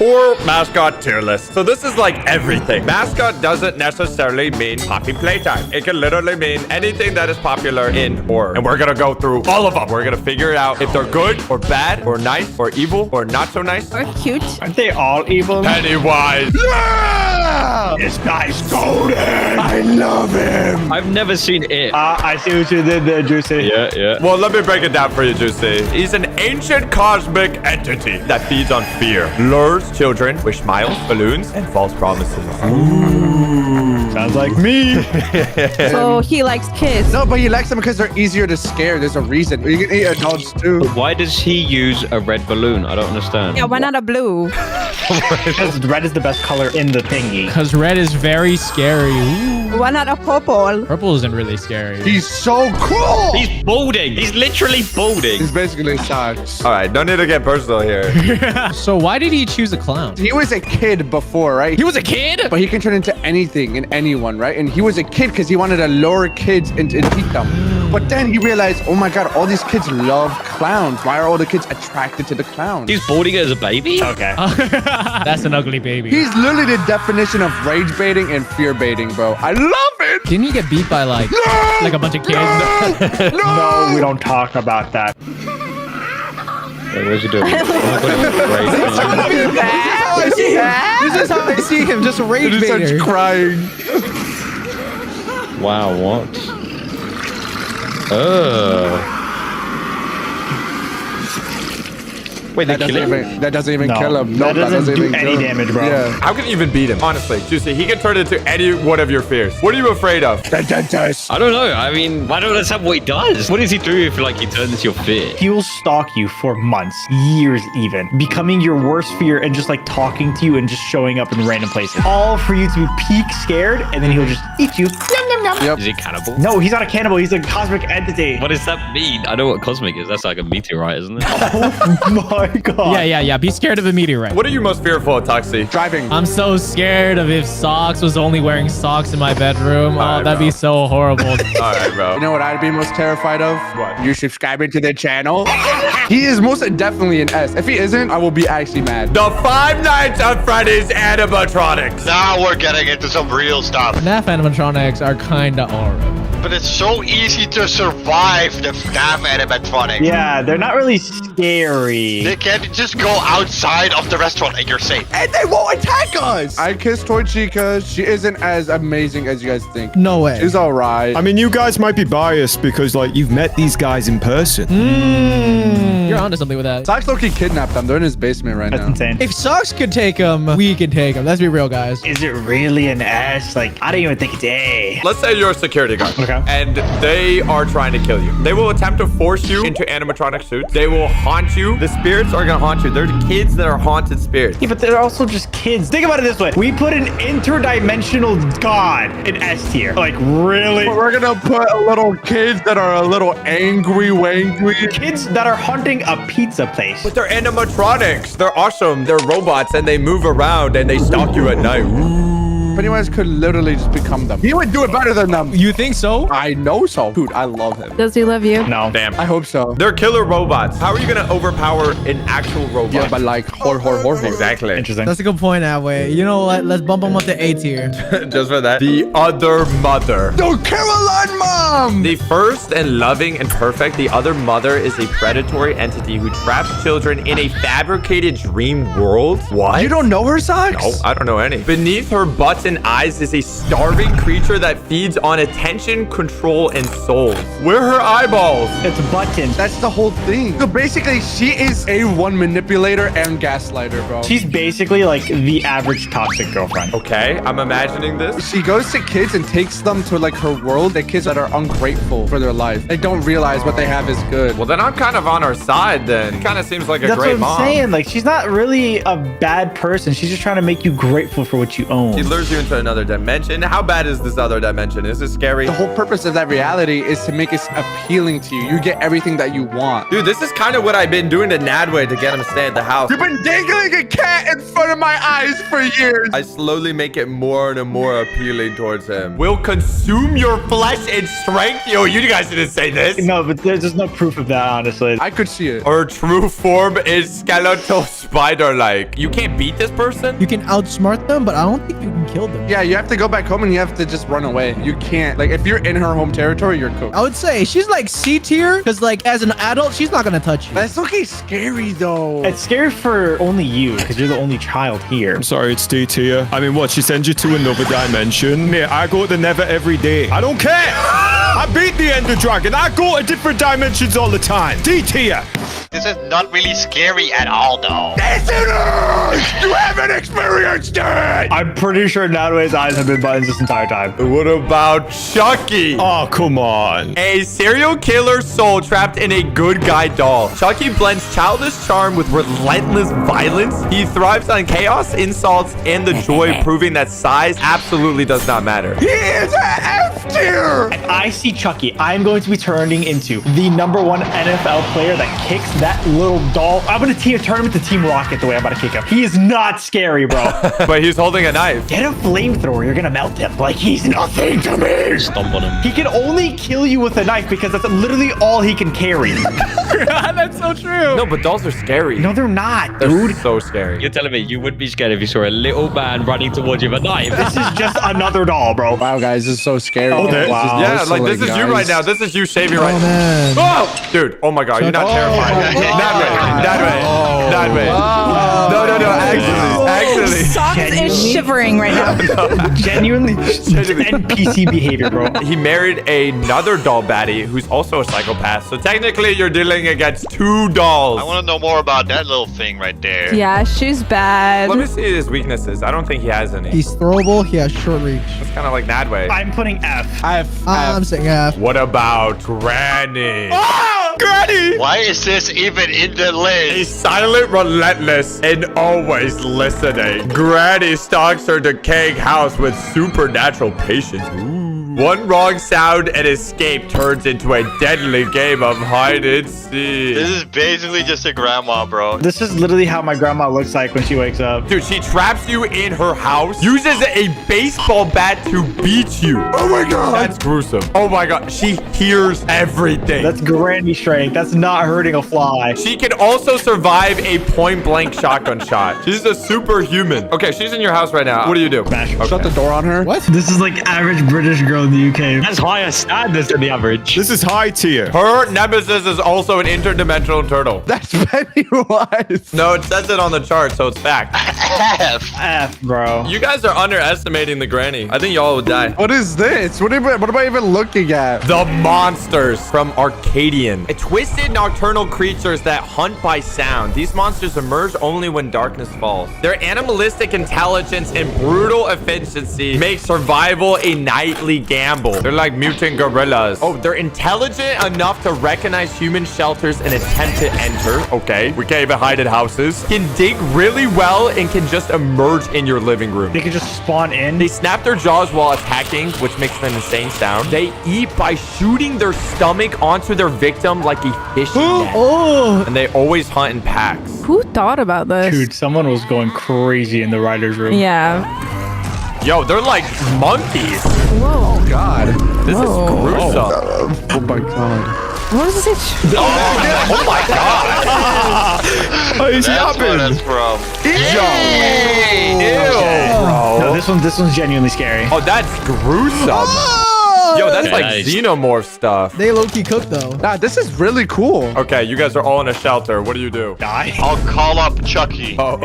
Or mascot tier list. So this is like everything. Mascot doesn't necessarily mean poppy playtime. It can literally mean anything that is popular in horror. And we're gonna go through all of them. We're gonna figure out if they're good or bad or nice or evil or not so nice. Or cute. Aren't they all evil? Pennywise. Yeah! This guy's golden. I love him. I've never seen it. I see what you did there, Juicy. Yeah. Well, let me break it down for you, Juicy. He's an ancient cosmic entity that feeds on fear, lures children with smiles, balloons, and false promises. Sounds like me. So he likes kids. No, but he likes them because they're easier to scare. There's a reason. You can eat adults too. Why does he use a red balloon? I don't understand. Yeah, why not a blue? Because red is the best color in the thingy. Because red is very scary. Ooh. Why not a purple? Purple isn't really scary. He's so cool. He's balding. He's literally balding. He's basically socks. All right, don't need to get personal here. So why did he choose a clown? He was a kid before, right? He was a kid? But he can turn into anything and anyone, right? And he was a kid because he wanted to lure kids and teach them. But then he realized, oh my God, all these kids love clowns. Why are all the kids attracted to the clowns? He's balding as a baby? Okay. That's an ugly baby. He's literally the definition of rage baiting and fear baiting, bro. I love it. Didn't he get beat by like a bunch of kids? No, we don't talk about that. Wait, what's he doing? This This is how I see him, just a rage He starts baiter. crying. Wow, what? Wait, they That kill doesn't him? even, that doesn't even No, kill him. that Nope, doesn't do even any kill him. damage, bro. Yeah. How can you even beat him? Honestly, Juicy, he can turn into any one of your fears. What are you afraid of? I don't know. I mean, I don't understand what he does. What does he do if like he turns into your fear? He will stalk you for months, years even, becoming your worst fear and just like talking to you and just showing up in random places. All for you to be peak scared, and then he'll just eat you. Yum, yum, yum. Yep. Is he cannibal? No, he's not a cannibal. He's a cosmic entity. What does that mean? I know what cosmic is. That's like a meteorite, isn't it? Oh my God. Yeah. Be scared of a meteorite. What are you most fearful of, Toxie? Driving. I'm so scared of if Socks was only wearing socks in my bedroom. Alright, Oh, that'd bro. be so horrible. All right, bro. You know what I'd be most terrified of? What? You subscribing to the channel. He is most definitely an S. If he isn't, I will be actually mad. The Five Nights at Freddy's animatronics. Now we're getting into some real stuff. FNAF animatronics are kinda horrible. But it's so easy to survive the FNAF animatronics. Yeah, they're not really scary. They can just go outside of the restaurant and you're safe. And they won't attack us. I kissed Toy Chica. She isn't as amazing as you guys think. No way. She's all right. I mean, you guys might be biased because, like, you've met these guys in person. You're onto something with that. Socks Loki kidnapped them. They're in his basement right That's now. insane. If Socks could take him, we can take him. Let's be real, guys. Is it really an S? Like, I don't even think it's A. Let's say you're a security guard. Okay. And they are trying to kill you. They will attempt to force you into animatronic suits. They will haunt you. The spirits are gonna haunt you. They're the kids that are haunted spirits. Yeah, but they're also just kids. Think about it this way. We put an interdimensional god in S tier. Like, really? But we're gonna put a little kids that are a little angry wangry. Kids that are hunting a pizza place. But they're animatronics. They're awesome. They're robots and they move around and they stalk you at night. Pennywise could literally just become them. He would do it better than them. You think so? I know so. Dude, I love him. Does he love you? No. Damn. I hope so. They're killer robots. How are you gonna overpower an actual robot? Yeah, but like, horror. Exactly. Interesting. That's a good point, that way. You know what? Let's bump him up to A tier. Just for that. The other mother. No, Caroline Mom! The first and loving and perfect, the other mother is a predatory entity who traps children in a fabricated dream world. What? You don't know her, Socks? No, I don't know any. Beneath her butts and eyes is a starving creature that feeds on attention, control, and souls. Where are her eyeballs? It's a button. That's the whole thing. So basically, she is A1 manipulator and gaslighter, bro. She's basically like the average toxic girlfriend. Okay, I'm imagining this. She goes to kids and takes them to like her world. The kids that are ungrateful for their life. They don't realize what they have is good. Well, then I'm kind of on her side then. Kind of seems like a That's great what I'm mom. saying. Like, she's not really a bad person. She's just trying to make you grateful for what you own. She lures you into another dimension. How bad is this other dimension? Is this scary? The whole purpose of that reality is to make it appealing to you. You get everything that you want. Dude, this is kind of what I've been doing to Nadway to get him to stay at the house. You've been dangling a cat in front out of my eyes for years. I slowly make it more and more appealing towards him. Will consume your flesh and strength. Yo, you guys didn't say this. No, but there's just no proof of that, honestly. I could see it. Her true form is skeletal spider-like. You can't beat this person? You can outsmart them, but I don't think you can kill them. Yeah, you have to go back home and you have to just run away. You can't. Like, if you're in her home territory, you're cooked. I would say she's like C tier because like as an adult, she's not gonna touch you. That's okay. Scary though. It's scary for only you because you're the only child here. I'm sorry, it's D tier. I mean, what? She sends you to another dimension? Mate, I go to the Nether every day. I don't care. I beat the Ender Dragon. I go to different dimensions all the time. D tier. This is not really scary at all, though. Yes, it is! You haven't experienced it! I'm pretty sure Nadway's eyes have been buttons this entire time. What about Chucky? Oh, come on. A serial killer soul trapped in a good guy doll. Chucky blends childish charm with relentless violence. He thrives on chaos, insults, and the joy, proving that size absolutely does not matter. He is a F tier! I see Chucky. I'm going to be turning into the #1 NFL player that kicks that little doll. I'm going to turn him into Team Rocket the way I'm about to kick him. He is not scary, bro. But he's holding a knife. Get a flamethrower. You're going to melt him. Like, he's nothing to me. Stomp on him. He can only kill you with a knife because that's literally all he can carry. That's so true. No, but dolls are scary. No, they're not, They're dude. so scary. You're telling me you would be scared if you saw a little man running towards you with a knife? This is just another doll, bro. Wow, guys, this is so scary. Okay. Wow. Yeah, like this is you right now. This is you shaving right now. man. Oh, dude. Oh my God. You're not terrified. my God. That way. No. Actually. Socks is shivering right now. Genuinely NPC behavior, bro. He married another doll baddie who's also a psychopath. So technically, you're dealing against 2 dolls. I want to know more about that little thing right there. Yeah, she's bad. Let me see his weaknesses. I don't think he has any. He's throwable. He has short reach. It's kind of like Nadway. I'm putting F. I'm saying F. What about Granny? Granny! Why is this even in the A list? silent, relentless, and always listening. Granny stalks her decaying house with supernatural patience. Ooh. One wrong sound and escape turns into a deadly game of hide and seek. This is basically just a grandma, bro. This is literally how my grandma looks like when she wakes up. Dude, she traps you in her house, uses a baseball bat to beat you. Oh my God! That's gruesome. Oh my God. She hears everything. That's granny strength. That's not hurting a fly. She can also survive a point-blank shotgun shot. She's a superhuman. Okay, she's in your house right now. What do you do? Smash. Okay. Shut the door on her. What? This is like average British girl in the UK. That's higher standards than the average. This is high tier. Her nemesis is also an interdimensional turtle. That's Pennywise. No, it says it on the chart, so it's fact. F. F, bro. You guys are underestimating the granny. I think y'all would die. What is this? What am I even looking at? The monsters from Arcadian. Twisted nocturnal creatures that hunt by sound. These monsters emerge only when darkness falls. Their animalistic intelligence and brutal efficiency make survival a nightly gamble. They're like mutant gorillas. Oh, they're intelligent enough to recognize human shelters and attempt to enter. Okay, we can't even hide in houses. Can dig really well and can just emerge in your living room. They can just spawn in. They snap their jaws while attacking, which makes an insane sound. They eat by shooting their stomach onto their victim like a fishing net. Oh, And they always hunt in packs. Who thought about this? Dude, someone was going crazy in the writer's room. Yeah. Yo, they're like monkeys. Whoa. God. This is gruesome. Oh my God. What is it? Oh my God. What is That's where happening? that's from. Ew, bro. No, this one's genuinely scary. Oh, that's gruesome. Yo, that's like Nice. xenomorph stuff. they low-key cook though. Nah, this is really cool. Okay, you guys are all in a shelter. What do you do? Die. I'll call up Chucky. Oh,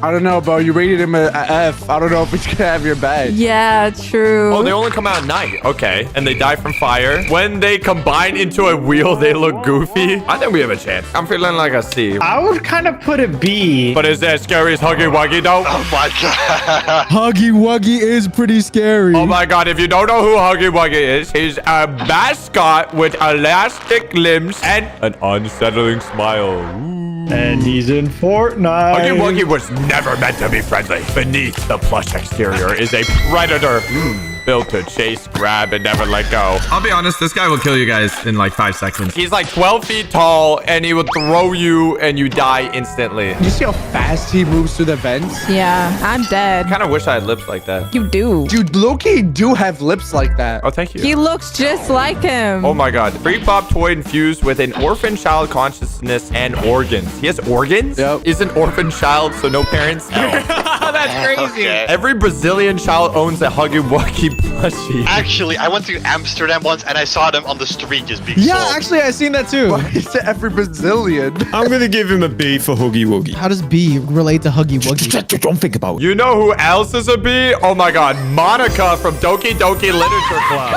I don't know, bro. You rated him a F. I don't know if it's gonna have your back. Yeah, true. oh, they only come out at night. Okay, and they die from fire. When they combine into a wheel, they look goofy. I think we have a chance. I'm feeling like a C. I would kind of put it B. But is that scary as Huggy Wuggy though? Oh my God. Huggy Wuggy is pretty scary. Oh my God, if you don't know who Huggy Wuggy is, he's a mascot with elastic limbs and an unsettling smile. Ooh. And he's in Fortnite. Huggy Wuggy was never meant to be friendly. Beneath the plush exterior is a predator. Built to chase, grab, and never let go. I'll be honest, this guy will kill you guys in like 5 seconds. He's like 12 feet tall, and he would throw you, and you die instantly. You see how fast he moves through the vents? Yeah, I'm dead. Kind of wish I had lips like that. You do. Dude, Loki do have lips like that. Oh, thank you. He looks just like him. Oh my god. Free pop toy infused with an orphan child consciousness and organs. He has organs? Yep. Is an orphan child, so no parents? No. That's crazy. Okay. Every Brazilian child owns a Huggy Wuggy plushie. Actually, I went to Amsterdam once and I saw them on the street just being Yeah, sold. actually, I seen that too. He said every Brazilian. I'm gonna give him a B for Huggy Wuggy. How does B relate to Huggy Wuggy? Don't think about it. You know who else is a bee? Oh my god. Monica from Doki Doki Literature Club.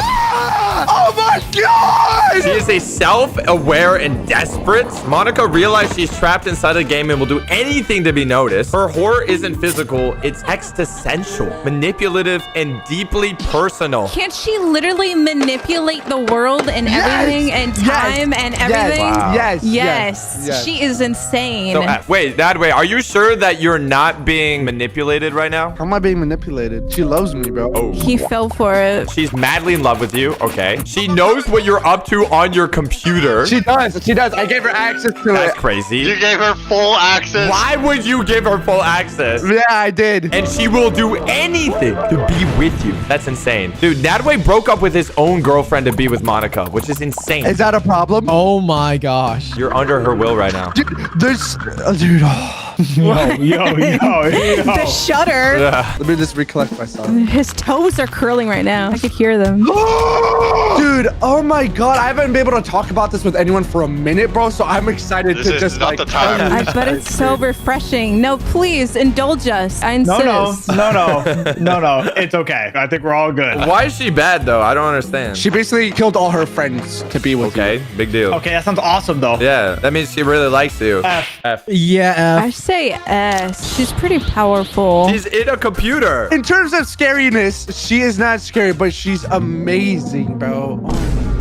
Oh my god! She is a self-aware and desperate. Monica realized she's trapped inside a game and will do anything to be noticed. Her horror isn't physical, it's existential, manipulative, and deeply personal. Can't she literally manipulate the world and everything and time and everything? Wow. Yes. She is insane. So, wait, that way, are you sure that you're not being manipulated right now? How am I being manipulated? She loves me, bro. Oh. He fell for it. She's madly in love with you, okay? She knows what you're up to on your computer. She does. She does. I gave her access to That's it. crazy. You gave her full access. Why would you give her full access? Yeah, I did. And she will do anything to be with you. That's insane. Dude, Nadway broke up with his own girlfriend to be with Monica, which is insane. Is that a problem? Oh my gosh. You're under her will right now. Dude, there's... dude, oh. Yo. The shudder. Let me just recollect myself. His toes are curling right now. I could hear them. Dude, oh my god. I haven't been able to talk about this with anyone for a minute, bro. So I'm excited This to is just not like... the time. I bet it's so refreshing. No, please indulge us. I insist. No. It's okay. I think we're all good. Why is she bad, though? I don't understand. She basically killed all her friends to be with Okay, big deal. Okay, that sounds awesome, though. Yeah, that means she really likes you. F. Yeah, I say S. She's pretty powerful. She's in a computer. In terms of scariness, she is not scary, but she's amazing, bro. Oh my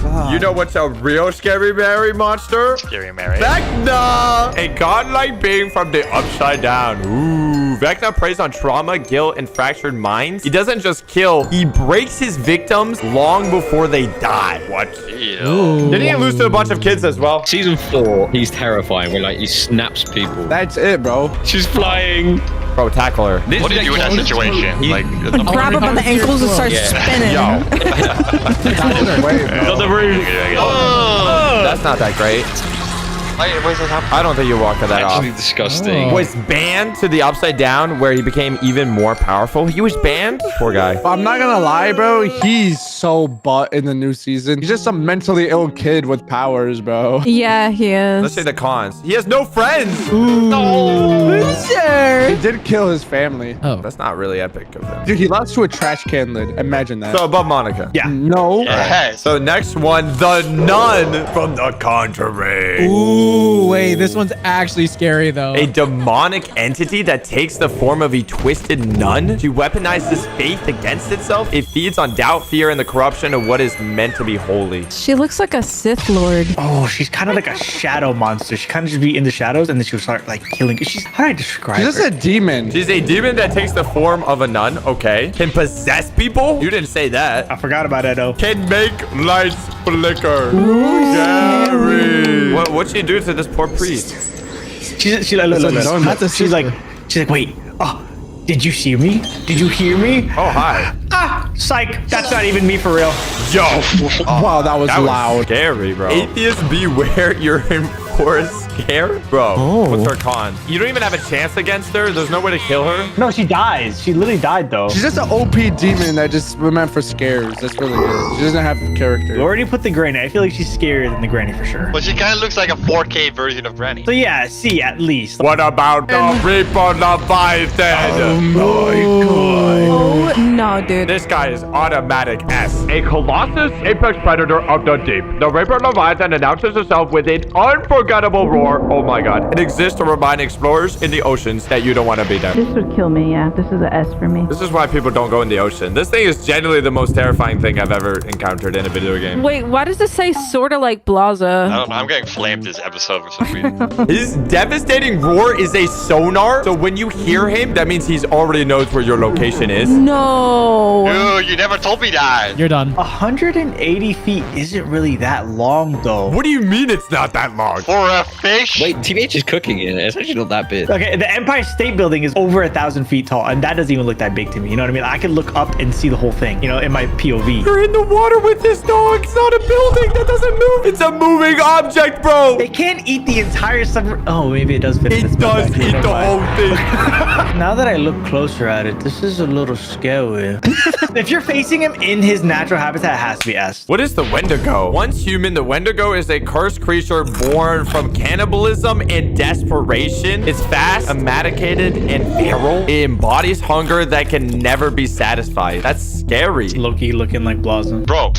god. You know what's a real scary Mary monster? Scary Mary. Vecna! A godlike being from the upside down. Ooh. Vecna preys on trauma, guilt, and fractured minds. He doesn't just kill, he breaks his victims long before they die. What? Ew. Didn't he lose to a bunch of kids as well? Season 4, he's terrifying. Where like he snaps people. That's it, bro. She's flying. Bro, tackle her. What do you do in that situation? Like, Grab him on the ankles and start Yeah. spinning. Yo, On the roof. that's not that great. why is that happening? I don't think you walked that off. Actually disgusting. Was banned to the upside down where he became even more powerful. He was banned? Poor guy. I'm not gonna lie, bro. He's so butt in the new season. He's just some mentally ill kid with powers, bro. Yeah, he is. Let's say the cons. He has no friends. Sure. He did kill his family. Oh. That's not really epic of him. Dude, he lost to a trash can lid. Imagine that. So above Monica. Yeah. No. Yes. So next one, the nun from the Conjuring. Ooh, wait, this one's actually scary though. A demonic entity that takes the form of a twisted nun. She weaponizes faith against itself. It feeds on doubt, fear, and the corruption of what is meant to be holy. She looks like a Sith Lord. Oh, she's kind of like a shadow monster. She kind of just be in the shadows, and then she'll start like killing. How do I describe He's just her? a demon. She's a demon that takes the form of a nun. Okay. Can possess people? You didn't say that. I forgot about that though. Can make lights flicker. Scary. What'd she do to this poor priest? She's like, look. That's a She's like, wait. Oh, did you see me? Did you hear me? Oh, hi. Ah, psych. That's not even me for real. Yo. Wow, that was That was loud. scary, bro. Atheists beware, you're in for a scare? Bro, what's her con? You don't even have a chance against her? There's no way to kill her? No, she dies. She literally died though. She's just an OP demon that just was meant for scares. That's really good. She doesn't have We character. already put the granny. I feel like she's scarier than the granny for sure. But she kind of looks like a 4K version of Granny. So yeah, C at least. What about the Reaper Leviathan? Oh, no, dude. This guy is automatic S. A colossus apex predator of the deep. The Reaper Leviathan announces itself with an unforgettable roar. Oh my god. It exists to remind explorers in the oceans that you don't want to be there. This would kill me, yeah. This is an S for me. This is why people don't go in the ocean. This thing is genuinely the most terrifying thing I've ever encountered in a video game. Wait, why does this say sort of like I Blaza? don't know. I'm getting flamed this episode for some reason. His devastating roar is a sonar. So when you hear him, that means he's already knows where your location is. No. Whoa. Dude, you never told me that. You're done. 180 feet isn't really that long, though. What do you mean it's not that long? For a fish? Wait, TBH is cooking it. It's actually not that big. Okay, the Empire State Building is over 1,000 feet tall, and that doesn't even look that big to me. You know what I mean? I could look up and see the whole thing, you know, in my POV. You're in the water with this dog. It's not a building. That doesn't move. It's a moving object, bro. They can't eat the entire submarine. Oh, maybe it does fit. It does eat the whole thing. Now that I look closer at it, this is a little scary. If you're facing him in his natural habitat, it has to be S. What is the Wendigo? Once human, the Wendigo is a cursed creature born from cannibalism and desperation. It's fast, medicated, and feral. It embodies hunger that can never be satisfied. That's scary. Loki looking like Blossom. Bro,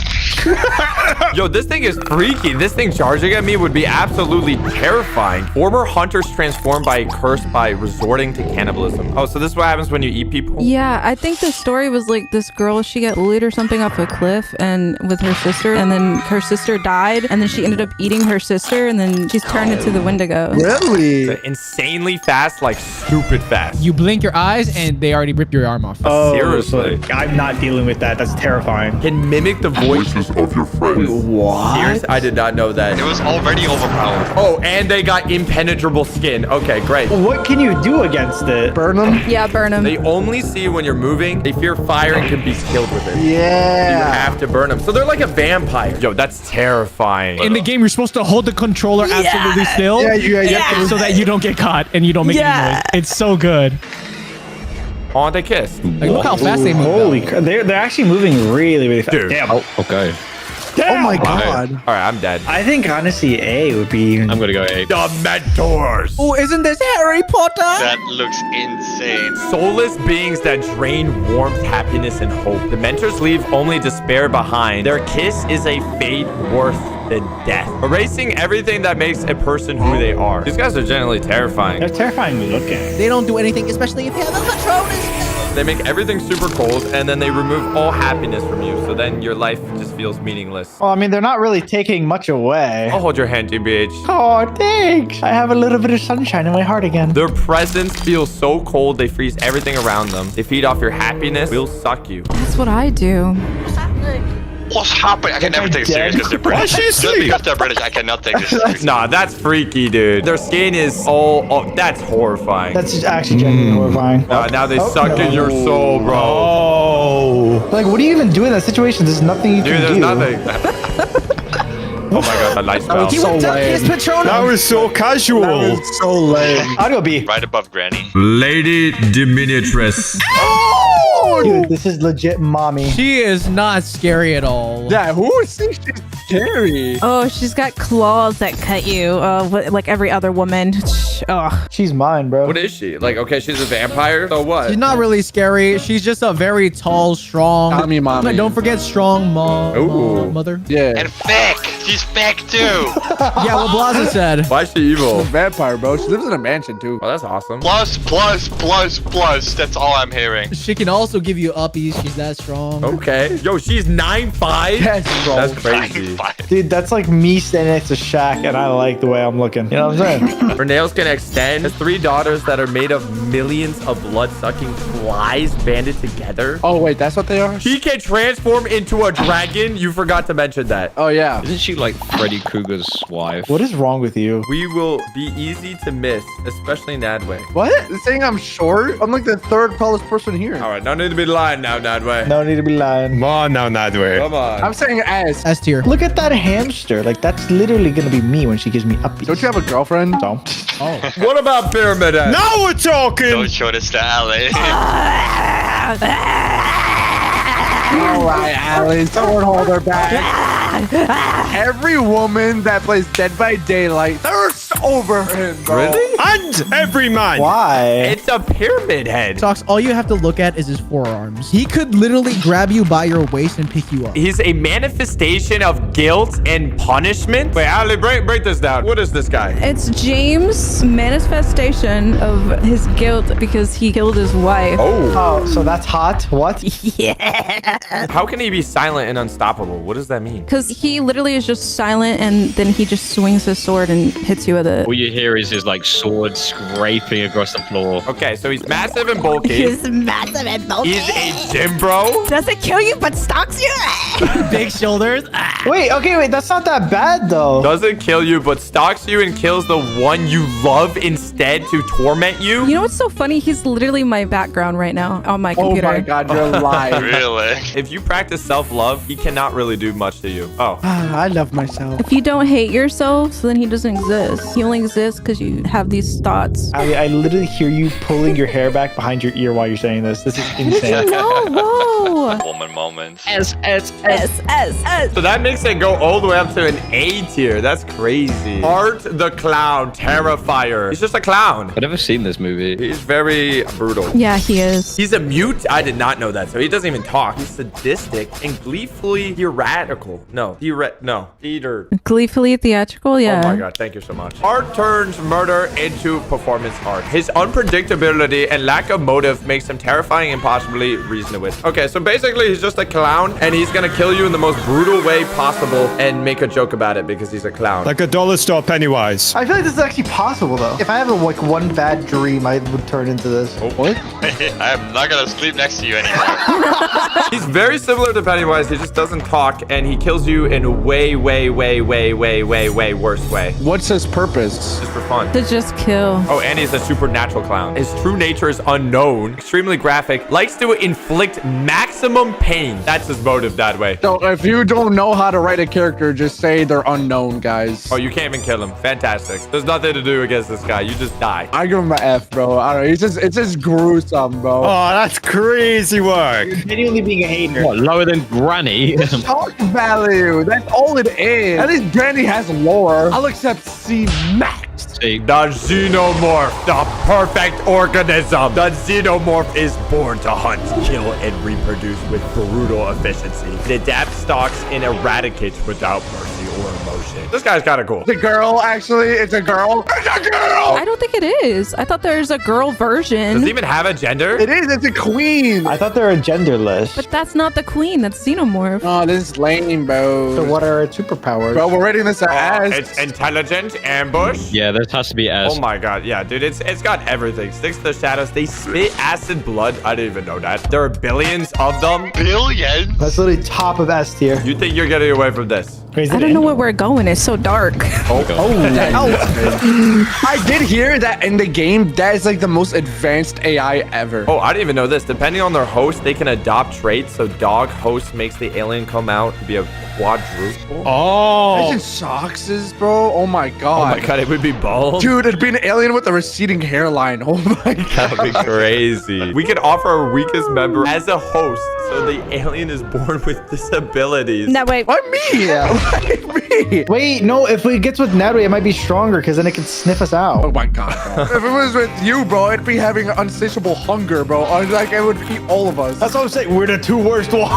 Yo, this thing is freaky. This thing charging at me would be absolutely terrifying. Former hunters transformed by a curse by resorting to cannibalism. Oh, so this is what happens when you eat people? Yeah, I think the story was like this girl, she got bullied or something off a cliff and with her sister, and then her sister died, and then she ended up eating her sister, and then she's turned into the Wendigo. Really? It's insanely fast, like stupid fast. You blink your eyes and they already rip your arm off. Oh, Seriously. so I'm not dealing with that. That's terrifying. Can mimic the voices of your friends. What? Seriously? I did not know that. it was already overpowered. Oh, and they got impenetrable skin. Okay, great. What can you do against it? Burn them? Yeah, burn him. They only see when you're moving. They fear fire and can be killed with it. You Yeah. have to burn them. So they're like a vampire. Yo, that's terrifying. In the game, you're supposed to hold the controller absolutely still. Yeah, you have to. So that you don't get caught and you don't make any noise. It's so good. Oh, they kissed. Like, look how fast they move. Holy crap. They're actually moving really, really fast. Dude. Damn. Oh, okay. Oh my god. All right, I'm dead. I think honestly A would be. I'm gonna go 8. The mentors. Oh, isn't this Harry Potter? That looks insane. Soulless beings that drain warmth, happiness, and hope. The mentors leave only despair behind. Their kiss is a fate worth than death, erasing everything that makes a person who they are. These guys are genuinely terrifying. They're terrifyingly looking. They don't do anything, especially if you have a Patronus. They make everything super cold, and then they remove all happiness from you, so then your life just feels meaningless. Well, I mean, they're not really taking much away. I'll hold your hand, TBH. Oh, thanks. I have a little bit of sunshine in my heart again. Their presence feels so cold, they freeze everything around them. They feed off your happiness, will suck you. That's what I do. What's happening? I can never take it serious because they're British. Just because they're British, I cannot take this serious. Nah, that's freaky, dude. Their skin is oh, that's horrifying. That's actually genuinely horrifying. Now they suck in your soul, bro. Oh. Like, what do you even do in that situation? There's nothing you Dude, can there's do. nothing. Oh my god, a light spell. You went to kiss Patronus. That was so casual. So lame. Audio B. Right above Granny. Lady Diminutress. Dude, this is legit mommy. She is not scary at all. Yeah, who thinks she's scary? Oh, she's got claws that cut you, like every other woman. Oh. She's mine, bro. What is she? Like, okay, she's a vampire. So what? She's not really scary. She's just a very tall, strong. Mommy. But don't forget strong Ooh. mother. Yeah. And fake. She's fake too. Yeah, what Blaza said. Why is she evil? Vampire, bro. She lives in a mansion too. Oh, that's awesome. Plus. That's all I'm hearing. She can also give you uppies. She's that strong. Okay. Yo, she's 9'5". Yes, bro. That's crazy. Dude, that's like me standing next to Shaq, and I like the way I'm looking. You know what I'm saying? Her nails can extend. Has 3 daughters that are made of millions of blood-sucking flies banded together. Oh wait, that's what they are? She can transform into a dragon. You forgot to mention that. Oh yeah. Isn't she like Freddy Krueger's wife? What is wrong with you? We will be easy to miss, especially Nadway. What? They're saying I'm short? I'm like the 3rd tallest person here. All right, no need to be lying now, Nadway. No need to be lying. Come on now, Nadway. Come on. I'm saying S. S tier. Look at that hamster. Like, that's literally gonna be me when she gives me upbeats. Don't you have a girlfriend? So. What about Pyramid Head? Now we're talking. Don't show this to Ali. All right, Alice. Someone hold her back. Every woman that plays Dead by Daylight thirsts over him, bro. Really? And every man. Why? It's a pyramid head. Socks, all you have to look at is his forearms. He could literally grab you by your waist and pick you up. He's a manifestation of guilt and punishment. Wait, Ali, break this down. What is this guy? It's James' manifestation of his guilt because he killed his wife. Oh. Oh, so that's hot? What? Yeah. How can he be silent and unstoppable? What does that mean? Because he literally is just silent and then he just swings his sword and hits you with it. it. All you hear is his like sword scraping across the floor. Okay, so he's massive and bulky. He's massive and bulky. He's a gym bro. Doesn't kill you, but stalks you. Big shoulders. Wait, that's not that bad though. Doesn't kill you, but stalks you and kills the one you love instead to torment you. You know what's so funny? He's literally my background right now on my Oh computer. my god, you're lying. Really? If you practice self-love, he cannot really do much to you. Oh. I love myself. If you don't hate yourself, so then he doesn't exist. He only exists because you have these thoughts. I literally hear you pulling your hair back behind your ear while you're saying this. This is insane. No, whoa. Woman moment. S. So that makes it go all the way up to an A tier. That's crazy. Art the Clown, Terrifier. He's just a clown. I've never seen this movie. He's very brutal. Yeah, he is. He's a mute? I did not know that. So he doesn't even talk. He's sadistic and gleefully theatrical. No. Theater. Gleefully theatrical, yeah. Oh my god, thank you so much. Art turns murder into performance art. His unpredictability and lack of motive makes him terrifying and possibly reasoned with. Okay, so basically he's just a clown and he's gonna kill you in the most brutal way possible and make a joke about it because he's a clown. Like a dollar store Pennywise. I feel like this is actually possible though. If I have like one bad dream, I would turn into this. What? I am not gonna sleep next to you anymore. He's very similar to Pennywise. He just doesn't talk and he kills you in a way worse way. What's his purpose? Just for fun. To just kill. Oh, and he's a supernatural clown. His true nature is unknown, extremely graphic, likes to inflict maximum pain. That's his motive that way. So if you don't know how to write a character, just say they're unknown, guys. Oh, you can't even kill him. Fantastic. There's nothing to do against this guy. You just die. I give him an F, bro. I don't know. It's just gruesome, bro. Oh, that's crazy work. You're genuinely being a hater. What, lower than Granny? Shock value. That's all it is. At least Granny has lore. I'll accept C max. See, The xenomorph, the perfect organism. The xenomorph is born to hunt, kill, and reproduce with brutal efficiency. It adapts, stalks, and eradicates without mercy or emotion. This guy's kind of cool. It's a girl, actually. It's a girl. It's a girl. I don't think it is. I thought there's a girl version. Does he even have a gender? It is. It's a queen. I thought they were genderless. But that's not the queen. That's Xenomorph. Oh, this is lame, bro. So what are its superpowers? Bro, we're rating this as. It's intelligent, ambush. yeah, this has to be S. Oh my god, yeah, dude, it's got everything. Sticks to the shadows. They spit acid blood. I didn't even know that. There are billions of them. Billions? That's literally top of S tier. You think you're getting away from this? I don't know where we're going. It's so dark. I did hear that in the game, that is like the most advanced AI ever. Oh, I didn't even know this. Depending on their host, they can adopt traits. So dog host makes the alien come out to be a quadruple. Oh. Imagine Soxes, bro. Oh my Oh god. my god, it would be bald. Dude, it'd be an alien with a receding hairline. Oh my god. That would be crazy. We could offer our weakest member as a host. So the alien is born with disabilities. No, wait. Why me? Why me? Wait, no, if it gets with Natalie, it might be stronger because then it can sniff us out. Oh my god, bro. If it was with you, bro, it'd be having insatiable hunger, bro. Like, it would eat all of us. That's what I'm saying. We're the two worst ones.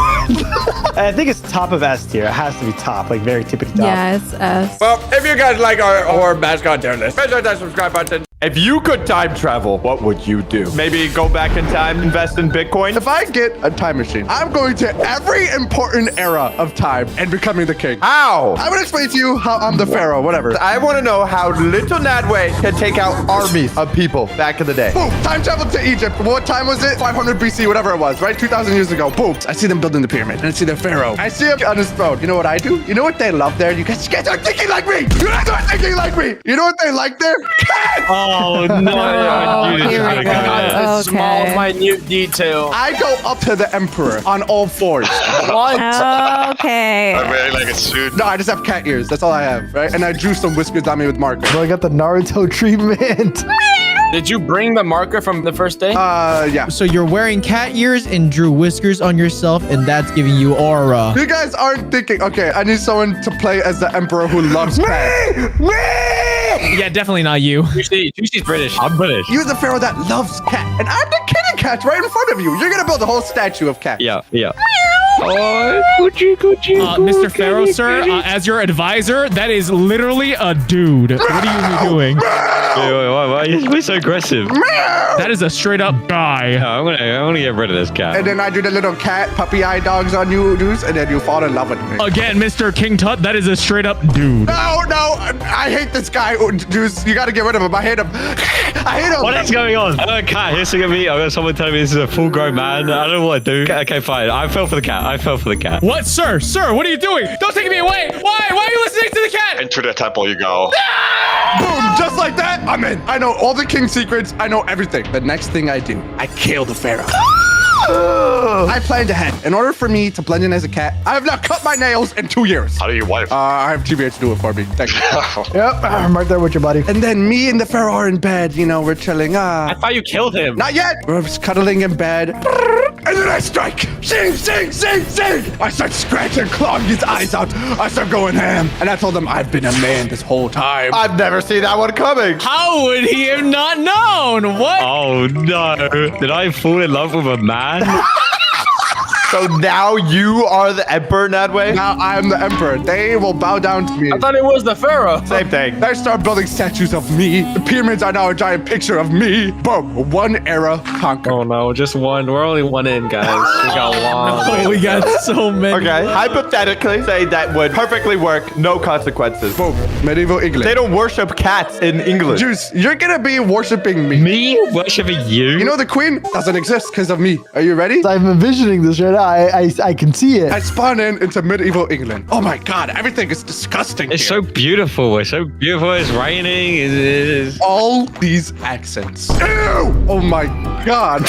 I think it's top of S tier. It has to be top, like very tippity top. Yeah, it's S. Well, if you guys like our horror mascot tier list, smash that subscribe button. If you could time travel, what would you do? Maybe go back in time, invest in Bitcoin? If I get a time machine, I'm going to every important era of time and becoming the king. How? I would explain to you how I'm the pharaoh, whatever. I want to know how little Nadway can take out armies of people back in the day. Boom, time travel to Egypt. What time was it? 500 BC, whatever it was, right? 2,000 years ago. Boom. I see them building the pyramid, and I see the pharaoh. I see him on his throne. You know what I do? You know what they love there? You guys are thinking like me. You guys are thinking like me. You know what they like there? Cats! Oh, no. Oh, here we go. Small, Okay. minute detail. I go up to the emperor on all fours. What? Okay. I'm wearing like a suit. No, I just have cat ears. That's all I have, right? And I drew some whiskers on me with marker. Bro, I got the Naruto treatment. Did you bring the marker from the first day? Yeah. So you're wearing cat ears and drew whiskers on yourself, and that's giving you aura. You guys aren't thinking, okay, I need someone to play as the emperor who loves cats. Yeah, definitely not you. She's British. I'm British. You're the pharaoh that loves cat. And I'm the kitty cat right in front of you. You're going to build a whole statue of cat. Yeah. Oh, Mr. Pharaoh, sir, as your advisor, that is literally a dude. What are you doing? Why are you so aggressive? That is a straight up die. No, I'm gonna get rid of this cat. And then I do the little cat puppy eye dogs on you, dudes, and then you fall in love with me. Again, Mr. King Tut, that is a straight up dude. No, I hate this guy, dudes. You gotta get rid of him. I hate him. I hate him. What is going on? I got a cat hissing at me. I got someone telling me this is a full-grown man. I don't know what to do. Okay, fine. I fell for the cat. What, sir? Sir, what are you doing? Don't take me away. Why? Why are you listening to the cat? Into the temple you go. Boom, just like that, I'm in. I know all the king's secrets. I know everything. The next thing I do, I kill the pharaoh. I planned ahead. In order for me to blend in as a cat, I have not cut my nails in 2 years. How do you wipe? I have TBH to do it for me. Thank you. Yep, I'm right there with you, buddy. And then me and the pharaoh are in bed. You know, we're chilling. I thought you killed him. Not yet. We're just cuddling in bed. And then I strike. Sing, sing, sing, sing. I start scratching, clawing his eyes out. I start going ham. And I told him I've been a man this whole time. I've never seen that one coming. How would he have not known? What? Oh no! Did I fall in love with a man? So now you are the emperor, Nadway? Now I'm the emperor. They will bow down to me. I thought it was the pharaoh. Same thing. They start building statues of me. The pyramids are now a giant picture of me. Boom. One era conquered. Oh no, just one. We're only one in, guys. We got a long. Oh, we got so many. Okay, hypothetically, say that would perfectly work, no consequences. Boom. Medieval England. They don't worship cats in England. Juice, you're gonna be worshiping me. Me worshiping you? You know the queen doesn't exist because of me. Are you ready? I'm envisioning this right now. I can see it. I spawn into medieval England. Oh my god, everything is disgusting It's here. so beautiful. It's so beautiful. It's raining. It's... All these accents. Ew! Oh my god.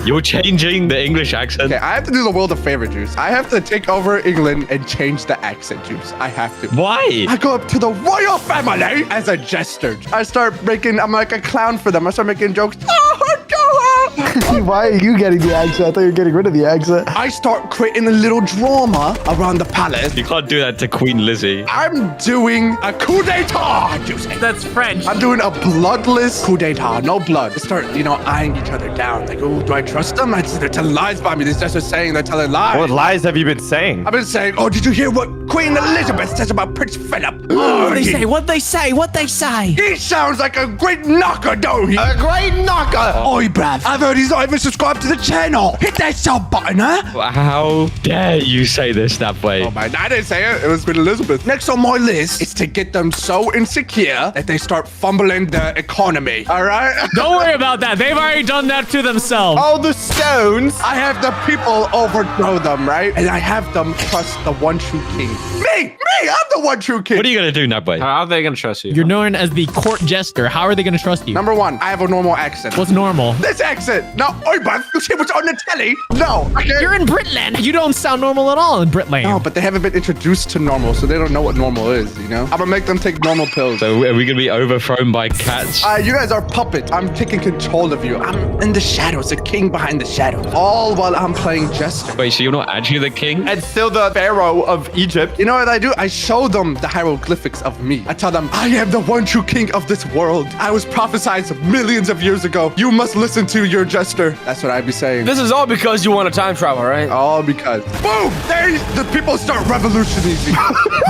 You're changing the English accent. Okay, I have to do the world a favor, Juice. I have to take over England and change the accent, Juice. I have to. Why? I go up to the royal family as a jester. I start making, I'm like a clown for them. I start making jokes. Why are you getting the accent? I thought you were getting rid of the accent. I start creating a little drama around the palace. You can't do that to Queen Lizzie. I'm doing a coup d'etat, Juice. That's French. I'm doing a bloodless coup d'etat, no blood. They start, eyeing each other down. Like, oh, do I trust them? They're telling lies about me. They're just saying they're telling lies. What lies have you been saying? I've been saying, oh, did you hear what Queen Elizabeth says about Prince Philip? What'd they say? What'd they say? He sounds like a great knocker, don't he? A great knocker! Oi, bruv. I've heard he's not even subscribed to the channel. Hit that sub button, huh? How dare you say this that way? Oh, man. I didn't say it. It was Queen Elizabeth. Next on my list is to get them so insecure that they start fumbling the economy. All right? Don't worry about that. They've already done that to themselves. All the stones. I have the people overthrow them, right? And I have them trust the one true king. Me! I'm the one true king. What are you going to do, Nutboy? How are they gonna trust you? You're known as the court jester. How are they going to trust you? Number one, I have a normal accent. What's normal? This accent. No, oi, bruv. You see what's on the telly? No. Okay. You're in Britland. You don't sound normal at all in Britland. No, but they haven't been introduced to normal, so they don't know what normal is, you know? I'm gonna make them take normal pills. So are we going to be overthrown by cats? You guys are puppets. I'm taking control of you. I'm in the shadows, the king behind the shadows. All while I'm playing jester. Wait, so you're not actually the king? And still the pharaoh of Egypt. You know what I do? I show them the hieroglyphics of me. I tell them, I am the one true king of this world. I was prophesied millions of years ago. You must listen to your jester. That's what I'd be saying. This is all because you want to time travel, right? All because, boom, the people start revolutionizing.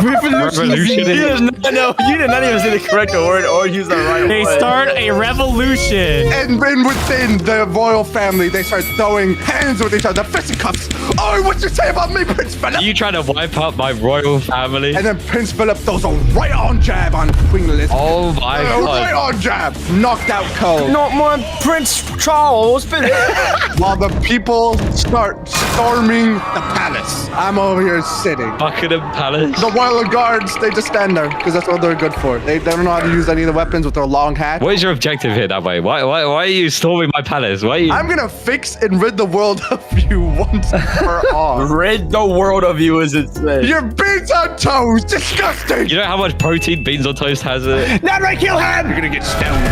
Revolutionary. No, you did not even say the correct word or use the right They word. start a revolution. And then within the royal family, they start throwing hands with each other, fisticuffs. Oh, what you say about me, Prince Philip? Are you trying to wipe out my royal family? And then Prince Philip throws a right-on jab on Queen Elizabeth. Oh my A god. right-on jab. Knocked out cold. Not my Prince Charles. While the people start storming the palace. I'm over here sitting. Buckingham Palace. The royal guards, they just stand there because that's what they're good for. They don't know how to use any of the weapons with their long hats. What is your objective here, that way? Why are you storming my palace? Why are you... I'm gonna fix and rid the world of you once and for all. Rid the world of you, as it says. Your beans on toast, disgusting. You know how much protein beans on toast has in it? Not right, kill him. You're gonna get stoned.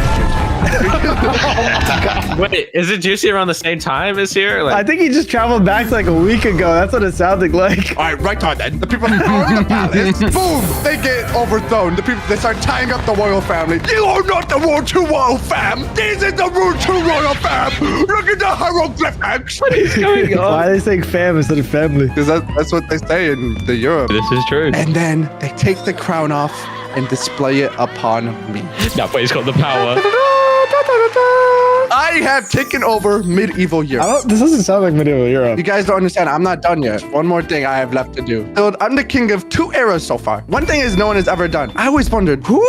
Wait, is it Juicy around the same time as here? I think he just traveled back like a week ago. That's what it sounded like. All right, right on then. The people storm the palace. Boom! They get overthrown. The people, they start tying up the royal family. You are not the rule to royal fam. This is the rule to royal fam. Look at the hieroglyphics. What is going on? Why are they saying fam instead of family? Because that's what they say in the Europe. This is true. And then they take the crown off and display it upon me. No, but he's got the power. I have taken over medieval Europe. This doesn't sound like medieval Europe. You guys don't understand. I'm not done yet. One more thing I have left to do. Dude, I'm the king of 2 eras so far. One thing is no one has ever done. I always wondered, who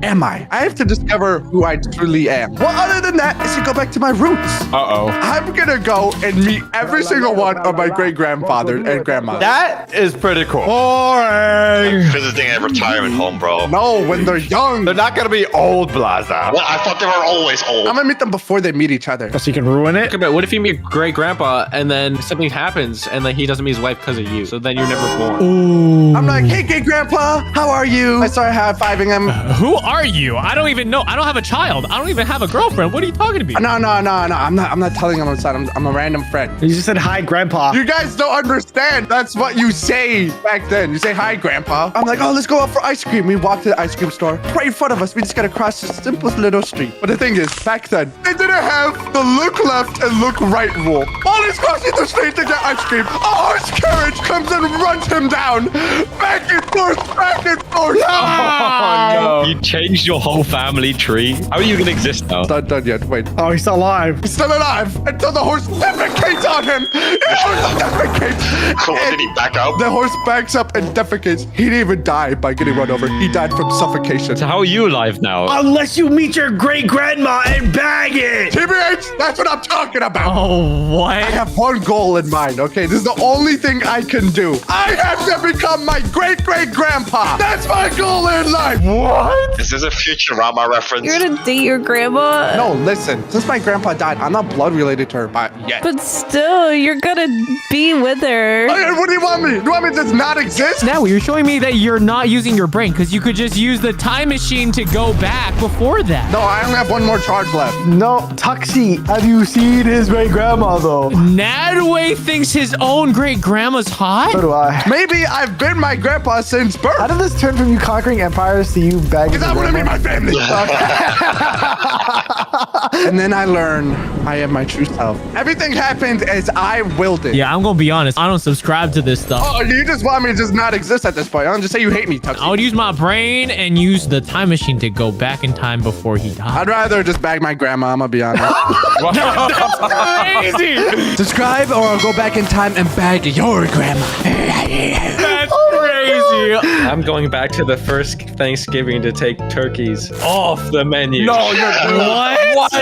am I? I have to discover who I truly am. Well, other than that, is to go back to my roots. Uh-oh. I'm gonna go and meet every single one of my great-grandfather and grandma. That is pretty cool. Boring. Visiting a retirement home, bro. No, when they're young. They're not gonna be old, Blaza. Well, I thought they were always old. I'm gonna meet them before they meet each other. So you can ruin it? But what if you meet great grandpa and then something happens and then he doesn't meet his wife because of you? So then you're never born. Ooh. I'm like, hey, great grandpa, how are you? I start high-fiving him. Who are you? I don't even know. I don't have a child. I don't even have a girlfriend. What are you talking to me? No. I'm not telling him I'm a random friend. You just said hi, grandpa. You guys don't understand. That's what you say back then. You say, hi, grandpa. I'm like, oh, let's go out for ice cream. We walk to the ice cream store. Right in front of us, we just gotta cross the simplest little street. But the thing is, back then, they didn't have the look left and look right rule. While he's crossing the street to get ice cream, a horse carriage comes and runs him down. Back and forth, back and forth. Oh, no. You changed your whole family tree. How are you gonna exist now? Not done yet. Wait. Oh, he's still alive. He's still alive until the horse defecates on him. The horse defecates. Cool. Did he back up? The horse backs up and defecates. He didn't even die by getting run over. He died from suffocation. So how are you alive now? Unless you meet your great grandma and bag it. TBH, that's what I'm talking about. Oh, what? I have one goal in mind, okay? This is the only thing I can do. I have to become my great-great-grandpa. That's my goal in life. What? Is this a Futurama reference? You're gonna date your grandma? No, listen. Since my grandpa died, I'm not blood related to her, but yet. But still, you're gonna be with her. Hey, what do you want me? Do you want me to just not exist? Now you're showing me that you're not using your brain because you could just use the time machine to go back before that. No, I only have one more charge left. No, Tuxie, have you seen his great grandma though? Nadway thinks his own great grandma's hot? So do I. Maybe I've been my grandpa since birth. How did this turn from you conquering empires to you bagging? Because I want to meet my family. And then I learn I am my true self. Everything happened as I willed it. Yeah, I'm gonna be honest. I don't subscribe to this stuff. Oh, you just want me to just not exist at this point. I'll just say you hate me, Tuxie. I would use my brain and use the time machine to go back in time before he died. I'd rather just bag my grandma, I'm gonna be honest. That's crazy. Subscribe or I'll go back in time and bag your grandma. That's crazy. I'm going back to the first Thanksgiving to take turkeys off the menu. No, you're what?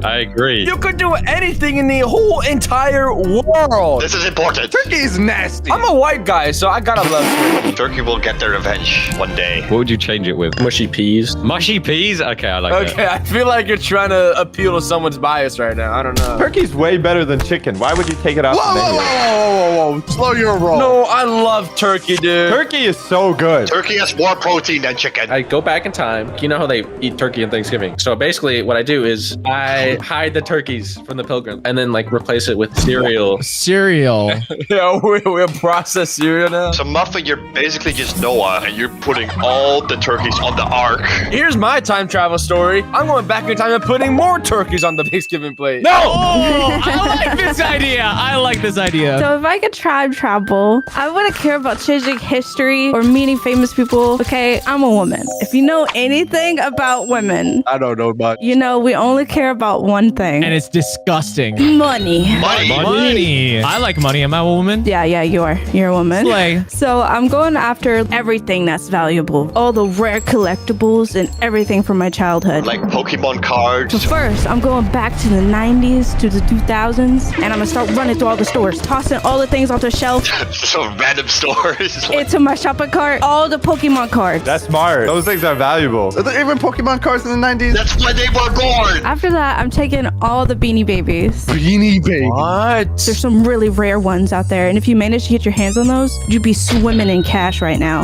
I agree. You could do anything in the whole entire world. This is important. Turkey is nasty. I'm a white guy, so I gotta love turkey. Turkey will get their revenge one day. What would you change it with? Mushy peas. Mushy peas? Okay, I like that. Okay, I feel like you're trying to appeal to someone's bias right now. I don't know. Turkey's way better than chicken. Why would you take it off Whoa, the whoa, menu? whoa. Slow your roll. No, I love turkey, dude. Turkey is so good. Turkey has more protein than chicken. I go back in time. You know how they eat turkey on Thanksgiving. So basically what I do is I hide the turkeys from the pilgrim and then like replace it with cereal. Cereal. Yeah, we're processed cereal now. So Muffin, you're basically just Noah, and you're putting all the turkeys on the ark. Here's my time travel story. I'm going back in time and putting more turkeys on the Thanksgiving plate. No! Oh, I like this idea. I like this idea. So if I could time travel, I wouldn't care about changing history or meeting famous people. Okay, I'm a woman. If you know anything about women, I don't know much. you know we only care about one thing. And it's disgusting. Money. Money. I like money. Am I a woman? Yeah, you are. You're a woman. Slay. So I'm going after everything that's valuable. All the rare collectibles and everything from my childhood. Like Pokemon cards. So first, I'm going back to the 90s, to the 2000s, and I'm gonna start running through all the stores, tossing all the things onto a shelf, Some random stores. into my shopping cart, all the Pokemon cards. That's smart. Those things are valuable. Are there even Pokemon cards in the 90s? That's when they were born. After that, I'm taking all the Beanie Babies. Beanie Baby. What? There's some really rare ones out there, and if you manage to get your hands on those, you'd be swimming in cash right now.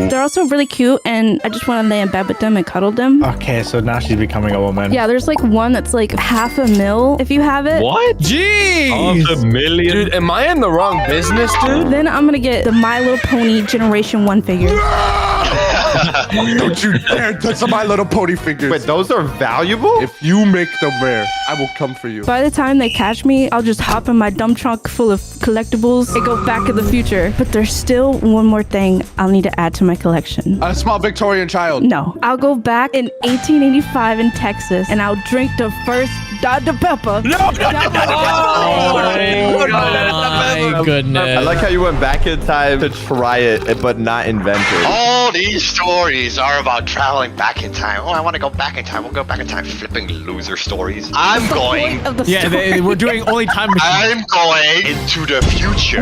They're also really cute, and I just want to lay in bed with them and cuddle them. Okay, so now she's becoming a woman. Yeah, there's like one that's like $500,000 if you have it. What? Jeez. $500,000? Dude, am I in the wrong business, dude? Then I'm gonna get the My Little Pony Generation 1 figure. Don't you dare touch My Little Pony figures. Wait, those are valuable? If you make them rare, I will come for you. By the time they catch me, I'll just hop in my dump trunk full of collectibles and go back in the future. But there's still one more thing I'll need to add to my collection. A small Victorian child. No, I'll go back in 1885 in Texas and I'll drink the first Dr. Pepper. Oh my goodness. I like how you went back in time to try it, but not invent it. All these stories are about traveling back in time. Oh, I want to go back in time. We'll go back in time. Flipping loser stories. I'm going. Yeah, we're doing only time machine. I'm going into the future.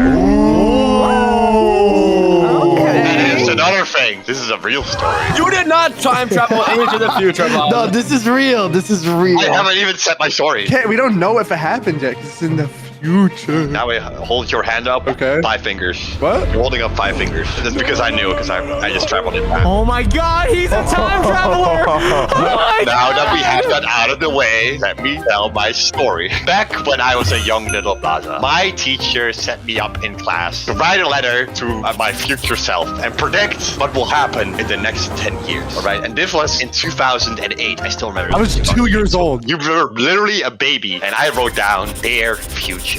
And it's another thing. This is a real story. You did not time travel into the future, Bob. No, this is real. This is real. I haven't even said my story. We don't know if it happened yet. 'Cause it's in the future. Now we hold your hand up. Okay. 5 fingers. What? You're holding up 5 fingers. That's because I knew, because I just traveled in time. Oh my god, he's a time traveler! Oh my Now god. that we have that out of the way, let me tell my story. Back when I was a young little Plaza, my teacher set me up in class to write a letter to my future self and predict what will happen in the next 10 years. All right, and this was in 2008. I still remember. I was 2 years old. You were literally a baby, and I wrote down their future.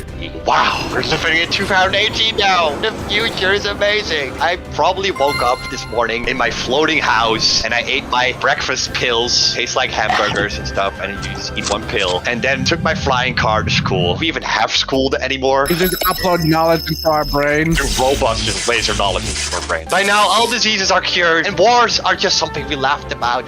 Wow, we're living in 2018 now. The future is amazing. I probably woke up this morning in my floating house, and I ate my breakfast pills, taste like hamburgers and stuff, and you just eat one pill, and then took my flying car to school. We even have school anymore. You just upload knowledge into our brains. Your robots just laser knowledge into our brains. By now, all diseases are cured, and wars are just something we laughed about.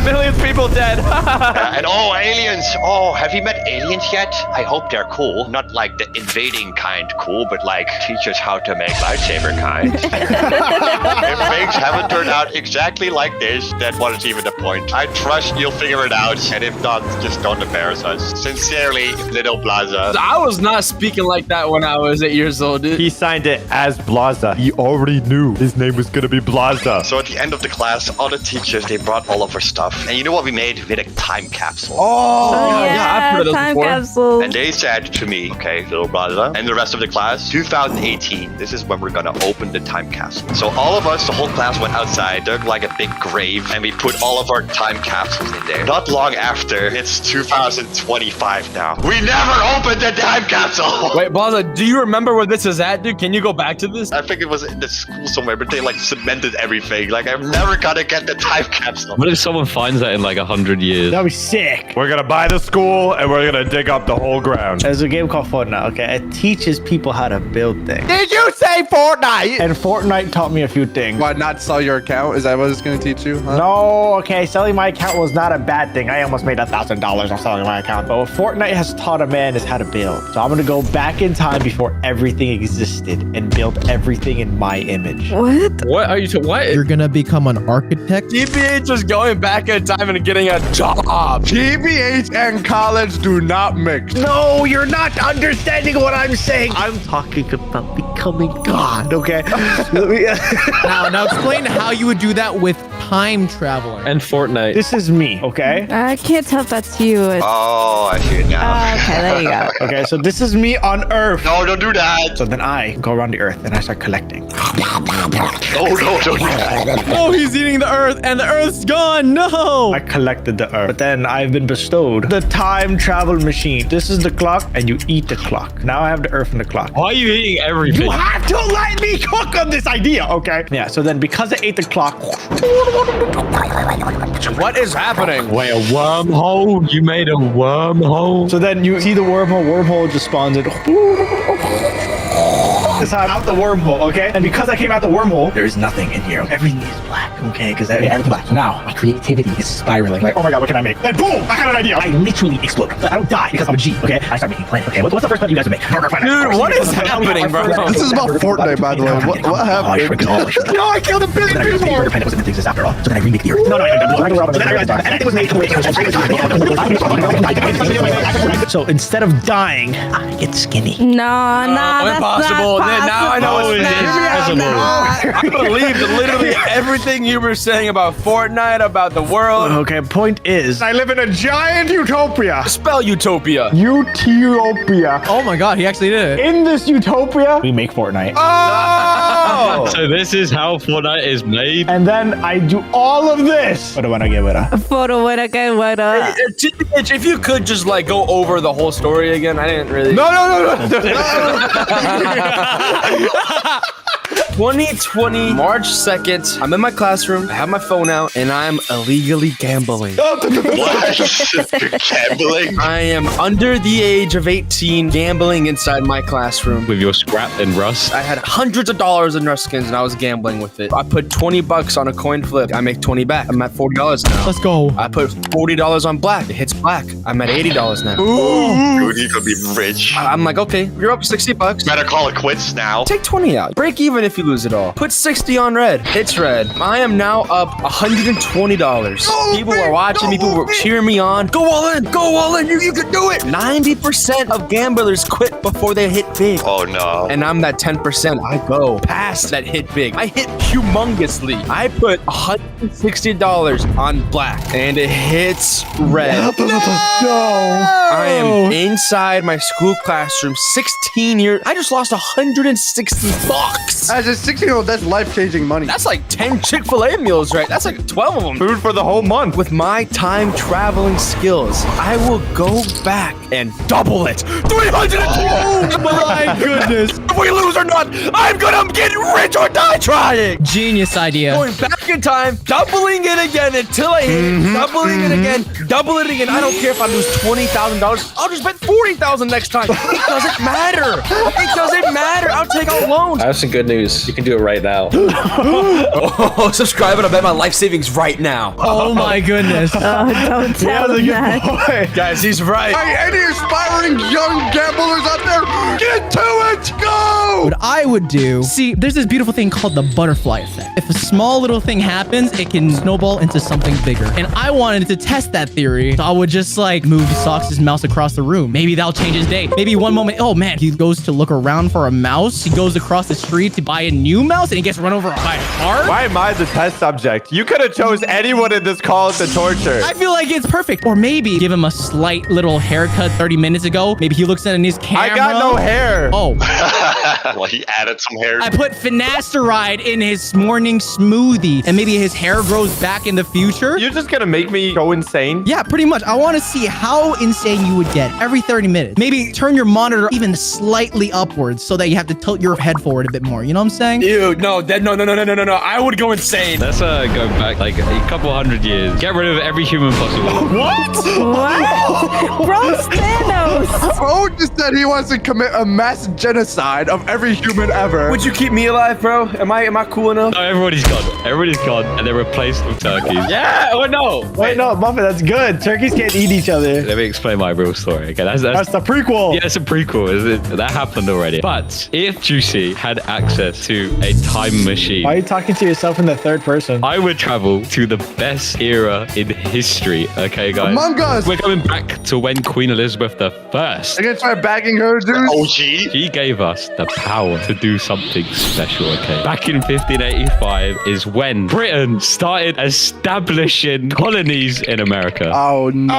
Millions of people dead. And oh, aliens. Oh, have you met aliens yet? I hope they're cool. Not like the invading kind cool, but like teach us how to make lightsaber kind. If things haven't turned out exactly like this, then what is even the point? I trust you'll figure it out, and if not, just don't embarrass us. Sincerely, Little Plaza. I was not speaking like that when I was 8 years old, dude. He signed it as Blaza. He already knew his name was gonna be Blaza. So at the end of the class, all the teachers, they brought all of our stuff. And you know what we made? We made a time capsule. Oh, I've heard of those time before. capsule. And they said to me, okay, Little Plaza, and the rest of the class, 2018, this is when we're gonna open the time capsule. So all of us, the whole class went outside, dug like a big grave, and we put all of our time capsules in there. Not long after, it's 2025 now. We never opened the time capsule! Wait, Blaza, do you remember where this is at, dude? Can you go back to this? I think it was in the school somewhere, but they like cemented everything. Like, I'm never gonna get the time capsule. What if someone finds that in like 100 years? That'd be sick. We're gonna buy the school and we're gonna dig up the whole ground. There's a game called Fortnite, okay? It teaches people how to build things. Did you say Fortnite? And Fortnite taught me a few things. Why not sell your account? Is that what it's going to teach you? Huh? No, okay, selling my account was not a bad thing. I almost made $1,000 on selling my account. But what Fortnite has taught a man is how to build. So I'm gonna go back in time before everything existed and build everything in my image. What? What are you what? You're gonna become an architect? TBH just going back in time and getting a job. TBH and college do not mix. No, you're not understanding what I'm saying. I'm talking about becoming God, okay? Now explain how you would do that with time traveling. And Fortnite. This is me, okay? I can't tell if that's you. Oh, I see it now. Okay, there you go. Okay, so this is me on Earth. No, don't do that. So then I go around the Earth and I start collecting. No, don't do that. Oh, he's eating the earth and the earth's gone. No. I collected the Earth. But then I've been bestowed the time travel machine. This is the clock and you eat the clock. Now I have the Earth and the clock. Why are you eating everything? You have to let me cook on this idea, okay? Yeah, so then because I ate the clock. What is happening? Wait, a wormhole? You made a wormhole? So then you see the wormhole just spawns it. That's how I'm out the wormhole, okay? And because I came out the wormhole, there is nothing in here. Everything is black, okay? Because everything's black. So now my creativity is spiraling. Like, oh my god, what can I make? Then boom, I have an idea. I literally explode. But I don't die because I'm a G, okay? I start making plans. Okay, what's the first plan you guys would make? Dude, what is happening, bro? This is about Fortnite, by the way. What happened? No, I killed a billion people. The planet wasn't things after all. So then I remake the Earth. No. So then I realized everything was made so instead of dying, I get skinny. No, that's impossible. not Then now I know possible. it's I believed literally everything you were saying about Fortnite, about the world. Okay, point is, I live in a giant utopia. Spell utopia. Utopia. Oh my god, he actually did it. In this utopia, we make Fortnite. Oh! Oh. So this is how Fortnite is made. And then I do all of this. What do I get with that? Photo when I get what up. If you could just like go over the whole story again, I didn't really. No. 2020, March 2nd, I'm in my classroom, I have my phone out, and I'm illegally gambling. What? You're gambling? I am under the age of 18, gambling inside my classroom. With your scrap and rust. I had hundreds of dollars in rust skins, and I was gambling with it. I put 20 bucks on a coin flip. I make 20 back. I'm at $40 now. Let's go. I put $40 on black. It hits black. I'm at $80 now. Dude, you could be rich. I'm like, okay, you're up 60 bucks. Better call it quits now. Take 20 out. Break even if you lose it all. Put 60 on red. It's red. I am now up $120. People are watching me. People were cheering me on. Go all in. Go all in. You can do it. 90% of gamblers quit before they hit big. Oh no. And I'm that 10%. I go past that hit big. I hit humongously. I put $160 on black and it hits red. I am inside my school classroom, 16 years. I just lost $160. As a 16-year-old, that's life-changing money. That's like 10 Chick-fil-A meals, right? That's like 12 of them. Food for the whole month. With my time traveling skills, I will go back and double it. 320! Oh my goodness. If we lose or not, I'm gonna get rich or die trying. Genius idea. Going back in time, doubling it again until I hit, doubling it again, double it again. I don't care if I lose $20,000. I'll just bet $40,000 next time. It doesn't matter. It doesn't matter. I'll take out loans. I have some good news. You can do it right now. Subscribe and I'll bet my life savings right now. Oh my goodness. Don't tell him that. Guys, he's right. Hey, any aspiring young gamblers out there, get to it! Go! What I would do, see, there's this beautiful thing called the butterfly effect. If a small little thing happens, it can snowball into something bigger. And I wanted to test that theory. So I would just like move Socks' mouse across the room. Maybe that'll change his day. Maybe one moment, oh man, he goes to look around for a mouse. He goes across the street to buy a new mouse and he gets run over by a car. Why am I the test subject? You could have chose anyone in this call to torture. I feel like it's perfect. Or maybe give him a slight little haircut 30 minutes ago. Maybe he looks in his camera. I got no hair. Oh. Well, he added some hair. I put finasteride in his morning smoothie and maybe his hair grows back in the future. You're just gonna make me go insane? Yeah, pretty much. I want to see how insane you would get every 30 minutes. Maybe turn your monitor even slightly upwards so that you have to tilt your head forward a bit more. You know what I'm saying? Dude, no. I would go insane. Let's go back like a couple hundred years. Get rid of every human possible. What? What? Bro, Thanos. Bro just said he wants to commit a mass genocide of every human ever. Would you keep me alive, bro? Am I cool enough? No, everybody's gone. Everybody's gone, and they're replaced with turkeys. Yeah, or no? Wait, no, Muffin, that's good. Turkeys can't eat each other. Let me explain my real story. Okay, that's That's the prequel. yeah, it's a prequel. That happened already. But if Juicy had access to a time machine, Why are you talking to yourself in the third person? I would travel to the best era in history. Okay, guys. Among Us. We're going back to when Queen Elizabeth I. I'm gonna try bagging her, dude. OG? She gave us the power to do something special, okay? Back in 1585 is when Britain started establishing colonies in America. Oh no.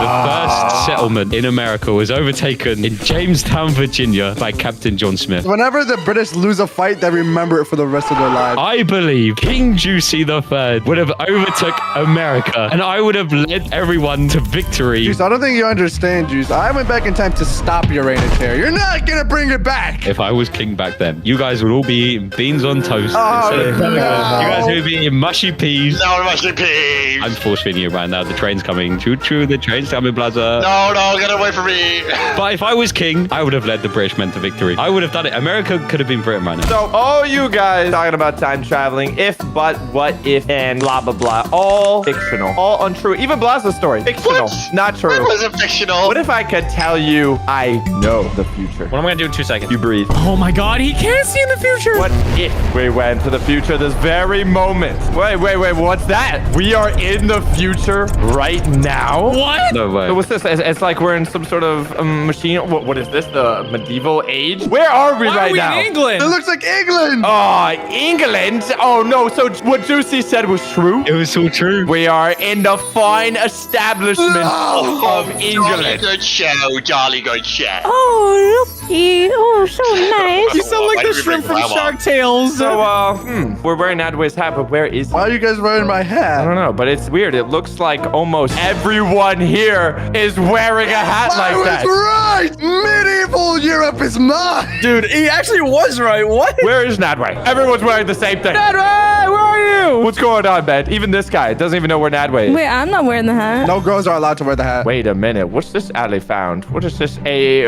The first settlement in America was overtaken in Jamestown, Virginia by Captain John Smith. Whenever the British lose a fight, they remember it for the rest of their lives. I believe King Juicy III would have overtook America and I would have led everyone to victory. Juice, I don't think you understand, Juice. I went back in time to stop your reign of terror. You're not gonna bring it back. If I was king back then, you guys would all be eating beans on toast. Oh, instead of- no. You guys would be eating mushy peas. No, mushy peas. I'm force feeding you right now. The train's coming. Choo choo, the train's coming, blazer. No, get away from me. But if I was king, I would have led the British men to victory. I would have done it. America could have been Britain right now. So all you guys talking about time traveling, if, but, what, if, and blah, blah, blah. All fictional. All untrue. Even Blaza's story. Fictional. What? Not true. It wasn't fictional. What if I could tell you I know the future? What am I gonna do in 2 seconds? You breathe. Oh my god, he can't see in the future. What if we went to the future this very moment? Wait, what's that? We are in the future right now? What? No way. So what's this? It's like we're in some sort of machine. What is this? The medieval age? Where are we Why right are we now? in England? It looks like England. Oh, England? Oh no, so what Juicy said was true? It was so true. We are in the fine establishment of Jolly England. good show. Jolly good show. Oh, Milky. Oh, so nice. You sound like Why the did we shrimp bring from Grandma? Shark Tales. So, we're wearing Adway's hat, but where is he? Why are you guys wearing my I hat? don't know, but it's weird. It looks like almost everyone here is wearing a hat I like was that. right! Medieval Europe is mine! Dude, he actually was right. What? Where is Nadway? Everyone's wearing the same thing. Nadway, where are you? What's going on, man? Even this guy doesn't even know where Nadway is. Wait, I'm not wearing the hat. No girls are allowed to wear the hat. Wait a minute. What's this Adley found? What is this? Millionaire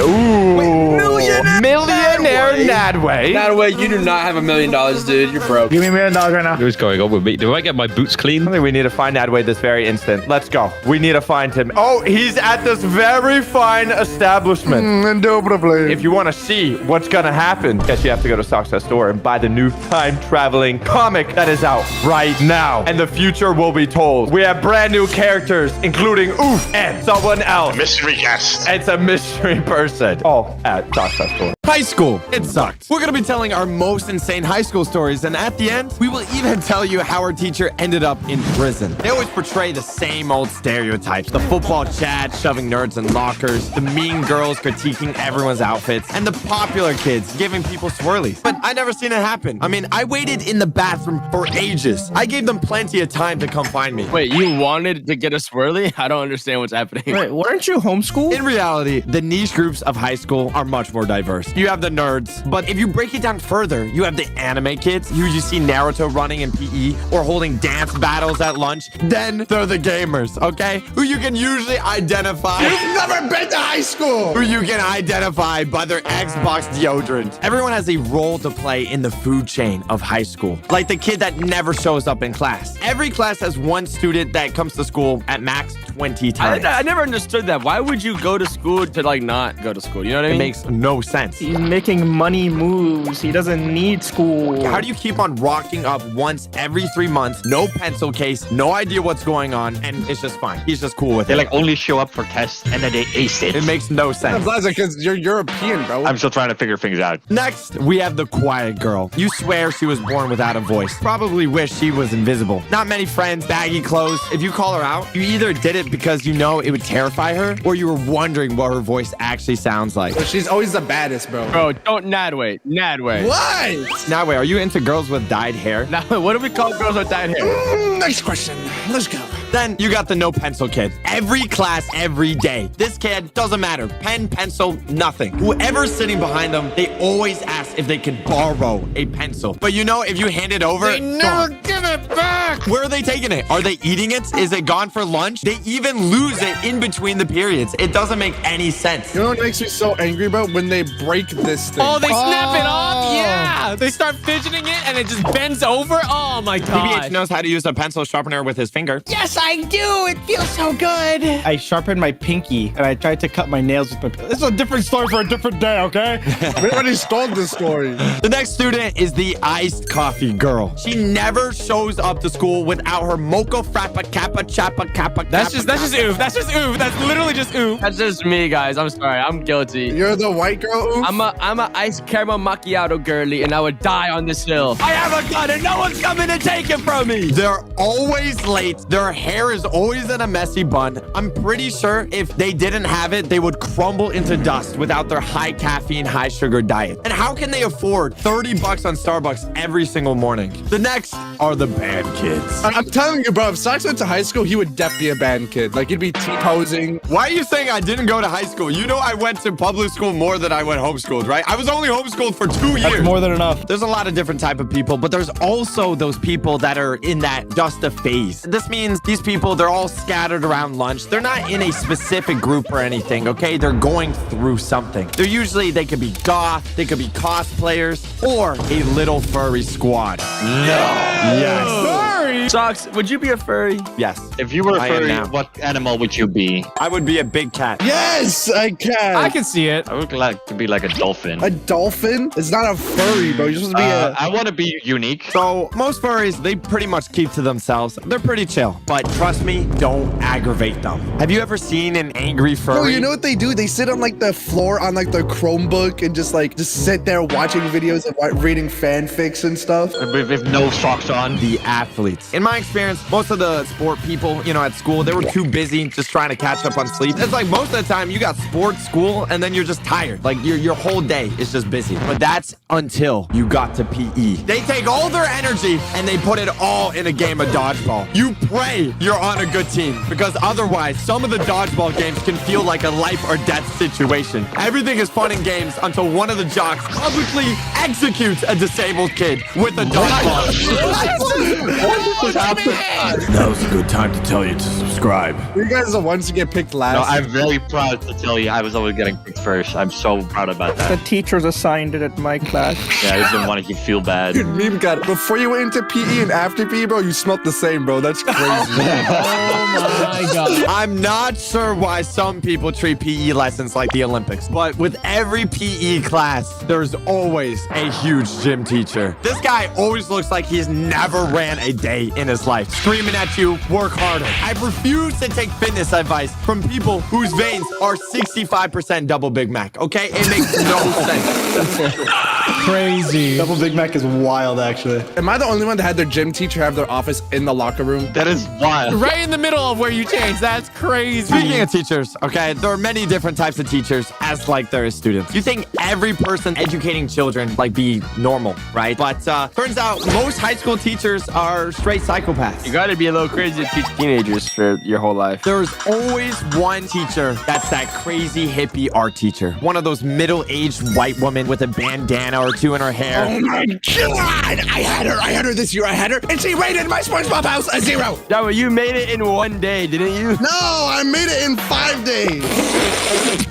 Nadway. That way, you do not have $1 million, dude. You're broke. Give me $1 million right now. What's going on with me? Do I get my boots clean? I think we need to find Nadway this very instant. Let's go. We need to find him. Oh, he's at this very fine establishment. Indubitably. If you want to see what's going to happen, guess you have to go to Sock's store and buy the new time-traveling comic that is out right now. And the future will be told. We have brand new characters, including Oof and someone else. Mystery guest. It's a mystery person. All at Sock's store. High school. It sucked. We're going to be telling our most insane high school stories, and at the end, we will even tell you how our teacher ended up in prison. They always portray the same old stereotypes. The football Chad shoving nerds in lockers, the mean girls critiquing everyone's outfits, and the popular kids giving people swirlies. But I never seen it happen. I mean, I waited in the bathroom for ages. I gave them plenty of time to come find me. Wait, you wanted to get a swirly? I don't understand what's happening. Wait, weren't you homeschooled? In reality, the niche groups of high school are much more diverse. You have the nerds, but if you break it down further, you have the anime kids who you see Naruto running in PE or holding dance battles at lunch. Then they're the gamers, okay? Who you can usually identify. You've never been to high school! Who you can identify by their Xbox deodorant. Everyone has a role to play in the food chain of high school. Like the kid that never shows up in class. Every class has one student that comes to school at max 20 times. I never understood that. Why would you go to school to like not go to school? You know what I It mean? makes no sense. He's making money moves. He doesn't need school. How do you keep on rocking up once every 3 months? No pencil case, no idea what's going on, and it's just fine. He's just cool with They it. like only show up for tests and then they ace it. It makes no sense. That's because you're European, bro. I'm still trying to figure things out. Next, we have the quiet girl. You swear she was born without a voice. Probably wish she was invisible. Not many friends, baggy clothes. If you call her out, you either did it because you know it would terrify her, or you were wondering what her voice actually sounds like. She's always the baddest, bro. Bro, don't Nadway. Nadway. What? Now, wait, are you into girls with dyed hair? Nadway, what do we call girls with dyed hair? Next question. Let's go. Then you got the no pencil kid. Every class, every day. This kid, doesn't matter. Pen, pencil, nothing. Whoever's sitting behind them, they always ask if they can borrow a pencil. But you know, if you hand it over, they never give it back. Where are they taking it? Are they eating it? Is it gone for lunch? They even lose it in between the periods. It doesn't make any sense. You know what makes me so angry, bro? When they break this thing. Oh, they snap it off? Yeah. They start fidgeting it and it just bends over. Oh my PBH god. knows how to use a pencil sharpener with his finger. Yes, I do. It feels so good. I sharpened my pinky and I tried to cut my nails with my. This is a different story for a different day, okay? We already stole this story. The next student is the iced coffee girl. She never shows up to school without her mocha frappa kappa chappa kappa. That's just oof. That's just oof. That's literally just oof. That's just me, guys. I'm sorry. I'm guilty. You're the white girl, oof? I'm a iced caramel macchiato girly, and I would die on this hill. I have a gun and no one's coming to take it from me. They're always late. Their hair is always in a messy bun. I'm pretty sure if they didn't have it, they would crumble into dust without their high caffeine, high sugar diet. And how can they afford $30 on Starbucks every single morning? The next are the band kids. I'm telling you, bro, if Sox went to high school, he would def be a band kid. Like, he'd be T-posing. Why are you saying I didn't go to high school? You know I went to public school more than I went homeschooled, right? I was only homeschooled for 2 years. That's more than enough. There's a lot of different type of people, but there's also those people that are in that just a phase. This means these people, they're all scattered around lunch. They're not in a specific group or anything, okay? They're going through something. They're usually, they could be goth, they could be cosplayers, or a little furry squad. Yes. Socks, would you be a furry? Yes. If you were a I am furry, now. what animal would you be? I would be a big cat. Yes, I can. I can see it. I would like to be like a dolphin. A dolphin? It's not a furry, bro. You're supposed to be I want to be unique. So most furries, they pretty much keep to themselves. They're pretty chill, but trust me, don't aggravate them. Have you ever seen an angry furry? Bro, you know what they do? They sit on like the floor on like their Chromebook and just sit there watching videos and reading fanfics and stuff. With no socks on. The athletes. in my experience, most of the sport people, you know, at school, they were too busy just trying to catch up on sleep. It's like most of the time you got sports, school, and then you're just tired. Like your whole day is just busy. But that's until you got to PE. They take all their energy and they put it all in a game of dodgeball. You pray you're on a good team because otherwise some of the dodgeball games can feel like a life or death situation. Everything is fun and games until one of the jocks publicly executes a disabled kid with a dodgeball. That was a good time to tell you to subscribe. You guys are the ones to get picked last. No, I'm very proud to tell you I was always getting picked first. I'm so proud about that. The teachers assigned it at my class. Yeah, I just didn't want to make you feel bad. Dude, meme god, before you went into PE and after PE, bro, you smelled the same, bro. That's crazy. Oh my god. I'm not sure why some people treat PE lessons like the Olympics, but with every PE class, there's always a huge gym teacher. This guy always looks like he's never ran a day in his life, screaming at you, work harder. I refuse to take fitness advice from people whose veins are 65% double Big Mac, okay? It makes no sense. Crazy. Double Big Mac is wild, actually. Am I the only one that had their gym teacher have their office in the locker room? That is wild. Right in the middle of where you change. That's crazy. Speaking of teachers, okay, there are many different types of teachers as like there is students. You think every person educating children like be normal, right? But turns out most high school teachers are straight psychopaths. You gotta be a little crazy to teach teenagers for your whole life. There's always one teacher that's that crazy hippie art teacher. One of those middle-aged white women with a bandana or two in her hair. Oh my god! I had her this year. I had her, and she rated my SpongeBob house a 0. Yeah, but you made it in one day, didn't you? No, I made it in 5 days.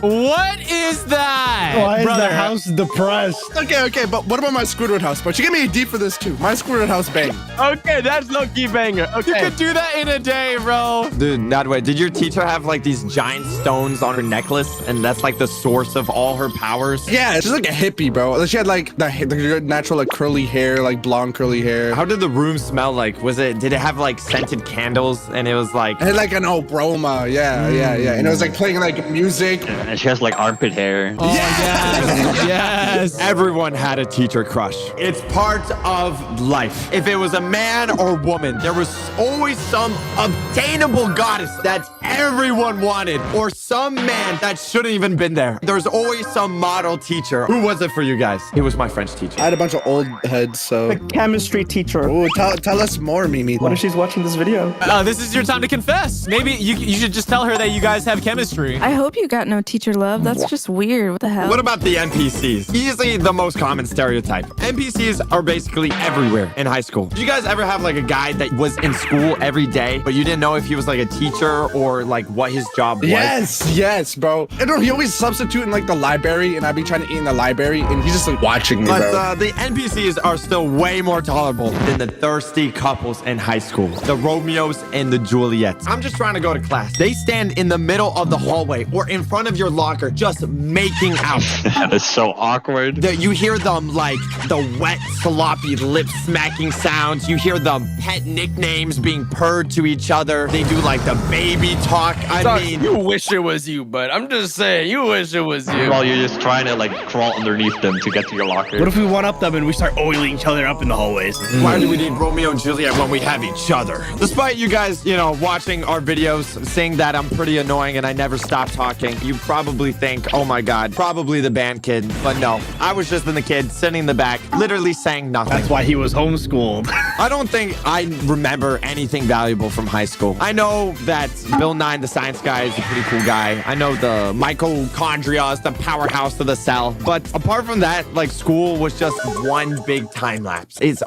What is that? Why is brother? the house depressed? Okay, but what about my Squidward house? But you gave me a D for this too. My Squidward house bang. Okay, that's low-key banger. You Okay. could do that in a day, bro. Dude, not way. Did your teacher have like these giant stones on her necklace, and that's like the source of all her powers? Yeah, she's like a hippie, bro. She had like the natural like curly hair, like blonde curly hair. How did the room smell like? Did it have like scented candles? And it was like, It had like an aroma. Yeah. And it was like playing like music. And she has like armpit hair. Oh, yes. Yes. everyone had a teacher crush. It's part of life. If it was a man or woman, there was always some obtainable goddess that everyone wanted, or some man that shouldn't even been there. There's always some model teacher. Who was it for you guys? It was my French teacher. I had a bunch of old heads, so. The chemistry teacher. Oh, tell us more, Mimi. What if she's watching this video? This is your time to confess. Maybe you should just tell her that you guys have chemistry. I hope you got no teacher love. That's just weird. What the hell? What about the NPCs? Easily the most common stereotype. NPCs are basically everywhere in high school. Did you guys ever have like a guy that was in school every day, but you didn't know if he was like a teacher or like what his job was? Yes, bro. I don't know, he always substitute in like the library, and I'd be trying to eat in the library, and he's just like watching me, But bro. the NPCs are still way more tolerable than the thirsty couples in high school. The Romeos and the Juliets. I'm just trying to go to class. They stand in the middle of the hallway or in front of your locker just making out. That is so awkward. You hear them like the wet, sloppy lip smacking sounds. You hear the pet nicknames being purred to each other. They do like the baby talk. I mean, you wish it was you, but I'm just saying, you wish it was you. While you're just trying to like crawl underneath them to get to your locker. What if we one up them and we start oiling each other up in the hallways? why do we need Romeo and Juliet when we have each other? Despite you guys, watching our videos, saying that I'm pretty annoying and I never stop talking, you probably think, oh my God, probably the band kid. But no, I was just the kid sitting in the back, literally saying nothing. That's why he was homeschooled. I don't think I remember anything valuable from high school. I know that Bill Nye, the science guy, is a pretty cool guy. I know the mitochondria is the powerhouse of the cell. But apart from that, like, school was just one big time lapse. It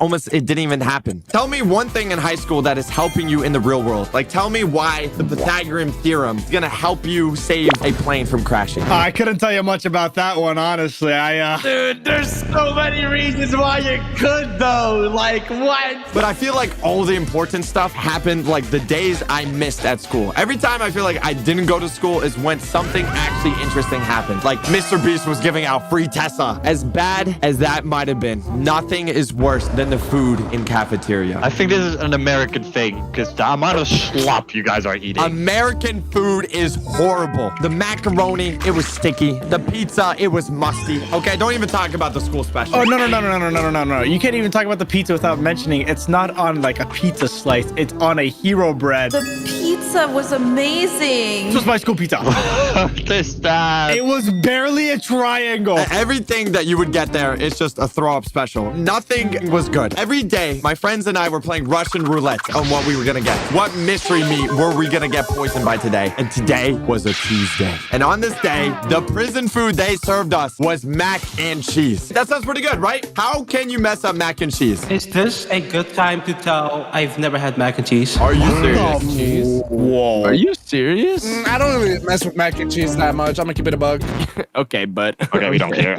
didn't even happen. Tell me one thing in high school that is helping you in the real world. Like, tell me why the Pythagorean theorem is gonna help you save a plane from crashing. I couldn't tell you much about that one, honestly. Dude, there's so many reasons why you could, though. Like, what? But I feel like all the important stuff happened like the days I missed at school. Every time I feel like I didn't go to school is when something actually interesting happened. Like Mr. Beast was giving out free Tesla. As bad bad as that might have been, nothing is worse than the food in cafeteria. I think this is an American thing because the amount of slop you guys are eating. American food is horrible. The macaroni, it was sticky. The pizza, it was musty. Okay, don't even talk about the school special. Oh, no. You can't even talk about the pizza without mentioning it's not on like a pizza slice. It's on a hero bread. The pizza was amazing. This was my school pizza. This bad. It was barely a triangle. Everything that you would get there is just a throw-up special. Nothing was good. Every day, my friends and I were playing Russian roulette on what we were gonna get. What mystery meat were we gonna get poisoned by today? And today was a Tuesday. And on this day, the prison food they served us was mac and cheese. That sounds pretty good, right? How can you mess up mac and cheese? Is this a good time to tell I've never had mac and cheese? Are you serious? Whoa. Are you serious? I don't really mess with mac and cheese that much. I'm gonna keep it a bug. Okay, but... Okay, we don't care.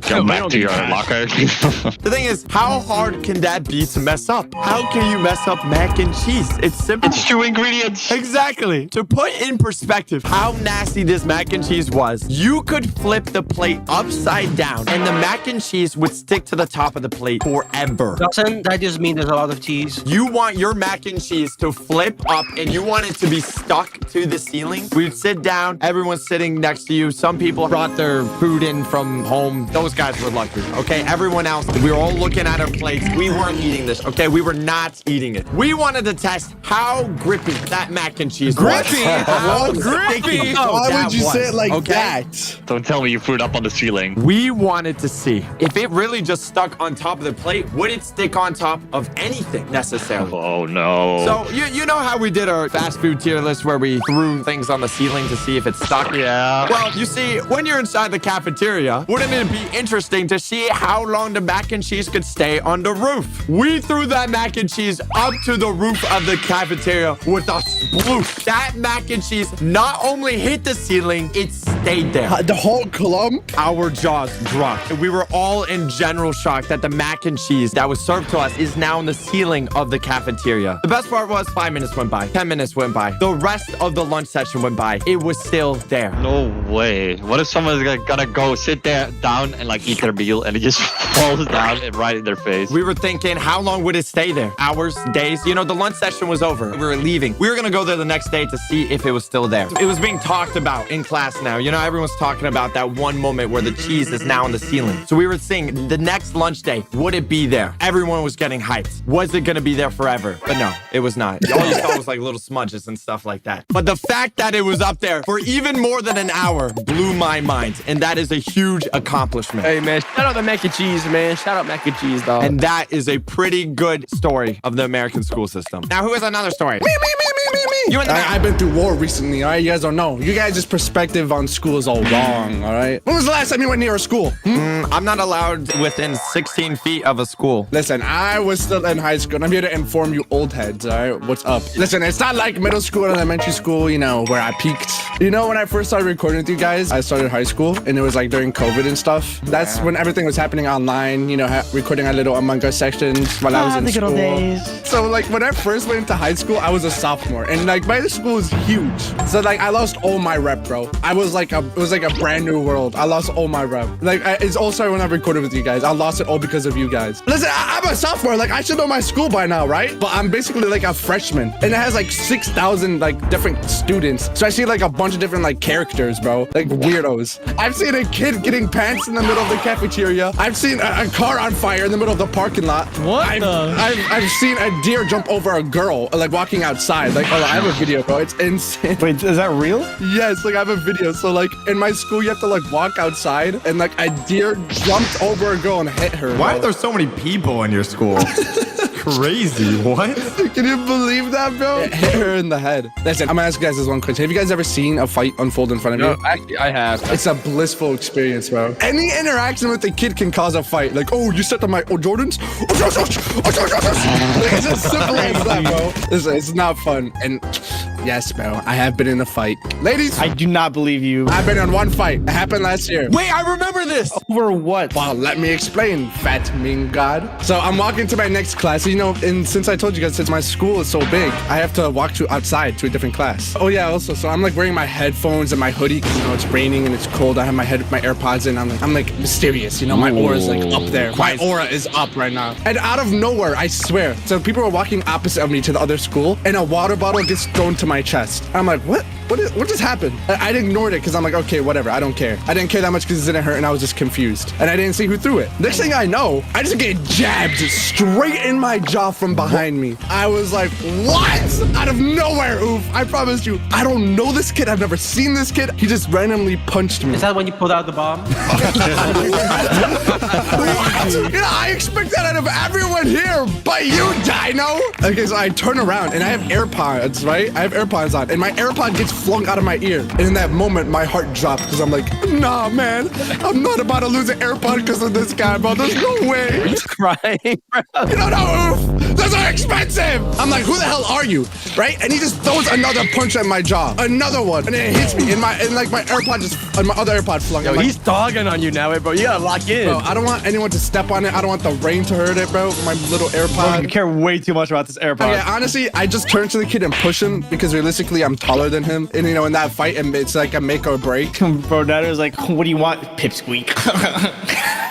Go back to your locker. The thing is, how hard can that be to mess up? How can you mess up mac and cheese? It's simple. It's 2 ingredients. Exactly. To put in perspective how nasty this mac and cheese was, you could flip the plate upside down and the mac and cheese would stick to the top of the plate forever. Doesn't that just mean there's a lot of cheese? You want your mac and cheese to flip up and you want it to be stuck to the ceiling. We'd sit down, everyone's sitting next to you. Some people brought their food in from home. Those guys were lucky, okay? Everyone else, we were all looking at our plates. We weren't eating this, okay? We were not eating it. We wanted to test how grippy that mac and cheese was. Grippy? How Grippy? sticky Why that would you was, say it like okay? that? Don't tell me you threw it up on the ceiling. We wanted to see if it really just stuck on top of the plate. Would it stick on top of anything necessarily? Oh, no. So you know how we did our fast food tier list where we threw things on the ceiling to see if it stuck? Yeah. Well, you see, when you're inside the cafeteria, wouldn't it be interesting to see how long the mac and cheese could stay on the roof? We threw that mac and cheese up to the roof of the cafeteria with a sploosh. That mac and cheese not only hit the ceiling, it stayed there. The whole clump? Our jaws dropped. We were all in general shock that the mac and cheese that was served to us is now on the ceiling of the cafeteria. The best part was 5 minutes went by, 10 minutes went by. The rest of the lunch session went by. It was still there. No way. What if someone's gonna go sit there down and like eat their meal and it just falls down and right in their face? We were thinking, how long would it stay there? Hours, days? You know, the lunch session was over. We were leaving. We were gonna go there the next day to see if it was still there. It was being talked about in class now. You know, everyone's talking about that one moment where the cheese is now on the ceiling. So we were seeing the next lunch day, would it be there? Everyone was getting hyped. Was it gonna be there forever? But no, it was not. All you saw was like little smudges and stuff like that. But the fact that it was up there for even more than an hour blew my mind. And that is a huge accomplishment. Hey, man, shout out the mac and cheese, man. Shout out mac and cheese, dog. And that is a pretty good story of the American school system. Now, who has another story? Me. You and the I've been through war recently, all right? You guys don't know. You guys' perspective on school is all wrong, all right? When was the last time you went near a school? I'm not allowed within 16 feet of a school. Listen, I was still in high school, and I'm here to inform you old heads, all right? What's up? Listen, it's not like middle school and elementary school, you know, where I peaked. You know, when I first started recording with you guys, I started high school, and it was like during COVID and stuff. That's when everything was happening online, you know, recording our little Among Us sections while I was in school. So, like, when I first went into high school, I was a sophomore, and like my school is huge. So like I lost all my rep, bro. It was like a brand new world. I lost all my rep. Like it's all started when I recorded with you guys. I lost it all because of you guys. Listen, I'm a sophomore. Like I should know my school by now, right? But I'm basically like a freshman, and it has like 6,000 like different students. So I see like a bunch of different like characters, bro. Like weirdos. I've seen a kid getting pants in the middle of the cafeteria. I've seen a car on fire in the middle of the parking lot. What? I've seen a deer jump over a girl like walking outside. Like, hold on, I have a video, bro. It's insane. Wait, is that real? Yes, like I have a video. So like in my school, you have to like walk outside, and like a deer jumped over a girl and hit her. Why bro. are there so many people in your school? Crazy. What? Can you believe that, bro? It hit her in the head. Listen, I'm gonna ask you guys this one question. Have you guys ever seen a fight unfold in front of you? Actually, I have. It's a blissful experience, bro. Any interaction with a kid can cause a fight. Like, oh, you stepped on my Jordans? Like, it's as simple as that, bro. It's not fun. And Yes, bro. I have been in a fight. Ladies, I do not believe you. I've been in one fight. It happened last year. Wait, I remember this. Over what? Well, let me explain, fat mean god. So I'm walking to my next class. You know, and since I told you guys, since my school is so big, I have to walk outside to a different class. Oh yeah, also, so I'm like wearing my headphones and my hoodie because you know it's raining and it's cold. I have my AirPods in. I'm like mysterious. You know, my aura is like up there. My aura is up right now. And out of nowhere, I swear. So people are walking opposite of me to the other school, and a water bottle gets thrown to my chest. I'm like, what? What just happened? I ignored it because I'm like, okay, whatever. I don't care. I didn't care that much because it didn't hurt, and I was just confused. And I didn't see who threw it. Next thing I know, I just get jabbed straight in my jaw from behind me. I was like, what? Out of nowhere, oof. I promise you, I don't know this kid. I've never seen this kid. He just randomly punched me. Is that when you pulled out the bomb? What? You know, I expect that out of everyone here, but you, Dino. Okay, so I turn around, and I have AirPods, right? I have AirPods on, and my AirPod gets flung out of my ear. And in that moment, my heart dropped because I'm like, nah, man, I'm not about to lose an AirPod because of this guy, bro. There's no way. Are you crying, bro? You don't know, oof. Those are expensive. I'm like, who the hell are you? Right? And he just throws another punch at my jaw. Another one. And it hits me. And my AirPod just, and my other AirPod flung. Yo, he's dogging on you now, bro. You gotta lock in. Bro, I don't want anyone to step on it. I don't want the rain to hurt it, bro. My little AirPod. Bro, you care way too much about this AirPod. Yeah, honestly, I just turned to the kid and push him because realistically, I'm taller than him. And you know, in that fight, it's like a make or break. Bro, that is like, what do you want? Pipsqueak.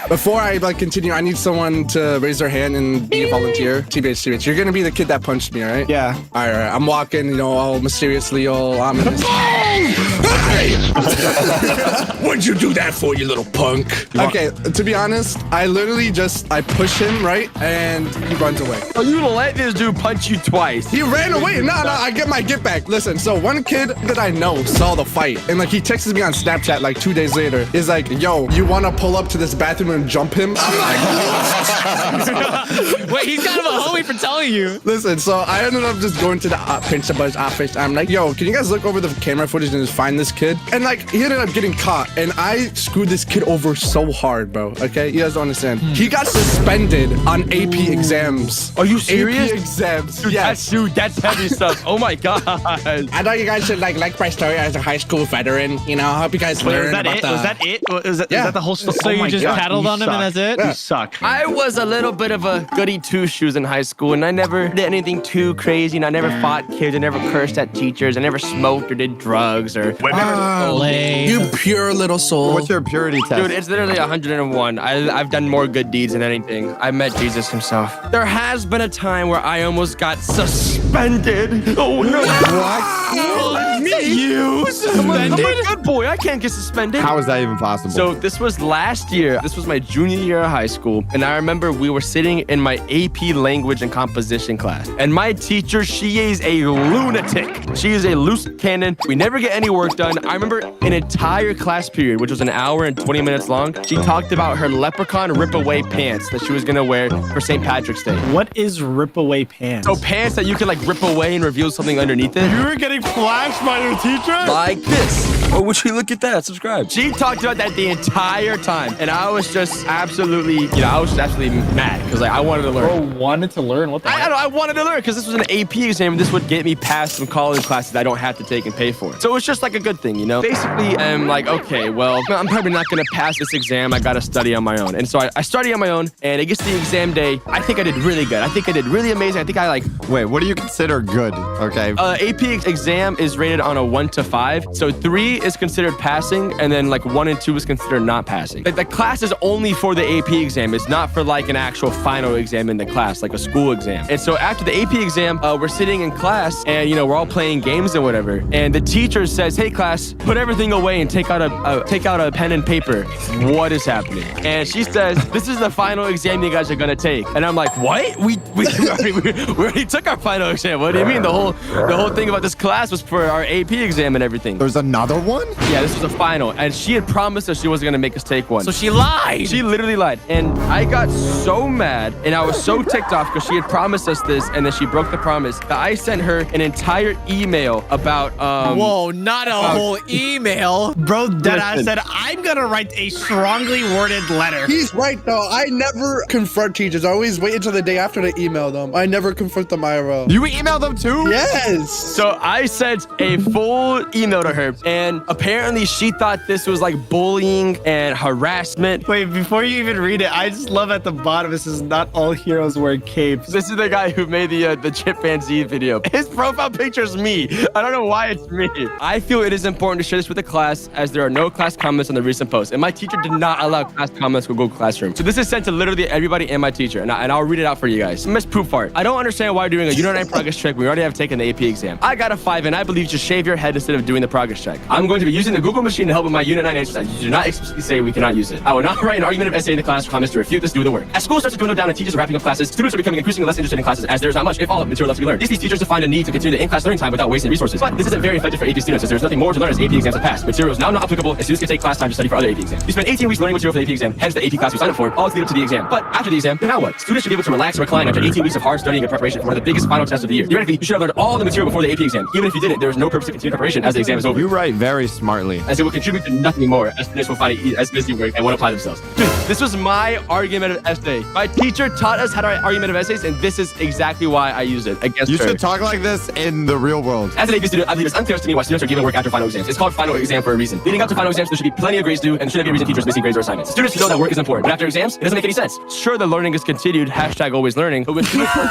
Before I continue, I need someone to raise their hand and be a volunteer. TBH, you're gonna be the kid that punched me, right? Yeah. All right. I'm walking, you know, all mysteriously, all ominous. Hey! What'd you do that for, you little punk? Okay, to be honest, I literally I push him, right? And he runs away. Oh, you let this dude punch you twice. He ran away. No, I get my get back. Listen, so one kid that I know saw the fight, and like he texted me on Snapchat like 2 days later. Is like, yo, you wanna pull up to this bathroom and jump him? I'm like, wait, he's kind of a homie for telling you. Listen, so I ended up just going to the principal's office. I'm like, yo, can you guys look over the camera footage and just find this kid? And like, he ended up getting caught, and I screwed this kid over so hard, bro. Okay, you guys don't understand. He got suspended on AP exams. Are you serious? AP exams. Dude, yes. That's heavy stuff. Oh my god. I thought you guys should like my story as a high school veteran. You know, I hope you guys learn about it? Was that it? Was that the whole story? So you just paddled on him and that's it? Yeah. You suck. I was a little bit of a goody two-shoes in high school, and I never did anything too crazy, and I never fought kids, I never cursed at teachers, I never smoked or did drugs or you pure little soul. What's your purity test? Dude, it's literally 101. I've done more good deeds than anything. I met Jesus himself. There has been a time where I almost got suspended. Oh no. What? Me? You suspended? I'm a good boy. I can't get suspended. How is that even possible? So this was last year. This was my junior year of high school. And I remember we were sitting in my AP language and composition class. And my teacher, she is a lunatic. She is a loose cannon. We never get any work done. I remember an entire class period, which was an hour and 20 minutes long. She talked about her leprechaun rip-away pants that she was going to wear for St. Patrick's Day. What is rip-away pants? So pants that you can like rip away and reveal something underneath it. You were getting flashed by your teacher? Like this. Oh, would you look at that? Subscribe. She talked about that the entire time. And I was just absolutely, mad because like I wanted to learn. Bro, wanted to learn? What the heck? I wanted to learn because this was an AP exam and this would get me past some college classes I don't have to take and pay for. So it's just like a good thing, you know? Basically, I'm like, okay, well, I'm probably not going to pass this exam. I got to study on my own. And so I study on my own, and it gets to the exam day. I think I did really good. I think I did really amazing. I think I like... Wait, what do you consider good? Okay. AP exam is rated on a 1 to 5. So 3 is considered passing, and then like 1 and 2 is considered not passing. Like the class is only for the AP exam. It's not for like an actual final exam in the class, like a school exam. And so after the AP exam, we're sitting in class, and you know we're all playing games and whatever. And the teacher says, "Hey class, put everything away and take out a pen and paper." What is happening? And she says, "This is the final exam you guys are gonna take." And I'm like, "What? We already took our final exam. What do you mean? The whole thing about this class was for our AP exam and everything." There's another one? Yeah, this was a final, and she had promised us she wasn't gonna make us take one. So she lied. She literally lied, and I got so mad, and I was so ticked off because she had promised us this, and then she broke the promise. That I sent her an entire email about. Whoa, not a whole email, bro. That I said I'm gonna write a strongly worded letter. He's right though. I never confront teachers. I always wait until the day after the email. emailed them. I never confirmed them IRL. You emailed them too? Yes. So I sent a full email to her, and apparently she thought this was like bullying and harassment. Wait, before you even read it, I just love at the bottom, this is not all heroes wear capes. This is the guy who made the chimpanzee video. His profile picture is me. I don't know why it's me. I feel it is important to share this with the class as there are no class comments on the recent post, and my teacher did not allow class comments to Google Classroom. So this is sent to literally everybody and my teacher, and I'll read it out for you guys. Miss Poopfart, I don't understand why you're doing a Unit 9 progress check when we already have taken the AP exam. I got a 5, and I believe you should shave your head instead of doing the progress check. I'm going to be using the Google machine to help with my Unit 9 answers. You do not explicitly say we cannot use it. I will not write an argumentative essay in the class or comments to refute this. Do the work. As school starts to dwindle down and teachers are wrapping up classes, students are becoming increasingly less interested in classes as there is not much, if all, material left to be learned. These teachers to find a need to continue the in-class learning time without wasting resources. But this isn't very effective for AP students as there is nothing more to learn as AP exams have passed. Material is now not applicable and students can take class time to study for other AP exams. You spend 18 weeks learning material for the AP exam, hence the AP class you signed up for, all to lead up to the exam. But after the exam, then now what? Students should be able to relax and recline after 18 weeks of hard studying and preparation for one of the biggest final tests of the year. Theoretically, you should have learned all the material before the AP exam. Even if you didn't, there is no purpose to continue preparation as the exam is over. You write very smartly. As it will contribute to nothing more as students will find it as busy work and won't apply themselves. Dude, this was my argumentative essay. My teacher taught us how to write argumentative essays, and this is exactly why I used it against You her. should talk like this in the real world. As an AP student, I believe it's unclear to me why students are given work after final exams. It's called final exam for a reason. Leading up to final exams, there should be plenty of grades due, and there shouldn't be a reason teachers missing grades or assignments. Students should know that work is important, but after exams, it doesn't make any sense. Sure, the learning is continued, hashtag always learning, but with students... Bro,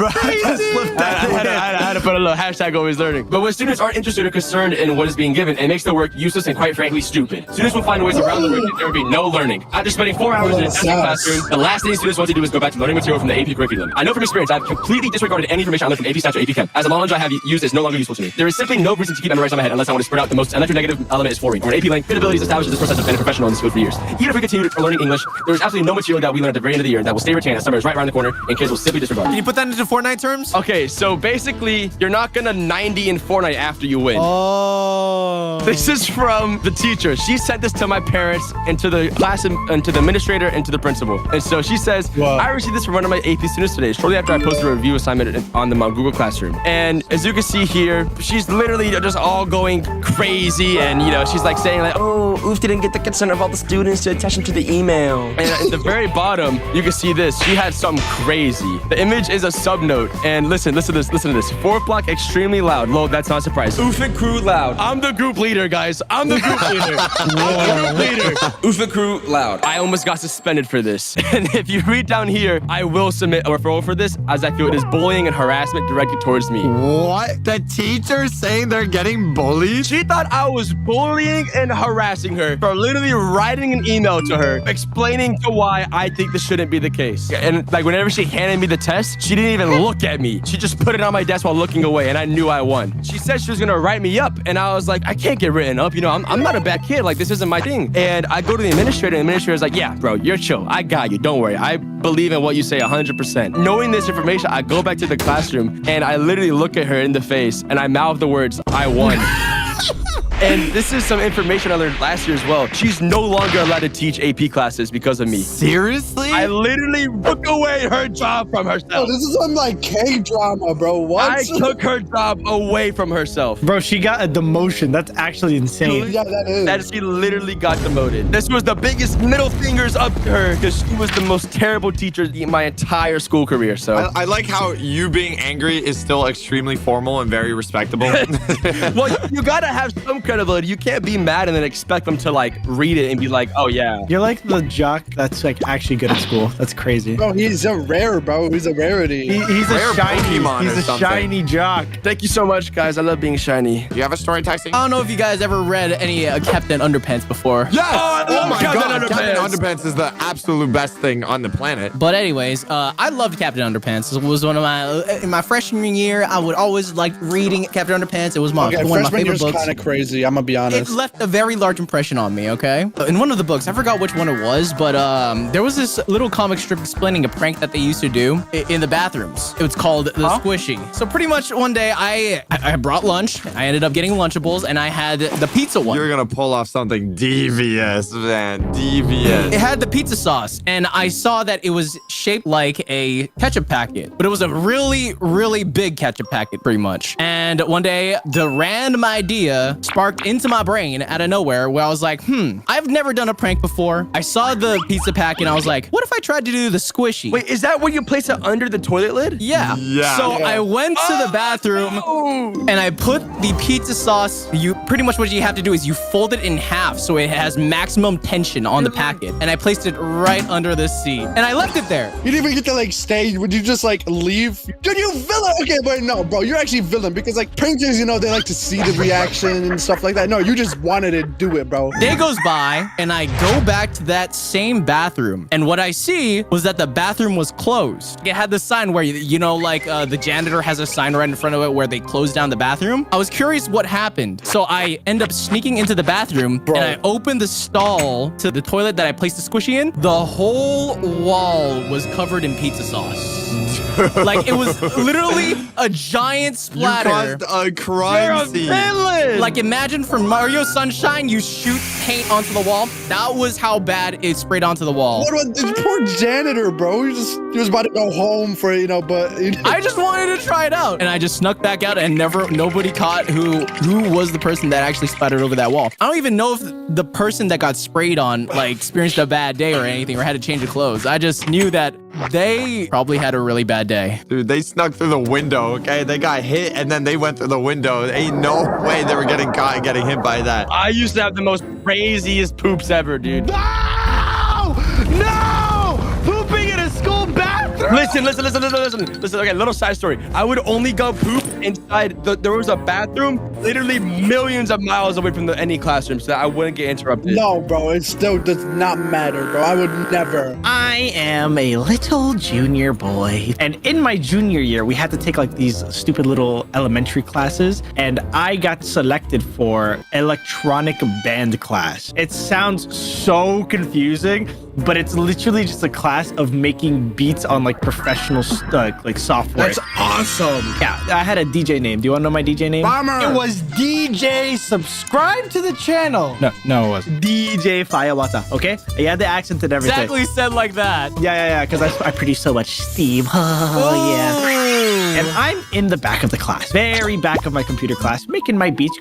I just slipped that in. I had to put a little hashtag always learning. But when students aren't interested or concerned in what is being given, it makes the work useless and quite frankly stupid. Students will find ways around the work and there will be no learning. After spending 4 hours in a testing classroom, the last thing students want to do is go back to learning material from the AP curriculum. I know from experience I've completely disregarded any information I learned from AP Stats or AP Chem, as the knowledge I have used is no longer useful to me. There is simply no reason to keep memorizing in my head unless I want to spread out the most electronegative element is fluorine. Or an AP link, good abilities established this process of being a professional in this field for years. Even if we continue learning English, there is absolutely no material that we learn at the very end of the year that will stay retained as summer is right around the corner and kids will simply disregard. Can you put that into Fortnite terms? Okay, so basically, you're not gonna 90 in Fortnite after you win. Oh. This is from the teacher. She sent this to my parents and to the class and to the administrator and to the principal. And so she says, I received this from one of my AP students today, shortly after I posted a review assignment on them on Google Classroom. And as you can see here, she's literally just all going crazy. And, you know, she's like saying like, oh, oof, didn't get the consent of all the students to attach them to the email. And at the very bottom, you can see this. She had something crazy. The image is a subnote. And listen to this. 4th block, extremely loud. Low, that's not surprising. Oof and crew loud. I'm the group leader, guys. I'm the group leader. I'm the group leader. Oof and crew loud. I almost got suspended for this. And if you read down here, I will submit a referral for this as I feel it is bullying and harassment directed towards me. What? The teacher's saying they're getting bullied? She thought I was bullying and harassing her for literally writing an email to her explaining to why I think this shouldn't be the case. And like whenever she handed me the test, she didn't even look at me. She just put it on my desk while looking away, and I knew I won. She said she was gonna write me up, and I was like, I can't get written up. You know, I'm not a bad kid. Like, this isn't my thing. And I go to the administrator, and the administrator's like, yeah, bro, you're chill. I got you. Don't worry. I believe in what you say 100%. Knowing this information, I go back to the classroom, and I literally look at her in the face, and I mouth the words, I won. And this is some information I learned last year as well. She's no longer allowed to teach AP classes because of me. Seriously? I literally took away her job from herself. Oh, this is some like K-drama, bro. What? I took her job away from herself. Bro, she got a demotion. That's actually insane. Yeah, that is. That she literally got demoted. This was the biggest middle fingers up to her because she was the most terrible teacher in my entire school career. So I like how you being angry is still extremely formal and very respectable. well, you gotta have some credibility. You can't be mad and then expect them to like read it and be like, oh yeah. You're like the jock that's like actually good at school. That's crazy. Bro, he's a rare, bro. He's a rarity. He's Rare a shiny. Pokemon He's or a something. shiny jock. Thank you so much, guys. I love being shiny. Do you have a story, Tyson? I don't know if you guys ever read any Captain Underpants before. Yes! Oh, I love my Captain God. Captain Underpants. Underpants is the absolute best thing on the planet. But anyways, I loved Captain Underpants. It was one of my in my freshman year. I would always like reading Captain Underpants. It was one of my freshman favorite year's books. kind of crazy. I'm gonna be It honest. left a very large impression on me, okay? In one of the books, I forgot which one it was, but there was this little comic strip explaining a prank that they used to do in the bathrooms. It was called The Squishy. So pretty much one day, I brought lunch. I ended up getting Lunchables, and I had the pizza one. You're gonna pull off something devious, man. Devious. It had the pizza sauce, and I saw that it was shaped like a ketchup packet, but it was a really, really big ketchup packet, pretty much. And one day, the random idea sparked sparked into my brain out of nowhere where I was like, I've never done a prank before. I saw the pizza pack and I was like, what if I tried to do the squishy? Wait, is that when you place it under the toilet lid? Yeah. So I went to the bathroom and I put the pizza sauce. Pretty much what you have to do is you fold it in half so it has maximum tension on the packet. And I placed it right under the seat and I left it there. You didn't even get to like stay. Would you just like leave? Dude, you villain. Okay, but no, bro, you're actually villain because like pranksters, you know, they like to see the reaction and stuff like that. No, you just wanted to do it, bro. Day goes by and I go back to that same bathroom. And what I see was that the bathroom was closed. It had the sign where, you know, like the janitor has a sign right in front of it where they close down the bathroom. I was curious what happened. So I end up sneaking into the bathroom and I opened the stall to the toilet that I placed the squishy in. The whole wall was covered in pizza sauce. Like it was literally a giant splatter. You caused a crime scene. Like imagine from Mario Sunshine, you shoot paint onto the wall. That was how bad it sprayed onto the wall. What about this poor janitor, bro? He was about to go home for, you know, but you know. I just wanted to try it out. And I just snuck back out and nobody caught who was the person that actually splattered over that wall. I don't even know if the person that got sprayed on like experienced a bad day or anything or had to change the clothes. I just knew that they probably had a really bad day. Dude, they snuck through the window, okay? They got hit and then they went through the window. Ain't no way they were getting caught and getting hit by that. I used to have the most craziest poops ever, dude. No! Pooping in a school bathroom! Listen. Okay, little side story. I would only go poop inside. There was a bathroom literally millions of miles away from any classroom so that I wouldn't get interrupted. No, bro, it still does not matter, bro. I would never. I am a little junior boy. And in my junior year, we had to take like these stupid little elementary classes. And I got selected for electronic band class. It sounds so confusing, but it's literally just a class of making beats on like professional like software. That's awesome. Yeah, I had a DJ name. Do you want to know my DJ name? Bomber. It was DJ. Subscribe to the channel. No, it wasn't. DJ Firewata. Okay, he had the accent and everything. Exactly said like that. Yeah. Because I produce so much steam. Oh yeah. And I'm in the back of the class, very back of my computer class, making my beats.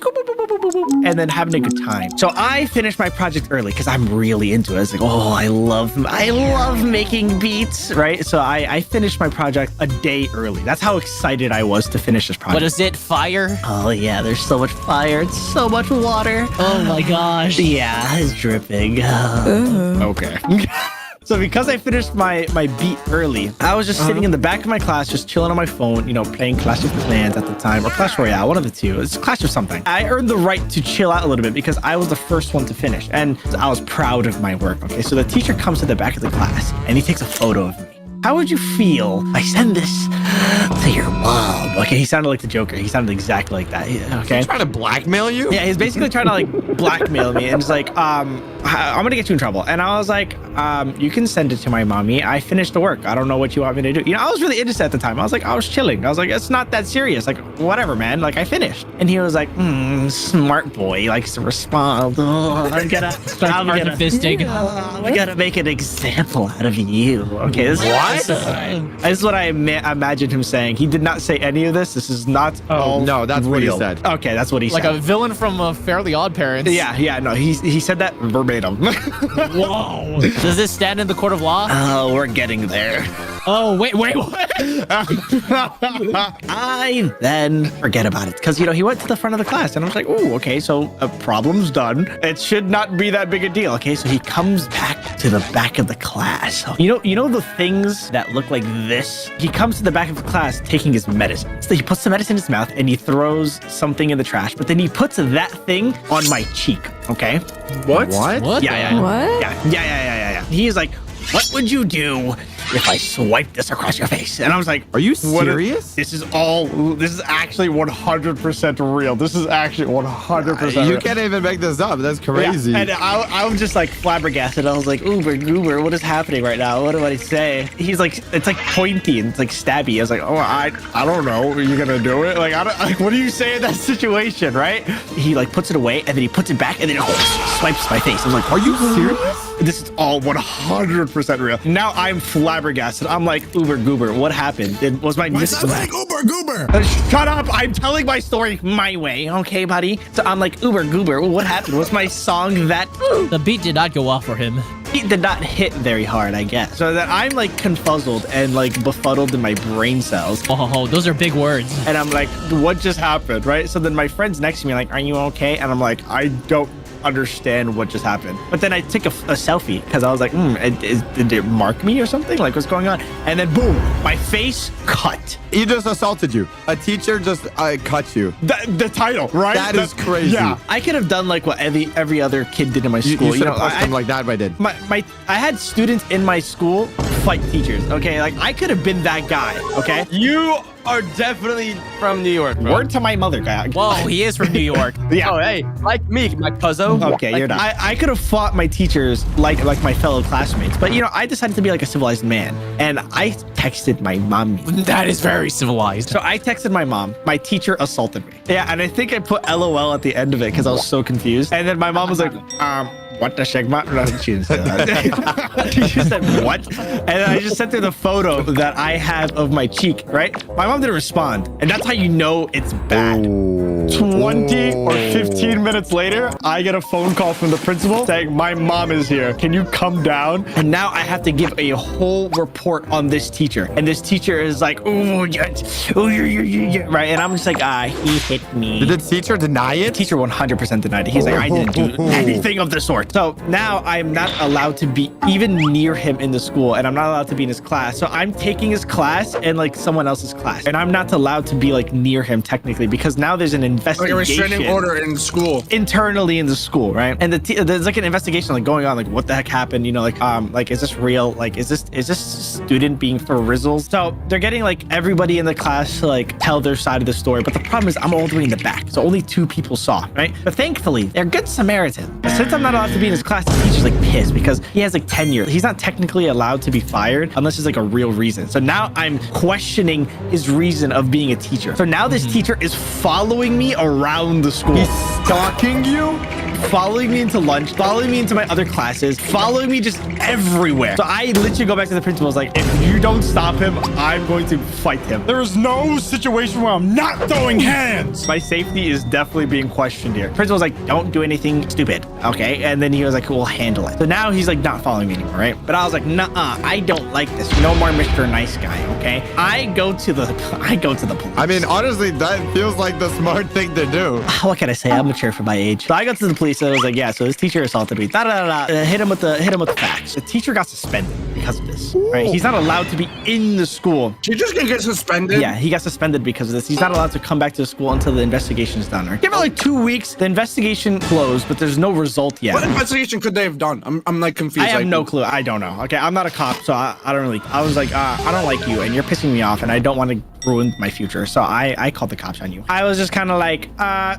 And then having a good time. So I finished my project early because I'm really into it. I was like, oh, I love making beats, right? So I finished my project a day early. That's how excited I was to finish this project. What is it? Fire? Oh yeah, there's so much fire. It's so much water. Oh my gosh. Yeah, it's dripping. Okay. So because I finished my beat early, I was just sitting in the back of my class, just chilling on my phone, you know, playing Clash of Clans at the time, or Clash Royale, one of the two. It's Clash of something. I earned the right to chill out a little bit because I was the first one to finish, and I was proud of my work, okay? So the teacher comes to the back of the class, and he takes a photo of me. How would you feel? I send this to your mom. Okay, he sounded like the Joker. He sounded exactly like that. Okay. He's trying to blackmail you? Yeah, he's basically trying to like blackmail me and just like, I'm gonna get you in trouble. And I was like, you can send it to my mommy. I finished the work. I don't know what you want me to do. You know, I was really innocent at the time. I was chilling. I was like, it's not that serious. Like, whatever, man. Like, I finished. And he was like, smart boy. He likes to respond. Oh, I gotta make an example out of you. Okay, this is what I imagined him saying. He did not say any of this. This is not. Oh no, that's real. what he said. Okay, that's what he said. Like a villain from Fairly Odd Parents. Yeah. No, he said that verbatim. Whoa. Does this stand in the court of law? Oh, we're getting there. Oh, wait, what? I then forget about it because, you know, he went to the front of the class and I was like, oh, okay, so a problem's done. It should not be that big a deal. Okay, so he comes back to the back of the class. You know the things that look like this? He comes to the back of the class taking his medicine. So he puts the medicine in his mouth and he throws something in the trash, but then he puts that thing on my cheek, okay? What? Yeah. What? Yeah. He is like, what would you do if I swipe this across your face? And I was like, are you serious? This is actually 100% real. This is actually 100% real. You can't even make this up. That's crazy. Yeah. And I was just like flabbergasted. I was like, Uber goober, what is happening right now? What do I say? He's like, it's like pointy and it's like stabby. I was like, oh, I don't know. Are you gonna do it? Like, what do you say in that situation, right? He like puts it away and then he puts it back and then swipes my face. I was like, are you serious? This is all 100% real. Now I'm flabbergasted. I'm like, Uber Goober, what happened? It was my like Uber Goober. Shut up. I'm telling my story my way. Okay, buddy. So I'm like, Uber Goober, what happened? Was my song that... The beat did not go off for him. It did not hit very hard, I guess. So that I'm like confuzzled and like befuddled in my brain cells. Oh, those are big words. And I'm like, what just happened, right? So then my friend's next to me like, are you okay? And I'm like, I don't understand what just happened. But then I took a selfie because I was like, did it mark me or something? Like, what's going on? And then boom, my face cut. He just assaulted you. A teacher just cut you. The title, right? That is crazy. Yeah, I could have done like what every other kid did in my school. You should have pushed them like that, but I did. I had students in my school fight teachers. Okay, like I could have been that guy. Okay, You are definitely from New York, bro. Word to my mother, guy. Whoa, he is from New York. Yeah. Oh, hey, like me, my cousin. Okay, you're done. I could have fought my teachers like my fellow classmates, but you know, I decided to be like a civilized man, and I texted my mom. That is very civilized. So I texted my mom. My teacher assaulted me. Yeah, and I think I put LOL at the end of it because I was so confused. And then my mom was like, what the shagma? No, she didn't say that. She just said, what? And then I just sent her the photo that I have of my cheek, right? My mom didn't respond. And that's how you know it's bad. 20 or 15 minutes later, I get a phone call from the principal saying, my mom is here. Can you come down? And now I have to give a whole report on this teacher. And this teacher is like, right? And I'm just like, he hit me. Did the teacher deny it? The teacher 100% denied it. He's like, I didn't do anything of the sort. So now I'm not allowed to be even near him in the school, and I'm not allowed to be in his class. So I'm taking his class and like someone else's class, and I'm not allowed to be like near him technically because now there's an investigation. Like a restraining order in school. Internally in the school, right? And there's like an investigation like going on, like what the heck happened? You know, like is this real? Like is this student being for rizzles? So they're getting like everybody in the class to like tell their side of the story, but the problem is I'm all the way in the back, so only 2 people saw, right? But thankfully they're good Samaritans. Since I'm not allowed to be in his class, the teacher's like pissed because he has like tenure. He's not technically allowed to be fired unless there's like a real reason. So now I'm questioning his reason of being a teacher. So now this teacher is following me around the school. He's stalking you? Following me into lunch, following me into my other classes, following me just everywhere. So I literally go back to the principal. I was like, if you don't stop him, I'm going to fight him. There is no situation where I'm not throwing hands. My safety is definitely being questioned here. Principal's like, don't do anything stupid, okay? And then he was like, we'll handle it. So now he's like not following me anymore, right? But I was like, nah, I don't like this. No more Mr. Nice Guy, okay? I go to the police. I mean, honestly, that feels like the smart thing to do. What can I say? I'm mature for my age. So I go to the police and I was like, yeah, so this teacher assaulted me. Hit him with the facts. The teacher got suspended because of this. Right? He's not allowed to be in the school. Teachers can get suspended? Yeah, he got suspended because of this. He's not allowed to come back to the school until the investigation is done. Right? Give it like 2 weeks. The investigation closed, but there's no result yet. What investigation could they have done? I'm like confused. I have no clue. I don't know. Okay, I'm not a cop, so I don't really. I was like, I don't like you, and you're pissing me off, and I don't want to ruin my future. So I called the cops on you. I was just kind of like,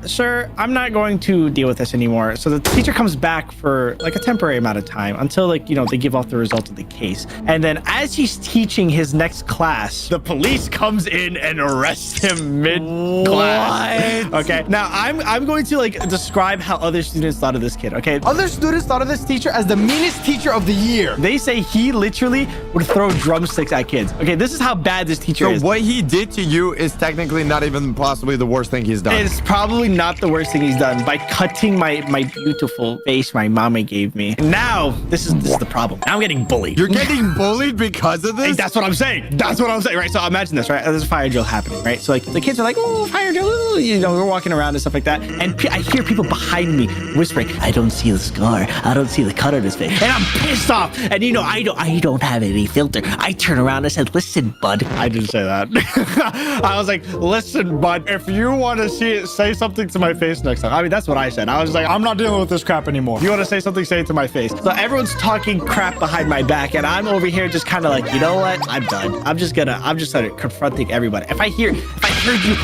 sir, I'm not going to deal with this anymore. So the teacher comes back for like a temporary amount of time until like, you know, they give off the results of the case. And then as he's teaching his next class, the police comes in and arrests him mid-class. What? Okay. Now I'm going to like describe how other students thought of this kid. Okay. Other students thought of this teacher as the meanest teacher of the year. They say he literally would throw drumsticks at kids. Okay. This is how bad this teacher is. So what he did to you is technically not even possibly the worst thing he's done. It's probably not the worst thing he's done by cutting my beautiful face my mama gave me. Now this is the problem. Now I'm getting bullied. You're getting bullied because of this? Hey, that's what I'm saying. That's what I'm saying, right? So imagine this, right? There's a fire drill happening, right? So like the kids are like, oh, fire drill, ooh, you know, we're walking around and stuff like that. And I hear people behind me whispering, I don't see the scar. I don't see the cut on his face. And I'm pissed off. And you know, I don't have any filter. I turn around and said, listen, bud. I didn't say that. I was like, listen, bud, if you want to see it, say something to my face next time. I mean, that's what I said. I was like, I'm not dealing with this crap anymore. You want to say something, say it to my face. So everyone's talking crap behind my back, and I'm over here just kind of like, you know what? I'm done. I'm just gonna confronting everybody. If I heard you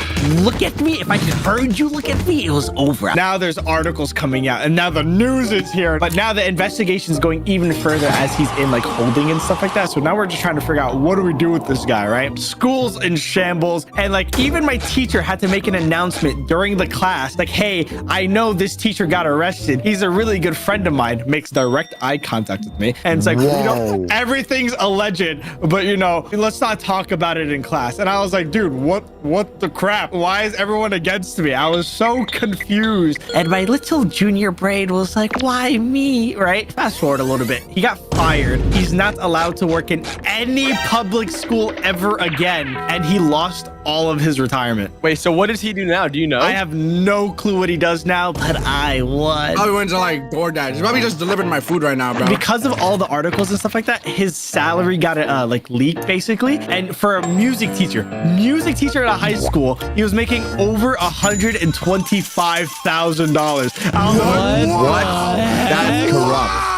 look at me, if I heard you look at me, it was over. Now there's articles coming out, and now the news is here. But now the investigation's going even further as he's in like holding and stuff like that. So now we're just trying to figure out what do we do with this guy, right? School's in shambles, and like even my teacher had to make an announcement during the class, like, hey, I know this teacher got arrested. He's a really good friend of mine. Makes direct eye contact with me, and it's like, you know, everything's alleged, but you know, let's not talk about it in class. And I was like, dude, what the crap? Why is everyone against me? I was so confused. And my little junior brain was like, why me? Right? Fast forward a little bit. He got fired. He's not allowed to work in any public school ever again. And he lost all of his retirement. Wait, so what does he do now? Do you know? I have no clue what he does now, but I won. Probably went to like DoorDash. He's probably just delivering my food right now, bro. Because of all the articles and stuff like that, his salary got like leaked basically. And for a music teacher at a high school, he was making over $125,000. What? That's corrupt.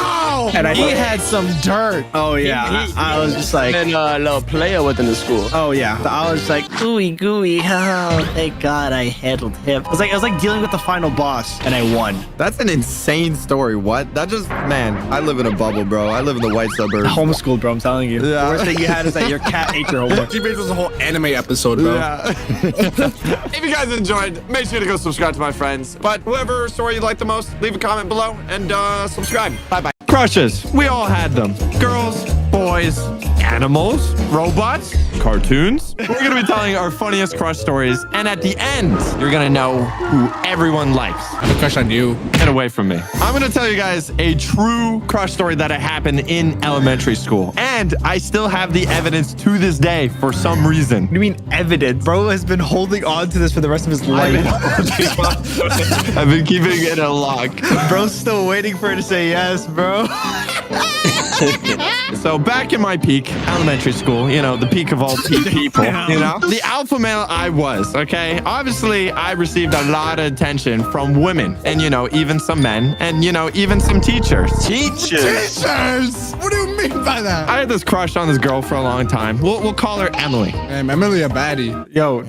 And He had some dirt. Oh yeah, I was just like, and a little player within the school. oh yeah. So I was like, gooey. Oh, thank God I handled him. It was like dealing with the final boss, and I won. That's an insane story. What? That just, man, I live in a bubble, bro. I live in the white suburbs. Homeschooled, bro. I'm telling you. Yeah. The worst thing you had is that your cat ate your homework. She made this a whole anime episode, bro. Yeah. If you guys enjoyed, make sure to go subscribe to my friends. But whoever story you like the most, leave a comment below and subscribe. Bye-bye. Crushes. We all had them. Girls, boys, animals, robots, cartoons. We're going to be telling our funniest crush stories. And at the end, you're going to know who everyone likes. I have a crush on you. Get away from me. I'm going to tell you guys a true crush story that happened in elementary school. And I still have the evidence to this day for some reason. What do you mean evidence? Bro has been holding on to this for the rest of his life. I've been keeping it a lock. Bro's still waiting for her to say yes, bro. So back in my peak, elementary school, you know, the peak of all peak people, you know, the alpha male I was, okay? Obviously, I received a lot of attention from women and, you know, even some men and, you know, even some teachers. Teachers? What do you mean by that? I had this crush on this girl for a long time. We'll call her Emily. Hey, Emily a baddie. Yo.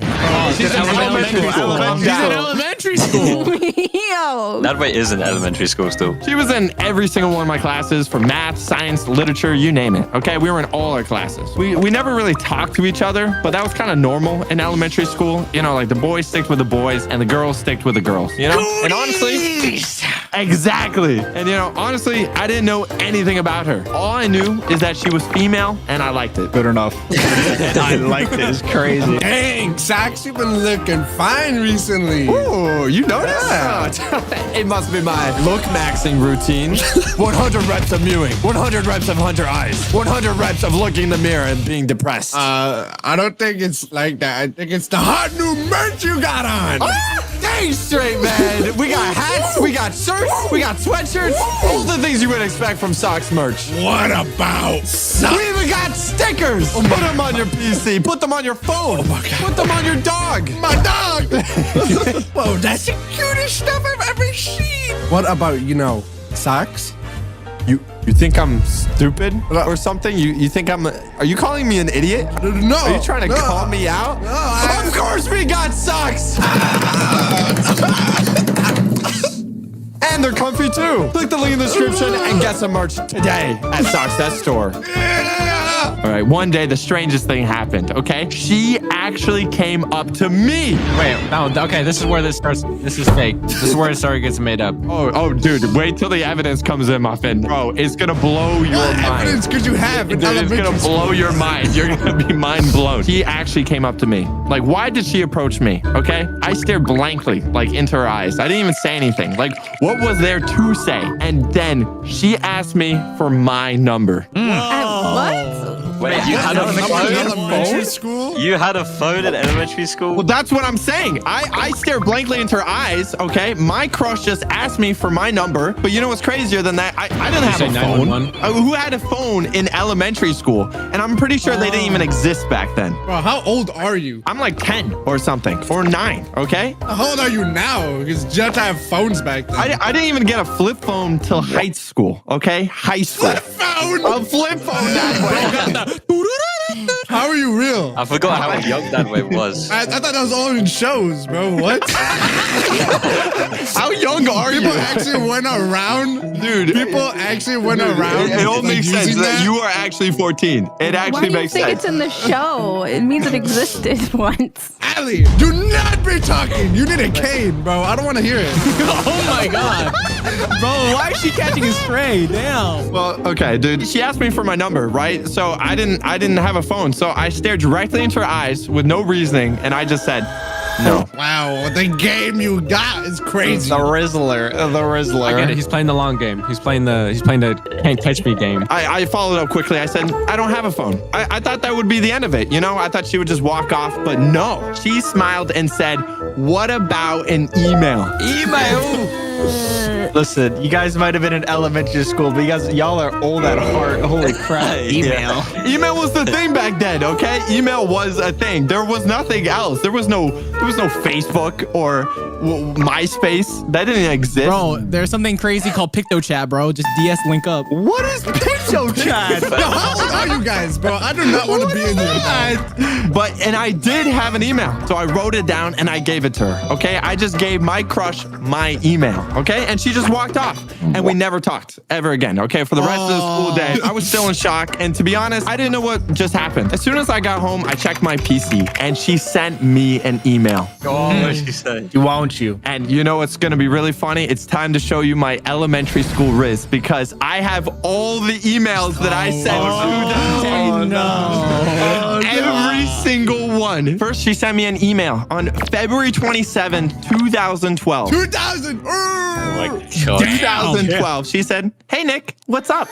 She's in elementary school. She's in elementary school. Yo. That way is in elementary school still. She was in every single one of my classes for math, science, literature, you name it. Okay, we were in all our classes. We never really talked to each other, but that was kind of normal in elementary school. You know, like the boys sticked with the boys and the girls sticked with the girls, you know? Cooties! And honestly, exactly. And you know, honestly, I didn't know anything about her. All I knew is that she was female and I liked it. Good enough. I liked it. It's crazy. Dang, Sax, you've been looking fine recently. Ooh, you noticed? It must be my look maxing routine. 100 reps of mewing, 100 reps of hunter eyes, 100 reps of looking in the mirror and being depressed. I don't think it's like that. I think it's the hot new merch you got on. Dang straight, man. We got hats, we got shirts, we got sweatshirts, all the things you would expect from Socks merch. What about socks? We even got stickers. Put them on your PC, put them on your phone, put them on your dog. My dog. Whoa, that's the cutest stuff I've ever seen. What about, you know, socks? You think I'm stupid or something? You think are you calling me an idiot? No. Are you trying to call me out? No, Of course we got socks. And they're comfy too. Click the link in the description and get some merch today at Socks Store. All right, one day the strangest thing happened, okay? She actually came up to me. Wait, no, okay, this is where this starts. This is fake. This is where the story gets made up. Oh, dude, wait till the evidence comes in, Muffin. Bro, it's gonna blow your mind. Evidence because you have in Dude, it's gonna elementary blow your mind. You're gonna be mind blown. She actually came up to me. Like, why did she approach me? Okay? I stared blankly, like, into her eyes. I didn't even say anything. Like, what was there to say? And then she asked me for my number. What? Wait, you had a elementary phone? school? You had a phone in elementary school? Well, that's what I'm saying. I stared blankly into her eyes, okay? My crush just asked me for my number, but you know what's crazier than that? I didn't have a phone. Who had a phone in elementary school? And I'm pretty sure they didn't even exist back then. Bro, how old are you? I'm like 10 or something, or 9, okay? How old are you now? Because you had to have phones back then. I didn't even get a flip phone till high school, okay? High school. Flip phone? A flip phone that way. How are you real? I forgot how young that way was. I thought that was all in shows, bro. What? How young are you? People actually went around? Dude. People actually went around? It all makes sense using that you are actually 14. It actually Why do you makes think sense. it's in the show? It means it existed once. Ali, do not be talking. You need a cane, bro. I don't want to hear it. Oh my god. Bro, why is she catching a stray? Damn. Well, okay, dude. She asked me for my number, right? So I didn't have a phone. So I stared directly into her eyes with no reasoning, and I just said, no. Wow, the game you got is crazy. The Rizzler. I get it. He's playing the long game. He's playing the can't catch me game. I followed up quickly. I said, I don't have a phone. I thought that would be the end of it. You know, I thought she would just walk off, but no. She smiled and said, what about an email? Listen, you guys might have been in elementary school, but y'all are old at heart. Holy crap. Email. Email was the thing back then, okay? Email was a thing. There was nothing else. There was no Facebook or MySpace. That didn't exist. Bro, there's something crazy called PictoChat, bro. Just DS link up. What is PictoChat? Yo, how old are you guys, bro? I do not want to be in your And I did have an email. So I wrote it down and I gave it to her, okay? I just gave my crush my email, okay? And she just walked off. And we never talked ever again, okay? For the rest of the school day, I was still in shock. And to be honest, I didn't know what just happened. As soon as I got home, I checked my PC and she sent me an email. Oh, what did she say? Won't you? And you know what's going to be really funny? It's time to show you my elementary school Riz because I have all the emails that I sent to them. Every single one. First, she sent me an email on February 27, 2012. 2000. Oh my God. 2012. She said, hey, Nick, what's up?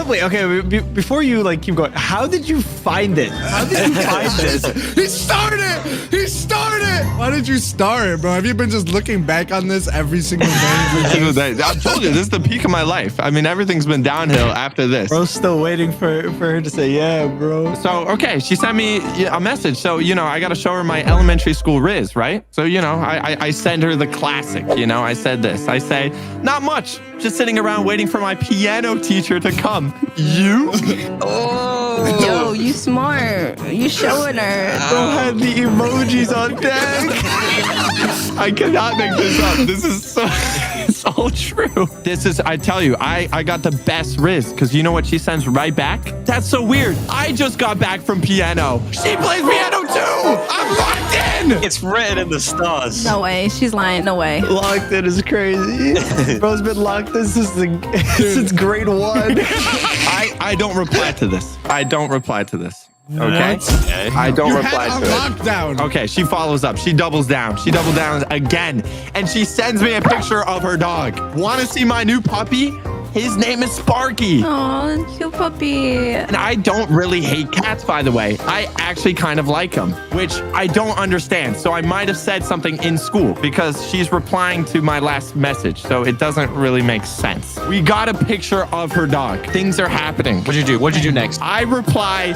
Wait, okay, before you keep going, how did you find it? How did you find this? He started it. He started it. Why did you start it, bro? Have you been just looking back on this every single day? I told you, this is the peak of my life. I mean, everything's been downhill after this. Bro's still waiting for her to say, yeah, bro. So, okay, she sent me a message. So, you know, I got to show her my elementary school Riz, right? So, you know, I send her the classic, you know, I said this. I say, not much. Just sitting around waiting for my piano teacher to come. You? Oh. Yo, you smart. You showing her. Bro had the emojis on deck. I cannot make this up. This is so... It's all true. This is, I tell you, I got the best Riz because you know what she sends right back? That's so weird. I just got back from piano. She plays piano too. I'm locked in. It's written in the stars. No way. She's lying. No way. Locked in is crazy. Bro's been locked in since grade 1. I don't reply to this. I don't reply to this. Okay. I don't reply to it. Lockdown. Okay, she follows up. She doubles down. She doubles down again. And she sends me a picture of her dog. Want to see my new puppy? His name is Sparky. Oh, cute puppy. And I don't really hate cats, by the way. I actually kind of like them, which I don't understand. So I might have said something in school because she's replying to my last message. So it doesn't really make sense. We got a picture of her dog. Things are happening. What'd you do? What'd you do next? I reply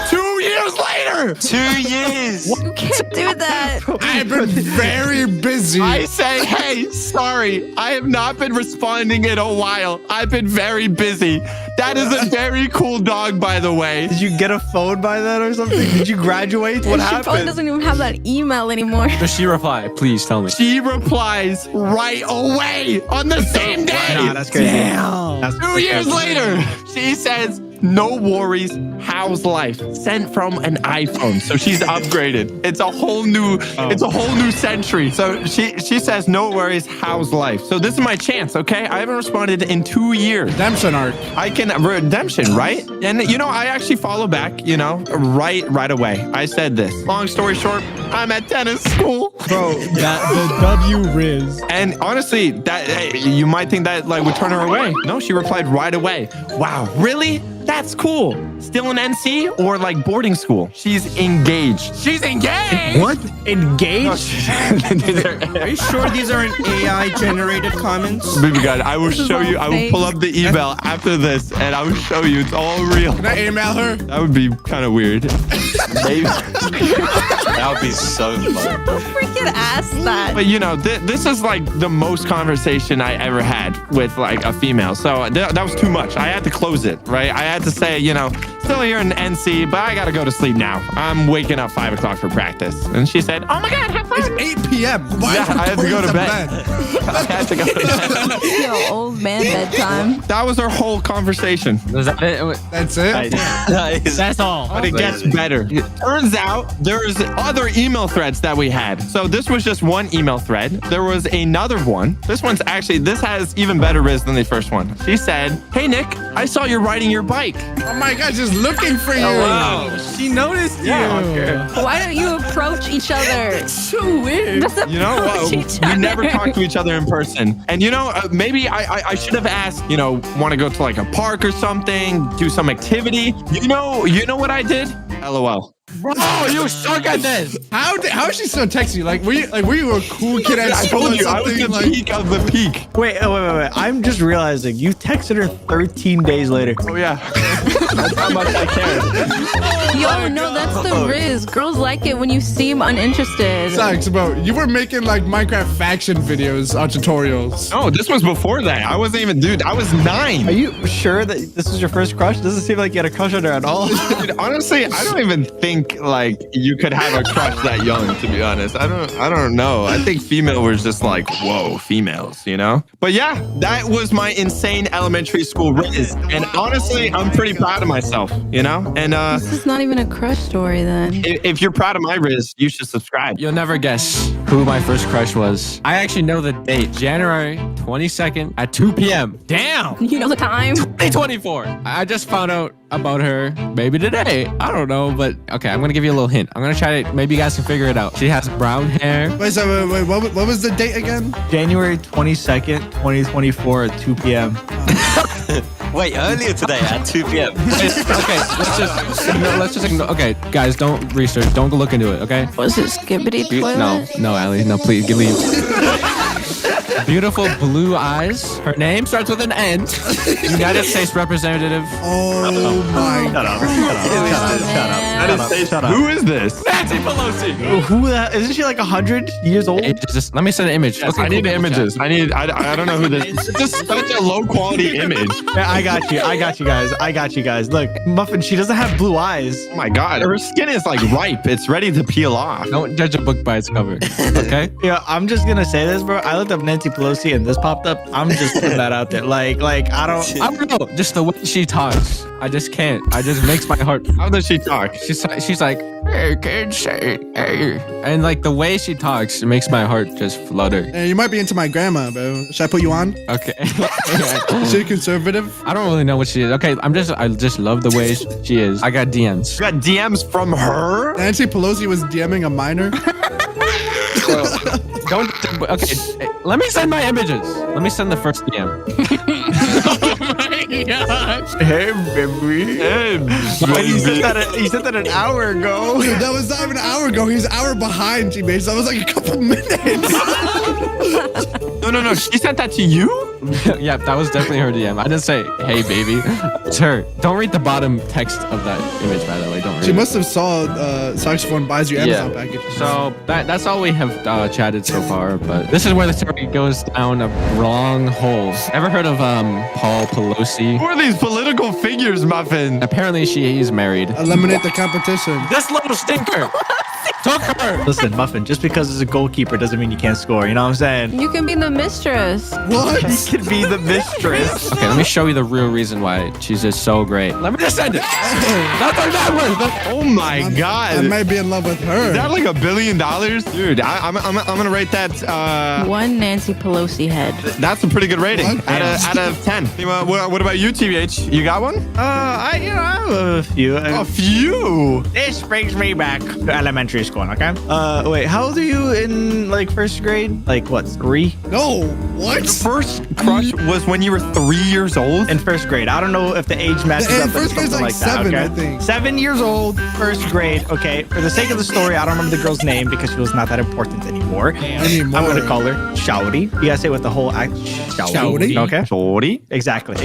2 years later. 2 years. You can't do that. I've been very busy. I say, hey, sorry. I have not been responding in a while. I've been very busy. That is a very cool dog, by the way. Did you get a phone by then or something? Did you graduate? What She happened? probably doesn't even have that email anymore. Does she reply? Please tell me. She replies right away on the same day. Nah, that's crazy. Damn. 2 years later, she says, no worries. How's life? Sent from an iPhone. So she's upgraded. It's a whole new century. So she says, no worries. How's life? So this is my chance, okay? I haven't responded in 2 years. Redemption arc. I can redemption, right? And you know, I actually follow back, you know, right away. I said this. Long story short, I'm at tennis school. Bro, the W Riz. And honestly, that you might think that would turn her away. No, she replied right away. Wow, really? That's cool. Still in NC or like boarding school? She's engaged. She's engaged. What? Engaged? Are you sure these aren't AI-generated comments? Baby God, I will show you. I will pull up the email after this, and I will show you. It's all real. Can I email her? That would be kind of weird. Maybe. That would be so fun. Don't freaking ask that. But you know, this is like the most conversation I ever had with like a female. So that was too much. I had to close it, right? I had to say, you know, still here in NC, but I gotta go to sleep now. I'm waking up 5 o'clock for practice. And she said, "Oh my God, have fun." It's 8 p.m. Why Yeah, I had to go to bed. I had to go to bed. Yo, old man bedtime. That was our whole conversation. Was that it? That's it? That's all. But it gets better. It turns out there's other email threads that we had. So this was just one email thread. There was another one. This has even better riz than the first one. She said, "Hey Nick, I saw you're riding your bike." Oh my God, just looking for you. Wow. She noticed you. Why don't you approach each other? It's so weird. Just You know, approach each we other. never talked to each other in person. And you know, maybe I should have asked, you know, want to go to like a park or something, do some activity. You know what I did? LOL. Bro, You suck at this. how is she still texting you? Like, were you a cool kid at I school told or you, I was something? the Like, peak of the peak. Wait. I'm just realizing you texted her 13 days later. Oh yeah. That's how much I cared. Yo, no, that's the riz. Girls like it when you seem uninterested. sucks, bro. You were making like Minecraft faction videos on tutorials. No, this was before that. I wasn't even, dude, I was 9. Are you sure that this was your first crush? Doesn't seem like you had a crush on her at all. Dude, honestly, I don't even think like you could have a crush that young, to be honest. I don't know. I think female was just like, whoa, females, you know? But yeah, that was my insane elementary school riz. And honestly, I'm pretty proud of myself, you know? And This is not even a crush story then. if you're proud of my riz, you should subscribe. You'll never guess who my first crush was. I actually know the date. January 22nd at 2 p.m. Damn. You know the time? 2024. I just found out about her maybe today. I don't know, but okay, I'm gonna give you a little hint. I'm gonna try to, maybe you guys can figure it out. She has brown hair. Wait, what was the date again? January 22nd, 2024 at 2 p.m. Wait, earlier today at 2 p.m. Okay, let's just ignore. Okay, guys, don't research. Don't look into it. Okay. Was it Skibbity Toilet? No, Allie. No, please, leave. Beautiful blue eyes. Her name starts with an N. United States Representative. Oh my God. Shut up. Who is this? Nancy Pelosi. Who the isn't she like 100 years old? Let me send an image. Yes, I need the images. I don't know who this is. It's just such a low quality image. Yeah, I got you guys. Look, Muffin, she doesn't have blue eyes. Oh my God. Her skin is like ripe. It's ready to peel off. Don't judge a book by its cover. Okay. Yeah, I'm just gonna say this, bro. I looked up Nancy Pelosi and this popped up. I'm just putting that out there. Like I don't know. Just the way she talks. I just can't. I just makes my heart. How does she talk? She's like, hey, kids, hey. And like the way she talks, it makes my heart just flutter. Hey, you might be into my grandma, bro. Should I put you on? Okay. Is she conservative? I don't really know what she is. Okay, I just love the way she is. I got DMs. You got DMs from her? Nancy Pelosi was DMing a minor. Don't. Okay, let me send my images. Let me send the first DM. Oh my gosh. Hey, baby. Hey, he said that an hour ago. Dude, that was not even an hour ago. He was an hour behind, G-Base. That was like a couple minutes. No. She sent that to you? Yeah, that was definitely her DM. I didn't say, hey, baby. It's her. Don't read the bottom text of that image, by the way. Don't read She it. must have saw Saxophone buys you Amazon package. So that's all we have chatted so far. But this is where the story goes down a wrong hole. Ever heard of Paul Pelosi? Who are these political figures, Muffin? Apparently he's married. Eliminate the competition. This little stinker took her. Listen, Muffin, just because it's a goalkeeper doesn't mean you can't score. You know what I'm saying? You can be the mistress. What? You can be the mistress. Okay, let me show you the real reason why she's just so great. Let me just send it. That's like that word. Oh my God. I might be in love with her. Is that like $1 billion? Dude, I'm gonna rate that. One Nancy Pelosi head. That's a pretty good rating. What? Out of 10. What about you, TBH? You got one? I have a few. A few. This brings me back to elementary school, okay? Wait, how old are you in like first grade? Like what, 3? No, No, what? Your first crush was when you were 3 years old? In first grade. I don't know if the age matches In up. first grade is something like that, 7, okay? I think. 7 years old, first grade. Okay. For the sake of the story, I don't remember the girl's name because she was not that important anymore. I'm gonna call her Shawty. You gotta say with the whole act. Shawty? Okay. Shorty? Exactly.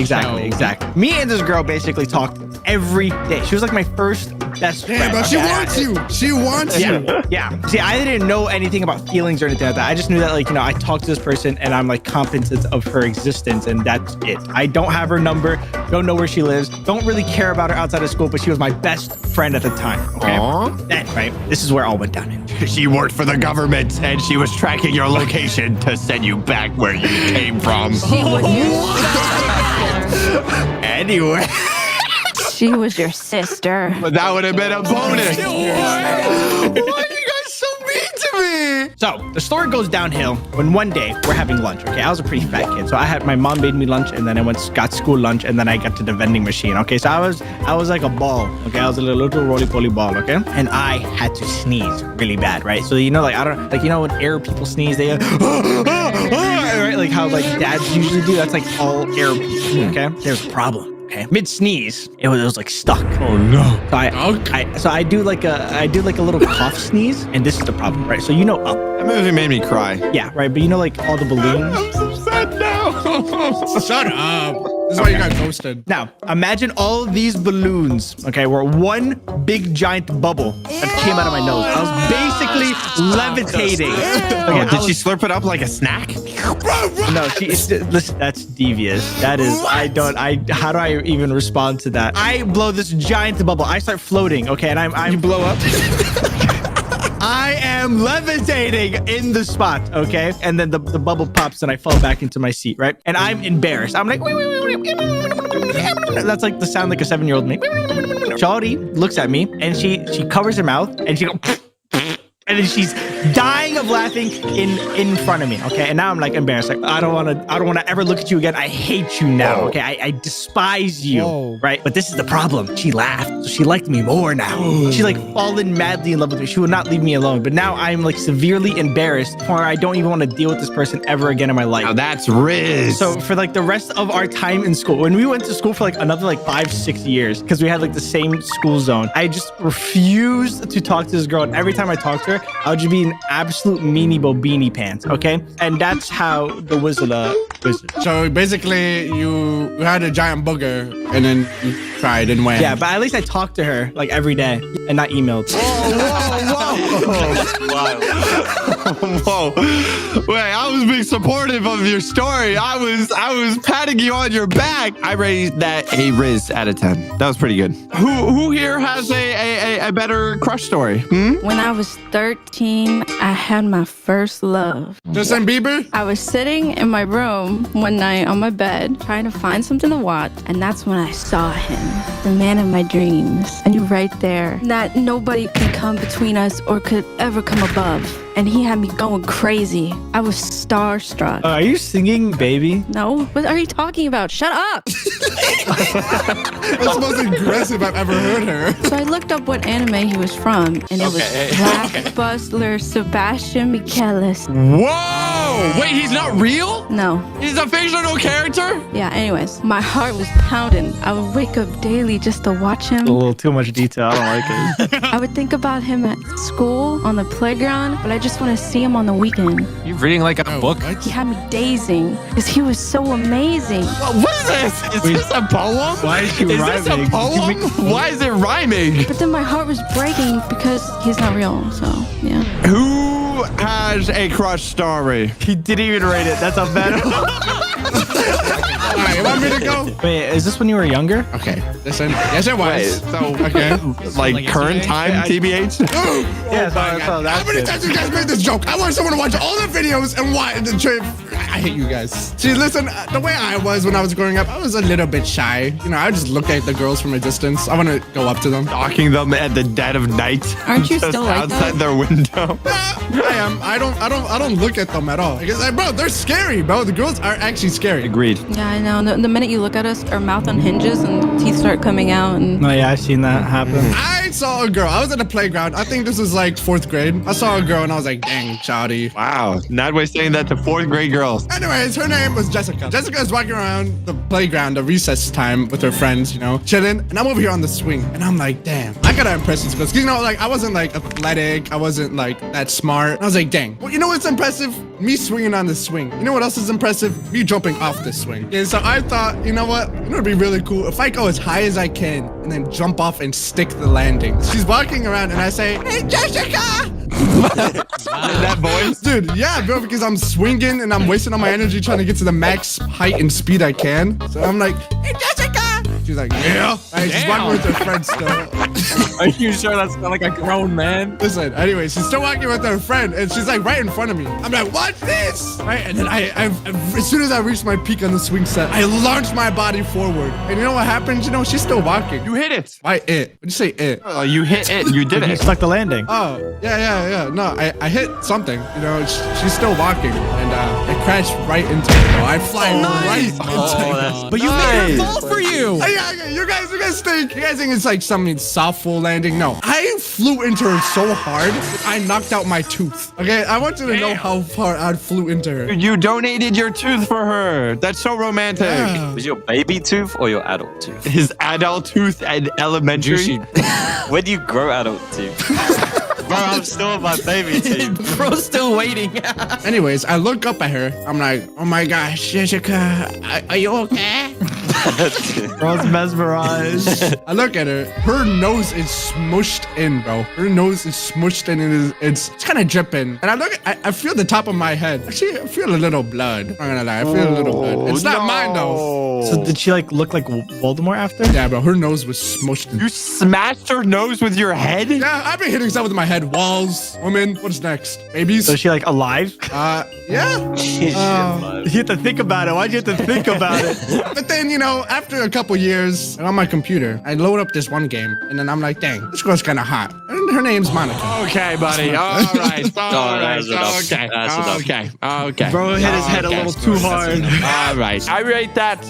Me and this girl basically talked every day. She was like my first best friend. Yeah, bro, she okay? wants you. She wants you. Yeah. See, I didn't know anything about feelings or anything like that. I just knew that, like, you know, I talked to this person and I'm like competent of her existence, and that's it. I don't have her number, don't know where she lives, don't really care about her outside of school, but she was my best friend at the time. Okay. Then, right, this is where all went downhill. She worked for the government and she was tracking your location to send you back where you came from. Anyway. She was your sister. But that would have been a bonus. Why are you guys so mean to me? So the story goes downhill when one day we're having lunch. Okay, I was a pretty fat kid, so my mom made me lunch, and then I got school lunch, and then I got to the vending machine. Okay, so I was like a ball. Okay, I was a little roly-poly ball. Okay, and I had to sneeze really bad, right? So you know, like when Arab people sneeze, they right, like how like dads usually do. That's like all Arab people. Okay, there's a problem. Okay. Mid sneeze, it was like stuck. Oh no. So I do like a little cough sneeze, and this is the problem, right? So you know, That movie made me cry. yeah, right. But you know, like all the balloons. I'm so sad now. Shut up. This is why you got ghosted. Now imagine all these balloons. Okay, were one big giant bubble that came out of my nose. I was basically levitating. Okay, Did she slurp it up like a snack? No, listen, that's devious. That is, how do I even respond to that? I blow this giant bubble. I start floating, okay, and you blow up? I am levitating in the spot, okay? And then the bubble pops and I fall back into my seat, right? And I'm embarrassed. I'm like, that's like the sound like a 7-year-old make. Shawty looks at me and she covers her mouth and she goes, and then she's dying of laughing in front of me, okay? And now I'm like embarrassed. Like, I don't want to ever look at you again. I hate you now, okay? I despise you, right? But this is the problem. She laughed, so she liked me more now. She's like fallen madly in love with me. She would not leave me alone. But now I'm like severely embarrassed, where I don't even want to deal with this person ever again in my life. Now that's Riz. So for like the rest of our time in school, when we went to school for like another like 5-6 years, because we had like the same school zone, I just refused to talk to this girl. And every time I talked to her, I would just be in absolute meanie beanie pants, okay? And that's how the wizard. So basically, you had a giant booger, and then you cried and went. Yeah, but at least I talked to her like every day and not emailed. Whoa. Wait, I was being supportive of your story. I was patting you on your back. I raised that a Riz out of 10. That was pretty good. Who here has a better crush story? When I was 13, I had my first love. Justin Bieber? I was sitting in my room one night on my bed trying to find something to watch, and that's when I saw him, the man of my dreams. I knew right there that nobody could come between us or could ever come above. And he had me going crazy. I was starstruck. Are you singing, baby? No, what are you talking about? Shut up! That's the most aggressive I've ever heard her. So I looked up what anime he was from, and it was Black Bustler Sebastian Michaelis. Whoa! Wait, he's not real? No. He's a fictional character? Yeah, anyways, my heart was pounding. I would wake up daily just to watch him. A little too much detail. I don't like it. I would think about him at school, on the playground, but I just want to see him on the weekend. You're reading like a book? He had me dazing because he was so amazing. What is this? Is this a poem? Why is she rhyming? Is this a poem? Why is it rhyming? But then my heart was breaking because he's not real, so yeah. Who has a crush story? He didn't even rate it. That's a bad one. All right, you want me to go? Wait, is this when you were younger? Okay, listen. Yes, it was. Wait, So, okay. Like current time, TBH? Yeah, so that's How many times you guys made this joke? I want someone to watch all the videos and watch the trip. I hate you guys. See, listen, the way I was when I was growing up, I was a little bit shy. You know, I just look at the girls from a distance. I want to go up to them. Stalking them at the dead of night. Aren't you just still like outside that? their window. I am. I don't look at them at all. Because, bro, they're scary, bro. The girls are actually scary. Agreed. Yeah, know. The minute you look at us, our mouth unhinges and teeth start coming out. And No, yeah, I've seen that happen. I saw a girl. I was at a playground. I think this was like 4th grade. I saw a girl and I was like, dang, chowdy. Wow. Nadway's saying that to 4th grade girls. Anyways, her name was Jessica. Jessica is walking around the playground at recess time with her friends, you know, chilling. And I'm over here on the swing. And I'm like, damn, I gotta impress these girls. You know, like, I wasn't like athletic. I wasn't like that smart. I was like, dang. Well, you know what's impressive? Me swinging on the swing. You know what else is impressive? Me jumping off the swing. And so I thought, you know what? You know, it'd be really cool if I go as high as I can and then jump off and stick the landing. She's walking around and I say, hey, Jessica! That voice? Dude, yeah, bro, because I'm swinging and I'm wasting all my energy trying to get to the max height and speed I can. So I'm like, hey, Jessica! She's like, yeah. She's walking with her friend still. Are you sure that's not like a grown man? Listen, anyway, she's still walking with her friend and she's like right in front of me. I'm like, watch this! Right? And then I as soon as I reached my peak on the swing set, I launched my body forward. And you know what happens? You know, she's still walking. You hit it. Why it? When you say it? Oh, you hit it. You did You it. stuck the landing. Oh, yeah. No, I hit something. You know, she's still walking. And I crashed right into her. I fly right into her. But you made her fall for you. Yeah, you guys think it's like some softball landing? No, I flew into her so hard I knocked out my tooth. Okay, I want you to know how far I flew into her. You donated your tooth for her. That's so romantic. Yeah. Was your baby tooth or your adult tooth? His adult tooth at elementary. When do you grow adult teeth? Bro, I'm still on my baby teeth. Bro's still waiting. Anyways, I look up at her. I'm like, oh my gosh, Jessica, are you okay? Bro's mesmerized. I look at her. Her nose is smushed in, bro. Her nose is smushed in and it's kind of dripping. And I feel the top of my head. Actually, I feel a little blood. I'm not gonna lie. I feel a little blood. It's not mine though. So did she like look like Voldemort after? Yeah, bro. Her nose was smushed in. You smashed her nose with your head? Yeah, I've been hitting stuff with my head. Walls, women. What's next? Babies? So is she like alive? Yeah. You have to think about it. Why'd you have to think about it? But then, you know, after a couple years, on my computer, I load up this one game, and then I'm like, dang, this girl's kind of hot. And her name's Monica. Okay, buddy. All right. Okay. Bro hit his head a little too hard. All right. I rate that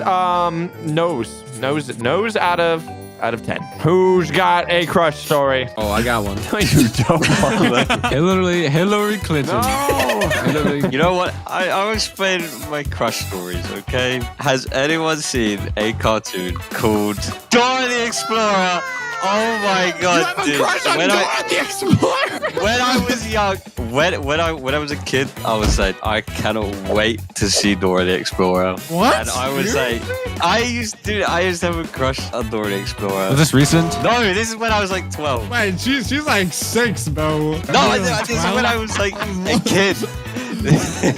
nose out of 10. Who's got a crush story? Oh, I got one. No, you don't. Hillary Clinton. No. You know what? I'll explain my crush stories, okay? Has anyone seen a cartoon called Dora the Explorer? Oh my god, you have a crush on Dora the Explorer? When I was young, when I was a kid, I was like, I cannot wait to see Dora the Explorer. What? And I was like, I used to have a crush on Dora the Explorer. Was this recent? No, this is when I was like 12. Wait, she's like 6, bro. No, this is when I was like a kid.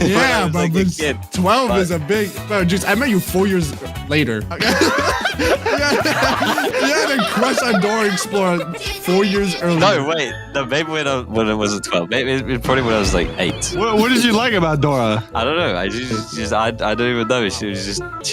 Yeah, bro, like but 12 is a big... Bro, just, I met you 4 years later. Okay? You had a crush on Dora Explorer 4 years earlier. No, wait. No, maybe when I wasn't 12. Maybe probably when I was like 8. What did you like about Dora? I don't know. I don't even know. She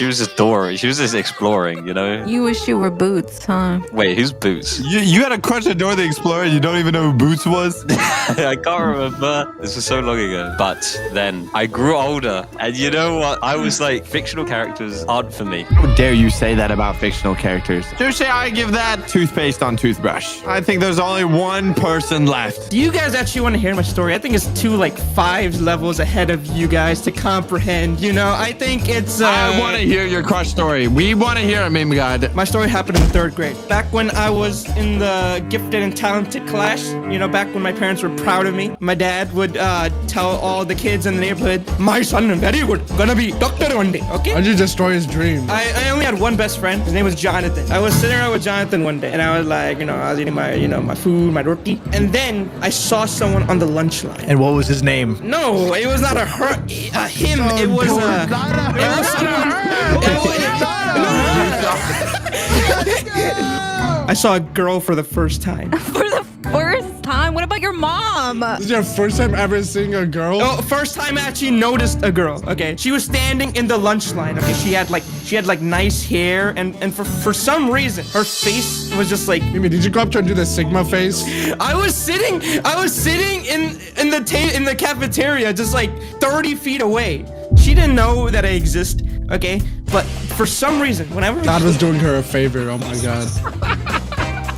was just Dora. She was just exploring, you know? You wish you were Boots, huh? Wait, who's Boots? You had a crush on Dora the Explorer and you don't even know who Boots was? I can't remember. This was so long ago. But then I grew older, and you know what? I was like, fictional characters aren't for me. How dare you say that about fictional characters? Just I give that toothpaste on toothbrush. I think there's only one person left. Do you guys actually want to hear my story? I think it's 2 like 5 levels ahead of you guys to comprehend. You know, I think it's. I want to hear your crush story. We want to hear it, meme god. My story happened in 3rd grade. Back when I was in the gifted and talented class, you know, back when my parents were proud of me, my dad would tell all the kids in the neighborhood, my son, very good, gonna be doctor one day, okay? Why'd you destroy his dream? I only had one best friend. His name was Jonathan. I was sitting around with Jonathan one day, and I was like, you know, I was eating my, you know, my food, my roti, and then I saw someone on the lunch line. And what was his name? No, it was not a him. It was I saw a girl for the first time. For the first time? What about your mom? This is your first time ever seeing a girl? Oh, first time I actually noticed a girl. Okay, she was standing in the lunch line. Okay, she had like nice hair, and for some reason her face was just like. Mimi, did you go up to her and do the Sigma face? I was sitting in the cafeteria, just like 30 feet away. She didn't know that I exist. Okay, But for some reason, whenever God was doing her a favor. Oh my God.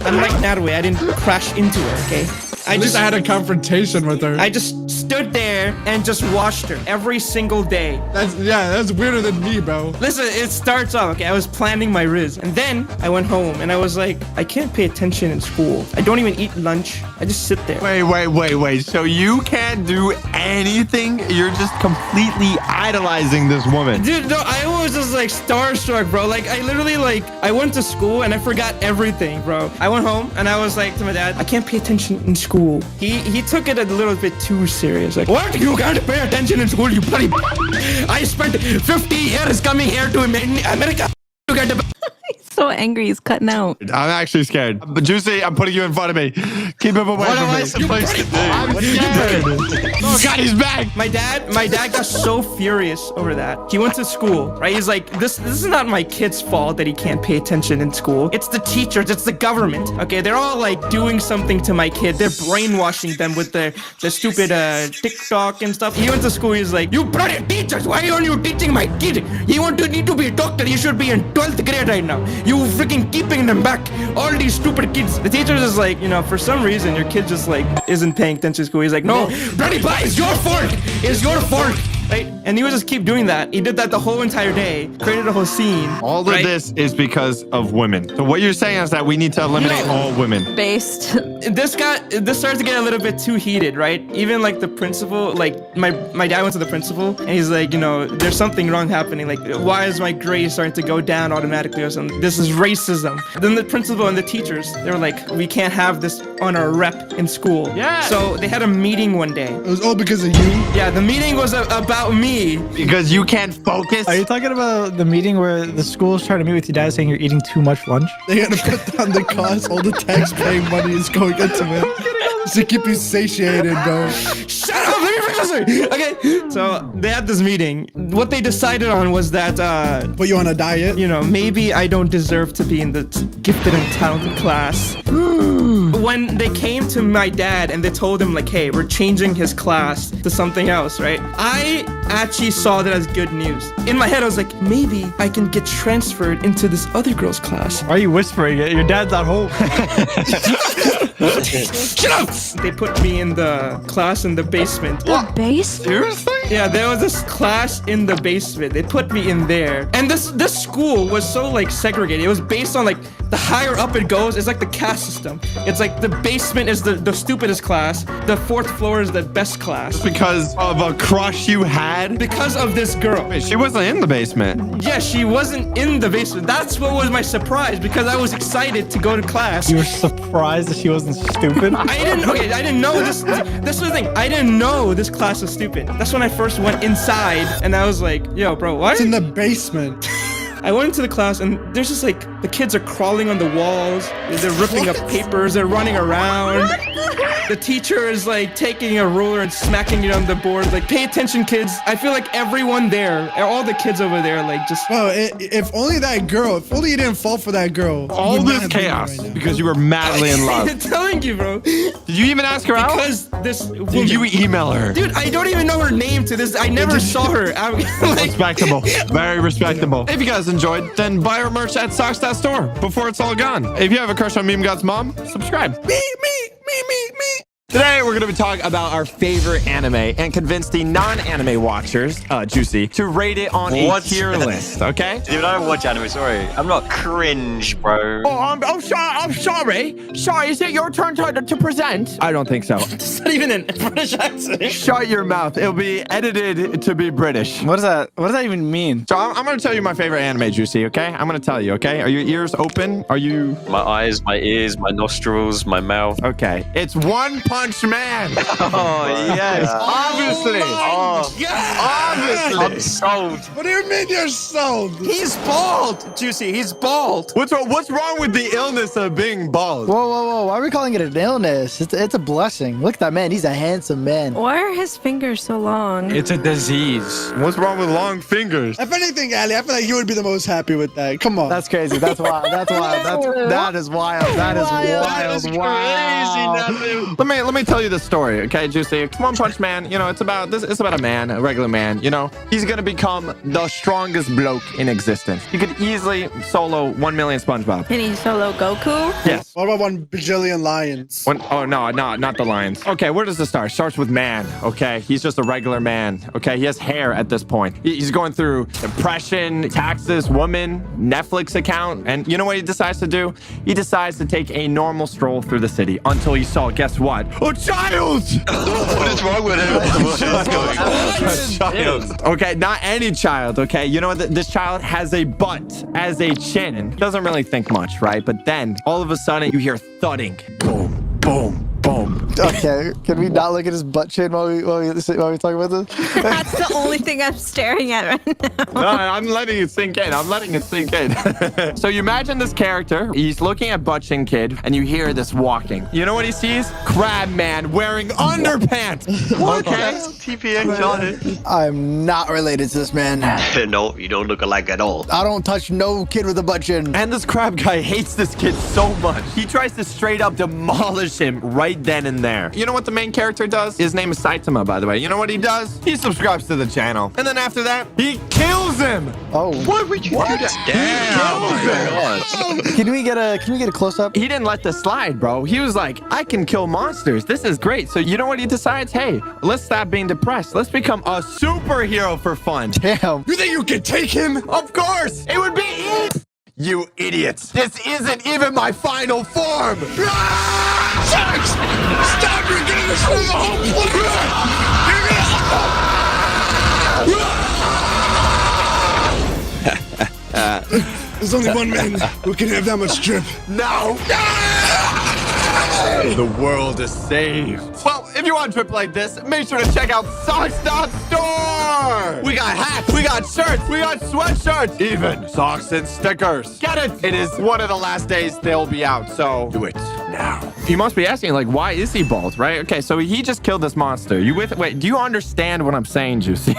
unlike Natalie, I didn't crash into her, okay? At least I had a confrontation with her. I just stood there and just watched her every single day. That's weirder than me, bro. Listen, it starts off, okay, I was planning my riz. And then I went home and I was like, I can't pay attention in school. I don't even eat lunch. I just sit there. Wait. So you can't do anything? You're just completely idolizing this woman. Dude, no, I was just like starstruck, bro. Like, I literally, like, I went to school and I forgot everything, bro. I went home and I was like to my dad, I can't pay attention in school. He took it a little bit too serious. Like, what? You can't pay attention in school, you bloody I spent 50 years coming here to America. You get the So angry, he's cutting out. I'm actually scared. But Juicy, I'm putting you in front of me. Keep him away What from am I me. supposed to do? I'm scared. Oh God, he's back. My dad got so furious over that. He went to school, right? He's like, this is not my kid's fault that he can't pay attention in school. It's the teachers, it's the government. Okay, they're all like doing something to my kid. They're brainwashing them with the stupid TikTok and stuff. He went to school, he's like, you bloody teachers, why aren't you teaching my kid? He need to be a doctor. He should be in 12th grade right now. You freaking keeping them back. All these stupid kids. The teacher's is like, you know, for some reason your kid just like isn't paying attention to school. He's like, no, bloody boy, it's your fault. It's your fault. Right? And he would just keep doing that. He did that the whole entire day. Created a whole scene. All of this is because of women. So what you're saying is that we need to eliminate all women. Based. This starts to get a little bit too heated, right? Even like the principal, like my dad went to the principal and he's like, you know, there's something wrong happening. Like, why is my grade starting to go down automatically or something? This is racism. Then the principal and the teachers, they were like, we can't have this on our rep in school. Yeah. So they had a meeting one day. It was all because of you? Yeah, the meeting was about me. Because you can't focus? Are you talking about the meeting where the school's trying to meet with your dad saying you're eating too much lunch? They had to put down the cost. All the tax-paying money is going into it to keep you satiated, bro. Shut up! Let me finish this one. Okay, so they had this meeting. What they decided on was that put you on a diet. You know, maybe I don't deserve to be in the gifted and talented class. When they came to my dad and they told him like, hey, we're changing his class to something else, right? I actually saw that as good news. In my head, I was like, maybe I can get transferred into this other girl's class. Why are you whispering it? Your dad's at home. Shut up! They put me in the class in the basement. The basement? Seriously? Yeah, there was this class in the basement. They put me in there. And this school was so like segregated. It was based on like the higher up it goes, it's like the caste system. It's like the basement is the stupidest class. The fourth floor is the best class. Because of a crush you had? Because of this girl. Wait, she wasn't in the basement. Yeah, she wasn't in the basement. That's what was my surprise because I was excited to go to class. You were surprised that she wasn't stupid? I didn't know this. This was the thing. I didn't know this class was stupid. That's when I first went inside and I was like, yo, bro, what? It's in the basement. I went into the class and there's just like the kids are crawling on the walls. They're ripping up papers. They're running around. The teacher is like taking a ruler and smacking it on the board. Like, pay attention, kids. I feel like everyone there, all the kids over there, like just. Bro, if only that girl, if only you didn't fall for that girl. All this chaos because you were madly in love. I'm telling you, bro. Did you even ask her out? Because this woman. Did you email her? Dude, I don't even know her name to this. I never saw her. Like, respectable. Very respectable. If you guys enjoyed, then buy our merch at socks.store before it's all gone. If you have a crush on Meme God's mom, subscribe. Me. Today, we're going to be talking about our favorite anime and convince the non-anime watchers, Juicy, to rate it on a tier list, okay? Dude, I don't watch anime, sorry. I'm not cringe, bro. Oh, I'm sorry. Sorry, is it your turn to present? I don't think so. It's not even a British accent. Shut your mouth. It'll be edited to be British. What does that even mean? So I'm going to tell you my favorite anime, Juicy, okay? I'm going to tell you, okay? Are your ears open? Are you... My eyes, my ears, my nostrils, my mouth. Okay. It's One Punch Man. Oh, yes. Obviously. Obviously. I'm sold. What do you mean you're sold? He's bald, Juicy. He's bald. What's wrong with the illness of being bald? Whoa. Why are we calling it an illness? It's a blessing. Look at that man. He's a handsome man. Why are his fingers so long? It's a disease. What's wrong with long fingers? If anything, Ali, I feel like you would be the most happy with that. Come on. That's crazy. That's wild. That is wild. That is wild. That is wild. That is crazy, Natalie. Let let me tell you the story, okay, Juicy? One Punch Man, you know, it's about a man, a regular man, you know. He's gonna become the strongest bloke in existence. He could easily solo 1 million SpongeBob. Can he solo Goku? Yes. What about 1 bajillion lions? Oh, no, not the lions. Okay, where does it start? Starts with man, okay? He's just a regular man, okay? He has hair at this point. He's going through depression, taxes, woman, Netflix account, and you know what he decides to do? He decides to take a normal stroll through the city until he saw, guess what? A child! What is wrong with him? What is going on? A child. Okay, not any child, okay? You know what? This child has a butt as a chin. Doesn't really think much, right? But then, all of a sudden, you hear thudding. Boom, boom, boom. Okay, can we not look at his butt chin while we talk about this? That's the only thing I'm staring at right now. No, I'm letting it sink in. I'm letting it sink in. So you imagine this character. He's looking at Butt Chin Kid, and you hear this walking. You know what he sees? Crab Man wearing underpants. Okay? TPX on it. I'm not related to this man. No, you don't look alike at all. I don't touch no kid with a butt chin. And this crab guy hates this kid so much. He tries to straight up demolish him right then and there. You know what the main character does? His name is Saitama, by the way. You know what he does? He subscribes to the channel. And then after that, he kills him. Oh. Why would you do that? Damn. Can we get a close up? He didn't let this slide, bro. He was like, I can kill monsters. This is great. So you know what he decides? Hey, let's stop being depressed. Let's become a superhero for fun. Damn. You think you can take him? Of course. It would be easy. You idiots. This isn't even my final form. Sharks! Stop! You're getting this from the whole planet! There's only one man who can have that much drip. No. The world is saved. Well, if you want a trip like this, make sure to check out Socks.store. We got hats, we got shirts, we got sweatshirts, even socks and stickers. Get it? It is one of the last days they'll be out, so do it now. You must be asking, like, why is he bald, right? Okay, so he just killed this monster. Wait, do you understand what I'm saying, Juicy?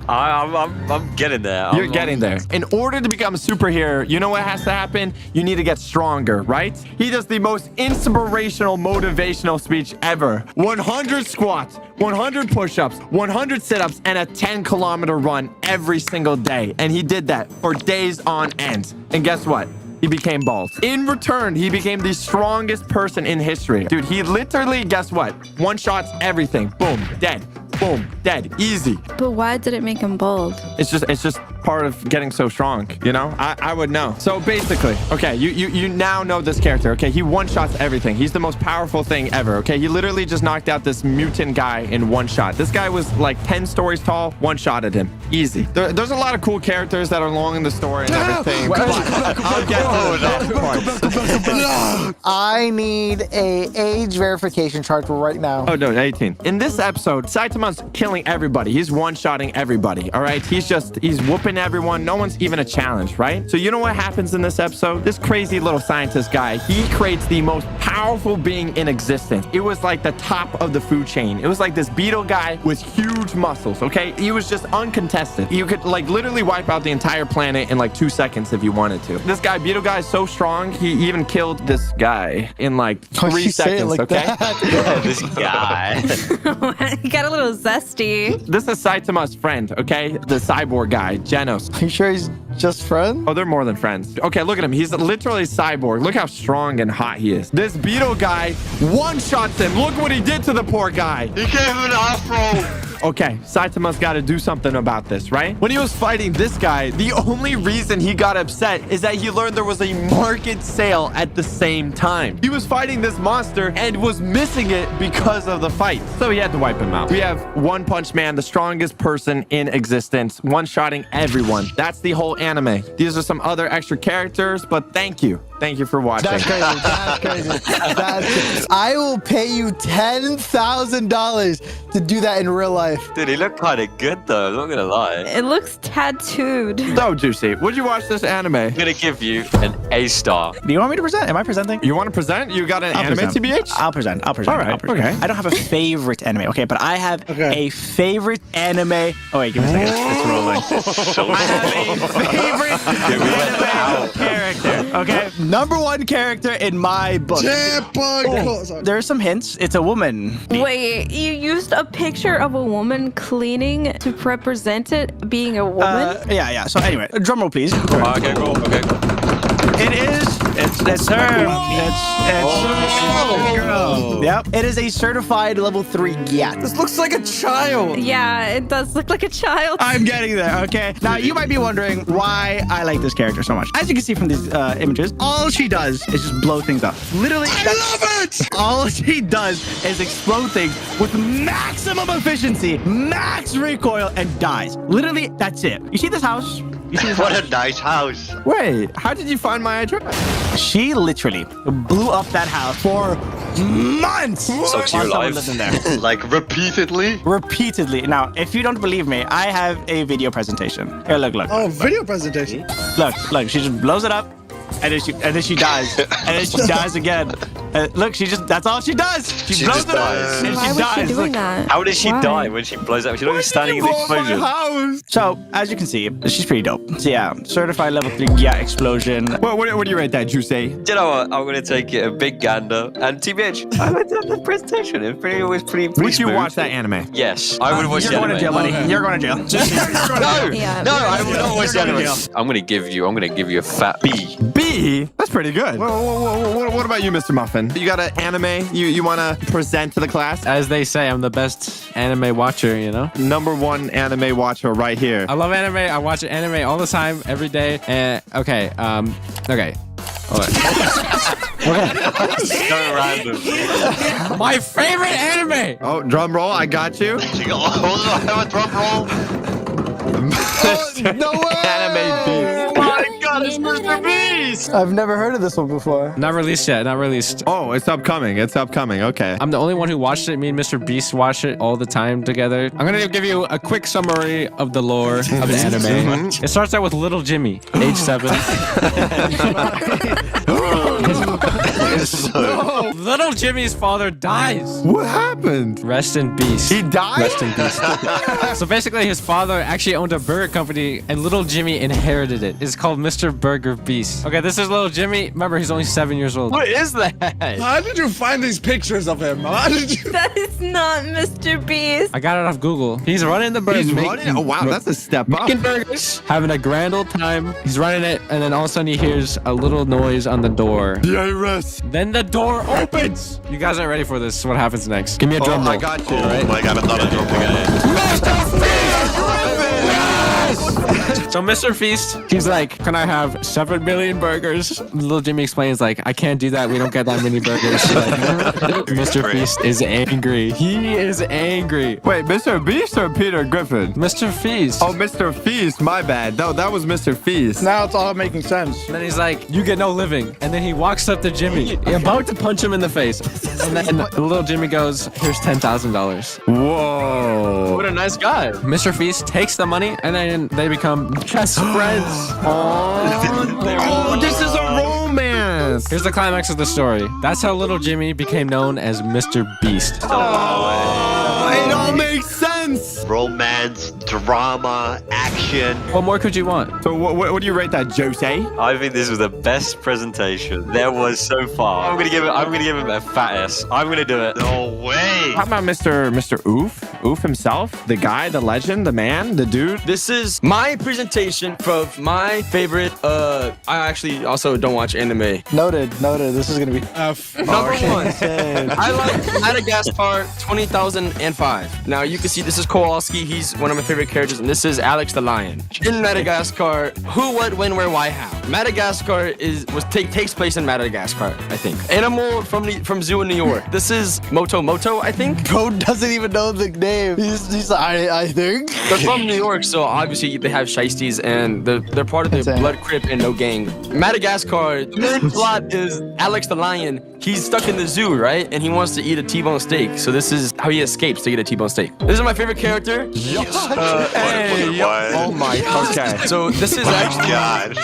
I'm getting there. You're getting there. In order to become a superhero, you know what has to happen? You need to get stronger, right? He does the most inspirational, motivational speech ever. 100 squats, 100 push-ups, 100 sit-ups, and a 10-kilometer run every single day. And he did that for days on end. And guess what? He became bald. In return, he became the strongest person in history. Dude, he literally, guess what? One-shots everything. Boom, dead. Boom, dead. Easy. But why did it make him bold? It's just part of getting so strong, you know? I would know. So basically, okay, you now know this character, okay? He one-shots everything. He's the most powerful thing ever, okay? He literally just knocked out this mutant guy in one shot. This guy was like 10 stories tall, one-shotted him. Easy. There's a lot of cool characters that are long in the story and everything. I'll get to that part. I need a age verification chart for right now. Oh, no, 18. In this episode, Saitama's killing everybody. He's one-shotting everybody, all right? He's whooping everyone. No one's even a challenge, right? So you know what happens in this episode? This crazy little scientist guy, he creates the most powerful being in existence. It was like the top of the food chain. It was like this beetle guy with huge muscles, okay? He was just uncontested. You could like literally wipe out the entire planet in like 2 seconds if you wanted to. This guy, beetle guy, is so strong, he even killed this guy in like 3 seconds, like okay? Yeah, this guy. He got a little zesty. This is Saitama's friend, okay? The cyborg guy, Genos. Are you sure he's just friends? Oh, they're more than friends. Okay, look at him. He's literally cyborg. Look how strong and hot he is. This beetle guy one-shots him. Look what he did to the poor guy. He gave him an afro. Okay, Saitama's got to do something about this, right? When he was fighting this guy, the only reason he got upset is that he learned there was a market sale at the same time. He was fighting this monster and was missing it because of the fight. So he had to wipe him out. We have One Punch Man, the strongest person in existence, one-shotting everyone. That's the whole anime. These are some other extra characters, but thank you. Thank you for watching. That's crazy. That's crazy. That's crazy. I will pay you $10,000 to do that in real life. Dude, he looked kind of good though. I'm not gonna lie. It looks tattooed. So Juicy, would you watch this anime? I'm gonna give you an A star. Do you want me to present? Am I presenting? You want to present? You got an anime, present. TBH? I'll present. All right, okay. I don't have a favorite anime, okay? But I have a favorite anime. Oh, wait, give me a second. It's rolling. I have a favorite anime character, okay? #1 character in my book. There are some hints. It's a woman. Wait, you used a picture of a woman cleaning to represent it being a woman? Yeah. So anyway, drum roll, please. Okay, cool. Okay. It is. It's her. It's girl. Yep. It is a certified level 3 GAT. This looks like a child. Yeah, it does look like a child. I'm getting there, okay? Now, you might be wondering why I like this character so much. As you can see from these images, all she does is just blow things up. Literally, I love it! All she does is explode things with maximum efficiency, max recoil, and dies. Literally, that's it. You see this house? What a nice house. Wait, how did you find my address? She literally blew up that house for months. So to your life. Lived in there. Like repeatedly? Repeatedly. Now, if you don't believe me, I have a video presentation. Here, look. Oh, video presentation. Look. She just blows it up. And then she dies. And then she dies again. Look, that's all she does. She blows it up. And Why she was dies. she doing Look. that? How did she Why? die when she blows up? She's not even standing in the explosion. So, as you can see, she's pretty dope. So yeah, certified level 3 GAT explosion. What do you rate that, Juicy? Do you know what? I'm going to take it a big gander. And TBH, I went to the presentation. It was pretty Would you smooth. watch that anime? Yes. I would watch You're the going to jail, anime. buddy. You're going to jail. No, I would not watch the You're going anime. to I'm going to give you a fat B. B? That's pretty good. What about you, Mr. Muffin? You got an anime you want to present to the class? As they say, I'm the best anime watcher, you know? #1 anime watcher right here. I love anime. I watch anime all the time, every day. And okay. Hold on. So random. My favorite anime. Oh, drum roll. I got you. Also, I have a drum roll. No way! Anime beast. Oh my god, it's Mr. Beast! I've never heard of this one before. Not released yet. Not released. Oh, it's upcoming. Okay. I'm the only one who watched it. Me and Mr. Beast watch it all the time together. I'm gonna give you a quick summary of the lore of the anime. It starts out with little Jimmy, age 7. Little Jimmy's father dies. What happened? Rest in peace. He died? Rest in peace. So basically, his father actually owned a burger company, and little Jimmy inherited it. It's called Mr. Burger Beast. Okay, this is little Jimmy. Remember, he's only 7 years old. What is that? How did you find these pictures of him? How did you? That is not Mr. Beast. I got it off Google. He's running the burger. He's running? Oh, wow, that's a step up. Making burgers, having a grand old time. He's running it, and then all of a sudden he hears a little noise on the door. Yes. Then the door opens. You guys aren't ready for this. What happens next? Give me a drum roll. I got you. Oh my god, I thought I drove So Mr. Feast, he's like, can I have 7 million burgers? Little Jimmy explains like, I can't do that. We don't get that many burgers. Mr. Feast is angry. He is angry. Wait, Mr. Beast or Peter Griffin? Mr. Feast. Oh, Mr. Feast. My bad. No, that was Mr. Feast. Now it's all making sense. And then he's like, you get no living. And then he walks up to Jimmy, about to punch him in the face. And then little Jimmy goes, here's $10,000. Whoa. What a nice guy. Mr. Feast takes the money, and then they become best friends. Oh, this is a romance. Here's the climax of the story. That's how little Jimmy became known as Mr. Beast. Oh, it all makes sense. Romance, drama, action. What more could you want? So what do you rate that, Jose? I think this was the best presentation there was so far. I'm gonna give him a fat S. I'm gonna do it. No way. How about Mr. Oof? Oof himself? The guy, the legend, the man, the dude? This is my presentation of my favorite. I actually also don't watch anime. Noted. This is gonna be Number 1. I like Madagascar 20,005. Now you can see this is Kowalski. He's one of my favorite characters, and this is Alex the Lion. In Madagascar, who, what, when, where, why, how. Madagascar takes place in Madagascar, I think. Animal from zoo in New York. This is Moto, I think. Bro doesn't even know the name. He's like, I think. They're from New York, so obviously they have shiesties, and they're part of the Blood Crip and No Gang. Madagascar, the main plot is Alex the Lion. He's stuck in the zoo, right? And he wants to eat a T-bone steak. So this is how he escapes to get a T-bone steak. This is my favorite favorite character. Hey, oh my. Okay. So this is actually God.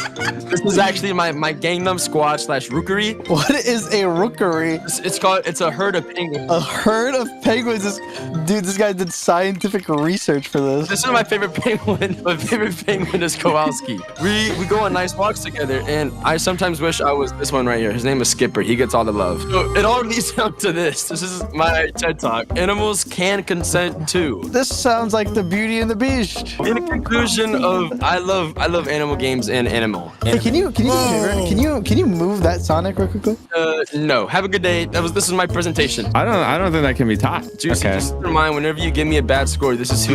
this is actually my Gangnam Squad / Rookery. What is a rookery? It's a herd of penguins. A herd of penguins. Dude, this guy did scientific research for this. This is my favorite penguin. My favorite penguin is Kowalski. We go on nice walks together, and I sometimes wish I was this one right here. His name is Skipper. He gets all the love. So it all leads up to this. This is my TED Talk. Animals can consent too. This sounds like the Beauty and the Beast. In a conclusion of I love animal games and animal. Hey, can you do me a favor? Can you move that Sonic real quickly? No. Have a good day. This is my presentation. I don't think that can be taught. Juicy, just remind whenever you give me a bad score, this is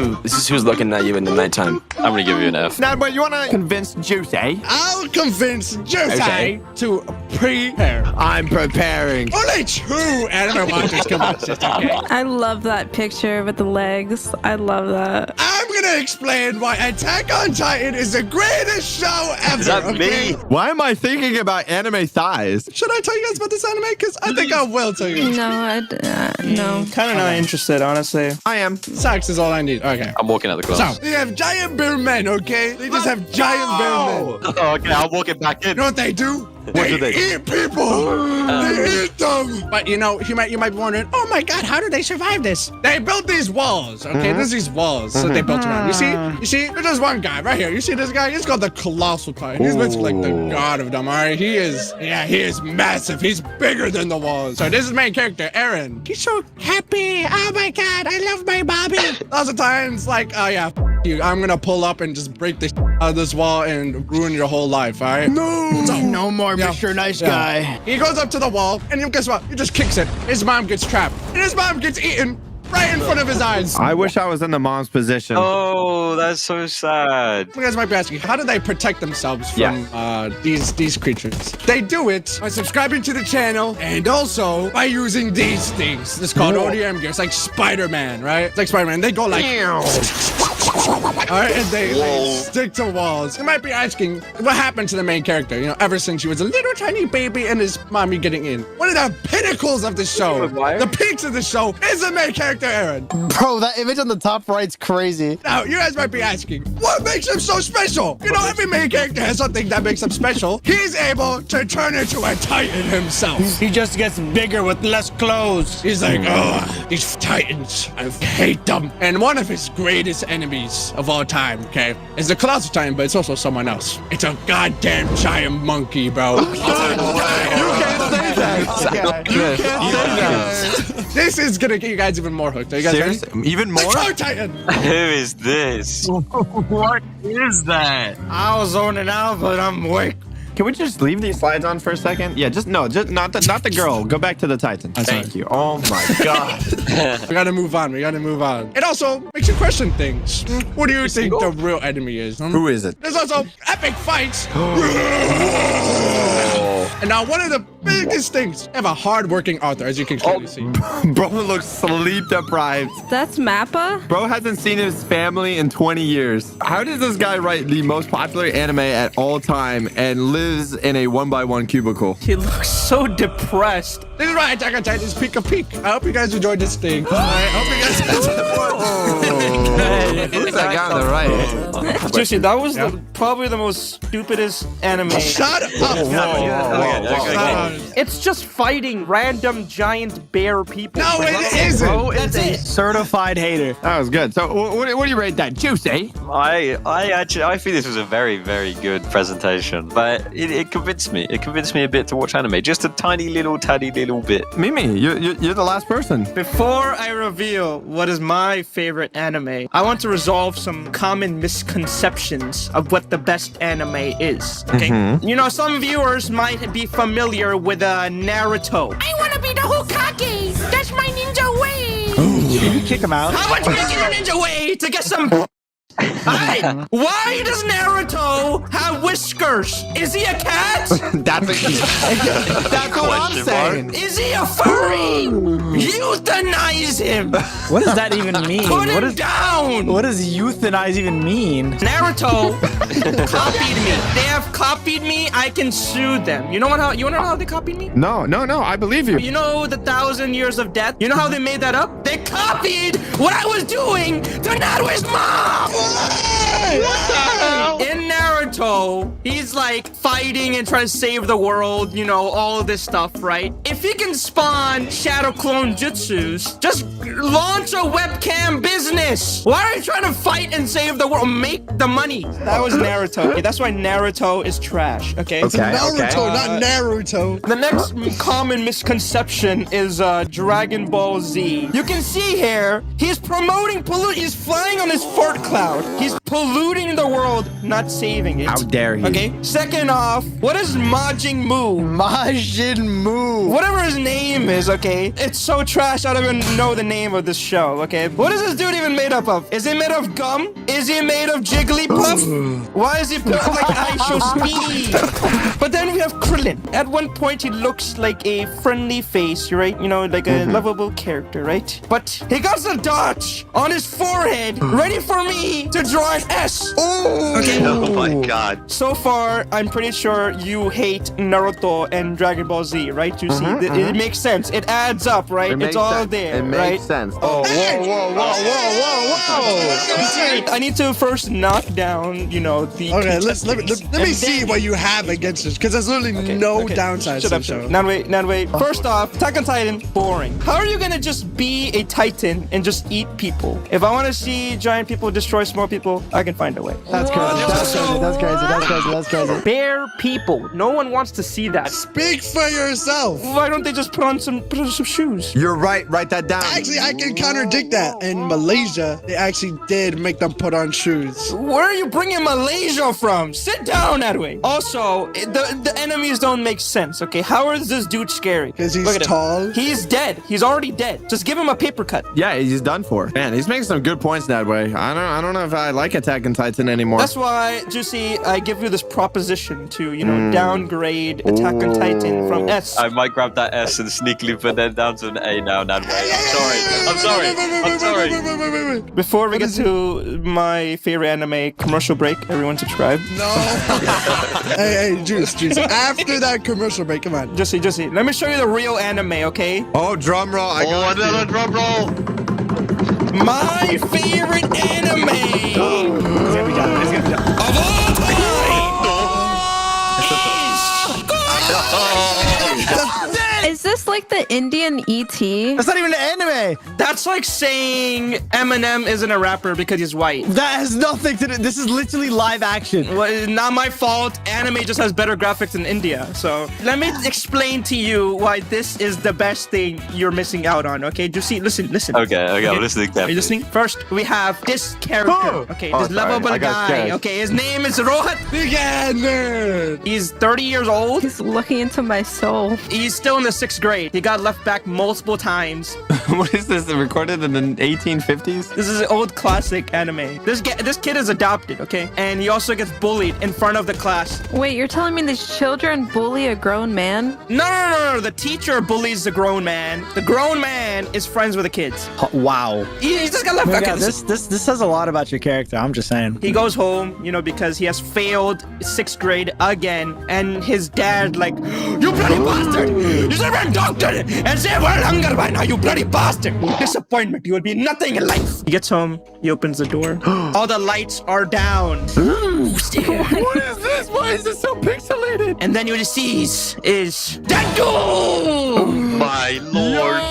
who's looking at you in the nighttime. I'm gonna give you an F. Now, but you want to convince Juicy? I'll convince Juicy to prepare. I'm preparing. Only 2 anime watchers can watch this, okay? I love that picture with the legs. I love that. I'm gonna explain why Attack on Titan is the greatest show ever. Is that okay? me? Why am I thinking about anime thighs? Should I tell you guys about this anime? Because I think I will tell you. No, no. Kind of not interested, honestly. I am. Socks is all I need. Okay. I'm walking out the class. So, they have giant bear men, okay? They just have giant bear men. Oh, okay, I'll walk it back in. You know what they do? What do they do? Eat people. They eat them. But you know, you might be wondering, oh my God, how did they survive this? They built these walls, okay? There's these walls that they built around. You see? There's just one guy right here. You see this guy? He's called the Colossal Titan. He's basically like the god of them, all right? He is massive. He's bigger than the walls. So this is main character, Aaron. He's so happy. Oh my God, I love my Bobby. Lots of times, like, oh yeah, you. I'm gonna pull up and just break the out of this wall and ruin your whole life, all right? No more Mr. Nice Guy. He goes up to the wall, and guess what? He just kicks it. His mom gets trapped, and his mom gets eaten right in front of his eyes. I wish I was in the mom's position. Oh, that's so sad. You guys might be asking, how do they protect themselves from these creatures? They do it by subscribing to the channel and also by using these things. This is called ODM gear. It's like Spider-Man, right? It's like Spider-Man. They go like... Alright, and they stick to walls. You might be asking, what happened to the main character? You know, ever since she was a little tiny baby and his mommy getting in. One of the pinnacles of the show, the peaks of the show, is the main character, Aaron. Bro, that image on the top right's crazy. Now, you guys might be asking, what makes him so special? You know, every main character has something that makes him special. He's able to turn into a Titan himself. He just gets bigger with less clothes. He's like, oh, these Titans, I hate them. And one of his greatest enemies of all time, okay, is the Colossal Titan, but it's also someone else. It's a goddamn giant monkey, bro. You can't say that. You can't say that. This is gonna get you guys even more hooked. Are you guys ready? Even more? The Titan. Who is this? What is that? I was zoning out, but I'm awake. Can we just leave these slides on for a second? Yeah, just not the girl. Go back to the Titan. Thank you. Oh my God. We gotta move on. It also makes you question things. What do you think the real enemy is? Who is it? There's also epic fights. And now one of the biggest things, I have a hard-working author, as you can clearly see. Bro looks sleep deprived. That's Mappa? Bro hasn't seen his family in 20 years. How does this guy write the most popular anime at all time and lives in a 1x1 cubicle? He looks so depressed. This is why Attack on Titan is peak of peak. I hope you guys enjoyed this thing. I hope you guys Who's that guy on the right? Juicy, that was probably the most stupidest anime. Shut up! It's just fighting random giant bear people. No, it isn't. Bro, that's it. Certified hater. That was good. So what do you rate that? Juicy? I think this was a very, very good presentation, but it convinced me. It convinced me a bit to watch anime, just a tiny little bit. Mimi, you're the last person. Before I reveal what is my favorite anime, I want to resolve some common misconceptions of what the best anime is. Okay, you know, some viewers might be familiar with Naruto. I want to be the Hokage. That's my ninja way. Can you kick him out? How much would you give a ninja way to get some? Alright, why does Naruto have whiskers? Is he a cat? That's what I'm saying. Is he a furry? Euthanize him. What does that even mean? Put him down. What does euthanize even mean? Naruto copied me. They have copied me. I can sue them. You know what? You wanna know how they copied me? No, I believe you. You know the 1,000 years of death? You know how they made that up? They copied what I was doing to Naruto's mom! What the hell? In Naruto, he's like fighting and trying to save the world, you know, all of this stuff, right? If he can spawn shadow clone jutsus, just launch a webcam business! Why are you trying to fight and save the world? Make the money! That was Naruto. Okay, that's why Naruto is trash, okay? It's Naruto, not Naruto. The next common misconception is Dragon Ball Z. You can see here, he's promoting he's flying on his fart cloud. He's polluting the world, not saving it. How dare he? Okay, second off, what is Majin Mu? Majin Mu. Whatever his name is, okay? It's so trash, I don't even know the name of this show, okay? What is this dude even made up of? Is he made of gum? Is he made of Jigglypuff? Why is he built like Aisho Speed? But then we have Krillin. At one point, he looks like a friendly face, right? You know, like a lovable character, right? But he got a dot on his forehead, ready for me to draw an S. Okay. Oh my god. So far, I'm pretty sure you hate Naruto and Dragon Ball Z, right? You see, it makes sense. It adds up, right? It's all there, It right? makes sense. Oh, whoa. I need to first knock down, you know, the... Okay, let me see what you have against this, because there's literally no downsides to the show. Nanway. First off, Attack on Titan, boring. How are you gonna just be a Titan and just eat people? If I want to see giant people destroy small people, I can find a way. That's crazy. That's crazy. Bear people. No one wants to see that. Speak for yourself. Why don't they just put on some shoes? You're right. Write that down. Actually, I can contradict that. In Malaysia, they actually did make them put on shoes. Where are you bringing Malaysia from? Sit down, Edwin. Also, the enemies don't make sense, okay? How is this dude scary? Because he's tall. He's dead. He's already dead. Just give him a paper cut. Yeah, he's done for. Man, he's making some good points that way. I don't know if I like Attack on Titan anymore. That's why, Juicy, I give you this proposition to, you know, downgrade Attack on Titan from S. I might grab that S and sneakily put that down to an A now, Nanway. I'm sorry. Before we get to my favorite anime, commercial break, everyone subscribe. No. hey, Juice. After that commercial break, come on. Juicy, let me show you the real anime, okay? Oh, drum roll. I got another drum roll. My favorite anime of all time Is this like the Indian E.T.? That's not even an anime. That's like saying Eminem isn't a rapper because he's white. That has nothing to do. This is literally live action. Well, it's not my fault. Anime just has better graphics in India. So let me explain to you why this is the best thing you're missing out on. Okay, Juicy, listen. Okay, I'm listening carefully. Are you listening? First, we have this character. Okay, this lovable guy. Okay, his name is Rohat. He's 30 years old. He's looking into my soul. He's still in the 6th grade. He got left back multiple times. What is this? Recorded in the 1850s? This is an old classic anime. This kid is adopted, okay? And he also gets bullied in front of the class. Wait, you're telling me these children bully a grown man? No. The teacher bullies the grown man. The grown man is friends with the kids. Wow. He just got left back. This says a lot about your character. I'm just saying. He goes home, you know, because he has failed 6th grade again. And his dad, like, you bloody bastard! You should have been doctored and saved world hunger by now, you bloody bastard! Disappointment, you will be nothing in life. He gets home, he opens the door. All the lights are down. Who's there? What is this? Why is this so pixelated? And then what he sees is that dude! My lord.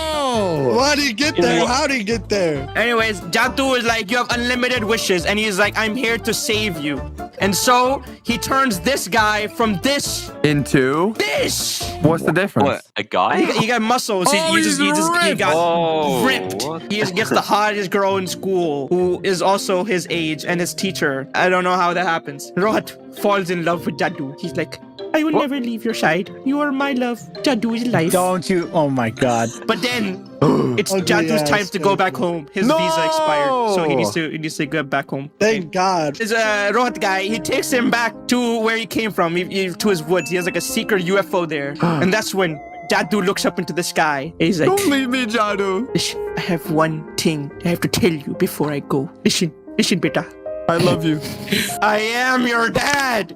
Why'd he get there? How'd he get there? Anyways, Jatu is like, you have unlimited wishes. And he's like, I'm here to save you. And so he turns this guy from this Into? this. What's the difference? What? A guy? He got muscles. He got ripped. What? He gets the hottest girl in school who is also his age and his teacher. I don't know how that happens. Rohat falls in love with Jaddu. He's like, I will never leave your side. You are my love. Jaddu is life. Don't you? Oh my God. But then it's Jaddu's time to go back home. His visa expired, so he needs to go back home. Thank God. This Rohat guy, he takes him back to where he came from, to his woods. He has like a secret UFO there, and that's when Jaddu looks up into the sky. And he's like, Don't leave me, Jaddu. Listen, I have one thing I have to tell you before I go. Listen, beta. I love you. I am your dad.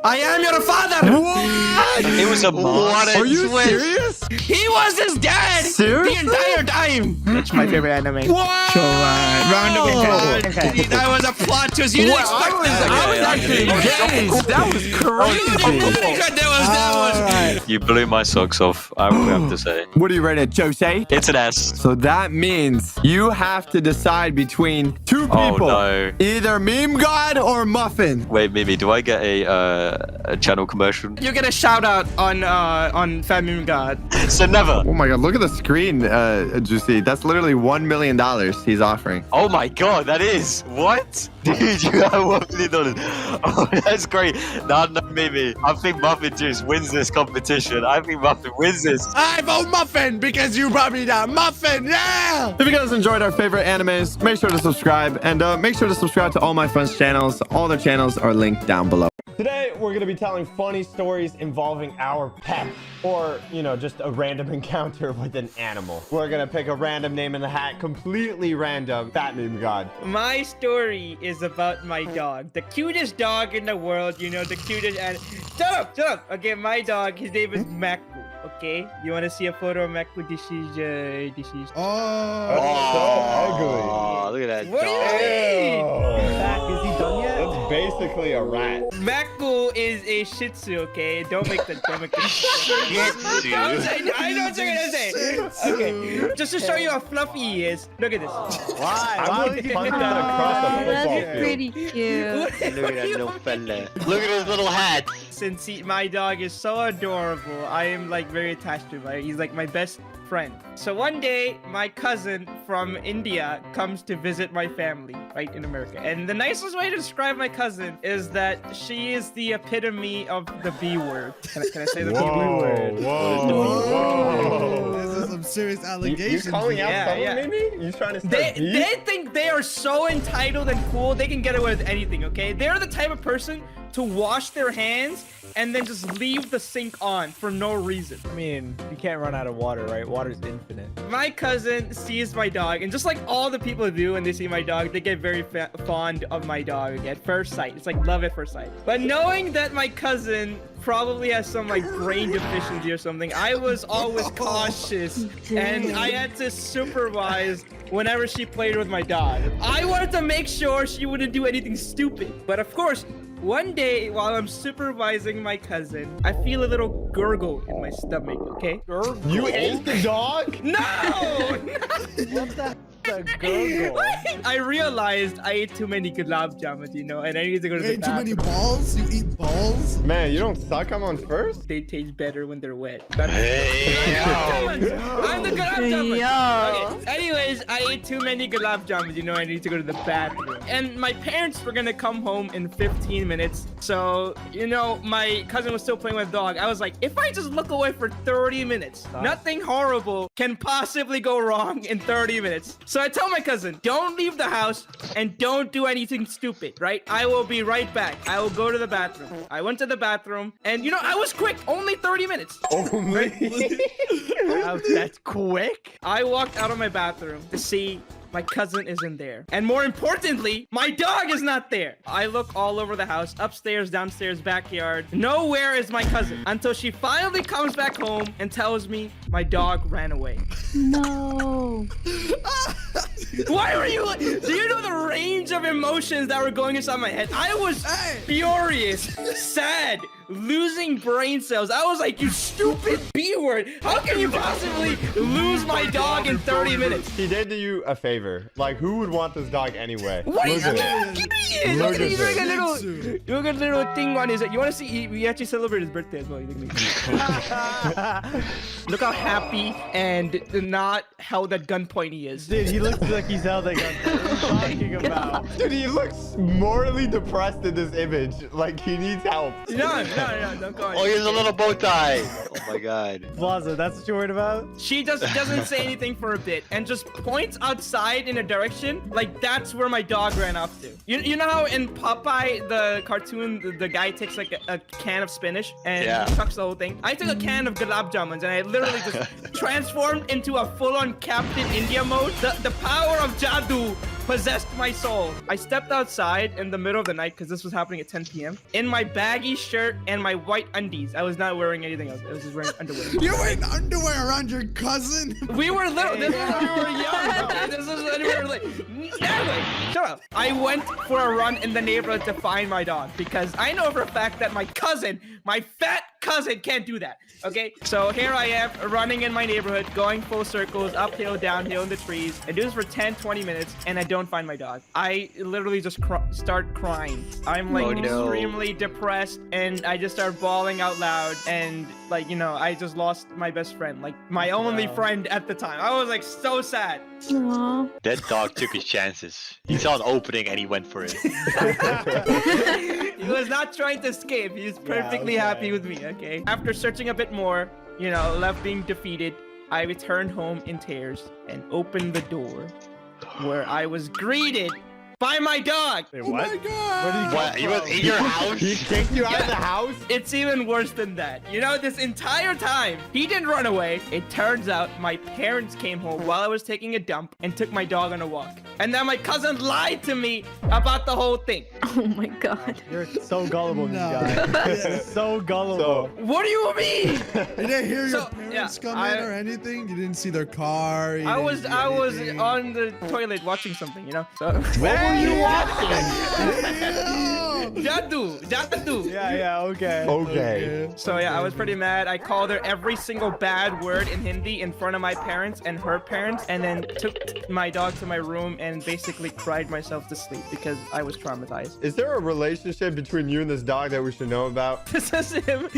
I am your father. What? It was a monster. Are you serious? He was his dad Seriously? the entire time. That's my favorite anime. What? So, round of applause. That was a plot twist. You didn't expect that. I was actually engaged. That was crazy. That was. You blew my socks off, I would have to say. What are you rating it, Jose? It's an S. So that means you have to decide between two people. Oh, no. Either Meme God or Muffin. Wait, Mimi, do I get a channel commercial? You get a shout out on Family God. So never. Oh my God, look at the screen, Juicy. That's literally $1 million he's offering. Oh my God, that is. What? Dude, you have $1 million. Oh, that's great. No, Mimi. I think Muffin Juice wins this competition. I think Muffin wins this. I vote Muffin because you brought me down. Muffin, yeah! If you guys enjoyed our favorite animes, make sure to subscribe. And make sure to subscribe to all my friends' channels. All their channels are linked down below. Today, we're going to be telling funny stories involving our pet, or, you know, just a random encounter with an animal. We're going to pick a random name in the hat, completely random. Fat Meme God. My story is about my dog, the cutest dog in the world. You know, the cutest. And shut up. Okay, my dog. His name is Maku. Okay, you want to see a photo of Maku? This is. Oh, that's so ugly. Oh, look at that. What do you mean? Fat, is he done yet? That's basically a rat. Maku is a Shih Tzu. Okay, don't make the Shih Tzu. I know what you're gonna say. Okay, just to show you how fluffy he is. Look at this. Why would he punch that across the football That's field? pretty cute. Look at that little fella. Look at his little hat. Since my dog is so adorable, I am like very attached to him. He's like my best friend. So one day, my cousin from India comes to visit my family, right, in America. And the nicest way to describe my cousin is that she is the epitome of the B word. Can I say the B word? Whoa. This is some serious allegations. You calling out someone, yeah. Mimi? You trying to start beef? They think they are so entitled and cool, they can get away with anything, okay? They're the type of person to wash their hands and then just leave the sink on for no reason. I mean, you can't run out of water, right? Water's infinite. My cousin sees my dog, and just like all the people do when they see my dog, they get very fond of my dog at first sight. It's like love at first sight. But knowing that my cousin probably has some like brain deficiency or something, I was always cautious, and I had to supervise whenever she played with my dog. I wanted to make sure she wouldn't do anything stupid. But of course, one day, while I'm supervising my cousin, I feel a little gurgle in my stomach, okay? You ate the dog? No! What the gurgle? I realized I ate too many gulab jamuns, you know, and I need to go to the Ate too many bathroom. balls? You eat balls? Man, you don't suck them on first? They taste better when they're wet. Hey, I'm the gulab jamun. Okay. Anyways, I ate too many gulab jamuns, you know, I need to go to the bathroom. And my parents were gonna come home in 15 minutes. So, you know, my cousin was still playing with the dog. I was like, if I just look away for 30 minutes, nothing horrible can possibly go wrong in 30 minutes. So I tell my cousin, don't leave the house and don't do anything stupid, right? I will be right back. I will go to the bathroom. I went to the bathroom and, you know, I was quick. Only 30 minutes. Only? That's quick? I walked out of my bathroom to see my cousin isn't there. And more importantly, my dog is not there. I look all over the house, upstairs, downstairs, backyard. Nowhere is my cousin until she finally comes back home and tells me my dog ran away. No. Why were you? Do you know the range of emotions that were going inside my head? I was furious, sad, losing brain cells. I was like, you stupid B word. How can you possibly lose my dog in 30 minutes? He did you a favor. Like, who would want this dog anyway? What Look is at that? it. Look at Look he's at doing a this. little thing on his head. You want to see? We actually celebrate his birthday as well. Look how happy and not held at gunpoint he is. Dude, he looks like he's held at gunpoint. What are you talking about? Dude, he looks morally depressed in this image. Like, he needs help. No, don't go on. Oh, he has a little bow tie. Oh my god. Plaza, that's what you're worried about? She just doesn't say anything for a bit and just points outside in a direction like that's where my dog ran off to. You know how in Popeye, the cartoon, the guy takes like a can of spinach and chucks the whole thing? I took a can of gulab jamuns and I literally just transformed into a full-on Captain India mode. The power of Jadoo possessed my soul. I stepped outside in the middle of the night because this was happening at 10 p.m. in my baggy shirt and my white undies. I was not wearing anything else. I was just wearing underwear. You're wearing underwear around your cousin? We were little. This is when we were young. Bro. This is when we were like. Anyway, shut up. I went for a run in the neighborhood to find my dog because I know for a fact that my cousin, my fat cousin, can't do that. Okay, so here I am running in my neighborhood, going full circles, uphill, downhill in the trees. I do this for 10-20 minutes and I don't find my dog. I literally just start crying. I'm like extremely depressed and I just start bawling out loud and like, you know, I just lost my best friend, like my only friend at the time. I was like so sad. Aww. That dog took his chances. He saw an opening and he went for it. He was not trying to escape. He was perfectly happy with me, okay? After searching a bit more, you know, left being defeated, I returned home in tears and opened the door where I was greeted by my dog. Wait, Oh my god! What? He was in your house? He kicked you out of the house? It's even worse than that. You know, this entire time, he didn't run away. It turns out my parents came home while I was taking a dump and took my dog on a walk. And then my cousin lied to me about the whole thing. Oh my god. You're so gullible, No. guy. So gullible. What do you mean? You didn't hear your So, parents yeah, come in or anything? You didn't see their car? I was on the toilet watching something, you know? So, What were you watching? Jadoo. Yeah, okay. Okay. So yeah, I was pretty mad. I called her every single bad word in Hindi in front of my parents and her parents, and then took my dog to my room and basically cried myself to sleep because I was traumatized. Is there a relationship between you and this dog that we should know about? This is him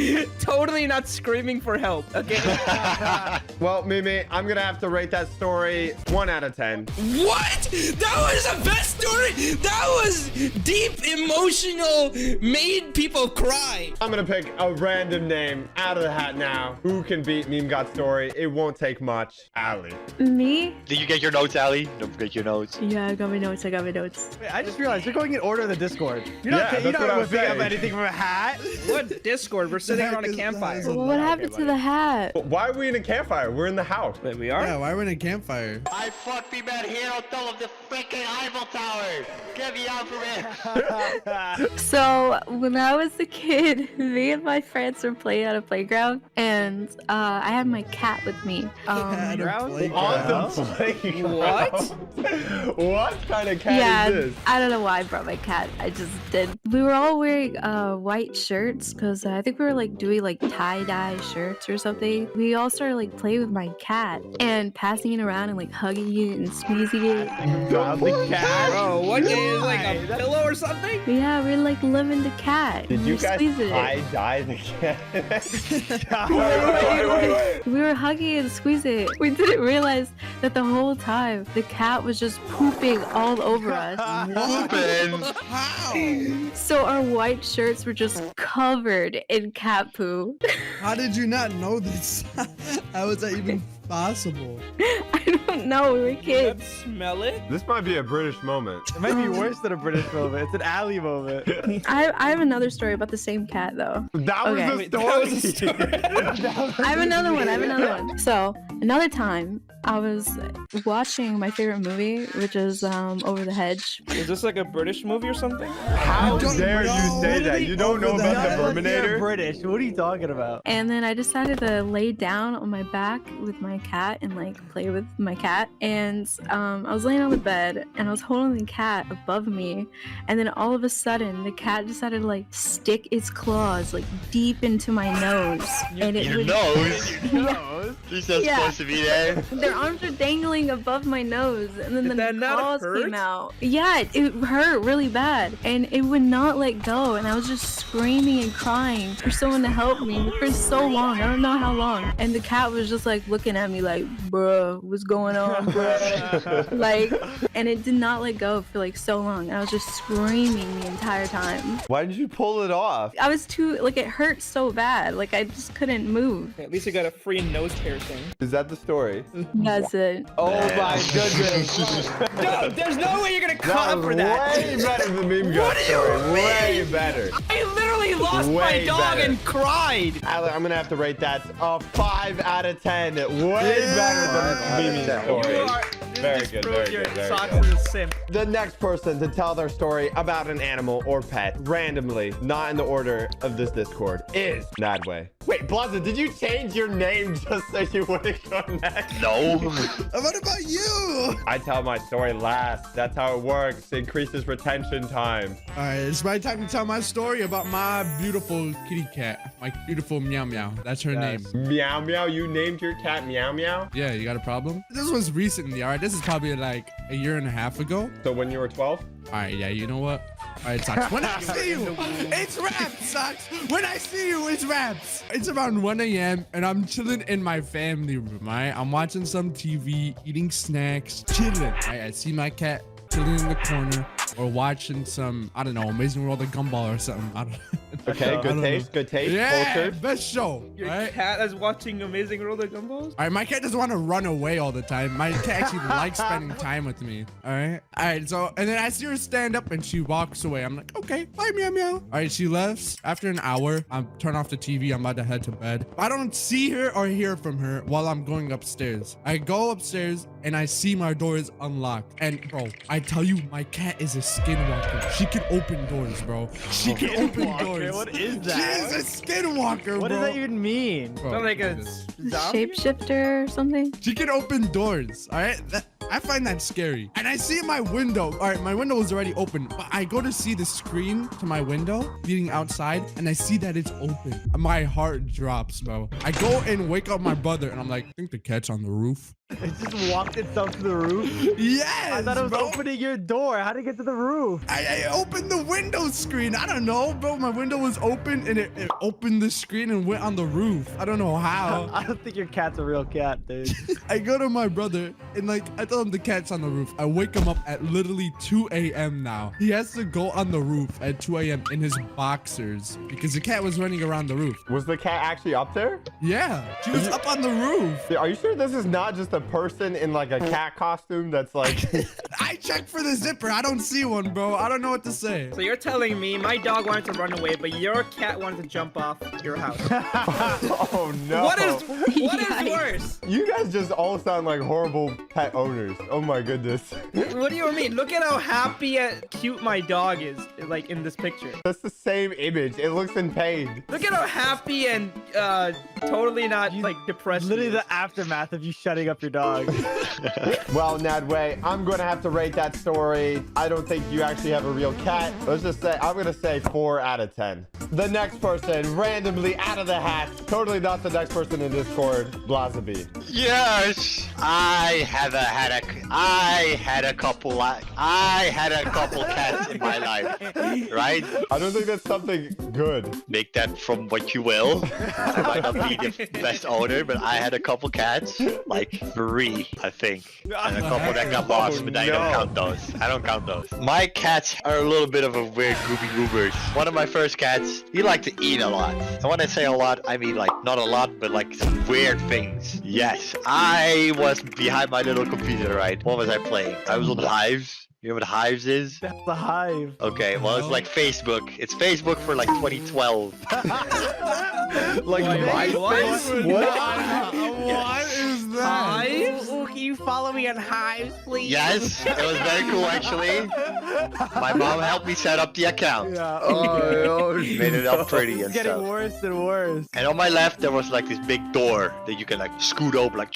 totally not screaming for help, okay? Well, Mimi, I'm gonna have to rate that story 1 out of 10. What? That was the best story! That was deep, emotional, made people cry! I'm gonna pick a random name out of the hat now. Who can beat Meme Got Story? It won't take much. Allie. Me? Did you get your notes, Allie? Don't forget your notes. Yeah, I got my notes. Wait, I just realized you're going in order of the Discord. You're Yeah, not, you're that's what I not was whipping up saying. anything from a hat. What Discord? We're sitting around a campfire. Well, what happened to the hat? Why are we in a campfire? We're in the house. Wait, we are? Yeah, why are we in a campfire? I fucked the man here on top of the freaking Eiffel Tower. Get me out from it. So, when I was a kid, me and my friends were playing at a playground, and I had my cat with me. At a On playground. the playground. What? What kind of cat Yeah, is this? I don't know why I brought my cat. I just did. We were all wearing white shirts because I think we were like doing like tie-dye shirts or something. We all started like playing with my cat and passing it around and like hugging it and squeezing it. Grab the cat. Bro, what is like a pillow or something? Yeah, we like loving the cat. Did you We guys squeezing it. tie-dye the cat? We were hugging and squeezing it. We didn't realize that the whole time the cat was just pooping all over us. How? So our white shirts were just covered in cat poo. How did you not know this? How is that even possible? I don't know. We were kids. Let's smell it. This might be a British moment. It might be worse than a British moment. It's an alley moment. I have another story about the same cat though. That was Okay. the story. I have another one. So another time I was watching my favorite movie, which is Over the Hedge. Is this like a British movie or something? How dare you say that? You don't know about the Terminator? British. What are you talking about? And then I decided to lay down on my back with my cat and like play with my cat. And I was laying on the bed and I was holding the cat above me. And then all of a sudden, the cat decided to like stick its claws like deep into my nose. And it Your would, nose? Yeah. He's not Yeah. supposed to be there. Their arms are dangling above my nose, and then Did the that not claws hurt? came out. Yeah, it hurt really bad, and it would not let go. And I was just screaming and crying for someone to help me for so long. I don't know how long. And the cat was just like looking at me like, "Bruh, what's going on, bruh?" Like, and it did not let go for like so long. And I was just screaming the entire time. Why did you pull it off? I was too like it hurt so bad. Like I just couldn't move. At least you got a free nose piercing. Is that the story? That's it. Oh my goodness. No, there's no way you're gonna cut That up was for that. way better than the meme What gun do you story. Way mean? better. I literally lost my Way dog better. and cried. Alec, I'm gonna have to rate that a 5 out of 10. Way better than the meme story. You are. Very This good, proves very your good, very socks good. is a simp. The next person to tell their story about an animal or pet randomly, not in the order of this Discord, is Nadway. Wait, Blaza, did you change your name just so you wouldn't go next? No. What about you? I tell my story last. That's how it works. It increases retention time. All right, it's my time to tell my story about my beautiful kitty cat. My beautiful Meow Meow. That's her name. Meow Meow? You named your cat Meow Meow? Yeah, you got a problem? This was recently, all right? This is probably like a year and a half ago. So when you were 12? All right, yeah, you know what? All right, Socks. When I see you, it's raps, Socks. When I see you, it's raps. It's around 1 a.m. and I'm chilling in my family room, all right? I'm watching some TV, eating snacks, chilling. All right, I see my cat chilling in the corner or watching some, I don't know, Amazing World of Gumball or something. I don't Okay, good taste, good taste. Yeah, Cultured. best show. Your all right? cat is watching Amazing World of Gumballs? All right, my cat doesn't want to run away all the time. My cat actually likes spending time with me. All right. All right. So, and then I see her stand up and she walks away. I'm like, okay, bye, meow, meow. All right. She left. After an hour, I turn off the TV. I'm about to head to bed. I don't see her or hear from her while I'm going upstairs. I go upstairs and I see my door is unlocked. And bro, I tell you, my cat is a skinwalker. She can open doors, bro. She can open doors. What is that? She's a skinwalker, What bro. does that even mean? Bro, Sound like a Shapeshifter or something? She can open doors, all right? I find that scary. And I see my window. All right, my window is already open, but I go to see the screen to my window leading outside, and I see that it's open. My heart drops, bro. I go and wake up my brother, and I'm like, I think the cat's on the roof. It just walked itself to the roof? Yes, I thought it was bro. opening your door. How did it get to the roof? I opened the window screen. I don't know, bro. My window was open, and it opened the screen and went on the roof. I don't know how. I don't think your cat's a real cat, dude. I go to my brother and like I tell him the cat's on the roof. I wake him up at literally 2 a.m. now. He has to go on the roof at 2 a.m. in his boxers because the cat was running around the roof. Was the cat actually up there? Yeah, she was up on the roof. Are you sure this is not just a person in like a cat costume that's like... I checked for the zipper. I don't see one, bro. I don't know what to say. So you're telling me my dog wanted to run away, but your cat wanted to jump off your house. Oh no. What is worse? You guys just all sound like horrible pet owners. Oh my goodness. What do you mean? Look at how happy and cute my dog is, like in this picture. That's the same image. It looks in pain. Look at how happy and totally not like depressed. Literally the aftermath of you shutting up your dog. Well, Nadway, I'm going to have to rate that story. I don't think you actually have a real cat. Let's just say, I'm going to say 4 out of 10. The next person, randomly out of the hat, totally not the next person in Discord, Blazaby. Yes, I had a couple cats in my life, right? I don't think that's something good. Make that from what you will. I might not be the best owner, but I had a couple cats, like 3, I think, and a couple that got lost, but I don't count those. I don't count those. My cats are a little bit of a weird groupie groupers. One of my first cats, he liked to eat a lot. And when I say a lot, I mean like not a lot, but like some weird things. Yes, I was behind my little computer, right? What was I playing? I was on Hives. You know what Hives is? That's the Hive. Okay, well, it's like Facebook. It's Facebook for like 2012. Like MySpace? What? What is that? Hives? follow me on Hives, please? Yes, it was very cool actually. My mom helped me set up the account. Yeah. Oh, Made it up pretty It's and getting stuff. worse and worse. And on my left, there was like this big door that you can like scoot open, like,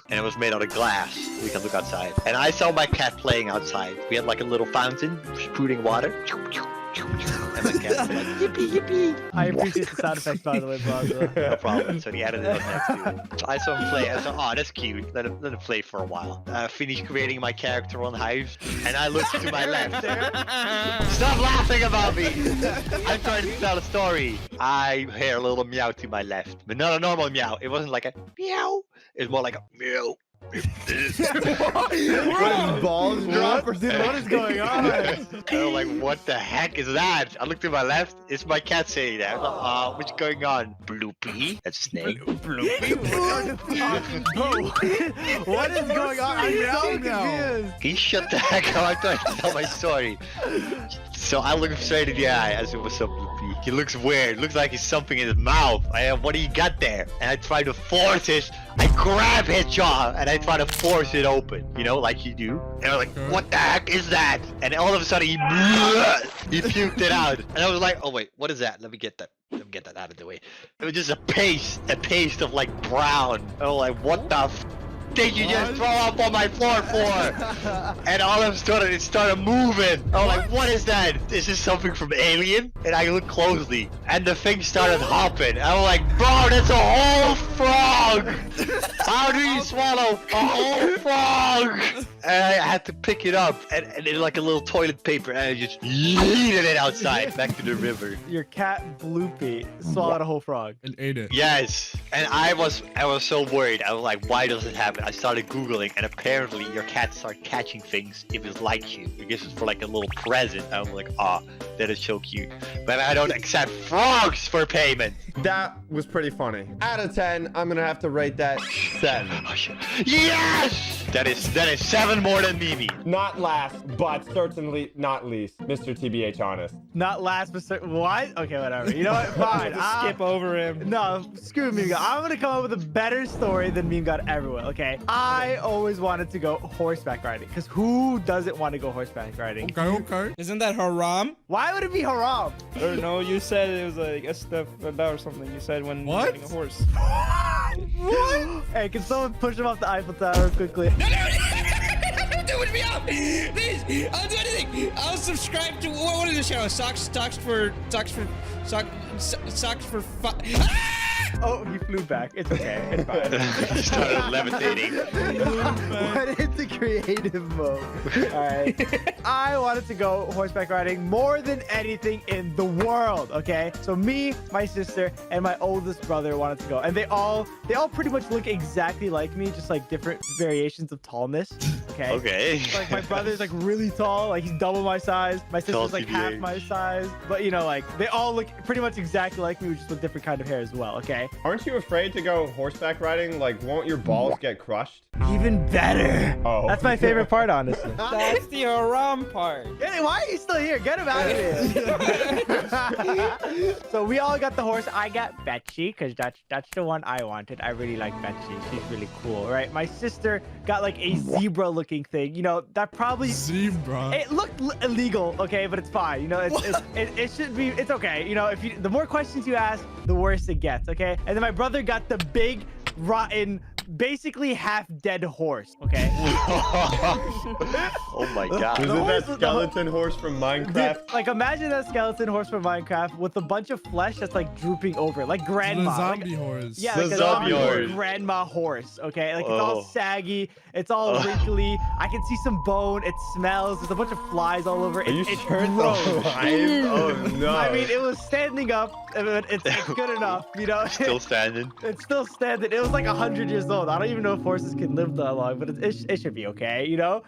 and it was made out of glass. We can look outside. And I saw my cat playing outside. We had like a little fountain spouting water. And my cat was like, yippee, yippee. I appreciate the sound effects, by the way, Bronzo. No problem. So he added it up next to it. So I saw him play. I thought, oh, that's cute. Let him play for a while. I finished creating my character on Hives, and I looked to my left. Stop laughing about me! I'm trying to tell a story. I hear a little meow to my left, but not a normal meow. It wasn't like a meow. It was more like a meow. Balls droppers, dude. What is going on? I was like, what the heck is that? I looked to my left. It's my cat saying that. I was like, what's going on? Bloopy? That's his name. Bloopy? What is going on? I'm so confused. He shut the heck up. I'm trying to tell my story. So I look him straight in the eye. I said, what's up, Bloopy? He looks weird. Looks like he's something in his mouth. What do you got there? And I try to force it. I grab his jaw and I try to force it open. You know, like you do. And I was like, what the heck is that? And all of a sudden, he puked it out. And I was like, oh, wait, what is that? Let me get that. Let me get that out of the way. It was just a paste of like brown. I was like, what the did you just throw up on my floor for? And all of a sudden it started moving. I was like, what is that? Is this something from Alien? And I looked closely and the thing started hopping. I was like, bro, that's a whole frog. How do you swallow a whole frog? And I had to pick it up and it like a little toilet paper and I just yeeted it outside back to the river. Your cat Bloopy swallowed a whole frog and ate it. Yes, and I was so worried. I was like, why does it happen? I started Googling, and apparently your cats start catching things if it's like you. I guess it's for like a little present. I was like, ah, that is so cute. But I don't accept frogs for payment. That was pretty funny. Out of 10, I'm gonna have to rate that 7. Yes! That is 7 more than Mimi. Not last, but certainly not least. Mr. TBH Honest. Not last, but what? Okay, whatever. You know what? Fine. Skip over him. No, screw Meme God. I'm gonna come up with a better story than Meme God ever will. Okay. I always wanted to go horseback riding because who doesn't want to go horseback riding? Okay. Isn't that haram? Why would it be haram? Or no, you said it was like a stuff or something. You said when riding a horse. What? Hey, can someone push him off the Eiffel Tower quickly? No, don't do it me up! Please! I'll do anything! I'll subscribe to what is the channel? Socks for Ah! Oh, he flew back. It's okay. It's fine. He started levitating. Went into creative mode. All right. I wanted to go horseback riding more than anything in the world. Okay. So me, my sister, and my oldest brother wanted to go, and they all pretty much look exactly like me, just like different variations of tallness. Okay. Okay. Like my brother's like really tall, like he's double my size. My sister's like half TBH. my size, but you know, like they all look pretty much exactly like me, just with different kind of hair as well. Okay. Aren't you afraid to go horseback riding? Like, won't your balls get crushed? Even better. Oh. That's my favorite part, honestly. That's the haram part. Why are you still here? Get him out of here. So we all got the horse. I got Betsy because that's the one I wanted. I really like Betsy. She's really cool, right? My sister got like a zebra-looking thing. You know, that probably zebra. It looked illegal, okay, but it's fine. You know, it should be. It's okay. You know, the more questions you ask, the worse it gets. Okay. And then my brother got the big, rotten, basically half dead horse. Okay. Oh my god. Is it that skeleton horse from Minecraft? Dude, like imagine that skeleton horse from Minecraft with a bunch of flesh that's like drooping over, like grandma. The zombie horse. Yeah, The like a zombie horse. grandma horse. Okay, like it's all Oh. saggy, it's all wrinkly. I can see some bone. It smells. There's a bunch of flies all over. Are you it's sure it's gross. alive? Oh no. I mean, it was standing up. It's good enough, you know. Still standing. It's still standing. It was like 100 years old. I don't even know if horses can live that long, but it should be okay, you know?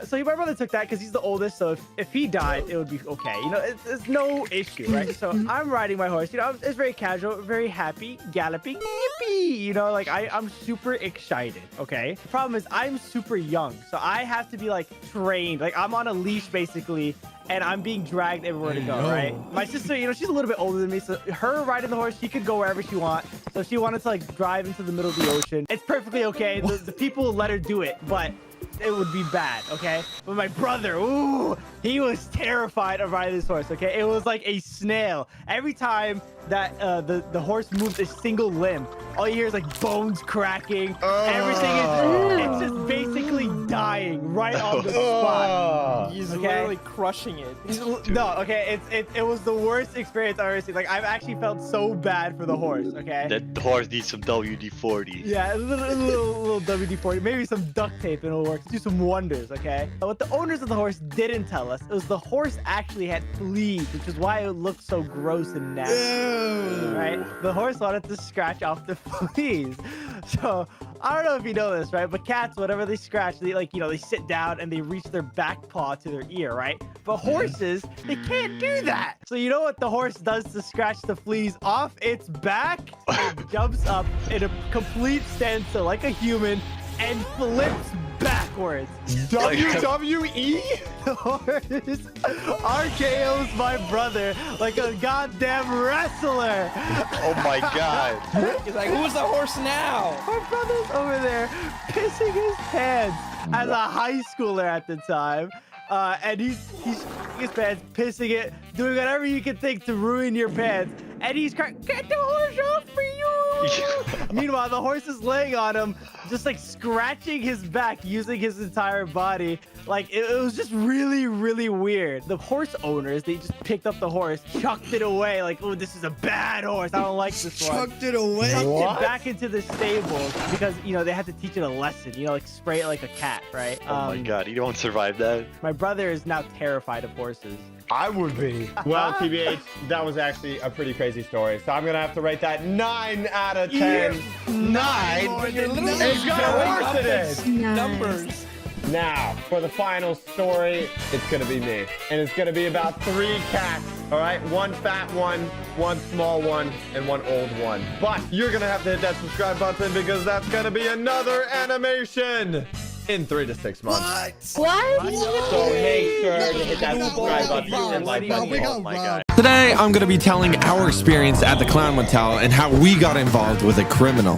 So my brother took that because he's the oldest, so if he died, it would be okay. You know, it's no issue, right? So I'm riding my horse, you know, it's very casual, very happy, galloping, yippee, you know, like I'm super excited, okay? The problem is I'm super young, so I have to be like trained. Like I'm on a leash basically, and I'm being dragged everywhere to go, right? My sister, you know, she's a little bit older than me, so her riding the horse, she could go wherever she wants. So if she wanted to like drive into the middle of the ocean, it's perfectly okay. The people let her do it, but it would be bad, okay? But my brother, ooh, he was terrified of riding this horse, okay? It was like a snail. Every time that the horse moved a single limb, all you hear is like bones cracking. Everything is, it's just basically dying right on the spot. He's okay? literally crushing it. No, okay, it was the worst experience I've ever seen. Like, I've actually felt so bad for the horse, okay? That horse needs some WD-40. Yeah, a little WD-40, maybe some duct tape and it'll work. Do some wonders, okay? What the owners of the horse didn't tell us was the horse actually had fleas, which is why it looked so gross and nasty. Right? The horse wanted to scratch off the fleas. So I don't know if you know this, right? But cats, whenever they scratch, they like, you know, they sit down and they reach their back paw to their ear, right? But horses, they can't do that. So you know what the horse does to scratch the fleas off its back? It jumps up in a complete standstill like a human and flips backwards. WWE? The horse RKO's my brother like a goddamn wrestler. Oh my god. He's like, who's the horse now? My brother's over there pissing his pants as a high schooler at the time. And he's shitting his pants, pissing it, doing whatever you can think to ruin your pants. And he's crying, get the horse off for you! Meanwhile, the horse is laying on him, just like scratching his back, using his entire body. Like, it was just really, really weird. The horse owners, they just picked up the horse, chucked it away, like, oh, this is a bad horse. I don't like this one. Chucked it away? Chucked it back into the stables because, you know, they had to teach it a lesson, you know, like spray it like a cat, right? Oh my god, you don't survive that. My brother is now terrified of horses. I would be. Well, TBH, that was actually a pretty crazy story. So I'm gonna have to rate that 9 out of 10. 9? It's got a horse in it. Numbers. Now, for the final story, it's gonna be me. And it's gonna be about 3 cats, all right? 1 fat one, 1 small one, and 1 old one. But you're gonna have to hit that subscribe button because that's gonna be another animation in 3 to 6 months. What? So make sure to hit that subscribe button and like button. Oh my god. Today, I'm going to be telling our experience at the Clown Motel and how we got involved with a criminal.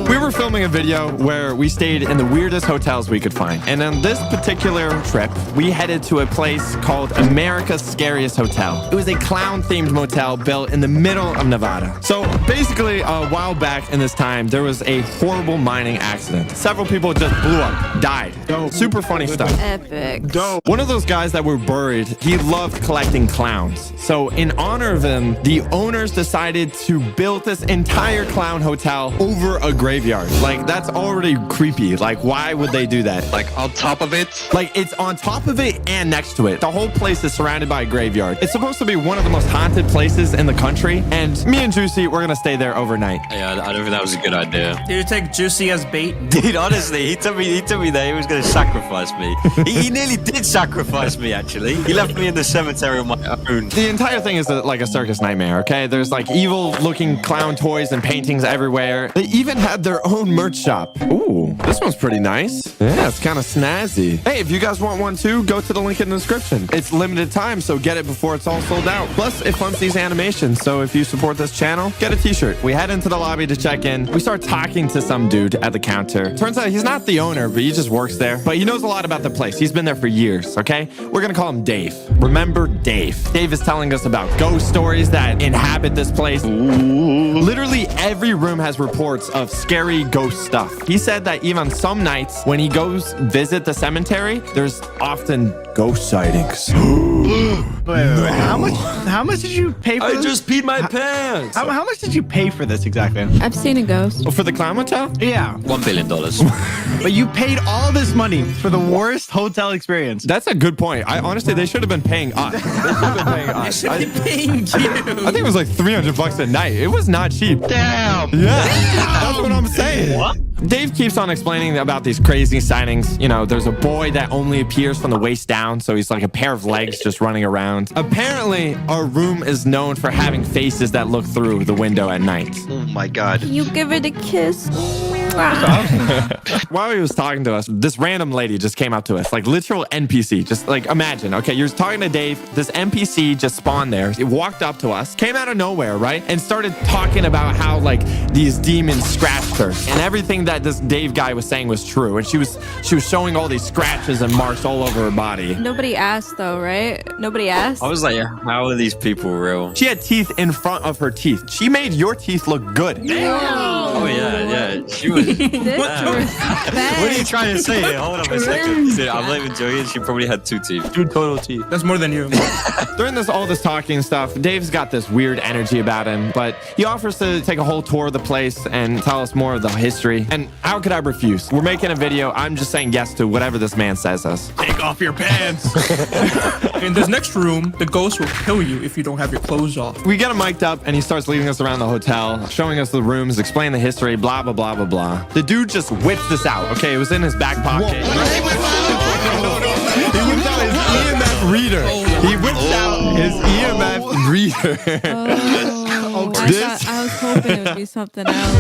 We were filming a video where we stayed in the weirdest hotels we could find. And on this particular trip, we headed to a place called America's Scariest Hotel. It was a clown-themed motel built in the middle of Nevada. So basically, a while back in this time, there was a horrible mining accident. Several people just blew up, died. Super funny stuff. Epic. One of those guys that were buried, he loved collecting clowns. So in honor of him, the owners decided to build this entire clown hotel over a graveyard. Like, that's already creepy. Like, why would they do that? Like, on top of it? Like, it's on top of it and next to it. The whole place is surrounded by a graveyard. It's supposed to be one of the most haunted places in the country. And me and Juicy, we're gonna stay there overnight. Yeah, I don't think that was a good idea. Did you take Juicy as bait? Dude, honestly, he told me that he was going to sacrifice me. He nearly did sacrifice me, actually. He left me in the cemetery on my own. The entire thing is like a circus nightmare, okay? There's like evil-looking clown toys and paintings everywhere. They even had their own merch shop. Ooh, this one's pretty nice. Yeah, it's kind of snazzy. Hey, if you guys want one too, go to the link in the description. It's limited time, so get it before it's all sold out. Plus, it funds these animations, so if you support this channel, get a t-shirt. We head into the lobby to check in. We start talking to some dude at the counter. Turns out he's not the owner, but he just works there. But he knows a lot about the place. He's been there for years, okay? We're gonna call him Dave. Remember Dave. Dave is telling us about ghost stories that inhabit this place. Literally every room has reports of scary ghost stuff. He said that even some nights when he goes visit the cemetery, there's often ghost sightings. Wait, how much did you pay for this? I just peed my pants. How much did you pay for this exactly? I've seen a ghost. Oh, for the Clown Motel? Yeah. $1 billion. But you paid all this money for the worst hotel experience. That's a good point. Honestly, they should have been paying us. They should have been paying us. They should be paying you. I think it was like $300 a night. It was not cheap. Damn. Yeah. That's what I'm saying. What? Dave keeps on explaining about these crazy sightings. You know, there's a boy that only appears from the waist down, so he's like a pair of legs just running around. Apparently, our room is known for having faces that look through the window at night. Oh my god. You give it a kiss. While he was talking to us, this random lady just came up to us, like literal NPC. Just like imagine, okay, you're talking to Dave. This NPC just spawned there. It walked up to us, came out of nowhere, right? And started talking about how like these demons scratched her. And everything that this Dave guy was saying was true. And she was showing all these scratches and marks all over her body. Nobody asked though, right? Nobody asked. I was like, how are these people real? She had teeth in front of her teeth. She made your teeth look good. Oh yeah. She was. What are you trying to say here? Hold on a second. Dude, I'm not even joking. She probably had 2 teeth. 2 total teeth. That's more than you. During all this talking stuff, Dave's got this weird energy about him, but he offers to take a whole tour of the place and tell us more of the history. And how could I refuse? We're making a video. I'm just saying yes to whatever this man says us. Take off your pants. In this next room, the ghost will kill you if you don't have your clothes off. We get him mic'd up and he starts leading us around the hotel, showing us the rooms, explaining the history, blah, blah, blah, blah, blah. The dude just whips this out. Okay, it was in his back pocket. He whips out his EMF reader. He whips out his EMF reader. I was hoping it would be something else.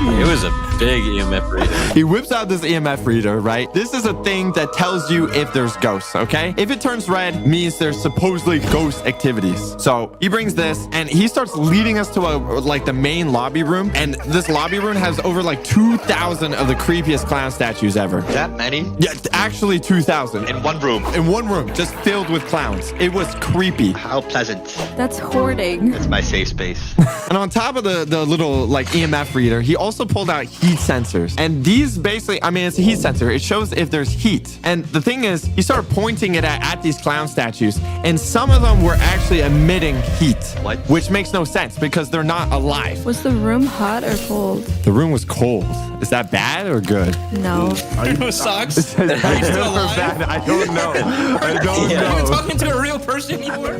It was a big EMF reader. He whips out this EMF reader, right? This is a thing that tells you if there's ghosts, okay? If it turns red, means there's supposedly ghost activities. So he brings this and he starts leading us to the main lobby room. And this lobby room has over 2,000 of the creepiest clown statues ever. That many? Yeah, actually 2,000. In one room? In one room, just filled with clowns. It was creepy. How pleasant. That's hoarding. That's my safe space. And on top of the little EMF reader, he also pulled out heat sensors. And these basically, it's a heat sensor. It shows if there's heat. And the thing is, he started pointing it at these clown statues. And some of them were actually emitting heat. What? Which makes no sense because they're not alive. Was the room hot or cold? The room was cold. Is that bad or good? No. No socks? Are you Bad still or alive? bad? I don't know. I don't Are you know. talking to a real person anymore?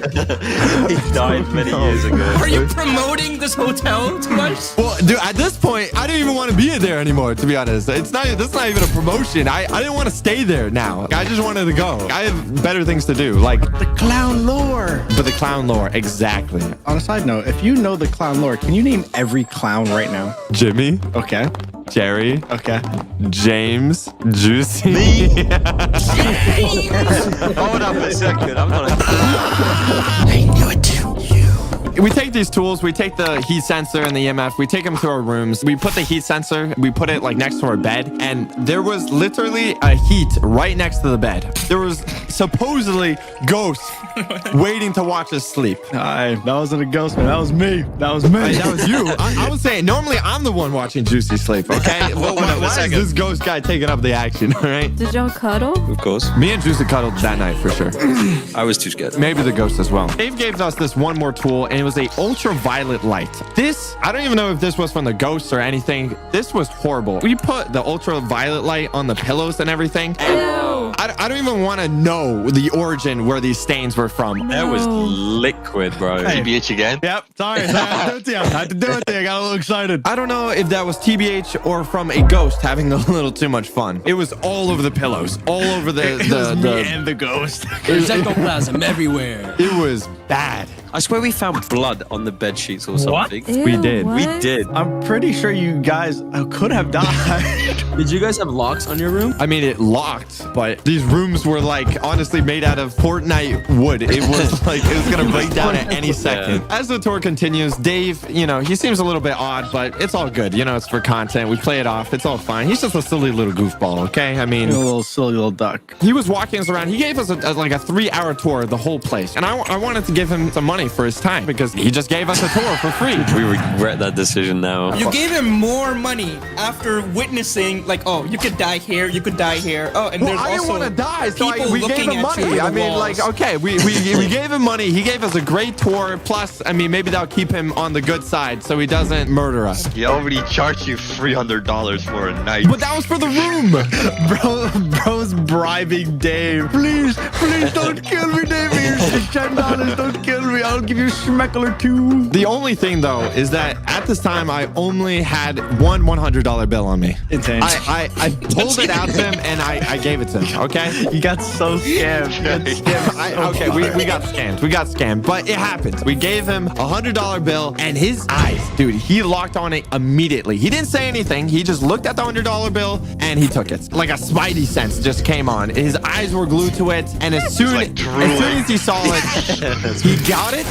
He died many years ago. Are you promoting this hotel to us? Well, dude, at this point, I don't even want to be in there anymore, to be honest. That's not even a promotion. I didn't want to stay there now. I just wanted to go. I have better things to do, like The clown lore. but the clown lore, exactly. On a side note, if you know the clown lore, can you name every clown right now? Jimmy, Okay. Jerry, Okay. James, Juicy. Me? Hold up a second. I'm not We take these tools, we take the heat sensor and the EMF, we take them to our rooms. We put the heat sensor, we put it next to our bed, and there was literally a heat right next to the bed. There was supposedly ghosts waiting to watch us sleep. That wasn't a ghost, man. That was me. That was me. Hey, that was you. I was saying, normally I'm the one watching Juicy sleep, okay? Why is this ghost guy taking up the action, all right? Did y'all cuddle? Of course. Me and Juicy cuddled that night for sure. I was too scared. Maybe the ghost as well. Dave gave us this one more tool, and it was a ultraviolet light. This, I don't even know if this was from the ghosts or anything. This was horrible. We put the ultraviolet light on the pillows and everything. And I don't even want to know the origin where these stains were from. That was liquid, bro. TBH again? Yep. Sorry. I had to do it. I got a little excited. I don't know if that was TBH or from a ghost having a little too much fun. It was all over the pillows, all over Me and the ghost. There's ectoplasm everywhere. It was bad. I swear we found blood on the bed sheets or something. Ew, We did. what? We did. I'm pretty sure you guys could have died. Did you guys have locks on your room? I mean, it locked, but these rooms were honestly made out of Fortnite wood. It was it was gonna break down at any second. Yeah. As the tour continues, Dave, he seems a little bit odd, but it's all good. It's for content. We play it off. It's all fine. He's just a silly little goofball, okay? I mean, A little silly little duck. he was walking us around. He gave us a 3-hour tour of the whole place, and I wanted to give him some money for his time because he just gave us a tour for free. We regret that decision now. You gave him more money after witnessing, you could die here, you could die here. Oh, and there's I didn't also want to die, so people we gave looking him at you money. through I the mean, walls. okay, we gave him money. He gave us a great tour. Plus, maybe that'll keep him on the good side so he doesn't murder us. He already charged you $300 for a night. But that was for the room. Bro's bribing Dave. Please don't kill me, Dave. Here's $10. Don't kill me. I'll give you a schmeckle or two. The only thing, though, is that At this time, I only had one $100 bill on me. Insane. I pulled it out to him and I gave it to him. Okay. You got so scammed. Okay, we got scammed. We got scammed, but it happened. We gave him $100 bill and his eyes, dude, he locked on it immediately. He didn't say anything. He just looked at the $100 bill and he took it. Like a spidey sense just came on. His eyes were glued to it. And as soon as he saw it, he got it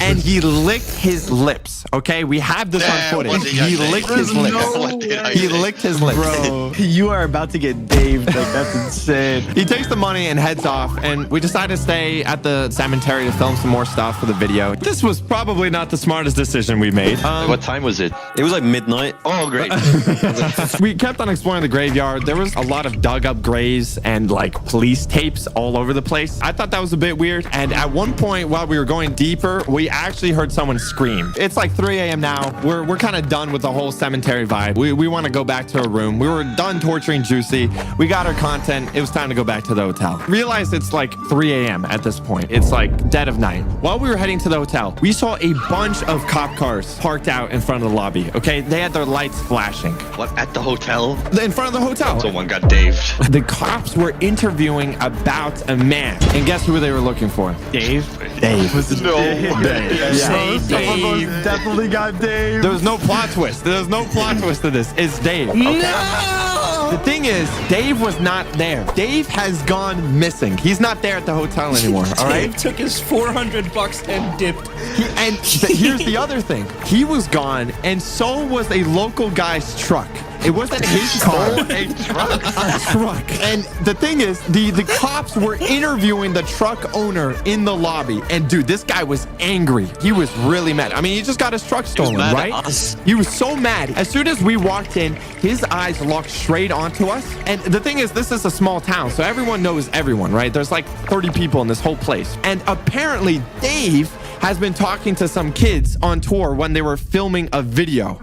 and he licked his lips. Okay, we have this on footage. He licked his lips. He licked his lips. Bro, you are about to get Dave. Like, that's insane. He takes the money and heads off, and we decided to stay at the cemetery to film some more stuff for the video. This was probably not the smartest decision we made. What time was it? It was like midnight. Oh, great. We kept on exploring the graveyard. There was a lot of dug up graves and like police tapes all over the place. I thought that was a bit weird. And at one point while we were going deeper, we actually heard someone scream. It's like 3 a.m. now. We're kind of done with the whole cemetery vibe. We want to go back to our room. We were done torturing Juicy. We got our content. It was time to go back to the hotel. Realized it's like 3 a.m. at this point. It's like dead of night. While we were heading to the hotel, we saw a bunch of cop cars parked out in front of the lobby. Okay, they had their lights flashing. What, at the hotel? In front of the hotel. Someone got daved. The cops were interviewing about a man. And guess who they were looking for? Dave. Dave. Was it Dave? Yeah. Dave. Definitely got Dave. There was no plot twist. There's no plot twist to this. It's Dave. Okay? No! The thing is, Dave was not there. Dave has gone missing. He's not there at the hotel anymore. All right. Dave took his $400 and dipped. Here's the other thing. He was gone, and so was a local guy's truck. It wasn't his car. A truck. A truck. And the thing is, the cops were interviewing the truck owner in the lobby. And dude, this guy was angry. He was really mad. I mean, he just got his truck stolen, right? He was so mad. As soon as we walked in, his eyes locked straight onto us. And the thing is, this is a small town, so everyone knows everyone, right? There's like 30 people in this whole place. And apparently, Dave has been talking to some kids on tour when they were filming a video.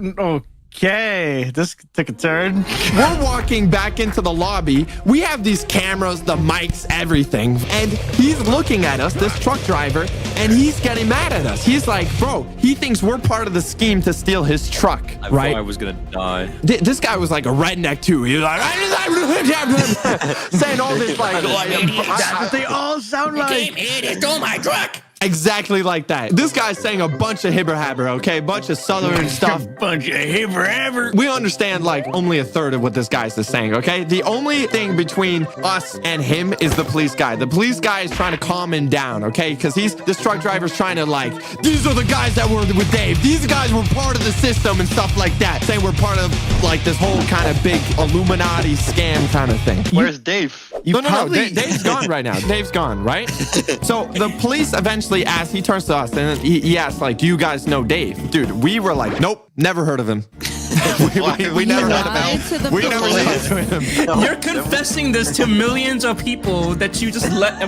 Okay, this took a turn. We're walking back into the lobby. We have these cameras, the mics, everything. And he's looking at us, this truck driver, and he's getting mad at us. He's like, bro, he thinks we're part of the scheme to steal his truck, right? thought I was going to die. This guy was like a redneck too. He was like, saying all this like that's what they all sound like. Came here to stole my truck. Exactly like that. This guy's saying a bunch of hibber habber, okay? Bunch of southern stuff. Bunch of hibber habber. We understand like only a third of what this guy's is saying, okay? The only thing between us and him is the police guy. The police guy is trying to calm him down, okay? Because this truck driver's trying to like, these are the guys that were with Dave. These guys were part of the system and stuff like that. Saying we're part of like this whole kind of big Illuminati scam kind of thing. Where's Dave? No. Dave's gone right now. Dave's gone, right? So the police eventually asked, he turns to us and he asked, like, do you guys know Dave? Dude, we were like, nope, never heard of him. we never heard of him. We never talked to him. You're confessing this to millions of people that you just let a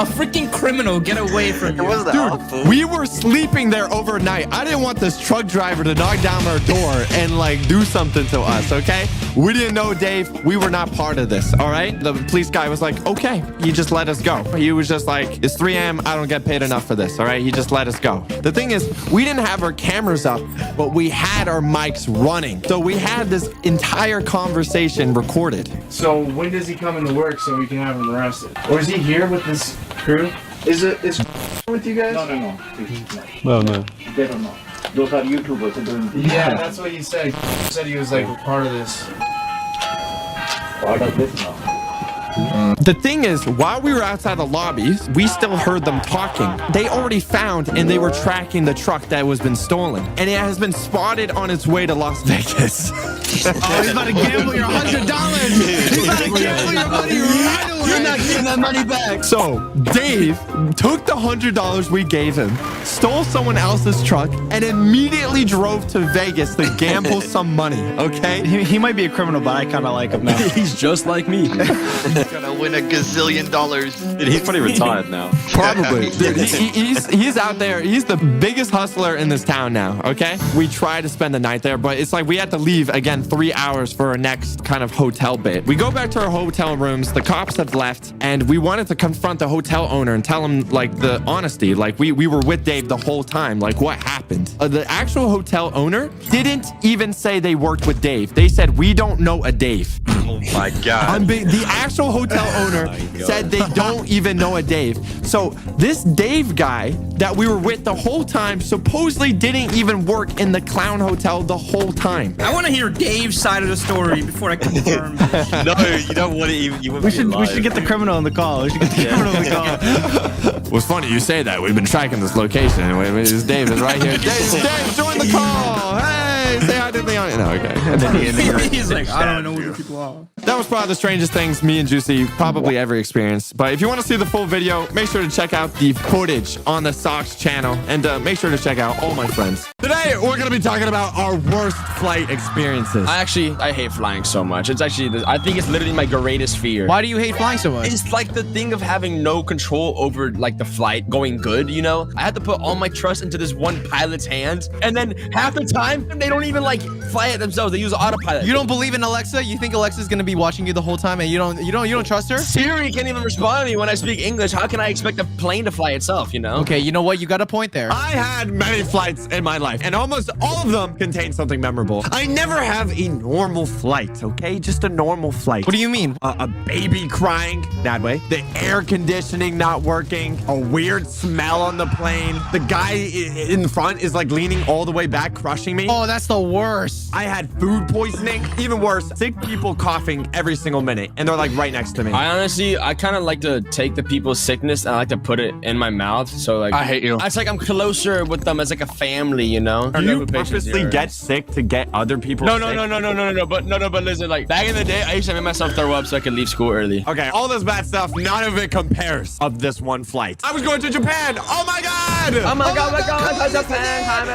freaking criminal get away from you. Dude, we were sleeping there overnight. I didn't want this truck driver to knock down our door and like do something to us, okay? We didn't know Dave. We were not part of this, all right? The police guy was like, okay, he just let us go. He was just like, it's 3 a.m. I don't get paid enough for this, all right? He just let us go. The thing is, we didn't have our cameras up, but we had our mics running. So we had this entire conversation recorded. So when does he come into work so we can have him arrested? Or is he here with this crew? Is with you guys? No. Well, no. They don't know. Those are YouTubers. Yeah, that's what he said. He said he was like part of this. Part of this now. The thing is, while we were outside the lobby, we still heard them talking. They already found and they were tracking the truck that was been stolen. And it has been spotted on its way to Las Vegas. He's about to gamble your $100. He's about to gamble your money right away. You're not getting that money back. So Dave took the $100 we gave him, stole someone else's truck, and immediately drove to Vegas to gamble some money, okay? He might be a criminal, but I kind of like him now. He's just like me. He's gonna win $1 gazillion. Dude, he's probably retired now. Probably. Dude, he's out there. He's the biggest hustler in this town now, okay? We tried to spend the night there, but it's like we had to leave, again, 3 hours for our next kind of hotel bit. We go back to our hotel rooms. The cops have left, and and we wanted to confront the hotel owner and tell him like the honesty. Like we were with Dave the whole time. Like what happened? The actual hotel owner didn't even say they worked with Dave. They said, we don't know a Dave. Oh my God. The actual hotel owner said they don't even know a Dave. So this Dave guy that we were with the whole time supposedly didn't even work in the clown hotel the whole time. I want to hear Dave's side of the story before I confirm. No, you don't want to even. We should get the criminal on the call. We should get the criminal on the call. What's funny you say that. We've been tracking this location. Dave is right here. Dave, join the call. Hey, say hi to Leon. No, okay. And then He's like, I don't know who the people are. That was probably the strangest things me and Juicy probably ever experienced. But if you want to see the full video, make sure to check out the footage on the Socks channel. And make sure to check out all my friends. Today, we're going to be talking about our worst flight experiences. I hate flying so much. It's actually, I think it's literally my greatest fear. Why do you hate flying so much? It's like the thing of having no control over like the flight going good, you know? I had to put all my trust into this one pilot's hands. And then half the time, they don't even like fly it themselves. They use autopilot. You don't believe in Alexa? You think Alexa's going to be watching you the whole time and you don't trust her? Siri can't even respond to me when I speak English. How can I expect a plane to fly itself, you know? Okay, you know what? You got a point there. I had many flights in my life, and almost all of them contain something memorable. I never have a normal flight, okay? Just a normal flight. What do you mean? A baby crying, that way. The air conditioning not working. A weird smell on the plane. The guy in front is like leaning all the way back, crushing me. Oh, that's the worst. I had food poisoning. Even worse, sick people coughing every single minute, and they're like right next to me. I kind of like to take the people's sickness and I like to put it in my mouth. So like, I hate you. It's like I'm closer with them as like a family, you know? Do you purposely get sick to get other people No. But listen, like back in the day, I used to make myself throw up so I could leave school early. Okay, all this bad stuff, none of it compares of this one flight. I was going to Japan. Oh my God. Oh my God, Japan.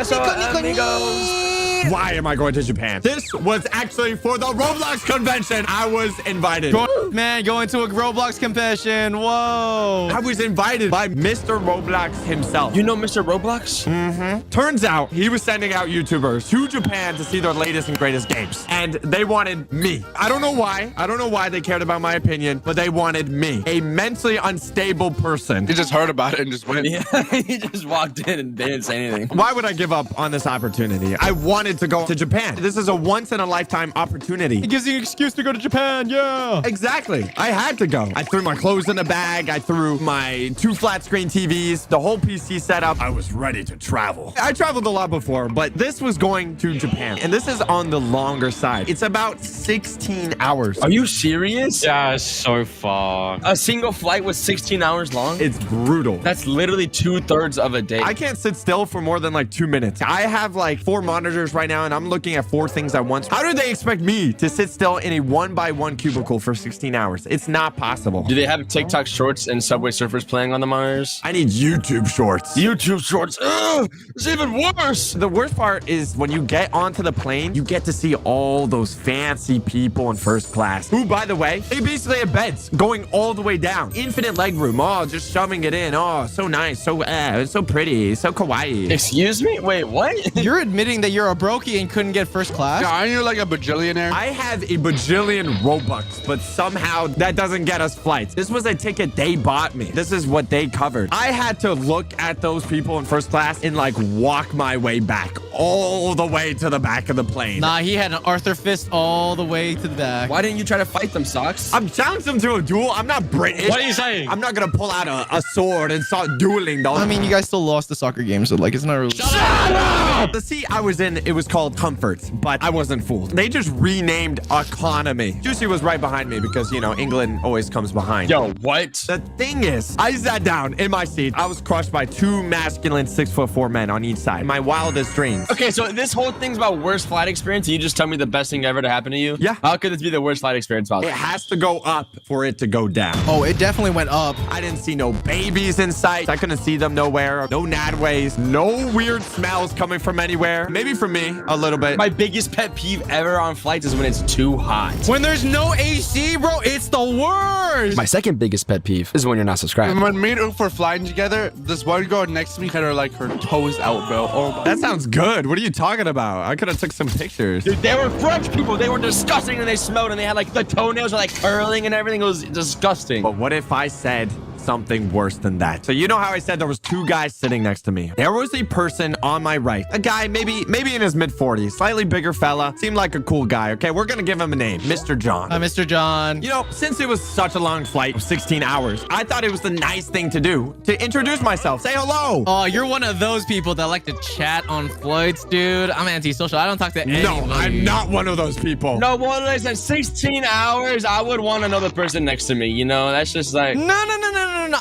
Amigos. Why am I going to Japan? This was actually for the Roblox convention. I was invited. Man, going to a Roblox convention. Whoa. I was invited by Mr. Roblox himself. You know Mr. Roblox? Mm-hmm. Turns out he was sending out YouTubers to Japan to see their latest and greatest games. And they wanted me. I don't know why. I don't know why they cared about my opinion, but they wanted me. A mentally unstable person. You just heard about it and just went. Yeah, he just walked in and they didn't say anything. Why would I give up on this opportunity? I wanted to go to Japan. This is a once-in-a-lifetime opportunity. It gives you an excuse to go to Japan. Yeah. Exactly. I had to go. I threw my clothes in a bag. I threw my 2 flat-screen TVs, the whole PC setup. I was ready to travel. I traveled a lot before, but this was going to Japan. And this is on the longer side. It's about 16 hours. Are you serious? Yeah, it's so far. A single flight was 16 hours long? It's brutal. That's literally 2/3 of a day. I can't sit still for more than like 2 minutes. I have like 4 monitors right now, and I'm looking at 4 things at once. How do they expect me to sit still in a 1x1 cubicle for 16 hours? It's not possible. Do they have TikTok shorts and Subway Surfers playing on the monitors? I need YouTube shorts. YouTube shorts. Ugh, it's even worse. The worst part is when you get onto the plane, you get to see all those fancy people in first class who, by the way, they basically have beds going all the way down. Infinite leg room. Oh, just shoving it in. Oh, so nice. So, it's so pretty. So kawaii. Excuse me? Wait, what? You're admitting that you're a brokey and couldn't get first class? Yeah, aren't you like a bajillionaire? I have a bajillion Robux, but somehow that doesn't get us flights. This was a ticket they bought me. This is what they covered. I had to look at those people in first class and like walk my way back all the way to the back of the plane. Nah, he had an Arthur fist all the way to the back. Why didn't you try to fight them, Socks? I'm challenged them to a duel. I'm not British. What are you saying? I'm not gonna pull out a sword and start dueling though. I mean, you guys still lost the soccer game, so like it's not really. Shut up! The seat I was in, it was called Comfort, but I wasn't fooled. They just renamed Economy. Juicy was right behind me because, you know, England always comes behind. Yo, what? The thing is, I sat down in my seat. I was crushed by 2 masculine 6'4" men on each side. My wildest dreams. Okay, so this whole thing's about worst flight experience. You just tell me the best thing ever to happen to you? Yeah. How could this be the worst flight experience possible? It has to go up for it to go down. Oh, it definitely went up. I didn't see no babies in sight. I couldn't see them nowhere. No nadways. No weird smells coming from from anywhere. Maybe from me a little bit. My biggest pet peeve ever on flights is when it's too hot. When there's no AC, bro, it's the worst. My second biggest pet peeve is when you're not subscribed. And when me and Oof were flying together, this one girl next to me had her like her toes out, bro. Oh my. That sounds good. What are you talking about? I could have took some pictures. Dude, they were French people. They were disgusting and they smelled and they had like the toenails were like curling and everything. It was disgusting. But what if I said something worse than that? So you know how I said there was two guys sitting next to me? There was a person on my right, a guy maybe in his mid-40s, slightly bigger fella, seemed like a cool guy. Okay, we're gonna give him a name, Mr. John. Mr. John. You know, since it was such a long flight of 16 hours, I thought it was the nice thing to do to introduce myself, say hello. Oh, you're one of those people that like to chat on flights, dude. I'm antisocial. I don't talk to anybody. No, I'm not one of those people. No, well, listen, 16 hours, I would want another person next to me, you know? That's just like... No.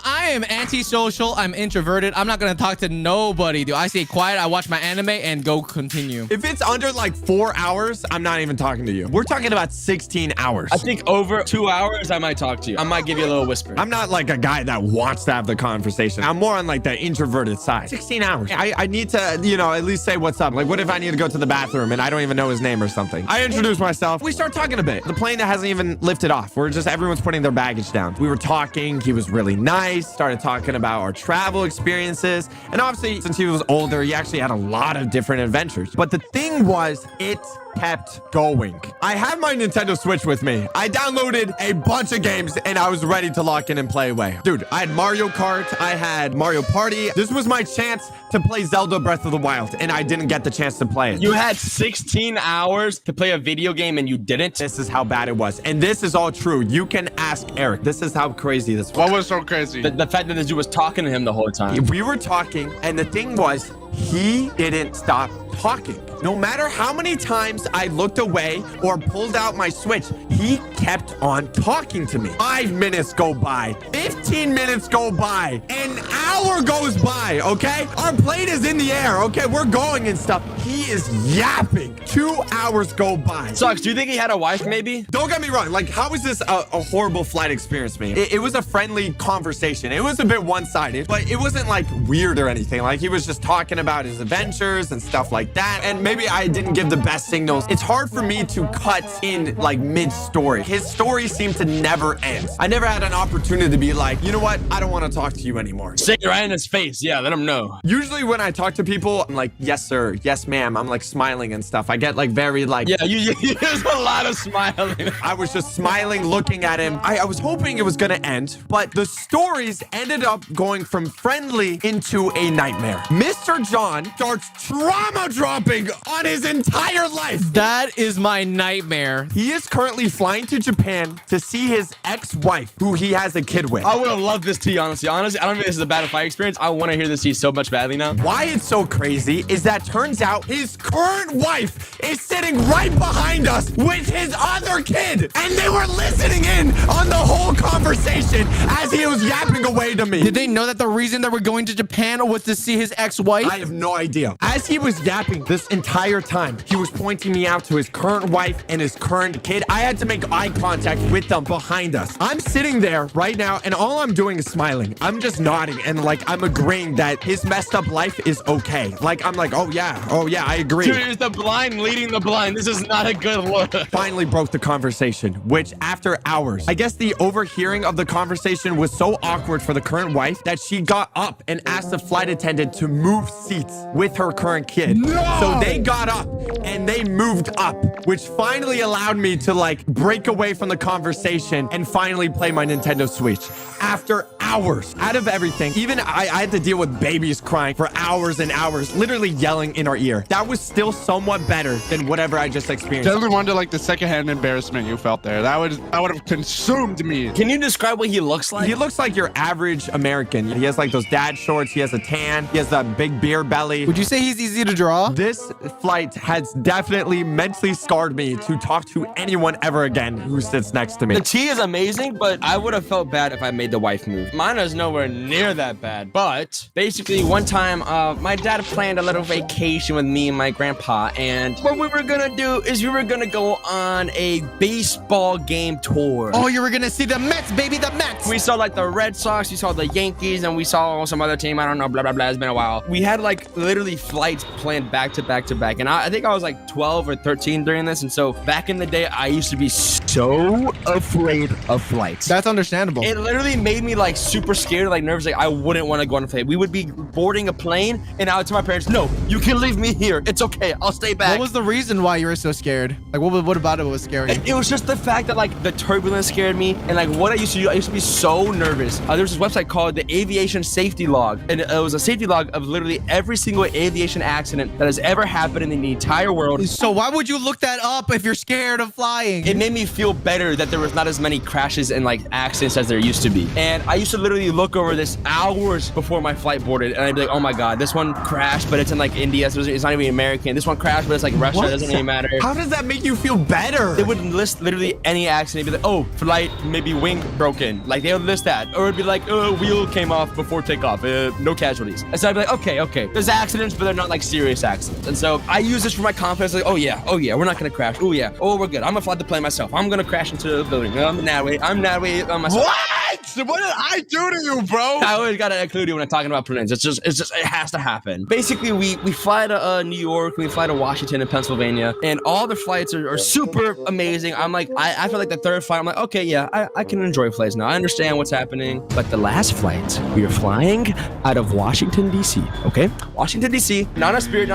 I am antisocial. I'm introverted. I'm not going to talk to nobody, dude. I stay quiet. I watch my anime and go continue. If it's under like 4 hours, I'm not even talking to you. We're talking about 16 hours. I think over 2 hours, I might talk to you. I might give you a little whisper. I'm not like a guy that wants to have the conversation. I'm more on like the introverted side. 16 hours. I need to, you know, at least say what's up. Like, what if I need to go to the bathroom and I don't even know his name or something? I introduce myself. We start talking a bit. The plane that hasn't even lifted off. Everyone's putting their baggage down. We were talking. He was really nice. Started talking about our travel experiences. And obviously, since he was older, he actually had a lot of different adventures. But the thing was, it kept going. I had my Nintendo Switch with me. I downloaded a bunch of games and I was ready to lock in and play away. Dude, I had Mario Kart. I had Mario Party. This was my chance to play Zelda Breath of the Wild and I didn't get the chance to play it. You had 16 hours to play a video game and you didn't? This is how bad it was. And this is all true. You can ask Eric. This is how crazy this was. What was so crazy? The fact that this dude was talking to him the whole time. We were talking and the thing was, he didn't stop talking. No matter how many times I looked away or pulled out my Switch, he kept on talking to me. 5 minutes go by, 15 minutes go by, an hour goes by, okay? Our plane is in the air, okay? We're going and stuff. He is yapping. 2 hours go by. Sucks. Do you think he had a wife maybe? Don't get me wrong. Like, how was this a horrible flight experience for me? It was a friendly conversation. It was a bit one-sided, but it wasn't like weird or anything. Like, he was just talking about his adventures and stuff like that. And maybe I didn't give the best signals. It's hard for me to cut in like mid-story. His story seemed to never end. I never had an opportunity to be like, you know what? I don't want to talk to you anymore. Say it right in his face. Yeah, let him know. Usually when I talk to people, I'm like, yes, sir. Yes, ma'am. I'm like smiling and stuff. I get like very like... Yeah, you use a lot of smiling. I was just smiling, looking at him. I was hoping it was going to end, but the stories ended up going from friendly into a nightmare. Mr. John starts trauma dropping on his entire life. That is my nightmare. He is currently flying to Japan to see his ex-wife, who he has a kid with. I would have loved this tea, honestly. Honestly, I don't think this is a bad fight experience. I want to hear this tea so much badly now. Why it's so crazy is that turns out his current wife is sitting right behind us with his other kid. And they were listening in on the whole conversation as he was yapping away to me. Did they know that the reason they were going to Japan was to see his ex-wife? I have no idea. As he was yapping this entire time, he was pointing me out to his current wife and his current kid. I had to make eye contact with them behind us. I'm sitting there right now and all I'm doing is smiling. I'm just nodding and like I'm agreeing that his messed up life is okay. Like I'm like, oh yeah, I agree. Dude, it's the blind leading the blind. This is not a good look. Finally broke the conversation, which after hours, I guess the overhearing of the conversation was so awkward for the current wife that she got up and asked the flight attendant to move seats with her current kid. No! So they got up and they moved up, which finally allowed me to like break away from the conversation and finally play my Nintendo Switch. After hours, out of everything, even I had to deal with babies crying for hours and hours, literally yelling in our ear. That was still somewhat better than whatever I just experienced. Doesn't wonder like the secondhand embarrassment you felt there. That would have consumed me. Can you describe what he looks like? He looks like your average American. He has like those dad shorts. He has a tan. He has that big beer belly. Would you say he's easy to draw? This flight has definitely mentally scarred me to talk to anyone ever again who sits next to me. The tea is amazing, but I would have felt bad if I made the wife move. Mine is nowhere near that bad. But basically, one time, my dad planned a little vacation with me and my grandpa. And what we were gonna do is we were gonna go on a baseball game tour. Oh, you were gonna see the Mets, baby, the Mets. We saw like the Red Sox, we saw the Yankees, and we saw some other team. I don't know, blah, blah, blah. It's been a while. We had like literally flights planned back to back to back. And I think I was like 12 or 13 during this. And so back in the day, I used to be so afraid of flights. That's understandable. It literally made me like super scared, like nervous. Like I wouldn't want to go on a plane. We would be boarding a plane and I would tell my parents, no, you can leave me here. It's okay. I'll stay back. What was the reason why you were so scared? Like what about it was scary? It was just the fact that like the turbulence scared me. And like what I used to do, I used to be so nervous. There's this website called the Aviation Safety Log. And it was a safety log of literally every single aviation accident that has ever happened in the entire world. So why would you look that up if you're scared of flying? It made me feel better that there was not as many crashes and like accidents as there used to be. And I used to literally look over this hours before my flight boarded and I'd be like, oh my God, this one crashed, but it's in like India, so it's not even American. This one crashed, but it's like Russia, it doesn't really matter. How does that make you feel better? They would list literally any accident. It'd be like, oh, flight, maybe wing broken. Like they would list that. Or it'd be like, oh, wheel came off before takeoff, no casualties. And so I'd be like, okay. There's accidents, but they're not like serious accidents. And so I use this for my confidence, like, oh yeah, we're not gonna crash. Oh yeah, oh, we're good. I'm gonna fly the plane myself. I'm gonna crash into the building. I'm that way on myself. What? What did I do to you, bro? I always gotta include you when I'm talking about planes. It's just, it has to happen. Basically, we fly to New York, we fly to Washington and Pennsylvania, and all the flights are super amazing. I'm like, I feel like the third flight, I'm like, okay, yeah, I can enjoy flights now. I understand what's happening. But the last flight, we are flying out of Washington, D.C., okay? Washington, D.C., not a Spirit.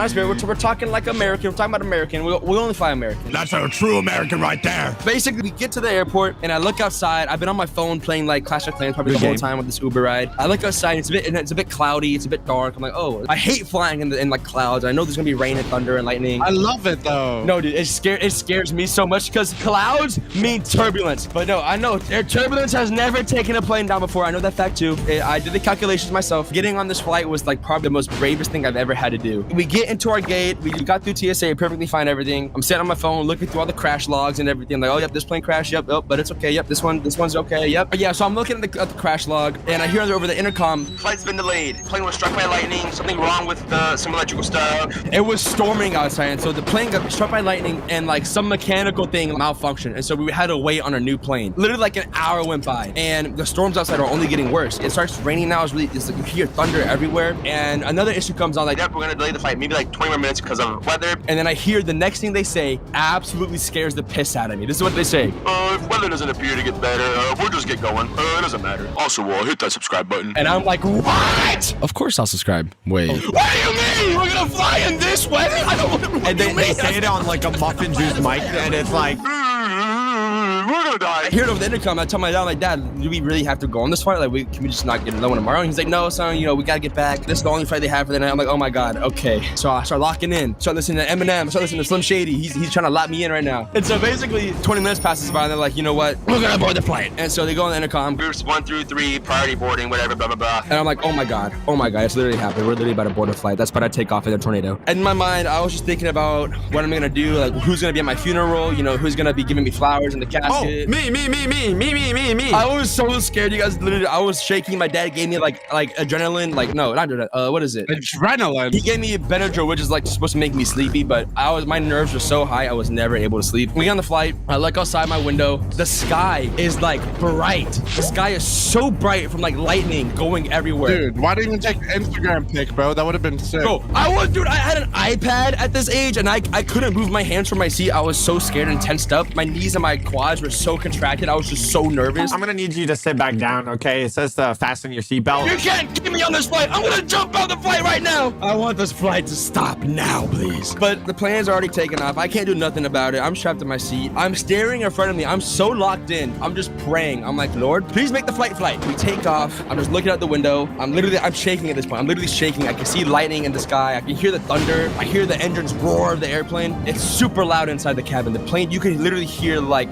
We're talking like American. We're talking about American. We only fly American. That's a true American right there. Basically, we get to the airport, and I look outside. I've been on my phone playing like Clash of Clans probably the whole time with this Uber ride. I look outside, it's a bit cloudy, it's a bit dark. I'm like, oh, I hate flying in like clouds. I know there's gonna be rain and thunder and lightning. I love it though. No, dude, it scares me so much because clouds mean turbulence. But no, I know turbulence has never taken a plane down before. I know that fact too. I did the calculations myself. Getting on this flight was like probably the most bravest thing I've ever had to do. We get into our gate, we got through TSA, perfectly fine, everything. I'm sitting on my phone, looking through all the crash logs and everything. I'm like, oh, yep, this plane crashed, yep, but it's okay, yep, this one's okay, yep. But yeah, so I'm looking at the crash log, and I hear over the intercom, flight's been delayed. Plane was struck by lightning, something wrong with some electrical stuff. It was storming outside, and so the plane got struck by lightning, and like some mechanical thing malfunctioned, and so we had to wait on a new plane. Literally like an hour went by, and the storms outside are only getting worse. It starts raining now, it's like you hear thunder everywhere, and another issue comes on, like, yep, we're gonna delay the flight, maybe like 20 more minutes because of weather. And then I hear the next thing they say absolutely scares the piss out of me. This is what they say. If weather doesn't appear to get better, we'll just get going. It doesn't matter. Also, hit that subscribe button. And I'm like, what? Of course I'll subscribe. Wait. What do you mean? We're gonna fly in this way? I don't want to. And they say it on like a muffin juice mic, and it's like, we're gonna die. I hear it over the intercom. I tell my dad, I'm like, Dad, do we really have to go on this flight? Like, can we just not get another one tomorrow? And he's like, no, son, we gotta get back. This is the only flight they have for the night. I'm like, oh my God, okay. So I start locking in. Start listening to Eminem. Start listening to Slim Shady. He's trying to lock me in right now. And so basically, 20 minutes passes by, and they're like, you know what? We're gonna board the flight. And so they go on the intercom. Groups 1 through 3, priority boarding, whatever, blah, blah, blah. And I'm like, oh my God, it's literally happened. We're literally about to board a flight. That's about to take off in a tornado. And in my mind, I was just thinking about what I'm gonna do, like who's gonna be at my funeral, who's gonna be giving me flowers in the casket. Oh, me. I was so scared, you guys. Literally, I was shaking. My dad gave me like adrenaline, like no, not adrenaline. What is it? Adrenaline. He gave me Benadryl, which is like supposed to make me sleepy, but my nerves were so high, I was never able to sleep. We get on the flight. I look outside my window. The sky is like bright. The sky is so bright from like lightning going everywhere. Dude, why didn't you take an Instagram pic, bro? That would have been sick. Bro, I had an iPad at this age, and I couldn't move my hands from my seat. I was so scared and tensed up. My knees and my quads were so contracted. I was just so nervous. I'm gonna need you to sit back down, okay? It says to fasten your seatbelt. You can't keep me on this flight. I'm gonna jump out the flight right now. I want this flight to stop now, please. But the plane's already taken off. I can't do nothing about it. I'm strapped in my seat. I'm staring in front of me. I'm so locked in. I'm just praying. I'm like, Lord, please make the flight. We take off. I'm just looking out the window. I'm shaking at this point. I'm literally shaking. I can see lightning in the sky. I can hear the thunder. I hear the engines roar of the airplane. It's super loud inside the cabin. The plane, you can literally hear like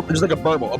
just like a burble.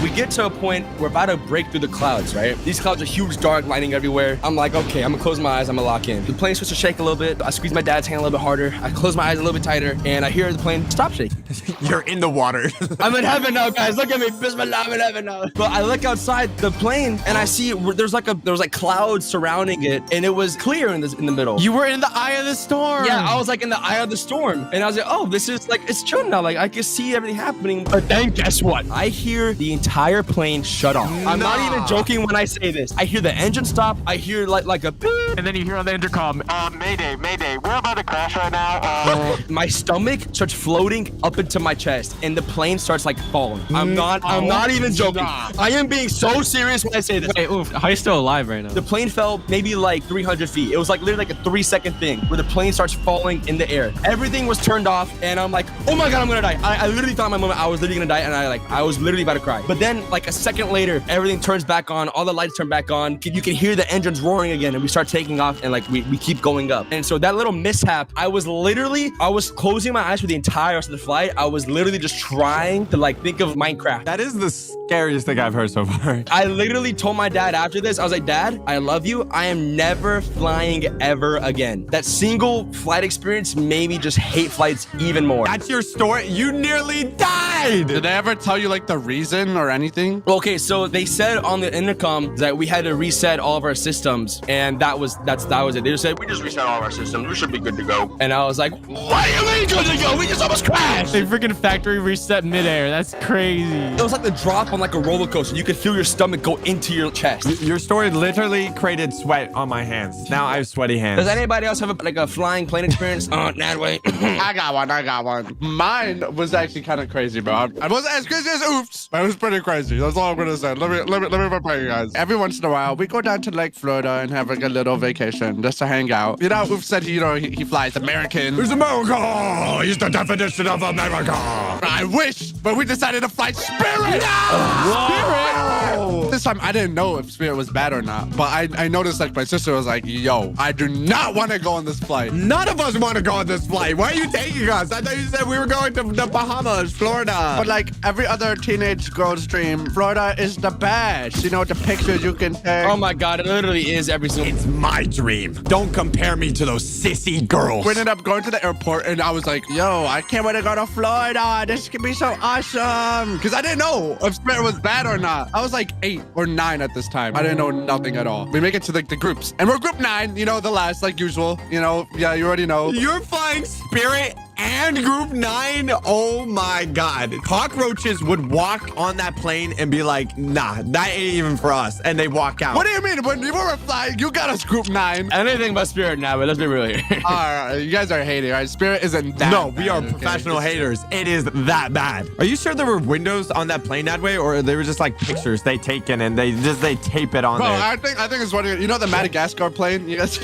We get to a point we're about to break through the clouds, right? These clouds are huge, dark, lightning everywhere. I'm like, okay, I'm gonna close my eyes, I'm gonna lock in. The plane starts to shake a little bit. I squeeze my dad's hand a little bit harder. I close my eyes a little bit tighter, and I hear the plane stop shaking. You're in the water. I'm in heaven now, guys. Look at me. Bismillah, I'm in heaven now. But I look outside the plane, and I see there's like clouds surrounding it, and it was clear in the middle. You were in the eye of the storm. Yeah, I was like in the eye of the storm, and I was like, oh, this is like, it's chill now. Like I can see everything happening. But then guess what? I hear the entire plane shut off. I'm not even joking when I say this. I hear the engine stop. I hear like a beep. And then you hear on the intercom, Mayday, we're about to crash right now. My stomach starts floating up into my chest, and the plane starts like falling. I'm not even joking. I am being so serious when I say this. Wait, oof, how are you still alive right now? The plane fell maybe like 300 feet. It was like literally like a 3-second thing where the plane starts falling in the air. Everything was turned off, and I'm like, oh my God, I'm gonna die. I literally thought in my moment I was literally gonna die, and I was literally about to cry. But then like a second later, everything turns back on. All the lights turn back on. You can hear the engines roaring again, and we start taking off, and like we keep going up. And so that little mishap, I was closing my eyes for the entire rest of the flight. I was literally just trying to like think of Minecraft. That is the scariest thing I've heard so far. I literally told my dad after this, I was like, Dad, I love you. I am never flying ever again. That single flight experience made me just hate flights even more. That's your story? You nearly died! Did they ever tell you like the reason or anything? Okay, so they said on the intercom that we had to reset all of our systems, and that was it. They just said, We just reset all of our systems. We should be good to go. and I was like, what do you mean good to go? We just almost crashed. They freaking factory reset midair. That's crazy. It was like the drop on like a roller coaster. You could feel your stomach go into your chest. Your story literally created sweat on my hands. Now I have sweaty hands. Does anybody else have a flying plane experience? Nadway. I got one. Mine was actually kind of crazy, bro. I wasn't as crazy as oops. It was pretty crazy. That's all I'm gonna say. Let me prepare you guys. Every once in a while, we go down to Lake Florida and have like a little vacation just to hang out. You know, Oof said he flies American. Who's America? He's the definition of America. I wish, but we decided to fly Spirit. Spirit. This time I didn't know if Spirit was bad or not, but I noticed like my sister was like, yo, I do not want to go on this flight. None of us want to go on this flight. Why are you taking us? I thought you said we were going to the Bahamas, Florida. But like every other teenage girl's dream, Florida is the best. You know, the pictures you can take. Oh my God, it literally is every single. It's my dream. Don't compare me to those sissy girls. We ended up going to the airport, and I was like, yo, I can't wait to go to Florida. This can be so awesome. Because I didn't know if Spirit was bad or not. I was like 8 or 9 at this time. I didn't know nothing at all. We make it to like the groups, and we're group 9, you know, the last, like usual. You know, yeah, you already know. You're flying Spirit and group 9. Oh my God. Cockroaches would walk on that plane and be like, nah, that ain't even for us. And they walk out. What do you mean? When you were flying, you got us group 9. Anything but Spirit now, but let's be real here. All right, you guys are hating, right? Spirit isn't that No, we bad, are okay? professional haters. It is that bad. Are you sure there were windows on that plane that way, or they were just like pictures they taken and they tape it on Bro, there? I think it's what you know the Madagascar plane. You guys,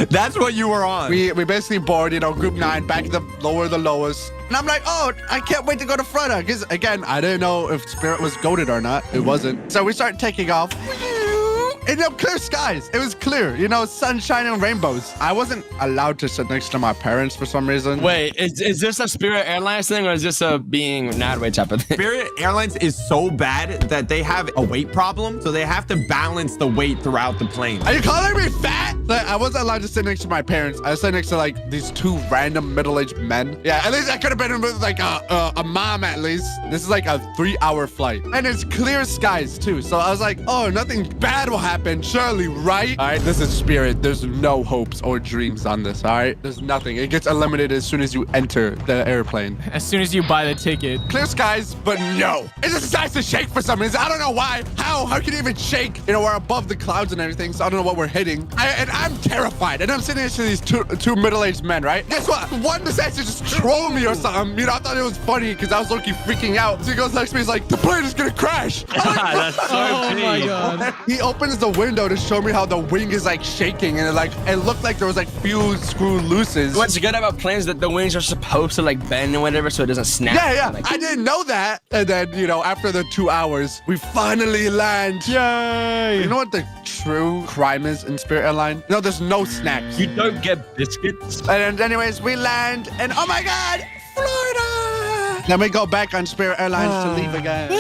that's what you were on. We basically board, you know, group 9 back to the lowest. And I'm like, oh, I can't wait to go to Florida. Because again, I didn't know if Spirit was goated or not. It wasn't. So we start taking off. And clear skies. It was clear, you know, sunshine and rainbows. I wasn't allowed to sit next to my parents for some reason. Wait, is this a Spirit Airlines thing, or is this a being Nadway type of thing? Spirit Airlines is so bad that they have a weight problem, so they have to balance the weight throughout the plane. Are you calling me fat? Like, I wasn't allowed to sit next to my parents. I was sitting next to like these 2 random middle-aged men. Yeah, at least I could have been with like a mom at least. This is like a 3-hour flight, and it's clear skies too. So I was like, oh, nothing bad will happen. Surely, right? All right, this is Spirit. There's no hopes or dreams on this, all right? There's nothing. It gets eliminated as soon as you enter the airplane. As soon as you buy the ticket. Clear skies, but no. It just decides to shake for some reason. I don't know why. How can it even shake? You know, we're above the clouds and everything, so I don't know what we're hitting. And I'm terrified. And I'm sitting next to these two middle-aged men, right? Guess what? One decides to just troll me or something. You know, I thought it was funny because I was low-key freaking out. So he goes next to me, he's like, the plane is gonna crash. That's so Oh my God. He opens the window to show me how the wing is like shaking, and it looked like there was like few screw looses. What's good about planes that the wings are supposed to like bend and whatever, so it doesn't snap. Yeah. Like, I didn't know that. And then, you know, after the 2 hours, we finally land. Yay! You know what the true crime is in Spirit Airline? No, there's no snacks. You don't get biscuits. And anyways, we land, and oh my God, Florida! Then we go back on Spirit Airlines to leave again.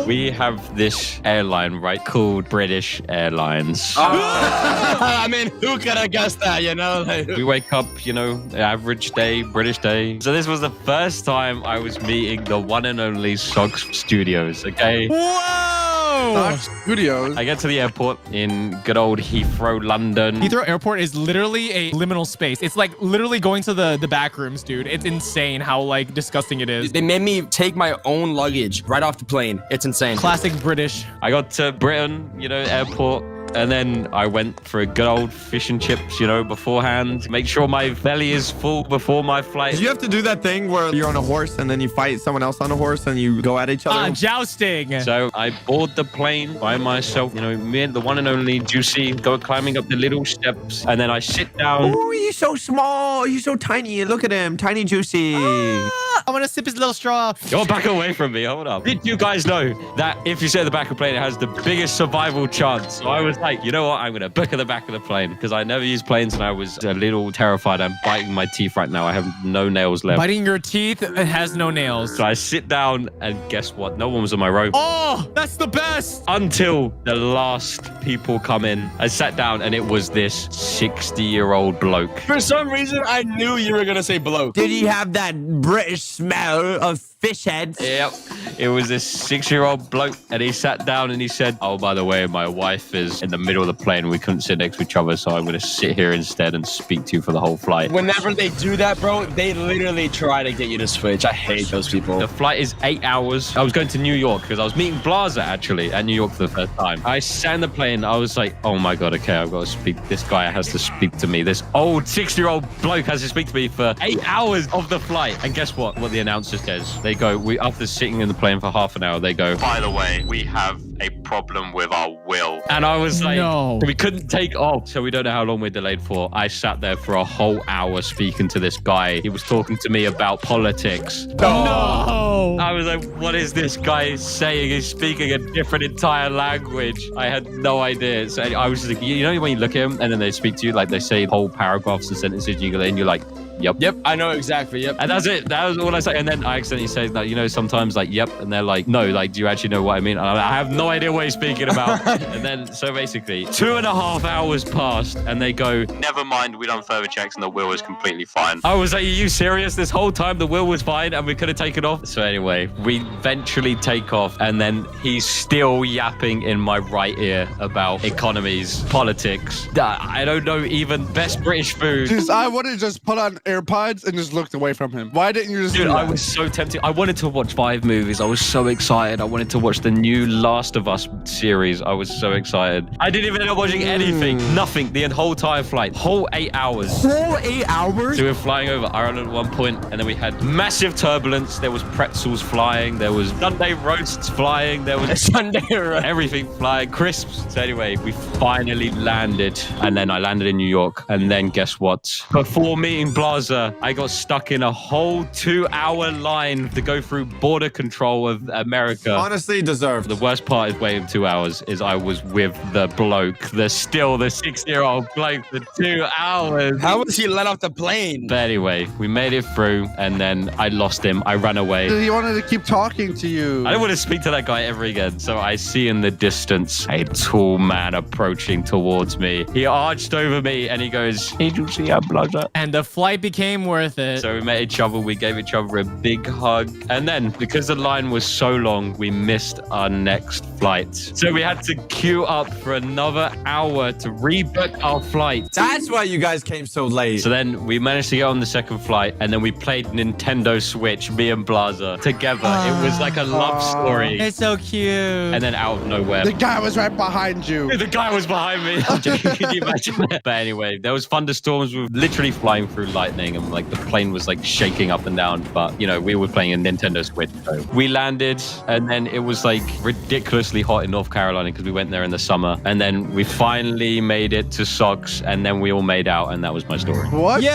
We have this airline, right, called British Airlines. I mean, who could have guessed that, you know? We wake up, you know, average day, British day. So this was the first time I was meeting the one and only Socks Studios, okay? Whoa! Studios. I get to the airport in good old Heathrow, London. Heathrow Airport is literally a liminal space. It's like literally going to the Backrooms, dude. It's insane how like disgusting it is. They made me take my own luggage right off the plane. It's insane. Classic British. I got to Britain, you know, airport. And then I went for a good old fish and chips, you know, beforehand. Make sure my belly is full before my flight. Did you have to do that thing where you're on a horse and then you fight someone else on a horse and you go at each other? Jousting. So I board the plane by myself. You know, me and the one and only Juicy go climbing up the little steps. And then I sit down. Oh, you're so small. You're so tiny. Look at him. Tiny Juicy. I want to sip his little straw. You're back away from me. Hold up. Did you guys know that if you sit at the back of the plane, it has the biggest survival chance? So I was like, you know what? I'm going to book at the back of the plane because I never used planes and I was a little terrified. I'm biting my teeth right now. I have no nails left. Biting your teeth, it has no nails. So I sit down and guess what? No one was on my row. Oh, that's the best. Until the last people come in. I sat down and it was this 60-year-old bloke. For some reason, I knew you were going to say bloke. Did he have that British smell of fish heads? Yep. It was this 6-year-old bloke and he sat down and he said, oh, by the way, my wife is in the middle of the plane. We couldn't sit next to each other, so I'm going to sit here instead and speak to you for the whole flight. Whenever they do that, bro, they literally try to get you to switch. I hate those people. The flight is 8 hours. I was going to New York because I was meeting Blaza actually at New York for the first time. I sat in the plane. I was like, oh my God, okay, I've got to speak. This guy has to speak to me. This old 60-year-old bloke has to speak to me for 8 hours of the flight. And guess what? What the announcer says. They go, after sitting in the plane for half an hour, they go, By the way, we have a problem with our will. And I was like, no. We couldn't take off, so we don't know how long we're delayed for. I sat there for a whole hour speaking to this guy. He was talking to me about politics. No. I was like, what is this guy saying? He's speaking a different entire language. I had no idea. So I was just like, you know when you look at him and then they speak to you, like they say whole paragraphs and sentences, and you go in, you're like, Yep, I know exactly. Yep. And that's it. That was all I say. And then I accidentally say that, you know, sometimes like, yep. And they're like, no, like, do you actually know what I mean? And I have no idea what he's speaking about. And then, so basically, 2.5 hours passed and they go, Never mind, we done further checks and the will is completely fine. I was like, are you serious? This whole time the will was fine and we could have taken off? So anyway, we eventually take off and then he's still yapping in my right ear about economies, politics. I don't know, even best British food. Just, I would have just put on AirPods and just looked away from him. Why didn't you just Dude, do that? I was so tempted. I wanted to watch 5 movies. I was so excited. I wanted to watch the new Last of Us series. I was so excited. I didn't even end up watching anything. Nothing. The whole entire flight. Whole 8 hours. Whole 8 hours? So we were flying over Ireland at one point, and then we had massive turbulence. There was pretzels flying. There was Sunday roasts flying. There was Sunday roast. Everything flying. Crisps. So anyway, we finally landed. And then I landed in New York. And then guess what? Before meeting Blaza, I got stuck in a whole 2-hour line to go through border control of America. Honestly, deserved. The worst part is waiting 2 hours is I was with the bloke, the 6-year-old bloke for 2 hours. How was he let off the plane? But anyway, we made it through and then I lost him. I ran away. He wanted to keep talking to you. I don't want to speak to that guy ever again. So I see in the distance a tall man approaching towards me. He arched over me and he goes, "Hey, you see a Blaza?" And the flight became worth it. So we met each other. We gave each other a big hug. And then, because the line was so long, we missed our next flight. So we had to queue up for another hour to rebook our flight. That's why you guys came so late. So then we managed to get on the second flight, and then we played Nintendo Switch, me and Blaza, together. It was like a love story. It's so cute. And then out of nowhere, the guy was right behind you. The guy was behind me. Can you imagine that? But anyway, there was thunderstorms with literally flying through lightning, and like the plane was like shaking up and down. But you know, we were playing a Nintendo Switch. So we landed, and then it was like ridiculously hot in North Carolina because we went there in the summer. And then we finally made it to Socks, and then we all made out, and that was my story. What? Yay!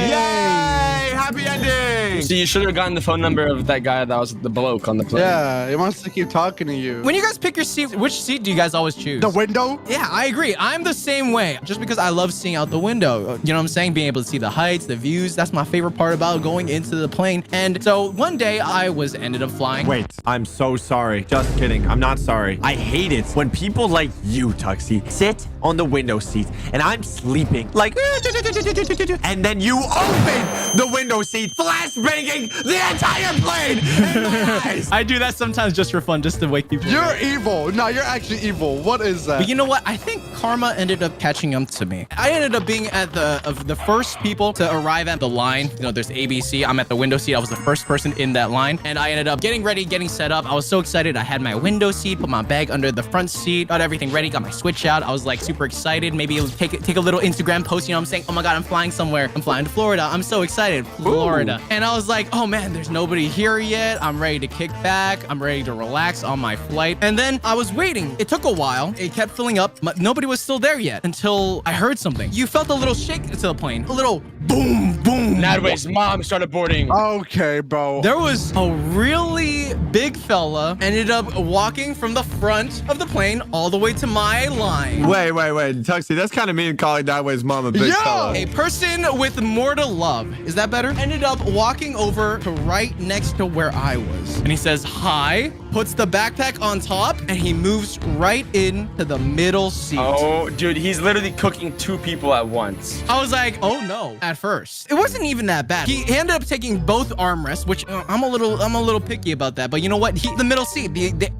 Yay! Happy ending! talking. So you should have gotten the phone number of that guy that was the bloke on the plane. Yeah, he wants to keep talking to you. When you guys pick your seat, which seat do you guys always choose? The window? Yeah, I agree. I'm the same way. Just because I love seeing out the window. You know what I'm saying? Being able to see the heights, the views. That's my favorite part about going into the plane. And so one day I ended up flying. Wait, I'm so sorry. Just kidding. I'm not sorry. I hate it when people like you, Tuxie, sit on the window seat and I'm sleeping like and then you open the window seat, flashbanging the entire plane in my eyes. I do that sometimes just for fun, just to wake people You're up. evil. No, you're actually evil. What is that? But you know what? I think karma ended up catching up to me. I ended up being at the first people to arrive at the line. You know, there's ABC. I'm at the window seat. I was the first person in that line. And I ended up getting ready, getting set up. I was so excited. I had my window seat, put my bag under the front seat, got everything ready, got my switch out. I was like super excited. Maybe take a little Instagram post. You know what I'm saying? Oh my God, I'm flying somewhere. I'm flying to Florida. I'm so excited. Florida. Ooh. And I was like, oh man, there's nobody here yet. I'm ready to kick back. I'm ready to relax on my flight. And then I was waiting. It took a while. It kept filling up, but nobody was still there yet until I heard something. You felt a little shake to the plane. A little boom, boom. Nadway's mom started boarding. Okay, bro. There was a really big fella ended up walking from the front of the plane all the way to my line. Wait. Tuxie, that's kind of mean calling Nadway's mom a big fella. A person with more to love, is that better? Ended up walking over to right next to where I was. And he says, hi, puts the backpack on top, and he moves right into the middle seat. Oh, dude, he's literally cooking 2 people at once. I was like, oh no, at first. It wasn't even that bad. He ended up taking both armrests, which I'm a little picky about that. But you know what? The middle seat,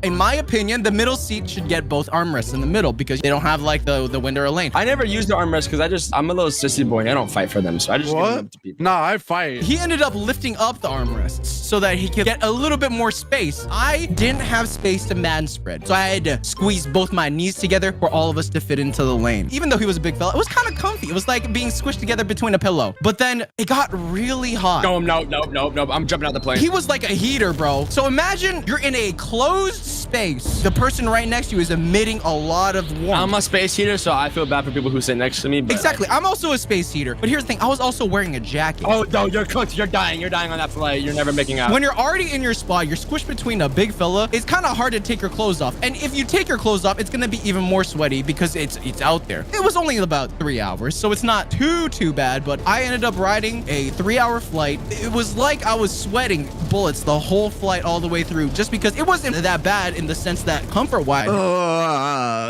in my opinion, the middle seat should get both armrests in the middle because they don't have like the window or lane. I never used the armrest because I'm a little sissy boy. I don't fight for them, so I just give them up to people. Nah, I fight. He ended up lifting up the armrests so that he could get a little bit more space. I didn't have space to man spread, so I had to squeeze both my knees together for all of us to fit into the lane. Even though he was a big fella, it was kind of comfy. It was like being squished together between a pillow. But then it got really hot. No, I'm jumping out the plane. He was like a heater, bro. So imagine you're in a closed space. The person right next to you is emitting a lot of warmth. I'm a space heater, so I feel bad for people who sit next to me. Exactly. I'm also a space heater. But here's the thing. I was also wearing a jacket. Oh, no, you're cooked. You're dying. You're dying on that flight. You're never making out. When you're already in your spot, you're squished between a big fella. It's kind of hard to take your clothes off. And if you take your clothes off, it's going to be even more sweaty because it's out there. It was only about 3 hours, so it's not too bad. But I ended up riding a 3-hour flight. It was like I was sweating bullets the whole flight all the way through just because it wasn't that bad in the sense that comfort-wise.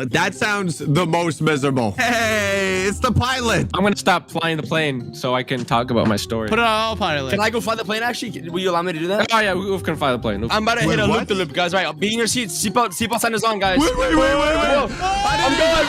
That sounds the most miserable. Hey, it's the pilot. I'm going to stop flying the plane so I can talk about my story. Put it on autopilot. Can I go fly the plane, actually? Will you allow me to do that? Oh, yeah, we can fly the plane. I'm about to hit a what? loop-de-loop, guys. Right, be in your seats. Seatbelt sign is on, guys. Wait. I'm going.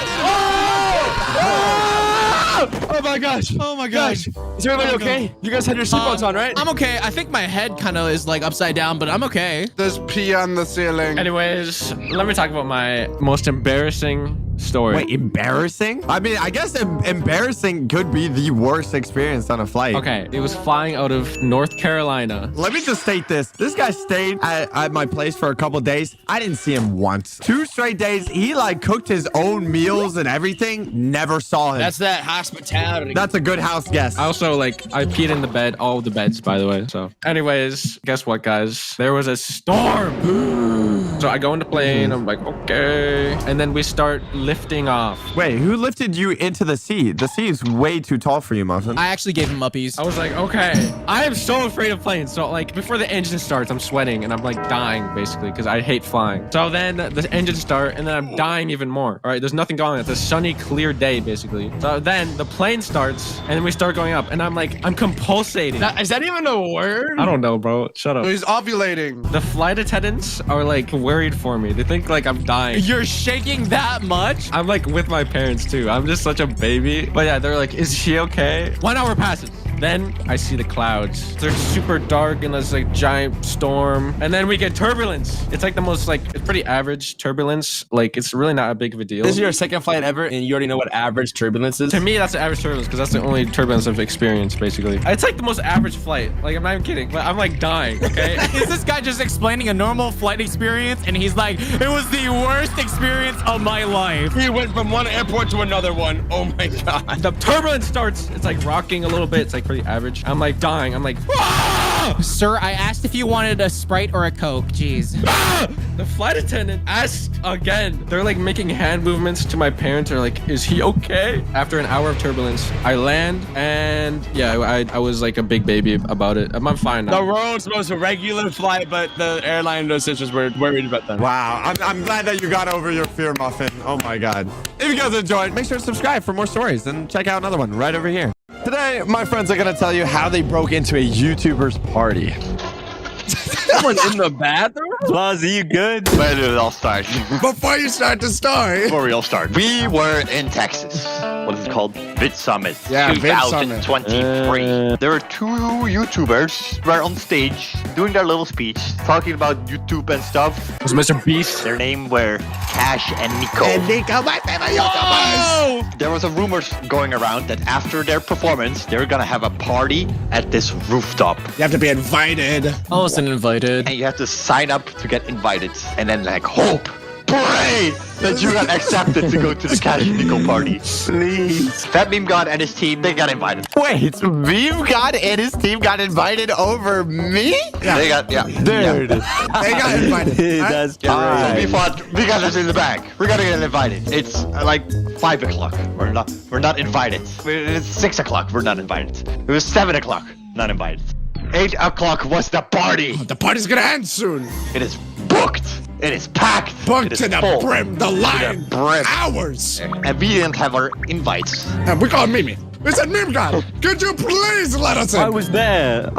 Oh my gosh. Oh my gosh. Is everybody okay? You guys had your seatbelts on, right? I'm okay. I think my head kind of is like upside down, but I'm okay. There's pee on the ceiling. Anyways, let me talk about my most embarrassing story. Wait, embarrassing? I mean, I guess embarrassing could be the worst experience on a flight. Okay, it was flying out of North Carolina. Let me just state this. This guy stayed at my place for a couple days. I didn't see him once. 2 straight days. He like cooked his own meals and everything. Never saw him. That's that hospitality. That's a good house guest. I also I peed in the bed, all of the beds, by the way. So anyways, guess what, guys? There was a storm. So I go in the plane. I'm like, okay. And then we start lifting off. Wait, who lifted you into the seat? The seat is way too tall for you, Muffin. I actually gave him uppies. I was like, okay. I am so afraid of planes. So like before the engine starts, I'm sweating and I'm like dying basically because I hate flying. So then the engine start and then I'm dying even more. All right, there's nothing going on. It's a sunny, clear day basically. So then the plane starts and then we start going up and I'm compulsating. Is that even a word? I don't know, bro. Shut up. He's ovulating. The flight attendants are like worried for me. They think like I'm dying. You're shaking that much? I'm like with my parents too. I'm just such a baby. But yeah, they're like, is she okay? 1 hour passes. Then I see the clouds. They're super dark and there's like giant storm. And then we get turbulence. It's like the most it's pretty average turbulence. Like it's really not a big of a deal. This is your second flight ever and you already know what average turbulence is? To me, that's the average turbulence because that's the only turbulence I've experienced basically. It's like the most average flight. Like I'm not even kidding, but I'm like dying, okay? Is this guy just explaining a normal flight experience and he's like, it was the worst experience of my life. He went from one airport to another one. Oh my God. The turbulence starts. It's like rocking a little bit. It's like pretty average. I'm like dying. I'm like, ah! Sir, I asked if you wanted a Sprite or a Coke. Jeez. The flight attendant asked again. They're like making hand movements to my parents. They're like, is he okay? After an hour of turbulence, I land and yeah, I was like a big baby about it. I'm fine now. The world's most regular flight, but the airline assistants were worried about them. Wow, I'm glad that you got over your fear, Muffin. Oh my God. If you guys enjoyed, make sure to subscribe for more stories and check out another one right over here. Today, my friends are gonna tell you how they broke into a YouTuber's party. Someone in the bathroom? Laz, are you good? Where did it all start? Before you start the story. Before we all start. We were in Texas. What is it called? Vid Summit. Yeah, Vid Summit. 2023. There were two YouTubers who were on stage doing their little speech, talking about YouTube and stuff. Was Mr. Beast? Their name were Cash and Nico. And Nico, my favorite YouTubers. There was a rumor going around that after their performance, they were gonna have a party at this rooftop. You have to be invited. I wasn't invited. And you have to sign up to get invited. And then like hope, pray that you got accepted to go to the Cash and Nico party. Please. That Meme God and his team, they got invited. Wait, Meme God and his team got invited over me? Yeah. They got, yeah. Dude. Yeah. They got invited. That's So we thought we got us in the bag. We're gonna get invited. It's like 5 o'clock. We're not invited. It's 6 o'clock. We're not invited. It was 7 o'clock. Not invited. 8 o'clock was the party. The party's gonna end soon. It is booked. It is packed. Booked it to is the full. brim. The line. brim. Hours. And we didn't have our invites. And we called Mimi. We said, Meme God, could you please let us in? I was there.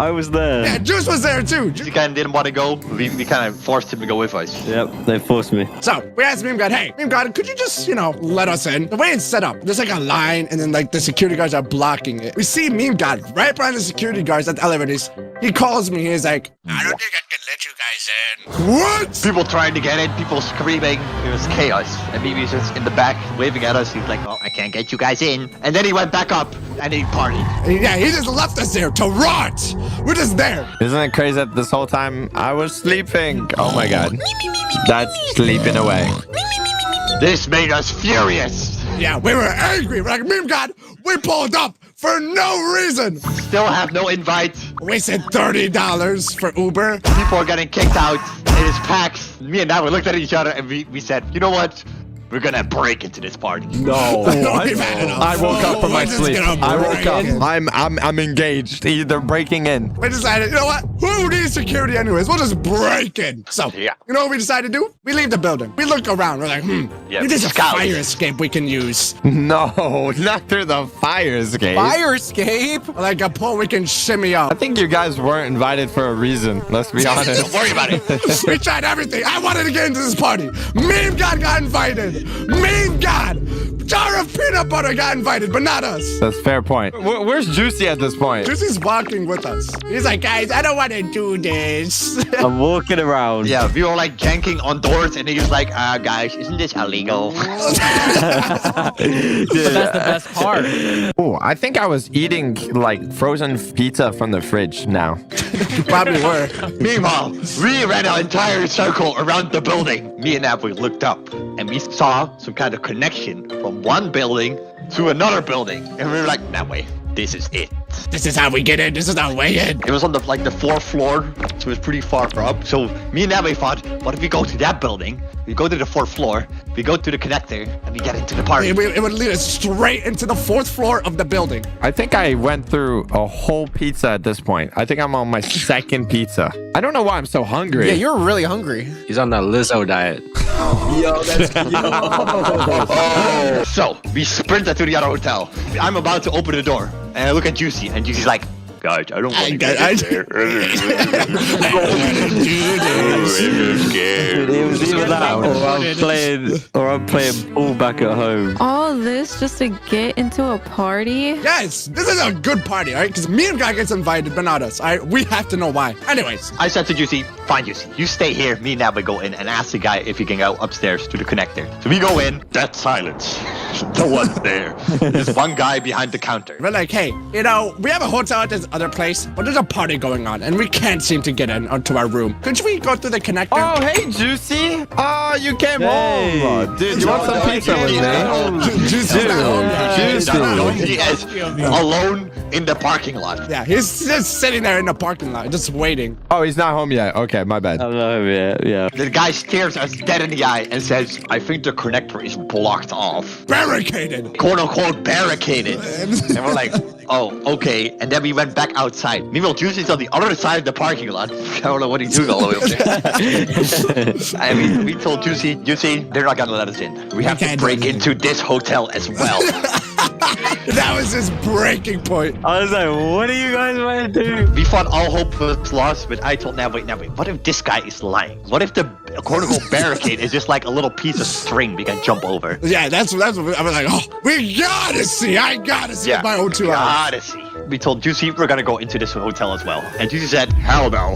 Yeah, Juice was there too. He kind of didn't want to go. We kind of forced him to go with us. Yep, they forced me. So we asked Meme God, hey, Meme God, could you just, let us in? The way it's set up, there's like a line and then like the security guards are blocking it. We see Meme God right behind the security guards at the elevators. He calls me. He's like, I don't think I can let you guys in. What? People trying to get in, people screaming. It was chaos. And Mimi was just in the back waving at us. He was like, oh, I can't get you guys in. And then he went back up and he partied. Yeah, he just left us there to rot. We're just there. Isn't it crazy that this whole time I was sleeping? Oh my God. That's sleeping away. This made us furious. Yeah, we were angry. We're like, Meme God, we pulled up for no reason. Still have no invite. We said $30 for Uber. People are getting kicked out. It is packed. Me and Nat, we looked at each other and we said, you know what? We're gonna break into this party. No. I woke up from my sleep. I woke up. I'm engaged. They're breaking in. We decided, you know what? Who needs security anyways? We'll just break in. So, yeah. You know what we decided to do? We leave the building. We look around. We're like, Yeah, there's a scout. fire escape we can use. No, not through the fire escape. Fire escape? Like a pole we can shimmy I up. think you guys weren't invited for a reason. Let's be honest. Don't worry about it. We tried everything. I wanted to get into this party. Meme God got invited. Meme God. Jar of peanut butter got invited, but not us. That's a fair point. Where's Juicy at this point? Juicy's walking with us. He's like, guys, I don't want to do this. I'm walking around. Yeah, we were like janking on doors and he was like, guys, isn't this illegal? But that's the best part. Oh, I think I was eating like frozen pizza from the fridge now. You probably were. Meanwhile, we ran an entire circle around the building. Me and Abby looked up and we saw some kind of connection from one building to another building. And we were like, that way, this is it. This is how we get in. This is our way in. It was on the 4th floor, so it was pretty far up. So me and Abby thought, what if we go to that building? We go to the 4th floor, we go to the connector, and we get into the party. It would lead us straight into the 4th floor of the building. I think I went through a whole pizza at this point. I think I'm on my second pizza. I don't know why I'm so hungry. Yeah, you're really hungry. He's on that Lizzo diet. Yo, that's So we sprinted to the other hotel. I'm about to open the door, and I look at Juicy, and Juicy's like, guys, I don't want to get there. It was either that or I'm playing pool back at home. All this just to get into a party? Yes, this is a good party, all right? Because Meme God gets invited, but not us. All right, we have to know why. Anyways, I said to Juicy, fine, Juicy, you stay here. Me and Nat will go in and ask the guy if he can go upstairs to the connector. So we go in. Dead silence. No one's there. There's one guy behind the counter. we're like, hey, we have a hotel at this other place, but there's a party going on, and we can't seem to get in onto our room. Could we go through the connector? Oh, hey, Juicy. Oh, you came home. Dude, you want some pizza with me? He is alone in the parking lot. Yeah, he's just sitting there in the parking lot, just waiting. Oh, he's not home yet. Okay, my bad. Yeah. The guy stares us dead in the eye and says, I think the connector is blocked off. Barricaded. Quote unquote barricaded. And we're like, oh, okay. And then we went back outside. Meanwhile, Juicy's on the other side of the parking lot. I don't know what he's doing all the way over there. I mean, we told Juicy, they're not gonna let us in. We have to break into this hotel as well. That was his breaking point. I was like, what are you guys going to do? We thought all hope was lost, but I told, now wait, what if this guy is lying? What if the quote-unquote barricade is just like a little piece of string we can jump over? Yeah, that's what I was like, oh, we gotta see. I gotta see my own 2 hours. Gotta see. We told Juicy we're gonna go into this hotel as well. And Juicy said, hell no.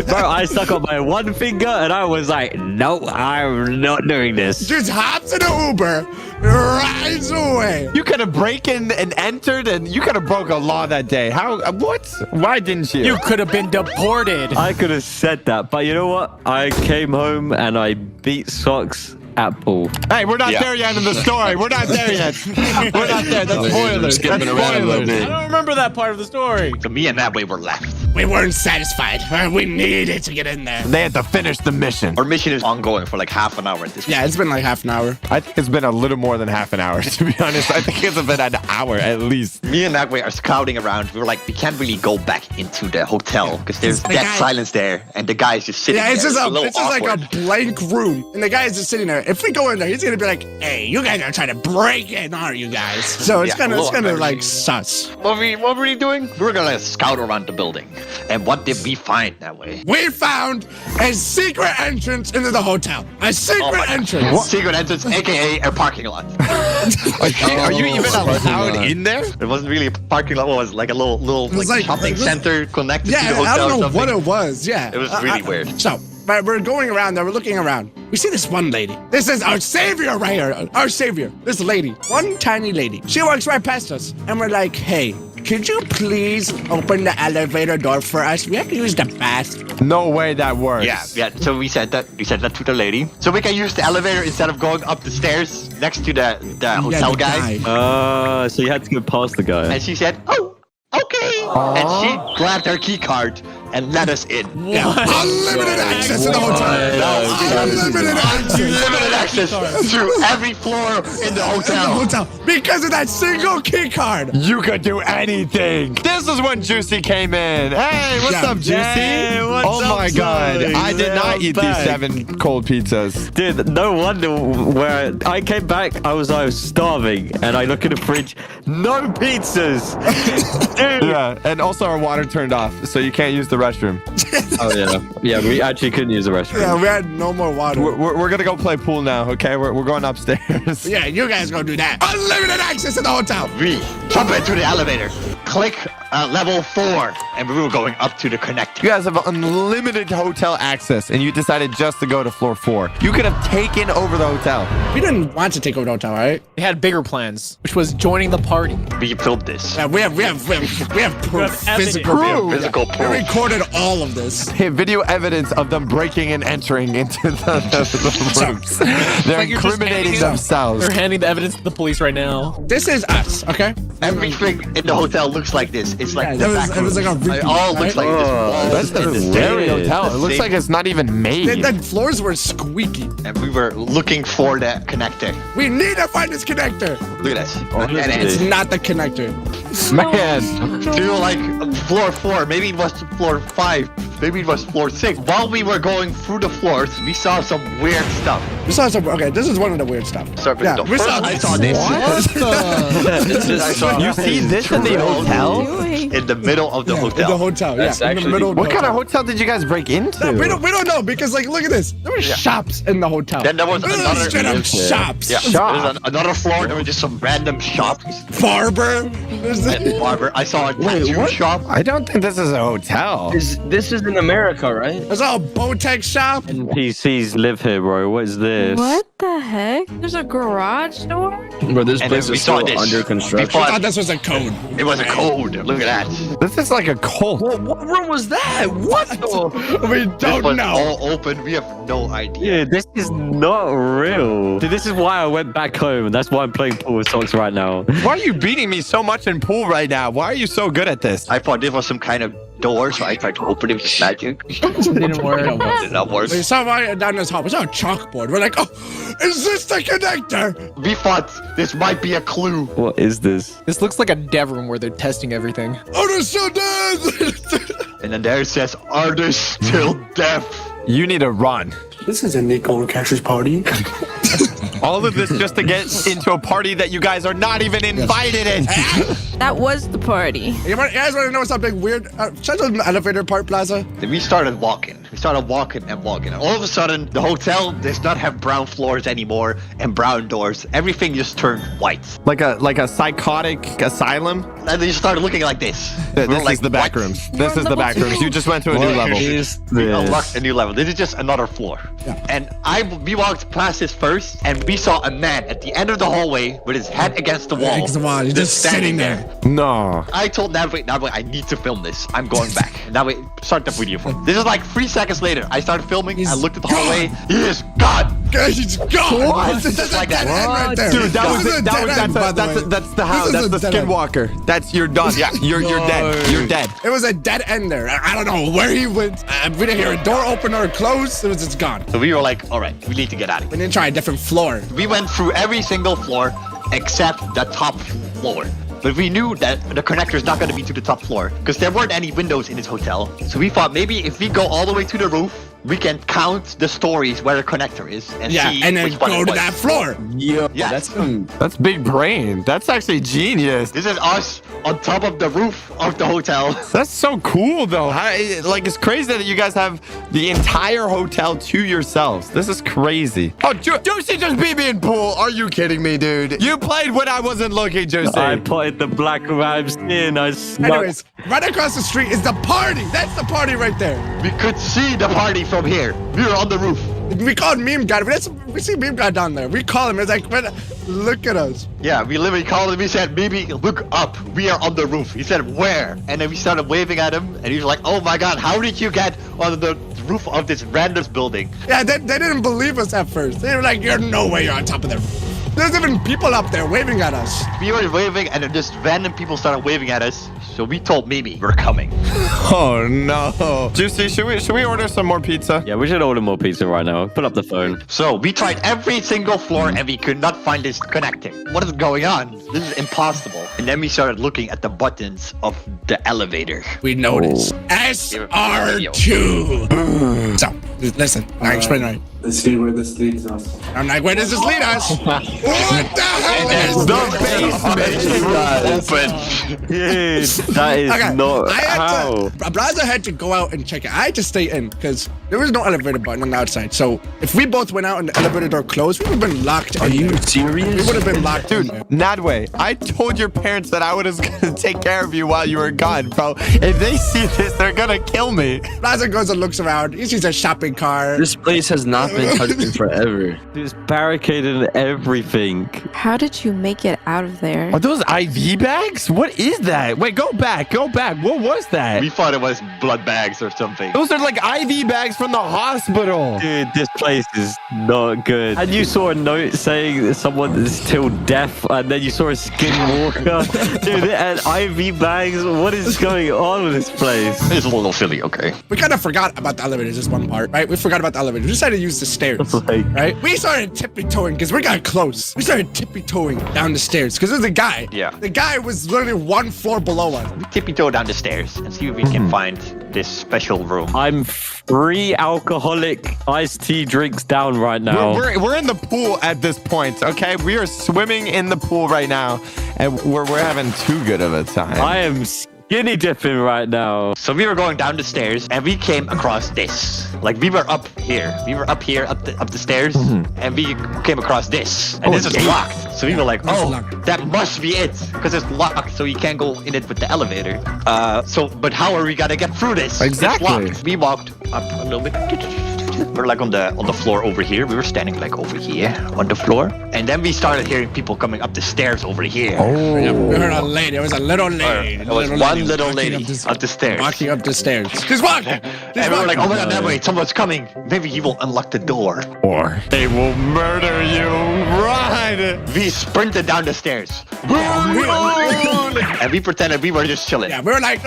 Bro, I stuck up my one finger and I was like, no, I'm not doing this. Just hops in an Uber, rides away. You could have broken and entered, and you could have broke a law that day. How? What? Why didn't you? You could have been deported. I could have said that, but you know what? I came home and I beat Socks at pool. Hey, we're not there yet in the story. We're not there yet. We're not there. That's spoilers. That's spoilers. I don't remember that part of the story. So me and that way were left. We weren't satisfied. We needed to get in there. They had to finish the mission. Our mission is ongoing for like half an hour at this point. Yeah, it's been like half an hour. I think it's been a little more than half an hour, to be honest. I think it's been an hour at least. Me and that way are scouting around. We were like, we can't really go back into the hotel because there's dead silence there, and the guy is just sitting there. Yeah, it's just like a awkward. blank room, and the guy is just sitting there. If we go in there, he's gonna be like, "Hey, you guys are trying to break in, aren't you guys?" So it's gonna like sus. What were we doing? We were gonna scout around the building, and what did we find that way? We found a secret entrance into the hotel. A secret entrance. What? Secret entrance, aka a parking lot. Are you even allowed in there? It wasn't really a parking lot. It was like a little shopping center connected to the hotel. I don't know or something. what it was. Yeah, it was really weird. So. But we're going around there, we're looking around. We see this one lady. This is our savior right here. Our savior. This lady. One tiny lady. She walks right past us. And we're like, hey, could you please open the elevator door for us? We have to use the bathroom. No way that works. Yeah. So we said that to the lady. So we can use the elevator instead of going up the stairs next to the hotel guy. So you had to go past the guy. And she said, oh, okay. And she grabbed her key card and let us in. Yeah. Unlimited access to the hotel. Unlimited access to every floor in the hotel. Because of that single key card. You could do anything. This is when Juicy came in. Hey, what's up, Juicy? Hey, what's up, my God. I did not eat these 7 cold pizzas. Dude, no wonder where I came back, I was starving. And I look in the fridge, no pizzas. Dude. Yeah, and also our water turned off, so you can't use the restroom. Oh, yeah. Yeah, we actually couldn't use the restroom. Yeah, we had no more water. We're going to go play pool now, okay? We're going upstairs. Yeah, you guys go do that. Unlimited access to the hotel. We jump into the elevator. Click level 4. And we were going up to the connector. You guys have unlimited hotel access, and you decided just to go to floor 4. You could have taken over the hotel. We didn't want to take over the hotel, right? They had bigger plans, which was joining the party. We filmed this. Yeah, we have proof. Physical proof. We recorded all of this. Hey, video evidence of them breaking and entering into the rooms. They're incriminating themselves. They're handing the evidence to the police right now. This is us, okay? Everything in the hotel looks like this. It's like it was like a repeat, it all looks like this. That's the scary hotel. It looks like it's not even made. The floors were squeaky. And we were looking for the connector. We need to find this connector. Look at this. And it's not the connector. Man. To like floor 4. Maybe it was floor 5. Maybe it was floor 6. While we were going through the floors, we saw some weird stuff. We saw some. Okay, this is one of the weird stuff. Yeah, we saw I saw this. You see this in the hotel? In the middle of the hotel. In the hotel, That's in the middle of the What kind of hotel did you guys break into? No, we don't know because like look at this. There were shops in the hotel. Then there was another straight up shops. Yeah, there's another floor. There were just some random shops. Barber. Barber. I saw a tattoo shop. I don't think this is a hotel. This is live in America, right? There's a Bowtech shop. NPCs live here, bro. What is this? What the heck? There's a garage door? Bro, this And place then we is saw still this. under We construction. thought- I thought this was a code. It was a code. Look at that. This is like a cult. What room was that? What? We This don't was know. all open. We have no idea. Yeah, this is not real. Dude, this is why I went back home, and that's why I'm playing pool with socks right now. Why are you beating me so much in pool right now? Why are you so good at this? I thought this was some kind of door, so I tried to open it with magic. It didn't work. It did not work. We saw right down this hall. We saw a chalkboard. We're like, oh, is this the connector? We thought this might be a clue. What is this? This looks like a dev room where they're testing everything. Oh, they're so dead. And then there it says, artist till death. You need to run. This is a Nico Catcher's party. All of this just to get into a party that you guys are not even invited in. That was the party. You guys want to know something weird? Such an elevator park plaza. Then we started walking. We started walking and walking. And all of a sudden, the hotel does not have brown floors anymore and brown doors. Everything just turned white. Like a psychotic asylum. And then you started looking like this. This We're is like, the what? Backrooms. This is the Backrooms. You just went to a new level. We unlocked a new level. This is just another floor. And we walked past this first, and we saw a man at the end of the hallway with his head against the wall. Against the wall. He's just sitting there. No. I told Navway, I need to film this. I'm going back. And Navway, start the video for me. This is like 3 seconds later. I started filming. I looked at the hallway. He is gone. He's gone. What? That's like a dead that. end right there. Dude, that was This is it. a dead end, by the way. That's the house. This That's is the a dead end. skinwalker. That's you're done. Yeah, you're dead. You're dead. It was a dead end there. I don't know where he went. We didn't hear a door open or close. It was just gone. So we were like, all right, we need to get out of We here. didn't try a different floor. We went through every single floor except the top floor. But we knew that the connector is not going to be to the top floor because there weren't any windows in this hotel. So we thought maybe if we go all the way to the roof, we can count the stories where the connector is and see and then which one go it to was. that floor. Yo, Yes. That's big brain. That's actually genius. This is us on top of the roof of the hotel. That's so cool, though. Like, it's crazy that you guys have the entire hotel to yourselves. This is crazy. Oh, Juicy just beat me in pool. Are you kidding me, dude? You played when I wasn't looking, Juicy. I put the black rhymes in. I snuck. Anyways, right across the street is the party. That's the party right there. We could see the party from here. We were on the roof. We called Meme Guy. We see Meme Guy down there. We call him. It's like, man, look at us. Yeah, we literally called him. We said, "Baby, look up. We are on the roof." He said, "Where?" And then we started waving at him, and he was like, "Oh my God, how did you get on the roof of this random building?" Yeah, they didn't believe us at first. They were like, "You're no way you're on top of the roof." There's even people up there waving at us. We were waving, and then just random people started waving at us. So we told Mimi, "We're coming." Oh no, Juicy, should we order some more pizza? Yeah, we should order more pizza right now. Pull up the phone. So we tried every single floor, and we could not find this connecting. What is going on? This is impossible. And then we started looking at the buttons of the elevator. We noticed SR2. So listen, I explain right. Let's see where this leads us. I'm like, where does this lead us? What the hell is The Dude, that is not how. Braza had to go out and check it. I had to stay in because there was no elevator button on the outside. So if we both went out and the elevator door closed, we would have been locked. Are you serious? We would have been locked, Dude, Nadway, I told your parents that I was gonna take care of you while you were gone, bro. If they see this, they're gonna kill me. Braza goes and looks around. He sees a shopping cart. This place has not been touched in forever. There's barricaded and everything. How did you make it out of there? Are those IV bags? What is that? Wait, go back. What was that? We thought it was blood bags or something. Those are like IV bags from the hospital. Dude, this place is not good. And you saw a note saying that someone is till death, and then you saw a skinwalker. Dude, and IV bags. What is going on with this place? It's a little silly, okay? We kind of forgot about the elevators, this one part, right? We forgot about the elevators. We decided to use the stairs, right? We started tippy-toeing because we got close. We started tippy-toeing down the stairs because there's a guy. Yeah. The guy was literally one floor below us. We tippy-toe down the stairs and see if we can find this special room. I'm 3 alcoholic iced tea drinks down right now. We're in the pool at this point, okay? We are swimming in the pool right now, and we're having too good of a time. I am skinny dipping right now. So we were going down the stairs and we came across this. Like we were up here. We were up here, up the stairs, and we came across this. And this is locked. So we were like, oh, that must be it. Because it's locked, so you can't go in it with the elevator. But how are we gonna get through this? Exactly. It's locked. We walked up a little bit. We're like on the floor over here. We were standing like over here on the floor. And then we started hearing people coming up the stairs over here. Oh. We heard a lady. It was a little lady. It was one little lady up the stairs. Walking up the stairs. She's walking. And we were like, oh my god, that way, someone's coming. Maybe he will unlock the door. Or they will murder you. Run! We sprinted down the stairs. And we pretended we were just chilling. Yeah, we were like.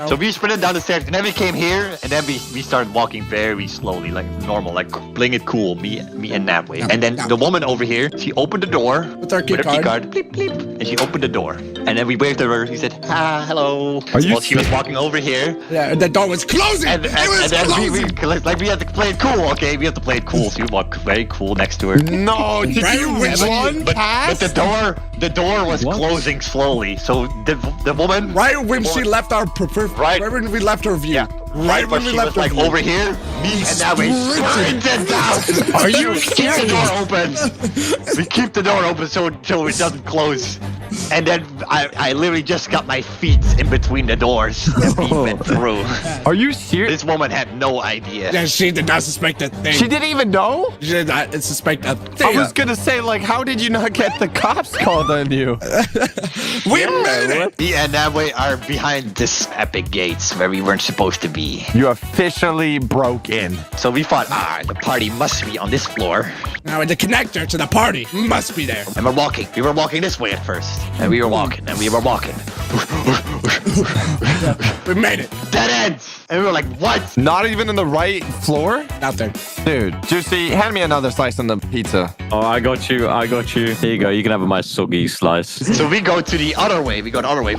So we sprinted down the stairs, and then we came here, and then we started walking very slowly, like normal, like playing it cool, me and that way. And then the woman over here, she opened the door with her key card. Bleep, bleep, and she opened the door. And then we waved at her. He said, hello. Are you she was walking over here. Yeah, the door was closing. And then we had to play it cool, okay? We had to play it cool. So we walked very cool next to her. No, did you run but the door was closing slowly. So the woman, right when she left our right when we left her view. Yeah. Right when we left her like view. over here, me and that way sprinted down. Are you keep the door open? We keep the door open so it doesn't close. And then I literally just got my feet in between the doors and we went through. Are you serious? This woman had no idea. Yeah, she did not suspect a thing. She didn't even know? She did not suspect a thing. I was gonna say, like, how did you not get the cops called on you? We made it! Me and that way are behind this epic gates where we weren't supposed to be. You officially broke in. So we thought, the party must be on this floor. Now the connector to the party must be there. And we're walking. We were walking this way at first. And we were walking. And we were walking. We made it. Dead end. And we were like, what? Not even in the right floor? Nothing. Dude, Juicy, hand me another slice on the pizza. Oh, I got you. Here you go. You can have my soggy slice. So we go to the other way. We go the other way.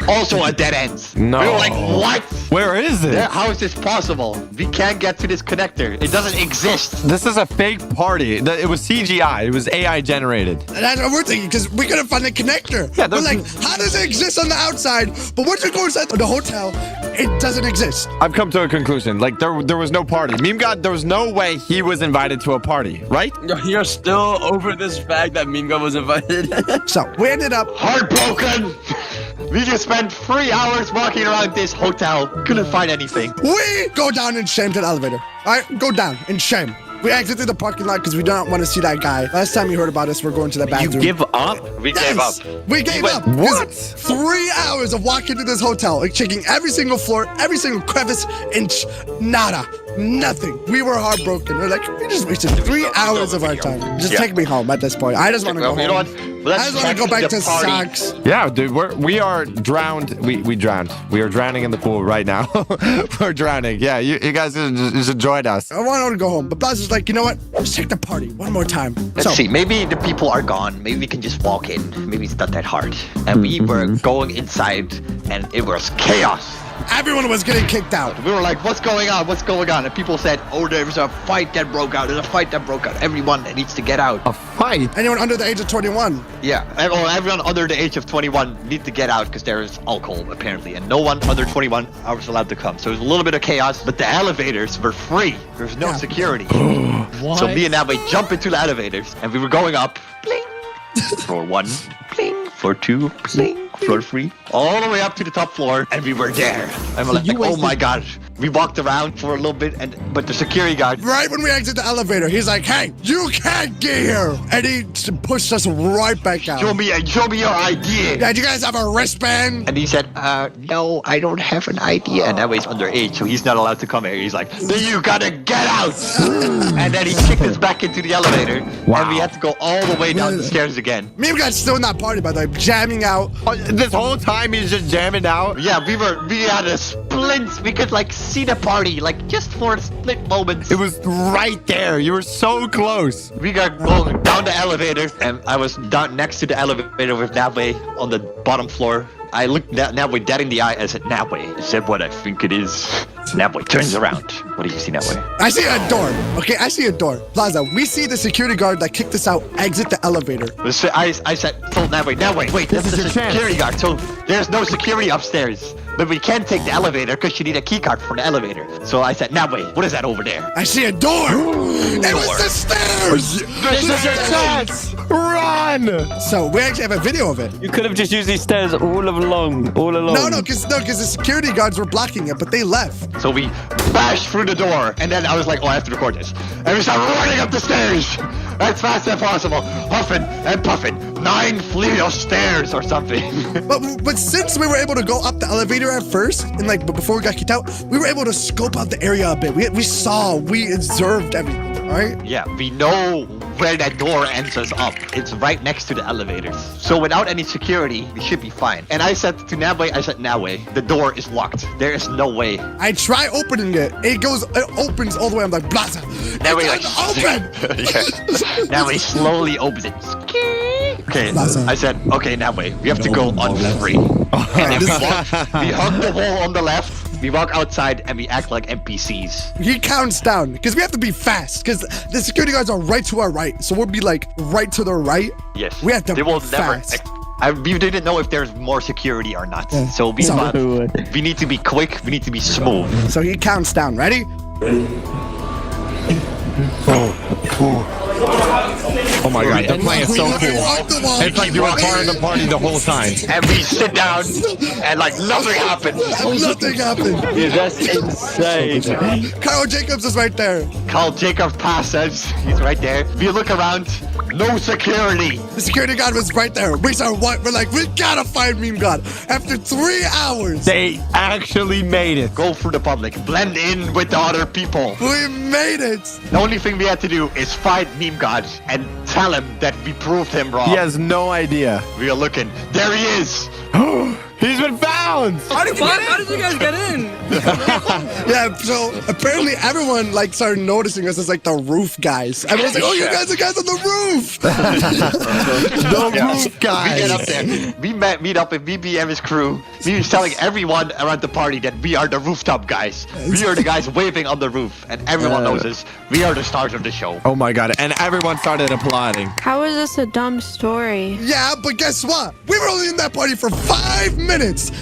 Also a dead end. No. We were like, what? Where is it? How is this possible? We can't get to this connector. It doesn't exist. This is a fake party. It was CGI. It was AI generated. That's what we're thinking, because we couldn't find the connector. Yeah, we're like, how does it exist on the outside? But once we go inside the hotel, it doesn't exist. I've come to a conclusion. Like, there was no party. Meme God, there was no way he was invited to a party, right? You're still over this fact that Meme God was invited. So, we ended up heartbroken. We just spent 3 hours walking around this hotel. Couldn't find anything. We go down in shame to the elevator. All right, go down in shame. We exited the parking lot because we don't want to see that guy. Last time you heard about us, we're going to the bathroom. You give up? We gave up. We gave up. What? 3 hours of walking to this hotel, like checking every single floor, every single crevice, inch, nada. Nothing. We were heartbroken. We're like, we just wasted 3 hours of our time. Just take me home at this point. I just want to go home. You know what? I just want to go back to socks. Yeah, dude, we are drowned. We drowned. We are drowning in the pool right now. We're drowning. Yeah, you guys just enjoyed us. I want to go home, but Buzz is like, you know what? Let's check the party one more time. Let's see. Maybe the people are gone. Maybe we can just walk in. Maybe it's not that hard. And we were going inside, and it was chaos. Everyone was getting kicked out. We were like, what's going on? What's going on? And people said, oh, there's a fight that broke out. There's a fight that broke out. Everyone needs to get out. A fight? Anyone under the age of 21? Yeah. Everyone under the age of 21 needs to get out because there is alcohol, apparently. And no one under 21 was allowed to come. So it was a little bit of chaos, but the elevators were free. There's no security. So me and Nabby jump into the elevators, and we were going up. Bling. Floor 1. Bling. Floor 2. Bling. Floor 3, all the way up to the top floor, and we were there. And we're like, oh my god. We walked around for a little bit, but the security guard... Right when we exit the elevator, he's like, hey, you can't get here. And he pushed us right back out. Show me your ID. Yeah, do you guys have a wristband? And he said, no, I don't have an ID. And that way he's underage, so he's not allowed to come here. He's like, then you gotta get out. And then he kicked us back into the elevator. Wow. And we had to go all the way down the stairs again. Me got still in that party, by the way, jamming out. This whole time he's just jamming out? Yeah, we had a split. We could like see the party, like just for a split moment. It was right there. You were so close. We got going down the elevator, and I was down next to the elevator with Nabwe on the bottom floor. I looked Nabway dead in the eye. I said, Nabway, is that what I think it is? Nabway turns around. What do you see, Nabway? I see a door. Okay, I see a door. Plaza, we see the security guard that kicked us out exit the elevator. I said, told Nabway, wait, this is a security guard. So there's no security upstairs. But we can't take the elevator because you need a key card for the elevator. So I said, Nabway, what is that over there? I see a door. It was the stairs. This is your chance. Run. So we actually have a video of it. You could have just used these stairs all along. No, because the security guards were blocking it, but they left. So we bashed through the door, and then I was like, oh, I have to record this. And we started running up the stairs as fast as possible, huffing and puffing. 9 fleet of stairs or something. but since we were able to go up the elevator at first, and like, but before we got kicked out, we were able to scope out the area a bit. We observed everything, all right? Yeah, we know where that door ends us up. It's right next to the elevators. So without any security, we should be fine. And I said to Nabway, the door is locked. There is no way. I try opening it. It opens all the way. I'm like, Blaza, Nabway open! Nabway slowly opens it. Okay, I said, okay, Nabway, we have to go on free. And then we hug the wall on the left. We walk outside and we act like NPCs. He counts down because we have to be fast because the security guards are right to our right. So we'll be like right to the right. Yes. We have to they will fast. We didn't know if there's more security or not. Yeah. So we thought we need to be quick. We need to be smooth. So he counts down. Ready? Oh my god, they're playing so cool. It's like you were part of the party the whole time. And we sit down and like nothing happened. Nothing happened. Yeah, that's insane. Carl Jacobs is right there. Carl Jacobs passes. He's right there. We look around. No security. The security guard was right there. We saw what? We're like, we gotta find Meme God. After 3 hours. They actually made it. Go through the public. Blend in with the other people. We made it. The only thing we had to do is find Meme God and tell him that we proved him wrong. He has no idea. We are looking. There he is. He's been found. How did you guys get in? Yeah, so apparently everyone like started noticing us as like the roof guys. Everyone's like, oh, you guys are guys on the roof. The roof guys. We get up there. We meet up with BB and his crew. We were telling everyone around the party that we are the rooftop guys. We are the guys waving on the roof, and everyone knows us. We are the stars of the show. Oh my god, and everyone started applauding. How is this a dumb story? Yeah, but guess what? We were only in that party for 5 minutes.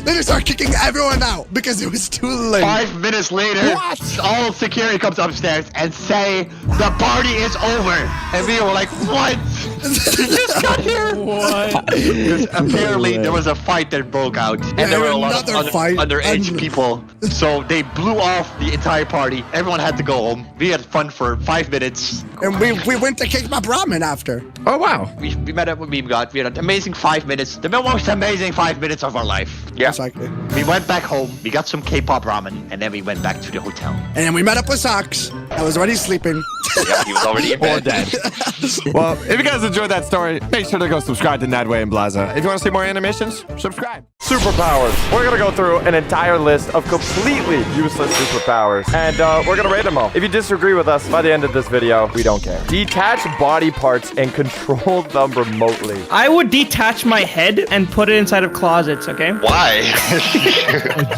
Then they start kicking everyone out because it was too late. 5 minutes later, all security comes upstairs and say the party is over. And we were like, what? You just got here. What? Because apparently there was a fight that broke out. And there were a lot of underage people. So they blew off the entire party. Everyone had to go home. We had fun for 5 minutes. And we went to K-pop ramen after. Oh, wow. We met up with Meme God. We had an amazing 5 minutes. The most amazing 5 minutes of our life. Yeah. Exactly. We went back home. We got some K-pop ramen. And then we went back to the hotel. And then we met up with Socks. I was already sleeping. Yeah, he was already in bed. Or dead. Well, if you guys enjoyed that story, make sure to go subscribe to Nadway and Blaza. If you want to see more animations, subscribe. Superpowers. We're gonna go through an entire list of completely useless superpowers, and we're gonna rate them all. If you disagree with us by the end of this video, we don't care. Detach body parts and control them remotely. I would detach my head and put it inside of closets, okay? Why?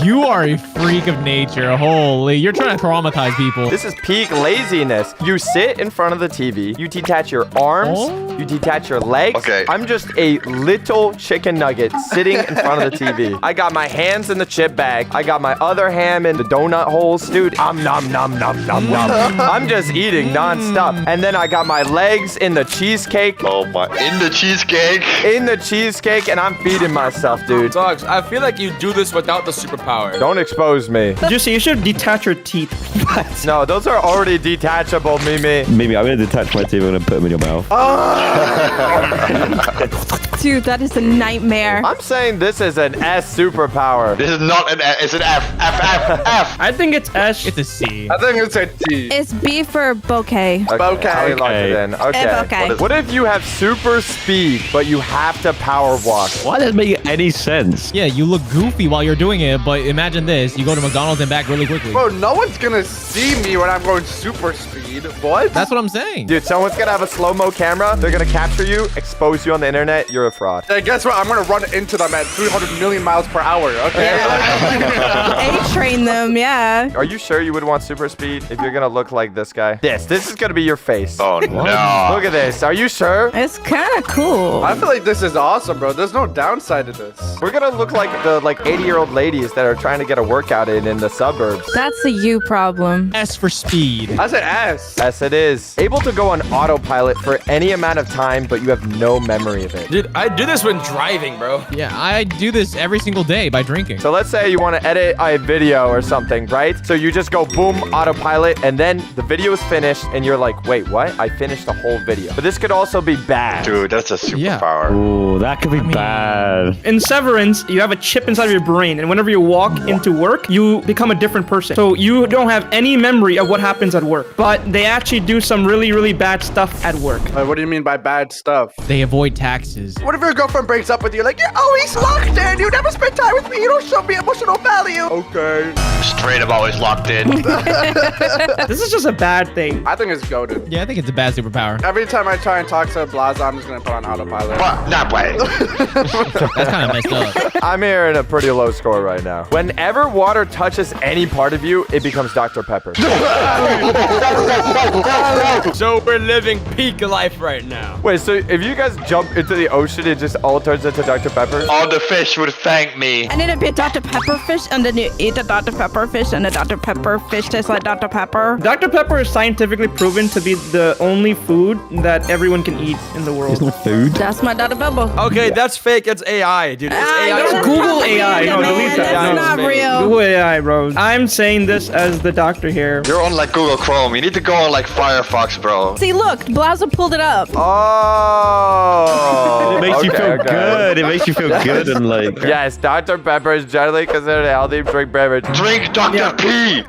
You are a freak of nature. Holy, you're trying to traumatize people. This is peak laziness. You sit in front of the TV, you detach your arms, you detach your legs. Okay. I'm just a little chicken nugget sitting in front of the TV. I got my hands in the chip bag. I got my other hand in the donut holes. Dude, nom nom nom nom nom. I'm just eating nonstop. And then I got my legs in the cheesecake. Oh my, in the cheesecake? In the cheesecake, and I'm feeding myself, dude. Dogs, I feel like you do this without the superpower. Don't expose me. Juicy, you should detach your teeth. No, those are already detachable, Mimi. Mimi, I'm going to detach my teeth. I'm going to put them in your mouth. Dude, that is a nightmare. I'm saying this is an S superpower. This is not an S, it's an F. F. I think it's S. It's a C. I think it's a T. It's B for bouquet. Okay. okay. We locked it in. Okay. Okay. What if you have super speed, but you have to power walk? Why does it make any sense? Yeah, you look goofy while you're doing it, but imagine this. You go to McDonald's and back really quickly. Bro, no one's gonna see me when I'm going super speed. What? That's what I'm saying. Dude, someone's gonna have a slow-mo camera. They're gonna capture you, expose you on the internet. You're a fraud. Hey, guess what? I'm gonna run into them at 300 million miles per hour, okay? A-train them, yeah. Are you sure you would want super speed if you're gonna look like this guy? This is gonna be your face. Oh, no. Look at this. Are you sure? It's kind of cool. I feel like this is awesome, bro. There's no downside to this. We're gonna look like the 80-year-old ladies that are trying to get a workout in the suburbs. That's a you problem. S for speed. I said S. Yes, it is. Able to go on autopilot for any amount of time, but you have no memory of it. Dude, I do this when driving, bro. Yeah, I do this every single day by drinking. So let's say you want to edit a video or something, right? So you just go boom, autopilot, and then the video is finished, and you're like, wait, what? I finished the whole video. But this could also be bad. Dude, that's a superpower. Oh, that could be bad. In Severance, you have a chip inside of your brain, and whenever you walk into work, you become a different person. So you don't have any memory of what happens at work. But they actually do some really, really bad stuff at work. What do you mean by bad stuff? They avoid taxes. What if your girlfriend breaks up with you? Like, you're always locked in. You never spend time with me. You don't show me emotional value. Okay. Straight up always locked in. This is just a bad thing. I think it's goated. Yeah, I think it's a bad superpower. Every time I try and talk to Blaza, I'm just going to put on autopilot. What? Not way. That's kind of messed up. I'm hearing a pretty low score right now. Whenever water touches any part of you, it becomes Dr. Pepper. So we're living peak life right now. Wait, so if you guys jump into the ocean, it just all turns into Dr. Pepper? All the fish would thank me. And then it'd be a Dr. Pepper fish, and then you eat a Dr. Pepper fish, and the Dr. Pepper fish tastes like Dr. Pepper. Dr. Pepper is scientifically proven to be the only food that everyone can eat in the world. It's not food. That's my Dr. Pepper. Okay, that's fake. It's AI, dude. It's AI. That's Google AI. No, delete that. That's No, not real. Google AI, bro. I'm saying this as the doctor here. You're on like Google Chrome. You need to go on like Firefox, bro. See, look, Blaza pulled it up. Oh. It makes you feel good. It makes you feel good and like. Yes, Dr. Pepper is generally considered a healthy drink beverage. Drink Dr. P.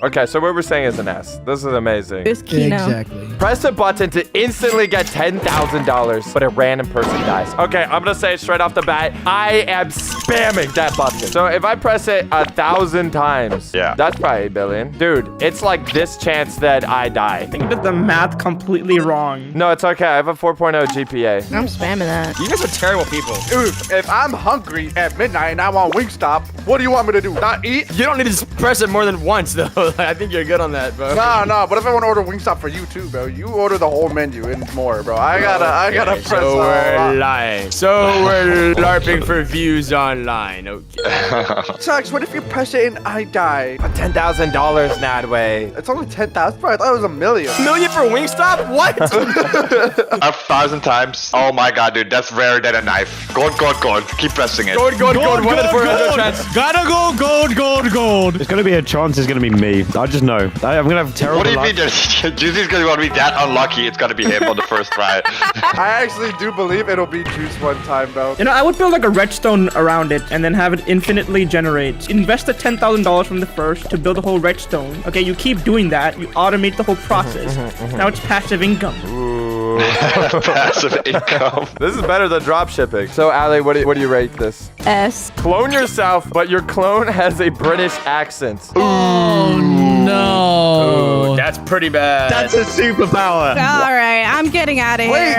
Okay, so what we're saying is an S. This is amazing. It's Kino. Exactly. Press a button to instantly get $10,000, but a random person dies. Okay, I'm gonna say it straight off the bat. I am spamming that button. So if I press it 1,000 times, yeah, that's probably 8 billion. Dude, it's like this chance that I die. I think that the math completely wrong. No, it's okay. I have a 4.0 GPA. I'm spamming that. You guys are terrible people. Dude, if I'm hungry at midnight and I want Wingstop, what do you want me to do? Not eat? You don't need to press it more than once, though. I think you're good on that, bro. No. What if I want to order Wingstop for you too, bro? You order the whole menu and more, bro. I gotta press. So we're lying. So we're LARPing for views online. Okay. Sucks. What if you press it and I die? $10,000, Nadway. It's only 10,000, bro. I thought it was $1 million. $1 million for Wingstop? What? 1,000 times. Oh my god, dude, that's rarer than a knife. Gold. Keep pressing it. Gold. 1 in 400 chance. Gotta go gold. There's gonna be a chance it's gonna be me. I just know. I'm gonna have terrible What do you luck. mean? Juicy's gonna be that unlucky. It's gonna be him on the first try. I actually do believe it'll be Juice one time, bro. You know, I would build like a redstone around it and then have it infinitely generate. Invest the $10,000 from the first to build a whole redstone. Okay, you keep doing that. You automate the whole process. Now it's passive income. Ooh. Passive income. This is better than drop shipping. So, Ali, what do you rate this? S. Clone yourself, but your clone has a British accent. Oh, no. Ooh, that's pretty bad. That's a superpower. All right, I'm getting out of here. Wait,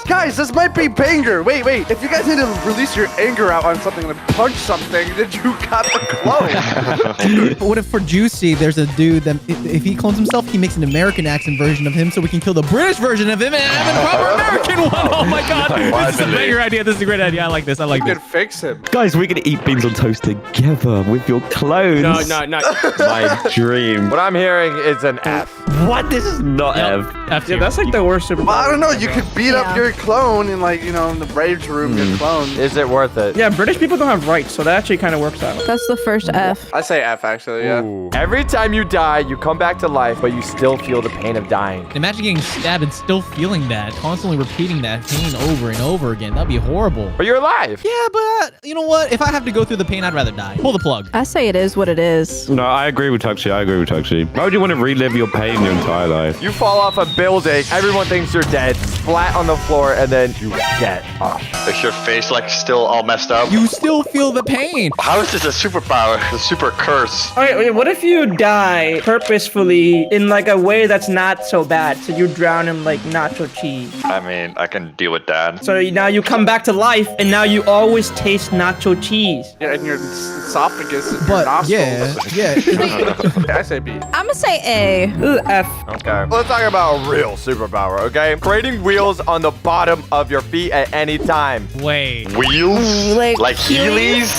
guys, this might be banger. Wait. If you guys need to release your anger out on something and punch something, then you got the clone. But what if for Juicy, there's a dude that if he clones himself, he makes an American accent version of him so we can kill the British version of him and have a proper American one. Oh my god. This is a banger idea. This is a great idea. I like this. You can fix him. Guys, we can eat beans on toast together with your clones. No. My dream. What I'm hearing is an F. What? This is not F. F Yeah, that's like the worst superpower. Well, I don't know. You could beat up your clone in like, in the rage room, your clone. Is it worth it? Yeah, British people don't have rights, so that actually kind of works out. That's the first F. I say F, actually, yeah. Ooh. Every time you die, you come back to life, but you still feel the pain of dying. Imagine getting stabbed and still feel feeling that, constantly repeating that pain over and over again. That'd be horrible. But you're alive. Yeah, but you know what? If I have to go through the pain, I'd rather die. Pull the plug. I say it is what it is. No, I agree with Tuxie. Why would you want to relive your pain your entire life? You fall off a building, everyone thinks you're dead, splat on the floor, and then you get up. Is your face like still all messed up? You still feel the pain. How is this a superpower? A super curse? Okay, wait, what if you die purposefully in like a way that's not so bad? So you drown in like nacho cheese. I mean, I can deal with that. So now you come back to life and now you always taste nacho cheese. Yeah, in your esophagus. And But your yeah. I say B. I'm gonna say A. Ooh, F. Okay. Let's talk about a real superpower, okay? Creating wheels on the bottom of your feet at any time. Wait. Wheels? Like Heelys?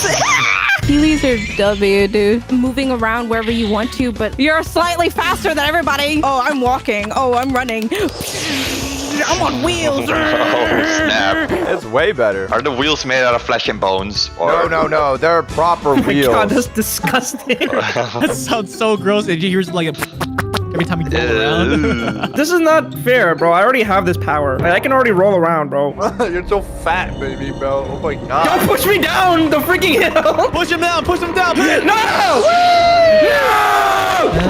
Heelys are W, dude. Moving around wherever you want to, but you're slightly faster than everybody. Oh, I'm walking. Oh, I'm running. I'm on wheels. Oh, snap. It's way better. Are the wheels made out of flesh and bones? Or... No. They're proper Oh my wheels. god, that's disgusting. That sounds so gross. And you hear like a every time you roll around. This is not fair, bro. I already have this power. Like, I can already roll around, bro. You're so fat, baby, bro. Oh my god. Don't push me down the freaking hill. Push him down. Push him down. No! No!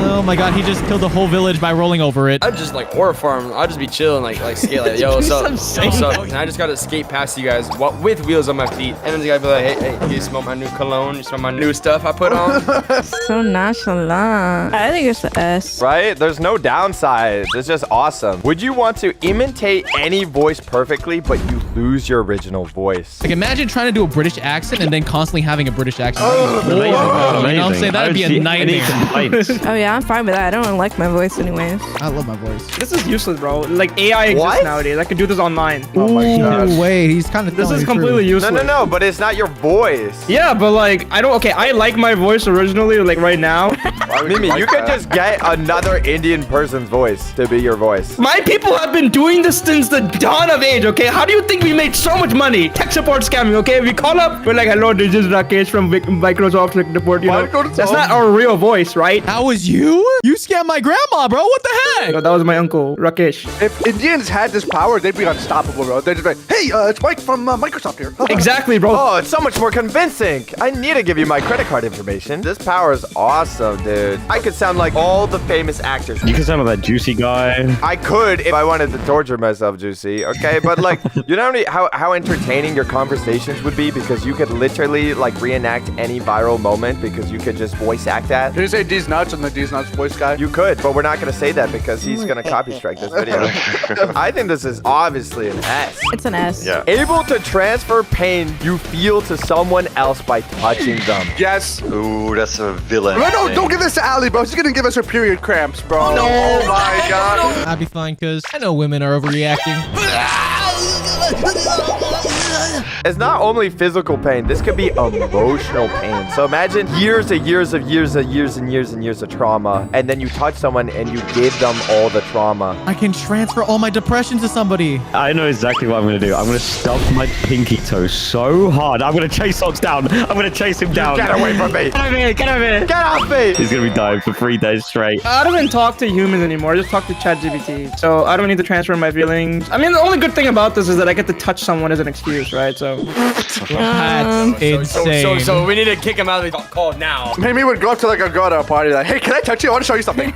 Oh my god, he just killed the whole village by rolling over it. I'd just like horror farm. I'd just be chilling, like skate, like yo, what's up? What's up? And I just gotta skate past you guys with wheels on my feet, and then you gotta be like, hey, you smell my new cologne? You smell my new stuff I put on? So nonchalant. I think it's an S. Right? There's no downsides. It's just awesome. Would you want to imitate any voice perfectly, but you lose your original voice? Like imagine trying to do a British accent and then constantly having a British accent. Amazing. You know what I'm saying? That'd be a nightmare. Oh yeah, I'm fine with that. I don't like my voice anyways. I love my voice. This is useless, bro. Like AI exists nowadays. I could do this online. Oh my god. Wait, he's kind of This is completely useless. No, but it's not your voice. Yeah, but like I don't. Okay, I like my voice originally, like right now. Mimi, you could just get another Indian person's voice to be your voice. My people have been doing this since the dawn of age, okay? How do you think we made so much money? Tech support scamming, okay? We call up, we're like, hello, this is Rakesh from Microsoft Tech Support, you know? That's not our real voice, right? That was you? You scammed my grandma, bro. What the heck? No, that was my uncle, Rakesh. If Indians had this power, they'd be unstoppable, bro. They'd just be like, hey, it's Mike from Microsoft here. Exactly, bro. Oh, it's so much more convincing. I need to give you my credit card information. This power is awesome, dude. I could sound like all the famous actors. You can sound like that Juicy guy. I could if I wanted to torture myself, Juicy, okay? But like, you know how entertaining your conversations would be because you could literally like reenact any viral moment because you could just voice act that. Did you say D's nuts and the D's nuts voice guy? You could, but we're not going to say that because he's going to copy strike this video. I think this is obviously an S. It's an S. Yeah. Able to transfer pain you feel to someone else by touching them. Yes. Ooh, that's a villain. No, don't give this to Allie, bro. She's gonna give us her period cramps, bro. Oh, no. Oh my god. I'd be fine because I know women are overreacting. It's not only physical pain. This could be emotional pain. So imagine years and years of trauma, and then you touch someone and you give them all the trauma. I can transfer all my depression to somebody. I know exactly what I'm going to do. I'm going to stuff my pinky toe so hard. I'm going to chase Socks down. I'm going to chase him down. Get away from me. Get over here. Get over here. Get off me. He's going to be dying for 3 days straight. I don't even talk to humans anymore. I just talk to ChatGPT. So I don't need to transfer my feelings. I mean, the only good thing about this is that I get to touch someone as an excuse, right? So that's insane. So we need to kick him out of the call now. Maybe we'd go up to like a girl at a party like, hey, can I touch you? I want to show you something.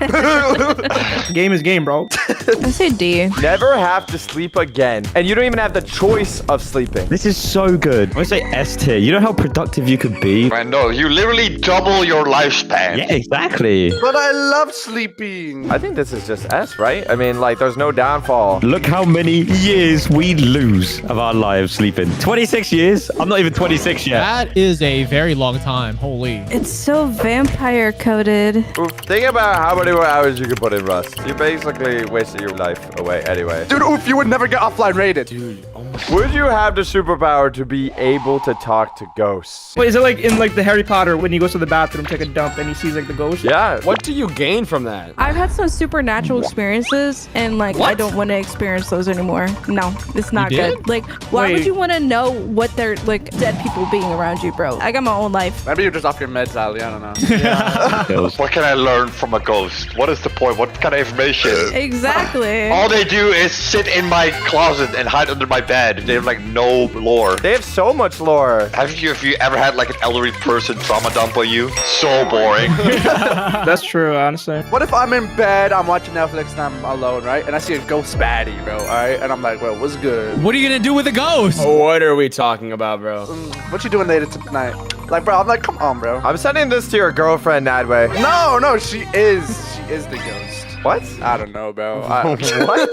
Game is game, bro. I say D. Never have to sleep again. And you don't even have the choice of sleeping. This is so good. I say S tier. You know how productive you could be? Man, no, you literally double your lifespan. Yeah, exactly. But I love sleeping. I think this is just S, right? I mean, like, there's no downfall. Look how many years we lose of our lives sleeping. 26 years? I'm not even 26 yet. That is a very long time. Holy. It's so vampire coded. Oof, think about how many more hours you could put in Rust. You basically wasted your life away anyway. Dude, oof, you would never get offline rated. Dude, oh my Would you have the superpower to be able to talk to ghosts? Wait, is it like in like the Harry Potter when he goes to the bathroom, take a dump, and he sees like the ghost? Yeah. What do you gain from that? I've had some supernatural experiences, and like I don't want to experience those anymore. No, it's not good. Like, why would you want to know what they're like dead people being around you, bro? I got my own life. Maybe you're just off your meds, Ali. I don't know. What can I learn from a ghost? What is the point? What kind of information? Exactly. All they do is sit in my closet and hide under my bed. They have like no lore. They have so much lore. Have you ever had like an elderly person trauma dump on you? So boring. That's true, honestly. What if I'm in bed, I'm watching Netflix, and I'm alone, right? And I see a ghost baddie, bro, all right? And I'm like, well, what's good? What are you gonna do with a ghost? What are we talking about, bro? What you doing later tonight? Like, bro, I'm like, come on, bro. I'm sending this to your girlfriend, Nadway. No, she is the ghost. What? I don't know, bro. What?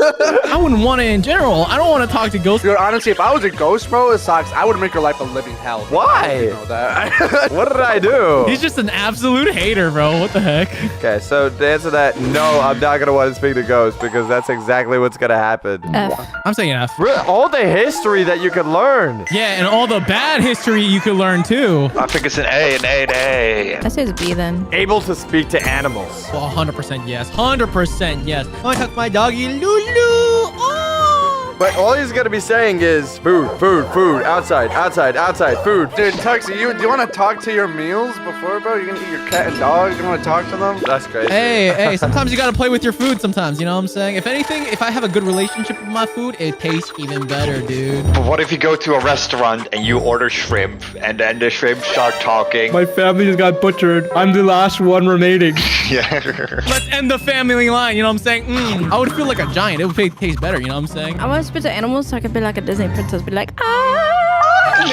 I wouldn't want to in general. I don't want to talk to ghosts. Dude, honestly, if I was a ghost, bro, it sucks. I would make your life a living hell. Why? You know that. What did I do? He's just an absolute hater, bro. What the heck? Okay, so to answer that, no, I'm not gonna want to speak to ghosts because that's exactly what's gonna happen. F. I'm saying F. All the history that you could learn. Yeah, and all the bad history you could learn too. I think it's an A. I say it's B then. Able to speak to animals. Well, 100% yes. 100% yes. I want to talk to my doggy Lulu. Oh! But all he's gonna be saying is food, outside, food. Dude, Tuxie, do you want to talk to your meals before, bro? You're gonna eat your cat and dog? You want to talk to them? That's crazy. Hey, sometimes you gotta play with your food sometimes, you know what I'm saying? If anything, if I have a good relationship with my food, it tastes even better, dude. But what if you go to a restaurant and you order shrimp and then the shrimp start talking? My family just got butchered. I'm the last one remaining. Yeah. Let's end the family line, you know what I'm saying? I would feel like a giant. It would taste better, you know what I'm saying? I want to speak to animals so I can be like a Disney princess. Be like, ah! And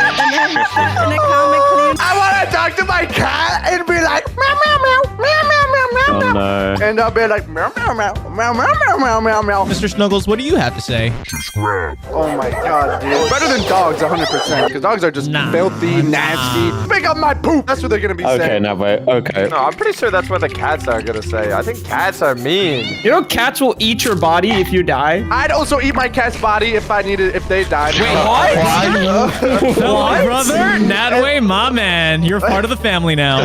then calm and clean. I want to talk to my cat and be like, meow, meow, meow, meow, meow, meow, meow, Oh, meow. no. And I'll be like, meow, meow, meow, meow, meow, meow, meow, meow, meow. Mr. Snuggles, what do you have to say? Oh my god, dude. Better than dogs, 100%. Because dogs are just filthy, nasty. Pick up my poop. That's what they're going to be saying. Okay, now wait. Okay. No, I'm pretty sure that's what the cats are gonna say. I think cats are mean. You know, cats will eat your body if you die. I'd also eat my cat's body if I needed, if they died. What, brother? Nadway, my man. You're part of the family now.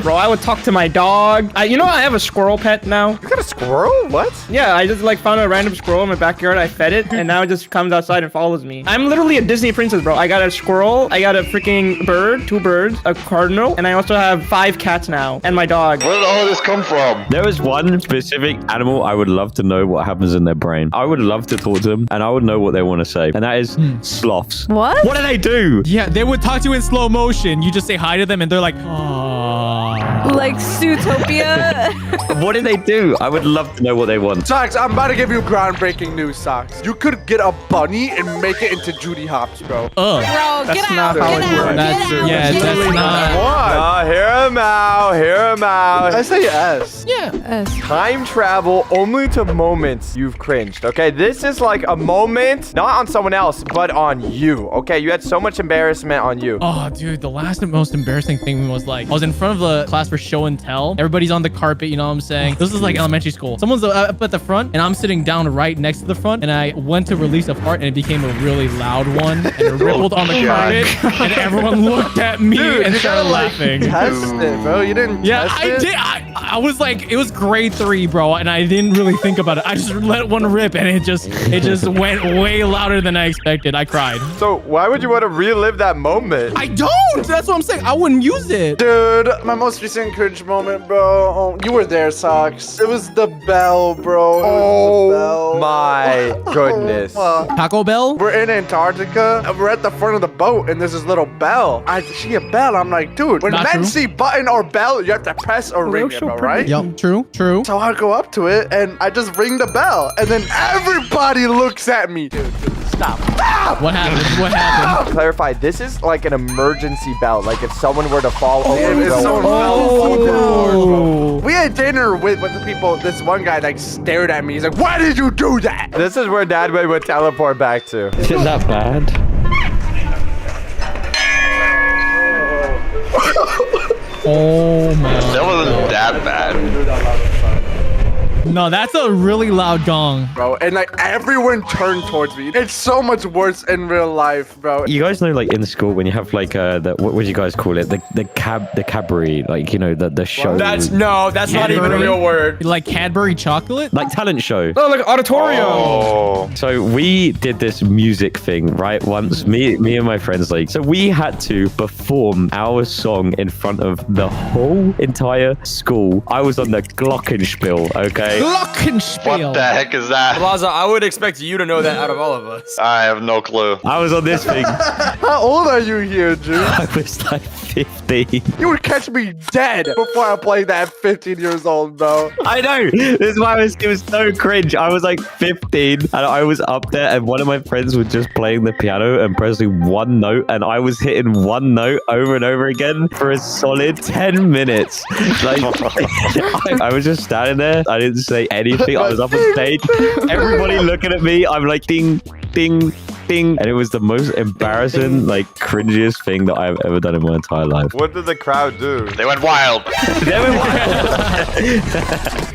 Bro, I would talk to my dog. You know, I have a squirrel pet now. You got a squirrel? What? Yeah, I just like found a random squirrel in my backyard. I fed it, and now it just comes outside and follows me. I'm literally a Disney princess, bro. I got a squirrel, I got a freaking bird, 2 birds, a cardinal, and I also have 5 cats now, and my dog. Where did all this come from? There is one specific animal I would love to know what happens in their brain. I would love to talk to them, and I would know what they want to say, and that is sloths. What? What do they do? Yeah, they would talk to you in slow motion. You just say hi to them, and they're like, oh. Like Zootopia. What do they do? I would love to know what they want. Socks, I'm about to give you groundbreaking news, Socks. You could get a bunny and make it into Judy Hopps, bro. Bro, get out. Get out. That's not. What? Hear him out. Hear him out. I say yes. Yeah. S. Time travel only to moments you've cringed. Okay, this is like a moment, not on someone else, but on you. Okay, you had so much embarrassment on you. Oh, dude, the last and most embarrassing thing was like, I was in front of the class for show and tell. Everybody's on the carpet, you know what I'm saying? This is like elementary school. Someone's up at the front, and I'm sitting down right next to the front, and I went to release a fart, and it became a really loud one, and it rippled on the carpet, and everyone looked at me and started laughing. Test it, bro. You didn't test I it? did. I was like, it was grade 3, bro, and I didn't really think about it. I just let one rip, and it just went way louder than I expected. I cried. So why would you want to relive that moment? I don't. That's what I'm saying. I wouldn't use it. Dude, my most recent cringe moment, bro. Oh, you were there, Socks. It was the bell, bro. Oh my goodness. Taco Bell? We're in Antarctica, and we're at the front of the boat, and there's this little bell. I see a bell. I'm like, dude, when Not men true. see button or bell, you have to press or ring it, bro, right? Yep, true. So I go up to it, and I just ring the bell, and then everybody looks at me. Dude, stop. What happened? What happened? Clarify, this is like an emergency bell. Like if someone were to fall over. If the someone wall. fell. We had dinner with the people. This one guy like stared at me. He's like, "Why did you do that?" This is where Dadway would teleport back to. Is it that bad? Oh my. That wasn't that bad. No, that's a really loud gong. Bro, and like everyone turned towards me. It's so much worse in real life, bro. You guys know, like in school, when you have like what would you guys call it? The cabaret, like, you know, the show. That's not even a real word. Like Cadbury chocolate? Like talent show. Oh, like auditorium. Oh. So we did this music thing, right? Once, me and my friends, like, so we had to perform our song in front of the whole entire school. I was on the Glockenspiel, okay? Glockenspiel. What the heck is that? Plaza, I would expect you to know that out of all of us. I have no clue. I was on this thing. How old are you here, dude? I was like 15. You would catch me dead before I played that at 15 years old, bro. I know. This is why it was so cringe. I was like 15 and I was up there and one of my friends was just playing the piano and pressing one note and I was hitting one note over and over again for a solid 10 minutes. Like, I was just standing there. I didn't say anything. I was up on stage. Everybody looking at me. I'm like, ding, ding, ding. And it was the most embarrassing, like, cringiest thing that I've ever done in my entire life. What did the crowd do? They went wild. They went wild.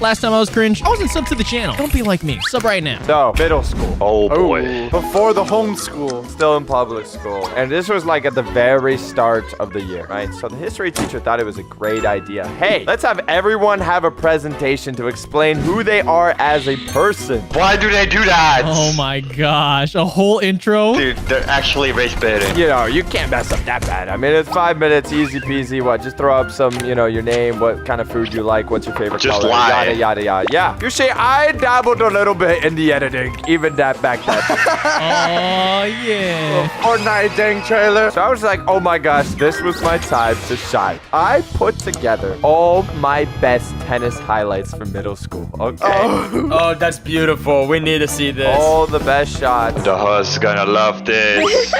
Last time I was cringe, I wasn't sub to the channel. Don't be like me. Sub right now. No, middle school. Oh boy. Before the homeschool. Still in public school. And this was like at the very start of the year, right? So the history teacher thought it was a great idea. Hey, let's have everyone have a presentation to explain who they are as a person. Why do they do that? Oh my gosh. A whole intro? Dude, they're actually race baiting. You know, you can't mess up that bad. I mean, it's 5 minutes, easy peasy. What? Just throw up some, you know, your name, what kind of food you like, what's your favorite Just color, lie. yada, yada, yada. Yeah. You see, I dabbled a little bit in the editing, even that back then. Oh, yeah. Fortnite dang trailer. So I was like, oh my gosh, this was my time to shine. I put together all my best tennis highlights from middle school, okay? Oh, that's beautiful. We need to see this. All the best shots. The hood's gonna love this.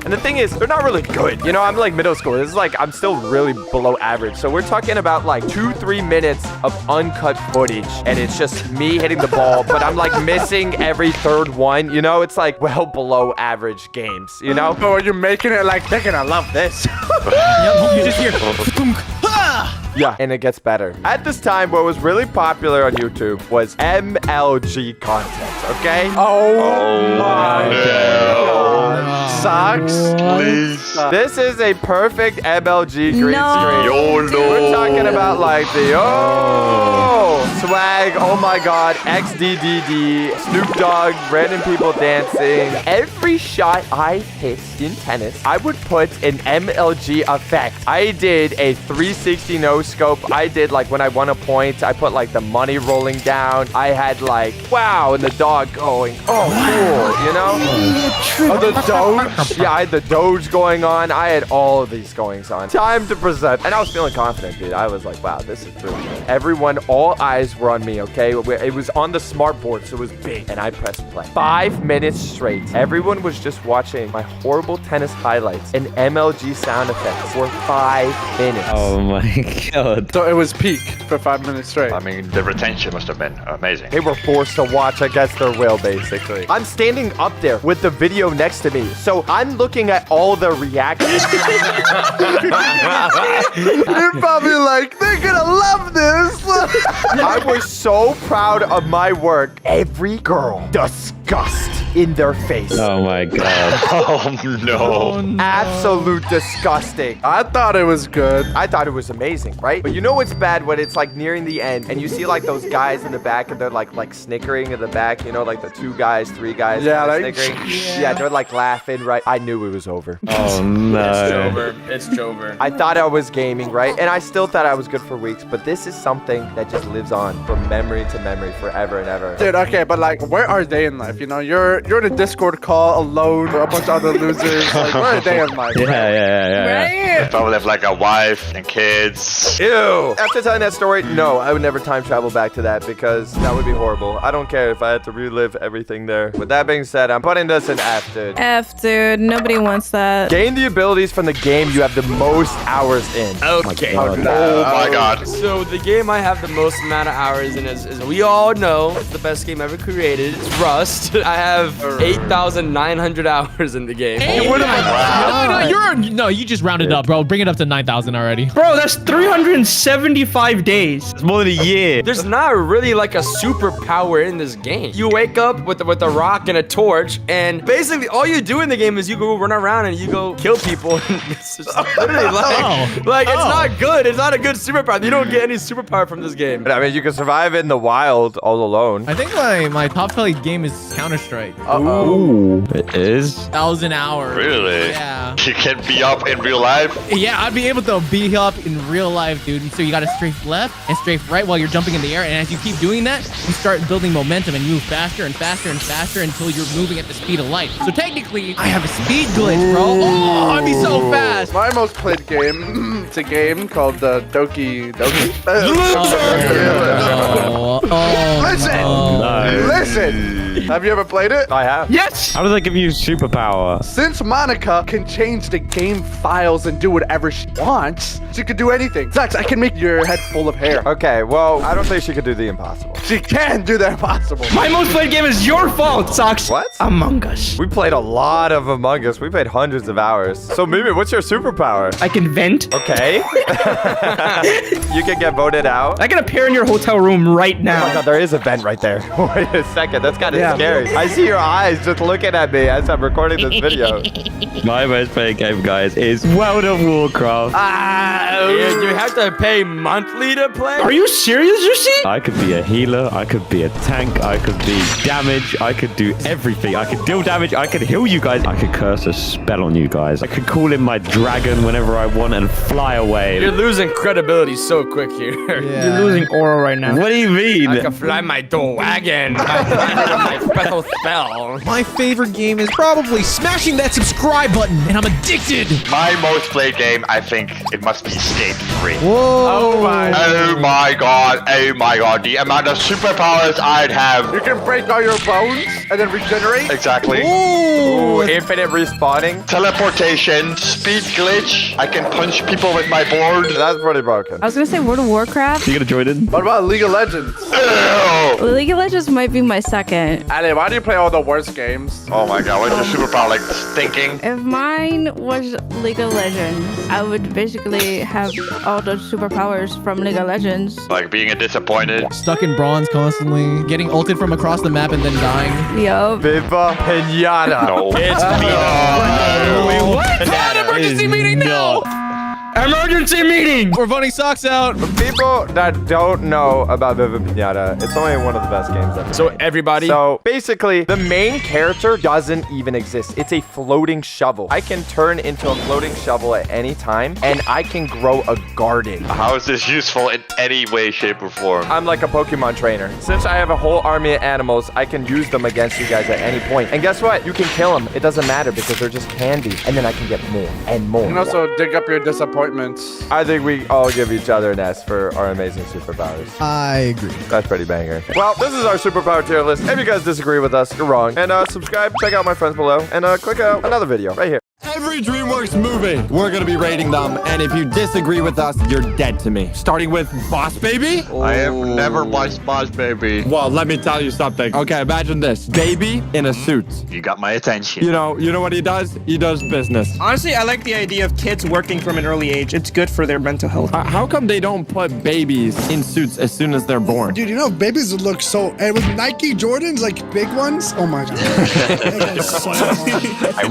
And the thing is, they're not really good. You know, I'm like middle school. This is like, I'm still really below average. So we're talking about like 2-3 minutes of uncut footage. And it's just me hitting the ball, but I'm like missing every third one. You know, it's like well below average games, you know? But you're making it like they're gonna love this. You just hear. Yeah, and it gets better. At this time, what was really popular on YouTube was MLG content, okay? Oh my God. Sucks. Please. This is a perfect MLG green screen. YOLO. We're talking about like the swag, oh my god, XDDD, Snoop Dogg, random people dancing. Every shot I hit in tennis, I would put an MLG effect. I did a 360 no scope. I did like when I won a point, I put like the money rolling down. I had like wow and the dog going, oh cool, you know? Oh, the Doge. Yeah, I had the Doge going on. I had all of these goings on. Time to present. And I was feeling confident, dude. I was like, wow, this is really good. Everyone, all eyes were on me, okay? It was on the smart board, so it was big. And I pressed play. 5 minutes straight. Everyone was just watching my horrible tennis highlights and MLG sound effects for 5 minutes. Oh my god. So it was peak for 5 minutes straight. I mean, the retention must have been amazing. They were forced to watch against their will, basically. I'm standing up there with the video next to me, so I'm looking at all the reactions. You're probably like, they're gonna love this. I was so proud of my work. Every girl disgust in their face. Oh my god. Oh no. Absolute disgusting. I thought it was good. I thought it was amazing, right? But you know what's bad when it's like nearing the end and you see like those guys in the back and they're like snickering in the back, you know, like the 2 guys, 3 guys. Yeah, like snickering. Yeah, they're like laughing, right? I knew it was over. Oh no. It's Jover. I thought I was gaming, right? And I still thought I was good for weeks, but this is something that just lives on from memory to memory forever and ever. Dude, okay, but like, where are they in life? You know, you're in a Discord call alone with a bunch of other losers. Like, where are they in life? Yeah. Right? Probably have like a wife and kids. Ew. After telling that story, no, I would never time travel back to that because that would be horrible. I don't care if I had to relive everything there. With that being said, I'm putting this in F, dude. F, dude. Nobody wants that. Gain the abilities from the game you have the most hours in. Okay. Oh my god. So the game I have the most amount of hours in is we all know it's the best game ever created. It's Rust. I have have 8,900 hours in the game. No, you just rounded up, bro. Bring it up to 9,000 already. Bro, that's 375 days. It's more than a year. There's not really like a superpower in this game. You wake up with a rock and a torch, and basically all you do in the game is you go run around and you go kill people. It's just literally like it's not good. It's not a good superpower. You don't get any superpower from this game. I mean, you can survive in the wild all alone. I think my top played game is Counter-Strike. Ooh, it is 1,000 hours. Really? Yeah. You can be up in real life? Yeah, I'd be able to be up in real life, dude. So you got to strafe left and strafe right while you're jumping in the air. And as you keep doing that, you start building momentum and move faster and faster and faster until you're moving at the speed of light. So technically, I have a speed glitch, bro. Oh, I'd be so fast. My most played game, it's a game called Doki. Listen. Have you ever played it? I have. Yes. How does that give you superpower? Since Monica can change the game files and do whatever she wants, she could do anything. Zax, I can make your head full of hair. Okay, well, I don't think she could do the impossible. She can do the impossible. My most played game is your fault, Socks. What? Among Us. We played a lot of Among Us. We played hundreds of hours. So, Mimi, what's your superpower? I can vent. Okay. You can get voted out. I can appear in your hotel room right now. Oh my God, there is a vent right there. Wait a second. That's kind of scary. I see your eyes just looking at me as I'm recording this video. My most played game, guys, is World of Warcraft. You have to pay monthly to play? Are you serious, Yoshi? I could be a healer, I could be a tank, I could be damage, I could do everything. I could deal damage, I could heal you guys, I could curse a spell on you guys. I could call in my dragon whenever I want and fly away. You're losing credibility so quick here. Yeah. You're losing aura right now. What do you mean? I can fly my dragon. My special spell. My favorite game is probably smashing that subscribe button, and I'm addicted. My most played game, I think it must be Skate 3. Whoa. Oh my god. Oh my god. The amount of superpowers I'd have. You can break all your bones and then regenerate. Exactly. Ooh, infinite respawning. Teleportation, speed glitch. I can punch people with my board. That's pretty broken. I was gonna say World of Warcraft. You gonna join in? What about League of Legends? Ew. League of Legends might be my second. Ali, why do you play all the worst games? Oh my god, what's your superpower? Like thinking? If mine was League of Legends, I would basically have all the superpowers from League of Legends. Like being a disappointed. Stuck in bronze constantly, getting ulted from across the map and then dying. Yup. Viva Pinata. No. It's Wait, what? Emergency meeting now! Emergency meeting! We're voting Socks out. For people that don't know about Viva Pinata, it's only one of the best games ever. So everybody. So basically, the main character doesn't even exist. It's a floating shovel. I can turn into a floating shovel at any time, and I can grow a garden. How is this useful in any way, shape, or form? I'm like a Pokemon trainer. Since I have a whole army of animals, I can use them against you guys at any point. And guess what? You can kill them. It doesn't matter because they're just candy. And then I can get more and more. You can also dig up your disappointments. I think we all give each other an S for our amazing superpowers. I agree. That's pretty banger. Well, this is our superpower tier list. If you guys disagree with us, you're wrong. And subscribe, check out my friends below, and click out another video right here. Every DreamWorks movie, we're gonna be rating them, and if you disagree with us, you're dead to me. Starting with Boss Baby. I have never watched Boss Baby. Well, let me tell you something. Okay, imagine this: baby in a suit. You got my attention. You know what he does? He does business. Honestly, I like the idea of kids working from an early age. It's good for their mental health. How come they don't put babies in suits as soon as they're born? Dude, you know, babies would look so... And with Nike Jordans, like big ones, oh my God.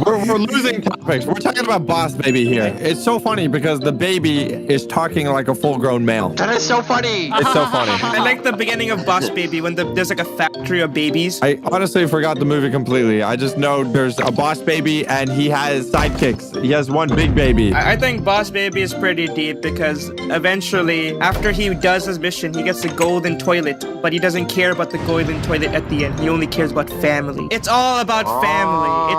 We're losing topics. We're talking about Boss Baby here. It's so funny because the baby is talking like a full-grown male. That is so funny. It's so funny. I like the beginning of Boss Baby when there's like a factory of babies. I honestly forgot the movie completely. I just know there's a Boss Baby and he has sidekicks. He has one big baby. I think Boss Baby is pretty deep because eventually, after he does his mission, he gets the golden toilet, but he doesn't care about the golden toilet at the end. He only cares about family. It's all about family.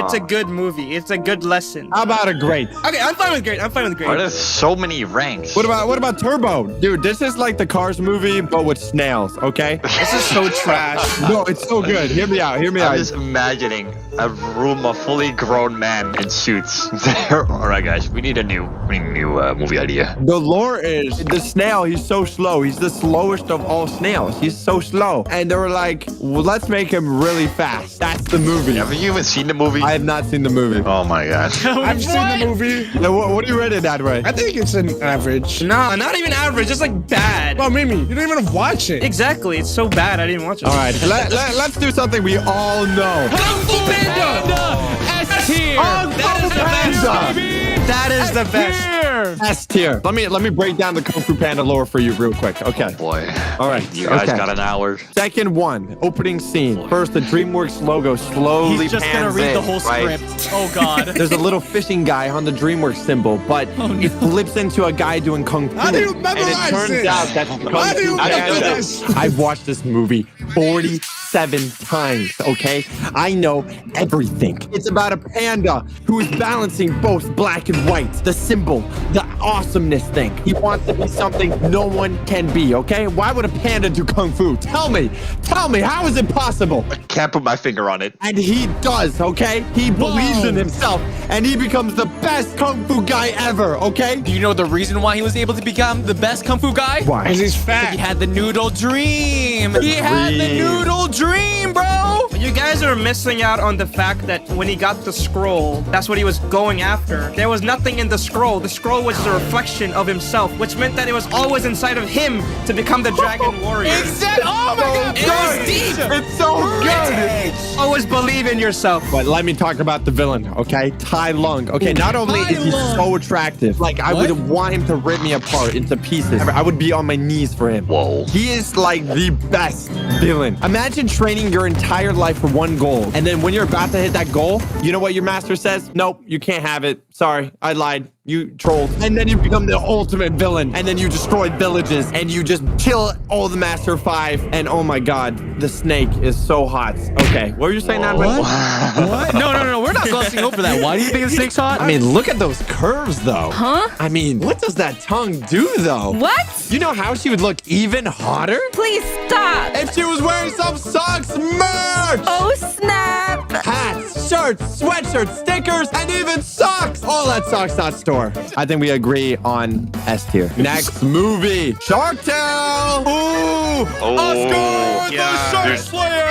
It's a good movie. It's a good lesson. How about a great? Okay, I'm fine with great. I'm fine with great. Why there's so many ranks? What about Turbo? Dude, this is like the Cars movie, but with snails, okay? This is so trash. No, it's so good. Hear me out. I'm just imagining a room of fully grown men in suits. All right, guys, we need a new movie idea. The lore is the snail, he's so slow. He's the slowest of all snails. He's so slow. And they were like, well, let's make him really fast. That's the movie. Have you even seen the movie? I have not seen the movie. Oh my god. I've seen the movie. Yeah, what do you rate it that way? I think it's an average. No, not even average. Just like bad. Well, Mimi, you didn't even watch it. Exactly. It's so bad. I didn't watch it. All right, let's do something we all know. Kung Fu Panda! S tier. That is the best. That is the best. S tier. Let me break down the Kung Fu Panda lore for you real quick. Okay. Oh boy. All right. You guys got an hour. Second one, opening scene. First, the DreamWorks logo slowly He's just gonna pans read the in, whole right? script. Oh God. There's a little fishing guy on the DreamWorks symbol, but it flips into a guy doing Kung Fu. How do you and memorize it turns this? out that Kung How do you Fu memorize this? I've watched this movie 47 times, okay? I know everything. It's about a panda who is balancing both black and white. The symbol, the awesomeness thing. He wants to be something no one can be, okay? Why would a panda do Kung Fu? Tell me, how is it possible? I can't put my finger on it. And he does, okay? He believes in himself, and he becomes the best Kung Fu guy ever, okay? Do you know the reason why he was able to become the best Kung Fu guy? Why? Because he's fat. He had the noodle dream. He had the noodle dream, bro. You guys are missing out on the fact that when he got the scroll, that's what he was going after. There was nothing in the scroll. The scroll was a reflection of himself, which meant that it was always inside of him to become the dragon warrior. Exactly. Oh my God. It was deep. It's so good. Always believe in yourself. But let me talk about the villain, okay? Tai Lung. Okay, not only is he so attractive, like I would want him to rip me apart into pieces. I would be on my knees for him. Whoa. He is like the best villain. Imagine training your entire life for one goal, and then when you're about to hit that goal, you know what your master says? Nope, you can't have it. Sorry, I lied. You trolled. And then you become the ultimate villain. And then you destroy villages. And you just kill all the Master 5. And oh my God, the snake is so hot. Okay, what were you saying, Nat? What? No. We're not glossing over that. Why do you think the snake's hot? I mean, look at those curves, though. Huh? I mean, what does that tongue do, though? What? You know how she would look even hotter? Please stop. If she was wearing some socks merch! Oh, snap. Hats, shirts, sweatshirts, stickers, and even socks! All at Socks.store. I think we agree on S tier. Next movie, Shark Tale. Ooh, Oscar the Shark Slayer.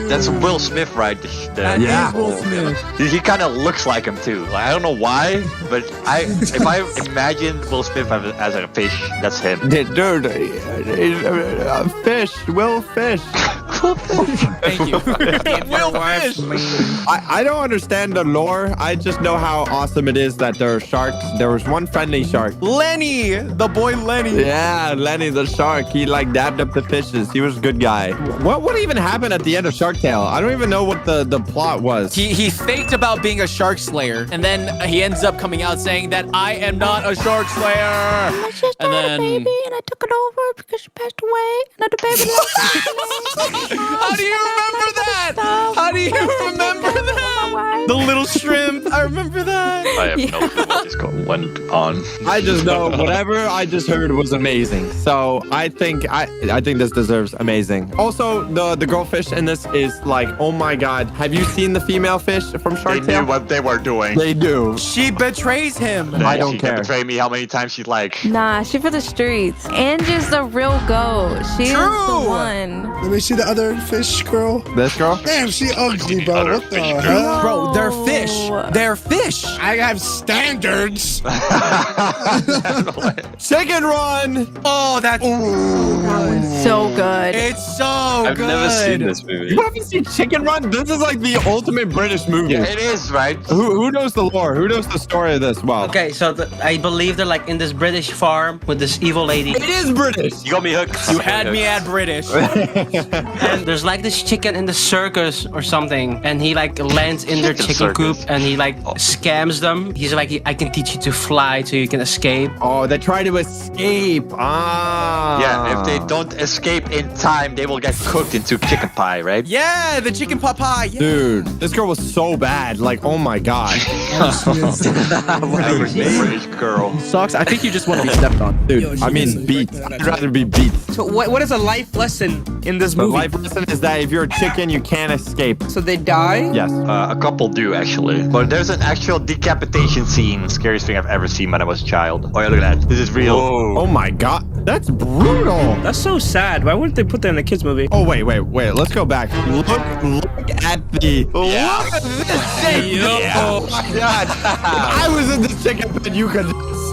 That's Will Smith, right? Yeah. Will Smith. He kind of looks like him too. Like, I don't know why, but if I imagine Will Smith as a fish, that's him. Dude, fish, Will Fish. Thank you. Will Fish. I don't understand the lore. I just know how awesome it is that there are sharks. There was one friendly shark. Lenny, the boy Lenny. Yeah, Lenny the shark. He like dabbed up the fishes. He was a good guy. What even happened at the end of Shark Tale? I don't even know what the plot was. He faked about being a shark slayer, and then he ends up coming out saying that I am not a shark slayer. My sister had a baby, and I took it over because she passed away, and the baby How do you remember that? How do you remember that? The little shrimp. I remember that. I have no clue what this went on. I just know whatever I just heard was amazing. So I think this deserves amazing. Also, the girl fish in this is like, oh my God. Have you seen the female fish from Shark Tale? They knew what they were doing. They do. She betrays him. I don't She care. can betray me how many times she's like. Nah, she for the streets. Angie's the real goat. She is the one. Let me see the other fish girl. This girl? Damn, she ugly, bro. What the hell? Bro, they're fish. They're fish. I have standards. Chicken Run. Oh, that's So good. It's so I've good. never seen this movie. You haven't seen Chicken Run? This is like the ultimate British movie. It is, right? Who knows the lore? Who knows the story of this? Well, Okay, so I believe they're like in this British farm with this evil lady. it is British. You got me hooked. You had me at British. And there's like this chicken in the circus or something, and he like lands in their chicken circus. coop and he like scams them. He's like, I can teach you to fly so you can escape. Oh, they try to escape. Ah. Yeah, if they don't escape in time, they will get cooked into chicken pie, right? Yeah, the chicken pot pie. Yeah. Dude, this girl was so bad. Like, oh my god. British girl. Socks, I think you just want to be stepped on. Dude, I mean beat. I'd rather be beat. So what is a life lesson in this The movie? life lesson is that if you're a chicken, you can't escape. So they die? Yes. A couple do, actually. But there's an actual decapitation scene. Scariest thing I've ever seen when I was a child. Oh, yeah, look at that. This is real. Oh my god. That's brutal. That's so sad. Why wouldn't they put that in a kids movie? Oh, wait. Let's go back. Look at the... Yeah. Look at this thing. Oh my god. I was in this chicken pit. You could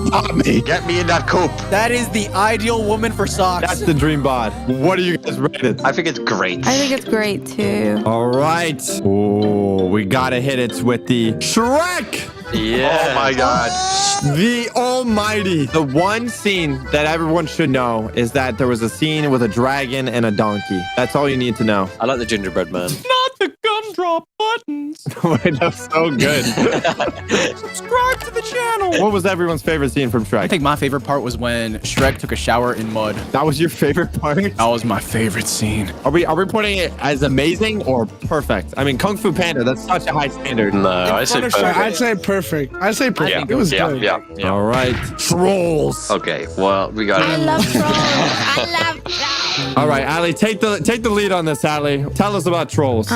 stop me. Get me in that coop. That is the ideal woman for Socks. That's the dream bod. What do you guys rate it? I think it's great. I think it's great too. All right. Oh, we gotta hit it with the Shrek. Yeah. Oh my god. The Almighty. The one scene that everyone should know is that there was a scene with a dragon and a donkey. That's all you need to know. I like the gingerbread man. Not the gumdrop buttons. Wait, that's so good. Subscribe to the channel. What was everyone's favorite scene from Shrek? I think my favorite part was when Shrek took a shower in mud. That was your favorite part? That was my favorite scene. Are we putting it as amazing or perfect? I mean, Kung Fu Panda, that's such a high standard. No, I said perfect. I'd say perfect. I'd say perfect. Yeah, It was good. yeah. All right. Trolls. Okay, well, we got I it. love trolls. I love trolls. All right, Allie, take the lead on this, Allie. Tell us about trolls.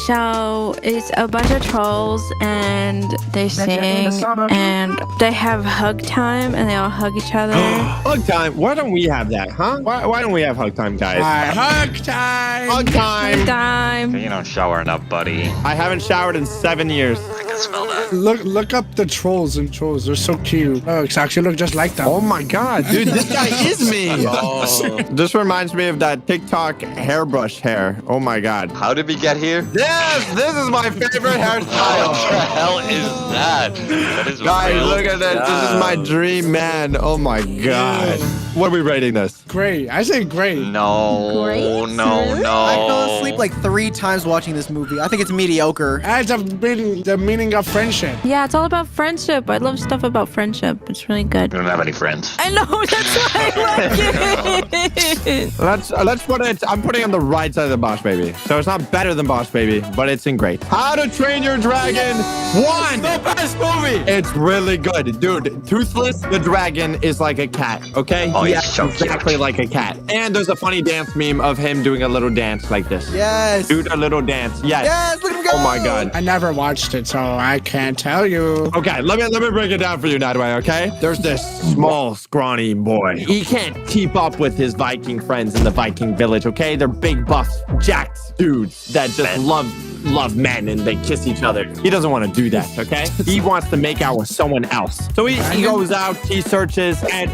So it's a bunch of trolls and they sing and they have hug time and they all hug each other. Hug time. Why don't we have that, huh? Why don't we have hug time, guys? Hug time. Hug time. Hug time. You don't shower enough, buddy. I haven't showered in 7 years. I can smell that. Look up the trolls and trolls. They're so cute. Oh, it's actually look just like them. Oh my god, dude, this guy is me. Oh. This reminds me of that TikTok hairbrush hair. Oh my god. How did we get here? This is my favorite hairstyle. What the hell is that? That is Guys, real look at that. This is my dream man. Oh my god. What are we rating this? Great. I say great. No, Great. no. I fell asleep like 3 times watching this movie. I think it's mediocre. As the meaning of friendship. Yeah, it's all about friendship. I love stuff about friendship. It's really good. We don't have any friends. I know, that's why I like it. Let's put it. I'm putting it on the right side of the Boss Baby. So it's not better than Boss Baby, but it's in great. How to Train Your Dragon 1. The best movie. It's really good. Dude, Toothless the dragon is like a cat, okay? Oh, he he's acts so exactly like a cat. And there's a funny dance meme of him doing a little dance like this. Yes. Dude, a little dance. Yes. Yes, look at him go. Oh my god. I never watched it, so I can't tell you. Okay, let me break it down for you, Nadway, okay? There's this small, scrawny boy. He can't keep up with his Viking friends in the Viking village, okay? They're big, buff, jacked dudes that just love men and they kiss each other. He doesn't want to do that, okay? He wants to make out with someone else. So he goes out, he searches, and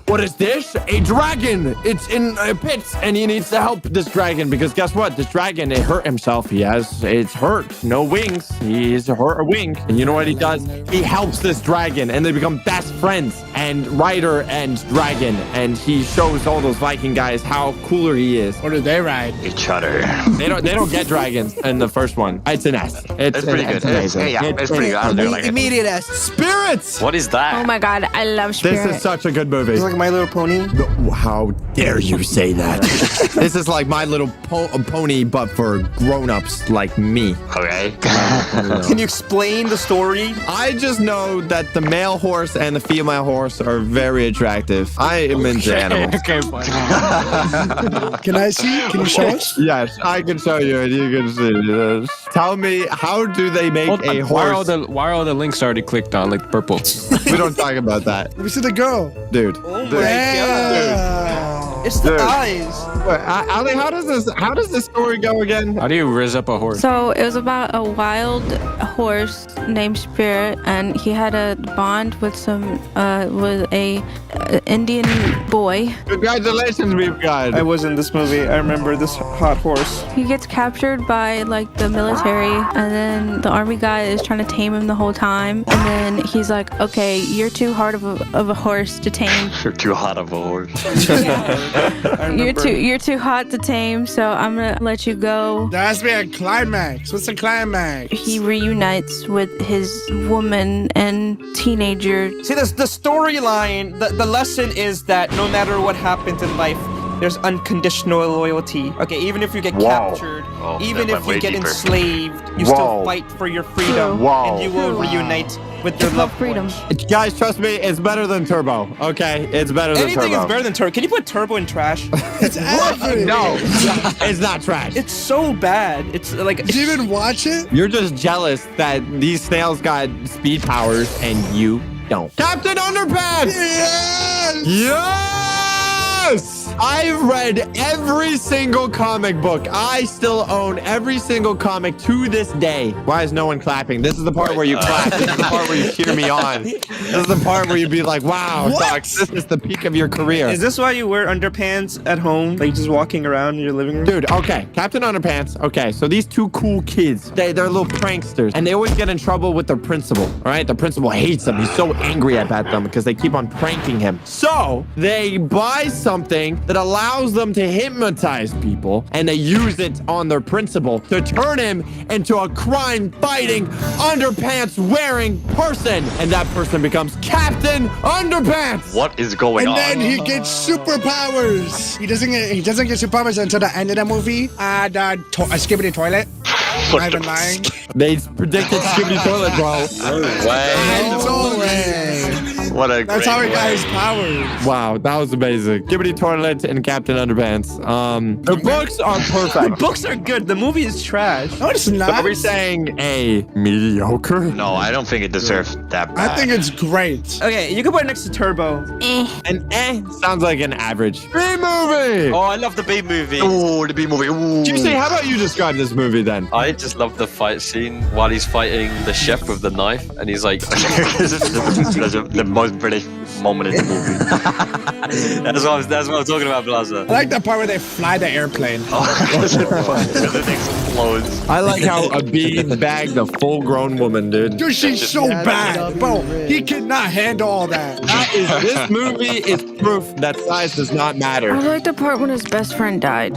what is this? A dragon! It's in a pit, and he needs to help this dragon because guess what? This dragon, it hurt himself. It's hurt. No wings. He's hurt a wing. And you know what he does? He helps this dragon, and they become best friends. And rider and dragon, and he shows all those Viking guys how cooler he is. What do they ride? Each other. They don't get dragons in the first one. It's an S. It's pretty good. It's pretty good. I'll do like it. Immediate S. Spirits! What is that? Oh my god, I love Spirit. This is such a good movie. It's like My Little Pony. How dare you say that? This is like My Little Pony, but for grown-ups like me. Okay. Can you explain the story? I just know that the male horse and the female horse are very attractive. I am into animals. Okay, fine. Can I see? Can you show us? Yes, I can show you and you can see. Yes. Tell me, how do they make a horse? Why are all the links already clicked on, like purple? We don't talk about that. Let me see the girl. Dude. Oh Dude. yeah. It's the Dude. eyes. Wait, Ali, how does this story go again? How do you riz up a horse? So it was about a wild horse named Spirit, and he had a bond with a Indian boy. Congratulations, we've got. I was in this movie. I remember this hot horse. He gets captured by like the military, and then the army guy is trying to tame him the whole time, and then he's like, okay, you're too hard of a horse to tame. You're too hot of a horse. You're too hot to tame, so I'm gonna let you go. There has to be a climax. What's the climax? He reunites with his woman and teenager. See, the storyline, the lesson is that no matter what happens in life, there's unconditional loyalty. Okay, even if you get captured, even if you get enslaved, you still fight for your freedom, and you will reunite with your loved freedom. Guys, trust me, it's better than Turbo. Okay, it's better than Turbo. Anything is better than Turbo. Can you put Turbo in trash? It's average. No, it's not trash. It's so bad. It's like. Did you even watch it? You're just jealous that these snails got speed powers and you don't. Captain Underpants! Yes! Yes! I've read every single comic book. I still own every single comic to this day. Why is no one clapping? This is the part where you clap. This is the part where you cheer me on. This is the part where you'd be like, wow, Sox, this is the peak of your career. Is this why you wear underpants at home? Like just walking around in your living room? Dude, okay. Captain Underpants. Okay, so these two cool kids, they're little pranksters, and they always get in trouble with their principal, all right? The principal hates them. He's so angry about them because they keep on pranking him. So they buy something that allows them to hypnotize people, and they use it on their principal to turn him into a crime-fighting, underpants-wearing person, and that person becomes Captain Underpants. What is going on? And then he gets superpowers. He doesn't get superpowers until the end of the movie. Skibbity toilet. Not even lying. They predicted Skibbity toilet, bro. No way. What a That's how he got his powers. Wow, that was amazing. Skibbity toilet and Captain Underpants. The books are perfect. Books are good. The movie is trash. No, it's not. Are we saying a mediocre? No, I don't think it deserves that bad. I think it's great. Okay, you can put it next to Turbo. An sounds like an average B-movie. Oh, I love the B-movie. Oh, the B-movie. Juicy, how about you describe this movie then? I just love the fight scene while he's fighting the chef with the knife, and he's like, the most British moment in the movie. that's what I'm talking about, Blaza. I like the part where they fly the airplane. It explodes. I like how a bee bagged a full-grown woman, dude. Dude, she's so bad, bro. He cannot handle all that. This movie is proof that size does not matter. I like the part when his best friend died.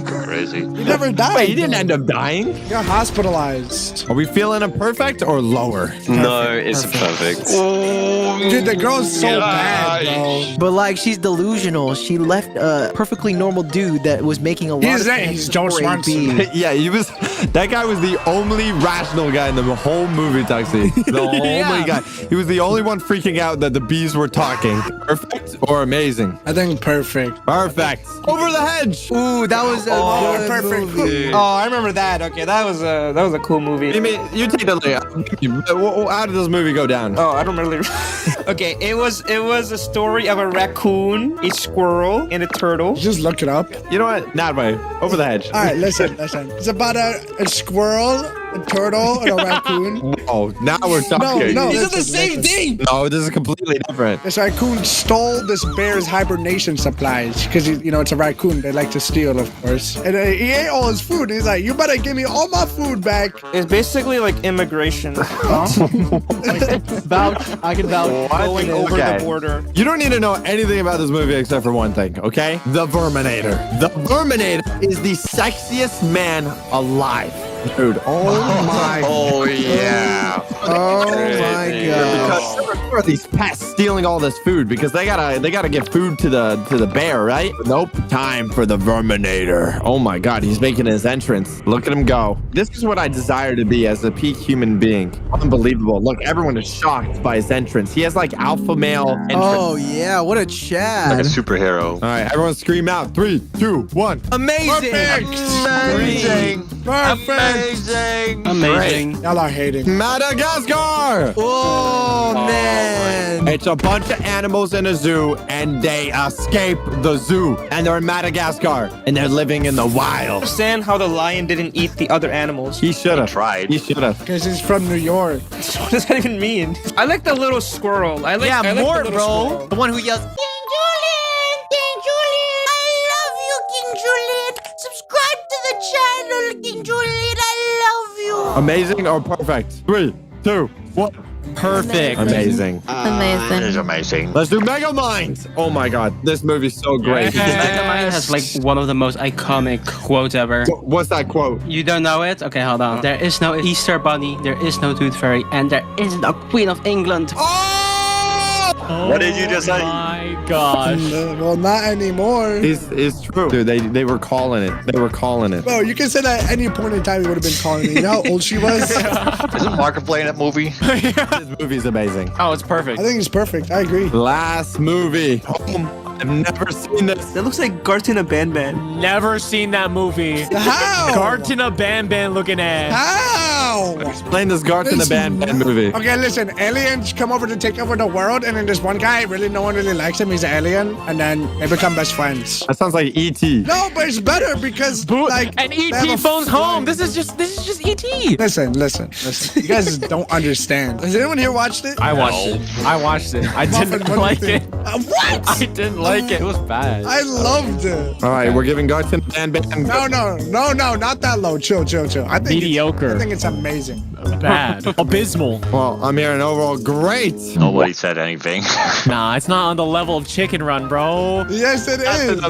Crazy. He never died. Wait, he didn't end up dying? He got hospitalized. Are we feeling a perfect or lower? no, it's perfect. Dude, the girl's so bad, bro. But like, she's delusional. She left a perfectly normal dude that was making a lot of sense. He's Joe Swanson. Yeah, that guy was the only rational guy in the whole movie, Tuxie. The only guy. He was the only one freaking out that the bees were talking. Perfect or amazing? I think perfect. Perfect. Over the hedge. Ooh, that was a good perfect. movie. Oh, I remember that. Okay, that was a cool movie. You take the lead. How did this movie go down? Oh, I don't really. Okay, it was a story of a raccoon, a squirrel, and a turtle. Just look it up. You know what? Not way. Over the hedge. All right, listen. It's about a squirrel, a turtle, and a raccoon. Oh, now we're talking. No, These are the same thing. No, this is completely different. This raccoon stole this bear's hibernation supplies because, it's a raccoon. They like to steal, of course. And he ate all his food. He's like, you better give me all my food back. It's basically like immigration. Vouch. I can vouch. Going over the border. You don't need to know anything about this movie except for one thing, okay? The Verminator. The Verminator is the sexiest man alive. Dude, oh my. Oh, yeah. Oh my god. Because there are these pests stealing all this food because they gotta get food to the bear, right? Nope. Time for the Verminator. Oh my god, he's making his entrance. Look at him go. This is what I desire to be as a peak human being. Unbelievable. Look, everyone is shocked by his entrance. He has like alpha male entrance. Oh yeah, what a Chad. Like a superhero. All right, everyone scream out. 3, 2, 1. Amazing. Perfect. Amazing. Perfect. Amazing. Y'all are hating. Madagascar! Oh, man. It's a bunch of animals in a zoo, and they escape the zoo. And they're in Madagascar, and they're living in the wild. Understand how the lion didn't eat the other animals. He should have. Tried. He should have. Because he's from New York. What does that even mean? I like the little squirrel. I like Yeah, I like more, the bro. little squirrel. The one who yells, King Julian, I love you, King Julian. Subscribe to the channel, King Julian. I love you. Amazing or perfect? 3, 2, 1. perfect. Amazing. Amazing. It is amazing. Let's do Megamind. Oh my god, this movie's so great. Megamind has like one of the most iconic quotes ever. What's that quote? You don't know it? Okay, hold on. There is no Easter Bunny, there is no Tooth Fairy, and there is no Queen of England. What did you just say? Oh my gosh. Well, not anymore. It's true. Dude, they were calling it. They were calling it. Bro, you can say that at any point in time he would have been calling me. You know how old she was? Isn't Mark playing that movie? This movie's amazing. Oh, it's perfect. I think it's perfect. I agree. Last movie. I've never seen this. That looks like Gartina Ban. Never seen that movie. How? Gartina Ban looking ass. How? Explain this Gartina Ban movie. Okay, listen. Aliens come over to take over the world, and then there's one guy, really no one really likes him. He's an alien, and then they become best friends. That sounds like E.T. No, but it's better because like And they have E.T. a phones flying- home. This is just E.T. Listen. You guys don't understand. Has anyone here watched it? I watched it. I didn't Muffin, what like do you it. think? What? I didn't like it. It was bad. I loved it. All right, we're giving Gartina Ban. No, not that low. Chill. I think Mediocre. I think it's amazing. Bad. Abysmal. Well, I'm hearing overall great. Nobody said anything. Nah, it's not on the level of Chicken Run, bro. Yes, it is.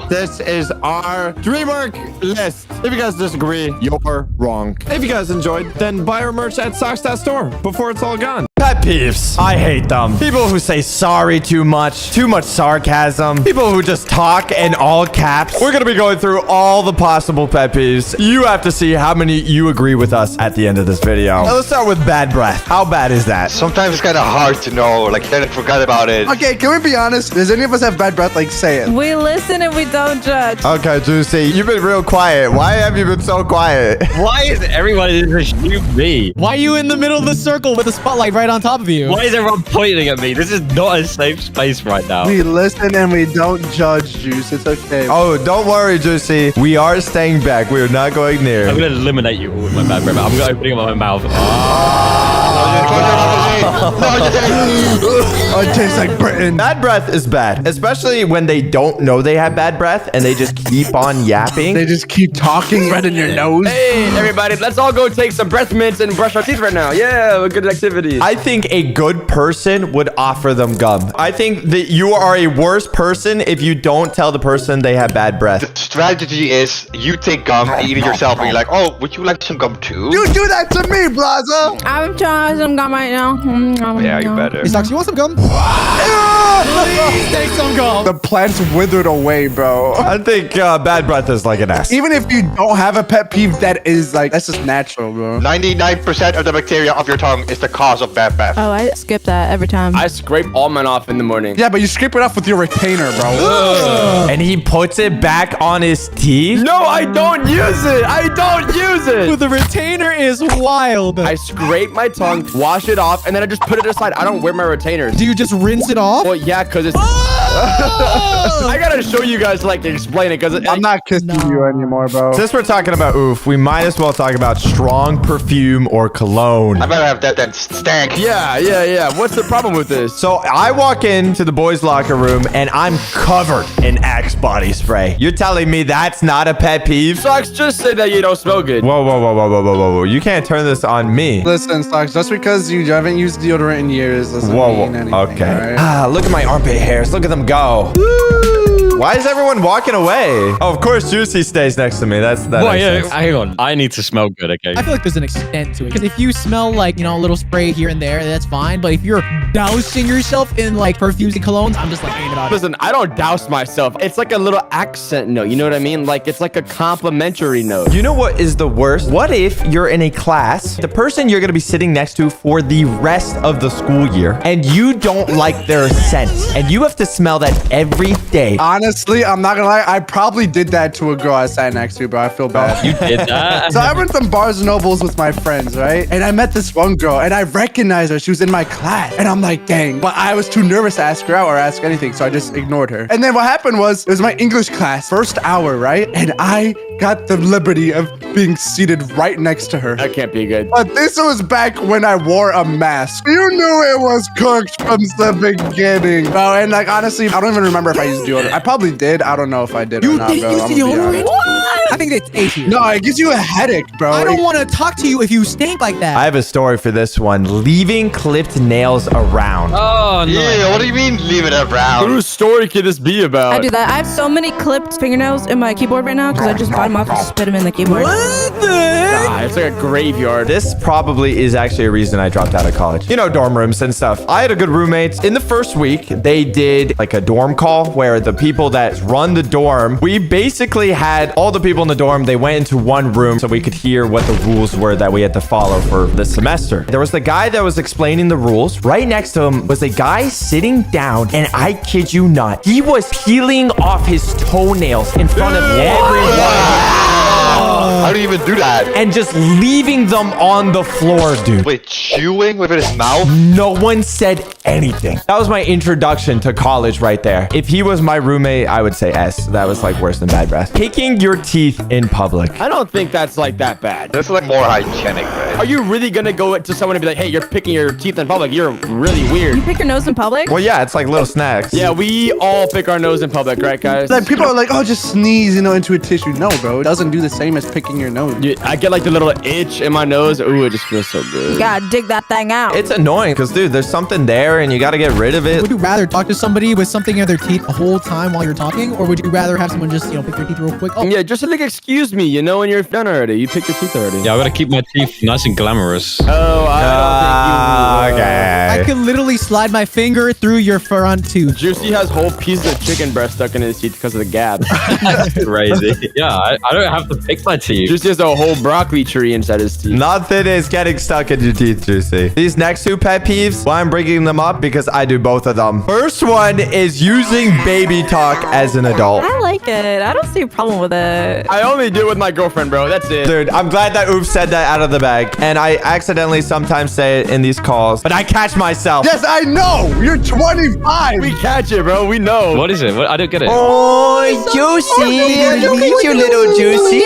This is our DreamWork list. If you guys disagree, you're wrong. If you guys enjoyed, then buy our merch at Socks.store before it's all gone. Pet peeves. I hate them. People who say sorry too much sarcasm. People who just talk in all caps. We're going to be going through all the possible pet peeves. You have to see how many you agree with us at the end of this video. Now, let's start with bad breath. How bad is that? Sometimes it's kind of hard to know. Like, then I forgot about it. Okay, can we be honest? Does any of us have bad breath? Like, say it. We listen and we don't judge. Okay, Juicy, you've been real quiet. Why have you been so quiet? Why is everyone just shoot me? Why are you in the middle of the circle with the spotlight right on top of you? Why is everyone pointing at me? This is not a safe space right now. We listen and we don't judge, Juice. It's okay. Oh, don't worry, Juicy. We are staying back. We are not going near. I'm gonna eliminate you all with my bad breath. I'm gonna open up my mouth. Oh, it tastes like Britain. Bad breath is bad, especially when they don't know they have bad breath and they just keep on yapping. They just keep talking right in your nose. Hey, everybody, let's all go take some breath mints and brush our teeth right now. Yeah, a good activity. I think a good person would offer them gum. I think that you are a worse person if you don't tell the person they have bad breath. The strategy is you take gum and eat it yourself, and you're like, oh, would you like some gum too? You do that to me, Blaza. I'm trying some gum right now. Yeah, you better. Hey, Stocks, you want some gum? Please take some gum. The plants withered away, bro. I think bad breath is like an ass. Even if you don't have a pet peeve, that's just natural, bro. 99% of the bacteria of your tongue is the cause of bad breath. Oh, I skip that every time. I scrape all mine off in the morning. Yeah, but you scrape it off with your retainer, bro. And he puts it back on his teeth? No, I don't use it. I don't use it. With the retainer is wild. I scrape my tongue, wash it off, and then I just put it aside. I don't wear my retainers. Do you just rinse it off? Well, yeah, because it's... I gotta show you guys, like, explain it, because... I'm not kissing you anymore, bro. Since we're talking about oof, we might as well talk about strong perfume or cologne. I'd rather have that than stank. Yeah. What's the problem with this? So I walk into the boys' locker room and I'm covered in Axe body spray. You're telling me that's not a pet peeve? Socks, just say that you don't smell good. Whoa. You can't turn this on me. Listen, Stocks, just because you haven't used deodorant in years doesn't mean anything. Okay. Right? Look at my armpit hairs. Look at them go. Why is everyone walking away? Oh, of course, Juicy stays next to me. That Well, makes yeah, sense. hang on. I need to smell good, okay? I feel like there's an extent to it. Because if you smell like, a little spray here and there, that's fine. But if you're dousing yourself in like perfumes and colognes, I'm just like, ain't about it. Listen, I don't douse myself. It's like a little accent note. You know what I mean? Like, it's like a complimentary note. You know what is the worst? What if you're in a class, the person you're going to be sitting next to for the rest of the school year, and you don't like their scent, and you have to smell that every day? Honestly, honestly, I'm not gonna lie. I probably did that to a girl I sat next to, bro. I feel bad. You did that? So I went to Barnes & Nobles with my friends, right? And I met this one girl, and I recognized her. She was in my class. And I'm like, dang. But I was too nervous to ask her out or ask anything, so I just ignored her. And then what happened was, it was my English class, first hour, right? And I got the liberty of being seated right next to her. That can't be good. But this was back when I wore a mask. You knew it was cooked from the beginning, bro. And like, honestly, I don't even remember if I used deodorant. I probably did. I don't know if I did or not, bro. I'm gonna be honest. What? I think it's A tier. No, it gives you a headache, bro. I don't want to talk to you if you stink like that. I have a story for this one. Leaving clipped nails around. Oh, no. Yeah, what do you mean leave it around? Whose story could this be about? I do that. I have so many clipped fingernails in my keyboard right now because I just bite them off and spit them in the keyboard. What the heck? Ah, it's like a graveyard. This probably is actually a reason I dropped out of college. You know, dorm rooms and stuff. I had a good roommate. In the first week, they did like a dorm call where the people that run the dorm, we basically had all the people in the dorm, they went into one room so we could hear what the rules were that we had to follow for the semester. There was the guy that was explaining the rules. Right next to him was a guy sitting down, and I kid you not, he was peeling off his toenails in front of everyone. How do you even do that? And just leaving them on the floor, dude. Wait, chewing with his mouth? No one said anything. That was my introduction to college right there. If he was my roommate, I would say S. That was like worse than bad breath. Picking your teeth in public. I don't think that's like that bad. That's like more hygienic, right? Are you really gonna go to someone and be like, hey, you're picking your teeth in public? You're really weird. You pick your nose in public? Well, yeah, it's like little snacks. Yeah, we all pick our nose in public, right, guys? Like people are like, oh, just sneeze, into a tissue. No, bro. It doesn't do the same as picking your nose. Dude, I get like the little itch in my nose. Ooh, it just feels so good. You gotta dig that thing out. It's annoying because, dude, there's something there and you got to get rid of it. Would you rather talk to somebody with something in their teeth the whole time while you're talking? Or would you rather have someone just, pick their teeth real quick? Oh, Yeah, just like, excuse me, when you're done already. You picked your teeth already. Yeah, I gotta keep my teeth nice and glamorous. Oh, I don't think you... Okay. I could literally slide my finger through your front tooth. Juicy has whole pieces of chicken breast stuck in his teeth because of the gap. That's crazy. Yeah, I don't have to pick my teeth. Juicy has a whole broccoli tree inside his teeth. Nothing is getting stuck in your teeth, Juicy. These next two pet peeves, why I'm bringing them up, because I do both of them. First one is using baby talk as an adult. I like it. I don't see a problem with it. I only do it with my girlfriend, bro. That's it. Dude, I'm glad that Oof said that out of the bag. And I accidentally sometimes say it in these calls, but I catch myself. Yes, I know. You're 25. We catch it, bro. We know. What is it? I don't get it. Oh, Juicy. Meet you, little Juicy.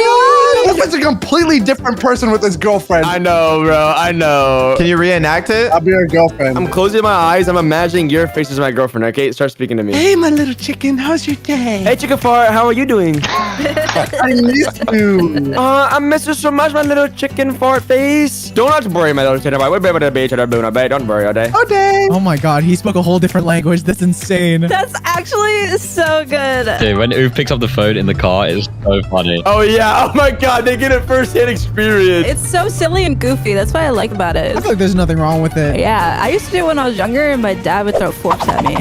Oof is a completely different person with his girlfriend. I know, bro. I know. Can you reenact it? I'll be your girlfriend. I'm closing my eyes. I'm imagining your face as my girlfriend, okay? Start speaking to me. Hey, my little chicken. How's your day? Hey, chicken fart. How are you doing? I miss you. I miss you so much, my little chicken fart face. Don't worry, my little chicken fart. We'll be able to be don't worry, okay? Okay. Oh my god, he spoke a whole different language. That's insane. That's actually so good. Dude, when Oof picks up the phone in the car, it's so funny. Oh, yeah. Oh, my God. They get a first-hand experience. It's so silly and goofy. That's what I like about it. I feel like there's nothing wrong with it. Yeah, I used to do it when I was younger, and my dad would throw forks at me.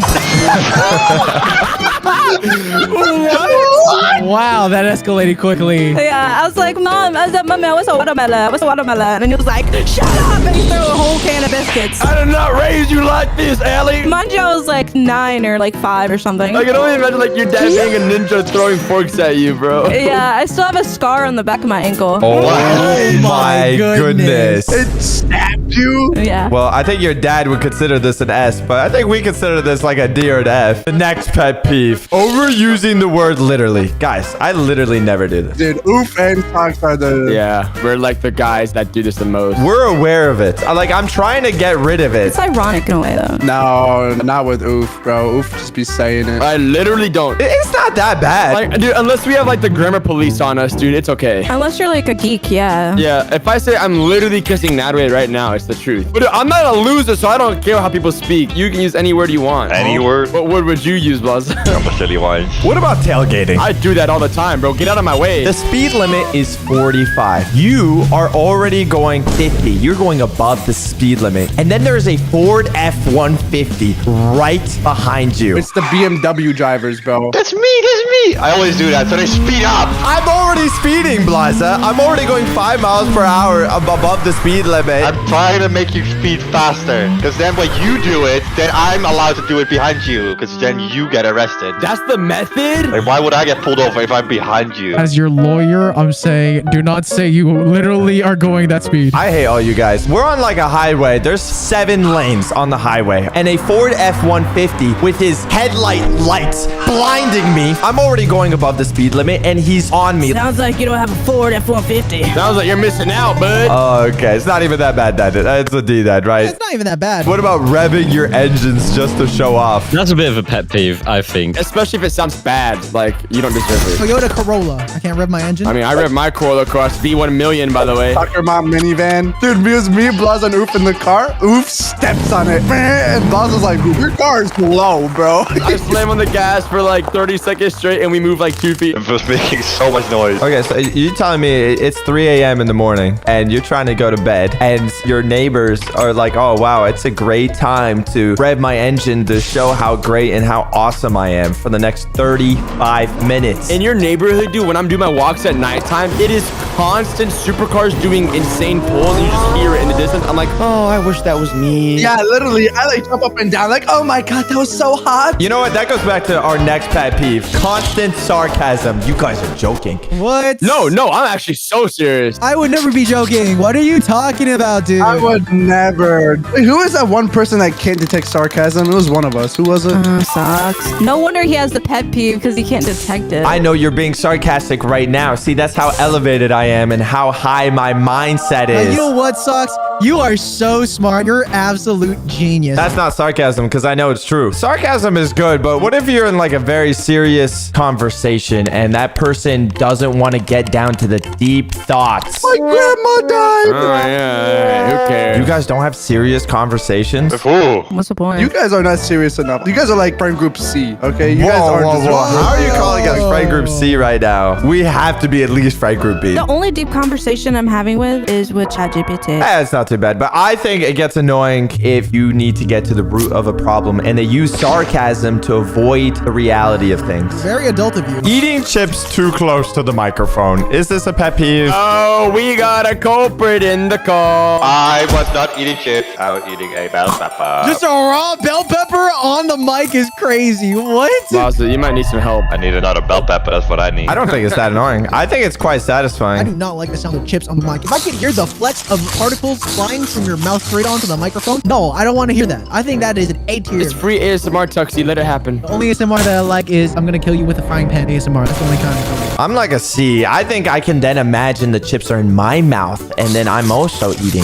What? Wow, that escalated quickly. Yeah, I was like, Mom, Mommy, what's a watermelon? What's a watermelon? And he was like, shut up! And he threw a whole can of biscuits. I did not raise you like this, Allie. Mind you, I was like 9 or like 5 or something. I can only imagine like your dad being a ninja throwing forks at you, bro. Yeah, I still have a scar on the back of my ankle. Oh my goodness. It stabbed you? Yeah. Well, I think your dad would consider this an S, but I think we consider this like a D or an F. The next pet peeve, overusing the word literally. Guys, I literally never do this. Dude, Oof and Fox are the... Yeah, we're like the guys that do this the most. We're aware of it. I'm trying to get rid of it. It's ironic in a way, though. No, not with Oof, bro. Oof just be saying it. I literally don't. It's not that bad. Like, dude, unless we have like the grammar police on us, dude, it's okay. Unless you're like a geek, yeah. Yeah, if I say I'm literally kissing Natalie right now, it's the truth. But dude, I'm not a loser, so I don't care how people speak. You can use any word you want. Any word? What word would you use, Buzz? I'm a silly one. What about tailgating? I do that all the time, bro. Get out of my way. The speed limit is 45. You are already going 50. You're going above the speed limit. And then there's a Ford F-150 right behind you. It's the BMW drivers, bro. That's me. I always do that, so they speed up. I'm already speeding, Blaza. I'm already going 5 miles per hour above the speed limit. I'm trying to make you speed faster, because then when you do it, then I'm allowed to do it behind you, because then you get arrested. method. That's the method? Like, why would I get pulled over if I'm behind you? As your lawyer, I'm saying do not say you literally are going that speed. I hate all you guys. We're on like a highway. There's 7 lanes on the highway. And a Ford F-150 with his headlight lights blinding me. I'm already going above the speed limit and he's on me. Sounds like you don't have a Ford F-150. Sounds like you're missing out, bud. Oh, okay. It's not even that bad, Dad. It's a D, Dad, right? It's not even that bad. What about revving your engines just to show off? That's a bit of a pet peeve, I think. Especially if it sounds bad. Like, you don't deserve it. Toyota Corolla. I can't rev my engine. I mean, I rev my Corolla across V1 million, by the way. Soccer mom minivan. Dude, me, Blaz, and Oof in the car. Oof steps on it. And Blaz is like, your car is low, bro. I slam on the gas for like 30 seconds straight and we move like 2 feet. It was making so much noise. Okay, so you telling me it's 3 a.m. in the morning and you're trying to go to bed and your neighbors are like, oh, wow, it's a great time to rev my engine to show how great and how awesome I am for the next 35 minutes. In your neighborhood, dude, when I'm doing my walks at nighttime, it is constant supercars doing insane pulls and you just hear it in the distance. I'm like, oh, I wish that was me. Yeah, literally, I like jump up and down like, oh my God, that was so hot. You know what? That goes back to our next pet peeve. Constant sarcasm. You guys are joking. What? No, I'm actually so serious. I would never be joking. What are you talking about, dude? I would never. Wait, who is that one person that can't detect sarcasm? It was one of us. Who was it? Sucks. No wonder he has the pet peeve because he can't detect it. I know you're being sarcastic right now. See, that's how elevated I am and how high my mindset is. You know what, Socks? You are so smart. You're absolute genius. That's not sarcasm because I know it's true. Sarcasm is good, but what if you're in like a very serious conversation and that person doesn't want to get down to the deep thoughts? My grandma died. Oh, yeah. Who cares? You guys don't have serious conversations? Who? What's the point? You guys are not serious enough. You guys are like friend group C, okay? You guys aren't. How are you calling us friend group C right now? We have to be at least friend group B. The only deep conversation I'm having with is with ChatGPT. It's not too bad, but I think it gets annoying if you need to get to the root of a problem and they use sarcasm to avoid the reality of things. Very adult of you. Eating chips too close to the microphone. Is this a pet peeve? Oh, we got a culprit in the call. I was not eating chips. I was eating a bell pepper. Just a raw bell pepper on the mic is crazy. What? Boss, you might need some help. I need another bell pepper. That's what I need. I don't think it's that annoying. I think it's quite I satisfying. do not like the sound of chips on the mic. If I could hear the flex of particles flying from your mouth straight onto the microphone, no, I don't want to hear that. I think that is an A tier. It's free ASMR, Tuxie. Let it happen. The only ASMR that I like is I'm gonna kill you with a frying pan ASMR. That's the only kind of I'm like a C. I think I can then imagine the chips are in my mouth and then I'm also eating.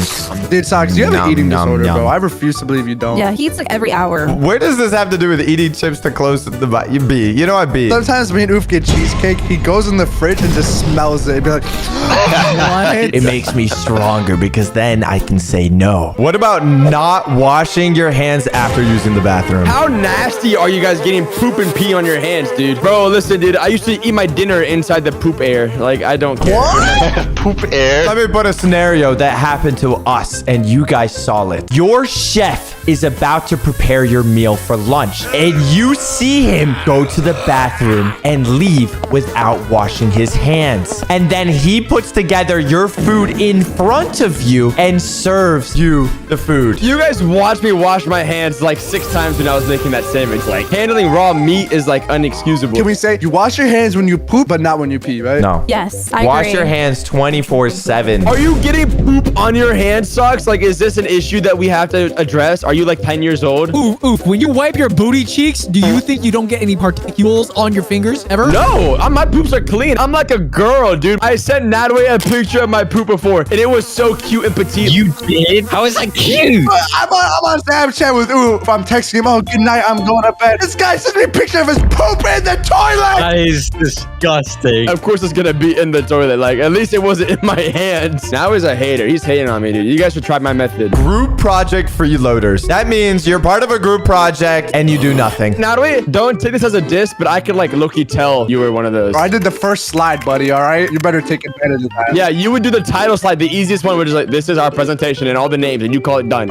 Dude, Socks, you have an eating disorder, yum. bro. I refuse to believe you don't. Yeah, he eats like every hour. Where does this have to do with eating chips to close to the B? You know what, B? Sometimes me and Oof get cheesecake. He goes in the fridge and just smells it. He'd be like, what? It makes me stronger because then I can say no. What about not washing your hands after using the bathroom? How nasty are you guys getting poop and pee on your hands, dude? Bro, listen, dude. I used to eat my dinner inside the poop air. Like, I don't care. What? Poop air? Let me put a scenario that happened to us and you guys saw it. Your chef is about to prepare your meal for lunch and you see him go to the bathroom and leave without washing his hands. And then he puts together your food in front of you and serves you the food. You guys watched me wash my hands like 6 times when I was making that sandwich. Like, handling raw meat is like unexcusable. Can we say you wash your hands when you poop, but not when you pee, right? No. Yes, I Wash agree. your hands 24/7. Are you getting poop on your hands, Socks? Like, is this an issue that we have to address? Are you like 10 years old? Oof. When you wipe your booty cheeks, do you think you don't get any particles on your fingers ever? No, my poops are clean. I'm like a girl, dude. I sent Nadway a picture of my poop before, and it was so cute and petite. You did? How is that cute? I'm on Snapchat with Oof. I'm texting him, oh, good night, I'm going to bed. This guy sent me a picture of his poop in the toilet. That is disgusting. Of course it's gonna be in the toilet. Like, at least it wasn't in my hands. Now he's a hater. He's hating on me, dude. You guys should try my method. Group project freeloaders. That means you're part of a group project and you do nothing. Nadway, don't take this as a diss, but I could like low-key tell you were one of those. I did the first slide, buddy, all right? You better take advantage of that. Yeah, you would do the title slide, the easiest one, which is like, this is our presentation and all the names, and you call it done.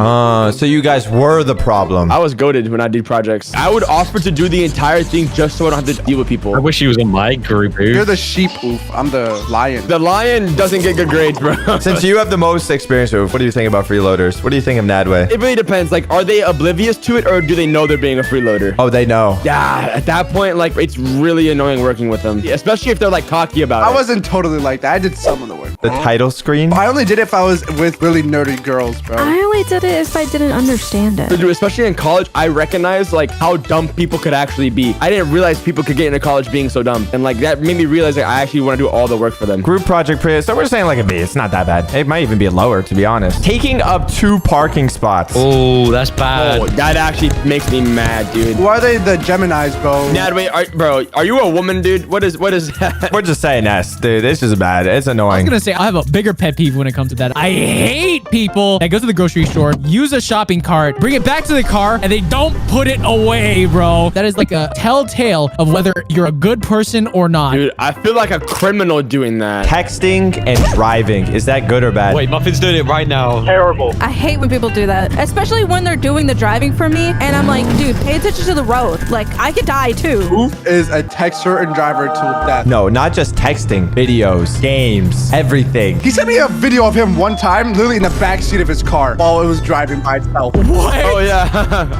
So you guys were the problem. I was goated when I did projects. I would offer to do the entire thing just so I don't have to deal with people. I wish he was in my group, dude. You're the sheep, Oof. I'm the lion. The lion doesn't get good grades, bro. Since you have the most experience, Oof, what do you think about freeloaders? What do you think of Nadway? It really depends. Like, are they oblivious to it, or do they know they're being a freeloader? Oh, they know. Yeah, at that point, like, it's really annoying working with them, especially if they're like cocky about it. I wasn't totally like that. I did some of the work. The title screen? I only did it if I was with really nerdy girls, bro. I only did it if I didn't understand it. Dude, especially in college, I recognized like how dumb people could actually be. I didn't realize people could get into college being so dumb, and like that made me realize like I actually want to do all the work for them. Group project Prius. So we're saying like a B. It's not that bad. It might even be lower, to be honest. Taking up 2 parking spots. Oh, that's bad. Oh, that actually makes me mad, dude. Why are they the Geminis, bro? Nadway, bro, are you a woman, dude? What is that? We're just saying S, dude. This is bad. It's I was annoying. gonna say I have a bigger pet peeve when it comes to that. I hate people that go to the grocery store, use a shopping cart, bring it back to the car, and they don't put it away, bro. That is like a telltale of whether you're a good person or not. Dude, I feel like a criminal doing that. Texting and driving. Is that good or bad? Wait, Muffin's doing it right now. Terrible. I hate when people do that, especially when they're doing the driving for me. And I'm like, dude, pay attention to the road. Like, I could die too. Oof is a texter and driver to death. No, not just texting. Videos, games, everything. He sent me a video of him one time, literally in the backseat of his car while it was driving by itself. What? Oh yeah,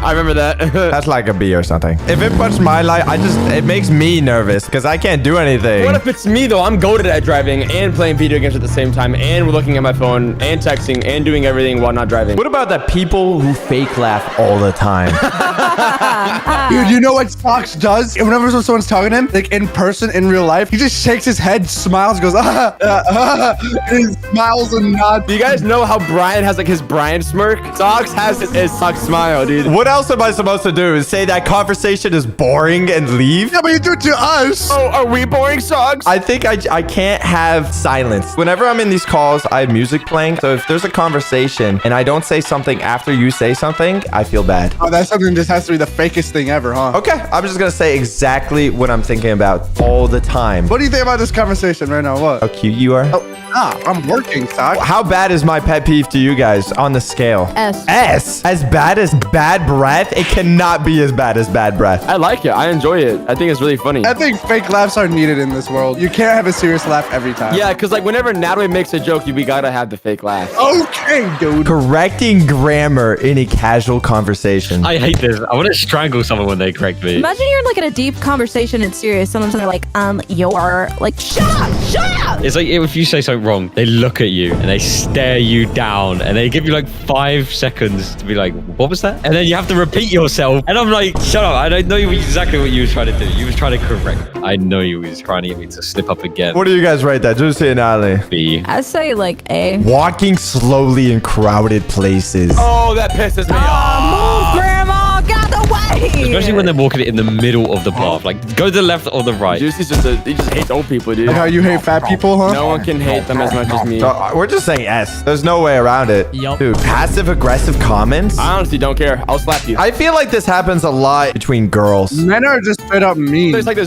I remember that. That's like a B or something. If it puts my life, it makes me nervous because I can't do anything. What if it's me though? I'm goated at driving and playing video games at the same time, and looking at my phone and texting and doing everything while not driving. What about the people who fake laugh all the time? Dude, you know what Fox does? Whenever someone's talking to him, like in person, in real life, he just shakes his head, smiles, goes, and he smiles and nods. Do you guys know how Brian has like his Brian smirk? Sox has his Sox smile, dude. What else am I supposed to do? Is say that conversation is boring and leave? Yeah, but you do it to us. Oh, are we boring, Sox? I think I can't have silence. Whenever I'm in these calls, I have music playing. So if there's a conversation and I don't say something after you say something, I feel bad. Oh, that's something that just has to be the fakest thing ever, huh? Okay, I'm just gonna say exactly what I'm thinking about all the time. What do you think about this conversation right now? What? How cute you are. I'm working, Sock. How bad is my pet peeve to you guys on the scale? S. S? As bad as bad breath? It cannot be as bad as bad breath. I like it. I enjoy it. I think it's really funny. I think fake laughs are needed in this world. You can't have a serious laugh every time. Yeah, because like whenever Natalie makes a joke, we gotta have the fake laugh. Okay, dude. Correcting grammar in a casual conversation. I hate this. I want to strangle someone when they correct me. Imagine you're like in a deep conversation and serious. Someone's like, you're like, shut up. It's like if you say something wrong, they look at you and they stare you down and they give you like 5 seconds to be like, what was that? And then you have to repeat yourself. And I'm like, shut up. I don't know exactly what you were trying to do. You were trying to correct. I know you was trying to get me to slip up again. What do you guys rate that? Juicy and Ali. B. I say like A. Walking slowly in crowded places. Oh, that pisses me off. Move, Grandma. Get out the way. Especially when they're walking in the middle of the path. Like, go to the left or the right. Juicy's he just hates old people, dude. Like how you hate fat people, huh? No one can hate them as much as me. So, we're just saying S. There's no way around it. Yup. Dude, passive aggressive comments? I honestly don't care. I'll slap you. I feel like this happens a lot between girls. Men are just straight up mean. There's like,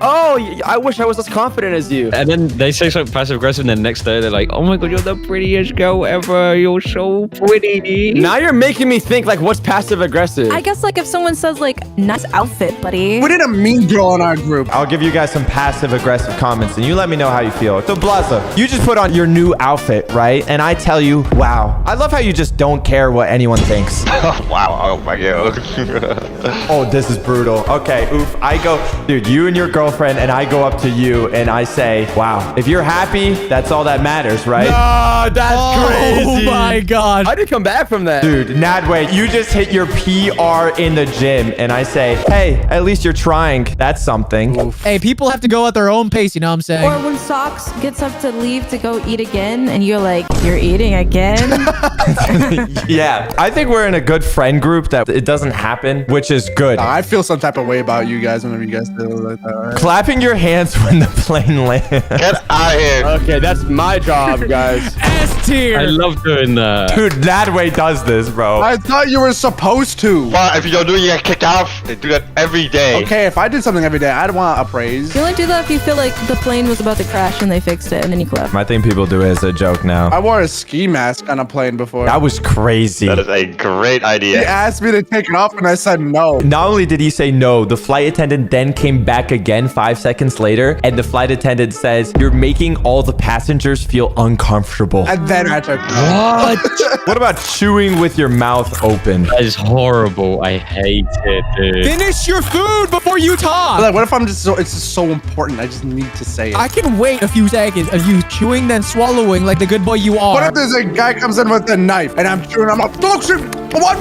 oh, I wish I was as confident as you. And then they say something passive aggressive, and then next day they're like, oh my god, you're the prettiest girl ever. You're so pretty. Now you're making me think like, what's passive aggressive? I guess like if someone says like, nice outfit, buddy. We need a mean girl in our group. I'll give you guys some passive aggressive comments and you let me know how you feel. So Blaza, you just put on your new outfit, right? And I tell you, wow. I love how you just don't care what anyone thinks. Wow. Oh my god. Oh, this is brutal. Okay, oof. I go, dude, you and your girlfriend, and I go up to you and I say, wow, if you're happy, that's all that matters, right? No, that's crazy. Oh my god. I did come back from that. Dude, Nadway, you just hit your PR in the gym and I say, hey, at least you're trying. That's something. Oof. Hey, people have to go at their own pace, you know what I'm saying? Or when Socks gets up to leave to go eat again, and you're like, you're eating again? Yeah, I think we're in a good friend group that it doesn't happen, which is good. I feel some type of way about you guys whenever you guys do like that. Right? Clapping your hands when the plane lands. Get out of here. Okay, that's my job, guys. S tier. I love doing that. Dude, Nadway does this, bro. I thought you were supposed to. Well, if you don't do it, you get kicked off. They do that every day. Okay, if I did something every day, I'd want a praise. You only do that if you feel like the plane was about to crash and they fixed it and then you clap. I think people do it as a joke now. I wore a ski mask on a plane before. That was crazy. That is a great He idea. asked me to take it off and I said no. Not only did he say no, the flight attendant then came back again 5 seconds later, and the flight attendant says, "You're making all the passengers feel uncomfortable." And then I took What? What about chewing with your mouth open? That is horrible. I hate it, dude. Finish your food before you talk. Like, what if I'm just it's just so important, I just need to say it. I can wait a few seconds of you chewing then swallowing like the good boy you are. What if there's a guy comes in with a knife and I'm chewing, I'm like, don't shoot, what?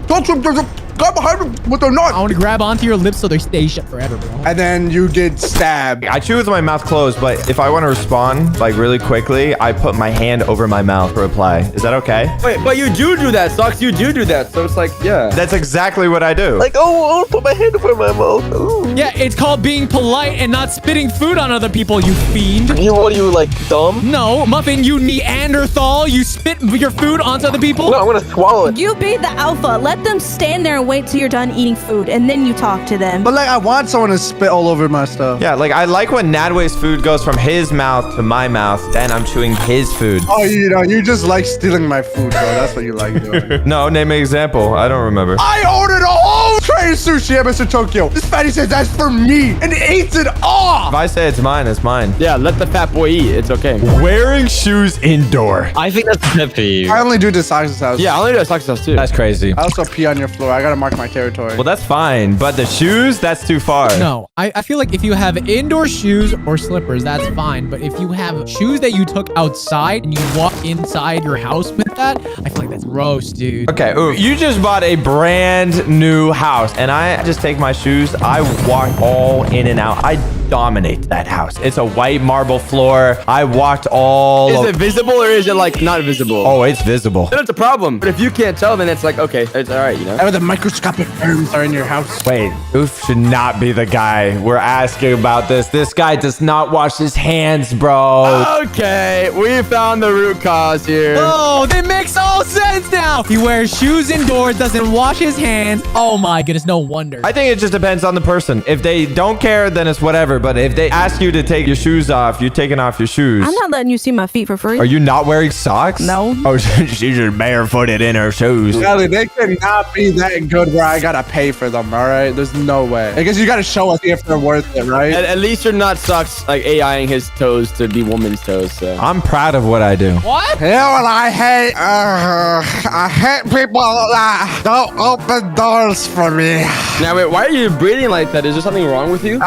Don't shoot, there's a guy behind me with a knife. I want to grab onto your lips so they stay shut forever, bro. And then you get stabbed. I chew with my mouth closed, but if I want to respond like really quickly, I put my hand over my mouth to reply. Is that okay? Wait, but you do that, Socks. You do that. So it's like, yeah. That's exactly what I do. Like, oh, I'll put my hand over my mouth. Ooh. Yeah, it's called being polite and not spitting food on other people, you fiend. What are you, like, dumb? No, Muffin, you Neanderthal. You spit your food onto other people. No, I'm gonna swallow it. You be the alpha. Let them stand there and wait till you're done eating food, and then you talk to them. But like, I want someone to spit all over my stuff. Yeah, like I like when Nadway's food goes from his mouth to my mouth, then I'm chewing his food. Oh, you know, you just like stealing my food, bro. That's what you like doing. No, name an example. I don't remember. I ordered a whole tray of sushi at Mr. Tokyo. This fatty says that's for me and eats it all. If I say it's mine, it's mine. Yeah, let the fat boy eat. It's okay. Wearing shoes indoor. I think that's a pet peeve. I only do this Socks' house. Yeah, I only do a Socks' house too. That's crazy. I also pee on your floor. I gotta mark my territory. Well, that's fine, but the shoes, that's too far. No, I feel like if you have indoor shoes or slippers, that's fine. But if you have shoes that you took outside and you walk inside your house with that, I feel like that's gross, dude. Okay, ooh, you just bought a brand new house, and I just take my shoes, I walk all in and out. I dominate that house. It's a white marble floor. I walked all. Is it visible or is it like not visible? Oh, it's visible. Then it's a problem. But if you can't tell, then it's like, okay, it's all right, you know? Oh, the microscopic worms are in your house. Wait, Oof should not be the guy we're asking about this. This guy does not wash his hands, bro. Okay, we found the root cause here. Oh, that makes all sense now. He wears shoes indoors, doesn't wash his hands. Oh my goodness, no wonder. I think it just depends on the person. If they don't care, then it's whatever. But if they ask you to take your shoes off, you're taking off your shoes. I'm not letting you see my feet for free. Are you not wearing socks? No. Oh, she's just barefooted in her shoes. Ellie, they cannot be that good where I gotta pay for them, all right? There's no way. I guess you gotta show us if they're worth it, right? At least you're not Socks like AIing his toes to be woman's toes, so. I'm proud of what I do. What? You know what I hate? I hate people that don't open doors for me. Now, wait, why are you breathing like that? Is there something wrong with you?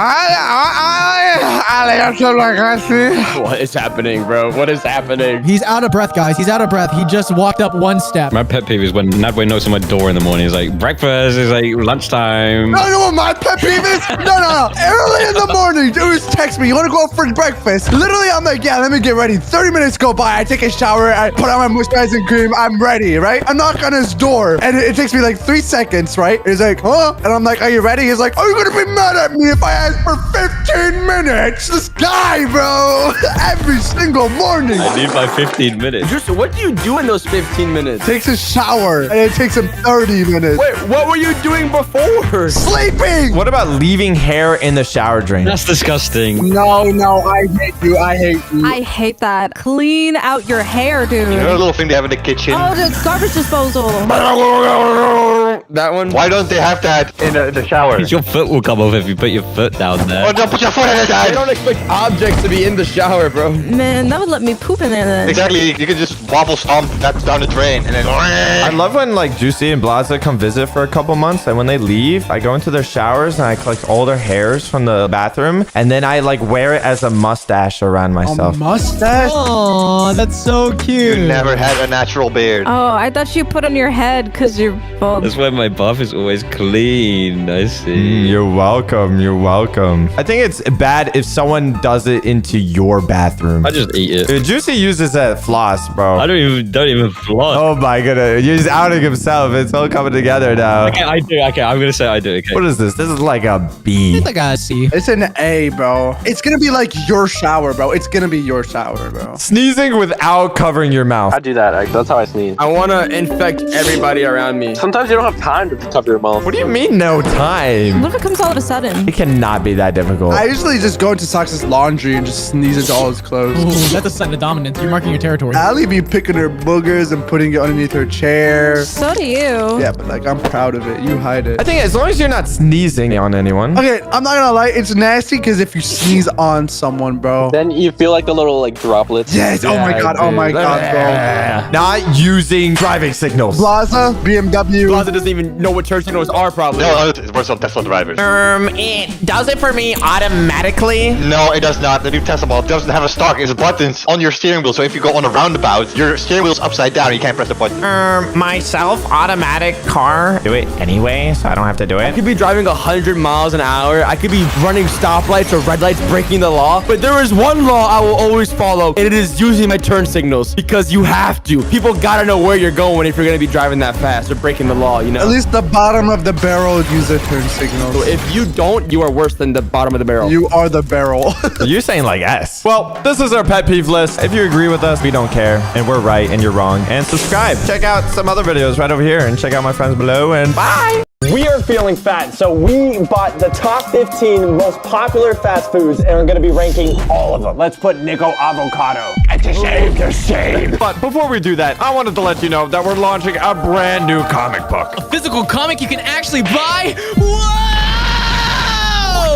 What is happening, bro? What is happening? He's out of breath, guys. He's out of breath. He just walked up one step. My pet peeve is when Nadway knocks on my door in the morning. He's like, breakfast. He's like, lunchtime. No, you know what my pet peeve is? No. Early in the morning, dudes text me, you wanna go out for breakfast? Literally, I'm like, yeah, let me get ready. 30 minutes go by, I take a shower, I put on my moisturizing cream, I'm ready, right? I knock on his door, and it takes me like 3 seconds, right? He's like, huh? And I'm like, are you ready? He's like, are you gonna be mad at me if I ask for 15 minutes? This guy, bro, every single morning. I need my 15 minutes. Just, what do you do in those 15 minutes? Takes a shower, and it takes him 30 minutes. Wait, what were you doing before? Sleeping! What about leaving hair in the shower drain? That's disgusting. No, I hate you. I hate you. I hate that. Clean out your hair, dude. You know the little thing they have in the kitchen? Oh, the garbage disposal. That one? Why don't they have that in the shower? Your foot will come off if you put your foot down there. Oh, don't put your foot in it, They Dad. don't expect objects to be in the shower, bro. Man, that would let me poop in there then. Exactly. You can just wobble stomp that down the drain and then. I love when like Juicy and Blaza come visit for a couple months, and when they leave, I go into their showers and I collect all their hairs from the bathroom, and then I like wear it as a mustache around myself. A mustache? Oh, that's so cute. You never had a natural beard. Oh, I thought you put on your head because you're bald. That's why my buff is always clean. I see. You're welcome. You're welcome. I think it's bad if someone one does it into your bathroom. I just eat it. Dude, Juicy uses that floss, bro. I don't even floss. Oh my goodness. He's outing himself. It's all coming together now. Okay, I do. Okay, I'm gonna say I do. Okay. What is this? This is like a B. It's like a C. It's an A, bro. It's gonna be like your shower, bro. It's gonna be your shower, bro. Sneezing without covering your mouth. I do that. That's how I sneeze. I want to infect everybody around me. Sometimes you don't have time to cover your mouth. What do you mean no time? What if it comes all of a sudden? It cannot be that difficult. I usually just go into Sox's laundry and just sneeze into all his clothes. Ooh, that's a sign of dominance. You're marking your territory. Allie be picking her boogers and putting it underneath her chair. So do you. Yeah, but like I'm proud of it. You hide it. I think as long as you're not sneezing on anyone. Okay, I'm not gonna lie. It's nasty because if you sneeze on someone, bro. Then you feel like the little like droplets. Yes. Oh my god. Oh my god, bro. Not using driving signals. Plaza, BMW. Plaza doesn't even know what church signals are probably. No, it works on Tesla drivers. It does it for me automatically. No, it does not. The new Tesla model doesn't have a stock. It's buttons on your steering wheel. So if you go on a roundabout, your steering wheel's upside down. You can't press the button. My self-automatic car do it anyway, so I don't have to do I it. could be driving 100 miles an hour. I could be running stoplights or red lights, breaking the law. But there is one law I will always follow, and it is using my turn signals because you have to. People gotta know where you're going if you're gonna be driving that fast or breaking the law, you know? At least the bottom of the barrel uses turn signals. So if you don't, you are worse than the bottom of the barrel. You are the barrel. You're saying like S. Well, this is our pet peeve list. If you agree with us, we don't care. And we're right and you're wrong. And subscribe. Check out some other videos right over here and check out my friends below. And bye. We are feeling fat, so we bought the top 15 most popular fast foods and are going to be ranking all of them. Let's put Nico Avocado at the shame. But before we do that, I wanted to let you know that we're launching a brand new comic book. A physical comic you can actually buy? Whoa!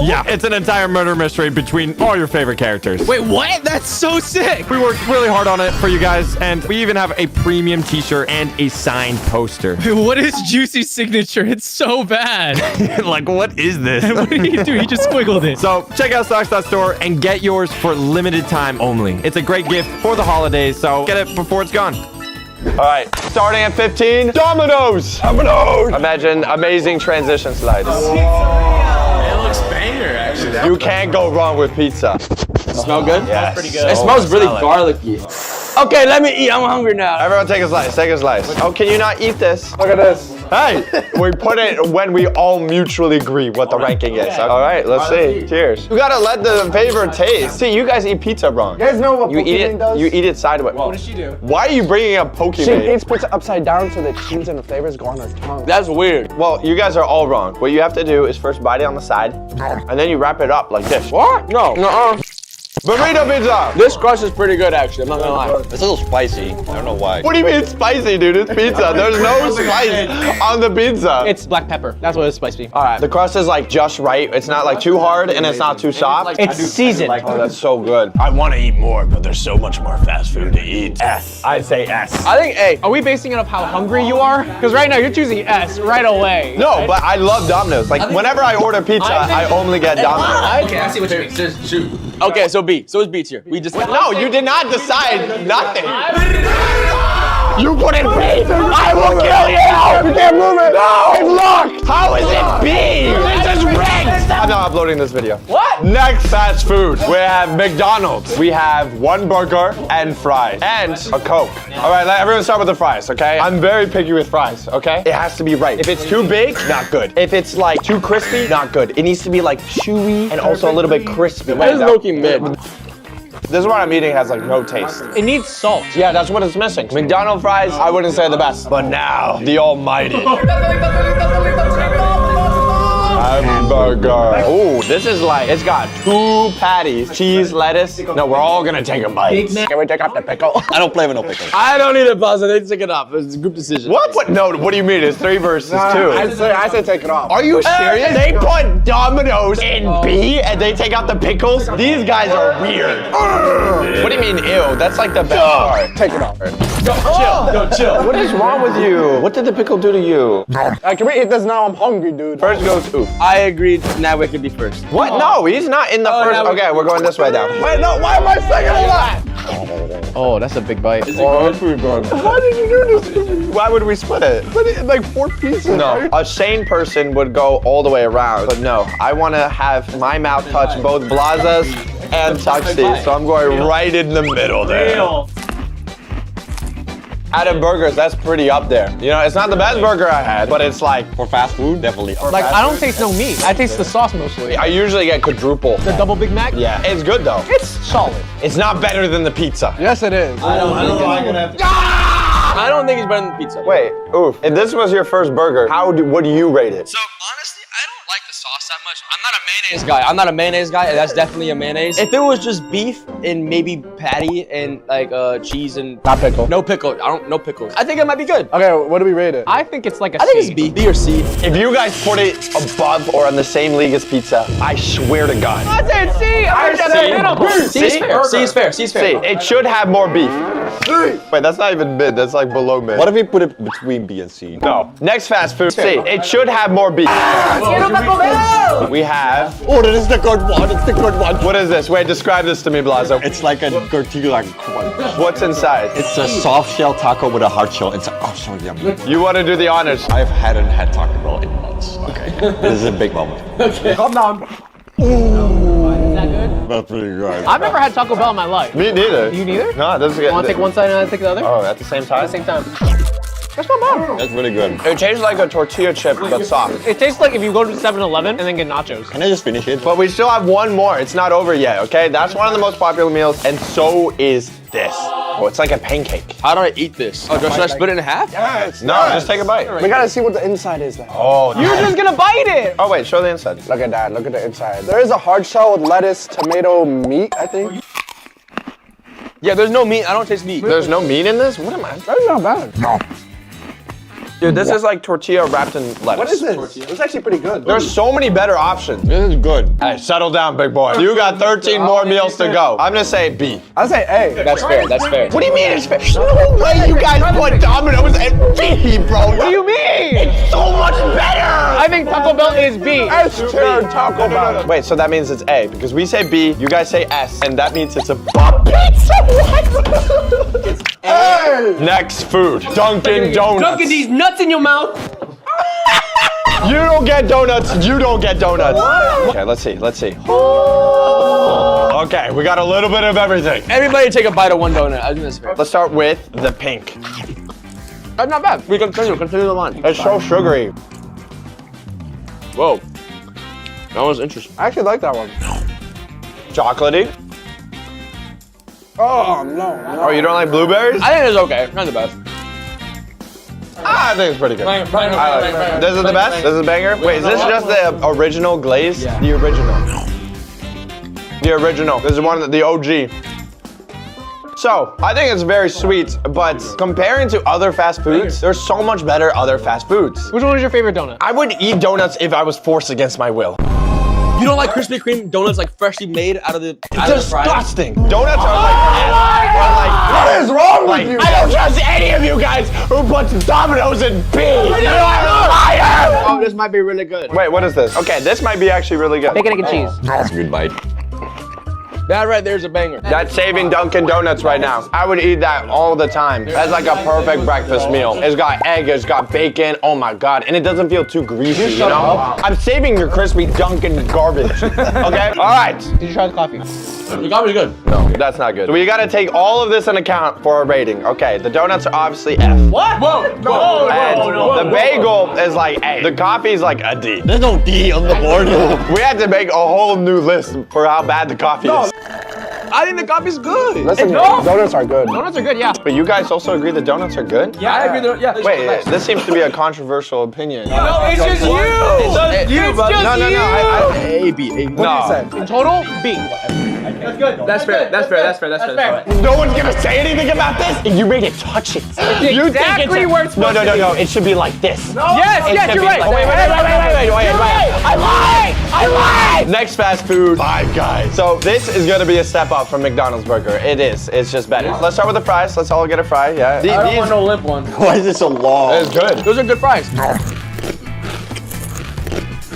Yeah, it's an entire murder mystery between all your favorite characters. Wait, what? That's so sick. We worked really hard on it for you guys, and we even have a premium t-shirt and a signed poster. What is Juicy's signature? It's so bad. Like, what is this? What did he do? He just squiggled it. So check out Stocks.store and get yours for limited time only. It's a great gift for the holidays, so get it before it's gone. All right, starting at 15, Domino's. Imagine amazing transition slides. It looks banger, actually. You can't go wrong with pizza. Smell good? Yeah, pretty good. It smells really garlicky. Okay, let me eat. I'm hungry now. Everyone take a slice, take a slice. Oh, can you not eat this? Look at this. Hey, we put it when we all mutually agree what the ranking is. All right, let's see. Cheers. You gotta let the favorite taste. See, you guys eat pizza wrong. You guys know what You eat Pokemon it. does? You eat it sideways. What does she do? Why are you bringing up Pokemon? She eats pizza upside down so the cheese and the flavors go on her tongue. That's weird. Well, you guys are all wrong. What you have to do is first bite it on the side, and then you wrap it up like this. What? No. Burrito pizza. This crust is pretty good, actually. I'm not gonna lie. It's a little spicy. I don't know why. What do you mean it's spicy, dude? It's pizza. There's no spice on the pizza. It's black pepper. That's what it's supposed to be. All right, the crust is like just right. It's not like too hard and it's not too soft. It's seasoned. Oh, that's so good. I want to eat more, but there's so much more fast food to eat. S. I'd say S. I think A. Are we basing it off how hungry you are? Because right now you're choosing S right away. No, but I love Domino's. Like whenever I order pizza, I only get Domino's. Okay, I see what you mean. Okay, so B. So it's B tier. We just No, you did not decide nothing. You put it B. I will kill you. You can't move it. No. It's locked. How is it B? It's just rigged. I'm not uploading this video. What? Next fast food. We have McDonald's. We have one burger and fries and a Coke. All right, let everyone start with the fries, okay? I'm very picky with fries, okay? It has to be right. If it's too big, not good. If it's like too crispy, not good. It needs to be like chewy and also a little bit crispy. This is low-key mid. This is what I'm eating has like no taste. It needs salt. Yeah, that's what it's missing. McDonald's fries, I wouldn't say the best. But now, the almighty. Hamburger. Ooh, this is like, it's got 2 patties, cheese, lettuce. No, we're all gonna take a bite. Can we take off the pickle? I don't play with no pickle. I don't need a pasta. They take it off. It's a group decision. What? No, what do you mean? It's 3 versus 2. I say take it off. Are you serious? They put Domino's in B and they take out the pickles? These guys are weird. What do you mean, ew? That's like the best part. Take it off. Chill. What is wrong with you? What did the pickle do to you? Can we eat this now? I'm hungry, dude. First goes Oof. I agreed. Now it could be first. What? No, he's not in the first. Okay, we're going this way now. Wait, no. Why am I second to that? Oh, that's a big bite. Oh, that's pretty good. Why did you do this? Why would we split it? But it's like 4 pieces. No, a sane person would go all the way around. But no, I want to have my mouth touch both Blaza's and Tuxie's. So I'm going right in the middle there. Out of burgers, that's pretty up there. You know, it's not the best burger I had, but it's like, For fast food, definitely. Like, I don't taste no meat. I taste the sauce mostly. I usually get quadruple. The double Big Mac? Yeah, it's good though. It's solid. It's not better than the pizza. Yes, it is. I don't know. I'm gonna have to. I don't think it's better than pizza. Wait, Oof, if this was your first burger, what do you rate it? So honestly, I don't like the sauce that much. I'm not a mayonnaise guy. I'm not a mayonnaise guy, and that's definitely a mayonnaise. If it was just beef and maybe patty and like cheese and Not pickle. no pickle, no pickles. I think it might be good. Okay, what do we rate it? I think it's like a I think C. it's B or C. If you guys put it above or on the same league as pizza, I swear to God. I said C. I said C is fair. C is fair. C is fair. See, it should have more beef. Wait, that's not even mid, that's like below mid. What if we put it between B and C? No. Next fast food, C. It should have more beef. We have. Oh, that is the good one. It's the good one. What is this? Wait, describe this to me, Blazo. It's like a tortilla crunch. What's inside? It's a soft shell taco with a hard shell. It's so yummy. You want to do the honors? I've hadn't had Taco Bell in months. Okay, this is a big moment. Okay. Calm down. Is that good? That's pretty good. I've never had Taco Bell in my life. Me neither. You neither? No, this is good. Want to take one side and I take the other? Oh, at the same time? At the same time. That's not bad. That's really good. It tastes like a tortilla chip, but soft. It tastes like if you go to 7-Eleven and then get nachos. Can I just finish it? But we still have one more. It's not over yet, okay? That's one of the most popular meals, and so is this. Oh, it's like a pancake. How do I eat this? Oh, should I split it in half? Yes. No, just take a bite. We gotta see what the inside is then. Oh, You're just gonna bite it. Oh, wait, show the inside. Look at that, look at the inside. There is a hard shell with lettuce, tomato, meat, I think. Yeah, there's no meat. I don't taste meat. There's no meat in this? What am I? That's not bad. No. Dude, this is like tortilla wrapped in lettuce. What is this? It's actually pretty good. There's so many better options. This is good. Hey, settle down, big boy. You got 13 more meals to go. I'm gonna say B. I say A. That's fair. That's fair. What do you mean it's fair? No way you guys put Domino's at B, bro. What do you mean? It's so much better. I think Taco Bell is B. S tier Taco Bell. Wait, so that means it's A because we say B, you guys say S, and that means it's a pizza. What? It's A. Next food, Dunkin' Donuts. Dunkin' these nuts in your mouth. You don't get donuts. You don't get donuts. Okay, let's see. Let's see. Okay, we got a little bit of everything. Everybody take a bite of one donut. I think that's fair. Let's start with the pink. That's not bad. We continue the line. It's so sugary. Whoa. That was interesting. I actually like that one. Chocolatey. Oh, no. Oh, you don't like blueberries? I think it's okay. Not the best. I think it's pretty good. This is the best? This is a banger? Wait, is this just the original glaze? Yeah. The original. The original. This is one of the OG. So, I think it's very sweet, but comparing to other fast foods, there's so much better other fast foods. Which one is your favorite donut? I would eat donuts if I was forced against my will. You don't like Krispy Kreme donuts like freshly made out of the Disgusting. Donuts are like, What is wrong with you? I don't trust any of you guys who puts Domino's in B. You are a liar. Oh, this might be really good. Wait, what is this? Okay, this might be actually really good. Bacon, egg, and cheese. That's a good bite. That right there's a banger. That's saving Dunkin' Donuts right now. I would eat that all the time. That's like a perfect breakfast meal. It's got egg, it's got bacon, oh my God. And it doesn't feel too greasy, you know? I'm saving your crispy Dunkin' garbage, okay? All right. Did you try the coffee? The coffee's good. No, that's not good. So we gotta take all of this into account for our rating. Okay, the donuts are obviously F. What? Whoa, And the bagel is like A. The coffee is like a D. There's no D on the board. We had to make a whole new list for how bad the coffee is. I think the coffee's good. Listen, donuts are good. Donuts are good, yeah. But you guys also agree the donuts are good? Yeah, I agree. Yeah. Wait, this seems to be a controversial opinion. No, it's just you. It's you, It's brother. just No. A, B, A. No. What do you say? In total, B. That's good. That's fair. That's fair. That's fair. That's fair. No one's gonna say anything about this. You made it touch it. You exactly where it's supposed to be. No. It should be like this. No. Yes, you're right. Wait. I lied. Next fast food, Five Guys. So this is gonna be a step up from McDonald's burger. It is. It's just better. Let's start with the fries. Let's all get a fry. Yeah. I don't want no limp one. Why is this so long? It's good. Those are good fries.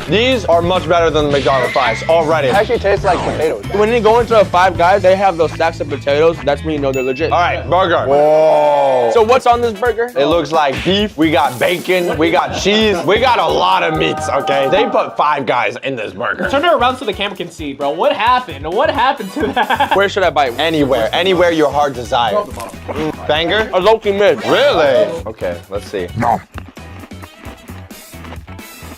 These are much better than the McDonald's fries already. It actually tastes like potatoes. When you go into a Five Guys, they have those stacks of potatoes. That's when you know they're legit. All right, burger. Whoa. So what's on this burger? It looks like beef. We got bacon. We got cheese. We got a lot of meats, okay? They put Five Guys in this burger. Turn it around so the camera can see, bro. What happened? What happened to that? Where should I bite? Anywhere. Anywhere your heart desires. Banger? A low-key mid. Really? Okay, let's see. No.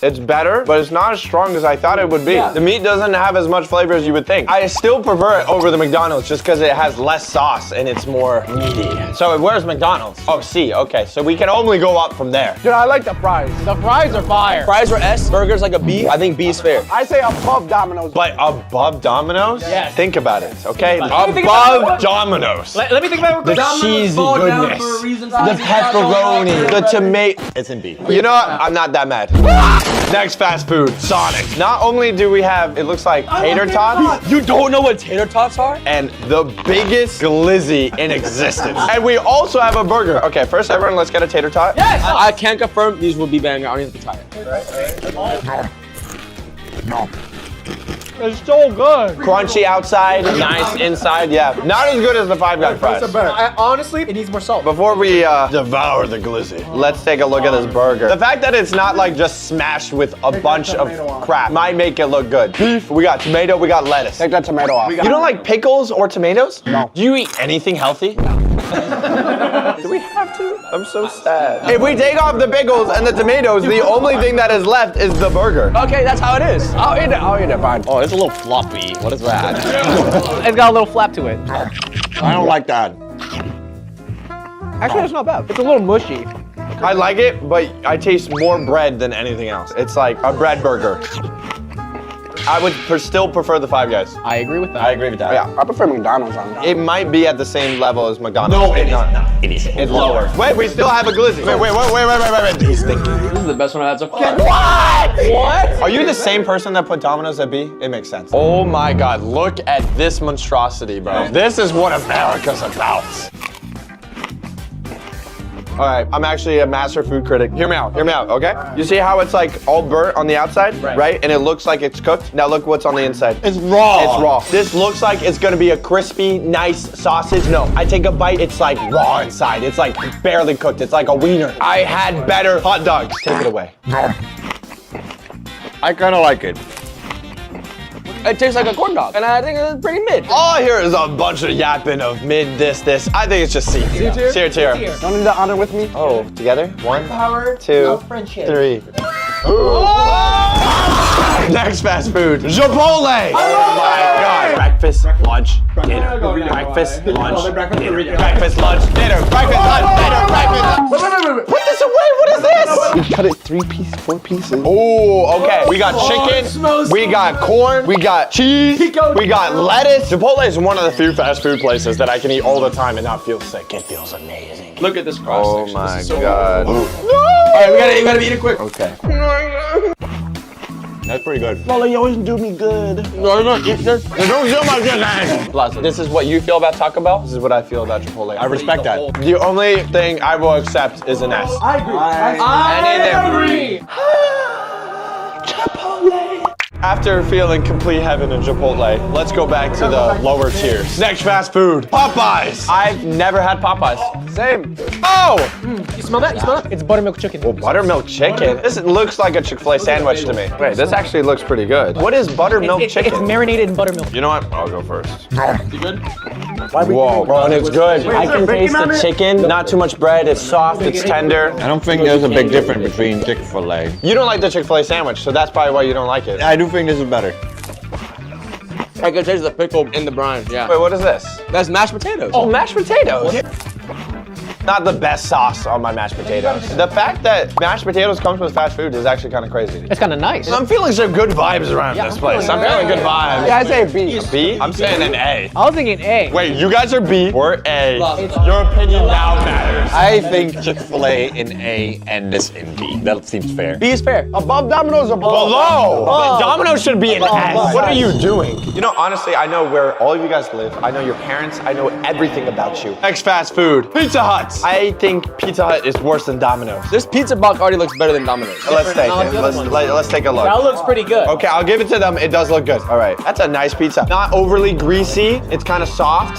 It's better, but it's not as strong as I thought it would be. Yeah. The meat doesn't have as much flavor as you would think. I still prefer it over the McDonald's just because it has less sauce and it's more meaty. So where's McDonald's? Oh, C, okay. So we can only go up from there. Dude, I like the fries. The fries are fire. Fries are S, burgers like a B. I think B is fair. I say above Domino's. But above Domino's? Yes. Think about it, okay? Above Domino's. Let me think about it. The cheesy goodness. The pepperoni. The tomato. It's in B. You know what? I'm not that mad. Next fast food, Sonic. Not only do we have, it looks like tater tots. You don't know what tater tots are? And the biggest glizzy in existence. And we also have a burger. Okay, first everyone, let's get a tater tot. Yes! I can confirm these will be banger. I don't even have to try it. No. It's so good. Crunchy outside, nice inside. Yeah, not as good as the Five Guys fries. Honestly, it needs more salt. Before we devour the glizzy, let's take a look at this burger. The fact that it's not like just smashed with a bunch of crap might make it look good. Beef, we got tomato, we got lettuce. Take that tomato off. You don't like pickles or tomatoes? No. Do you eat anything healthy? No. Do we have to? I'm so sad. If we take off the pickles and the tomatoes, the only thing that is left is the burger. Okay, that's how it is. I'll eat it, fine. Oh, it's a little floppy. What is that? It's got a little flap to it. I don't like that. Actually, it's not bad. It's a little mushy. I like it, but I taste more bread than anything else. It's like a bread burger. I would still prefer the Five Guys. I agree with that. I agree with that. Yeah, I prefer McDonald's on that. It might be at the same level as McDonald's. No, it is not. It is. It's lower. Wait, we still have a glizzy. Wait. He's thinking. This is the best one I've had so far. What? Are you the same person that put Domino's at B? It makes sense. Oh my God, look at this monstrosity, bro. This is what America's about. All right, I'm actually a master food critic. Hear me out, okay? You see how it's like all burnt on the outside, right? And it looks like it's cooked. Now look what's on the inside. It's raw. It's raw. This looks like it's gonna be a crispy, nice sausage. No, I take a bite, it's like raw inside. It's like barely cooked. It's like a wiener. I had better hot dogs. Take it away. I kinda like it. It tastes like a corn dog, and I think it's pretty mid. All I hear is a bunch of yapping of mid, this. I think it's just C. C tier. Don't need the honor with me. Oh, together? 1, Power, 2, 3. Next fast food, Chipotle. Oh my God. Breakfast, lunch, dinner. Breakfast, lunch, dinner. Breakfast, lunch, dinner. Breakfast, lunch, dinner. Breakfast, lunch. Put this away. What is this? We cut it 3 pieces, 4 pieces. Oh, okay. We got chicken. We got corn. We got cheese. We got lettuce. Chipotle is one of the few fast food places that I can eat all the time and not feel sick. It feels amazing. Look at this cross section. Oh my God. No! All right, we gotta eat it quick. Okay. That's pretty good. Lola, you always do me good. No, don't do my good, man. This is what you feel about Taco Bell? This is what I feel about Chipotle. I respect that. The only thing I will accept is an S. I agree. I agree. Chipotle. After feeling complete heaven in Chipotle, let's go back to the lower tiers. Next fast food, Popeyes. I've never had Popeyes. Same. Oh! You smell that? It's buttermilk chicken. Oh, buttermilk chicken? This looks like a Chick-fil-A sandwich to me. Wait, this actually looks pretty good. What is buttermilk chicken? It's marinated in buttermilk. You know what? I'll go first. You good? Whoa, bro, and it's good. I can taste the chicken. Not too much bread. It's soft. It's tender. I don't think there's a big difference between Chick-fil-A. You don't like the Chick-fil-A sandwich, so that's probably why you don't like it. I do think this is better. I can taste the pickle in the brine, yeah. Wait, what is this? That's mashed potatoes. Oh, mashed potatoes. Not the best sauce on my mashed potatoes. The fact that mashed potatoes comes with fast food is actually kind of crazy. It's kind of nice. I'm feeling some good vibes around this place. I'm feeling good vibes. Yeah, I say B. A B? I'm saying an A. I was thinking A. Wait, you guys are B. We're A. Your opinion now matters. I think Chick-fil-A in A and this in B. That seems fair. B is fair. Above Domino's or below? Domino's should be an S. What are you doing? You know, honestly, I know where all of you guys live. I know your parents. I know everything about you. Next fast food. Pizza Hut. I think Pizza Hut is worse than Domino's. This pizza box already looks better than Domino's. Let's take it. Let's take a look. That looks pretty good. Okay, I'll give it to them. It does look good. All right. That's a nice pizza. Not overly greasy. It's kind of soft.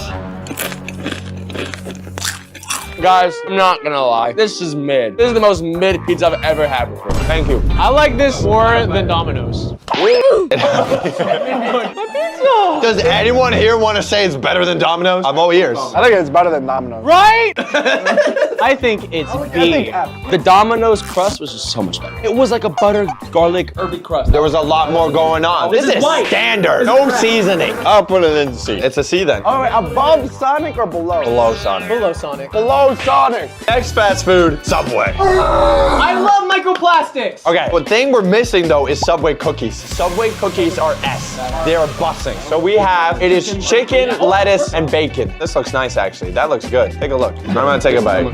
Guys, I'm not gonna lie. This is mid. This is the most mid pizza I've ever had before. Thank you. I like this more than Domino's. Does anyone here want to say it's better than Domino's? I'm all ears. I think it's better than Domino's. Right? I think it's B. The Domino's crust was just so much better. It was like a butter, garlic, herby crust. There was a lot more going on. This is white. standard. No seasoning. I'll put it in C. It's a C then. All right, above Sonic or below? Below Sonic. Below Sonic. Below Sonic. Next fast food, Subway. I love microplastics. Okay, one thing we're missing though is Subway cookies. Subway cookies are S. They are busting. So we have, it is chicken, lettuce, and bacon. This looks nice actually. That looks good. Take a look. I'm gonna take a bite.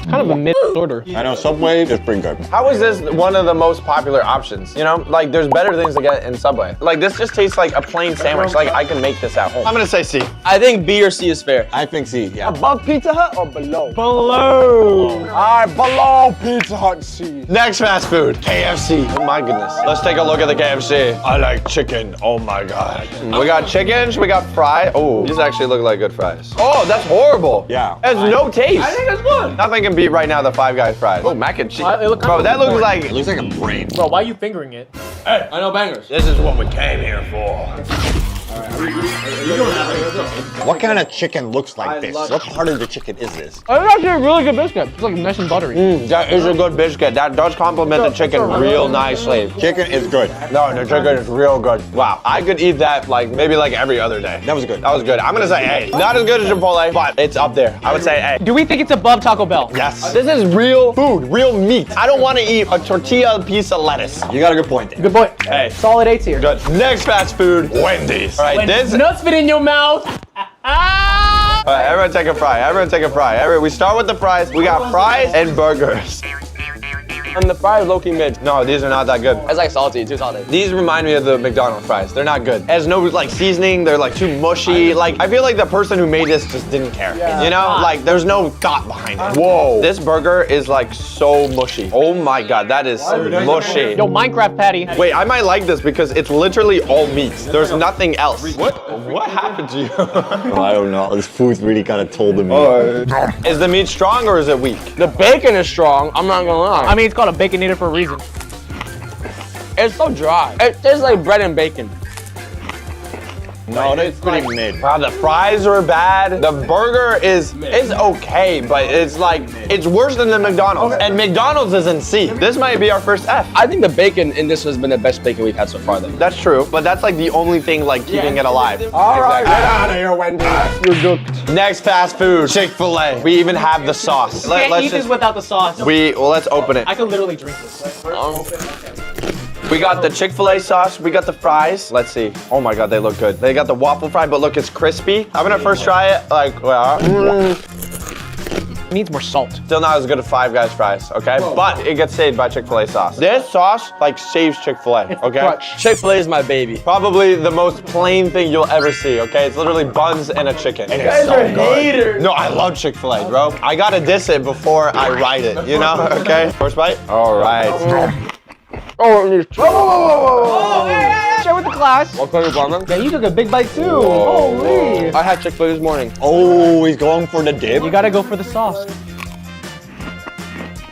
Kind of a mid order. I know Subway is pretty good. How is this one of the most popular options? You know, like there's better things to get in Subway. Like this just tastes like a plain sandwich. Like I can make this at home. I'm gonna say C. I think B or C is fair. I think C, yeah. Above Pizza Hut or below? Below. Alright, below Pizza Hut C. Next fast food, KFC. Oh my goodness. Let's take a look at the KFC. I like chicken. Oh my God. We got chickens, we got fries. Oh, these actually look like good fries. Oh, that's horrible. Yeah. It has no taste. I think that's good. Nothing can beat right now the Five Guys fries. Oh, mac and cheese. Bro, Bro, that looks like... It looks like a brain. Bro, why are you fingering it? Hey, I know bangers. This is what we came here for. What kind of chicken looks like this? What part of the chicken is this? It's actually a really good biscuit. It's like nice and buttery. That is a good biscuit. That does complement the chicken real nicely. Chicken is good. No, the chicken is real good. Wow, I could eat that like maybe like every other day. That was good. That was good. I'm gonna say A. Not as good as Chipotle, but it's up there. I would say A. Do we think it's above Taco Bell? Yes. This is real food, real meat. I don't want to eat a tortilla piece of lettuce. You got a good point there. Good boy. Hey. Solid A tier. Good. Next fast food, Wendy's. All right, When this. nuts fit in your mouth. All right, everyone take a fry. Everyone take a fry. We start with the fries. We got fries and burgers. And the fries low-key mid. No, these are not that good. It's like salty, too salty. These remind me of the McDonald's fries. They're not good. It has no like seasoning. They're like too mushy. Like I feel like the person who made this just didn't care. Yeah. You know, like there's no thought behind it. Whoa. This burger is like so mushy. Oh my God, that is mushy. Yo, Minecraft patty. Wait, I might like this because it's literally all meats. There's nothing else. What happened to you? I don't know. This food's really kind of told me. Is the meat strong or is it weak? The bacon is strong, I'm not gonna lie. I mean, it's called a baconator for a reason. It's so dry. It tastes like bread and bacon. No, that's pretty mid. Wow, the fries are bad. The burger is okay, but it's like, it's worse than the McDonald's. Okay. And McDonald's is in C. This might be our first F. I think the bacon in this has been the best bacon we've had so far, though. That's true, but that's like the only thing like keeping it alive. All right, get out of here, Wendy. You're duped. Next fast food, Chick-fil-A. We even have the sauce. Can't eat this without the sauce. Well, let's open it. I could literally drink this. We got the Chick-fil-A sauce. We got the fries. Let's see. Oh my God, they look good. They got the waffle fry, but look, it's crispy. I'm gonna first try it. Like, well, it needs more salt. Still not as good as Five Guys fries, okay? But it gets saved by Chick-fil-A sauce. This sauce like saves Chick-fil-A, okay? Chick-fil-A is my baby. Probably the most plain thing you'll ever see, okay? It's literally buns and a chicken. And it's so good. No, I love Chick-fil-A, bro. I gotta diss it before I ride it, you know? Okay? First bite. All right. Oh, it is. Oh, hey, share with the class. What kind of ramen? Yeah, you took a big bite too. Holy. I had Chick-fil-A this morning. Oh, he's going for the dip. You gotta go for the sauce.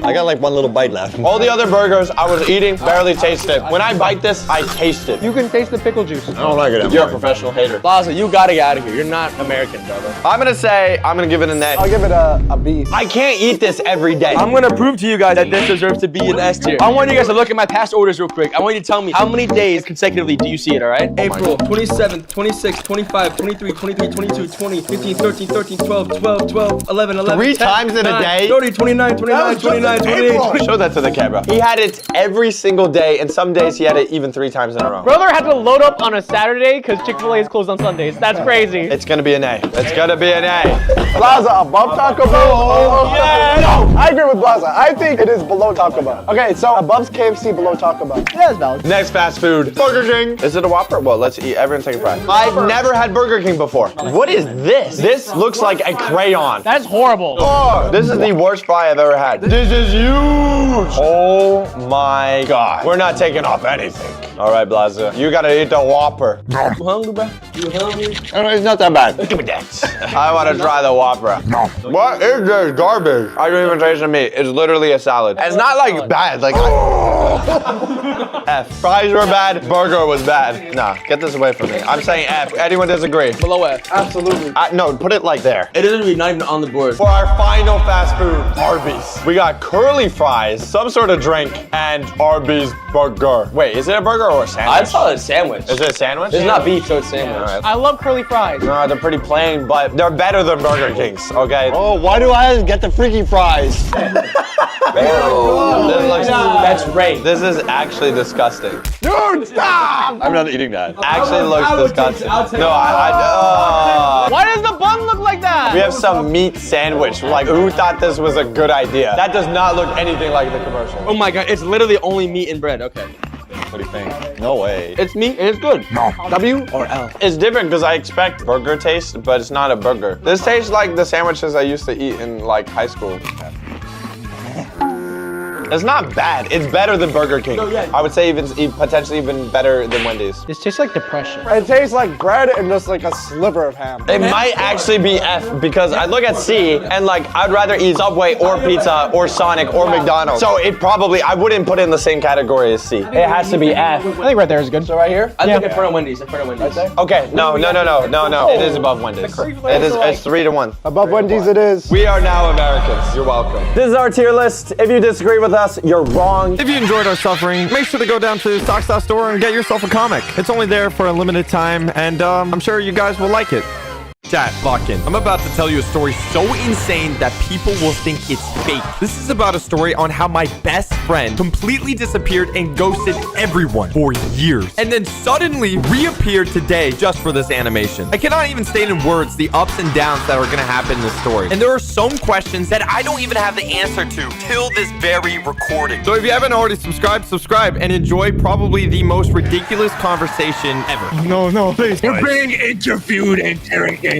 I got like one little bite left. All the other burgers I was eating, barely taste it. When I bite this, I taste it. You can taste the pickle juice. I don't like it. You're a professional hater. Plaza, you gotta get out of here. You're not American, brother. I'm gonna give it an A. I'll give it a B. I can't eat this every day. I'm gonna prove to you guys that this deserves to be an S tier. I want you guys to look at my past orders real quick. I want you to tell me how many days consecutively do you see it, all right? April 27th, 26th, 25, 23, 23, 22, 20, 15, 13, 13, 12, 12, 12, 11, 11, 3 10, times in a 9, day? 30, 29, 29, 29, 28. Show that to the camera. He had it every single day, and some days he had it even 3 times in a row. Brother had to load up on a Saturday because Chick-fil-A is closed on Sundays. That's crazy. It's gonna be an A. It's gonna be an A. Plaza above Taco Bell. Oh, yeah. No, I agree with Plaza. I think it is below Taco Bell. Okay, so above KFC, below Taco Bell. Yeah, it's valid. Next fast food, Burger King. Is it a Whopper? Well, let's eat. Everyone take a fry. I've never had Burger King before. What is this? This looks like a crayon. That's horrible. Oh, this is the worst fry I've ever had. This is huge. Oh my God. We're not taking off anything. All right, Blaza. You gotta eat the Whopper. You hungry, bro? You hungry? It's not that bad. Give me that. I want to try the Whopper. No. What is this garbage? I don't even taste the meat. It's literally a salad. And it's not like bad. Like F. Fries were bad. Burger was bad. Nah, get this away from me. I'm saying F. Anyone disagree? Below F. Absolutely. No, put it like there. It isn't not even on the board. For our final fast food, Arby's. We got curly fries, some sort of drink, and Arby's burger. Wait, is it a burger or a sandwich? I'd call it a sandwich. Is it a sandwich? It's not beef, so it's sandwich. All right. I love curly fries. No, they're pretty plain, but they're better than Burger King's, okay? Oh, why do I get the freaky fries? That's rape. This is actually disgusting. Dude, stop! I'm not eating that. Actually looks disgusting. No, Why does the bun look like that? We have some meat sandwich. Like, who thought this was a good idea? That does not look anything like the commercial. Oh my God, it's literally only meat and bread. Okay. What do you think? No way. It's meat and it's good. No. W or L? It's different because I expect burger taste, but it's not a burger. This tastes like the sandwiches I used to eat in like high school. It's not bad. It's better than Burger King. No, yeah. I would say even potentially even better than Wendy's. This tastes like depression. It tastes like bread and just like a sliver of ham. It might actually be F because I look at C and like I'd rather eat Subway or pizza or Sonic or McDonald's. So it probably, I wouldn't put it in the same category as C. It has to be F. I think right there is good. So right here? I think in front of Wendy's. In front of Wendy's. Okay, no. It is above Wendy's. It is, it's 3-1. Above Wendy's it is. We are now Americans. You're welcome. This is our tier list. If you disagree with us, you're wrong. If you enjoyed our suffering, make sure to go down to Stock Store and get yourself a comic. It's only there for a limited time, and I'm sure you guys will like it. Chat, lock in. I'm about to tell you a story so insane that people will think it's fake. This is about a story on how my best friend completely disappeared and ghosted everyone for years, and then suddenly reappeared today just for this animation. I cannot even state in words the ups and downs that are gonna happen in this story. And there are some questions that I don't even have the answer to till this very recording. So if you haven't already subscribed, subscribe and enjoy probably the most ridiculous conversation ever. No, please. You're being interviewed and interrogated.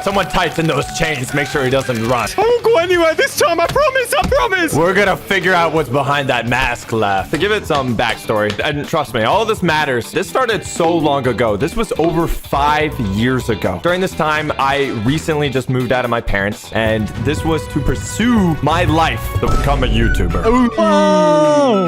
Someone tighten those chains. Make sure he doesn't run. I won't go anywhere this time. I promise. We're gonna figure out what's behind that mask, Laugh. To give it some backstory, and trust me, all this matters. This started so long ago. This was over 5 years ago. During this time, I recently just moved out of my parents, and this was to pursue my life to become a YouTuber.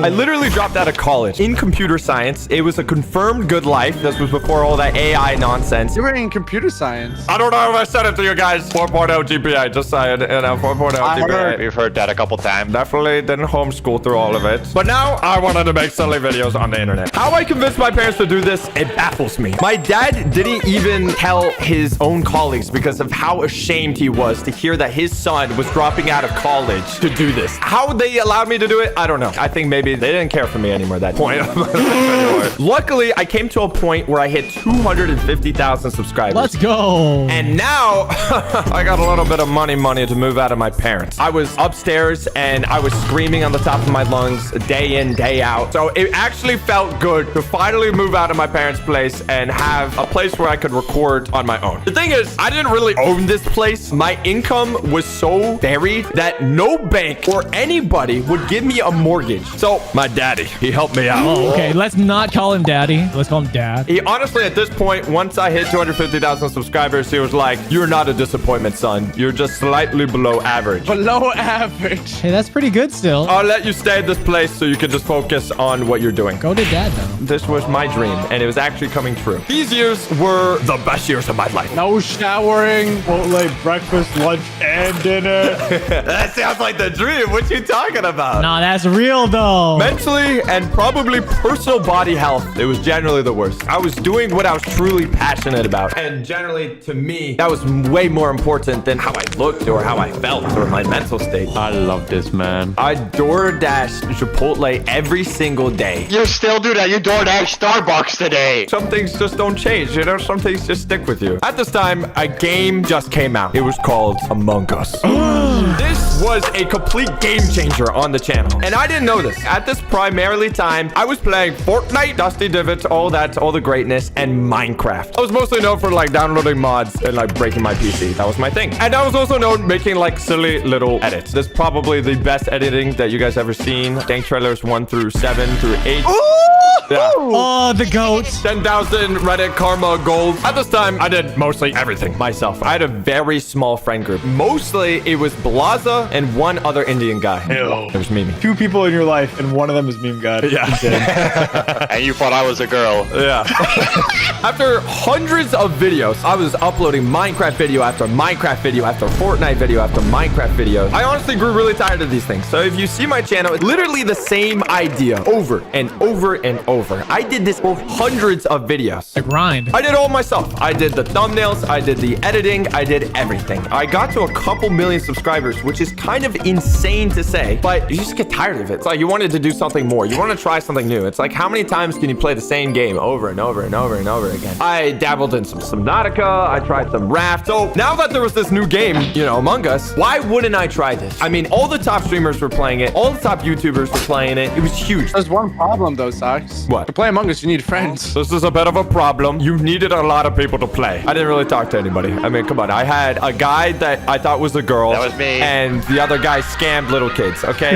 I literally dropped out of college in computer science. It was a confirmed good life. This was before all that AI nonsense. You were in computer science. I don't know if I said it to you guys. 4.0 GPA, just saying, 4.0 GPA. We've heard that a couple times. Definitely didn't homeschool through all of it. But now I wanted to make silly videos on the internet. How I convinced my parents to do this, it baffles me. My dad didn't even tell his own colleagues because of how ashamed he was to hear that his son was dropping out of college to do this. How they allowed me to do it, I don't know. I think maybe they didn't care for me anymore at that point. Luckily, I came to a point where I hit 250,000 subscribers. Let's go. And now I got a little bit of money to move out of my parents. I was upstairs and I was screaming on the top of my lungs day in, day out. So it actually felt good to finally move out of my parents' place and have a place where I could record on my own. The thing is, I didn't really own this place. My income was so varied that no bank or anybody would give me a mortgage. So my daddy, he helped me out. Oh, okay. Let's not call him daddy. Let's call him dad. He honestly, at this point, once I hit 250,000 subscribers, he was like, "You're not a disappointment, son. You're just slightly below average." Below average. Hey, that's pretty good still. I'll let you stay at this place so you can just focus on what you're doing. Go to dad, though. This was my dream, and it was actually coming true. These years were the best years of my life. No showering, Chipotle breakfast, lunch, and dinner. That sounds like the dream. What you talking about? Nah, that's real, though. Mentally and probably personal body health, it was generally the worst. I was doing what I was truly passionate about. And generally, to me, that was way more important than how I looked or how I felt or my mental state. I love this, man. I DoorDash Chipotle every single day. You still do that. You DoorDash Starbucks today. Some things just don't change, you know? Some things just stick with you. At this time, a game just came out. It was called Among Us. This was a complete game changer on the channel. And I didn't know this. At this primarily time, I was playing Fortnite, Dusty Divots, all the greatness, and Minecraft. I was mostly known for like downloading mods and like breaking my PC. That was my thing. And I was also known making like silly little edits. This is probably the best editing that you guys ever seen. Dank trailers 1 through 7 through 8. Yeah. Oh, the goat. 10,000 Reddit karma gold. At this time, I did mostly everything myself. I had a very small friend group. Mostly, it was Blaza and one other Indian guy. It was Mimi. 2 people in your life, and one of them is Meme God. Yeah. And you thought I was a girl. Yeah. After hundreds of videos, I was uploading Minecraft video after Minecraft video after Fortnite video after Minecraft video. I honestly grew really tired of these things. So if you see my channel, it's literally the same idea over and over and over. I did this for hundreds of videos. The grind. I did all myself. I did the thumbnails. I did the editing. I did everything. I got to a couple million subscribers, which is kind of insane to say, but you just get tired of it. It's like you wanted to do something more. You want to try something new. It's like, how many times can you play the same game over and over and over and over again? I dabbled in some Subnautica. I tried some Raft. So now that there was this new game, you know, Among Us, why wouldn't I try this? I mean, all the top streamers were playing it. All the top YouTubers were playing it. It was huge. There's one problem though, Socks. What? To play Among Us, you need friends. This is a bit of a problem. You needed a lot of people to play. I didn't really talk to anybody. I mean, come on. I had a guy that I thought was a girl. That was me. And the other guy scammed little kids, okay?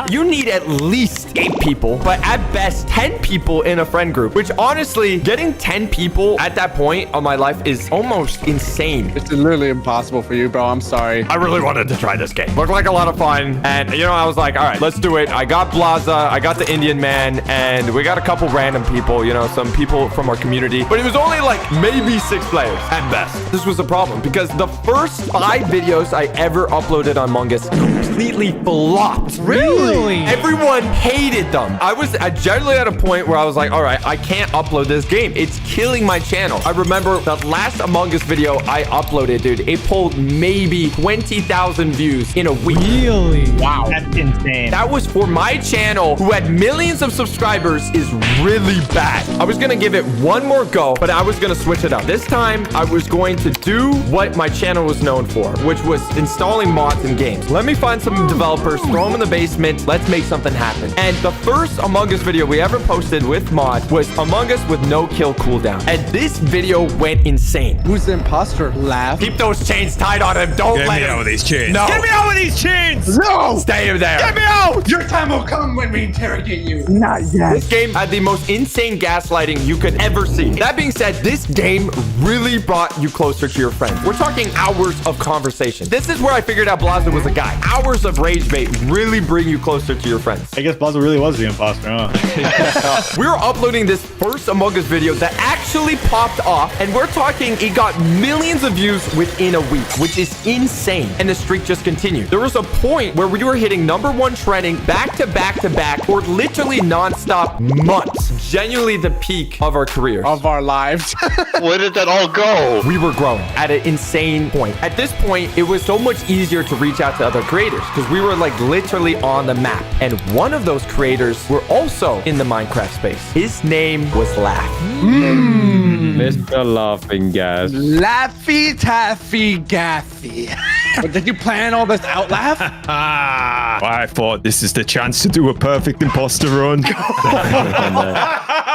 You need at least 8 people, but at best 10 people in a friend group, which honestly, getting 10 people at that point of my life is almost insane. It's literally impossible for you, bro. I'm sorry. I really wanted to try this game. Looked like a lot of fun. And, you know, I was like, all right, let's do it. I got Blaza. I got the Indian man. And we got a couple random people, you know, some people from our community. But it was only like maybe 6 players at best. This was a problem because the first 5 videos I ever uploaded on Among Us completely flopped. Really? Everyone hated them. I was generally at a point where I was like, all right, I can't upload this game. It's killing my channel. I remember the last Among Us video I uploaded, dude. It pulled maybe 20,000 views in a week. Really? Wow. That's insane. That was for my channel, who had millions of subscribers, is really bad. I was gonna give it one more go, but I was gonna switch it up. This time, I was going to do what my channel was known for, which was installing mods in games. Let me find some developers, throw them in the basement, let's make something happen. And the first Among Us video we ever posted with mods was Among Us with no kill cooldown. And this video went insane. Who's the imposter? Laugh. Keep those chains tied on him. Don't Get let me him. out with these chains. No. Get me out with these chains. No! Stay there. Get me out. Your time will come when we interrogate you. Not yet. This game had the most insane gaslighting you could ever see. That being said, this game really brought you closer to your friends. We're talking hours of conversation. This is where I figured out Blaza was a guy. Hours of rage bait really bring you closer to your friends. I guess Blaza really was the imposter, huh? We were uploading this first Among Us video that actually popped off, and we're talking it got millions of views within a week, which is insane. And the streak just continued. There was a point where we were hitting #1 trending back to back to back for literally nonstop months. Genuinely the peak of our careers. Of our lives. Where did that all go? We were growing at an insane point. At this point, it was so much easier to reach out to other creators because we were like literally on the map. And one of those creators were also in the Minecraft space. His name was Laugh. Mr. Laughing Gas. Laffy Taffy Gaffy. But did you plan all this out, Laugh? I thought this is the chance to do a perfect imposter run.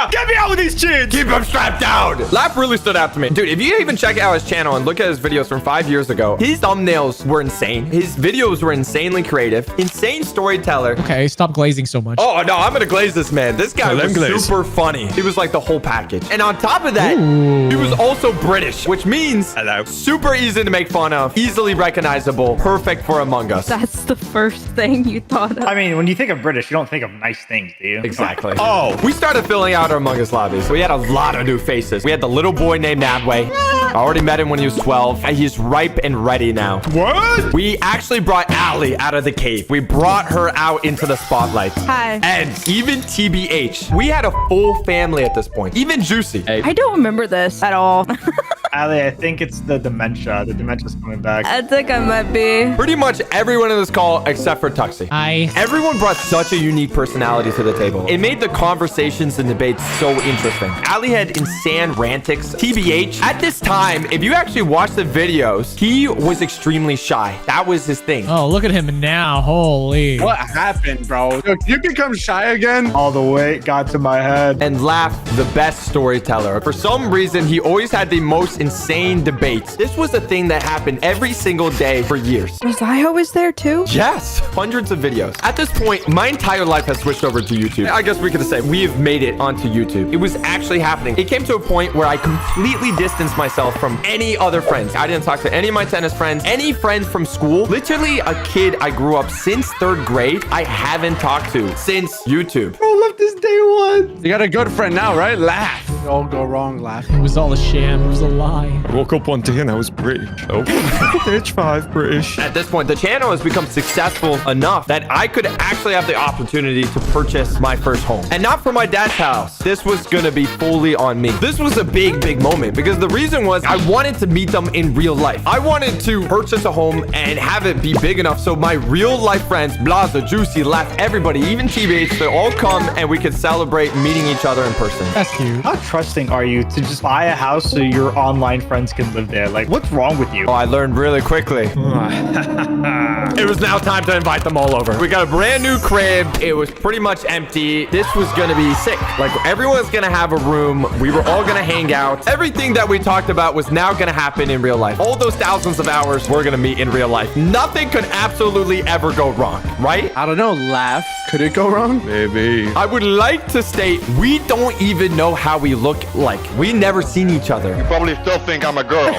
up! Get me out with these chins! Keep him strapped down! Laugh really stood out to me. Dude, if you even check out his channel and look at his videos from 5 years ago, his thumbnails were insane. His videos were insanely creative. Insane storyteller. Okay, stop glazing so much. Oh, no, I'm gonna glaze this man. This guy was super funny. He was like the whole package. And on top of that, he was also British, which means super easy to make fun of, easily recognizable, perfect for Among Us. That's the first thing you thought of. I mean, when you think of British, you don't think of nice things, do you? Exactly. Oh, we started filling out our Among Us lobbies. We had a lot of new faces. We had the little boy named Nadway. I already met him when he was 12. And he's ripe and ready now. What? We actually brought Allie out of the cave. We brought her out into the spotlight. Hi. And even TBH. We had a full family at this point. Even Juicy. I don't remember this at all. Ali, I think it's the dementia. The dementia's coming back. I think I might be. Pretty much everyone in this call except for Tuxie. Hi. Everyone brought such a unique personality to the table. It made the conversations and debates so interesting. Ali had insane rantics. TBH, at this time, if you actually watch the videos, he was extremely shy. That was his thing. Oh, look at him now. Holy. What happened, bro? Look, you become shy again? All the weight got to my head. And Laugh, the best storyteller. For some reason, he always had the most insane debates. This was a thing that happened every single day for years. Was I always there too? Yes, hundreds of videos. At this point, my entire life has switched over to YouTube. I guess we could say we have made it onto YouTube. It was actually happening. It came to a point where I completely distanced myself from any other friends. I didn't talk to any of my tennis friends, any friends from school. Literally a kid I grew up since 3rd grade, I haven't talked to since YouTube. Bro, left this day one. You got a good friend now, right? Laugh. All go wrong, Laugh. It was all a sham. It was a lie. I woke up one day and I was British. Oh, bitch 5 British. At this point, the channel has become successful enough that I could actually have the opportunity to purchase my first home. And not for my dad's house. This was gonna be fully on me. This was a big, big moment because the reason was I wanted to meet them in real life. I wanted to purchase a home and have it be big enough so my real life friends, Blaza, Juicy, Laugh, everybody, even TBH, they all come and we could celebrate meeting each other in person. That's cute. How trusting are you to just buy a house so your online friends can live there? Like, what's wrong with you? Oh, I learned really quickly. It was now time to invite them all over. We got a brand new crib. It was pretty much empty. This was gonna be sick. Like, everyone's gonna have a room. We were all gonna hang out. Everything that we talked about was now gonna happen in real life. All those thousands of hours we're gonna meet in real life. Nothing could absolutely ever go wrong, right? I don't know, Laugh. Could it go wrong? Maybe. I would like to state we don't even know how we look like. We never seen each other. You probably still think I'm a girl.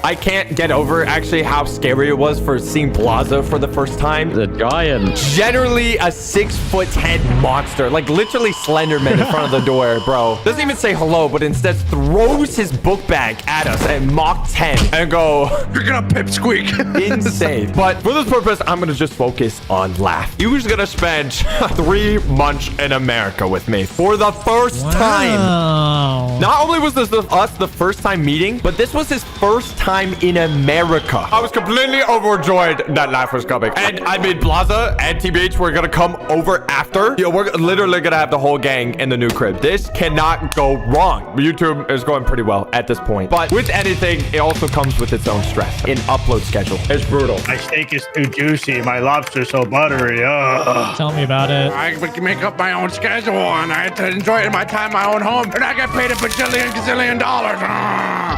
I can't get over actually how scary it was for seeing Blaza for the first time. The giant. Generally a 6'10" monster, like literally Slenderman in front of the door, bro. Doesn't even say hello, but instead throws his book bag at us at Mach 10 and go, you're gonna pipsqueak. Insane. But for this purpose, I'm gonna just focus on Laugh. He was gonna spend 3 months in America with me for the first time. Not only was this us the first time meeting, but this was his first time in America. I was completely overjoyed that Laugh was coming. And I mean, Blaza and TBH were gonna come over after. Yo, we're literally gonna have the whole gang in the new crib. This cannot go wrong. YouTube is going pretty well at this point. But with anything, it also comes with its own stress. An upload schedule. It's brutal. My steak is too juicy. My lobster's so buttery. Tell me about it. I make up my own schedule and I had to enjoy it in my time, my own home. And I get paid a gazillion dollars.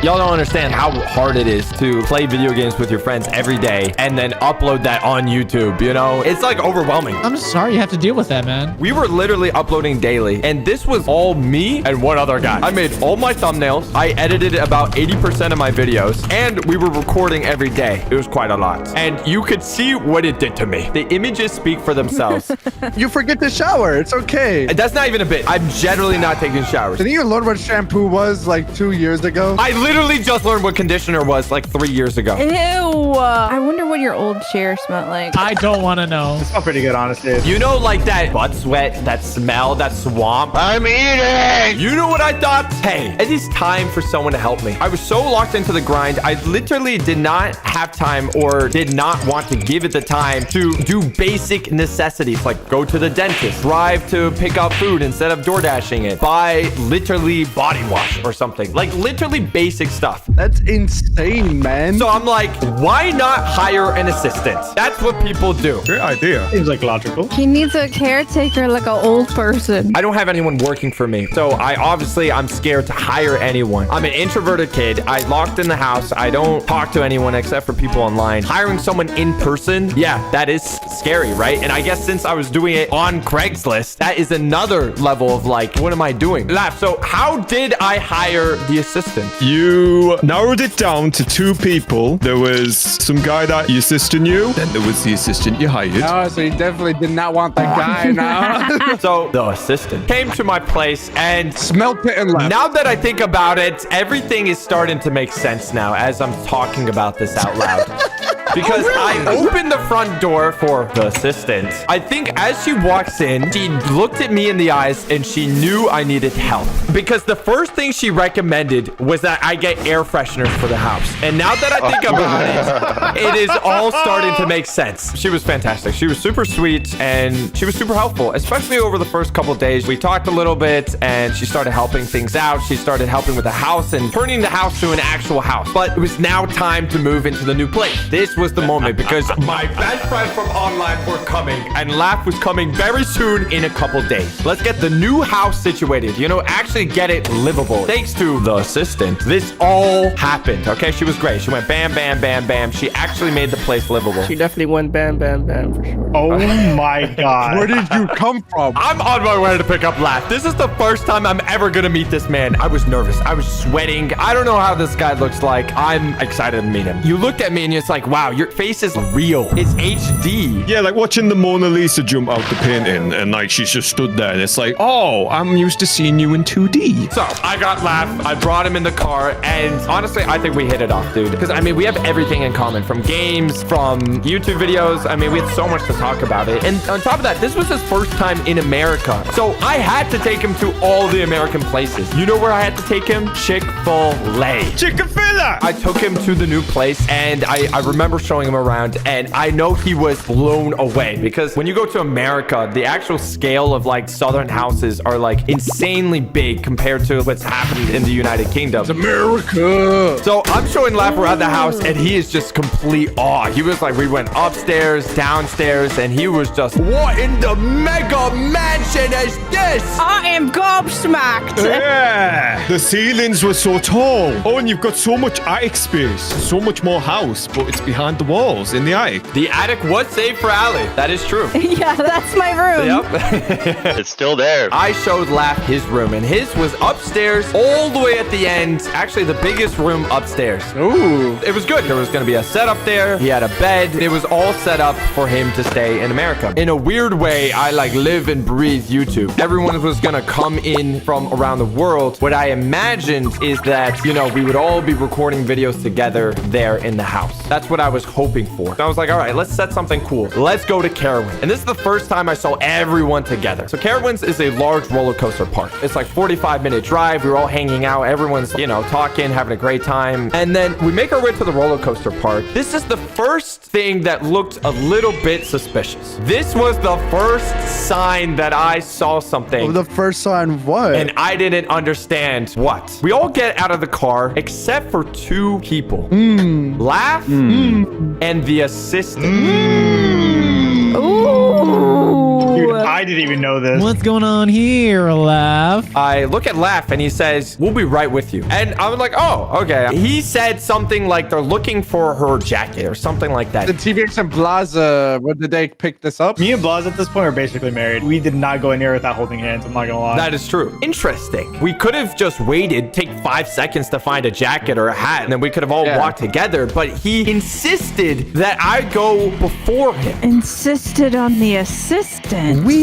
Y'all don't understand how hard it is to play video games with your friends every day and then upload that on YouTube, you know? It's like overwhelming. I'm sorry you have to deal with that, man. We were literally uploading daily, and this was all me and one other guy. I made all my thumbnails. I edited about 80% of my videos, and we were recording every day. It was quite a lot. And you could see what it did to me. The images speak for themselves. You forget to shower. It's okay. And that's not even a bit. I'm generally not taking showers. Didn't you learn what shampoo was like 2 years ago? I literally just learned what conditioner was like 3 years ago. Ew. I wonder what your old chair smelled like. I don't want to know. It smelled pretty good, honestly. You know, like that butt sweat, that smell, that swamp? I'm eating! You know what I thought? Hey, it is time for someone to help me. I was so locked into the grind, I literally did not have time or did not want to give it the time to do basic necessities like go to the dentist, drive to pick up food instead of door dashing it, buy literally body wash or something. Like literally basic stuff. That's insane. insane, man. So I'm like, why not hire an assistant? That's what people do. Great idea. Seems like logical. He needs a caretaker like an old person. I don't have anyone working for me. So I'm scared to hire anyone. I'm an introverted kid. I locked in the house. I don't talk to anyone except for people online. Hiring someone in person, yeah, that is scary, right? And I guess since I was doing it on Craigslist, that is another level of like, what am I doing? Laugh. So how did I hire the assistant? You narrowed it down to 2 people. There was some guy that your sister knew. Then there was the assistant you hired. Oh, so you definitely did not want that guy now. So the assistant came to my place and smelled it and left. Now that I think about it, everything is starting to make sense now as I'm talking about this out loud. Because I opened the front door for the assistant. I think as she walks in, she looked at me in the eyes and she knew I needed help. Because the first thing she recommended was that I get air fresheners for the house. And now that I think about it, it is all starting to make sense. She was fantastic. She was super sweet and she was super helpful, especially over the first couple of days. We talked a little bit and she started helping things out. She started helping with the house and turning the house to an actual house. But it was now time to move into the new place. This was the moment because my best friend from online were coming and Laugh was coming very soon in a couple days. Let's get the new house situated, actually get it livable. Thanks to the assistant, this all happened, okay? She was great. She went bam, bam, bam, bam. She actually made the place livable. She definitely went bam, bam, bam for sure. Oh my God. Where did you come from? I'm on my way to pick up Laugh. This is the first time I'm ever gonna meet this man. I was nervous. I was sweating. I don't know how this guy looks like. I'm excited to meet him. You looked at me and it's like, wow, your face is real. It's HD. Yeah, like watching the Mona Lisa jump out the painting and like she's just stood there and it's like, oh, I'm used to seeing you in 2D. So I got Laugh. I brought him in the car and honestly, I think we hit it off, dude. Because we have everything in common from games, from YouTube videos. We had so much to talk about it. And on top of that, this was his first time in America. So I had to take him to all the American places. You know where I had to take him? Chick-fil-A. Chick-fil-A! I took him to the new place and I remember showing him around and I know he was blown away because when you go to America, the actual scale of like Southern houses are like insanely big compared to what's happening in the United Kingdom. It's America. So I'm showing Laugh around the house and he is just complete awe. He was like, we went upstairs, downstairs, and he was just, what in the mega mansion is this? I am gobsmacked. Yeah. The ceilings were so tall. Oh, and you've got so much attic space. So much more house, but it's behind the walls in the attic. The attic was saved for Allie. That is true. Yeah, that's my room. Yep. It's still there. I showed Laugh his room, and his was upstairs all the way at the end. Actually, the biggest room upstairs. Ooh. It was good. There was going to be a setup there. He had a bed. It was all set up for him to stay in America. In a weird way, I like live and breathe YouTube. Everyone was going to come in from around the world. What I imagined is that, we would all be recording videos together there in the house. That's what I was hoping for. So I was like, all right, let's set something cool. Let's go to Carowinds. And this is the first time I saw everyone together. So Carowinds is a large roller coaster park. It's like 45-minute drive. We were all hanging out. Everyone's, talking, having a great time. And then we make our way to the roller coaster park. This is the first thing that looked a little bit suspicious. This was the first sign that I saw something. Oh, the first sign of what? And I didn't understand what. We all get out of the car except for 2 people. Laugh and the assistant. Ooh. Dude, I didn't even know this. What's going on here, Laugh? I look at Laugh and he says, we'll be right with you. And I was like, oh, okay. He said something like they're looking for her jacket or something like that. The TVX and Blaza, when did they pick this up? Me and Blas at this point are basically married. We did not go near without holding hands. I'm not gonna lie. That is true. Interesting. We could have just waited, take 5 seconds to find a jacket or a hat, and then we could have all walked together. But he insisted that I go before him. Insisted on the assistant. Weird.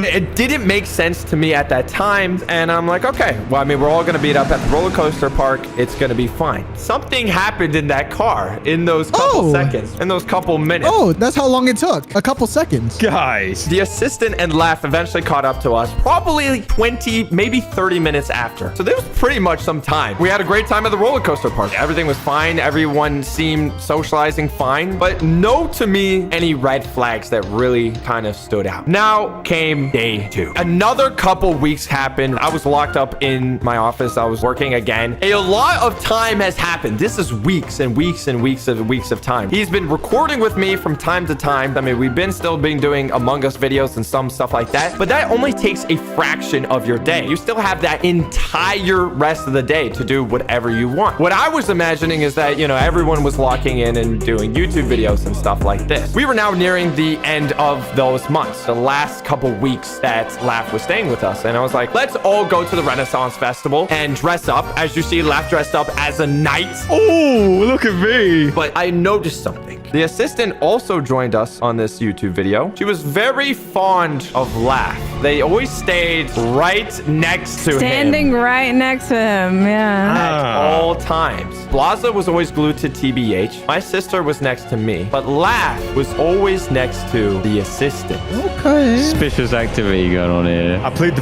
It didn't make sense to me at that time. And I'm like, okay, well, we're all going to meet up at the roller coaster park. It's going to be fine. Something happened in that car in those couple seconds, in those couple minutes. Oh, that's how long it took. A couple seconds. Guys. The assistant and Laugh eventually caught up to us, probably like 20, maybe 30 minutes after. So there was pretty much some time. We had a great time at the roller coaster park. Everything was fine. Everyone seemed socializing fine. But no, to me, any red flags that really kind of stood out. Now, now came day 2. Another couple weeks happened. I was locked up in my office. I was working again. A lot of time has happened. This is weeks and weeks and weeks of time. He's been recording with me from time to time. I mean, we've been doing Among Us videos and some stuff like that, but that only takes a fraction of your day. You still have that entire rest of the day to do whatever you want. What I was imagining is that, you know, everyone was locking in and doing YouTube videos and stuff like this. We were now nearing the end of those months, the last couple weeks that Laugh was staying with us. And I was like, let's all go to the Renaissance Festival and dress up. As you see, Laugh dressed up as a knight. Oh, look at me. But I noticed something. The assistant also joined us on this YouTube video. She was very fond of Laugh. They always stayed right next to him. Standing right next to him, yeah. At all times. Blaza was always glued to TBH. My sister was next to me. But Laugh was always next to the assistant. Okay. Suspicious activity going on here. I plead the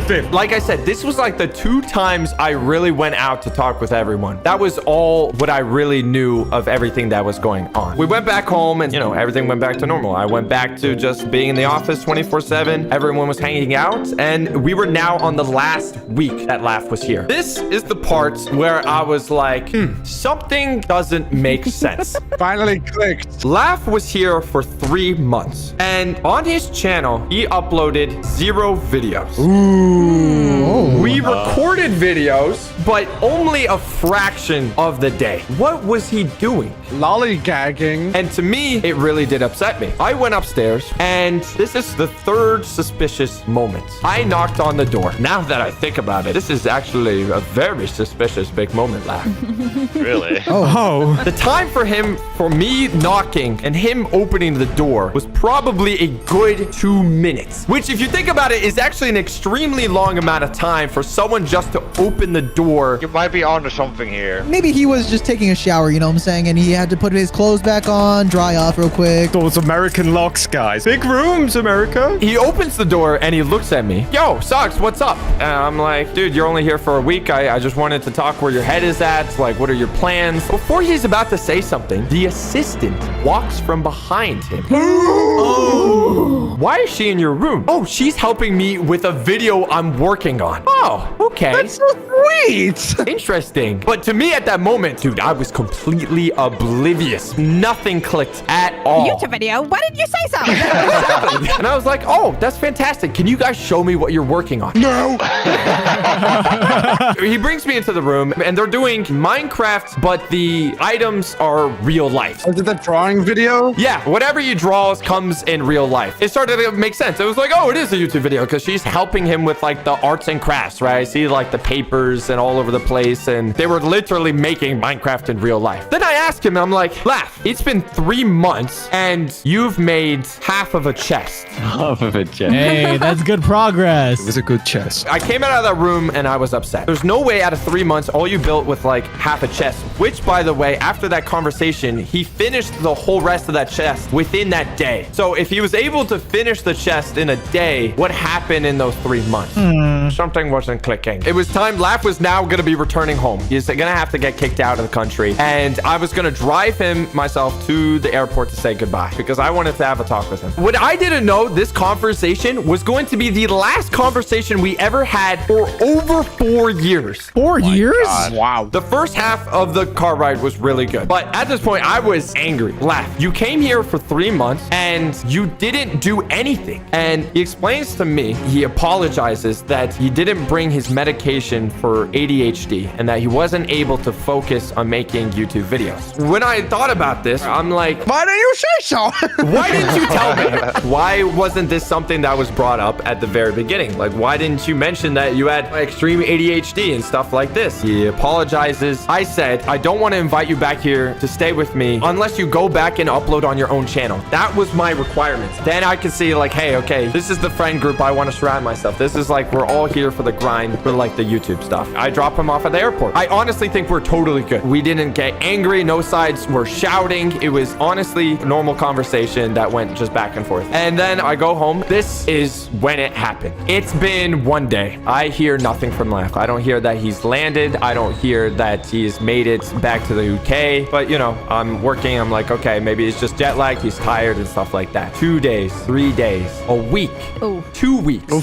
fifth. Like I said, this was like the 2 times I really went out to talk with everyone. That was all what I really knew of everything that was going on. We went back home and, you know, everything went back to normal. I went back to just being in the office 24/7. Everyone was hanging out, and we were now on the last week that Laugh was here. This is the part where I was like, something doesn't make sense. Finally clicked. Laugh was here for 3 months, and on his channel, he uploaded 0 videos. We recorded videos, but only a fraction of the day. What was he doing? Lollygagging. And to me, it really did upset me. I went upstairs, and this is the 3rd suspicious moment. I knocked on the door. Now that I think about it, this is actually a very suspicious big moment, Laugh. Really? Oh. The time for me knocking and him opening the door was probably a good 2 minutes, which if you think about it is actually an extremely long amount of time for someone just to open the door. You might be onto something here. Maybe he was just taking a shower, you know what I'm saying? And he had to put his clothes back on, dry off real quick. Those American locks, guys. Big rooms, America. He opens the door and he looks at me. Yo, Socks, what's up? And I'm like, dude, you're only here for a week. I just wanted to talk where your head is at. Like, what are your plans? Before he's about to say something, the assistant walks from behind him. Oh. Why is she in your room? Oh, she's helping me with a video I'm working on. Oh, okay. That's so sweet. Interesting. But to me at that moment, dude, I was completely oblivious. Nothing clicked at all. YouTube video. Why didn't you say so? Exactly. And I was like, oh, that's fantastic. Can you guys show me what you're working on? No. He brings me into the room and they're doing Minecraft, but the items are real life. Is it the drawing video? Yeah, whatever you draw comes in real life. It started to make sense. It was like, oh, it is a YouTube video because she's helping him with like the arts and crafts, right? I see like the papers and all over the place, and they were literally making Minecraft in real life. Then I asked him, I'm like, Laugh, it's been 3 months and you've made half of a chest. Half of a chest. Hey, that's good progress. It was a good chest. I came out of that room and I was upset. There's no way out of 3 months, all you built with like half a chest, which by the way, after that conversation, he finished the whole rest of that chest within that day. So if he was able to finish the chest in a day, what happened in those 3 months? Something wasn't clicking. It was time. Laugh was now going to be returning home. He's going to have to get kicked out of the country. And I was going to drive him myself to the airport to say goodbye because I wanted to have a talk with him. What I didn't know, this conversation was going to be the last conversation we ever had for over 4 years. 4 years? Wow. The first half of the car ride was really good. But at this point, I was angry. Laugh. You came here for 3 months and you didn't do anything. And he explains to me, he apologizes that he didn't bring his medication for ADHD and that he wasn't able to focus on making YouTube videos. When I thought about this, I'm like, why didn't you say so? Why didn't you tell me? Why wasn't this something that was brought up at the very beginning? Like, why didn't you mention that you had extreme ADHD and stuff like this? He apologizes. I said, I don't want to invite you back here to stay with me unless you go back and upload on your own channel. That was my requirement. Then I could see like, hey, okay, this is the friend group I want to surround myself. This is like, we're all here for the grind for like the YouTube stuff. I drop him off at the airport. I honestly think we're totally good. We didn't get angry. No sides were shouting. It was honestly a normal conversation that went just back and forth. And then I go home. This is when it happened. It's been one day. I hear nothing from Laugh. I don't hear that he's landed. I don't hear that he's made it back to the UK. But, you know, I'm working. I'm like, okay, maybe it's just jet lag. He's tired and stuff like that. 2 days, 3 days, a week, 2 weeks.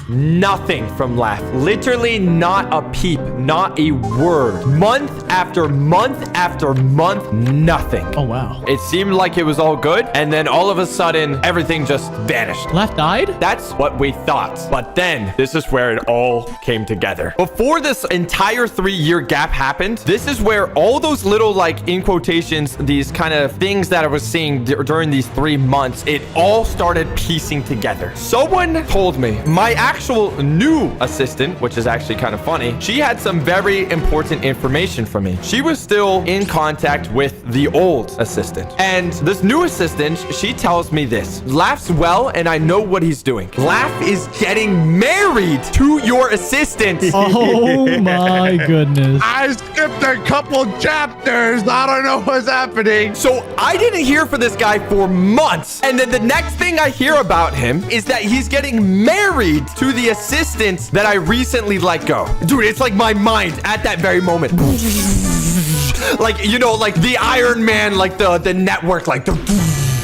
Nothing from Laugh. Literally not a peep, not a word. Month after month after month, nothing. Oh, wow. It seemed like it was all good. And then all of a sudden, everything just vanished. Laugh died? That's what we thought. But then this is where it all came together. Before this entire 3-year gap happened, this is where all those little, like, in quotations, these kind of things that I was seeing during these 3 months, it all started piecing together. Someone told me my actual new assistant, which is actually kind of funny, she had some very important information for me. She was still in contact with the old assistant. And this new assistant, she tells me this. Laughs well, and I know what he's doing. Laugh is getting married to your assistant. Oh my goodness. I skipped a couple chapters. I don't know what's happening. So I didn't hear from this guy for months. And then the next thing I hear about him is that he's getting married to the assistant that I recently let go. Dude, it's like my mind at that very moment. Like, you know, like the Iron Man, like the network, like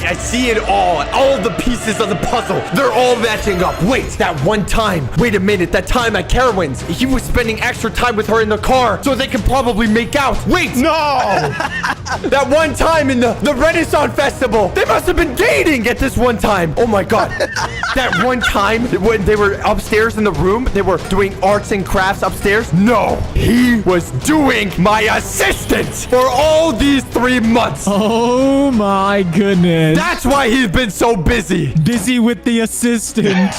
I see it all the pieces of the puzzle. They're all matching up. Wait, that one time. Wait a minute, that time at Carowinds. He was spending extra time with her in the car so they could probably make out. Wait, no! That one time in the Renaissance Festival. They must have been dating at this one time. Oh my God. That one time when they were upstairs in the room, they were doing arts and crafts upstairs. No, he was doing my assistant for all these 3 months. Oh my goodness. That's why he's been so busy. Busy with the assistant.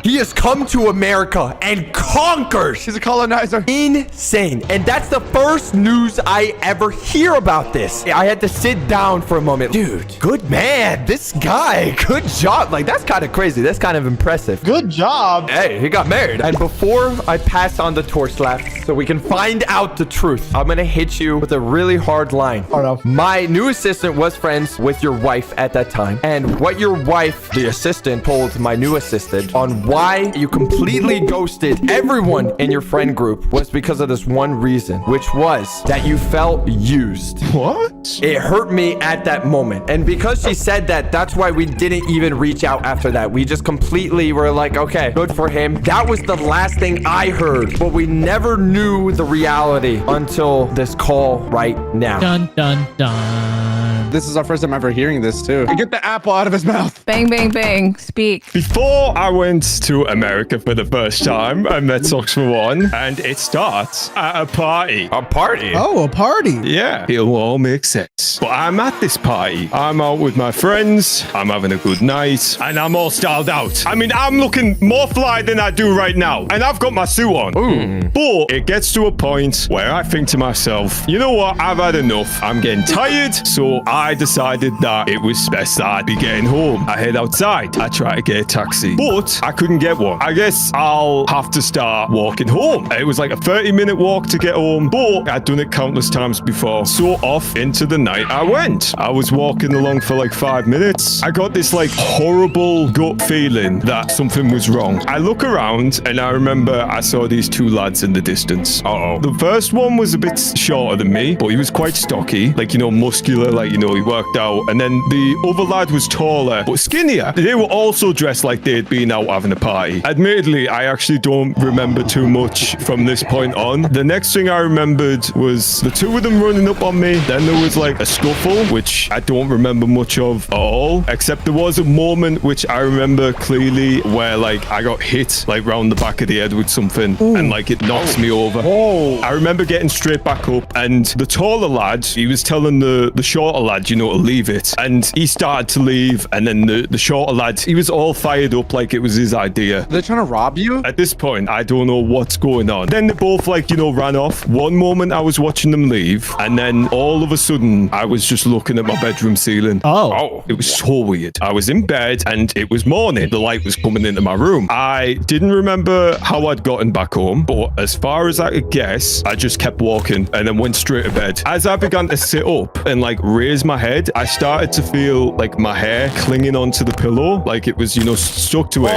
He has come to America and conquered. He's a colonizer. Insane. And that's the first news I ever hear about this. I had to sit down for a moment. Dude, good man. This guy, good job. Like, that's kind of crazy. That's kind of impressive. Good job. Hey, he got married. And before I pass on the torch left so we can find out the truth, I'm going to hit you with a really hard line. My new assistant was friends with your wife at that time, and what your wife, the assistant, told my new assistant on why you completely ghosted everyone in your friend group was because of this one reason, which was that you felt used. What? It hurt me at that moment. And because she said that, that's why we didn't even reach out after that. We just completely were like, okay, good for him. That was the last thing I heard, but we never knew the reality until this call right now. Dun, dun, dun. This is our first time ever hearing this too. Get the apple out of his mouth. Bang, bang, bang. Speak. Before I went to America for the first time, I met Socks for One, and it starts at a party. A party? Oh, a party. Yeah, it'll all make sense. But I'm at this party. I'm out with my friends. I'm having a good night, and I'm all styled out. I mean, I'm looking more fly than I do right now, and I've got my suit on. Ooh. But it gets to a point where I think to myself, you know what? I've had enough. I'm getting tired, so I decided that it was best that I'd be getting home. I head outside. I try to get a taxi, but I couldn't get one. I guess I'll have to start walking home. It was like a 30-minute walk to get home, but I'd done it countless times before. So off into the night I went. I was walking along for like 5 minutes. I got this like horrible gut feeling that something was wrong. I look around and I remember I saw these 2 lads in the distance. Uh-oh. The first one was a bit shorter than me, but he was quite stocky, like, you know, muscular, like, you know, he worked out. And then the other lad was taller, but skinnier. They were also dressed like they'd been out having a party. Admittedly, I actually don't remember too much from this point on. The next thing I remembered was the 2 of them running up on me. Then there was like a scuffle, which I don't remember much of at all, except there was a moment which I remember clearly where like I got hit like round the back of the head with something. Ooh. And like it knocks me over. I remember getting straight back up, and the taller lad, he was telling the shorter lad lad, you know, to leave it. And he started to leave. And then the shorter lad, he was all fired up like it was his idea. They're trying to rob you? At this point, I don't know what's going on. Then they both, like, you know, ran off. One moment I was watching them leave. And then all of a sudden, I was just looking at my bedroom ceiling. Oh. It was so weird. I was in bed and it was morning. The light was coming into my room. I didn't remember how I'd gotten back home, but as far as I could guess, I just kept walking and then went straight to bed. As I began to sit up and like raise my head, I started to feel like my hair clinging onto the pillow, like it was, you know, stuck to it.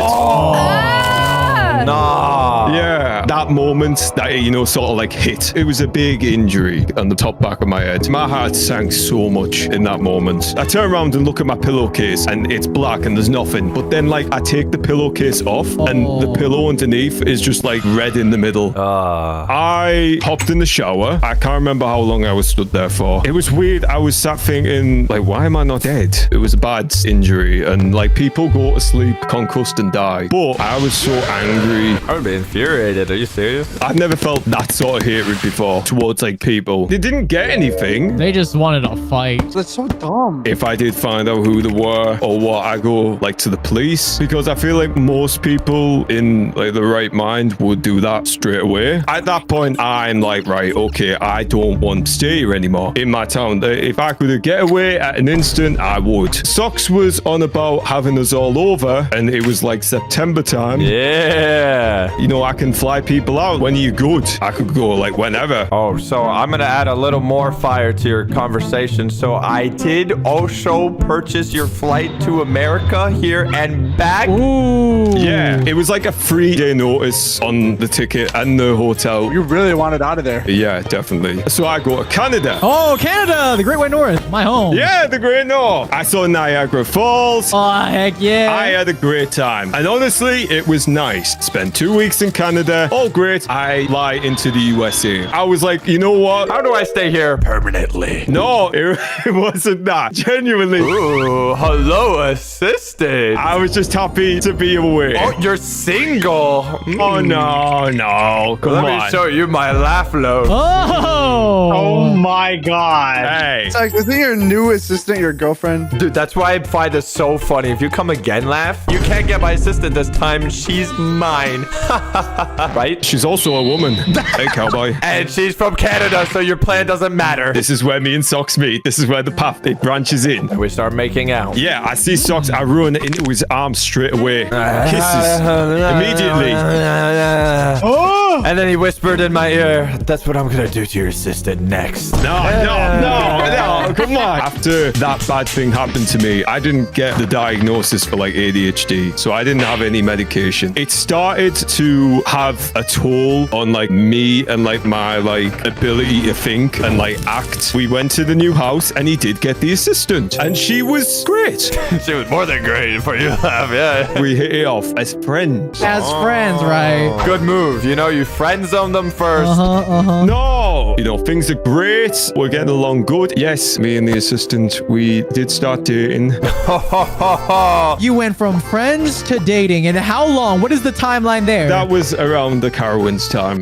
Nah. Yeah. That moment that, you know, sort of like hit. It was a big injury on the top back of my head. My heart sank so much in that moment. I turn around and look at my pillowcase and it's black and there's nothing. But then like I take the pillowcase off and the pillow underneath is just like red in the middle. I hopped in the shower. I can't remember how long I was stood there for. It was weird. I was sat thinking like, why am I not dead? It was a bad injury and like people go to sleep concussed and die. But I was so angry. I would be infuriated. Are you serious? I've never felt that sort of hatred before towards like people. They didn't get anything. They just wanted a fight. That's so dumb. If I did find out who they were or what, I go like to the police because I feel like most people in like the right mind would do that straight away. At that point, I'm like, right, okay, I don't want to stay here anymore in my town. If I could get away at an instant, I would. Socks was on about having us all over and it was like September time. Yeah. You know, I can fly people out when you're good. I could go like whenever. Oh, so I'm gonna add a little more fire to your conversation. So I did also purchase your flight to America here and back. Ooh. Yeah, it was like a 3-day notice on the ticket and the hotel. You really wanted out of there. Yeah, definitely. So I go to Canada. Oh, Canada, the Great White North, my home. Yeah, the Great North. I saw Niagara Falls. Oh, heck yeah. I had a great time. And honestly, it was nice. Spent 2 weeks in Canada. All great. I fly into the USA. I was like, you know what? How do I stay here permanently? No, it wasn't that. Genuinely. Ooh, hello, assistant. I was just happy to be away. Oh, you're single. Oh, no. Come on. Let me show you my laugh load. Oh my God. Hey. It's like, isn't your new assistant your girlfriend? Dude, that's why I find this so funny. If you come again, laugh, you can't get my assistant this time. She's mine. Right? She's also a woman. Hey, cowboy. And she's from Canada, so your plan doesn't matter. This is where me and Socks meet. This is where the path it branches in. And we start making out. Yeah, I see Socks. I run into his arms straight away. Kisses. Immediately. Oh! And then he whispered in my ear, that's what I'm going to do to your assistant next. No. Come on. After that bad thing happened to me, I didn't get the diagnosis for like ADHD. So I didn't have any medication. It started to have a toll on like me and like my like ability to think and like act. We went to the new house and he did get the assistant and she was great. She was more than great for you to laugh, yeah. We hit it off as friends. As friends, right? Good move. You know, you friend zone them first. No. You know, things are great. We're getting along good. Yes, me and the assistant, we did start dating. You went from friends to dating. And how long? What is the timeline there? That was around the Carowinds time.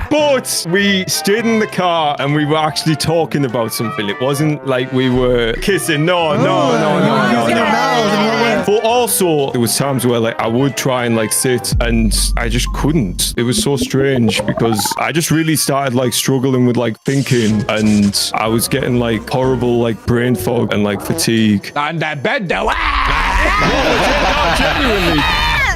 But we stayed in the car and we were actually talking about something. It wasn't like we were kissing. No. But also, there was times where like I would try and like sit and I just couldn't. It was so strange because I just really started like struggling with like thinking and I was getting like horrible like brain fog and like fatigue. On that bed though. Genuinely.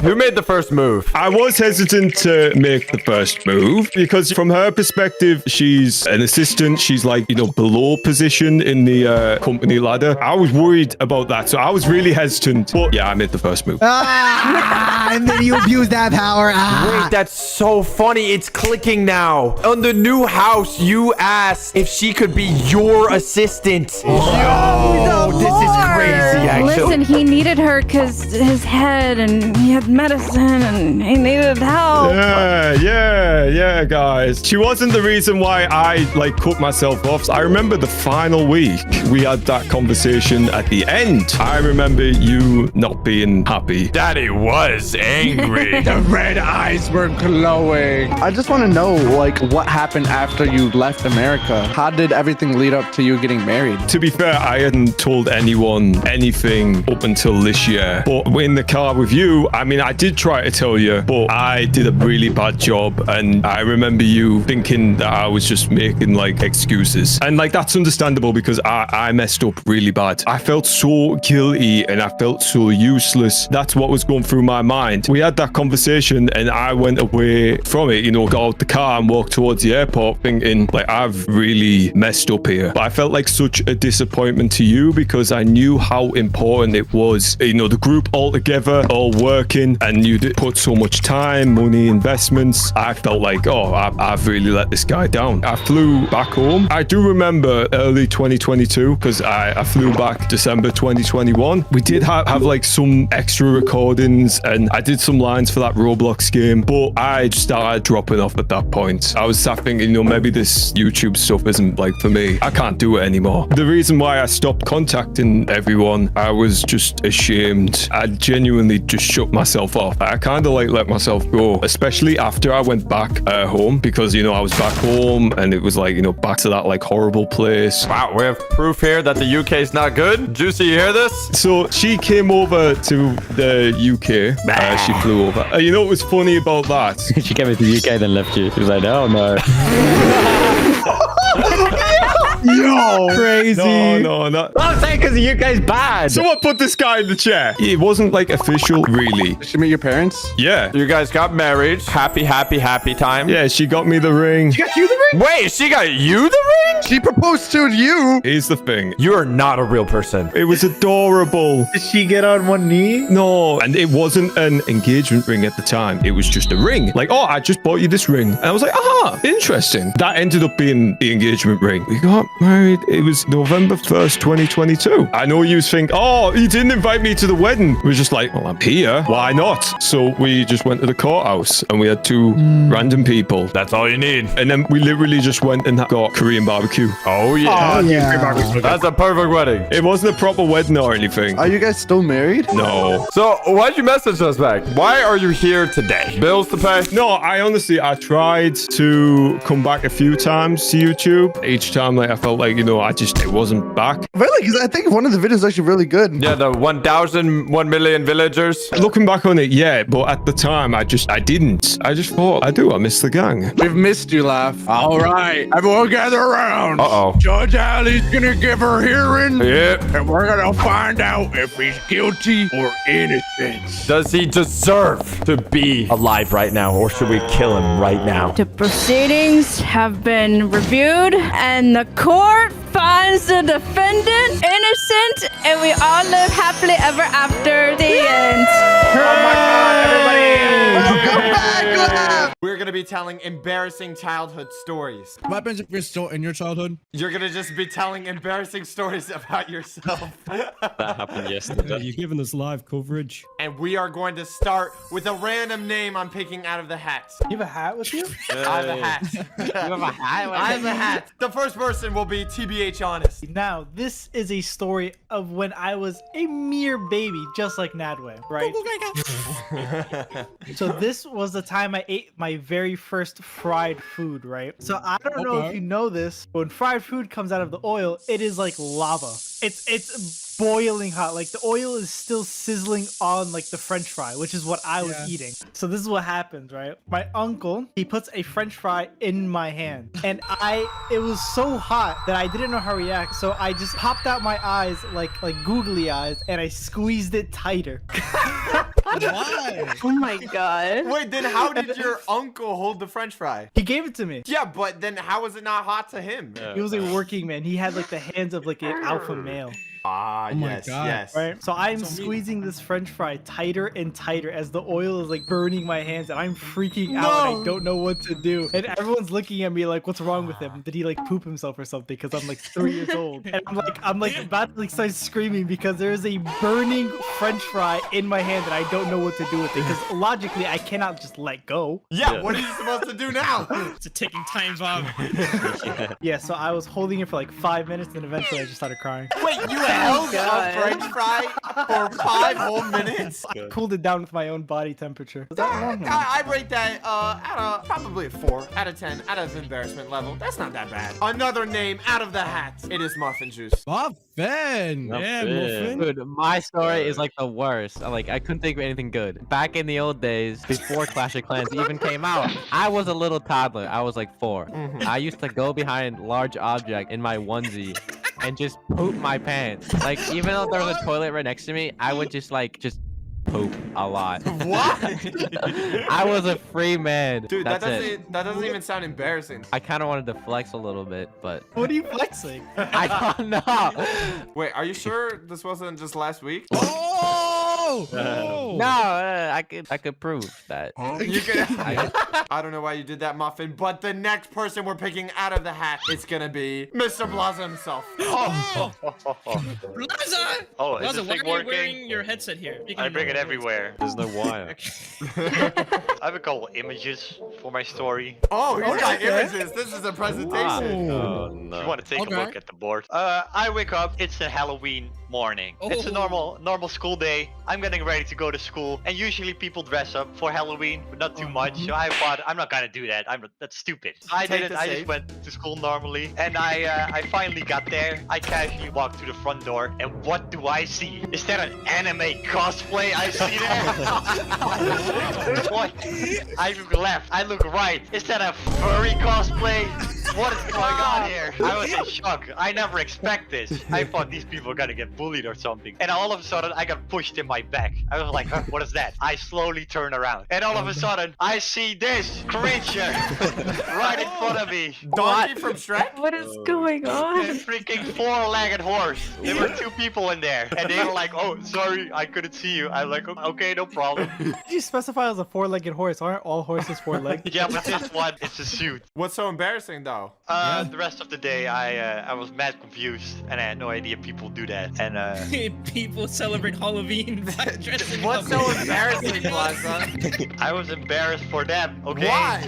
Who made the first move? I was hesitant to make the first move because from her perspective, she's an assistant. She's like, you know, below position in the company ladder. I was worried about that. So I was really hesitant. But yeah, I made the first move. And then you abuse that power. Wait, that's so funny. It's clicking now. On the new house, you asked if she could be your assistant. Yo, this is crazy Listen, he needed her because his head and he had medicine and he needed help. Yeah, guys. She wasn't the reason why I like cut myself off. I remember the final week we had that conversation at the end. I remember you not being happy. Daddy was angry. The red eyes were glowing. I just want to know, like, what happened after you left America? How did everything lead up to you getting married? To be fair, I hadn't told anyone anything up until this year. But in the car with you, I mean, I did try to tell you, but I did a really bad job. And I remember you thinking that I was just making like excuses. And like, that's understandable because I messed up really bad. I felt so guilty and I felt so useless. That's what was going through my mind. We had that conversation and I went away from it, you know, got out the car and walked towards the airport thinking like, I've really messed up here. But I felt like such a disappointment to you because I knew how important it was, you know, the group all together, all working, and you put so much time, money, investments. I felt like, oh, I've really let this guy down. I flew back home. I do remember early 2022 because I flew back December 2021. We did have like some extra recordings and I did some lines for that Roblox game, but I just started dropping off at that point. I was thinking, you know, maybe this YouTube stuff isn't like for me. I can't do it anymore. The reason why I stopped contacting everyone, I was just ashamed. I genuinely just shut myself off. I kind of like let myself go, especially after I went back home because, you know, I was back home and it was like, you know, back to that like horrible place. Wow, we have proof here that the UK is not good. Juicy, you hear this? So she came over to the UK. She flew over. You know what was funny about that? She came into the UK then left you. She was like, oh no. Yo, crazy. No. I'm saying because the UK's bad. Someone put this guy in the chair. It wasn't like official, really. Did she meet your parents? Yeah. You guys got married. Happy time. Yeah, she got me the ring. She got you the ring? Wait, she got you the ring? She proposed to you. Here's the thing. You are not a real person. It was adorable. Did she get on one knee? No, and it wasn't an engagement ring at the time. It was just a ring. Like, oh, I just bought you this ring. And I was like, aha, interesting. That ended up being the engagement ring. We got married. It was November 1st, 2022. I know you think, oh, you didn't invite me to the wedding. We were just like, well, I'm here. Why not? So we just went to the courthouse and we had two random people. That's all you need. And then we literally just went and got Korean barbecue. Oh, yeah. That's a perfect wedding. It wasn't a proper wedding or anything. Are you guys still married? No. So why'd you message us back? Why are you here today? Bills to pay? No, I tried to come back a few times to YouTube. Each time, like, I felt like, you know, it wasn't back. Really? Because I think one of the videos is actually really good. Yeah, the 1 million villagers. Looking back on it, yeah, but at the time, I didn't. I just thought, I miss the gang. We've missed you, Laugh. All right, everyone gather around. Uh-oh. Judge Allie's gonna give her hearing. Yeah. And we're gonna find out if he's guilty or innocent. Does he deserve to be alive right now, or should we kill him right now? The proceedings have been reviewed and the court finds the defendant innocent and we all live happily ever after the end. Oh my god, everybody! Welcome back, Laugh! We're gonna be telling embarrassing childhood stories. What happens if you're still in your childhood? You're gonna just be telling embarrassing stories about yourself. That happened yesterday. You're giving us live coverage. And we are going to start with a random name I'm picking out of the hat. You have a hat with you? I have a hat. You have a hat? I have a hat. The first person will be TBH Honest. Now, this is a story of when I was a mere baby, just like Nadwe, right? So this was the time I ate my very first fried food, right? So I don't know if you know this, but when fried food comes out of the oil, it is like lava. It's boiling hot. Like the oil is still sizzling on like the French fry, which is what I was eating. So this is what happens, right? My uncle, he puts a French fry in my hand, and it was so hot that I didn't know how to react. So I just popped out my eyes like googly eyes, and I squeezed it tighter. Why? Oh my god. Wait, then how did your uncle hold the French fry? He gave it to me. Yeah, but then how was it not hot to him? He was a working man. He had like the hands of like an alpha male. Ah, yes, yes. Right. So I'm squeezing this French fry tighter and tighter as the oil is like burning my hands, and I'm freaking out. And I don't know what to do. And everyone's looking at me like, "What's wrong with him? Did he like poop himself or something?" Because I'm like 3 years old, and I'm like about to like start screaming because there is a burning French fry in my hand, and I don't know what to do with it. Because logically, I cannot just let go. Yeah. What are you supposed to do now? It's a ticking time bomb. Yeah. So I was holding it for like 5 minutes, and eventually I just started crying. Wait, you held a French fry for 5 whole minutes? I cooled it down with my own body temperature. Is that wrong? I rate that at probably a 4 out of 10 out of embarrassment level. That's not that bad. Another name out of the hat. It is Muffin Juice. Muffin. Yeah, Muffin. Dude, my story is like the worst. Like, I couldn't think of anything good. Back in the old days, before Clash of Clans even came out, I was a little toddler. I was like 4. I used to go behind large object in my onesie and just poop my pants. Like, even though there was a toilet right next to me, I would just poop a lot. What? I was a free man. Dude, That's that doesn't even sound embarrassing. I kind of wanted to flex a little bit, but what are you flexing? I don't know. Wait, are you sure this wasn't just last week? No, I could prove that. You could. I don't know why you did that, Muffin, but the next person we're picking out of the hat is gonna be Mr. Blaza himself. Blaza! Oh, is Blaza, this why thing are you working? wearing your headset here? I bring it everywhere. There's no wire. I have a couple images for my story. Oh, he's got images. This is a presentation. Oh, no. You want to take a look at the board? I wake up. It's a Halloween morning. It's a normal school day. I'm getting ready to go to school, and usually people dress up for Halloween, but not too much. So I thought I'm not gonna do that. That's stupid. I did it. I just went to school normally, and I finally got there. I casually walked through the front door, and what do I see? Is that an anime cosplay I see there? What? I look left. I look right. Is that a furry cosplay? What is going on here? I was in shock. I never expect this. I thought these people are gonna get bullied or something. And all of a sudden, I got pushed in my back. I was like, huh, what is that? I slowly turn around. And all of a sudden, I see this creature right in front of me. Donkey from Shrek? What is going on? A freaking 4-legged horse. There were 2 people in there. And they were like, oh, sorry, I couldn't see you. I'm like, okay, no problem. Did you specify as a 4-legged horse? Aren't all horses 4-legged? Yeah, but this one, it's a suit. What's so embarrassing, though? The rest of the day, I was mad confused, and I had no idea people do that. And people celebrate Halloween by dressing What's up. so embarrassing, Plaza? I was embarrassed for them. Okay. Why?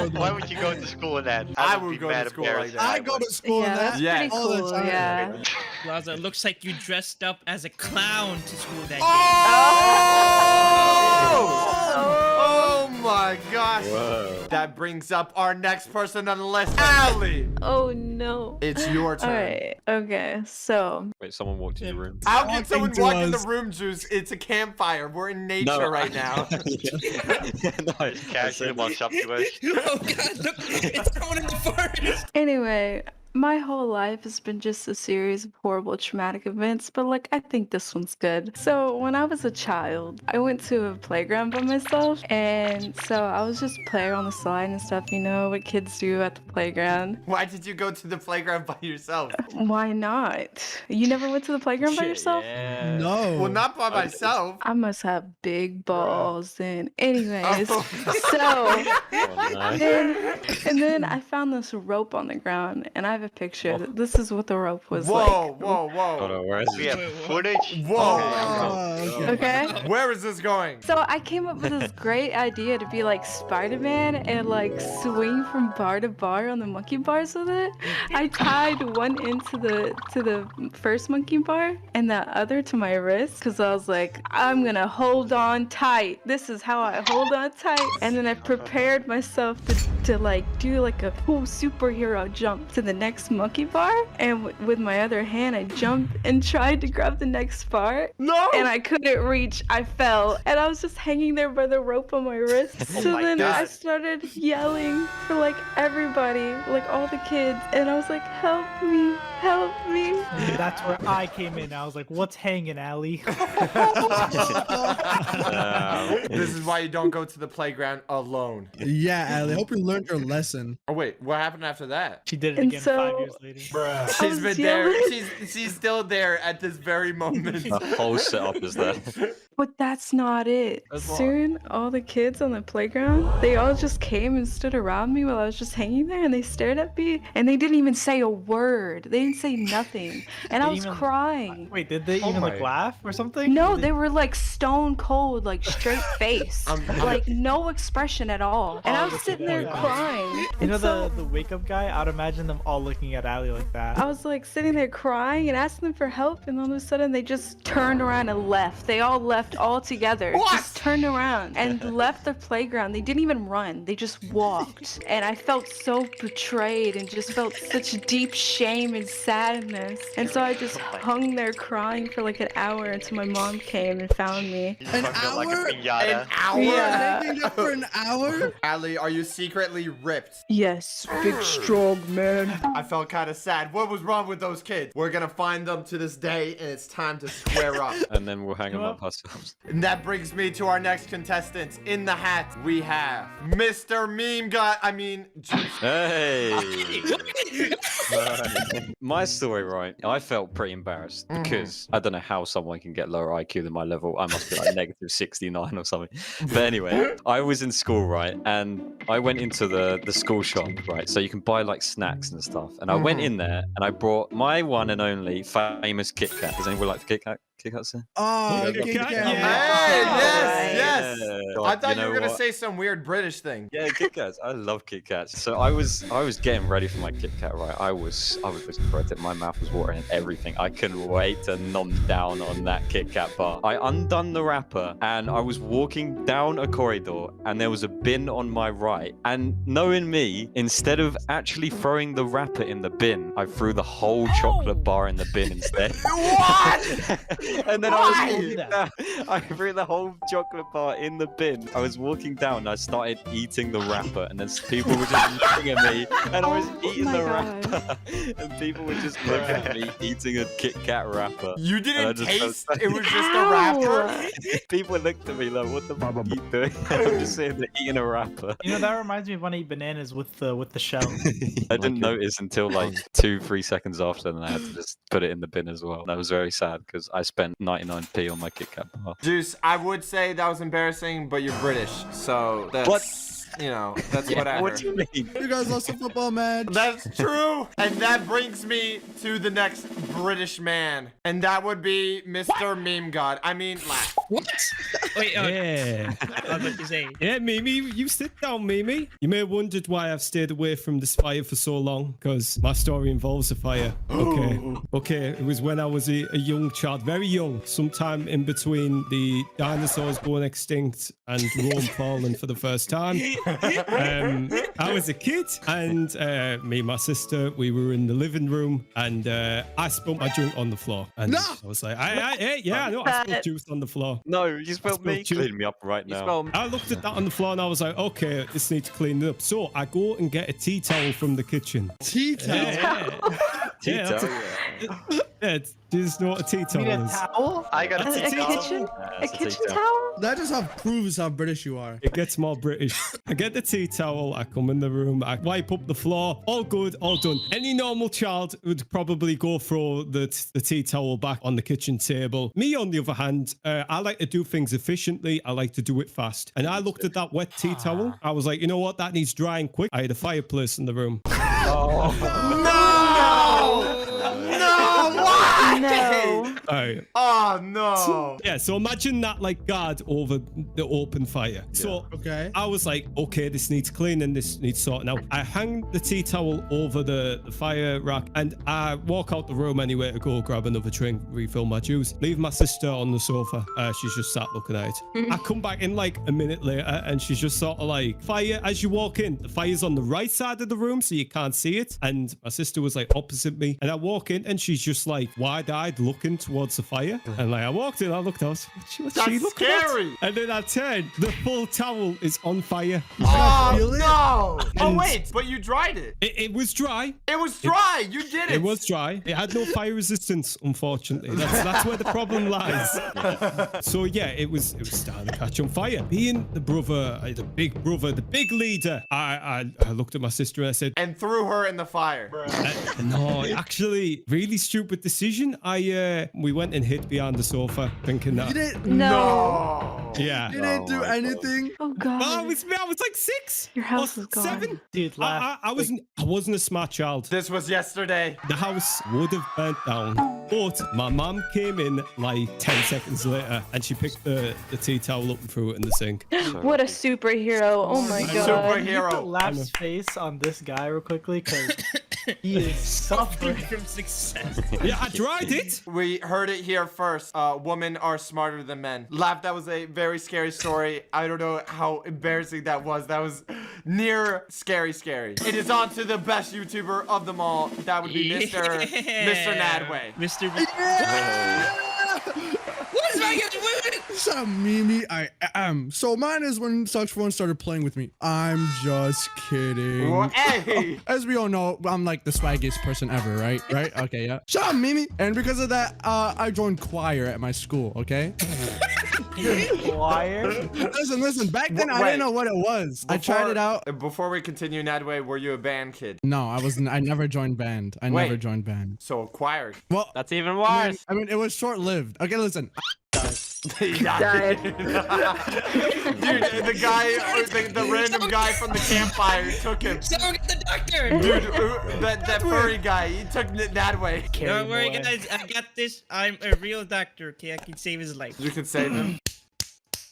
Why would you go to school in that? I would would be go mad to school like embarrassed. that. I go to school in that Yeah. all the time. Yeah. Plaza, it looks like you dressed up as a clown to school that Oh my gosh. Whoa. That brings up our next person on the list, Allie. Oh no. It's your turn. All right. Okay. So. Wait, someone walked in the room. How can someone to walk in the us. room, Juice? It's a campfire. We're in nature right now. Just casually walks up to us. Oh god, look, it's someone in the forest. Anyway, my whole life has been just a series of horrible traumatic events, but like I think this one's good. So when I was a child, I went to a playground by myself, and so I was just playing on the slide and stuff, you know, what kids do at the playground. Why did you go to the playground by yourself? Why not? You never went to the playground by yourself? No. Well, not by myself. I must have big balls then. Anyways, Oh. and then I found this rope on the ground, and I have a picture. This is what the rope was Whoa, like. whoa, whoa. Hold on, where is We it? have footage. Whoa. Okay. Where is this going? So I came up with this great idea to be like Spider-Man and like swing from bar to bar on the monkey bars with it. I tied one end to the first monkey bar and the other to my wrist because I was like, I'm gonna hold on tight. This is how I hold on tight. And then I prepared myself to to like do like a cool superhero jump to the next monkey bar, and with my other hand I jumped and tried to grab the next bar. No! And I couldn't reach. I fell, and I was just hanging there by the rope on my wrist. So then I started yelling for like everybody, like all the kids, and I was like, help me, help me. And that's where I came in. I was like, what's hanging, Allie? This is why you don't go to the playground alone. Yeah, Allie. I hope you learned your lesson. Oh wait, what happened after that? She did it And again so- 5 years later. She's been there. yelling. She's still there at this very moment. The whole setup is there. But that's not it. That's what? Soon, all the kids on the playground, they all just came and stood around me while I was just hanging there, and they stared at me, and they didn't even say a word. They didn't say nothing, and I was crying. Wait, did they even like laugh or something? No, they were like stone cold, like straight face, like no expression at all. And I was sitting there crying. You know And so the wake up guy? I'd imagine them all looking at Allie like that. I was like sitting there crying and asking them for help, and all of a sudden they just turned around and left. They all left all together. Just turned around and left the playground. They didn't even run. They just walked. And I felt so betrayed and just felt such deep shame and sadness. And so I just hung there crying for like an hour until my mom came and found me. An hour? An hour? Yeah. Hanging there for an hour? Allie, are you secretly ripped? Yes, big strong man. I felt kind of sad. What was wrong with those kids? We're gonna find them to this day, and it's time to square up. And then we'll hang them up ourselves. And that brings me to our next contestant. In the hat, we have Mr. Meme God. I mean, Hey! My story, right? I felt pretty embarrassed because I don't know how someone can get lower IQ than my level. I must be like negative 69 or something. But anyway, I was in school, right? And I went into the school shop, right? So you can buy like snacks and stuff. And I went in there and I brought my one and only famous Kit Kat. Does anyone like Kit Kat? Kit Kat, sir? Oh, Kit Kit Kat. Kat. Hey, yes. God, I thought you know were gonna what? say some weird British thing. Yeah, Kit Kats. I love Kit Kats. So I was getting ready for my Kit Kat, right? I was regretting. My mouth was watering and everything. I couldn't wait to nom down on that Kit Kat bar. I undone the wrapper and I was walking down a corridor and there was a bin on my right. And knowing me, instead of actually throwing the wrapper in the bin, I threw the whole chocolate bar in the bin instead. What? And then I was walking down. I threw the whole chocolate bar in the bin. I was walking down and I started eating the wrapper, and then people were just looking at me, and I was eating the wrapper, and people were just looking at me eating a Kit Kat wrapper. You And I didn't just taste? felt- It was just a wrapper? People looked at me like, "What the fuck are you doing?" I'm just sitting there eating a wrapper. You know, that reminds me of when I eat bananas with the shell. I didn't notice until like 2-3 seconds after, and I had to just put it in the bin as well. That was very sad because I spent 99p on my Kit Kat bar. Juice, I would say that was embarrassing, but you're British, so that's... You know, that's Yeah, whatever. what do you mean? You guys lost a football match. That's true. And that brings me to the next British man. And that would be Mr. Meme God. I mean, laugh. What? Wait, Yeah. I was about to say. Yeah, Mimi, you sit down, Mimi. You may have wondered why I've stayed away from this fire for so long, because my story involves a fire. Okay, it was when I was a young child, very young, sometime in between the dinosaurs going extinct and Rome falling for the first time. I was a kid, and me and my sister, we were in the living room, and I spilled my drink on the floor. And I was like, I know, I spilled juice on the floor. No, you spilled me. Clean me up right now. I looked at that on the floor and I was like, okay, this needs cleaning up. So I go and get a tea towel from the kitchen. Tea towel? Tea that's towel, yeah, do you just know what a tea towel is? towel? I got a tea towel. A kitchen towel? That just proves how British you are. It gets more British. I get the tea towel, I come in the room, I wipe up the floor, all good, all done. Any normal child would probably go throw the tea towel back on the kitchen table. Me, on the other hand, I like to do things efficiently. I like to do it fast. And I looked at that wet tea towel. I was like, you know what? That needs drying quick. I had a fireplace in the room. No! Why? No. Alright. Oh no. Yeah, so imagine that like guard over the open fire. So I was like, okay, this needs cleaning, this needs sorting out. I hang the tea towel over the fire rack and I walk out the room anyway to go grab another drink, refill my juice, leave my sister on the sofa. She's just sat looking at it. I come back in like a minute later and she's just sort of like, fire, as you walk in, the fire's on the right side of the room so you can't see it. And my sister was like opposite me. And I walk in and she's just like wide-eyed looking towards the fire. And like I walked in, I looked out, what's she looking scary. at? And then I turned, the full towel is on fire. Oh no. Oh wait, but you dried it. It was dry. It was dry. You did it. It was dry. It had no fire resistance, unfortunately. That's where the problem lies. So yeah, it was starting to catch on fire. Being the brother, the big leader, I looked at my sister and I said, and threw her in the fire. no, actually, really stupid decision. We went and hid behind the sofa, thinking that. You didn't? No. Yeah. You didn't do anything? Oh god. I was like 6. Your house or is gone. 7. Dude, laugh. I wasn't a smart child. This was yesterday. The house would have burnt down, but my mom came in like 10 seconds later and she picked the tea towel up and threw it in the sink. What a superhero. Oh my god. Superhero. Laugh's face on this guy real quickly because he is suffering from success. Yeah, I tried it. We heard it here first. Women are smarter than men. Laugh, that was a very scary story. I don't know how embarrassing that was. That was near scary. It is on to the best YouTuber of them all. That would be Mr. Nadway. Mr. What is my Shut up, Mimi. I am. So mine is when Such One started playing with me. I'm just kidding. Well, hey. As we all know, I'm like the swaggiest person ever, right? Right? Okay, yeah. Shut up, Mimi. And because of that, I joined choir at my school, okay? Choir? Listen. Back then, I didn't know what it was. I tried it out. Before we continue, Nadway, were you a band kid? No, I wasn't. I never joined band. Never joined band. So choir. Well, that's even worse. I mean, it was short-lived. Okay, listen. He died. Dude, the guy, the random guy from the campfire took him. Someone get the doctor. Dude, that furry guy, he took that way. Don't worry, guys. I got this. I'm a real doctor. Okay, I can save his life. You can save him.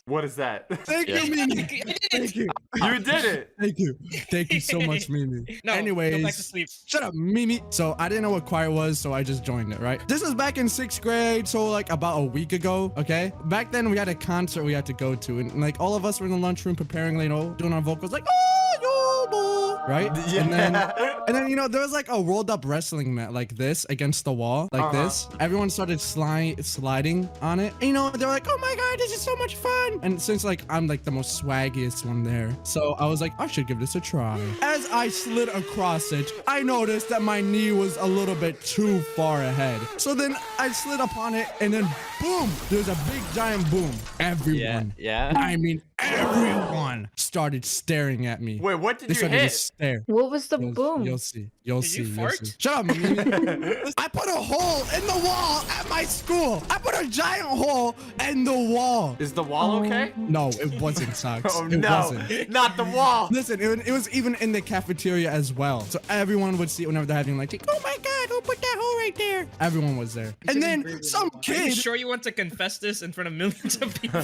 What is that? Thank you, Mimi. Thank you. You did it. Thank you. Thank you so much, Mimi. No, anyways, go back to sleep. Shut up, Mimi. So I didn't know what choir was, so I just joined it, right? This was back in 6th grade, so like about a week ago, okay? Back then we had a concert we had to go to, and like all of us were in the lunchroom preparing, you know, doing our vocals, like, oh, yo, boy, right? Yeah. And then, you know, there was like a rolled up wrestling mat like this against the wall, like this. Everyone started sliding on it. And, you know, they're like, oh my God, this is so much fun. And since like I'm like the most swaggiest one there, so I was like, I should give this a try. As I slid across it, I noticed that my knee was a little bit too far ahead. So then I slid upon it and then boom, there's a big giant boom. Everyone, I mean, everyone started staring at me. Wait, what did they you started hit? To stare. What was the boom? You'll see. You'll see. Fart? Shut up, Mimi. I put a hole in the wall at my school. I put a giant hole in the wall. Is the wall okay? No, it wasn't, Socks. Oh, it wasn't. Not the wall. Listen, it was even in the cafeteria as well. So everyone would see it whenever they're having like, oh my God, who put that hole right there? Everyone was there. And then some kid. Are you sure you want to confess this in front of millions of people?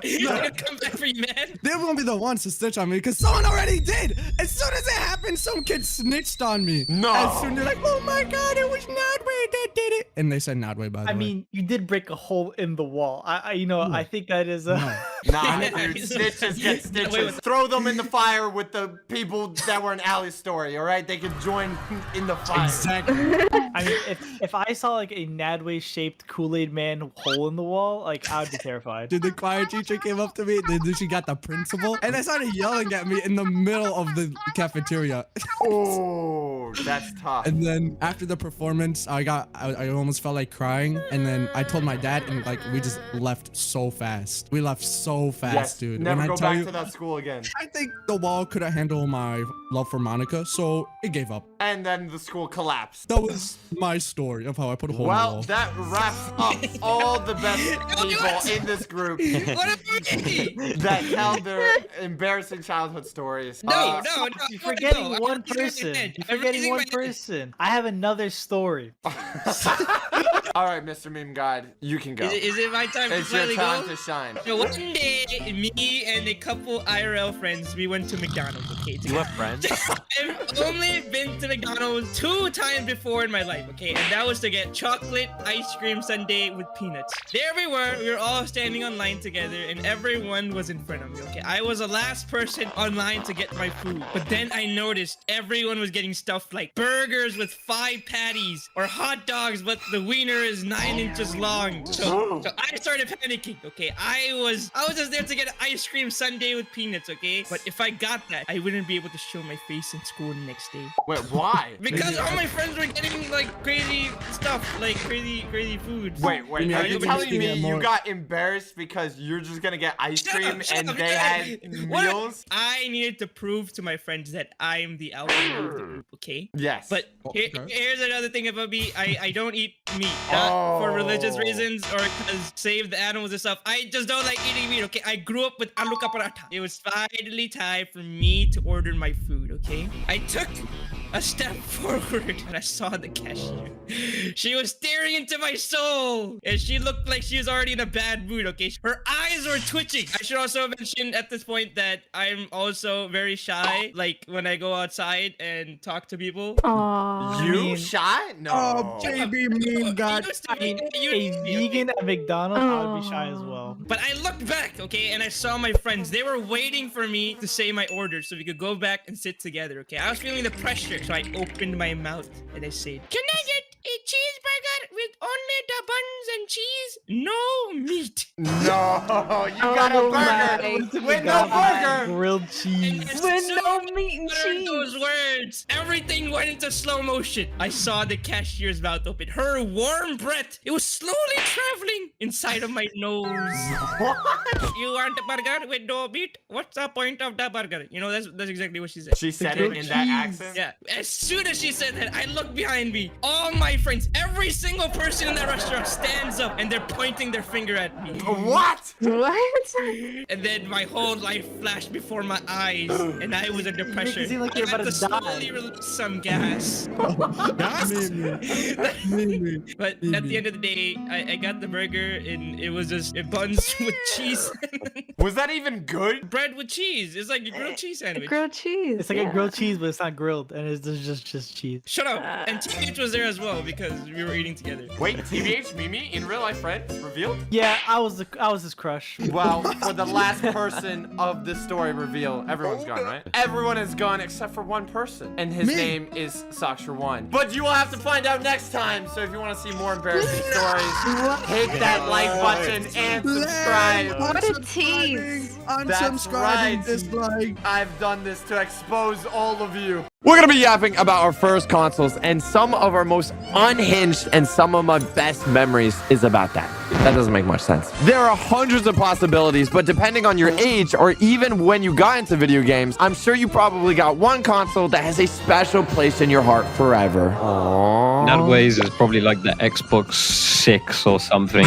You're gonna come back for you, man? They won't be the ones to snitch on me because someone already did. As soon as it happened, some kid snitched on me. No. As soon they're like, oh my God, it was Nadway that did it. And they said Nadway, by the way. I mean, you did break a hole in the wall. I think that is Nah, dude, snitches get stitches. Throw them in the fire with the people that were in Ali's story, all right? They could join in the fire. Exactly. I mean, if I saw like a Nadway-shaped Kool-Aid man hole in the wall, like I would be terrified. Dude, the choir teacher came up to me, then she got the principal, and they started yelling at me in the middle of the cafeteria. Oh, that's tough. And then after the performance, I almost felt like crying, and then I told my dad, and like we just left so fast. We left so fast, dude. Never When go I tell back you, to that school again. I think the wall couldn't handle my love for Monica, so it gave up. And then the school collapsed. That was my story of how I put a hole in the Well, wall. that wraps up all the best people in this group that tell their embarrassing childhood stories. No, you're forgetting one person. You're forgetting one person. I have another story. All right, Mr. Meme God, you can go. Is it my time It's to your finally time go? to shine. So one day, me and a couple IRL friends, we went to McDonald's. Okay, You have friends? I've only been to McDonald's 2 times before in my life, okay? And that was to get chocolate ice cream sundae with peanuts. There we were all standing online together, and everyone was in front of me, okay? I was the last person online to get my food. But then I noticed everyone was getting stuff like burgers with 5 patties, or hot dogs, but the wiener is 9 inches long. So I started panicking, okay? I was just there to get an ice cream sundae with peanuts, okay? But if I got that, I wouldn't be able to show my face in school the next day. Wait, why? Because all my friends were getting like crazy stuff, like crazy foods. Wait, are you telling me you got embarrassed because you're just gonna get ice cream and they had meals? I needed to prove to my friends that I am the alpha of the group, okay? Yes. But here's another thing about me. I don't eat meat. Not for religious reasons or because save the animals and stuff. I just don't like eating meat, okay? I grew up with aloo ka paratha. It was finally time for me to order my food, okay? I took a step forward and I saw the cashier. She was staring into my soul and she looked like she was already in a bad mood, okay? Her eyes were twitching. I should also mention at this point that I'm also very shy, like when I go outside and talk to people. Aww. You shy? No. Oh, baby Meme God. A vegan at McDonald's, I would be shy as well. But I looked back, okay, and I saw my friends. They were waiting for me to say my order so we could go back and sit together, okay? I was feeling the pressure, so I opened my mouth and I said, "Can I get a cheeseburger with only the buns and cheese? No meat." No, you got a burger with no burger. Grilled cheese. With no meat and cheese. Those words, everything went into slow motion. I saw the cashier's mouth open. Her warm breath, it was slowly traveling inside of my nose. What? You want a burger with no meat? What's the point of the burger? You know, that's exactly what she said. She said it in that accent? Yeah. As soon as she said that, I looked behind me. All my friends, every single person in that restaurant stands up and they're pointing their finger at me. What? What? And then my whole life flashed before my eyes, and I was under pressure. It seemed like I you're had about to to die. slowly release some gas. But at the end of the day, I got the burger, and it was just buns with cheese. Was that even good? Bread with cheese. It's like a grilled cheese sandwich. Grilled cheese. It's like a grilled cheese, but it's not grilled, and it's just cheese. Shut up. And TH was there as well because we were eating together. Wait, TBH, Mimi, in real life friend, revealed? Yeah, I was his crush. Well, for the last person of this story reveal, everyone's gone, right? Everyone is gone except for one person, and his name is Saksha1. But you will have to find out next time. So if you want to see more embarrassing stories, hit that like button and subscribe. What a tease. That's right. I've done this to expose all of you. We're going to be yapping about our first consoles, and some of our most unhinged and some of my best memories is about that. That doesn't make much sense. There are hundreds of possibilities, but depending on your age or even when you got into video games, I'm sure you probably got one console that has a special place in your heart forever. Aww. That ways is probably like the Xbox 6 or something.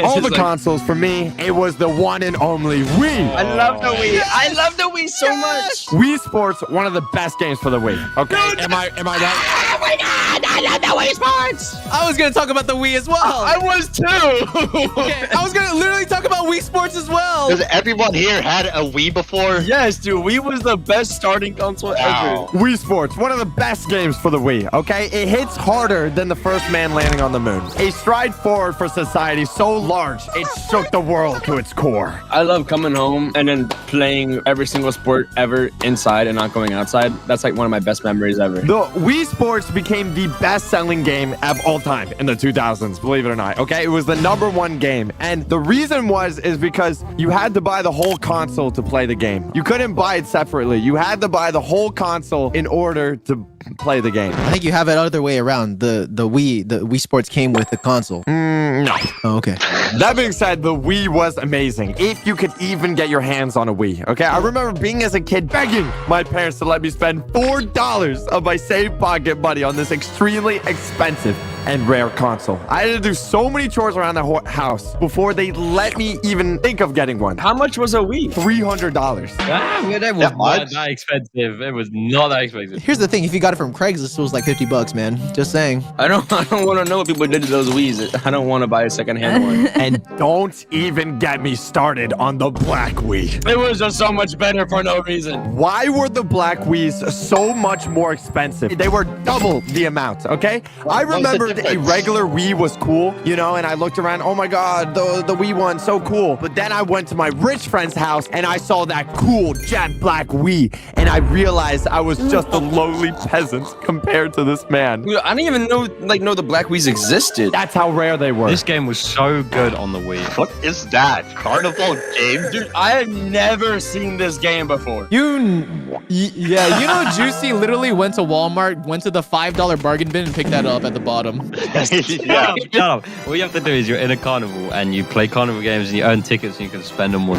All the consoles for me, it was the one and only Wii. I love the Wii. I love the Wii so much. Wii Sports, one of the best games for the Wii. Okay, am I right? Oh my God, I love the Wii Sports. I was gonna talk about the Wii as well. I was too. Okay, I was gonna literally talk about Wii Sports as well. Does everyone here had a Wii before? Yes, dude. Wii was the best starting console ever. Wii Sports, one of the best games for the Wii, okay? It hits harder than the first man landing on the moon. A stride forward for society so large, it shook the world to its core. I love coming home and then playing every single sport ever inside and not going outside. That's like one of my best memories ever. The Wii Sports became the best-selling game of all time in the 2000s, believe it or not, okay? It was the #1 game. And the reason is because you had to buy the whole console to play the game. You couldn't buy it separately. You had to buy the whole console in order to play the game. I think you have it other way around. The Wii Sports came with the console. No. Oh, okay. That being said, the Wii was amazing. If you could even get your hands on a Wii, okay? I remember being as a kid begging my parents to let me spend $4 of my saved pocket money on this extremely expensive and rare console. I had to do so many chores around the house before they let me even think of getting one. How much was a Wii? $300. That was not that expensive. It was not that expensive. Here's the thing: if you got it from Craigslist, it was like $50, man. Just saying. I don't want to know what people did to those Wiis. I don't want to buy a secondhand one. And don't even get me started on the black Wii. It was just so much better for no reason. Why were the black Wiis so much more expensive? They were double the amount, okay? I remembered a regular Wii was cool, you know, and I looked around, oh my God, the Wii one, so cool. But then I went to my rich friend's house and I saw that cool jet black Wii, and I realized I was just a lowly peasant compared to this man. Dude, I didn't even know the black Wiis existed. That's how rare they were. This game was so good on the Wii. What is that? Carnival game? Dude, I have never seen this game before. Yeah, you know, Juicy literally went to Walmart, went to the $5 bargain bin and picked that up at the bottom. Yeah. Shut up. All you have to do is you're in a carnival and you play carnival games and you earn tickets and you can spend them on.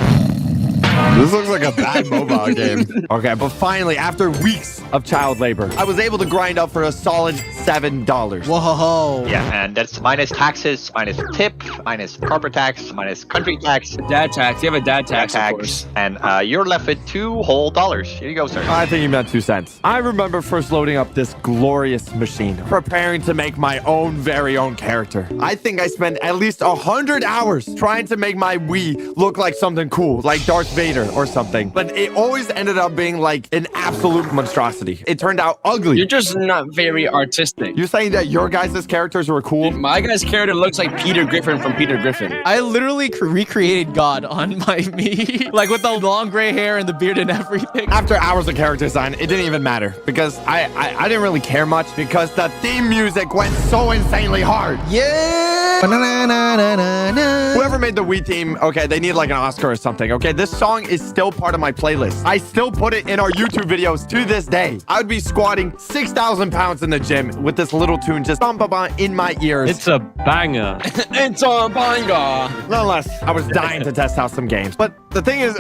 This looks like a bad mobile game. Okay, but finally, after weeks of child labor, I was able to grind up for a solid $7. Whoa. Yeah, and that's minus taxes, minus tip, minus corporate tax, minus country tax. Dad tax. You have a dad tax, of course. And you're left with $2 whole. Here you go, sir. I think you meant 2 cents. I remember first loading up this glorious machine, preparing to make my very own character. I think I spent at least 100 hours trying to make my Wii look like something cool, like Darth Vader or something. But it always ended up being like an absolute monstrosity. It turned out ugly. You're just not very artistic. You're saying that your guys' characters were cool? Dude, my guy's character looks like Peter Griffin from Peter Griffin. I literally recreated God on my me, like with the long gray hair and the beard and everything. After hours of character design, it didn't even matter because I didn't really care much because the theme music went so insanely hard. Yeah. Whoever made the Wii theme, okay, they need like an Oscar or something, okay? This song is still part of my playlist. I still put it in our YouTube videos to this day. I would be squatting 6,000 pounds in the gym with this little tune just in my ears. It's a banger. It's a banger. Nonetheless, I was dying to test out some games. But the thing is,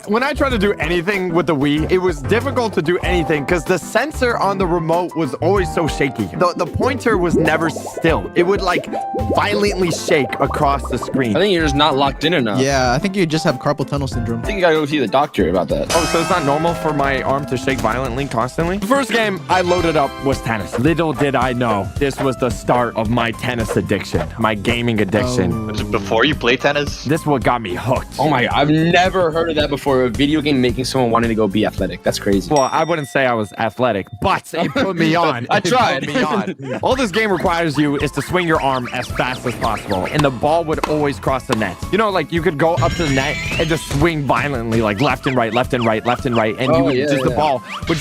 when I tried to do anything with the Wii, it was difficult to do anything because the sensor on the remote was always so shaky. The pointer was never still. It would like violently shake across the screen. I think you're just not locked in enough. Yeah, I think you just have carpal tunnel syndrome. I think you gotta go see the doctor about that. Oh, so it's not normal for my arm to shake violently constantly? The first game I loaded up was tennis. Little did I know, this was the start of my tennis addiction, my gaming addiction. Was it before you play tennis? This is what got me hooked. Oh my God, I've never heard of that before. A video game making someone wanting to go be athletic. That's crazy. Well, I wouldn't say I was athletic, but it put me on. I tried. It put me on. All this game requires you is to swing your arm as fast as possible, and the ball would always cross the net. You know, like you could go up to the net and just swing violently, like left and right, left and right, left and right, and the ball would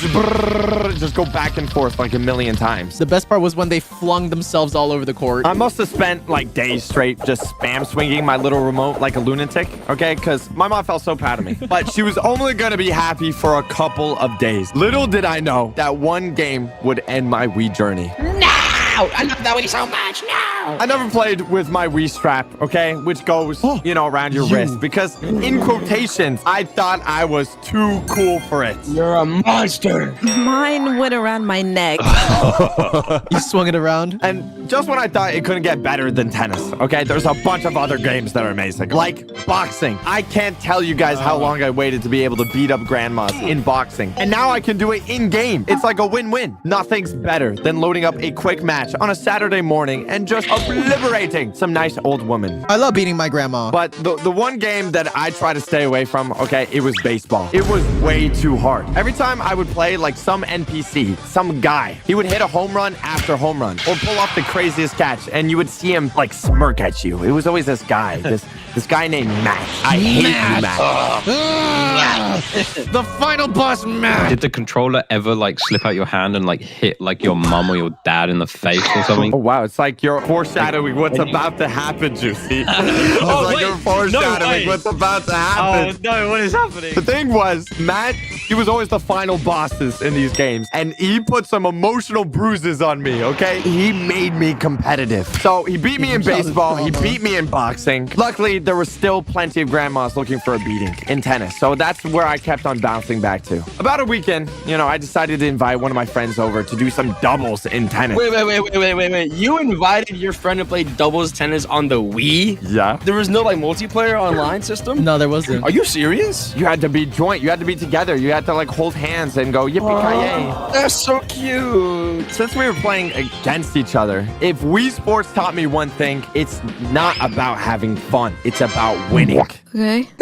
just go back and forth like a million times. The best part was when they flung themselves all over the court. I must have spent like days straight just spam swinging my little remote like a lunatic, okay? Because my mom felt so proud of me. But she was only going to be happy for a couple of days. Little did I know that one game would end my Wii journey. No! I love that Wii so much. No! I never played with my Wii strap, okay? Which goes, you know, around your wrist. Because in quotations, I thought I was too cool for it. You're a monster. Mine went around my neck. You swung it around? And just when I thought it couldn't get better than tennis, okay? There's a bunch of other games that are amazing. Like boxing. I can't tell you guys how long I waited to be able to beat up grandmas in boxing. And now I can do it in-game. It's like a win-win. Nothing's better than loading up a quick match on a Saturday morning and just obliterating some nice old woman. I love beating my grandma. But the one game that I try to stay away from, okay, it was baseball. It was way too hard. Every time I would play like some NPC, some guy, he would hit a home run after home run or pull off the craziest catch and you would see him like smirk at you. It was always this guy, this guy named Matt. I hate you, Matt. The final boss, Matt. Did the controller ever like slip out your hand and like hit like your mom or your dad in the face or something? Oh wow, it's like you're foreshadowing what's about to happen, Juicy. It's like you're foreshadowing what's about to happen. Oh no, what is happening? The thing was, Matt He was always the final bosses in these games. And he put some emotional bruises on me, okay? He made me competitive. So he beat me in baseball. He beat me in boxing. Luckily, there was still plenty of grandmas looking for a beating in tennis. So that's where I kept on bouncing back to. About a weekend, you know, I decided to invite one of my friends over to do some doubles in tennis. Wait. You invited your friend to play doubles tennis on the Wii? Yeah. There was no like multiplayer online system? No, there wasn't. Are you serious? You had to be joint. You had to be together. You had to like hold hands and go yippee-ki-yay. That's so cute. Since we were playing against each other, if Wii Sports taught me one thing, it's not about having fun. It's about winning. Okay.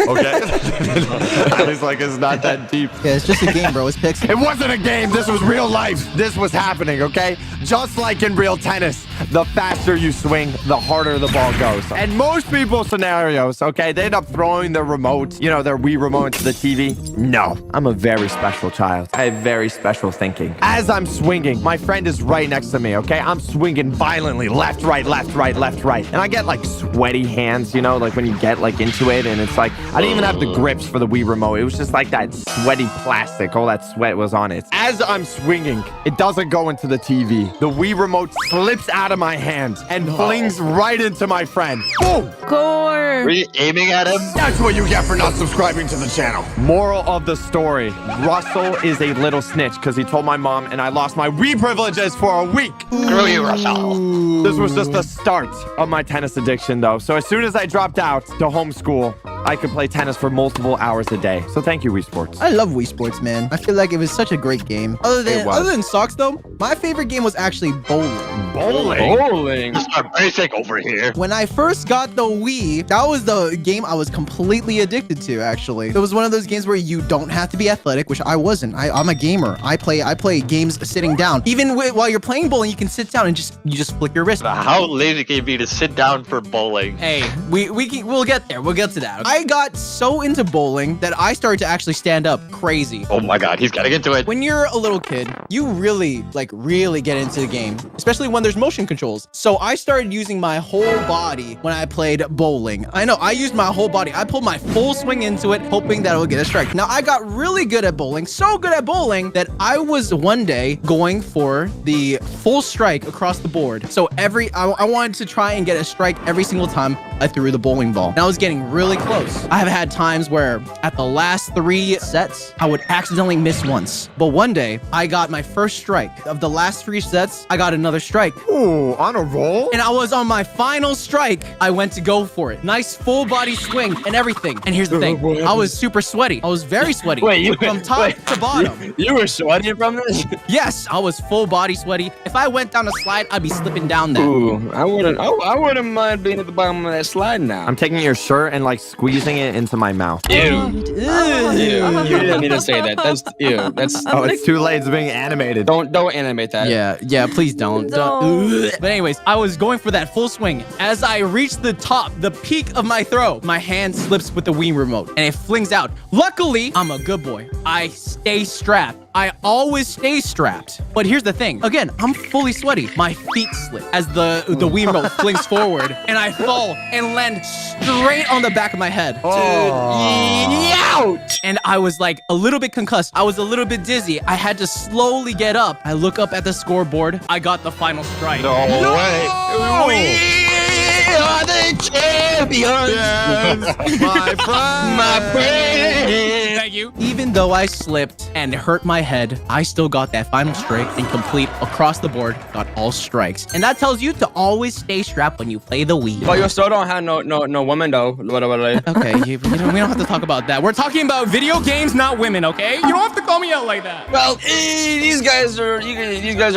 Okay. I was like, it's not that deep. Yeah, it's just a game, bro. It's pixel. It wasn't a game. This was real life. This was happening, okay? Just like in real tennis, the faster you swing, the harder the ball goes. And most people's scenarios, okay, they end up throwing their remote, you know, their Wii remote into the TV. No, I'm a very special child. I have very special thinking. As I'm swinging, my friend is right next to me, okay? I'm swinging violently, left, right, left, right, left, right. And I get like sweaty hands, you know, like when you get like into it and it's like, I didn't even have the grips for the Wii remote. It was just like that sweaty plastic. All that sweat was on it. As I'm swinging, it doesn't go into the TV. The Wii remote slips out of my hand and flings right into my friend. Boom! Gore. Were you aiming at him? That's what you get for not subscribing to the channel. Moral of the story. Russell is a little snitch because he told my mom and I lost my Wii privileges for a week. Screw you, Russell. This was just the start of my tennis addiction though. So as soon as I dropped out to homeschool, I could play tennis for multiple hours a day. So thank you, Wii Sports. I love Wii Sports, man. I feel like it was such a great game. Other than socks, though, my favorite game was actually bowling. Bowling? This is basic over here. When I first got the Wii, that was the game I was completely addicted to, actually. It was one of those games where you don't have to be athletic, which I wasn't. I'm a gamer. I play games sitting down. Even while you're playing bowling, you can sit down and you just flick your wrist. How lazy can you be to sit down for bowling? Hey, we'll get there. We'll get to that. I got so into bowling that I started to actually stand up crazy. Oh my god, he's getting into it. When you're a little kid, you really get into the game, especially when there's motion controls. So I started using my whole body when I played bowling. I know, I used my whole body. I pulled my full swing into it, hoping that I would get a strike. Now, I got really good at bowling, so good at bowling that I was one day going for the full strike across the board. So I wanted to try and get a strike every single time I threw the bowling ball. And I was getting really close. I have had times where at the last 3 sets, I would accidentally miss once. But one day, I got my first strike. Of the last 3 sets, I got another strike. Ooh, on a roll? And I was on my final strike. I went to go for it. Nice full body swing and everything. And here's the thing. I was super sweaty. I was very sweaty. From top to bottom. You were sweaty from this? Yes, I was full body sweaty. If I went down a slide, I'd be slipping down there. Ooh, I wouldn't mind being at the bottom of that slide now. I'm taking your shirt and like squeezing it into my mouth. Ew. You didn't need to say that. That's ew. That's oh, it's too late. It's being animated. Don't animate that. Yeah, please don't. But anyways, I was going for that full swing. As I reached the top, the peak of my throw, my hand slips with the Wii remote and it flings out. Luckily, I'm a good boy. I stay strapped. I always stay strapped. But here's the thing. Again, I'm fully sweaty. My feet slip as the Wii remote flings forward and I fall and land straight on the back of my head. Ouch! And I was like a little bit concussed. I was a little bit dizzy. I had to slowly get up. I look up at the scoreboard. I got the final strike. No way. We are the champions. My friend. My friend. Thank you. Even though I slipped and hurt my head, I still got that final strike and complete across the board, got all strikes. And that tells you to always stay strapped when you play the Wii. But you still don't have no woman though. Okay, we don't have to talk about that. We're talking about video games, not women, okay? You don't have to call me out like that. Well, these guys are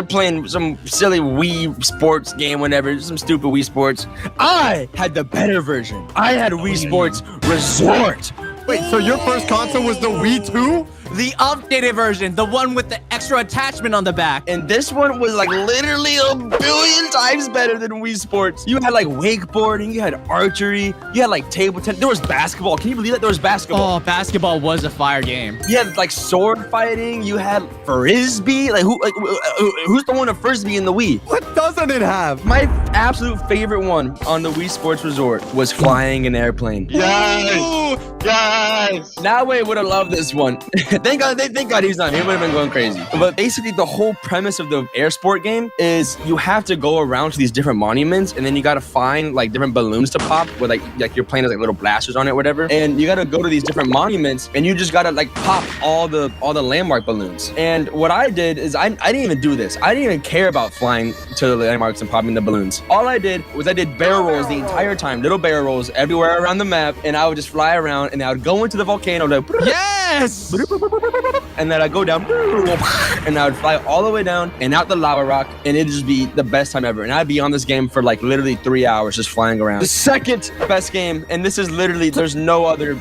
playing some silly Wii Sports game, whatever, some stupid Wii Sports. I had the better version. I had Wii Sports Resort. Wait, so your first console was the Wii 2? The updated version, the one with the extra attachment on the back. And this one was like literally 1 billion times better than Wii Sports. You had like wakeboarding, you had archery, you had like table tennis. There was basketball. Can you believe that there was basketball? Oh, basketball was a fire game. You had like sword fighting. You had frisbee. Like who's the one of frisbee in the Wii? What doesn't it have? My absolute favorite one on the Wii Sports Resort was flying an airplane. Yes. Yes! Noway would have loved this one. Thank God he's not. He would have been going crazy. But basically, the whole premise of the air sport game is you have to go around to these different monuments, and then you gotta find like different balloons to pop with like you're playing as like little blasters on it, whatever. And you gotta go to these different monuments, and you just gotta like pop all the landmark balloons. And what I did is I didn't even do this. I didn't even care about flying to the landmarks and popping the balloons. All I did was I did barrel rolls the entire time, little barrel rolls everywhere around the map, and I would just fly around, and I would go into the volcano, like, yes, and then I'd go down, and I would fly all the way down and out the lava rock, and it'd just be the best time ever. And I'd be on this game for like literally 3 hours just flying around. The second best game, and this is literally, there's no other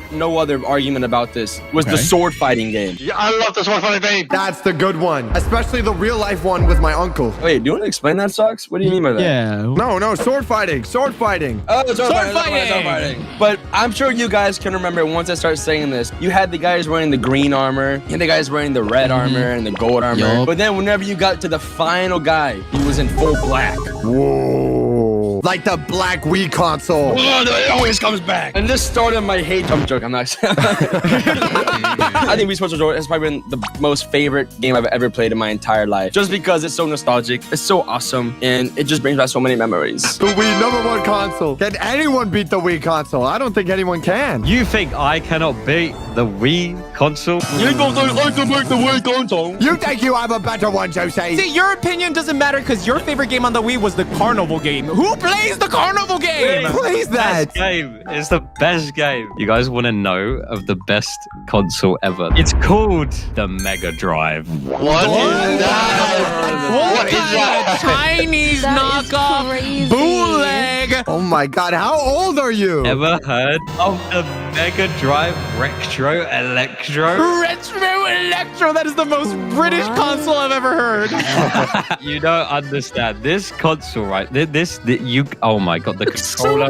argument about this, was the sword fighting game. Yeah, I love the sword fighting game. That's the good one, especially the real life one with my uncle. Wait, do you want to explain that, Socks? What do you mean by that? Yeah. No, sword fighting. Sword fighting. Oh, sword fighting. But I'm sure you guys can remember once I start saying this, you had the guys wearing the green armor, and the guys wearing the red armor and the gold armor. Yup. But then whenever you got to the final guy, he was in full black. Whoa. Like the black Wii console. Oh, it always comes back. And this started my hate. I'm joking. I'm not. I think Wii Sports Resort has probably been the most favorite game I've ever played in my entire life. Just because it's so nostalgic, it's so awesome, and it just brings back so many memories. The Wii #1 console. Can anyone beat the Wii console? I don't think anyone can. You think I cannot beat the Wii console? You don't think I can beat the Wii console? You think you have a better one, Jose? See, your opinion doesn't matter because your favorite game on the Wii was the carnival game. Who plays the carnival game? Who plays that? Best game. It's the best game. You guys want to know of the best console ever? It's called the Mega Drive. What is that? What is that? Chinese knockoff bootleg. Oh my God, how old are you? Ever heard of the Mega Drive Retro Electro? Retro Electro. That is the most British console I've ever heard. You don't understand. This console, right? Oh my God, the controller.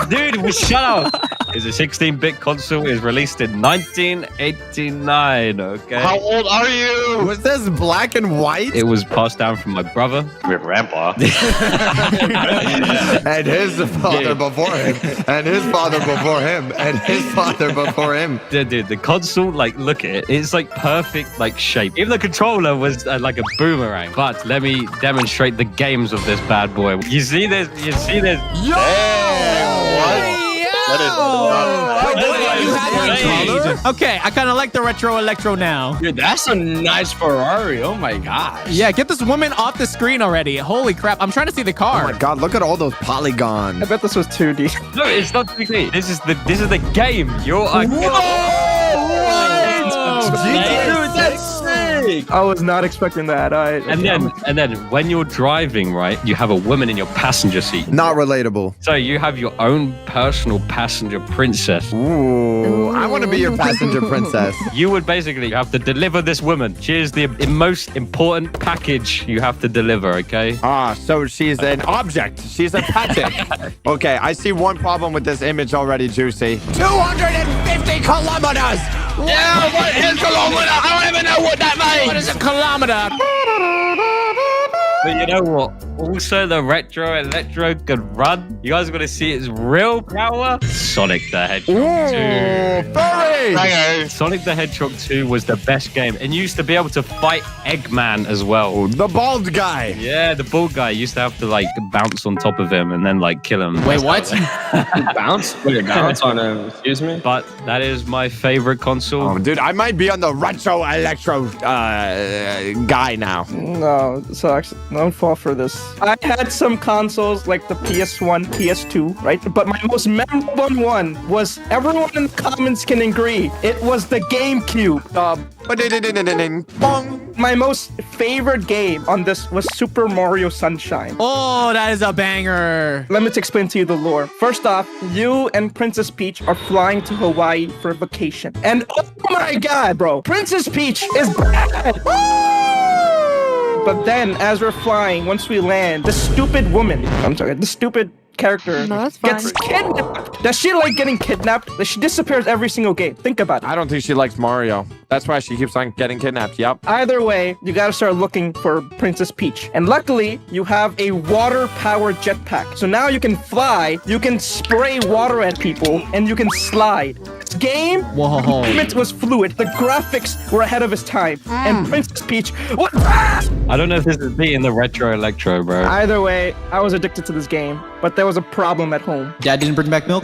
Dude, shut up. It's a 16-bit console. It was released in 1989, okay? How old are you? Was this black and white? It was passed down from my brother. Your grandpa. And his father before him. And his father before him. And his father before him. Dude, the console, like, look at it. It's like perfect, like, shape. Even the controller was like a boomerang. But let me demonstrate the games of this bad boy. You see this? You see this? Yo! Okay, I kind of like the Retro Electro now. Dude, that's a nice Ferrari. Oh my gosh. Yeah, get this woman off the screen already. Holy crap, I'm trying to see the car. Oh my God, look at all those polygons. I bet this was 2D. No, it's not 2D. This is the game. You're a Dude, that's sick. I was not expecting that. And then when you're driving, right, you have a woman in your passenger seat. Not relatable. So you have your own personal passenger princess. Ooh, I want to be your passenger princess. You would basically have to deliver this woman. She is the most important package you have to deliver, okay? Ah, so she's an object. She's a package. Okay, I see one problem with this image already, Juicy. 250 kilometers! Yeah, what is kilometer? I don't even know what that means. What is a kilometer? But you know what? Also, the Retro Electro could run. You guys want to see its real power? Sonic the Hedgehog 2. Furry! Sonic the Hedgehog 2 was the best game. And you used to be able to fight Eggman as well. The bald guy. Yeah, the bald guy. You used to have to, like, bounce on top of him and then, like, kill him. Wait, what? Bounce? Wait, bounce on him. Excuse me? But that is my favorite console. Oh, dude, I might be on the Retro Electro guy now. No, sucks. Don't fall for this. I had some consoles like the PS1, PS2, right? But my most memorable one was, everyone in the comments can agree, it was the GameCube. My most favorite game on this was Super Mario Sunshine. Oh, that is a banger. Let me explain to you the lore. First off, you and Princess Peach are flying to Hawaii for vacation. And oh my God, bro, Princess Peach is bad. But then, as we're flying, once we land, the stupid character gets kidnapped. Does she like getting kidnapped? She disappears every single game. Think about it. I don't think she likes Mario. That's why she keeps on getting kidnapped. Yep. Either way, you gotta start looking for Princess Peach. And luckily, you have a water-powered jetpack. So now you can fly, you can spray water at people, and you can slide. This game, it was fluid. The graphics were ahead of its time. And Princess Peach was fast! I don't know if this is beating the retro electro, bro. Either way, I was addicted to this game, but there was a problem at home. Dad didn't bring back milk?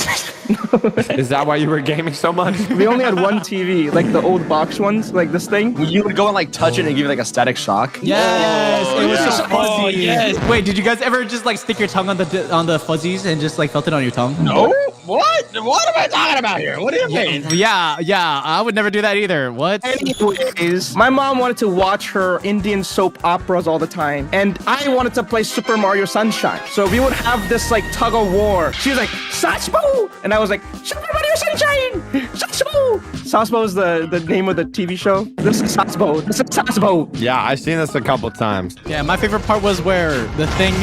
Is that why you were gaming so much? We only had one TV, like the old box ones, like this thing. You would go and like touch it and give you like a static shock. Yes, it was so fuzzy. yes. Wait, did you guys ever just like stick your tongue on the fuzzies and just like felt it on your tongue? No. What? What am I talking about here? What do you mean? Yeah, I would never do that either. What? Anyways, my mom wanted to watch her Indian soap operas all the time, and I wanted to play Super Mario Sunshine. So we would have this like tug of war. She was like, Sasbo! And I was like, Super Mario Sunshine! Sasbo! Sasbo is the name of the TV show. This is Sasbo. This is Sasbo. Yeah, I've seen this a couple times. Yeah, my favorite part was where the thing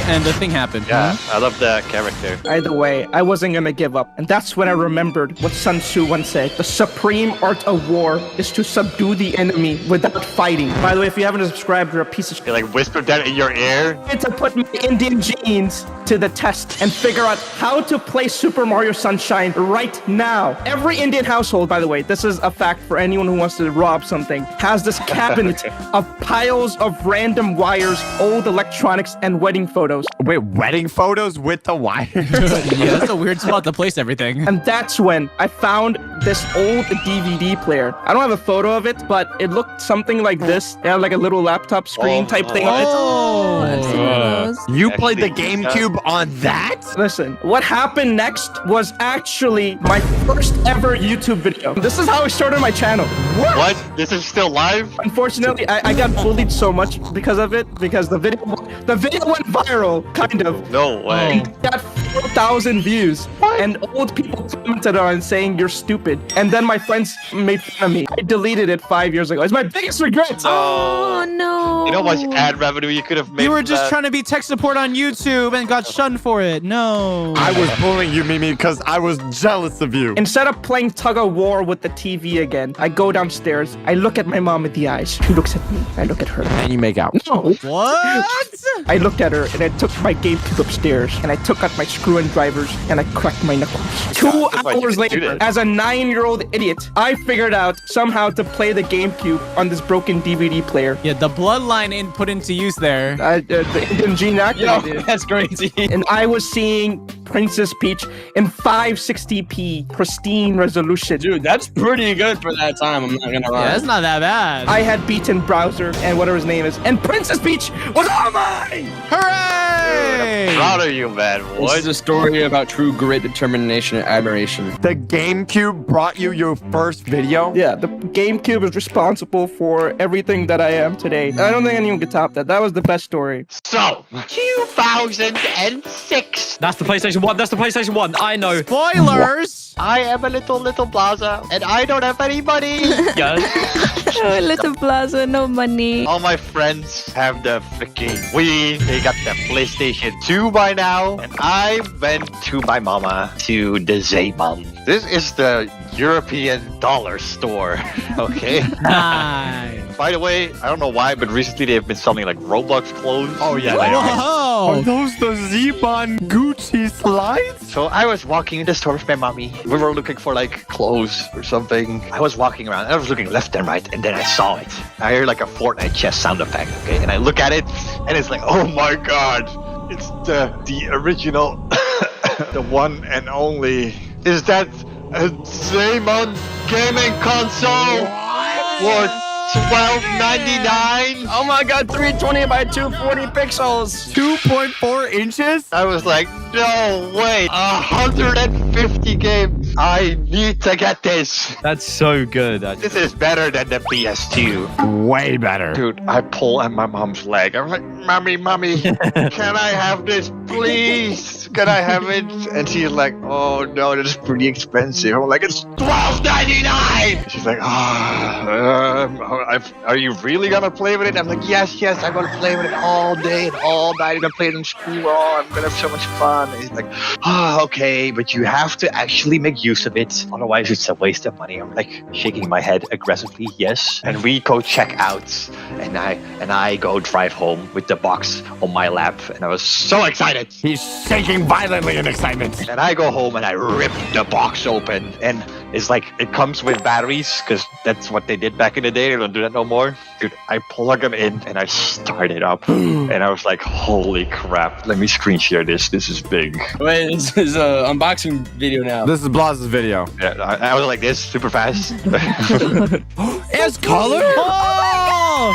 happened. Yeah, I love the character. Either way, I wasn't gonna give up. And that's when I remembered what Sun Tzu once said. The supreme art of war is to subdue the enemy without fighting. By the way, if you haven't subscribed, you're a piece of shit. You like whispered that in your ear? I had to put my Indian genes to the test and figure out how to play Super Mario Sunshine right now. Every Indian household, by the way, this is a fact for anyone who wants to rob something, has this cabinet of piles of random wires, old electronics, and wedding photos. Wait, wedding photos with the wires? Yeah, that's a weird spot to place everything. And that's when I found this old DVD player. I don't have a photo of it, but it looked something like this. It had like a little laptop screen type thing on it. You played the GameCube on that? Listen, what happened next was actually my first ever YouTube video. This is how I started my channel. What? This is still live? Unfortunately, I got bullied so much because of it, because the video went viral, kind of. No way. It got 4,000 views. And old people commented on it saying you're stupid. And then my friends made fun of me. I deleted it 5 years ago. It's my biggest regret. Oh, no. You know how much ad revenue you could have made? You were just trying to be tech support on YouTube and got shunned for it. No. I was bullying you, Mimi, because I was jealous of you. Instead of playing tug of war with the TV again, I go downstairs. I look at my mom in the eyes. She looks at me. I look at her. And you make out. No. What? I looked at her and I took my GameCube upstairs and I took out my screw and drivers and I cracked my knuckles. 2 hours later, as a 9-year-old idiot, I figured out somehow to play the GameCube on this broken DVD player. Yeah, the bloodline put into use there. The Indian gene activated. Yo, that's crazy. And I was seeing Princess Peach in 560p pristine resolution. Dude, that's pretty good for that time. I'm not gonna lie. Yeah, that's not that bad. I had beaten Browser and whatever his name is, and Princess Peach was all mine! Hooray! I'm proud of you, man. This What? is a story about true grit, determination, and admiration. The GameCube brought you your first video? Yeah, the GameCube is responsible for everything that I am today. I don't think anyone could top that. That was the best story. So, 2006. That's the PlayStation 1. That's the PlayStation 1. I know. Spoilers! I am a little Plaza, and I don't have any money. Yes. Oh, little Plaza, no money. All my friends have the freaking Wii. They got the PlayStation 2 by now. And I went to my mama to the Zeeman. This is the European dollar store. Okay? Nice. By the way, I don't know why, but recently they've been selling like Roblox clothes. Oh, yeah, they are. Whoa! Are those the Zeeman Gucci slides? So I was walking in the store with my mommy. We were looking for like clothes or something. I was walking around. I was looking left and right, and then I saw it. I hear like a Fortnite chest sound effect. Okay, and I look at it, and it's like, oh my god, it's the original, the one and only. Is that a Zeeman gaming console? What? $12.99. Oh my god, 320 by 240 pixels. 2.4 inches? I was like, no way. 150 games. I need to get this. That's so good. This is better than the PS2. Way better. Dude, I pull at my mom's leg. I'm like, mommy, can I have this, please? can I have it? And she's like, oh no, that's pretty expensive. I'm like, it's $12.99. She's like, are you really gonna play with it? I'm like, yes, I'm gonna play with it all day and all night. I'm gonna play it in school. Oh, I'm gonna have so much fun. And he's like, okay, but you have to actually make use of it. Otherwise, it's a waste of money. I'm like shaking my head aggressively, yes. And we go check out, and I go drive home with the box on my lap, and I was so excited. He's shaking violently in excitement. And I go home and I rip the box open, and it's like it comes with batteries because that's what they did back in the day. They don't do that no more. Dude, I plug them in and I start it up, and I was like, holy crap. Let me screen share this. This is big. Wait, this is an unboxing video now. This is Blaz's video. Yeah, I was like this, super fast. It's color? Oh!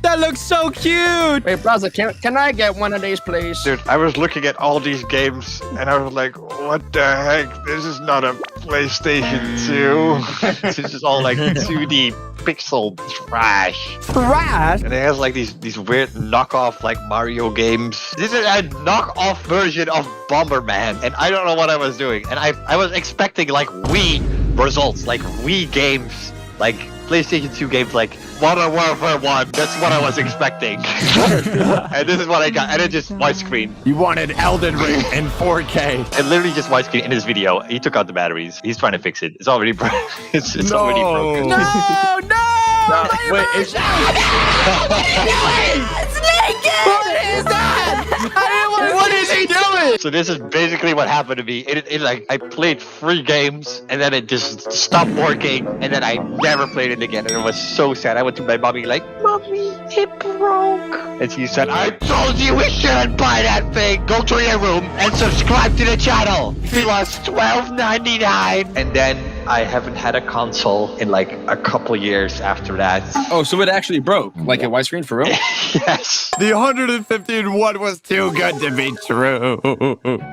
That looks so cute. Wait, brother, can I get one of these, please? Dude, I was looking at all these games and I was like, what the heck? This is not a PlayStation 2. This is just all like 2D pixel trash. Trash? And it has like these weird knockoff like Mario games. This is a knockoff version of Bomberman, and I don't know what I was doing. And I was expecting like Wii results, like Wii games, like PlayStation 2 games, like Modern Warfare 1. That's what I was expecting. And this is what I got. And it just widescreen. You wanted Elden Ring in 4K. And literally just widescreen in his video. He took out the batteries. He's trying to fix it. It's already broken. It's already broken. No! Wait, it's naked! What is that? What is he doing? So this is basically what happened to me. It like I played 3 games and then it just stopped working, and then I never played it again, and it was so sad. I went to my mommy like, Mommy, it broke. And she said, I told you we shouldn't buy that thing. Go to your room and subscribe to the channel. He lost $12.99. And then I haven't had a console in like a couple years after that. Oh, so it actually broke? Like a widescreen for real? Yes. The 115 one was too good to be true.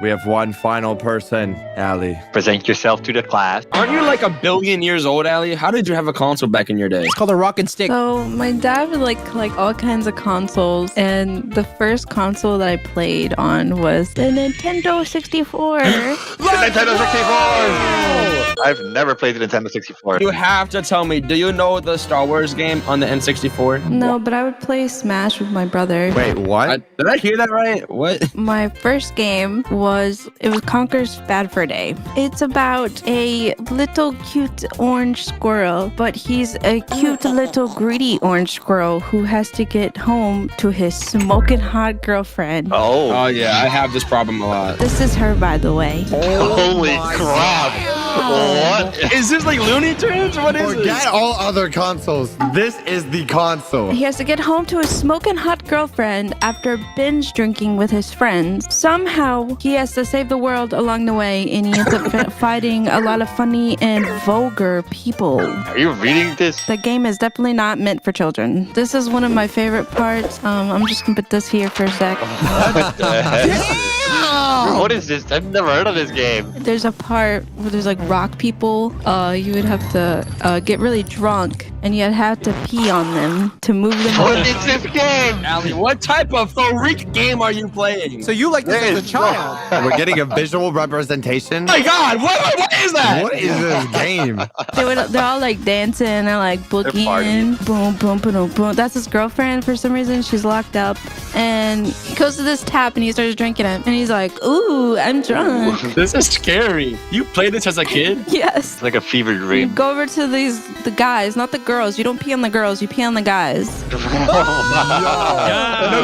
We have one final person, Ali. Present yourself to the class. Aren't you like 1 billion years old, Ali? How did you have a console back in your day? It's called a rock and stick. So my dad would like all kinds of consoles, and the first console that I played on was the Nintendo 64. The Nintendo 64! I've never played the Nintendo 64. You have to tell me, do you know the Star Wars game on the N64? No, but I would play Smash with my brother. Wait, what? Did I hear that right? What? My first game was Conker's Bad Fur Day. It's about a little cute orange squirrel, but he's a cute little greedy orange squirrel who has to get home to his smoking hot girlfriend. Oh yeah, I have this problem a lot. This is her, by the way. Holy crap. What? Is this like Looney Tunes? What is Forget this? all other consoles. This is the console. He has to get home to his smoking hot girlfriend after binge drinking with his friends. Somehow, he has to save the world along the way, and he ends up fighting a lot of funny and vulgar people. Are you reading this? The game is definitely not meant for children. This is one of my favorite parts. I'm just gonna put this here for a sec. What the heck? What is this? I've never heard of this game. There's a part where there's like rock people. You would have to get really drunk, and you'd have to pee on them to move them. What is this game? Ali, what type of freak game are you playing? So you like this as a child? We're getting a visual representation. Oh my God, what is that? What is this game? They're all like dancing and like boogieing. Boom, boom, boom, boom. That's his girlfriend for some reason. She's locked up. And he goes to this tap and he starts drinking it. And he's like, ooh, I'm drunk. This is scary. You played this as a kid? Yes. It's like a fever dream. Go over to the guys, not the girls. You don't pee on the girls, you pee on the guys. No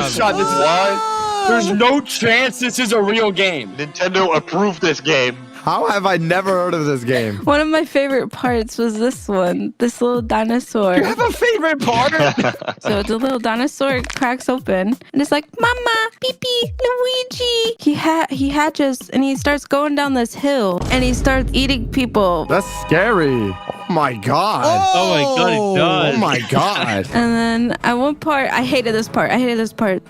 shot. This is what? There's no chance this is a real game. Nintendo approved this game. How have I never heard of this game? One of my favorite parts was this one, this little dinosaur. You have a favorite part? So the little dinosaur cracks open and it's like, Mama, Pee-Pee, Luigi. He hatches and he starts going down this hill and he starts eating people. That's scary. Oh my god. Oh my god, it does. Oh my god. And then at one part, I hated this part.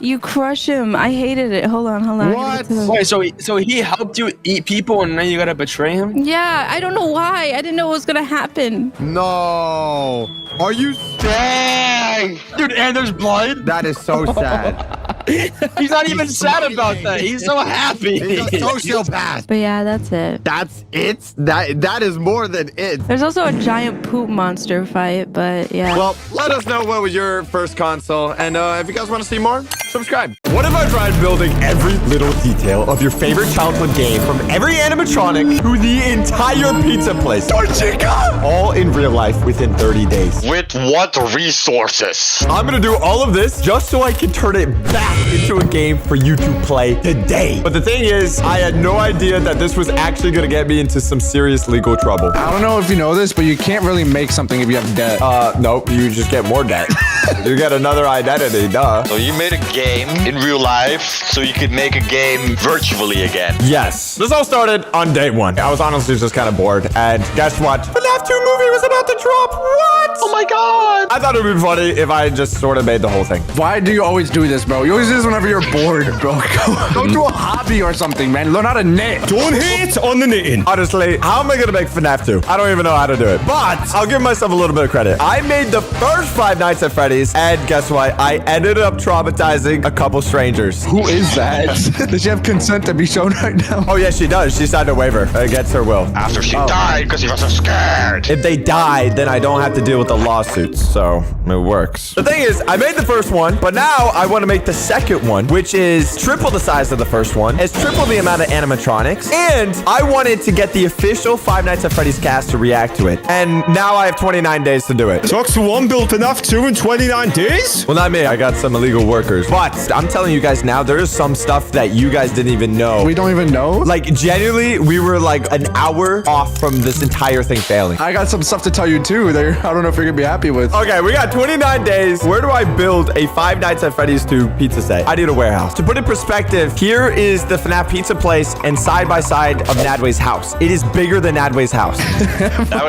You crush him. I hated it. Hold on. What? Wait, so he helped you eat people and now you gotta betray him? Yeah, I don't know why. I didn't know what was gonna happen. No. Are you Dang! Dude, and there's blood? That is so sad. He's not even sad about that. He's so happy. He's a sociopath. But yeah, that's it. That's it? That is more than it. There's also a giant poop monster fight, but yeah. Well, let us know what was your first console. And if you guys want to see more, subscribe. What if I tried building every little detail of your favorite childhood game, from every animatronic to the entire pizza place, all in real life within 30 days? With what resources? I'm gonna do all of this just so I can turn it back into a game for you to play today. But the thing is, I had no idea that this was actually gonna get me into some serious legal trouble. I don't know if you know this, but you can't really make something if you have debt. Nope, you just get more debt. You get another identity, duh. So you made a game in real life so you could make a game virtually again. Yes. This all started on day one. I was honestly just kind of bored. And guess what? The FNAF 2 movie was about to drop. What? Oh my god. I thought it would be funny if I just sort of made the whole thing. Why do you always do this, bro? You always do this whenever you're bored, bro. Go do a hobby or something, man. Learn how to knit. Don't hate on the knitting. Honestly, how am I going to make FNAF 2? I don't even know how to do it. But I'll give myself a little bit of credit. I made the first Five Nights at Freddy's, and guess what? I ended up traumatizing a couple strangers. Who is that? Does she have consent to be shown right now? Oh, yes, she does. She signed a waiver against her will. After she died because he was so scared. If they died, then I don't have to deal with the lawsuits, so it works. The thing is, I made the first one, but now I want to make the second one, which is triple the size of the first one. It's triple the amount of animatronics, and I wanted to get the official Five Nights at Freddy's cast to react to it. And now I have 29 days to do it. Talks 1 built FNAF 2 in 29 days? Well, not me. I got some illegal workers. But I'm telling you guys now, there's some stuff that you guys didn't even know. We don't even know? Like, genuinely, we were like an hour off from this entire thing failing. I got some stuff to tell you too there. I don't know if you're gonna be happy with. Okay, we got 29 days. Where do I build a Five Nights at Freddy's 2 pizza set? I need a warehouse. To put in perspective, here is the FNAF pizza place and side by side of Nadway's house. It is bigger than Nadway's house.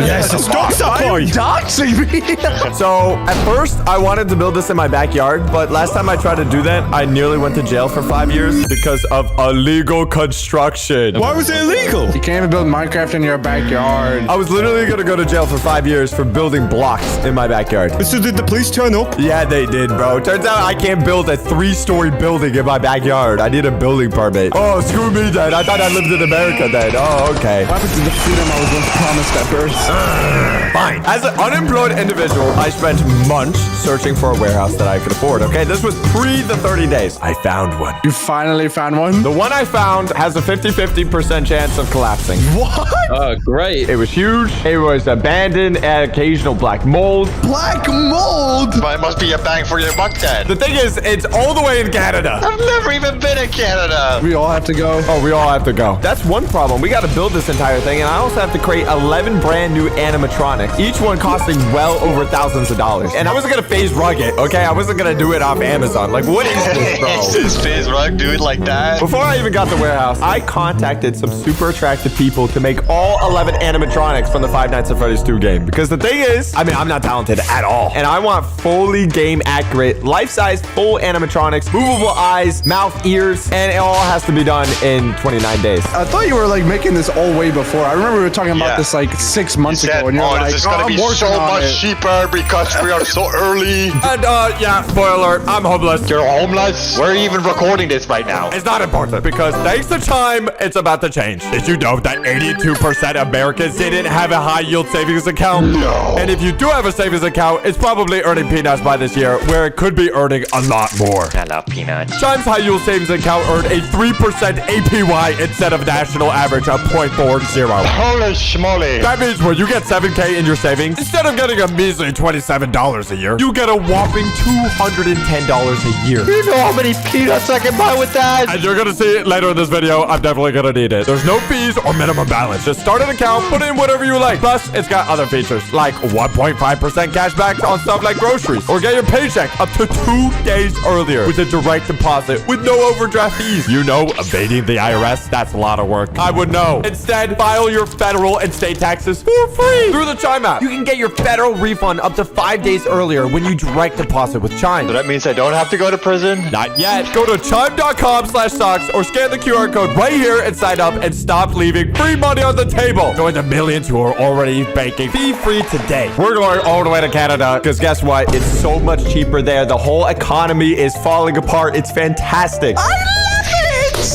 Yes, stop that boy. Doxing me. So at first, I wanted to build this in my backyard, but last time I tried to do that, I nearly went to jail for 5 years because of illegal construction. Why was it illegal? You can't even build Minecraft in your backyard. I was literally gonna go to jail for 5 years for building blocks in my backyard. So did the police turn up? Yeah, they did, bro. Turns out I can't build a 3-story building in my backyard. I need a building permit. Oh, screw me, Dad. I thought I lived in America then. Oh, okay. What happened to the freedom I was once promised at birth? Fine. As an unemployed individual, I spent months searching for a warehouse that I could afford, okay? This was pre the 30 days. I found one. You finally found one? The one I found has a 50-50% chance of collapsing. What? Oh, great. It was huge. It was abandoned and occasional black mold. Black mold? But it must be a bang for your buck then. The thing is, it's all the way in Canada. I've never even been in Canada. We all have to go. Oh, we all have to go. That's one problem. We got to build this entire thing, and I also have to create 11 brand new animatronics, each one costing well over thousands of dollars. And I wasn't gonna phase rug it, okay? I wasn't gonna do it off Amazon. Like, what is this, bro? Is this phase rug, dude, like that? Before I even got the warehouse, I contacted some super attractive people to make all 11 animatronics from the Five Nights at Freddy's 2 game. Because the thing is, I mean, I'm not talented at all. And I want fully game accurate, life-size, full animatronics, movable eyes, mouth, ears, and it all has to be done in 29 days. I thought you were like making this all way before. I remember we were talking about this like 6 months ago. And you're like, this is gonna be so much cheaper because we are so early. And yeah, spoiler, I'm homeless. You're homeless? We're even recording this right now. It's not important because thanks to time, it's about to change. Did you know that 82% of Americans didn't have a high yield savings account? No. And if you do have a savings account, it's probably earning peanuts by this year, where it could be earning a lot more. I love peanuts. Chime's high yield savings account earned a 3% APY instead of national average of 0.40. Holy schmoly. That means when you get 7K in your savings, instead of getting a measly $27 a year, you get a whopping $210 a year. You know how many peanuts I can buy with that? And you're gonna see it later in this video. I'm definitely gonna need it. There's no fees or minimum balance. Just start an account, put in whatever you like. Plus, it's got other features like 1.5% cash back on stuff like groceries, or get your paycheck up to 2 days earlier with a direct deposit with no overdraft fees. You know, evading the IRS IRS, that's a lot of work. I would know. Instead, file your federal and state taxes for free through the Chime app. You can get your federal refund up to 5 days earlier when you direct deposit with Chime. So that means I don't have to go to prison? Not yet. Go to chime.com/socks or scan the QR code right here and sign up and stop leaving free money on the table. Join the millions who are already banking fee-free today. We're going all the way to Canada because guess what? It's so much cheaper there. The whole economy is falling apart. It's fantastic.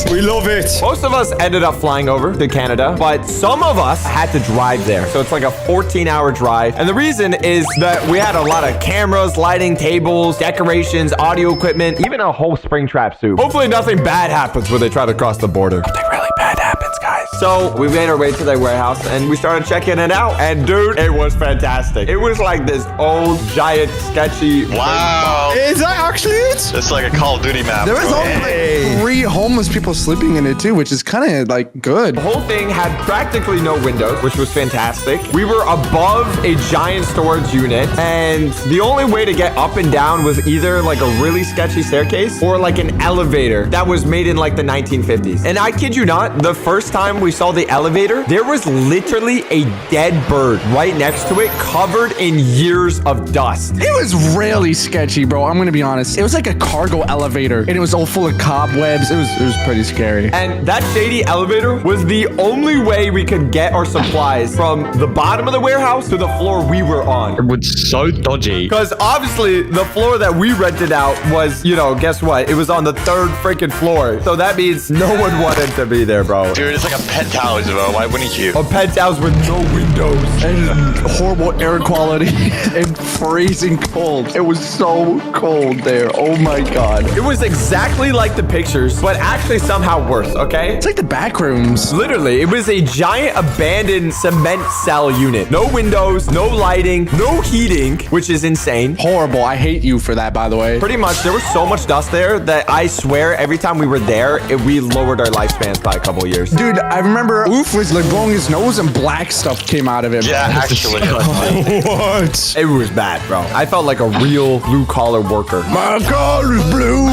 We love it. Most of us ended up flying over to Canada, but some of us had to drive there. So it's like a 14-hour drive. And the reason is that we had a lot of cameras, lighting, tables, decorations, audio equipment, even a whole Springtrap suit. Hopefully nothing bad happens when they try to cross the border. Nothing really bad happens, guys. So we made our way to their warehouse and we started checking it out. And dude, it was fantastic. It was like this old, giant, sketchy. Wow. Is that actually it? It's like a Call of Duty map. There was only like 3 homeless people sleeping in it too, which is kind of like good. The whole thing had practically no windows, which was fantastic. We were above a giant storage unit, and the only way to get up and down was either like a really sketchy staircase or like an elevator that was made in like the 1950s. And I kid you not, the first time we saw the elevator, there was literally a dead bird right next to it, covered in years of dust. It was really sketchy, bro. I'm gonna be honest. It was like a cargo elevator, and it was all full of cobwebs. It was pretty scary. And that shady elevator was the only way we could get our supplies from the bottom of the warehouse to the floor we were on. It was so dodgy. Because obviously the floor that we rented out was, you know, guess what? It was on the 3rd freaking floor. So that means no one wanted to be there, bro. Dude, it's like a penthouse, bro. Why wouldn't you? A penthouse with no windows. And horrible air quality and freezing cold. It was so cold there. Oh my God. It was exactly like the pictures, but actually somehow worse, okay? It's like the Backrooms. Literally, it was a giant abandoned cement cell unit. No windows, no lighting, no heating, which is insane. Horrible. I hate you for that, by the way. Pretty much, there was so much dust there that I swear every time we were there, we lowered our lifespans by a couple years. Dude, I remember Oof was like blowing his nose and black stuff came out of him. Yeah, actually. What? It was bad, bro. I felt like a real blue-collar worker. My collar's blue.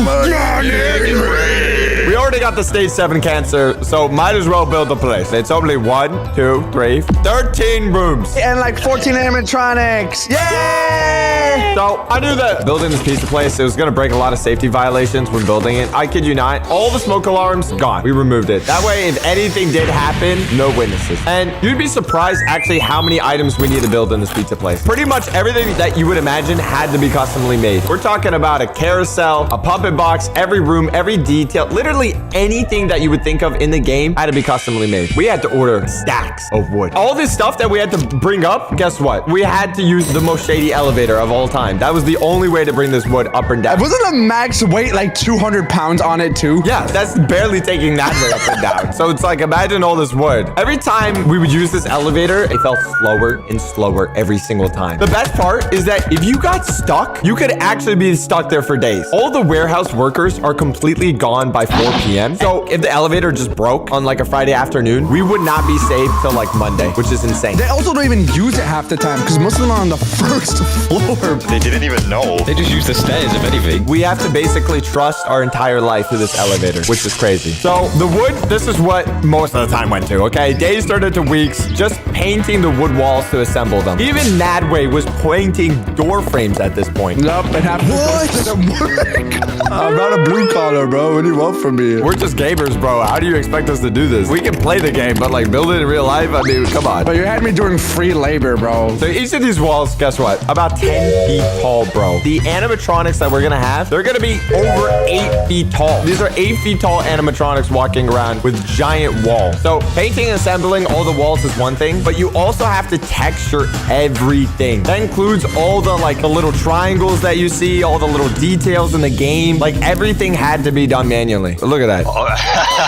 We already got the stage 7 cancer, so might as well build the place. It's only 1, 2, 3, 13 rooms. And like 14 animatronics. Yay! So I knew that building this piece of place, it was going to break a lot of safety violations when building it. I kid you not. All the smoke alarms, gone. We removed it. That way, if anything did happen, no witnesses. And you'd be surprised actually how many items we need to build in this pizza place. Pretty much everything that you would imagine had to be customly made. We're talking about a carousel, a puppet box, every room, every detail, literally anything that you would think of in the game had to be customly made. We had to order stacks of wood. All this stuff that we had to bring up, guess what? We had to use the most shady elevator of all time. That was the only way to bring this wood up and down. Wasn't the max weight like 200 pounds on it too? Yeah, that's barely taking that way up and down. So it's like, imagine all this wood. Every time we would use this elevator, it felt slower and slower every single time. The best part is that if you got stuck, you could actually be stuck there for days. All the warehouse workers are completely gone by 4 p.m. So if the elevator just broke on like a Friday afternoon, we would not be safe till like Monday, which is insane. They also don't even use it half the time because most of them are on the first floor. They didn't even know. They just use the stairs, if anything. We have to basically trust our entire life to this elevator, which is crazy. So the wood, this is what most of the time went to, okay? Days turned into weeks, just painting the wood walls to assemble them. Even Nadway was painting door frames at this point. Nope, it happened. What? I'm not a blue collar, bro. What do you want from me? We're just gamers, bro. How do you expect us to do this? We can play the game, but like build it in real life? I mean, come on. But you had me doing free labor, bro. So each of these walls, guess what? About 10 feet tall, bro. The animatronics that we're gonna have, they're gonna be over 8 feet tall. These are 8 feet tall animatronics walking around with giant walls. So painting and assembling all the walls is one thing, but you also have to texture everything. That includes all the like the little triangles that you see, all the little details in the game. Like everything had to be done manually. Look at that.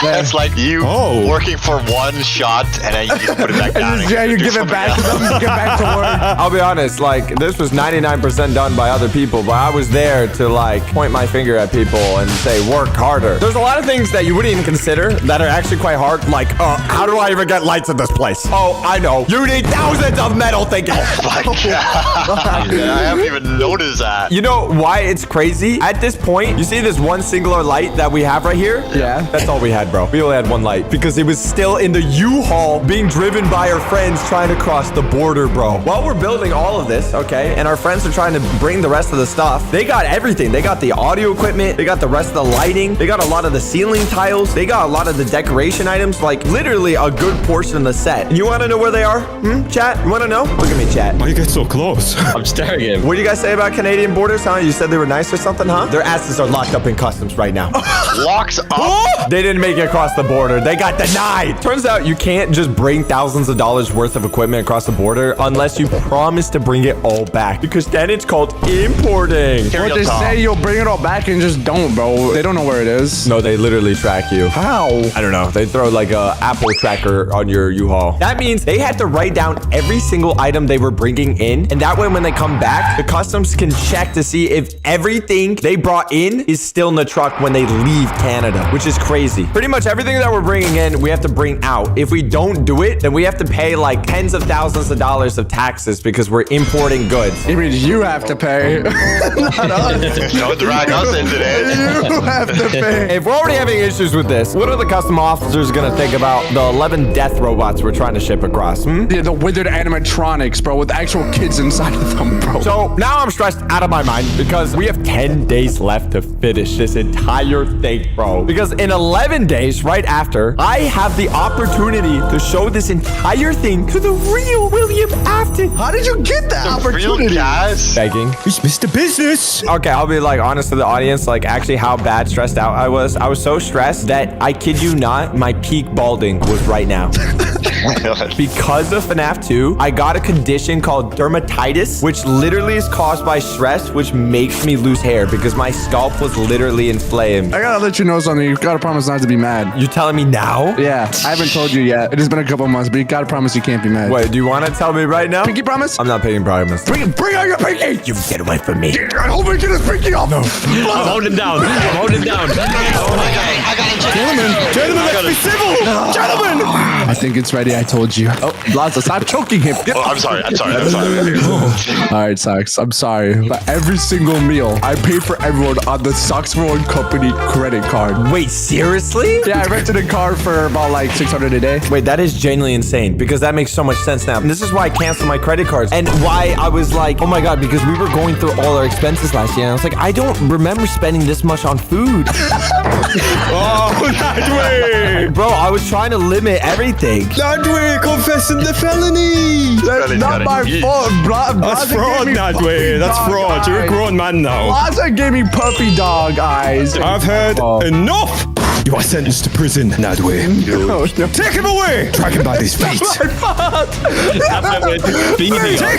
It's like you working for one shot and then you just put it back down. Yeah, you give it back to them, get back to work. I'll be honest, like this was 99% done by other people, but I was there to like point my finger at people and say work harder. There's a lot of things that you wouldn't even consider that are actually quite hard, like how do I even get lights in this place? Oh, I know. You need thousands of metal thinking. Oh my God. I haven't even noticed that. You know why it's crazy? At this point, you see this one singular light that we have right here? Yeah. That's all we had, bro. We only had one light because it was still in the U-Haul being driven by our friends trying to cross the border, bro. While we're building all of this, okay, and our friends are trying to bring the rest of the stuff, they got everything. They got the audio equipment. They got the rest of the lighting. They got a lot of the ceiling tiles. They got a lot of the decoration items, like literally a good portion of the set. And you want to know where they are? Chat? You want to know? Look at me, chat. Why you get so close? I'm staring at him. What do you guys say about Canadian borders, huh? You said they were nice or something, huh? Their asses are locked up in customs right now. Locks up? They didn't make it across the border. They got denied. Turns out you can't just bring thousands of dollars worth of equipment across the border unless you promise to bring it all back, because then it's called importing. What they say, you'll bring it all back and just don't, bro. They don't know where it is. No, they literally track you. How? I don't know. They throw like a Apple tracker on your U-Haul. That means they had to write down every single item they were bringing in, and that way when they come back, the customs can check to see if everything they brought in is still in the truck when they leave Canada, which is crazy. Pretty much everything that we're bringing in, we have to bring out. If we don't do it, then we have to pay like tens of thousands of dollars of taxes because we're importing goods. It means you have to pay. Not us. Don't drag us into this. You have to pay. If we're already having issues with this, what are the custom officers gonna think about the 11 death robots we're trying to ship across? Yeah, the withered animatronics, bro, with actual kids inside of them, bro. So now I'm stressed out of my mind because we have 10 days left to finish this entire thing, bro. Because in 11 days, right after, I have the opportunity to show this entire thing to the real William Afton. How did you get that opportunity? Real guys. Begging. It's Mr. Business. Okay, I'll be like honest to the audience, like actually how bad stressed out I was. I was so stressed that I kid you not, my peak balding was right now. Because of FNAF 2, I got a condition called dermatitis, which literally is caused by stress, which makes me lose hair because my scalp was literally inflamed. I gotta let you know something. You gotta promise not to be mad. You're telling me now? Yeah, I haven't told you yet. It has been a couple months, but you gotta promise you can't be mad. Wait, do you want to tell me right now? Pinky promise? I'm not pinky promise. Bring out your pinky! You get away from me. Hold me, get his pinky off! No. I'm holding down. I'm holding down. Gentlemen, let's be civil. Gentlemen. I think it's ready. I told you. Oh, Blaza, stop choking him. Oh, I'm sorry. All right, Sox. I'm sorry. But every single meal, I pay for everyone on the Sox for One Company credit card. Wait, seriously? Yeah, I rented a car for about like $600 a day. Wait, that is genuinely insane because that makes so much sense now. And this is why I canceled my credit cards and why I was like, oh my God, because we were going through all our expenses last year. And I was like, I don't remember spending this much on food. Oh, that way. Bro, I was trying to limit everything. That way, confessing the felony. That's not my fault. That's fraud, that way. That's fraud. You're a grown man now. Blaza gave me puppy dog eyes. I've heard enough. You are sentenced to prison, Nadwe. No. Take him away! Drag him by his feet. Take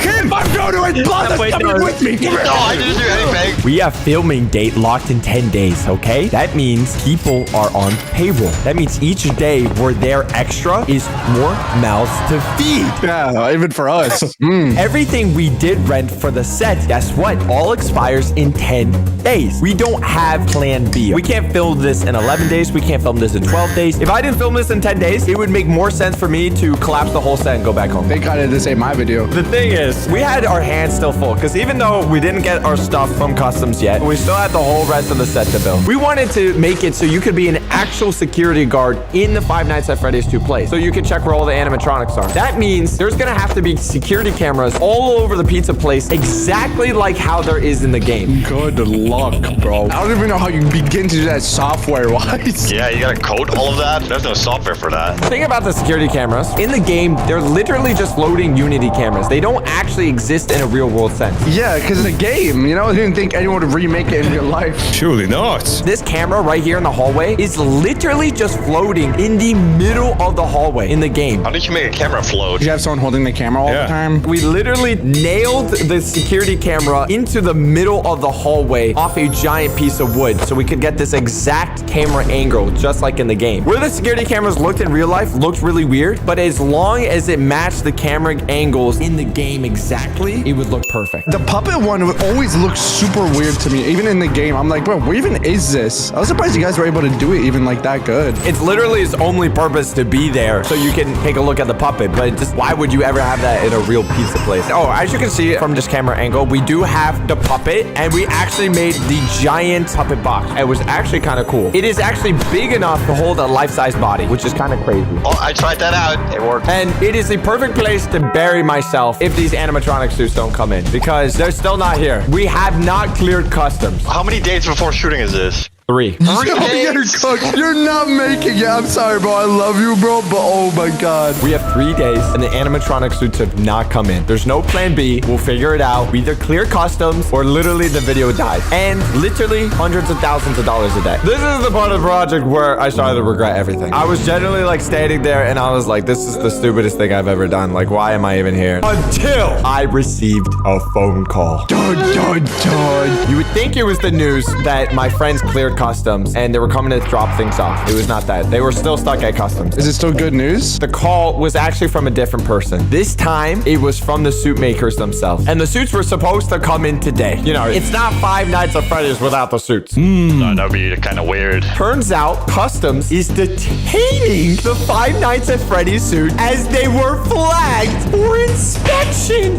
him! I'm going to it! Blaza's coming with me! No, I didn't do anything. We have filming date locked in 10 days, okay? That means people are on payroll. That means each day we're there extra is more mouths to feed. Yeah, even for us. Everything we did rent for the set, guess what? All expires in 10 days. We don't have plan B. We can't film this in 11 days. We can't film this in 12 days. If I didn't film this in 10 days, it would make more sense for me to collapse the whole set and go back home. They got it to say my video. The thing is, we had our hands still full because even though we didn't get our stuff from customs yet, we still had the whole rest of the set to build. We wanted to make it so you could be an actual security guard in the Five Nights at Freddy's 2 place, so you can check where all the animatronics are. That means there's gonna have to be security cameras all over the pizza place, exactly like how there is in the game. Good luck, bro. I don't even know how you begin to do that software-wise. Yeah, you gotta code all of that? There's no software for that. Think about the security cameras. In the game, they're literally just floating Unity cameras. They don't actually exist in a real-world sense. Yeah, because it's a game, you know? I didn't think anyone would remake it in real life. Surely not. This camera right here in the hallway is literally just floating in the middle of the hallway in the game. How did you make a camera float? Did you have someone holding the camera all the time? We literally nailed the security camera into the middle of the hallway off a giant piece of wood so we could get this exact camera angle just like in the game. Where the security cameras looked in real life looked really weird, but as long as it matched the camera angles in the game exactly, it would look perfect. The puppet one would always look super weird to me, even in the game. I'm like, bro, where even is this? I was surprised you guys were able to do it even like that good. It's literally its only purpose to be there so you can take a look at the puppet, but just why would you ever have that in a real pizza place? Oh, as you can see from this camera angle, we do have the puppet and we actually made the giant puppet box. It was actually kind of cool. It is actually big enough to hold a life-size body, which is kind of crazy. Oh, I tried that out. It worked. And it is the perfect place to bury myself if these animatronic suits don't come in, because they're still not here. We have not cleared customs. How many days before shooting is this? 3. Oh, you're cooked. You're not making it. I'm sorry, bro. I love you, bro, but oh my God. We have 3 days, and the animatronic suits have not come in. There's no plan B. We'll figure it out. We either clear customs, or literally the video dies. And literally hundreds of thousands of dollars a day. This is the part of the project where I started to regret everything. I was generally like standing there, and I was like, this is the stupidest thing I've ever done. Like, why am I even here? Until I received a phone call. Dun, dun, dun. You would think it was the news that my friends cleared customs and they were coming to drop things off. It was not that. They were still stuck at customs. Is it still good news? The call was actually from a different person. This time, it was from the suit makers themselves. And the suits were supposed to come in today. You know, it's not Five Nights at Freddy's without the suits. No, that'd be kind of weird. Turns out, customs is detaining the Five Nights at Freddy's suit as they were flagged for inspection.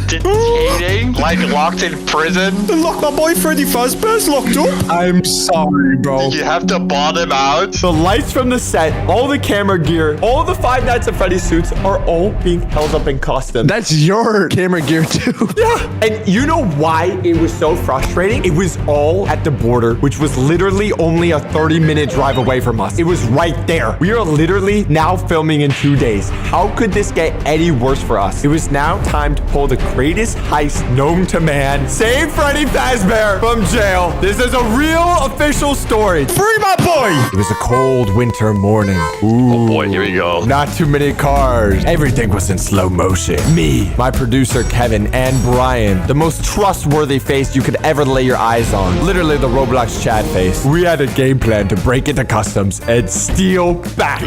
Detaining? Like locked in prison? Lock my boy Freddy Fazbear's locked up. I'm sorry, bro. You have to bottom out? The lights from the set, all the camera gear, all the Five Nights at Freddy's suits are all being held up in customs. That's your camera gear too. Yeah. And you know why it was so frustrating? It was all at the border, which was literally only a 30-minute drive away from us. It was right there. We are literally now filming in 2 days. How could this get any worse for us? It was now time to pull the greatest heist known to man. Save Freddy Fazbear from jail. This is a real official story. Free my boy! It was a cold winter morning. Ooh. Oh boy, here we go. Not too many cars. Everything was in slow motion. Me, my producer Kevin, and Brian, the most trustworthy face you could ever lay your eyes on. Literally the Roblox Chad face. We had a game plan to break into customs and steal back.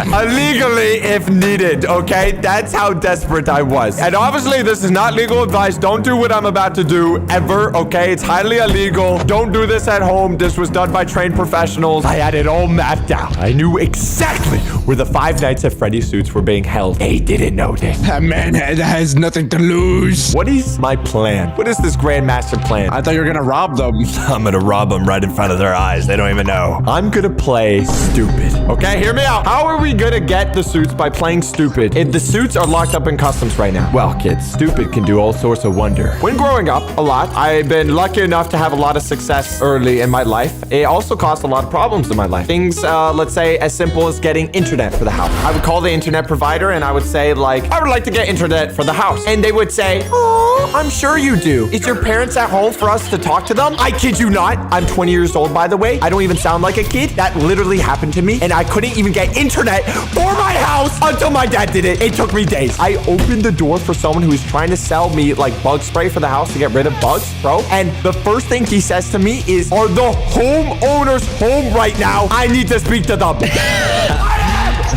Illegally if needed, okay? That's how desperate I was. And obviously this is not legal advice. Don't do what I'm about to do ever, okay? It's highly illegal. Don't do this at home. This was done by trained professionals. I had it all mapped out. I knew exactly where the Five Nights at Freddy's suits were being held. They didn't know this. That man has nothing to lose. What is my plan? What is this grandmaster plan? I thought you were gonna rob them. I'm gonna rob them right in front of their eyes. They don't even know. I'm gonna play stupid. Okay, hear me out. How are we gonna get the suits by playing stupid if the suits are locked up in customs right now? Well, kids, stupid can do all sorts of wonder. When growing up a lot, I've been lucky enough to have a lot of success early in my life. It also caused a lot of problems in my life. Things, let's say, as simple as getting internet for the house. I would call the internet provider and I would say, like, I would like to get internet for the house. And they would say, oh, I'm sure you do. Is your parents at home for us to talk to them? I kid you not. I'm 20 years old, by the way. I don't even sound like a kid. That literally happened to me. And I couldn't even get internet for my house until my dad did it. It took me days. I opened the door for someone who was trying to sell me, like, bug spray for the house to get rid of bugs, bro. And the first thing he says to me is, are the homeowners home right now? I need to speak to them.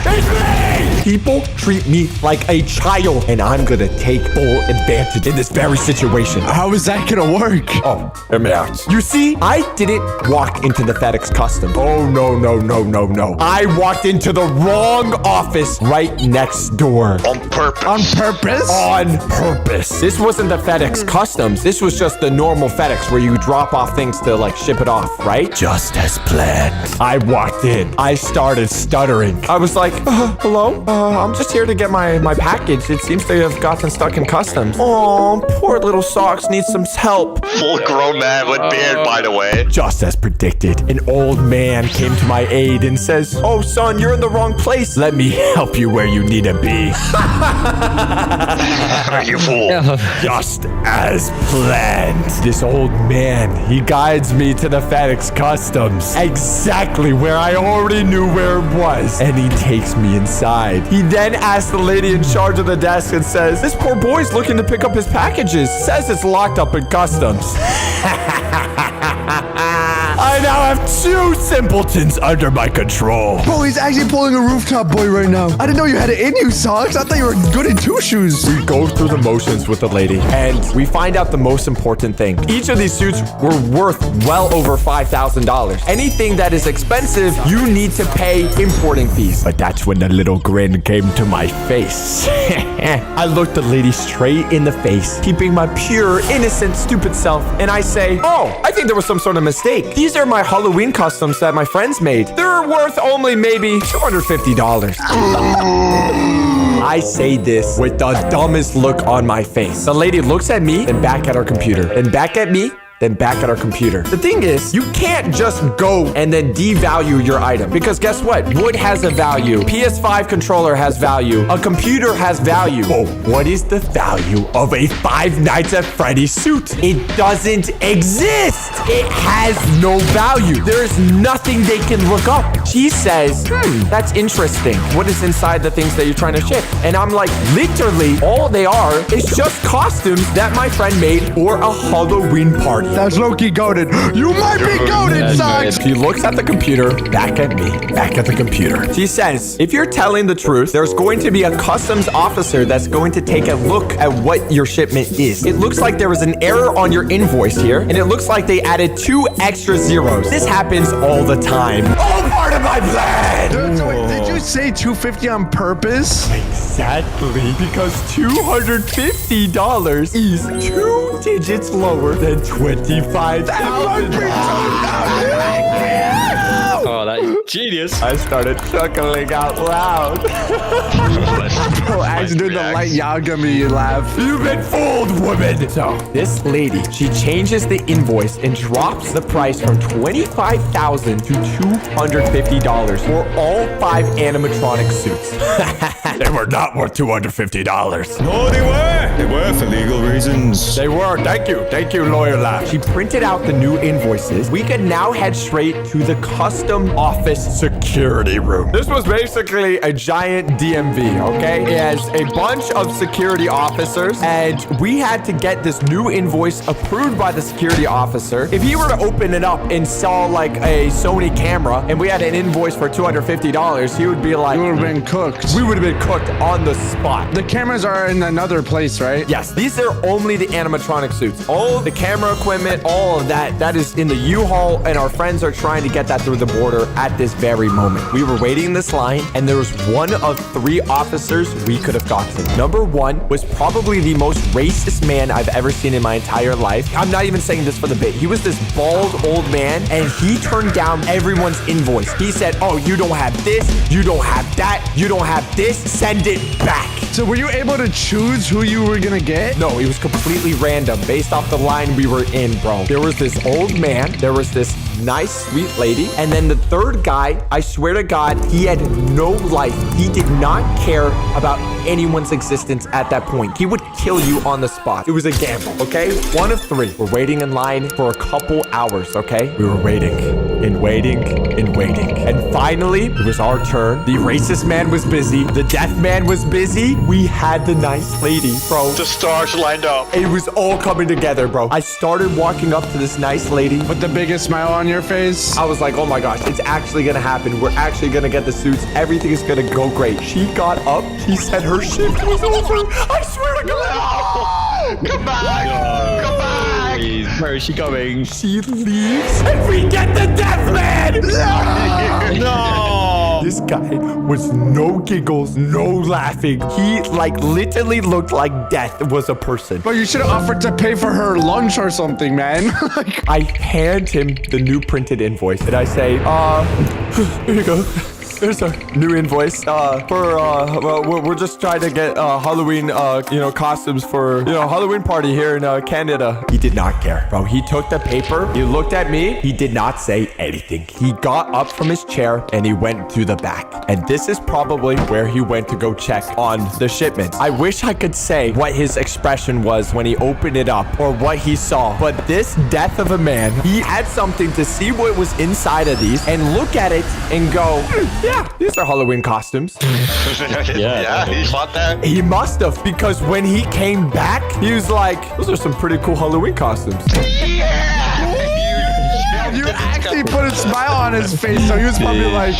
It's me! People treat me like a child, and I'm gonna take full advantage in this very situation. How is that gonna work? Oh, hear me out. You see, I didn't walk into the FedEx custom. Oh, no, no, no, no, no. I walked into the wrong office right next door. On purpose. On purpose? On purpose. This wasn't the FedEx customs. This was just the normal FedEx where you drop off things to, like, ship it off, right? Just as planned. I walked in. I started stuttering. I was like, hello? I'm just here to get my package. It seems to have gotten stuck in customs. Oh, poor little Socks needs some help. Full grown man with beard, by the way. Just as predicted, an old man came to my aid and says, oh, son, you're in the wrong place. Let me help you where you need to be. You fool. Just as planned. This old man, he guides me to the FedEx customs. Exactly where I already knew where it was. And he takes me inside. He then asks the lady in charge of the desk and says, this poor boy's looking to pick up his packages. Says it's locked up in customs. I now have 2 simpletons under my control. Bro, he's actually pulling a rooftop boy right now. I didn't know you had it in you, Socks. I thought you were good in 2 shoes. We go through the motions with the lady, and we find out the most important thing. Each of these suits were worth well over $5,000. Anything that is expensive, you need to pay importing fees. But that's when the little grin came to my face. I looked the lady straight in the face, keeping my pure, innocent, stupid self, and I say, oh, I think there was some sort of mistake. These are are my Halloween customs that my friends made. They're worth only maybe $250. I say this with the dumbest look on my face. The lady looks at me, then back at her computer, then back at me, then back at our computer. The thing is, you can't just go and then devalue your item, because guess what? Wood has a value. PS5 controller has value. A computer has value. Oh, what is the value of a Five Nights at Freddy's suit? It doesn't exist. It has no value. There's nothing they can look up. She says, that's interesting. What is inside the things that you're trying to ship? And I'm like, literally, all they are is just costumes that my friend made for a Halloween party. That's low-key goated. You might be goated, Socks. She looks at the computer, back at me, back at the computer. She says, if you're telling the truth, there's going to be a customs officer that's going to take a look at what your shipment is. It looks like there was an error on your invoice here, and it looks like they added 2 extra zeros. This happens all the time. All part of my plan. Dude, so wait, did you say 250 on purpose? Exactly, because $250 is 2 digits lower than 25,000. Oh, that's genius. I started chuckling out loud. Oh, Axe doing the light Yagami laugh. You've been fooled, woman. So this lady, she changes the invoice and drops the price from $25,000 to $250 for all 5 animatronic suits. They were not worth $250. No, they were. They were for legal reasons. They were. Thank you, lawyer laugh. She printed out the new invoices. We could now head straight to the custom office security room. This was basically a giant DMV, okay? It has a bunch of security officers, and we had to get this new invoice approved by the security officer. If he were to open it up and saw like a Sony camera, and we had an invoice for $250, he would be like, You would have been cooked. We would have been cooked on the spot. The cameras are in another place, right? Yes, these are only the animatronic suits. All the camera equipment, all of that is in the U-Haul, and our friends are trying to get that through the border at this very moment. We were waiting in this line, and there was one of 3 officers we could have gotten. Number 1 was probably the most racist man I've ever seen in my entire life. I'm not even saying this for the bit. He was this bald old man, and he turned down everyone's invoice. He said, oh, you don't have this, you don't have that, you don't have this, send it back. So were you able to choose who you were gonna get? No, it was completely random based off the line we were in, bro. There was this old man, there was this nice, sweet lady, and then the third guy, I swear to God, he had no life. He did not care about anyone's existence at that point. He would kill you on the spot. It was a gamble, okay? 1 of 3. We're waiting in line for a couple hours, okay? We were waiting and waiting and waiting. And finally, it was our turn. The racist man was busy. The deaf man was busy. We had the nice lady, bro. The stars lined up. It was all coming together, bro. I started walking up to this nice lady. With the biggest smile on your face. I was like, oh my gosh, it's actually gonna happen. We're actually gonna get the suits. Everything is gonna go great. She got up. She said her shift was over. I swear to God. No! Come back! Come back! Jeez, where is she going? She leaves and we get the death man. No! This guy was no giggles, no laughing. He like literally looked like death was a person. But you should have offered to pay for her lunch or something, man. I hand him the new printed invoice and I say, here you go. Here's our new invoice well, we're just trying to get Halloween, costumes for, Halloween party here in Canada. He did not care, bro. He took the paper. He looked at me. He did not say anything. He got up from his chair and he went to the back. And this is probably where he went to go check on the shipment. I wish I could say what his expression was when he opened it up or what he saw. But this death of a man, he had something to see what was inside of these and look at it and go, yeah, these are Halloween costumes. Yeah, he thought that. He must have, because when he came back, he was like, those are some pretty cool Halloween costumes. You actually put a smile on his face, so he was probably like,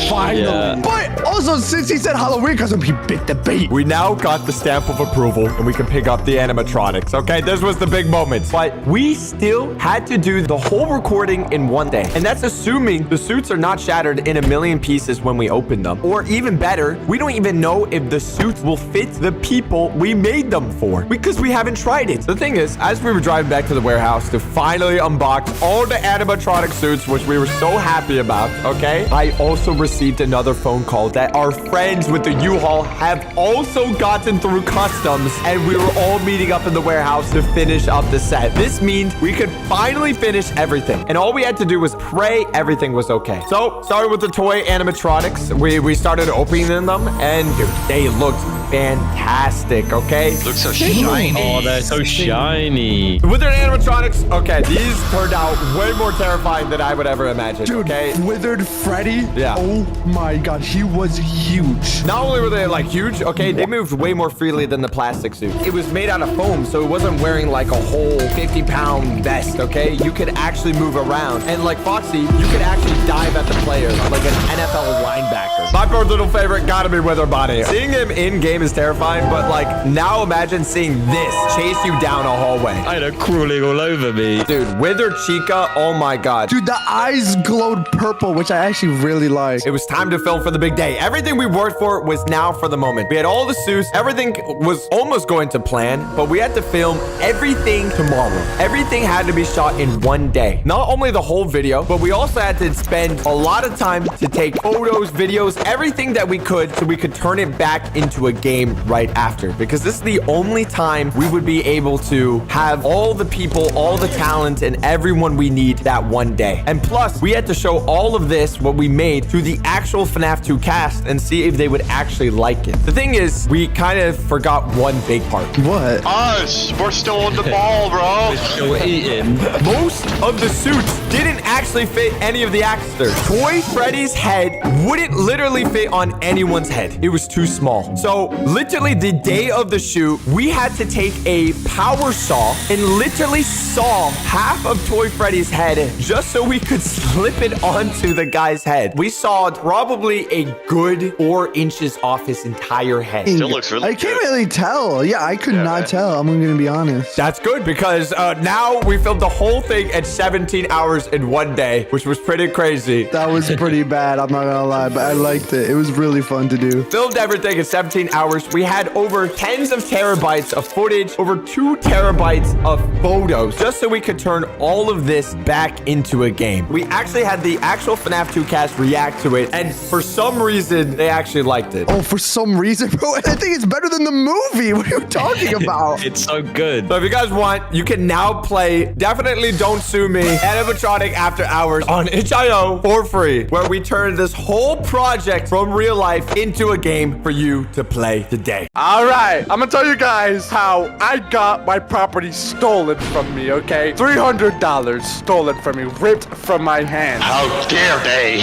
finally. Yeah. But also, since he said Halloween costume, he bit the bait. We now got the stamp of approval, and we can pick up the animatronics, okay? This was the big moment. But we still had to do the whole recording in one day. And that's assuming the suits are not shattered in a million pieces when we open them. Or even better, we don't even know if the suits will fit the people we made them for, because we haven't tried it. The thing is, as we were driving back to the warehouse to finally unbox all the animatronic suits suits, which we were so happy about, okay? I also received another phone call that our friends with the U-Haul have also gotten through customs, and we were all meeting up in the warehouse to finish up the set. This means we could finally finish everything, and all we had to do was pray everything was okay. So, started with the toy animatronics. We started opening them, and dude, they looked fantastic, okay? Looks so shiny. Oh, they're so shiny. Withered animatronics, okay, these turned out way more terrifying than I would ever imagine, Dude, okay? Withered Freddy? Yeah. Oh my god, he was huge. Not only were they like huge, okay, they moved way more freely than the plastic suit. It was made out of foam, so it wasn't wearing like a whole 50-pound vest, okay? You could actually move around. And like Foxy, you could actually dive at the player like an NFL linebacker. My personal favorite gotta be Wither Bonnie. Seeing him in-game is terrifying, but like now imagine seeing this chase you down a hallway. I had a crawling all over me. Dude, Withered Chica, oh my god. Dude, the eyes glowed purple, which I actually really like. It was time to film for the big day. Everything we worked for was now for the moment. We had all the suits. Everything was almost going to plan, but we had to film everything tomorrow. Everything had to be shot in one day. Not only the whole video, but we also had to spend a lot of time to take photos, videos, everything that we could so we could turn it back into a game right after. Because this is the only time we would be able to have all the people, all the talent, and everyone we need that one day. And plus, we had to show all of this, what we made, to the actual FNAF 2 cast and see if they would actually like it. The thing is, we kind of forgot one big part. What? Us, we're still on the ball, bro. Still eating. Most of the suits didn't actually fit any of the actors. Toy Freddy's head wouldn't literally fit on anyone's head. It was too small. So literally the day of the shoot, we had to take a power saw and literally saw half of Toy Freddy's head just so we could slip it onto the guy's head. We sawed probably a good 4 inches off his entire head. Still looks really I good. can't really tell. Yeah, I could not tell. I'm gonna be honest. That's good because now we filmed the whole thing at 17 hours in one day, which was pretty crazy. That was pretty bad, I'm not gonna lie, but I liked it. It was really fun to do. Filmed everything in 17 hours. We had over tens of terabytes of footage, over 2 terabytes of photos, just so we could turn all of this back into a game. We actually had the actual FNAF 2 cast react to it, and for some reason, they actually liked it. Oh, for some reason, bro, I think it's better than the movie. What are you talking about? It's so good. So if you guys want, you can now play Definitely Don't Sue Me Animatronic After Hours on itch.io for free, where we turn this whole project from real life into a game for you to play today. All right, I'm gonna tell you guys how I got my property stolen from me, okay? $300 stolen from me, ripped from my hand. How dare they?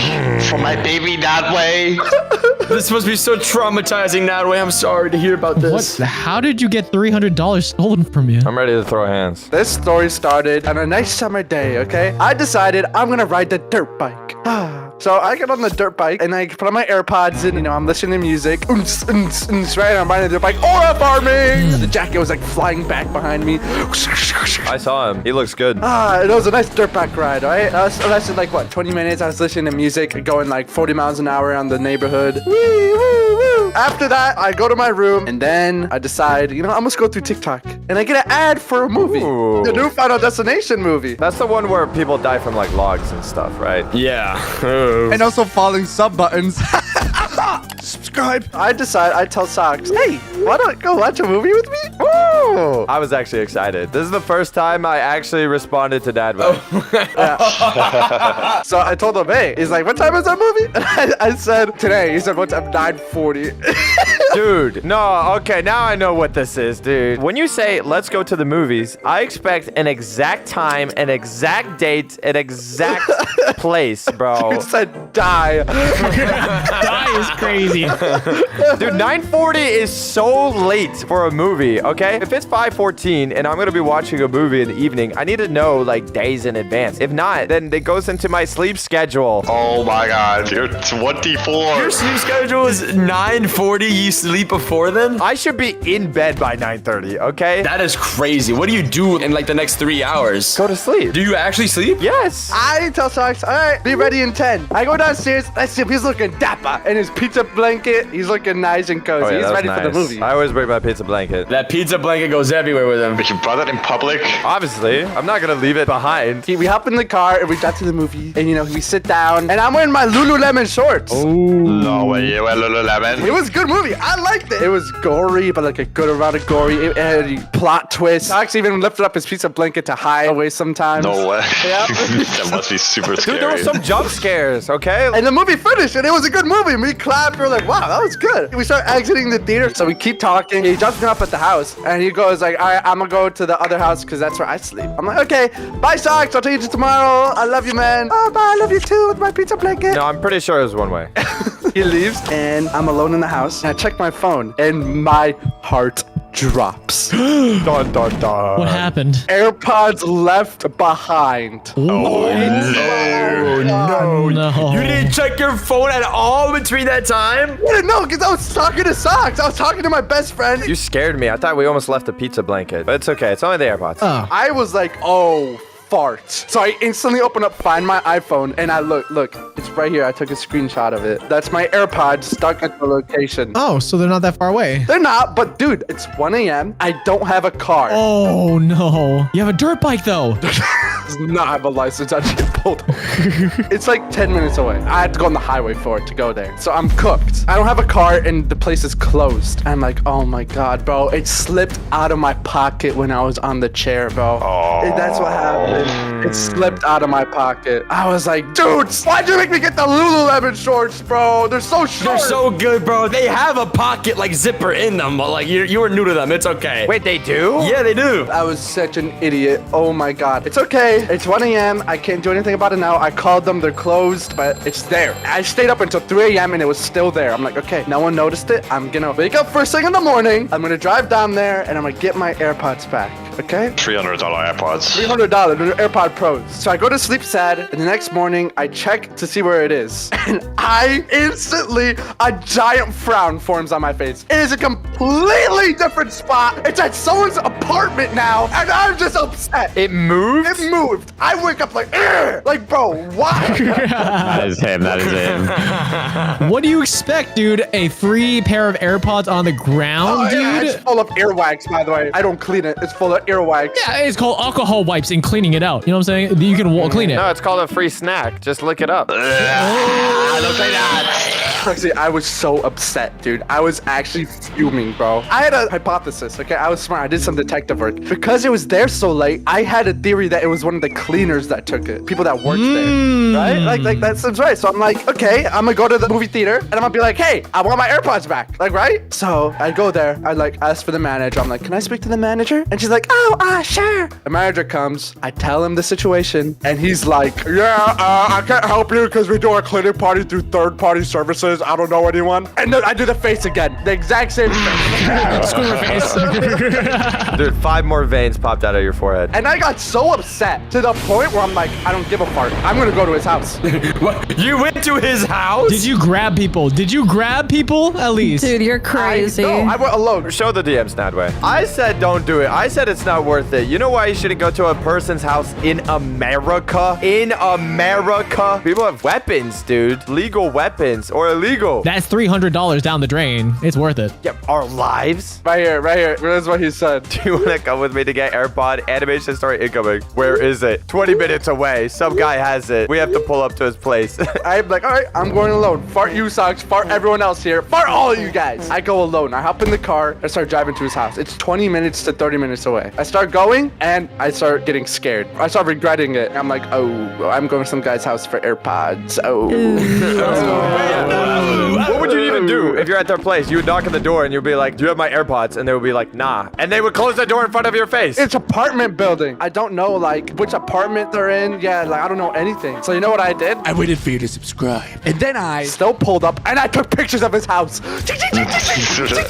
For my baby that way? This must be so traumatizing that way. I'm sorry to hear about this. What? How did you get $300 stolen from you? I'm ready to throw hands. This story started on a nice summer day, okay? I decided I'm gonna ride the dirt bike. So I get on the dirt bike and I put on my AirPods in, I'm listening to music. Right? I'm riding the dirt bike. Aura farming! The jacket was like flying back behind me. I saw him. He looks good. It was a nice dirt bike ride, right? I lasted like, what, 20 minutes? I was listening to music, going like 40 miles an hour around the neighborhood. Woo, woo, woo. After that, I go to my room and then I decide, I'm gonna go through TikTok. And I get an ad for a movie. Ooh. The new Final Destination movie. That's the one where people die from like logs and stuff, right? Yeah. And also falling sub buttons. Subscribe. I tell Socks, hey, why not go watch a movie with me? Ooh. I was actually excited. This is the first time I actually responded to Dad. So I told him, hey, he's like, what time is that movie? And I said, today. He said, what's up? 9:40. Dude, no, okay, now I know what this is, dude. When you say, let's go to the movies, I expect an exact time, an exact date, an exact place, bro. You said die. Die is crazy. Dude, 9:40 is so late for a movie, okay? If it's 5:14 and I'm gonna be watching a movie in the evening, I need to know, like, days in advance. If not, then it goes into my sleep schedule. Oh my god, you're 24. Your sleep schedule is 9:40. You sleep before then? I should be in bed by 9:30, okay? That is crazy. What do you do in like the next 3 hours? Go to sleep. Do you actually sleep? Yes. I tell Socks, all right, be ready in 10. I go downstairs, I see him, he's looking dapper in his pizza blanket. He's looking nice and cozy. Oh, yeah, He's that was ready for the nice. movie. I always bring my pizza blanket. That pizza blanket goes everywhere with him. But you brought it in public? Obviously, I'm not gonna leave it behind. We hop in the car and we got to the movie. And, you know, we sit down. And I'm wearing my Lululemon shorts. Oh. No way, you wear Lululemon? It was a good movie. I liked it. It was gory, but like a good amount of gory. It had a plot twist. Alex even lifted up his pizza blanket to hide away sometimes. No way. Yeah. That must be super scary. Dude, there were some jump scares, okay? And the movie finished, and it was a good movie. And we clapped. We were like, wow, that was good. We start exiting the theater, so we keep talking. He jumps me up at the house, and he goes like, all right, I'm gonna go to the other house because that's where I sleep. I'm like, okay, bye, Socks. I'll take you tomorrow. I love you, man. Oh, bye. I love you too with my pizza blanket. No, I'm pretty sure it was one way. He leaves, and I'm alone in the house. And I check my phone, and my heart drops. Dun, dun, dun. What happened? AirPods left behind. Oh, no. You didn't check your phone at all between that time? I didn't know because I was talking to Socks. I was talking to my best friend. You scared me. I thought we almost left the pizza blanket. But it's okay. It's only the AirPods. I was like, oh, fart. So I instantly open up, find my iPhone, and I look, it's right here. I took a screenshot of it. That's my AirPods stuck at the location. Oh, so they're not that far away. They're not, but dude, it's 1 a.m. I don't have a car. Oh, no. You have a dirt bike, though. Does not have a license. I just pulled. It's like 10 minutes away. I had to go on the highway for it to go there. So I'm cooked. I don't have a car and the place is closed. I'm like, oh my God, bro. It slipped out of my pocket when I was on the chair, bro. Oh. That's what happened. It slipped out of my pocket. I was like, dude, why'd you make me get the Lululemon shorts, bro? They're so short. They're so good, bro. They have a pocket like zipper in them, but like you were new to them. It's okay. Wait, they do? Yeah, they do. I was such an idiot. Oh my God. It's okay. It's 1 a.m. I can't do anything about it now. I called them. They're closed, but it's there. I stayed up until 3 a.m. and it was still there. I'm like, okay, no one noticed it. I'm gonna wake up first thing in the morning. I'm gonna drive down there and I'm gonna get my AirPods back. Okay? $300 AirPods. $300. They're AirPod Pros. So I go to sleep sad, and the next morning I check to see where it is, and I instantly a giant frown forms on my face. It is a completely different spot. It's at someone's apartment now, and I'm just upset. It moved? It moved. I wake up like, "Ugh!" Like, bro, why? That is him. That is him. What do you expect, dude? A free pair of AirPods on the ground, dude? Yeah, it's full of earwax, by the way. I don't clean it. It's full of earwax. Yeah, it's called alcohol wipes and cleaning it out. You know what I'm saying? You can clean it. No, it's called a free snack. Just look it up. Don't say that. Actually, I was so upset, dude. I was actually fuming, bro. I had a hypothesis, okay? I was smart. I did some detective work. Because it was there so late, I had a theory that it was one of the cleaners that took it. People that worked there, right? Like that seems right. So I'm like, okay, I'm gonna go to the movie theater and I'm gonna be like, hey, I want my AirPods back. Like, right? So I go there. I like ask for the manager. I'm like, can I speak to the manager? And she's like, oh, sure. The manager comes. I tell him the situation and he's like, yeah, I can't help you because we do a cleaning party through third-party services. I don't know anyone. And then I do the face again. The exact same face. Square face. Dude, 5 more veins popped out of your forehead. And I got so upset to the point where I'm like, I don't give a fart. I'm gonna go to his house. What? You went to his house? Did you grab people? Did you grab people at least? Dude, you're crazy. No, I went alone. Show the DMs, Nadway. I said don't do it. I said it's not worth it. You know why you shouldn't go to a person's house in America? In America? People have weapons, dude. Legal weapons or illegal. That's $300 down the drain. It's worth it. Yeah, our lives. Right here. Here's what he said. Do you want to come with me to get AirPod? Animation story incoming. Where is it? 20 minutes away. Some guy has it. We have to pull up to his place. I'm like, all right, I'm going alone. Fart you, Socks. Fart everyone else here. Fart all of you guys. I go alone. I hop in the car. I start driving to his house. It's 20 minutes to 30 minutes away. I start going and I start getting scared. I start regretting it. I'm like, oh, I'm going to some guy's house for AirPods. Oh. What would you even do if you're at their place? You would knock on the door and you'd be like, do you have my AirPods? And they would be like, nah. And they would close the door in front of your face. It's apartment building. I don't know, like, which apartment they're in. Yeah, like, I don't know anything. So you know what I did? I waited for you to subscribe. And then I still pulled up and I took pictures of his house.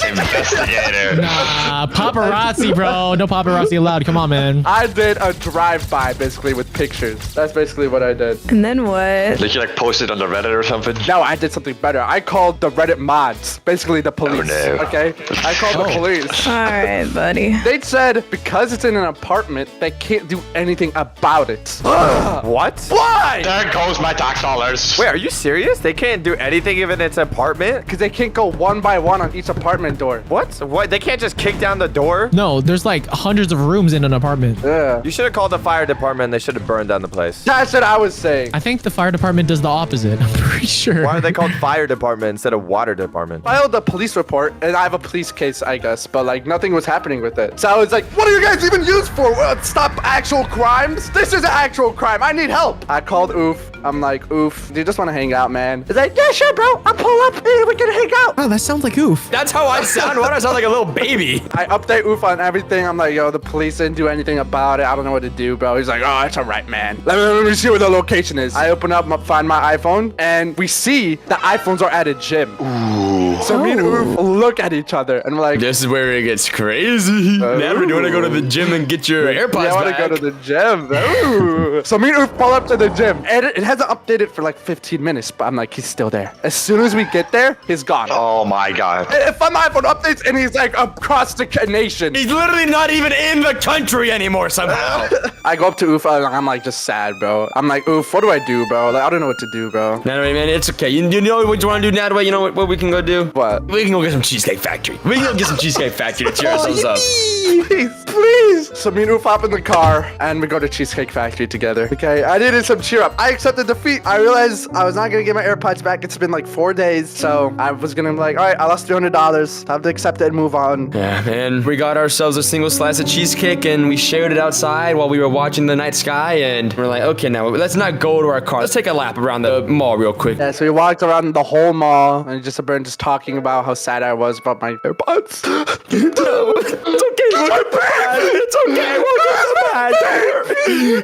Investigator. Nah, paparazzi, bro. No paparazzi allowed. Come on, man. I did a drive-by, basically, with pictures. That's basically what I did. And then what? Did you like post it on the Reddit or something? No, I did something better. I called the the Reddit mods, basically the police. Okay, I called the police. All right, buddy. They said because it's in an apartment, they can't do anything about it. What? Why? There goes my tax dollars. Wait, are you serious? They can't do anything even in its apartment? Because they can't go one by one on each apartment door. What? What? They can't just kick down the door? No, there's like hundreds of rooms in an apartment. Yeah. You should have called the fire department. They should have burned down the place. That's what I was saying. I think the fire department does the opposite. I'm pretty sure. Why are they called fire department instead of water department? Filed a police report, and I have a police case, I guess, but like nothing was happening with it. So I was like, what are you guys even used for? Stop actual crimes? This is an actual crime. I need help. I called Oof. I'm like, Oof, do you just want to hang out, man? He's like, yeah, sure, bro. I'll pull up and we can hang out. Oh, that sounds like Oof. That's how I sound. Why do I sound like a little baby? I update Oof on everything. I'm like, yo, the police didn't do anything about it. I don't know what to do, bro. He's like, oh, it's all right, man. Let me see where the location is. I open up, find my iPhone, and we see the iPhones are at a gym. Ooh. So me and Oof look at each other, and we're like, this is where it gets crazy. Now we want to go to the gym and get your AirPods back. I want to go to the gym. Ooh. So me and Oof pull up to the gym, and it hasn't updated for like 15 minutes, but I'm like, he's still there. As soon as we get there, he's gone. Oh my god. If my iPhone updates and he's like across the nation. He's literally not even in the country anymore somehow. I go up to Oof, I'm like just sad, bro. I'm like, Oof, what do I do, bro? Like, I don't know what to do, bro. Natalie, man, it's okay. You know what you want to do, Natalie? You know what we can go do? What? We can go get some Cheesecake Factory. We can go get some Cheesecake Factory to cheer ourselves up. Please. So me and Oof hop in the car and we go to Cheesecake Factory together. Okay, I needed some cheer up. I accepted defeat. I realized I was not gonna get my AirPods back. It's been like 4 days. So I was gonna be like, all right, I lost $300. Time to accept it and move on. Yeah, man. We got ourselves a single slice of cheesecake and we shared it outside while we were watching the night sky. And we're like, okay, now let's not go to our car. Let's take a lap around the mall real quick. Yeah, so we walked around the whole mall and just talking about how sad I was about my AirPods. It's okay. It's okay.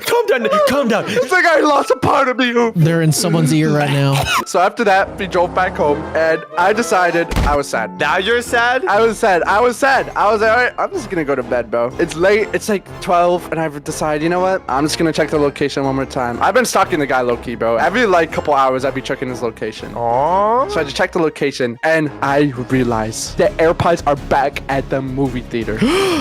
Calm down. Calm down. It's like I lost a part of me. They're in someone's ear right now. So after that, we drove back home and I decided I was sad. Now you're sad? I was sad. I was like, all right, I'm just gonna go to bed, bro. It's late. It's like 12 and I've decided, you know what? I'm just gonna check the location one more time. I've been stalking the guy low-key, bro. Every like couple hours, I'd be checking his location. Aww. So I just checked the location and I realized the AirPods are back at the movie theater.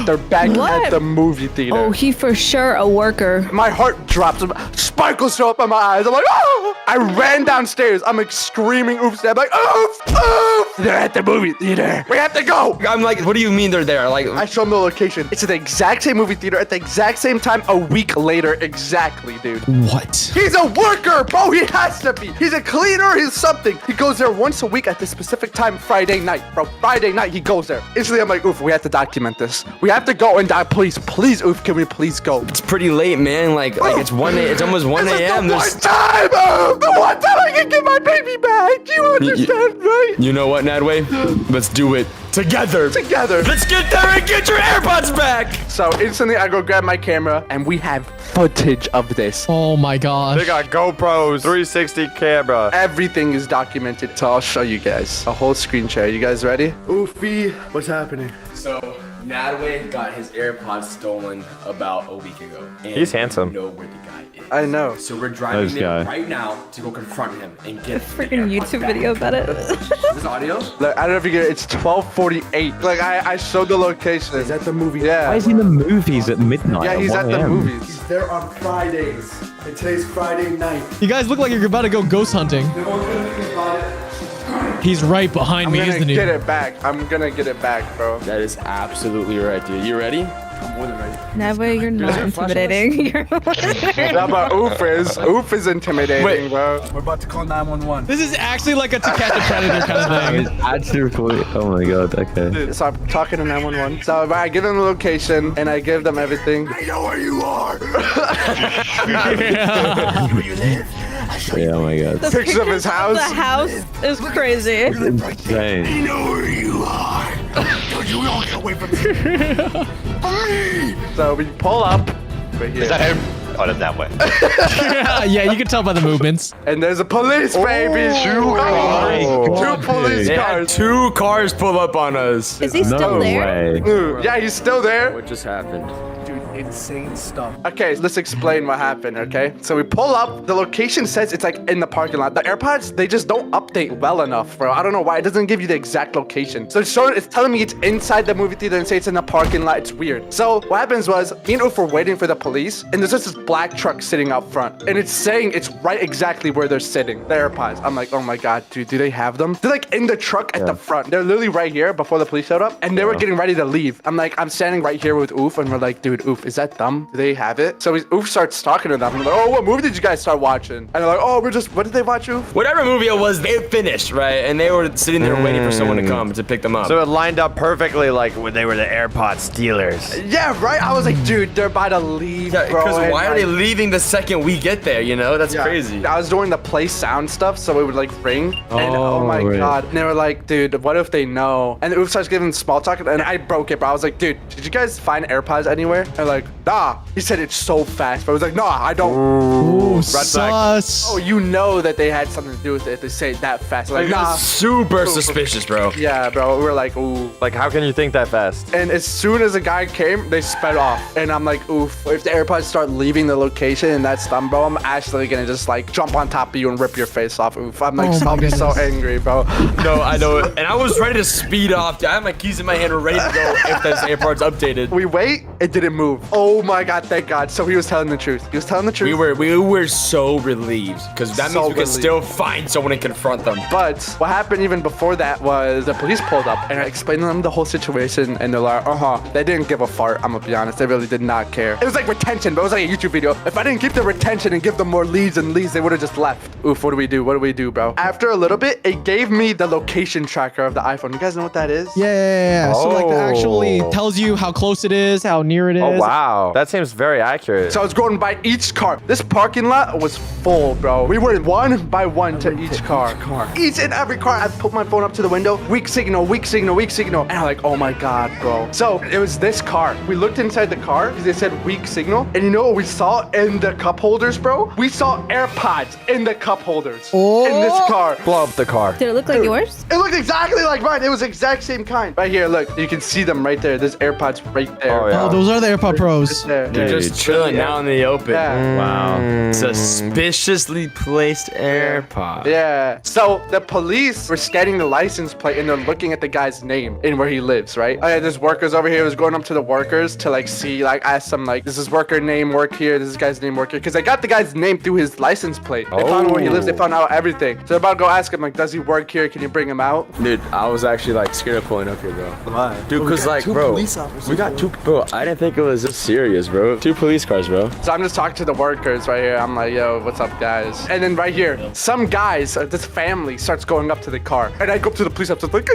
They're back at the movie theater. Oh, he for sure a worker. My heart drops. Sparkles show up in my eyes. I'm like, oh! I ran downstairs. I'm like screaming, oops. I'm like, oof, oof. They're at the movie theater. We have to go. I'm like, what do you mean they're there? Like, I show him the location. It's at the exact same movie theater at the exact same time a week later. Exactly, dude. What? He's a worker, bro. He has to be. He's a cleaner. He's something. He goes there once a week at this specific time, Friday night, bro. Friday night, he goes there. Instantly, I'm like, oof, we have to document this. We have to go and die. Please, oof, can we please go? It's pretty late, man. Like it's 1 a.m. It's almost 1 a.m. The one time I can get my baby back. You understand, right? You know what, Nadway? Let's do it together. Let's get there and get your AirPods back. So instantly, I go grab my camera, and we have footage of this. Oh my gosh. They got GoPros, 360 camera. Everything is documented, so I'll show you guys. A whole screen share. You guys ready? Oofy, what's happening? So, Nadway got his AirPods stolen about a week ago. And he's handsome. We know where the guy is. I know. So we're driving there right now to go confront him and get A freaking YouTube video about it. this audio. Look, I don't know if you get it. It's 12:48. Like I showed the location. He's at the movie. Yeah. Why is he in the movies at midnight? Yeah, he's at the movies. He's there on Fridays. And today's Friday night. You guys look like you're about to go ghost hunting. No one's gonna think about it. He's right behind me, isn't he? I'm gonna get it back. I'm gonna get it back, bro. That is absolutely right, dude. You ready? I'm more than ready. Never, you're not intimidating. Yeah, but Oof is intimidating, bro. We're about to call 911. This is actually like a To Catch a Predator kind of thing. Actually, oh my god, okay. So I'm talking to 911. So I give them the location and I give them everything. I know where you are. Where you live? Yeah, oh my god. The Pictures of his house. The house is crazy. It's insane. I know where you are. Don't you all get away from me. So we pull up right here. Is that him? Oh, that's that way. Yeah, you can tell by the movements. And there's a police, baby. Two police They cars. had 2 cars pull up on us. Is he still there? Way. Yeah, he's still there. What just happened? Dude, insane stuff. Okay, let's explain what happened, okay? So we pull up. The location says it's like in the parking lot. The AirPods, they just don't update well enough, bro. I don't know why. It doesn't give you the exact location. So it's telling me it's inside the movie theater and say it's in the parking lot. It's weird. So what happens was, me and Oof were waiting for the police, and there's just this black truck sitting out front, and it's saying it's right exactly where they're sitting. The AirPods. I'm like, oh my God, dude, do they have them? They're like in the truck at the front. They're literally right here before the police showed up, and they were getting ready to leave. I'm standing right here with Oof, and we're like, dude, Oof, is that them? Do they have it? So Oof starts talking to them. I'm like, oh, what movie did you guys start watching? And they're like, oh, what did they watch, Oof? Whatever movie it was, they finished, right? And they were sitting there waiting for someone to come to pick them up. So it lined up perfectly like when they were the AirPod stealers. Yeah, right? I was like, dude, they're about to leave, bro. Because why are they leaving the second we get there, you know? That's crazy. I was doing the play sound stuff, so it would like ring. And oh my God. And they were like, dude, what if they know? And Oof starts giving small talk, and I broke it, bro. I was like, dude, did you guys find AirPods anywhere? And they're like, nah. He said it's so fast, but I was like, nah, I don't. Ooh, sus. Oh, you know that they had something to do with it if they say it that fast. Like, nah. Super suspicious, bro. Yeah, bro. We were like, ooh. Like, how can you think that fast? And as soon as the guy came, they sped off. And I'm like, oof. If the AirPods start leaving the location and that's them, bro, I'm actually gonna just like jump on top of you and rip your face off. Oof. I'm like, I'll be so angry, bro. No, I know it. And I was ready to speed off. I had my keys in my hand, ready to go if those AirPods updated. We wait, it didn't move. Oh my God, thank God. So he was telling the truth. He was telling the truth. We were so relieved because that means we could still find someone and confront them. But what happened even before that was the police pulled up and I explained to them the whole situation and they're like, they didn't give a fart. I'm gonna be honest, they really did not care. It was like retention, but it was like a YouTube video. If I didn't keep the retention and give them more leads and leads, they would have just left. Oof, what do we do? What do we do, bro? After a little bit, it gave me the location tracker of the iPhone. You guys know what that is? Yeah. So like that actually tells you how close it is, how near it is. Oh, wow. That seems very accurate. So I was going by each car. This parking lot was full, bro. We went one by one to each car. Each and every car. I put my phone up to the window. Weak signal, weak signal, weak signal. And I'm like, oh my God, bro. So it was this car. We looked inside the car because they said weak signal. And you know what we saw in the cup holders, bro? We saw AirPods in the cup holders in this car. Blow up the car. Did it look like yours? It looked exactly like mine. It was the exact same kind. Right here, look. You can see them right there. There's AirPods right there. Oh, those are the AirPod Pros. They're just chilling out in the open. Yeah. Wow. Suspiciously placed AirPod. Yeah. So the police were scanning the license plate and they're looking at the guy's name and where he lives, right? Oh yeah, there's workers over here. I was going up to the workers to like see, like ask them like, does this worker name work here? Does this guy's name work here? Because they got the guy's name through his license plate. They found out where he lives. They found out everything. So they're about to go ask him like, does he work here? Can you bring him out? Dude, I was actually like scared of pulling up here, bro. Why? Dude, because like, bro, we got two, bro, I didn't think it was this serious, bro. 2 police cars, bro. So I'm just talking to the workers right here. I'm like, yo, what's up, guys? And then right here, some guys, this family starts going up to the car. And I go up to the police officer, like,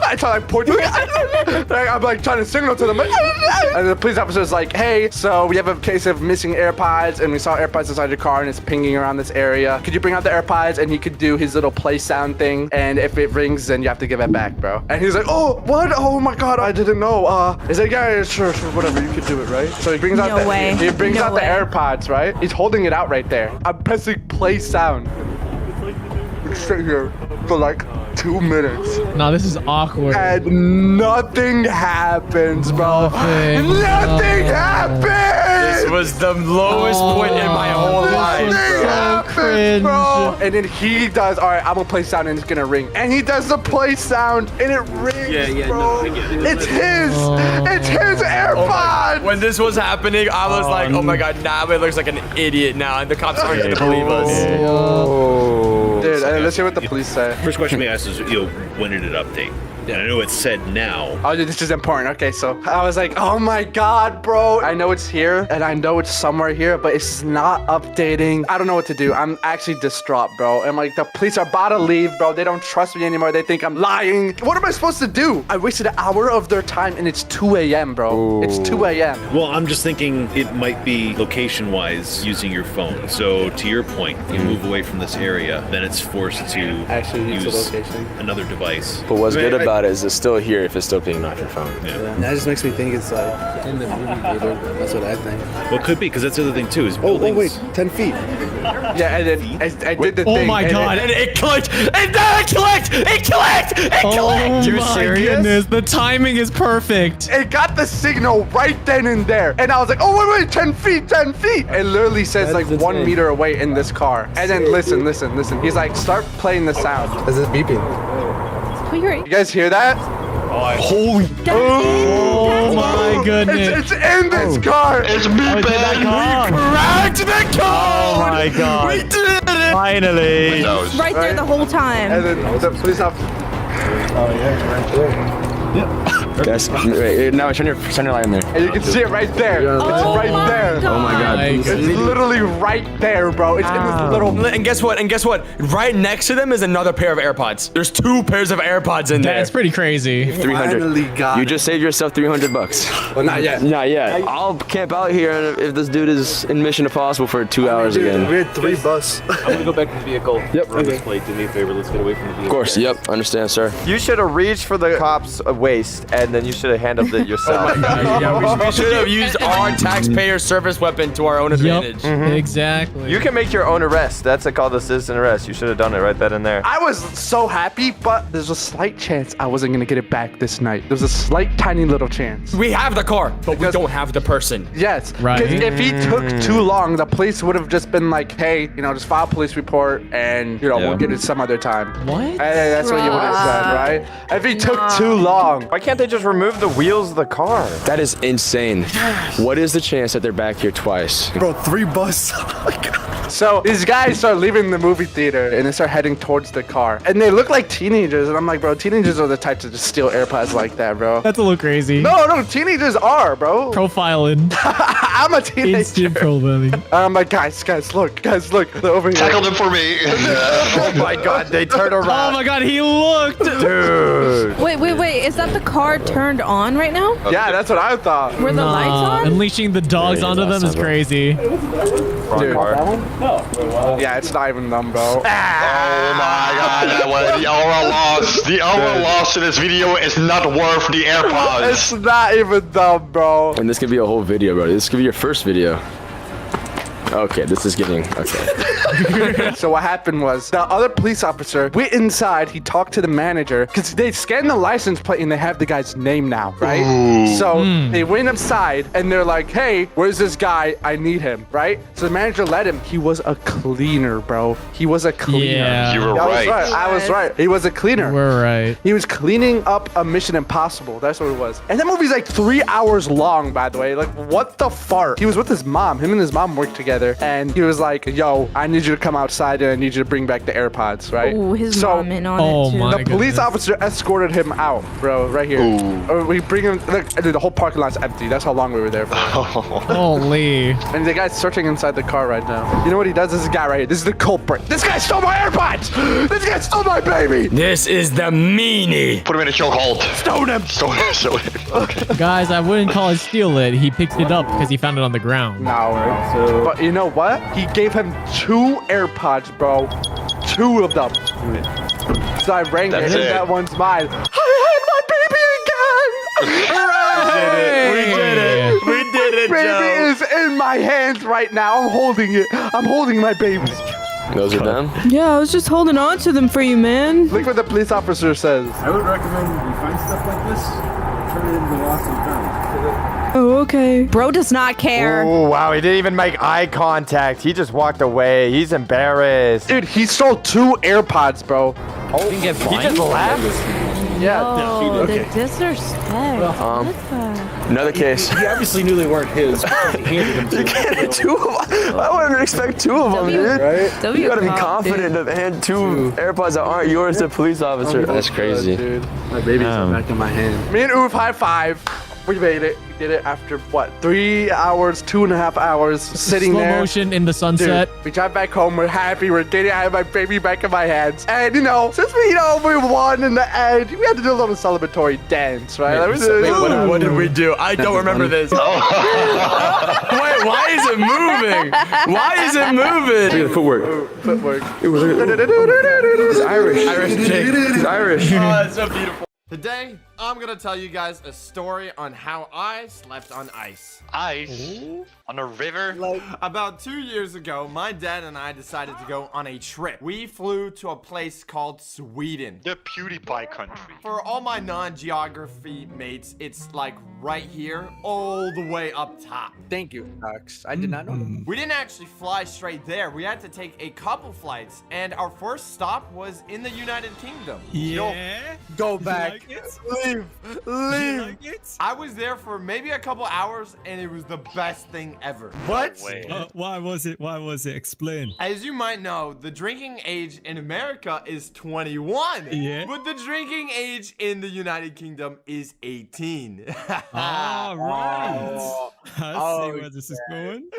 I try like point. I'm like trying to signal to them. And the police officer's like, hey, so we have a case of missing AirPods and we saw AirPods inside your car and it's pinging around this area. Could you bring out the AirPods and he could do his little play sound thing? And if it rings, then you have to give it back, bro. And he's like, oh, what? Oh my God, I didn't know. He's like, yeah, sure, whatever, you could do it, right? So he brings out the AirPods, right? He's holding it out right there. I'm pressing play sound. Sit here for like 2 minutes. No, this is awkward. And nothing happens, bro. Nothing happens. This was the lowest point in my whole life, bro. And then he does, all right, I'm gonna play sound and it's gonna ring. And he does the play sound and it rings, bro. It's his. It's his AirPod. When this was happening, I was like, oh my God, now it looks like an idiot now. And the cops aren't gonna believe us. Dude, let's hear what the police say. First question we asked is, when did it update? And I know it said now. Oh, dude, this is important. Okay, so I was like, oh my God, bro. I know it's here and I know it's somewhere here, but it's not updating. I don't know what to do. I'm actually distraught, bro. And like the police are about to leave, bro. They don't trust me anymore. They think I'm lying. What am I supposed to do? I wasted an hour of their time and it's 2 a.m., bro. Ooh. It's 2 a.m. Well, I'm just thinking it might be location-wise using your phone. So to your point, you move away from this area, then it's forced to actually use another device. But what's good about about it is it's still here if it's still being off your phone. That just makes me think it's like in the movie theater. That's what I think. Well, it could be because that's the other thing too. Is Oh buildings. wait, 10 feet. Yeah, and then I did the thing. Oh my god. And it clicked! And then it clicked! It clicked! It clicked! Oh You my serious? goodness. The timing is perfect. It got the signal right then and there. And I was like, oh, wait, 10 feet, 10 feet. It literally says like 1 meter away in this car. And then listen. He's like, start playing the sound. Is it beeping? You guys hear that? Holy. Oh my goodness. It's in this car. It's beeping. Cracked the car! Oh my god. We did it! Finally. Right there the whole time. And then the police officer. Oh yeah, right there. Guys, now turn your light in there. And you can see it right there. It's right there. Oh my god. It's literally right there, bro. It's in this little. And guess what? Right next to them is another pair of AirPods. There's 2 pairs of AirPods in there. That's pretty crazy. 300. Finally got You it. just saved yourself $300. Well, not yet. Not yet. I'll camp out here if this dude is in Mission Impossible for 2 hours again. We had 3 bucks. I'm gonna go back to the vehicle. Yep. Run this plate. Do me a favor. Let's get away from the vehicle. Of course. Yep. Understand, sir. You should have reached for the cop's waist, and then you should have handled it yourself. We should have used our taxpayer service weapon to our own advantage. Exactly. You can make your own arrest. That's called a citizen arrest. You should have done it right then and there. I was so happy, but there's a slight chance I wasn't gonna get it back this night. There's a slight, tiny little chance. We have the car, but we don't have the person. Yes. Right. 'Cause if he took too long, the police would have just been like, hey, just file a police report and, we'll get it some other time. What? And that's what you would have said, right? If he took too long. Why can't they just remove the wheels of the car? That is insane. What is the chance that they're back here twice? Bro, 3 bucks. Oh my god. So these guys start leaving the movie theater and they start heading towards the car. And they look like teenagers. And I'm like, bro, teenagers are the type to just steal AirPods like that, bro. That's a little crazy. No, teenagers are, bro. Profiling. I'm a teenager. Instant profiling. I'm like, guys, look. They're over here. Tackle them for me. Oh my god, they turned around. Oh my god, he looked. Dude. Wait. Is that the car turned on right now? Yeah, that's what I thought. Were the lights on? Unleashing the dogs onto them is crazy. Dude. Yeah, it's not even them, bro. Oh my god, that was the overall loss. The overall loss in this video is not worth the AirPods. It's not even them, bro. And this could be a whole video, bro. This could be your first video. Okay, this is getting okay. So what happened was the other police officer went inside. He talked to the manager because they scanned the license plate and they have the guy's name now, right? Ooh. So they went inside and they're like, hey, where's this guy? I need him, right? So the manager let him. He was a cleaner, bro. He was a cleaner. Yeah. You were right. I was right. He was a cleaner. We're right. He was cleaning up a Mission Impossible. That's what it was. And that movie's like 3 hours long, by the way. Like, what the fart? He was with his mom. Him and his mom worked together. And he was like, yo, I need you to come outside and I need you to bring back the AirPods, right? Oh, his mom in on it too. The police officer escorted him out, bro, right here. We bring him, look, the whole parking lot's empty. That's how long we were there for. Holy. And the guy's searching inside the car right now. You know what he does? This is the guy right here. This is the culprit. This guy stole my AirPods! This guy stole my baby! This is the meanie. Put him in a chokehold. Stone him! Stone him. Okay. Guys, I wouldn't call it steal it. He picked it up because he found it on the ground. No, but you know what? He gave him 2 AirPods, bro. 2 of them. So I rang it, and that one's mine. I had my baby again! We did it. We did it, Baby Joe. is in my hands right now. I'm holding it. I'm holding my baby. Those are them? Yeah, I was just holding on to them for you, man. Look what the police officer says. I would recommend when you find stuff like this, turn it into lost and found. Oh, okay. Bro does not care. Oh, wow. He didn't even make eye contact. He just walked away. He's embarrassed. Dude, he stole 2 AirPods, bro. Oh, he just laughed? Yeah. Oh, the disrespect. Another case. He obviously knew they weren't his. He handed them to him. You can't have 2 of them. I wouldn't expect 2 of them, dude. Right? You gotta be confident to hand 2 AirPods that aren't yours to a police officer. That's crazy. Dude. My baby's back in my hand. Me and Oof, high five. We made it. We did it after, what, 3 hours, 2.5 hours sitting Slow there. motion in the sunset. Dude, we drive back home. We're happy. We're dating. I have my baby back in my hands. And, since we won in the end, we had to do a little celebratory dance, right? What did we do? I don't remember this. Wait, why is it moving? Why is it moving? Look at the footwork. Footwork. He's Irish. Irish Jake. He's Irish. Oh, that's so beautiful. Today, I'm gonna tell you guys a story on how I slept on ice. Ice? On a river? About 2 years ago, my dad and I decided to go on a trip. We flew to a place called Sweden. The PewDiePie country. For all my non-geography mates, it's like right here, all the way up top. Thank you, Docs. I did not know that. We didn't actually fly straight there. We had to take a couple flights, and our first stop was in the United Kingdom. Yeah. Go back. Leave. I was there for maybe a couple hours, and it was the best thing ever. What? Why was it? Why was it? Explain. As you might know, the drinking age in America is 21. Yeah. But the drinking age in the United Kingdom is 18. All right. I see where this is going.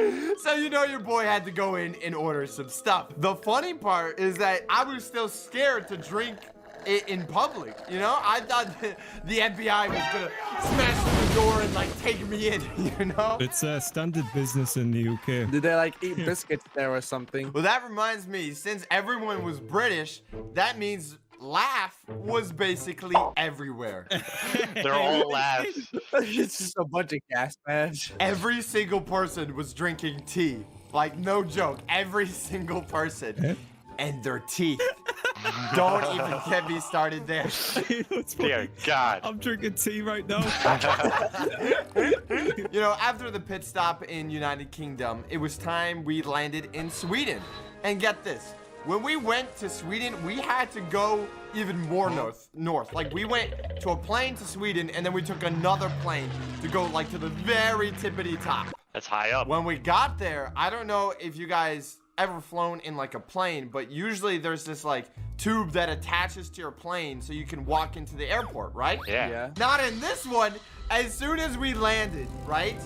So you know your boy had to go in order some stuff. The funny part is that I was still scared to drink it in public, you know? I thought the FBI was gonna smash through the door and like take me in, you know? It's a standard business in the UK. Did they like eat biscuits there or something? Well, that reminds me, since everyone was British, that means laugh was basically everywhere. They're all laughs. It's just a bunch of gas masks. Every single person was drinking tea. Like, no joke. Every single person. And their teeth. Don't even get me started there. Dear God. I'm drinking tea right now. You know, after the pit stop in United Kingdom, it was time we landed in Sweden. And get this. When we went to Sweden, we had to go even more north. Like, we went to a plane to Sweden, and then we took another plane to go, like, to the very tippity top. That's high up. When we got there, I don't know if you guys ever flown in, like, a plane, but usually there's this, like, tube that attaches to your plane so you can walk into the airport, right? Yeah. Not in this one. As soon as we landed, right?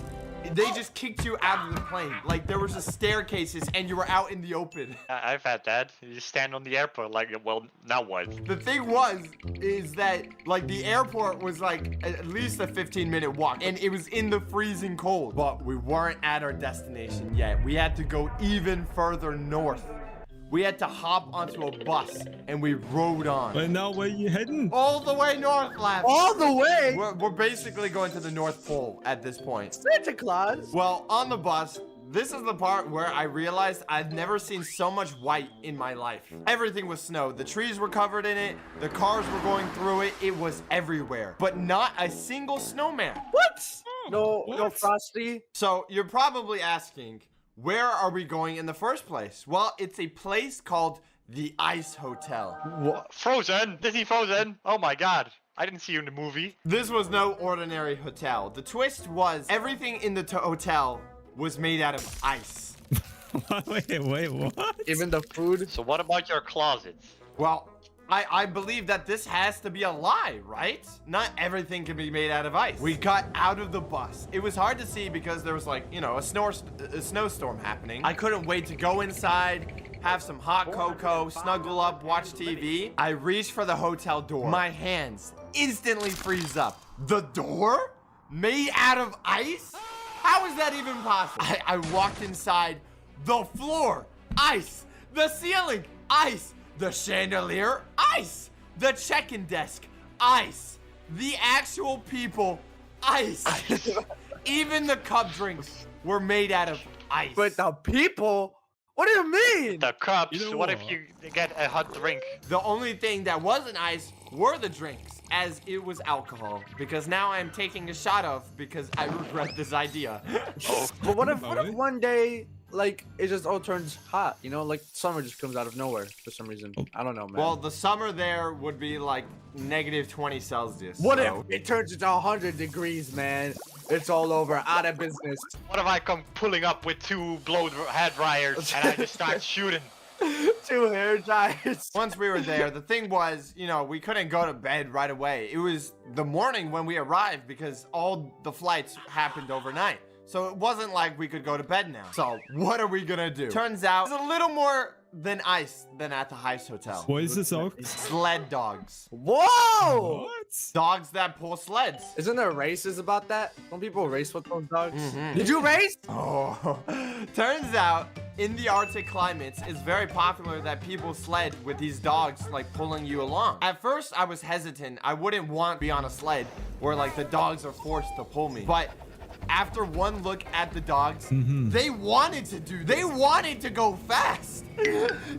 They just kicked you out of the plane. Like, there was just staircases and you were out in the open. I've had that. You just stand on the airport like, well, now what? The thing is that, like, the airport was, like, at least a 15-minute walk. And it was in the freezing cold. But we weren't at our destination yet. We had to go even further north. We had to hop onto a bus, and we rode on. But now where you heading? All the way north, lad. All the way? We're basically going to the North Pole at this point. Santa Claus. Well, on the bus, this is the part where I realized I'd never seen so much white in my life. Everything was snow. The trees were covered in it. The cars were going through it. It was everywhere. But not a single snowman. What? No Frosty? So you're probably asking, where are we going in the first place? Well, it's a place called the Ice Hotel. What? Frozen? Disney Frozen? Oh my God. I didn't see you in the movie. This was no ordinary hotel. The twist was everything in the hotel was made out of ice. Wait, what? Even the food? So what about your closets? Well, I believe that this has to be a lie, right? Not everything can be made out of ice. We got out of the bus. It was hard to see because there was, like, you know, a snowstorm happening. I couldn't wait to go inside, have some hot cocoa, snuggle up, watch TV. I reached for the hotel door. My hands instantly freeze up. The door? Made out of ice? How is that even possible? I walked inside. The floor, ice. The ceiling, ice. The chandelier, ice. The check-in desk, ice. The actual people, ice. Even the cup drinks were made out of ice. But the people? What do you mean? The cups. What if you get a hot drink? The only thing that wasn't ice were the drinks, as it was alcohol. Because now I'm taking a shot of because I regret this idea. But what if one day, like, it just all turns hot, you know? Like, summer just comes out of nowhere for some reason. I don't know, man. Well, the summer there would be like negative 20 Celsius. What if it turns into 100 degrees, man? It's all over, out of business. What if I come pulling up with 2 blow hair dryers and I just start shooting? 2 hair dryers. Once we were there, the thing was, you know, we couldn't go to bed right away. It was the morning when we arrived because all the flights happened overnight. So it wasn't like we could go to bed now. So what are we gonna do? Turns out it's a little more than ice than at the Heist Hotel. What is this, Oak? Sled dogs. Whoa! What? Dogs that pull sleds. Isn't there races about that? Don't people race with those dogs? Did you race? Oh, turns out in the Arctic climates, it's very popular that people sled with these dogs like pulling you along. At first, I was hesitant. I wouldn't want to be on a sled where like the dogs are forced to pull me. But after one look at the dogs, they wanted to go fast.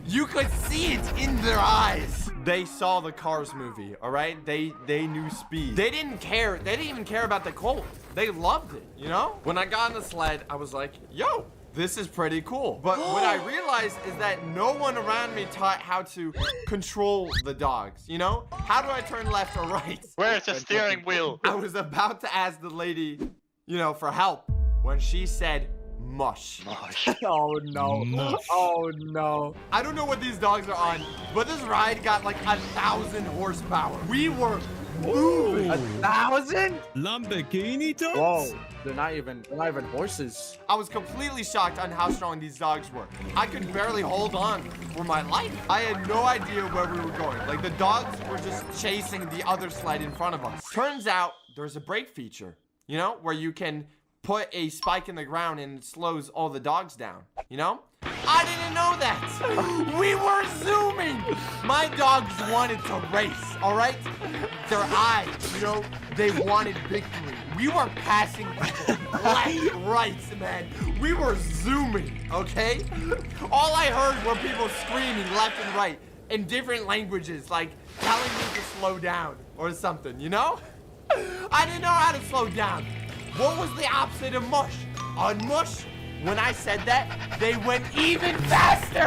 You could see it in their eyes. They saw the Cars movie, all right? They knew speed. They didn't care. They didn't even care about the cold. They loved it, you know? When I got on the sled, I was like, yo, this is pretty cool. But what I realized is that no one around me taught how to control the dogs, you know? How do I turn left or right? Where's the steering wheel? I was about to ask the lady, you know, for help when she said mush. Oh no. Mush. Oh no. I don't know what these dogs are on, but this ride got like 1,000 horsepower. We were moving. 1,000? Lamborghini dogs? Whoa. They're not even horses. I was completely shocked on how strong these dogs were. I could barely hold on for my life. I had no idea where we were going. Like the dogs were just chasing the other sled in front of us. Turns out there's a brake feature, you know, where you can put a spike in the ground and it slows all the dogs down, you know? I didn't know that. We were zooming. My dogs wanted to race, all right? Their eyes, you know, they wanted victory. We were passing people left, right, man. We were zooming, okay? All I heard were people screaming left and right in different languages, like telling me to slow down or something, you know? I didn't know how to slow down. What was the opposite of mush? On mush, when I said that, they went even faster.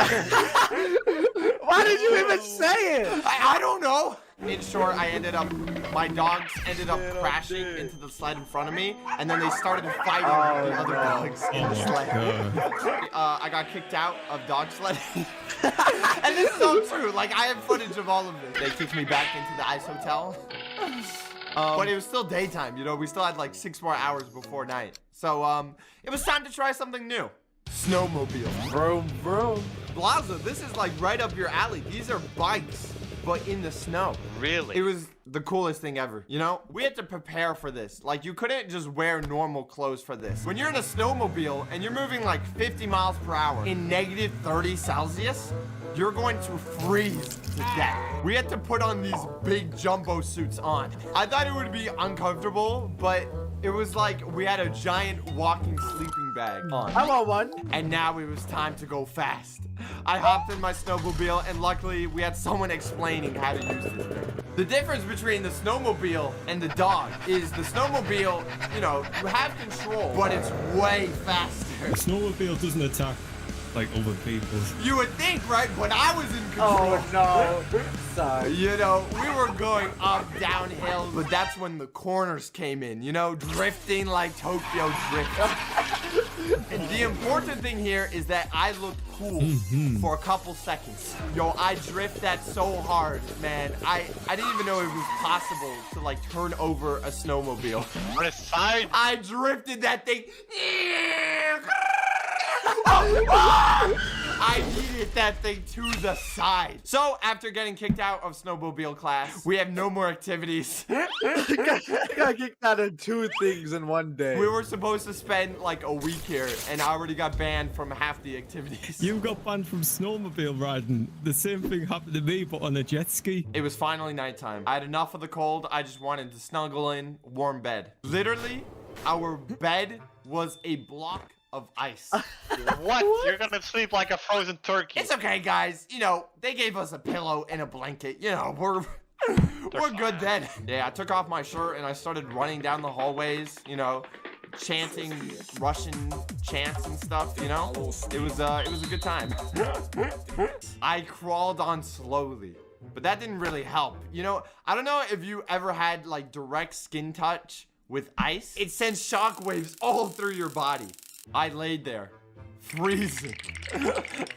Why did you even say it? I don't know. In short, my dogs ended up crashing into the sled in front of me, and then they started fighting the other dogs in the sled. I got kicked out of dog sledding. And this is so true. Like, I have footage of all of this. They kicked me back into the ice hotel. But it was still daytime, you know? We still had like 6 more hours before night. So, it was time to try something new. Snowmobile. Vroom, vroom. Blaza, this is like right up your alley. These are bikes, but in the snow. Really? It was the coolest thing ever, you know? We had to prepare for this. Like, you couldn't just wear normal clothes for this. When you're in a snowmobile and you're moving like 50 miles per hour in negative 30 Celsius, you're going to freeze to death. We had to put on these big jumbo suits on. I thought it would be uncomfortable, but it was like we had a giant walking sleeping bag on. I want one. And now it was time to go fast. I hopped in my snowmobile, and luckily we had someone explaining how to use this thing. The difference between the snowmobile and the dog is the snowmobile, you know, you have control, but it's way faster. The snowmobile doesn't attack like other people. You would think, right? But I was in control. Oh no. Sorry. You know, we were going up downhill, but that's when the corners came in, you know, drifting like Tokyo Drift. And the important thing here is that I looked cool for a couple seconds. Yo, I drift that so hard, man. I didn't even know it was possible to like turn over a snowmobile. On the side? I drifted that thing. I needed that thing to the side. So after getting kicked out of snowmobile class, we have no more activities. You got kicked out of 2 things in one day. We were supposed to spend like a week here, and I already got banned from half the activities. You got banned from snowmobile riding. The same thing happened to me, but on a jet ski. It was finally nighttime. I had enough of the cold. I just wanted to snuggle in, warm bed. Literally, our bed was a block of ice. What? You're gonna sleep like a frozen turkey. It's okay, guys. You know, they gave us a pillow and a blanket. You know, we're good then. Yeah, I took off my shirt and I started running down the hallways, you know, chanting Russian chants and stuff, you know? It was a good time. I crawled on slowly, but that didn't really help. You know, I don't know if you ever had like direct skin touch with ice. It sends shockwaves all through your body. I laid there, freezing,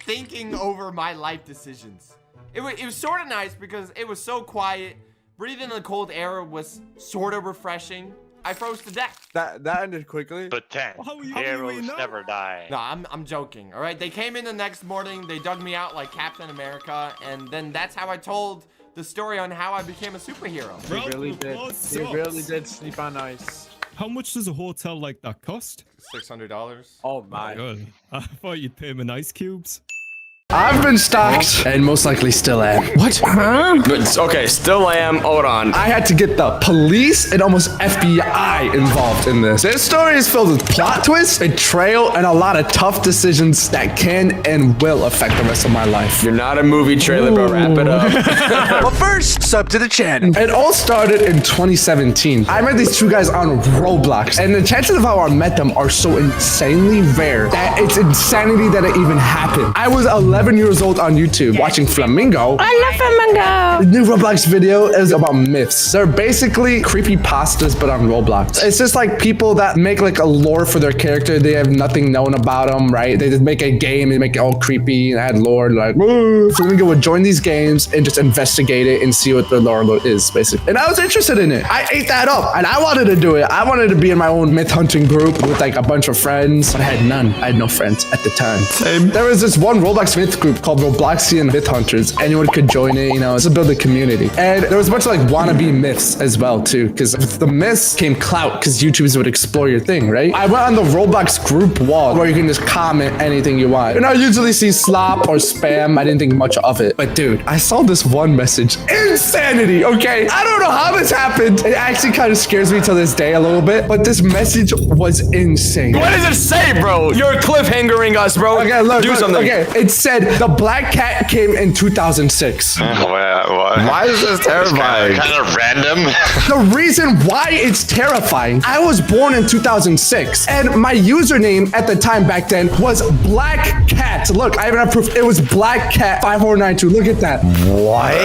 thinking over my life decisions. It was sort of nice because it was so quiet. Breathing in the cold air was sort of refreshing. I froze to death. That ended quickly. But then, heroes never die. No, I'm joking, all right? They came in the next morning, they dug me out like Captain America, and then that's how I told the story on how I became a superhero. They really did. They really did sleep on ice. How much does a hotel like that cost? $600. Oh my. Good. I thought you'd pay him in ice cubes. I've been stalked and most likely still am. What? Huh? Okay, still am. Hold on. I had to get the police and almost FBI involved in this. This story is filled with plot twists, betrayal, and a lot of tough decisions that can and will affect the rest of my life. You're not a movie trailer, bro. Wrap it up. But first, sub to the channel. It all started in 2017. I met these two guys on Roblox, and the chances of how I met them are so insanely rare that it's insanity that it even happened. I was 11 years old on YouTube watching Flamingo. I love Flamingo. The new Roblox video is about myths. They're basically creepy pastas, but on Roblox. It's just like people that make like a lore for their character. They have nothing known about them, right? They just make a game and make it all creepy and add lore. Like, woo. Flamingo would join these games and just investigate it and see what the lore is, basically. And I was interested in it. I ate that up and I wanted to do it. I wanted to be in my own myth hunting group with like a bunch of friends, but I had none. I had no friends at the time. Same. There was this one Roblox myth group called Robloxian Myth Hunters. Anyone could join it, you know, to build a community. And there was a bunch of like wannabe myths as well too, because with the myths came clout, because YouTubers would explore your thing, right? I went on the Roblox group wall where you can just comment anything you want. And I usually see slop or spam. I didn't think much of it. But dude, I saw this one message. Insanity, okay? I don't know how this happened. It actually kind of scares me to this day a little bit, but this message was insane. What does it say, bro? You're cliffhangering us, bro. Okay, look, do something. Okay, it said the black cat came in 2006. Why is this terrifying? Kind of random. The reason why it's terrifying, I was born in 2006, and my username at the time back then was Black Cat. Look, I even have proof. It was Black Cat 5492. Look at that. What?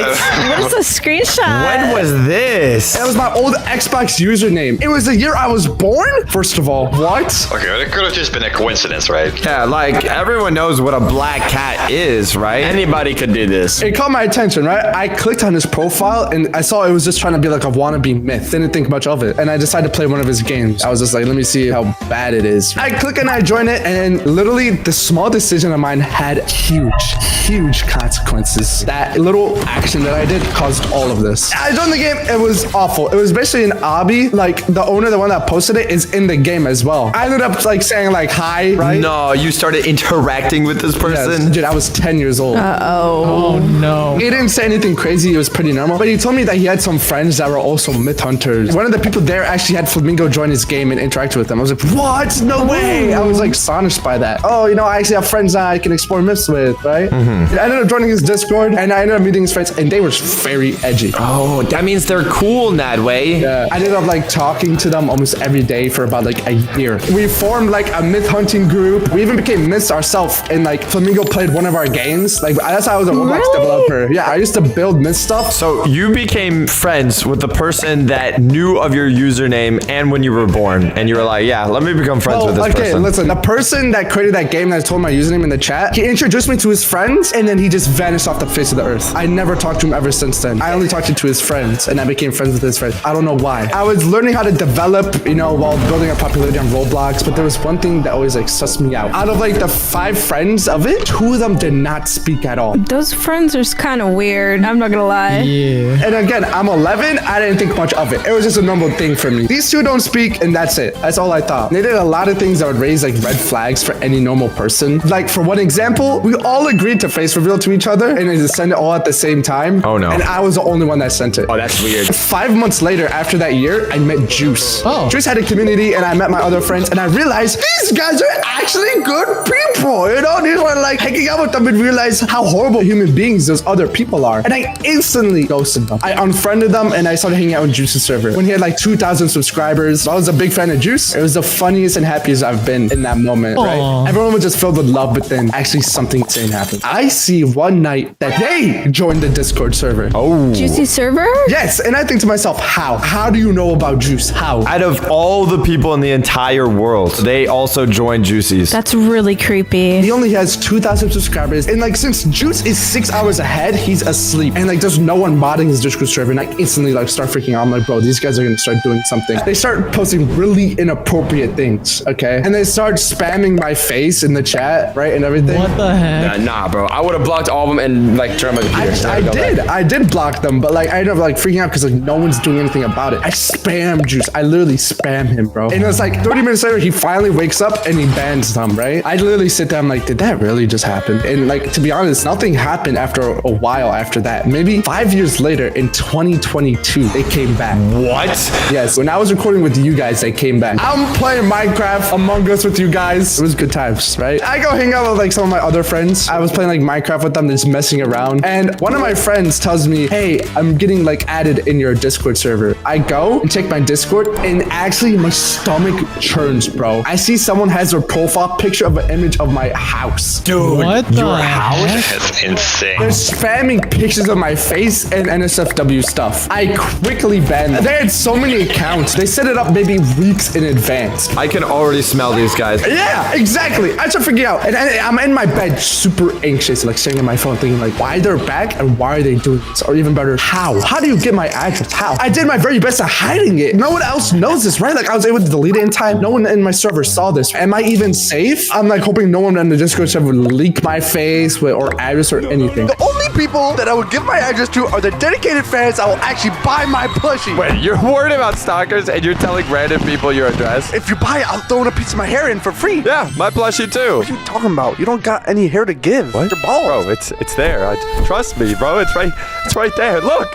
What is a screenshot? When was this? That was my old Xbox username. It was the year I was born. First of all, what? Okay, well, it could have just been a coincidence, right? Yeah, like everyone knows what a black cat is, right? Anybody could do this. It caught my attention, right? I clicked on his profile and I saw it was just trying to be like a wannabe myth. Didn't think much of it. And I decided to play one of his games. I was just like, let me see how bad it is. I click and I join it, and literally the small decision of mine had huge consequences. That little action that I did caused all of this. I joined the game. It was awful. It was basically an obby. Like the owner, the one that posted it, is in the game as well. I ended up like saying like hi, right? No, you started interacting with this person? Yes, dude, I was 10 years old. Uh-oh. Oh no. He didn't say anything crazy. It was pretty normal. But he told me that he had some friends that were also myth hunters. One of the people there actually had Flamingo join his game and interact with them. I was like, what? No way. I was like astonished by that. Oh, you know, I actually have friends that I can explore myths with, right? I ended up joining his Discord and I ended up meeting his friends, and they were very edgy. Oh, that means they're cool in that way. Yeah. I ended up like talking to them almost every day for about like a year. We formed like a myth hunting group. We even became myths ourselves, and like Flamingo played one of our games. Like that's how I was a Roblox developer. Yeah, I used to build myth stuff. So you became friends with the person that knew of your username and when you were born, and you were like, yeah, let me become friends with this person. Okay, listen, the person that created that game that I told my username in the chat, he introduced me to his friends, and then he just vanished off the face of the earth. I never talked to him ever since then. I only talked to his friends, and I became friends with his friends. I don't know why. I was learning how to develop, you know, while building a popularity on Roblox, but there was one thing that always like sussed me out. Out of like the 5 friends of it, 2 of them did not speak at all. Those friends are kind of weird. I'm not gonna lie. Yeah. And again, I'm 11. I didn't think much of it. It was just a normal thing for me. These 2 don't speak, and that's it. That's all I thought. They did a lot of things that would raise like red flags for any normal person. Like for one example, we all agreed to face reveal to each other and then send it all at the same time. Oh no. And I was the only one that sent it. Oh, that's weird. 5 months later, after that year, I met Juice. Oh. Juice had a community, and I met my other friends, and I realized these guys are actually good people. You know, these were like hanging out with them and realize how horrible human beings those other people are. And I instantly ghosted them. I unfriended them, and I started hanging out on Juice's server. When he had like 2,000 subscribers, I was a big fan of Juice. It was the funniest and happiest I've been in that moment, right? Everyone was just filled with love, but then actually something insane happened. I see one night that they joined the Discord server. Oh. Juicy server? Yes, and I think to myself, how? How do you know about Juice? How? Out of all the people in the entire world, they also joined Juicy's. That's really creepy. He only has 2,000 subscribers. subscribers. And like, since Juice is 6 hours ahead, he's asleep. And like, there's no one modding his Discord server. And I instantly like start freaking out. I'm like, bro, these guys are gonna start doing something. They start posting really inappropriate things, okay? And they start spamming my face in the chat, right? And everything. What the heck? Nah, bro. I would have blocked all of them and like turned my computer. I did block them, but like I ended up like freaking out because like no one's doing anything about it. I spam Juice. I literally spam him, bro. And it's like 30 minutes later, he finally wakes up and he bans them, right? I literally sit there, I'm like, did that really just happen? And like, to be honest, nothing happened after a while after that. Maybe 5 years later in 2022, they came back. What? Yes, when I was recording with you guys, they came back. I'm playing Minecraft Among Us with you guys. It was good times, right? I go hang out with like some of my other friends. I was playing like Minecraft with them, just messing around. And one of my friends tells me, hey, I'm getting like added in your Discord server. I go and check my Discord and actually my stomach churns, bro. I see someone has their profile picture of an image of my house. Dude, what your house? That's insane. They're spamming pictures of my face and NSFW stuff. I quickly banned them. They had so many accounts. They set it up maybe weeks in advance. I can already smell these guys. Yeah, exactly. I start freaking out. And I'm in my bed super anxious, like staring at my phone thinking like, why they're back and why are they doing this? Or even better, how? How do you get my address? How? I did my very best at hiding it. No one else knows this, right? Like I was able to delete it in time. No one in my server saw this. Am I even safe? I'm like hoping no one in the Discord server would leak my face or address or anything. The only people that I would give my address to are the dedicated fans that will actually buy my plushie. Wait, you're worried about stalkers and you're telling random people your address? If you buy it, I'll throw in a piece of my hair in for free. Yeah, my plushie too. What are you talking about? You don't got any hair to give. What? Your balls. Bro, it's there. Trust me, bro. It's right there. Look.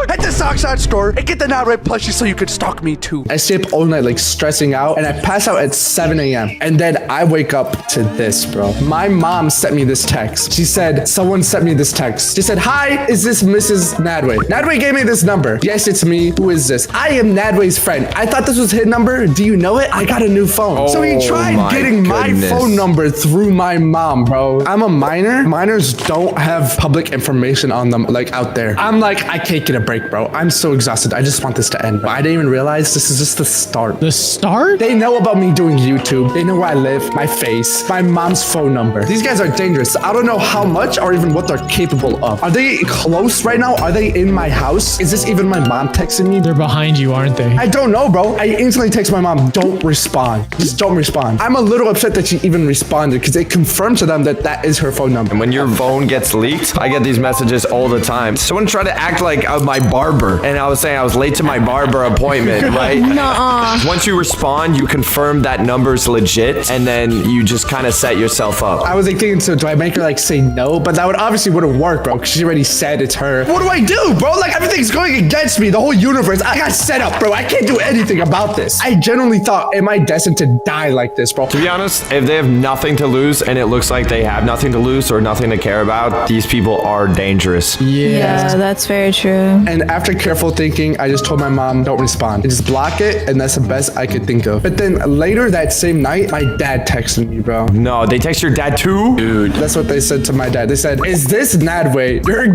Hit the Sockside store and get the Not Right plushie so you can stalk me too. I stay up all night like stressing out and I pass out at 7 a.m. And then I wake up to this, bro. My mom sent me this text. She said, someone sent me this text. She said, hi, is this Mrs. Nadway? Nadway gave me this number. Yes, it's me. Who is this? I am Nadway's friend. I thought this was his number. Do you know it? I got a new phone. So he tried getting my phone number through my mom, bro. I'm a minor. Minors don't have public information on them like out there. I'm like, I can't get a break, bro. I'm so exhausted. I just want this to end. But I didn't even realize this is just the start. The start? They know about me doing YouTube. They know where I live, my face, my mom's phone number. These guys are dangerous. I don't know how much or even what they're capable of. Are they close right now? Are they in my house? Is this even my mom texting me? They're behind you, aren't they? I don't know, bro. I instantly text my mom, don't respond. Just don't respond. I'm a little upset that she even responded because it confirmed to them that that is her phone number. And when your phone gets leaked, I get these messages all the time. Someone tried to act like my barber, and I was saying I was late to my barber appointment, right? Nuh-uh. Once you respond, you confirm that number's legit, and then you just kind of set yourself up. I was like thinking, so do I make her like say no? But that would obviously wouldn't work, bro, because she already said it's her. What do I do, bro? Like everything's going against me. The whole universe. I got set up, bro. I can't do anything about this. I genuinely thought, am I destined to die like this, bro? To be honest, if they have nothing to lose and it looks like they have nothing to lose or nothing to care about, these people are dangerous. Yeah, that's very true. And after careful thinking, I just told my mom, don't respond. I just block it, and that's the best I could think of. But then later that same night, my dad texted me, bro. No, they text your dad too? Dude. That's what they said to my dad. They said, is this Nadway? You're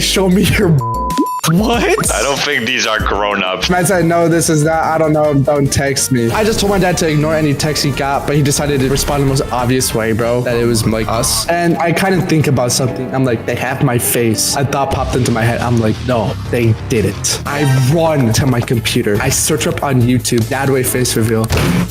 show me your What? I don't think these are grown-ups. Man said, no, this is not. I don't know. Don't text me. I just told my dad to ignore any text he got, but he decided to respond in the most obvious way, bro. That it was like us. And I kind of think about something. I'm like, they have my face. A thought popped into my head. I'm like, no, they didn't. I run to my computer. I search up on YouTube, Nadway face reveal.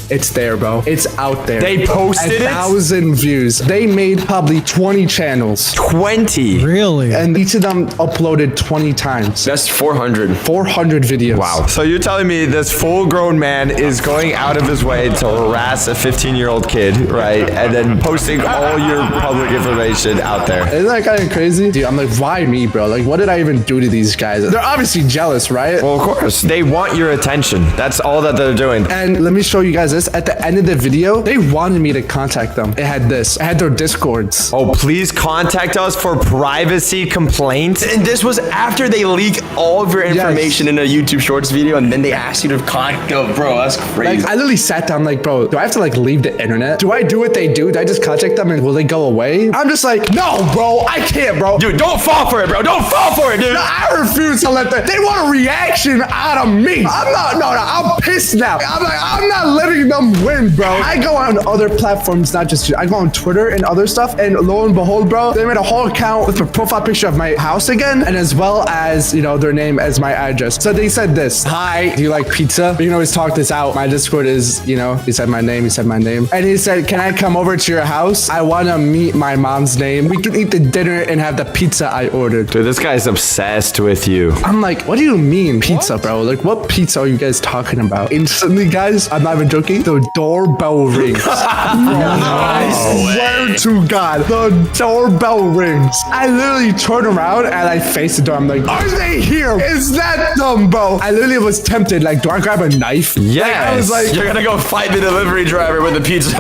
It's there, bro. It's out there. They posted it? 1,000 views. They made probably 20 channels. 20? Really? And each of them uploaded 20 times. That's 400. 400 videos. Wow. So you're telling me this full-grown man is going out of his way to harass a 15-year-old kid, right? And then posting all your public information out there. Isn't that kind of crazy? Dude, I'm like, why me, bro? Like, what did I even do to these guys? They're obviously jealous, right? Well, of course. They want your attention. That's all that they're doing. And let me show you guys this. At the end of the video, they wanted me to contact them. It had this. It had their Discords. Oh, please contact us for privacy complaints. And this was after they leaked leak all of your information in a YouTube Shorts video, and then they ask you to contact. Oh, bro, that's crazy. Like, I literally sat down like, bro, do I have to like leave the internet? Do I do what they do? Do I just contact them and will they go away? I'm just like, no, bro, I can't, bro. Dude, don't fall for it, bro. Don't fall for it, dude. No, I refuse to let them. They want a reaction out of me. I'm not, no, I'm pissed now. I'm not letting them win, bro. I go on other platforms, not just, I go on Twitter and other stuff, and lo and behold, bro, they made a whole account with a profile picture of my house again, and as well as, you know, their name as my address. So they said this, hi, do you like pizza? You can always talk this out. My Discord is, you know, he said my name, and he said, can I come over to your house? I want to meet my mom's name. We can eat the dinner and have the pizza I ordered. Dude, this guy's obsessed with you. I'm like, what do you mean pizza, bro? Like, what pizza are you guys talking about? Instantly, guys, I'm not even joking, the doorbell rings. I swear to God, the doorbell rings. I literally turn around and I face the door. I'm like, are they here? Is that them, bro? I literally was tempted. Like, do I grab a knife? Yes. Like, I was like, you're gonna go fight the delivery driver with the pizza.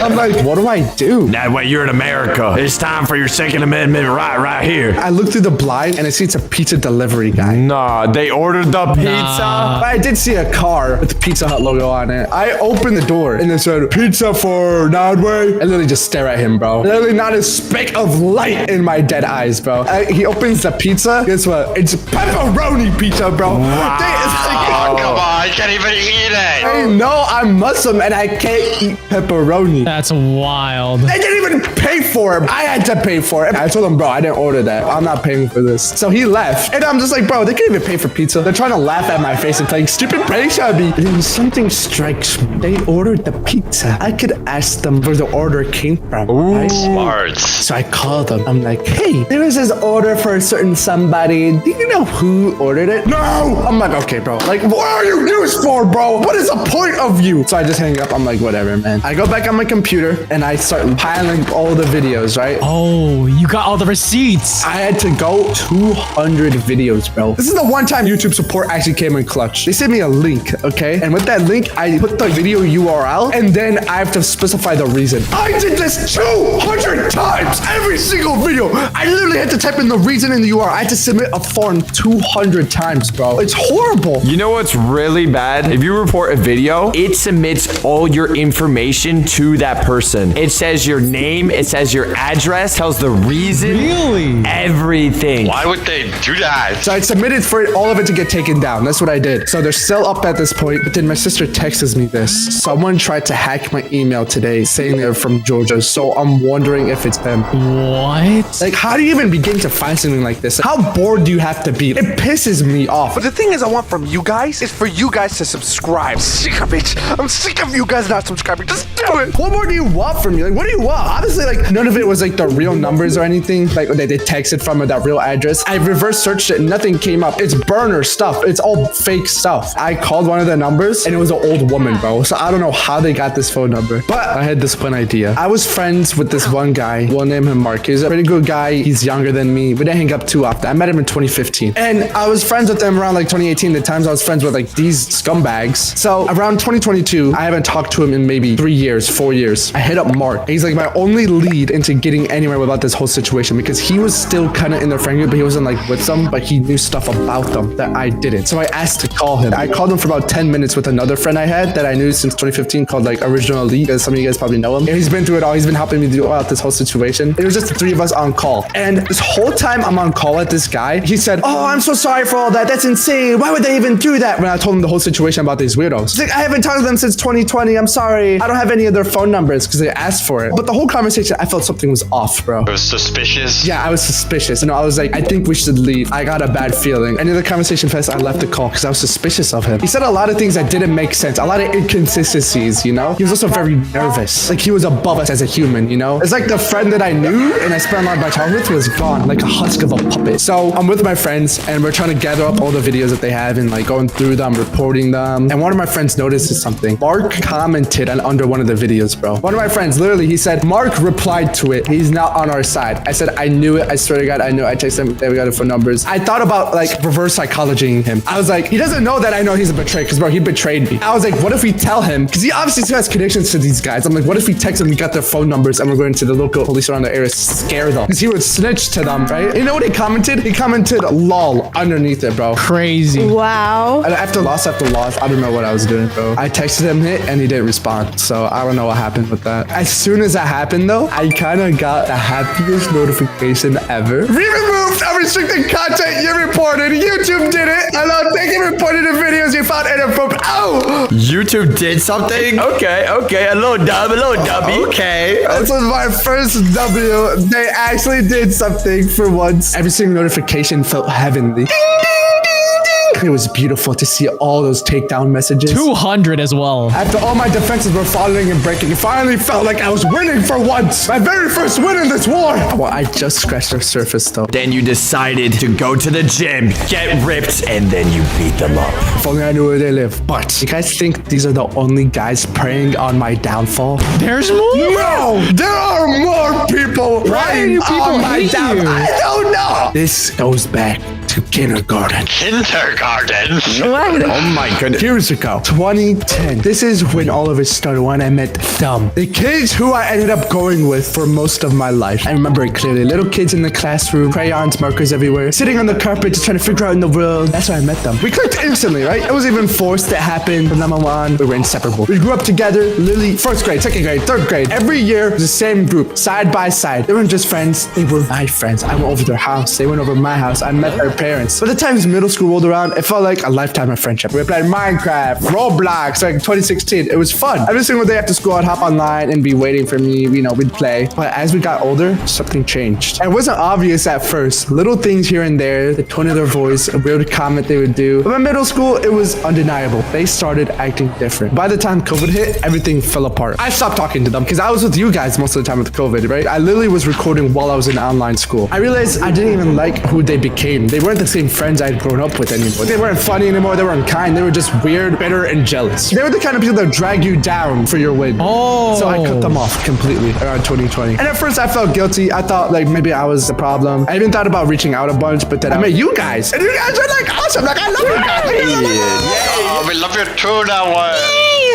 I'm like, what do I do? That way, you're in America. It's time for your Second Amendment right here. I look through the blind and I see it's a pizza delivery guy. Nah, they ordered the pizza. But I did see a car with the Pizza Hut logo on it. I opened the door and it said, pizza for Nodway. I literally just stare at him, bro. Literally not a speck of light in my dead eyes, bro. He opens the pizza. Guess what? It's pepperoni pizza, bro. Wow. Oh, come on. You can't even eat it. I know I'm Muslim and I can't eat pepperoni. That's wild. They didn't even pay for it. I had to pay for it. I told him, bro, I didn't order that. I'm not paying for this. So he left. And I'm just like, bro, they can't even pay for pizza. They're trying to laugh at my face and playing stupid pranks at me. And then something strikes me. They ordered the pizza. I could ask them where the order came from. Ooh, right? smart. So I called them. I'm like, hey, there was this order for a certain somebody. Do you know who ordered it? No. I'm like, okay, bro. Like, what are you used for, bro? What is the point of you? So I just hang up. I'm like, whatever, man. I go back on my computer and I start piling all the videos, right? Oh, you got all the receipts. I had to go 200 videos, bro. This is the one time YouTube support actually came in clutch. They sent me a link, okay? And with that link, I put the video URL and then I have to specify the reason. I did this 200 times. Every single video. I literally had to type in the reason in the URL. I had to submit a form 200 times, bro. It's horrible. You know what's really bad? If you report a video, it submits all your information to that person. It says your name, it says your address, tells the reason. Really? Everything. Why would they do that? So I submitted for all of it to get taken down. That's what I did. So they're still up at this point. But then my sister texts me this. Someone tried to hack my email today saying they're from Georgia. So I'm wondering if it's them. What? Like, how do you even begin to find something like this? How bored do you have to be? It pisses me off. But the thing is, I want from you guys is for you guys to subscribe. I'm sick of it. I'm sick of you guys not subscribing. Just do it. What more do you want from me? Like, what do you want? Obviously, like, none of it was like the real numbers or anything. Like, they texted from that real address. I reverse searched it. Nothing came up. It's burner stuff. It's all fake stuff. I called one of the numbers and it was an old woman, bro. So I don't know how they got this phone number. But I had this one idea. I was friends with this one guy. We'll name him Mark. He's a pretty good guy. He's younger than me. We didn't hang up too often. I met him in 2015. And I was friends with him around like 2018. The times I was friends with like these scumbags. So around 2022, I haven't talked to him in maybe 3 years, 4 years. I hit up Mark. He's like my only lead into getting anywhere about this whole situation because he was still kind of in their friend group, but he wasn't like with them, but he knew stuff about them that I didn't. So I asked to call him. I called him for about 10 minutes with another friend I had that I knew since 2015 called like Original Elite, as some of you guys probably know him. And he's been through it all. He's been helping me do out this whole situation. It was just the three of us on call. And this whole time I'm on call with this guy, he said, oh, I'm so sorry for all that. That's insane. Why would they even do that? When I told him the whole situation about these weirdos. He's like, I haven't talked to them since 2020. I'm sorry. I don't have any of their phone numbers because they asked for it. But the whole conversation, I felt something was off, bro. It was suspicious. Yeah, I was suspicious. You know, I was like, I think we should leave. I got a bad feeling. And in the conversation fest, I left the call because I was suspicious of him. He said a lot of things that didn't make sense. A lot of inconsistencies, you know? He was also very nervous. Like he was above us as a human, you know? It's like the friend that I knew and I spent a lot of my time with was gone, like a husk of a puppet. So I'm with my friends and we're trying to gather up all the videos that they have and like going through them, reporting them. And one of my friends noticed something. Mark commented on under one of the videos, bro. One of my friends, literally, he said, Mark replied to it. He's not on our side. I said, I knew it. I swear to God, I knew it. I texted him. There we got it for numbers. I thought about like reverse psychologying him. I was like, he doesn't know that I know he's a betrayer because, bro, he betrayed me. I was like, what if we tell him? Because he obviously still has connections to these guys. I'm like, what if we text him, we got their phone numbers, and we're going to the local police around the area, scare them? Because he would snitch to them, right? You know what he commented? He commented lol underneath it, bro. Crazy. Wow. And after loss, I don't know what I was doing, bro. I texted him it and he didn't respond. So I don't know what happened with that. As soon as that happened, though, I kind of got the happiest notification ever. We removed unrestricted content you reported. YouTube did it. Hello, thank you for reporting the videos you found inappropriate. Oh! YouTube did something? Okay. Hello, dub. Okay. This was my first W. They actually did something for once. Every single notification felt heavenly. Ding, ding, ding, ding. It was beautiful to see all those takedown messages. 200 as well. After all my defenses were falling and breaking, it finally felt like I was winning for once. My very first win in this war. Well, I just scratched the surface, though. Then you decided to go to the gym, get ripped, and then you beat them up. If only I knew where they live. But you guys think these are the only guys preying on my downfall? There's more? No! There are more people preying on my downfall. I don't know. This goes back to kindergarten. Kindergarten? What? Oh my goodness. Years ago, 2010. This is when all of it started, when I met them. The kids who I ended up going with for most of my life. I remember it clearly. Little kids in the classroom, crayons, markers everywhere, sitting on the carpet just trying to figure out in the world. That's where I met them. We clicked instantly, right? It was even forced. It happened. From then on, we were inseparable. We grew up together, literally first grade, second grade, third grade. Every year, the same group, side by side. They weren't just friends. They were my friends. I went over their house. They went over my house. I met their parents. By the time middle school rolled around, it felt like a lifetime of friendship. We played Minecraft, Roblox, like 2016. It was fun. Every single day after school, I'd hop online and be waiting for me. You know, we'd play. But as we got older, something changed. It wasn't obvious at first. Little things here and there, the tone of their voice, a weird comment they would do. But in middle school, it was undeniable. They started acting different. By the time COVID hit, everything fell apart. I stopped talking to them because I was with you guys most of the time with COVID, right? I literally was recording while I was in online school. I realized I didn't even like who they became. They weren't the same friends I'd grown up with anymore. They weren't funny anymore. They weren't kind. They were just weird, bitter, and jealous. They were the kind of people that drag you down for your win. Oh. So I cut them off completely around 2020. And at first I felt guilty. I thought like maybe I was the problem. I even thought about reaching out a bunch, but then I met you guys. And you guys are like awesome. Like I love you guys. Oh, we love you too now.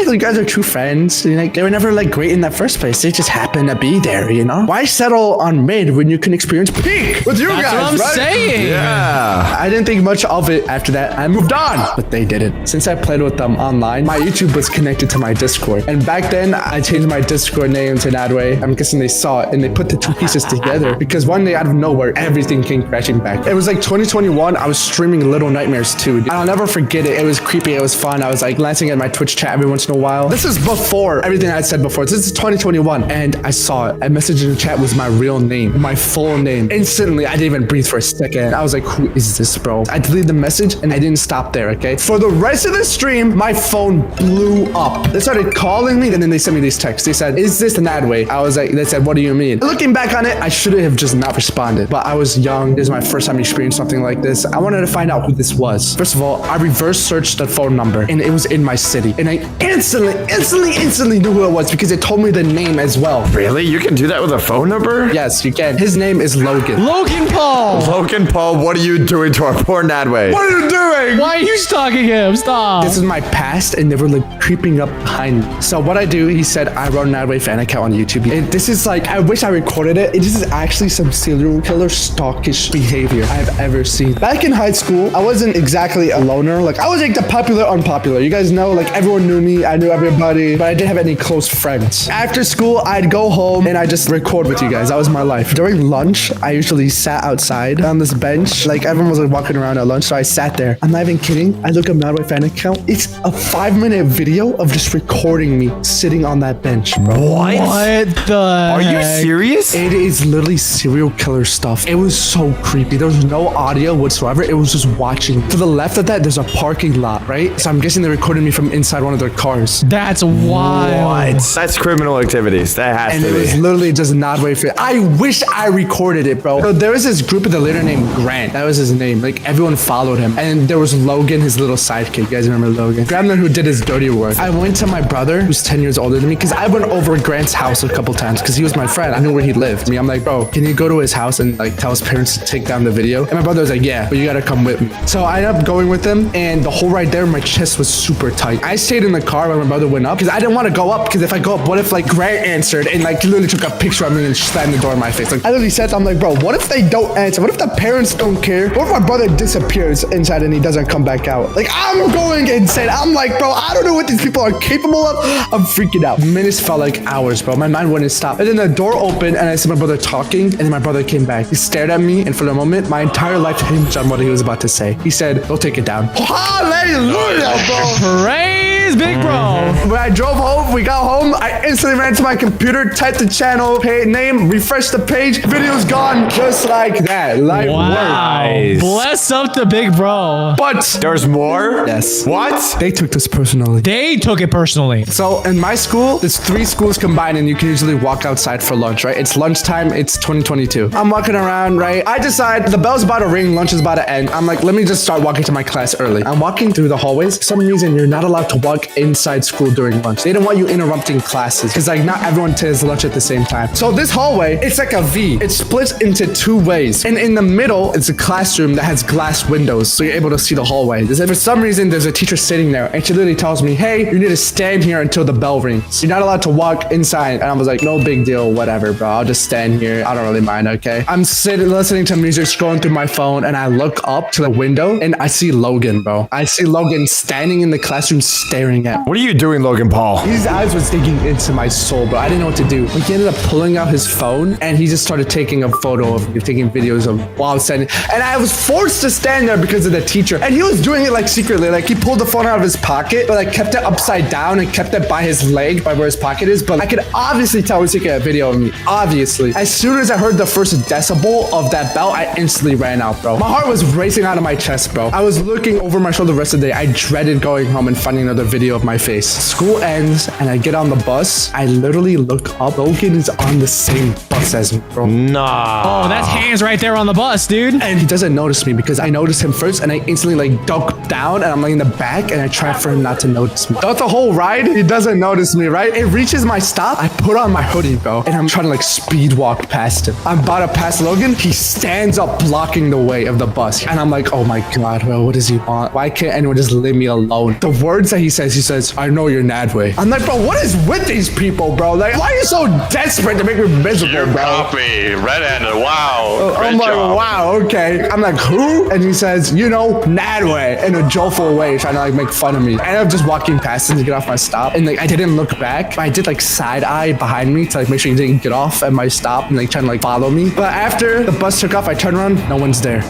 You guys are true friends. Like, they were never like great in that first place. They just happened to be there, you know? Why settle on mid when you can experience peak with you guys? That's what I'm saying. Yeah. I didn't think much of it after that. I moved on, but they didn't. Since I played with them online, my YouTube was connected to my Discord. And back then, I changed my Discord name to Nadway. I'm guessing they saw it and they put the two pieces together because one day out of nowhere, everything came crashing back. It was like 2021. I was streaming Little Nightmares 2. I'll never forget it. It was creepy. It was fun. I was like glancing at my Twitch chat every once in a while. This is before everything I said before. This is 2021. And I saw it. I messaged in the chat was my real name, my full name. Instantly, I didn't even breathe for a second. I was like, who is this, bro? I deleted the message and I didn't stop there, okay? For the rest of the stream, my phone blew up. They started calling me and then they sent me these texts. They said, is this an ad way? I was like, they said, what do you mean? Looking back on it, I should have just not responded. But I was young. This is my first time experiencing something like this. I wanted to find out who this was. First of all, I reverse searched the phone number and it was in my city. And I instantly knew who it was because it told me the name as well. Really? You can do that with a phone number? Yes, you can. His name is Logan. Logan Paul. Logan Paul, what are you doing to our poor Nadway? What are you doing? Why are you stalking him? Stop. This is my past and they were like creeping up behind me. So what I do, he said, I run an Nadway fan account on YouTube. And this is like, I wish I recorded it. This is actually some serial killer stalkish behavior I've ever seen. Back in high school, I wasn't exactly a loner. Like I was like the popular unpopular. You guys know, like everyone knew me. I knew everybody, but I didn't have any close friends. After school, I'd go home and I just record with you guys. That was my life. During lunch, I usually sat outside on this bench. Like everyone was like walking around at lunch, so I sat there. I'm not even kidding. I look up Nadway fan account. It's a 5-minute video of just recording me sitting on that bench, bro. What the Are you serious? It is literally serial killer stuff. It was so creepy. There was no audio whatsoever. It was just watching. To the left of that, there's a parking lot, right? So I'm guessing they recorded me from inside one of their cars. cars. That's wild. That's criminal activities. That has And to it be. was literally just not way for it. I wish I recorded it, bro. So there was this group of the leader named Grant. That was his name. Like everyone followed him. And there was Logan, his little sidekick. You guys remember Logan? Grandma who did his dirty work. I went to my brother, who's 10 years older than me, because I went over Grant's house a couple times because he was my friend. I knew where he lived. I'm like, bro, can you go to his house and like tell his parents to take down the video? And my brother was like, yeah, but you gotta come with me. So I ended up going with him, and the whole ride there, my chest was super tight. I stayed in the car when my brother went up because I didn't want to go up, because if I go up, what if like Grant answered and like literally took a picture of me and slammed the door in my face? Like I literally said, I'm like, bro, what if they don't answer? What if the parents don't care? What if my brother disappears inside and he doesn't come back out? Like I'm going insane. I'm like, bro, I don't know what these people are capable of. I'm freaking out. Minutes felt like hours, bro. My mind wouldn't stop. And then the door opened and I see my brother talking, and then my brother came back. He stared at me, and for the moment, my entire life hinged on what he was about to say. He said, "Go take it down." Hallelujah, bro. Praise Big Bro. When I drove home, we got home, I instantly ran to my computer, typed the channel name, refreshed the page, video's gone, just like that. Like, Wow. Bless up the Big Bro. But there's more? Yes. What? They took this personally. They took it personally. So in my school, there's 3 schools combined, and you can usually walk outside for lunch, right? It's lunchtime, it's 2022. I'm walking around, right? I decide the bell's about to ring, lunch is about to end. I'm like, let me just start walking to my class early. I'm walking through the hallways. For some reason, you're not allowed to walk inside school during lunch. They don't want you interrupting classes because like not everyone takes lunch at the same time. So this hallway, it's like a V. It splits into 2 ways. And in the middle, it's a classroom that has glass windows. So you're able to see the hallway. For some reason, there's a teacher sitting there, and she literally tells me, hey, you need to stand here until the bell rings. You're not allowed to walk inside. And I was like, no big deal, whatever, bro. I'll just stand here. I don't really mind, okay? I'm sitting, listening to music, scrolling through my phone, and I look up to the window, and I see Logan, bro. I see Logan standing in the classroom staring at me. What are you doing, Logan Paul? His eyes was digging into my soul, bro. I didn't know what to do. He ended up pulling out his phone, and he just started taking a photo of me, taking videos of while I was standing. And I was forced to stand there because of the teacher. And he was doing it like secretly. Like he pulled the phone out of his pocket, but like kept it upside down and kept it by his leg, by where his pocket is. But I could obviously tell he was taking a video of me. Obviously. As soon as I heard the first decibel of that bell, I instantly ran out, bro. My heart was racing out of my chest, bro. I was looking over my shoulder the rest of the day. I dreaded going home and finding another video of my face. School ends and I get on the bus. I literally look up. Logan is on the same bus as me, bro. Nah. Oh, that's hands right there on the bus, dude. And he doesn't notice me because I noticed him first, and I instantly like duck down, and I'm like in the back, and I try for him not to notice me. Throughout the whole ride, he doesn't notice me, right? It reaches my stop. I put on my hoodie, bro, and I'm trying to like speed walk past him. I'm about to pass Logan. He stands up blocking the way of the bus, and I'm like, oh my god, bro, what does he want? Why can't anyone just leave me alone? The words that he says, I know you're Nadway. I'm like, bro, what is with these people, bro? Like, why are you so desperate to make me miserable, bro? Copy, red-handed. Wow. I'm like, wow, okay. I'm like, who? And he says, you know, Nadway, in a joyful way, trying to like make fun of me. I ended up just walking past him to get off my stop, and like I didn't look back, but I did like side eye behind me to like make sure he didn't get off at my stop and like trying to like follow me. But after the bus took off, I turned around, no one's there.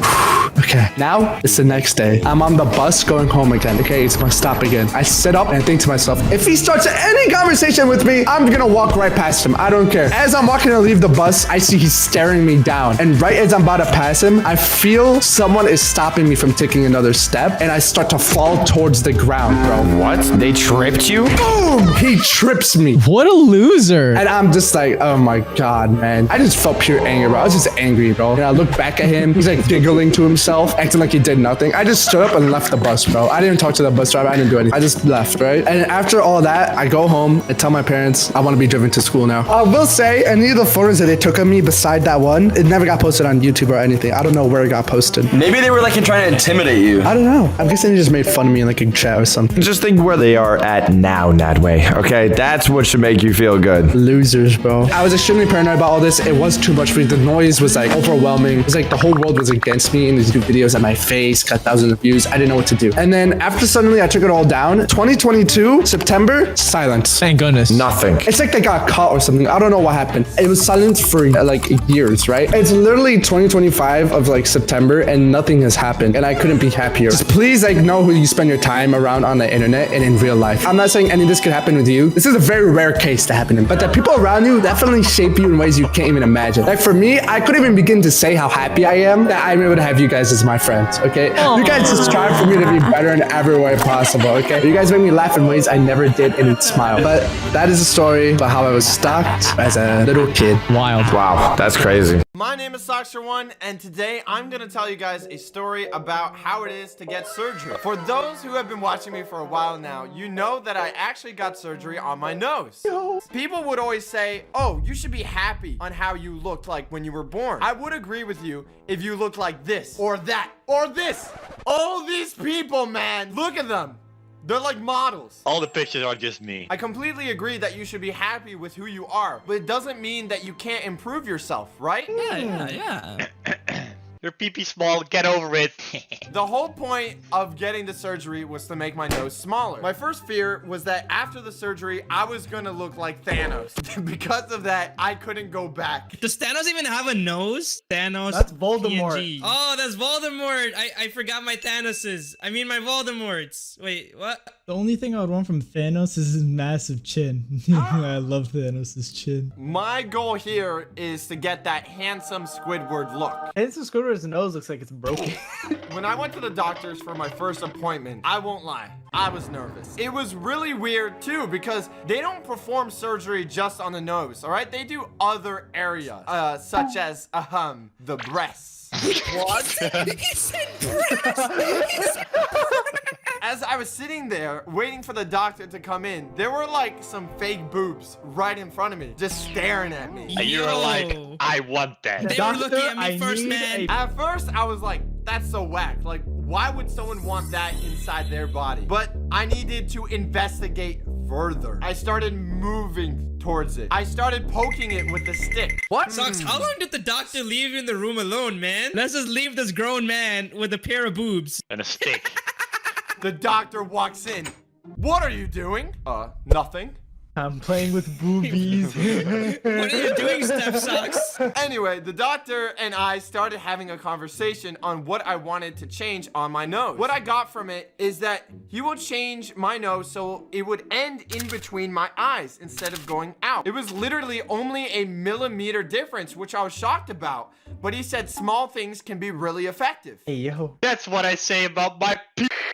Okay, now it's the next day. I'm on the bus going home again. Okay, it's my stop again. I sit up and I think to myself, if he starts any conversation with me, I'm gonna walk right past him. I don't care. As I'm walking to leave the bus, I see he's staring me down. And right as I'm about to pass him, I feel someone is stopping me from taking another step, and I start to fall towards the ground, bro. What? They tripped you? Boom! He trips me. What a loser. And I'm just like, oh my god, man. I just felt pure anger, bro. I was just angry, bro. And I look back at him. He's like giggling to himself, acting like he did nothing. I just stood up and left the bus, bro. I didn't talk to the bus driver. I didn't do anything. I just left, right? And after all that, I go home and tell my parents I want to be driven to school now. I will say, any of the photos that they took of me beside that one, it never got posted on YouTube or anything. I don't know where it got posted. Maybe they were like trying to intimidate you. I don't know. I'm guessing they just made fun of me in like a chat or something. Just think where they are at now, Nadway. Okay, that's what should make you feel good. Losers, bro. I was extremely paranoid about all this. It was too much for me. The noise was like overwhelming. It was like the whole world was against me, and these new videos at my face got thousands of views. I didn't know what to do. And then after suddenly I took it all down, 2022, September, silence. Thank goodness. Nothing. It's like they got caught or something. I don't know what happened. It was silent for like years, right? It's literally 2025 of like September, and nothing has happened, and I couldn't be happier. Just please like know who you spend your time around on the internet and in real life. I'm not saying any of this could happen with you. This is a very rare case to happen in, but the people around you definitely shape you in ways you can't even imagine. Like for me, I couldn't even begin to say how happy I am that I'm able to have you guys guys as my friends, okay? You guys just strive for me to be better in every way possible, okay? You guys make me laugh in ways I never did and smile. But that is a story about how I was stalked as a little kid. Wild. Wow, that's crazy. My name is Soxer1, and today I'm gonna tell you guys a story about how it is to get surgery. For those who have been watching me for a while now, you know that I actually got surgery on my nose. People would always say, oh, you should be happy on how you looked like when you were born. I would agree with you if you looked like this, or that, or this. All these people, man, look at them. They're like models. All the pictures are just me. I completely agree that you should be happy with who you are, but it doesn't mean that you can't improve yourself, right? Yeah. Your pee-pee small, get over it. The whole point of getting the surgery was to make my nose smaller. My first fear was that after the surgery, I was gonna look like Thanos. Because of that, I couldn't go back. Does Thanos even have a nose? Thanos. That's Voldemort. PNG. Oh, that's Voldemort. I forgot my Thanoses. I mean my Voldemorts. Wait, what? The only thing I would want from Thanos is his massive chin. I love Thanos' chin. My goal here is to get that handsome Squidward look. Handsome Squidward's nose looks like it's broken. When I went to the doctors for my first appointment, I won't lie, I was nervous. It was really weird too because they don't perform surgery just on the nose, all right? They do other areas, such as, the breasts. What? He said breast. As I was sitting there waiting for the doctor to come in, there were like some fake boobs right in front of me, just staring at me. And you were like, I want that. They were looking at me first, man. At first, I was like, that's so whack. Like, why would someone want that inside their body? But I needed to investigate further. I started moving towards it. I started poking it with the stick. What? Socks, how long did the doctor leave you in the room alone, man? Let's just leave this grown man with a pair of boobs. And a stick. The doctor walks in. What are you doing? Nothing. I'm playing with boobies. What are you doing, Step Socks? Anyway, the doctor and I started having a conversation on what I wanted to change on my nose. What I got from it is that he will change my nose so it would end in between my eyes instead of going out. It was literally only a millimeter difference, which I was shocked about. But he said small things can be really effective. Hey, yo. That's what I say about my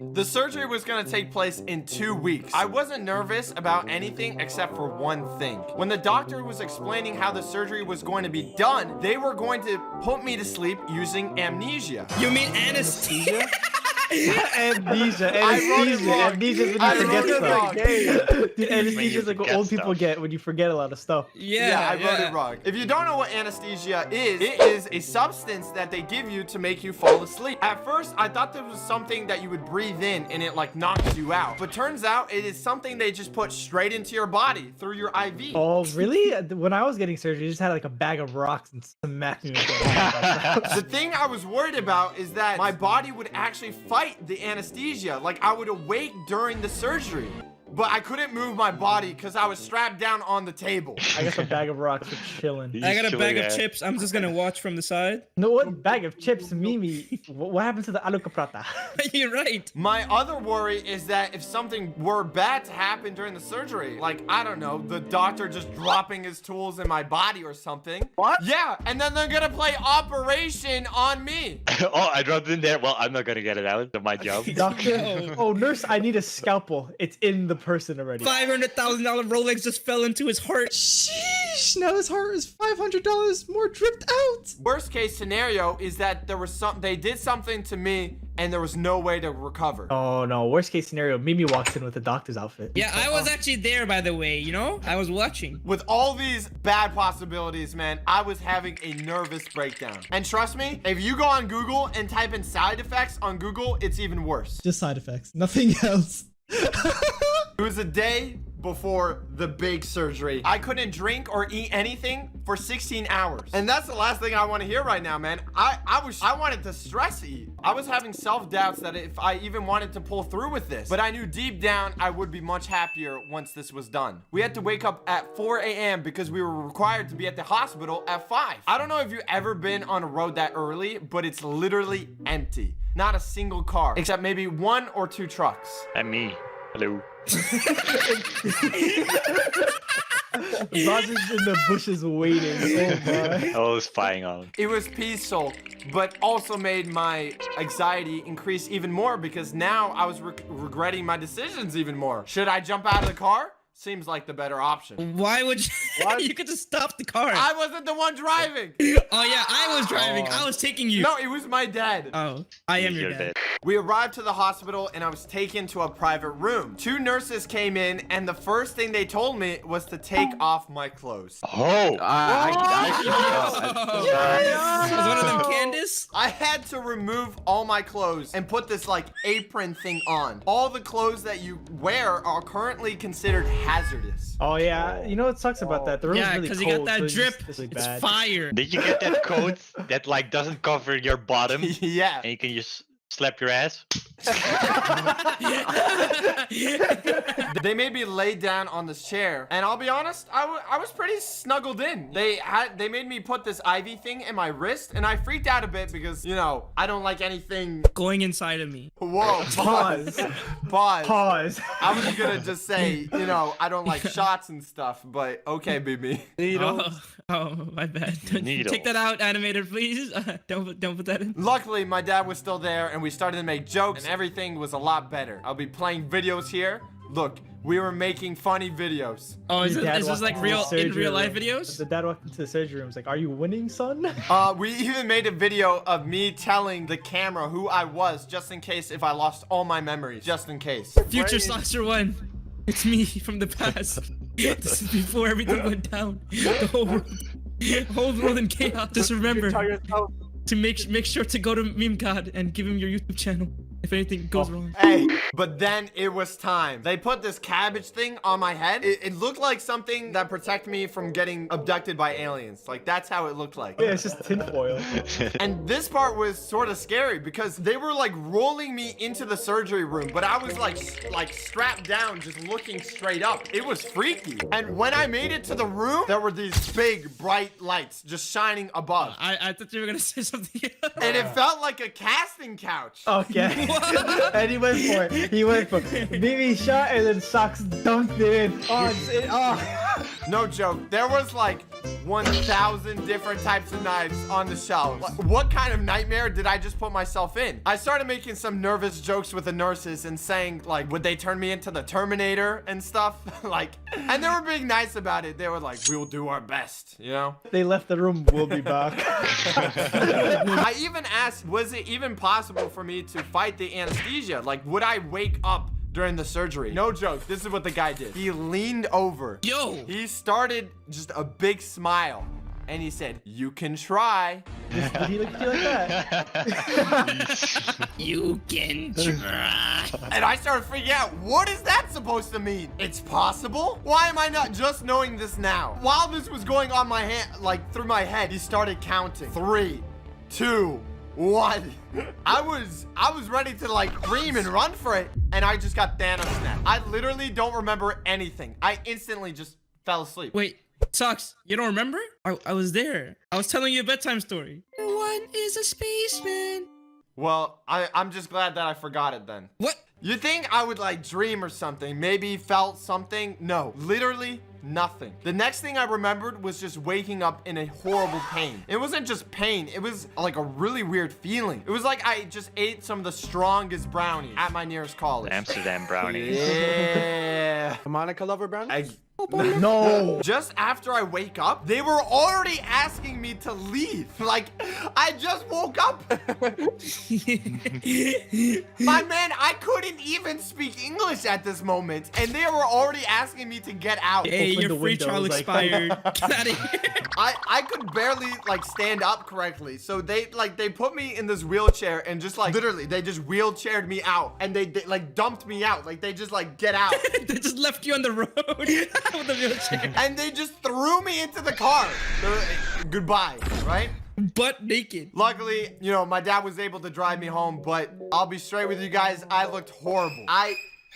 The surgery was gonna take place in 2 weeks. I wasn't nervous about anything except for one thing. When the doctor was explaining how the surgery was going to be done, they were going to put me to sleep using amnesia. You mean anesthesia? Amnesia. Amnesia is when you forget stuff. Dude, anesthesia is like what old people get when you forget a lot of stuff. Yeah, I wrote it wrong. If you don't know what anesthesia is, it is a substance that they give you to make you fall asleep. At first, I thought this was something that you would breathe in and it like knocks you out. But turns out it is something they just put straight into your body through your IV. Oh, really? When I was getting surgery, you just had like a bag of rocks and smacked me with it. The thing I was worried about is that my body would actually fight the anesthesia. Like I would awake during the surgery. But I couldn't move my body because I was strapped down on the table. I got a bag of rocks for chilling. I got a bag of chips. I'm just gonna watch from the side. No, what bag of chips, Mimi? What happened to the aloo ka prata? You're right. My other worry is that if something were bad to happen during the surgery, like, I don't know, the doctor just dropping his tools in my body or something. What? Yeah, and then they're gonna play Operation on me. Oh, I dropped it in there. Well, I'm not gonna get it out of my job. Doctor, oh, nurse, I need a scalpel. It's in the person already. $500,000 Rolex just fell into his heart. Sheesh, now his heart is $500 more dripped out. Worst case scenario is that there was they did something to me and there was no way to recover. Oh no, worst case scenario, Mimi walks in with the doctor's outfit. Yeah, I was actually there, by the way, you know? I was watching. With all these bad possibilities, man, I was having a nervous breakdown. And trust me, if you go on Google and type in side effects on Google, it's even worse. Just side effects, nothing else. It was a day before the big surgery. I couldn't drink or eat anything for 16 hours. And that's the last thing I want to hear right now, man. I wanted to stress eat. I was having self-doubts that if I even wanted to pull through with this, but I knew deep down I would be much happier once this was done. We had to wake up at 4 a.m. because we were required to be at the hospital at 5. I don't know if you've ever been on a road that early, but it's literally empty. Not a single car, except maybe 1 or 2 trucks. And me. Hello. Zaz is in the bushes waiting. Oh my. I was spying on him. It was peaceful, but also made my anxiety increase even more because now I was regretting my decisions even more. Should I jump out of the car? Seems like the better option. Why would you? You could just stop the car. I wasn't the one driving. Oh yeah, I was driving. I was taking you. No, it was my dad. Oh, I am your dad. We arrived to the hospital and I was taken to a private room. 2 nurses came in and the first thing they told me was to take off my clothes. Oh. Was one of them Candace? I had to remove all my clothes and put this like apron thing on. All the clothes that you wear are currently considered hazardous. Oh yeah, you know what sucks about that? The room's Yeah, really because cold. you got that so it's drip. just really It's bad. fire. Did you get that coat that like doesn't cover your bottom? Yeah. And you can just slap your ass? They made me lay down on this chair, and I'll be honest, I was pretty snuggled in. They made me put this IV thing in my wrist, and I freaked out a bit because, you know, I don't like anything going inside of me. Whoa, pause. Pause. I was gonna just say, you know, I don't like shots and stuff, but okay, baby. Oh, my bad. Take that out, animator, please. Don't put that in. Luckily, my dad was still there, and we started to make jokes, and everything was a lot better. I'll be playing videos here. Look, we were making funny videos. Oh, is Your dad this walked like into real the surgery in real life room. videos? The dad walked into the surgery room. Was like, "Are you winning, son?" We even made a video of me telling the camera who I was, just in case if I lost all my memories, just in case. Future Slasher 1. It's me from the past. This is before everything went down. The whole world in chaos. Just remember to make sure to go to Meme God and give him your YouTube channel if anything goes wrong. Hey, but then it was time. They put this cabbage thing on my head. It looked like something that protected me from getting abducted by aliens. Like, that's how it looked like. Yeah, it's just tinfoil. And this part was sort of scary because they were like rolling me into the surgery room, but I was like strapped down, just looking straight up. It was freaky. And when I made it to the room, there were these big, bright lights just shining above. I thought you were gonna say something else. And it felt like a casting couch. Okay. And he went for it. He went for it. BB shot and then Socks dunked it in. Oh, No joke. There was like 1,000 different types of knives on the shelves. What kind of nightmare did I just put myself in? I started making some nervous jokes with the nurses and saying like, would they turn me into the Terminator and stuff? Like, and they were being nice about it. They were like, we'll do our best, you know? They left the room. We'll be back. I even asked, was it even possible for me to fight the anesthesia? Like, would I wake up during the surgery? No joke. This is what the guy did. He leaned over. Yo! He started just a big smile. And he said, you can try. Did he look at you like that? You can try. And I started freaking out. What is that supposed to mean? It's possible? Why am I not just knowing this now? While this was going on my hand, like through my head, he started counting. 3, 2, 1. I was ready to like scream and run for it. And I just got Thanos snapped. I literally don't remember anything. I instantly just fell asleep. Wait, Socks, you don't remember? I was there. I was telling you a bedtime story. One is a spaceman. Well, I'm just glad that I forgot it then. What? You think I would like dream or something, maybe felt something? No, literally nothing. The next thing I remembered was just waking up in a horrible pain. It wasn't just pain, it was like a really weird feeling. It was like I just ate some of the strongest brownies at my nearest college. Amsterdam brownies. Yeah. Monica lover brownies? No. Just after I wake up, they were already asking me to leave. Like, I just woke up. My man, I couldn't even speak English at this moment, and they were already asking me to get out. Hey, your free trial expired. Get out of here. I could barely like stand up correctly, so they put me in this wheelchair and just like literally they just wheelchaired me out, and they like dumped me out. Like they just like get out. They just left you on the road with the wheelchair. And they just threw me into the car. Goodbye, right? Butt naked. Luckily, you know, my dad was able to drive me home, but I'll be straight with you guys. I looked horrible.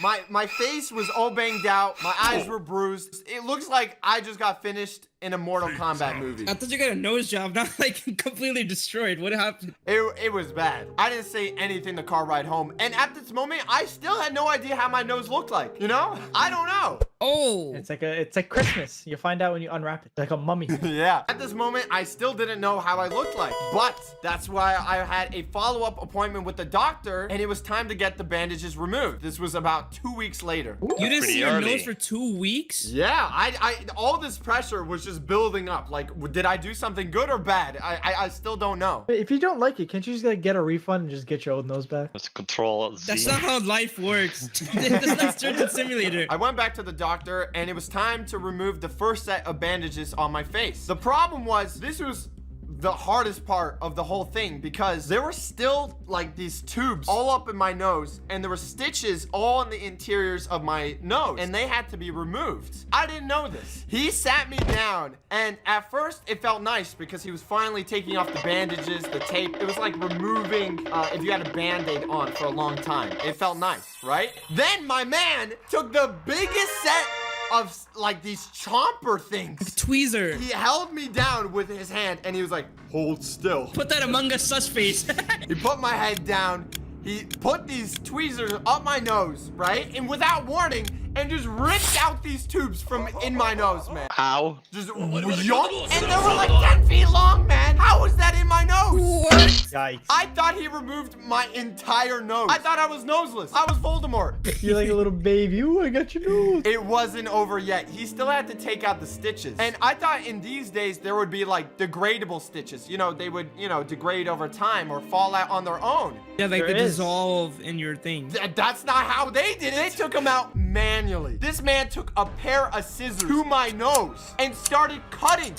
My face was all banged out. My eyes were bruised. It looks like I just got finished in a Mortal Kombat movie. I thought you got a nose job, not like completely destroyed. What happened? It was bad. I didn't say anything the car ride home. And at this moment, I still had no idea how my nose looked like. You know? I don't know. Oh. It's like Christmas. You find out when you unwrap it. Like a mummy. Yeah. At this moment, I still didn't know how I looked like. But that's why I had a follow-up appointment with the doctor, and it was time to get the bandages removed. This was about 2 weeks later. You didn't see your nose for 2 weeks? Yeah. I all this pressure was just building up. Like, did I do something good or bad? I still don't know. If you don't like it, can't you just like get a refund and just get your old nose back? Let's control Z. That's not how life works. That's not Surgeon Simulator. I went back to the doctor, and it was time to remove the first set of bandages on my face. The problem was, this was the hardest part of the whole thing, because there were still like these tubes all up in my nose, and there were stitches all in the interiors of my nose, and they had to be removed. I didn't know this. He sat me down, and at first it felt nice because he was finally taking off the bandages, the tape. It was like removing if you had a band-aid on for a long time. It felt nice, right? Then my man took the biggest set of like these chomper things. Tweezer. He held me down with his hand and he was like, hold still. Put that Among Us sus face. He put my head down. He put these tweezers up my nose, right? And without warning, and just ripped out these tubes from in my nose, man. How? Just yonk, and they were like 10 feet long, man. How was that in my nose? What? Yikes. I thought he removed my entire nose. I thought I was noseless. I was Voldemort. You're like a little baby. Ooh, I got your nose. It wasn't over yet. He still had to take out the stitches. And I thought in these days there would be like degradable stitches. You know, they would, you know, degrade over time or fall out on their own. Yeah, like they dissolve in your thing. That's not how they did it. They took them out manually. This man took a pair of scissors to my nose and started cutting.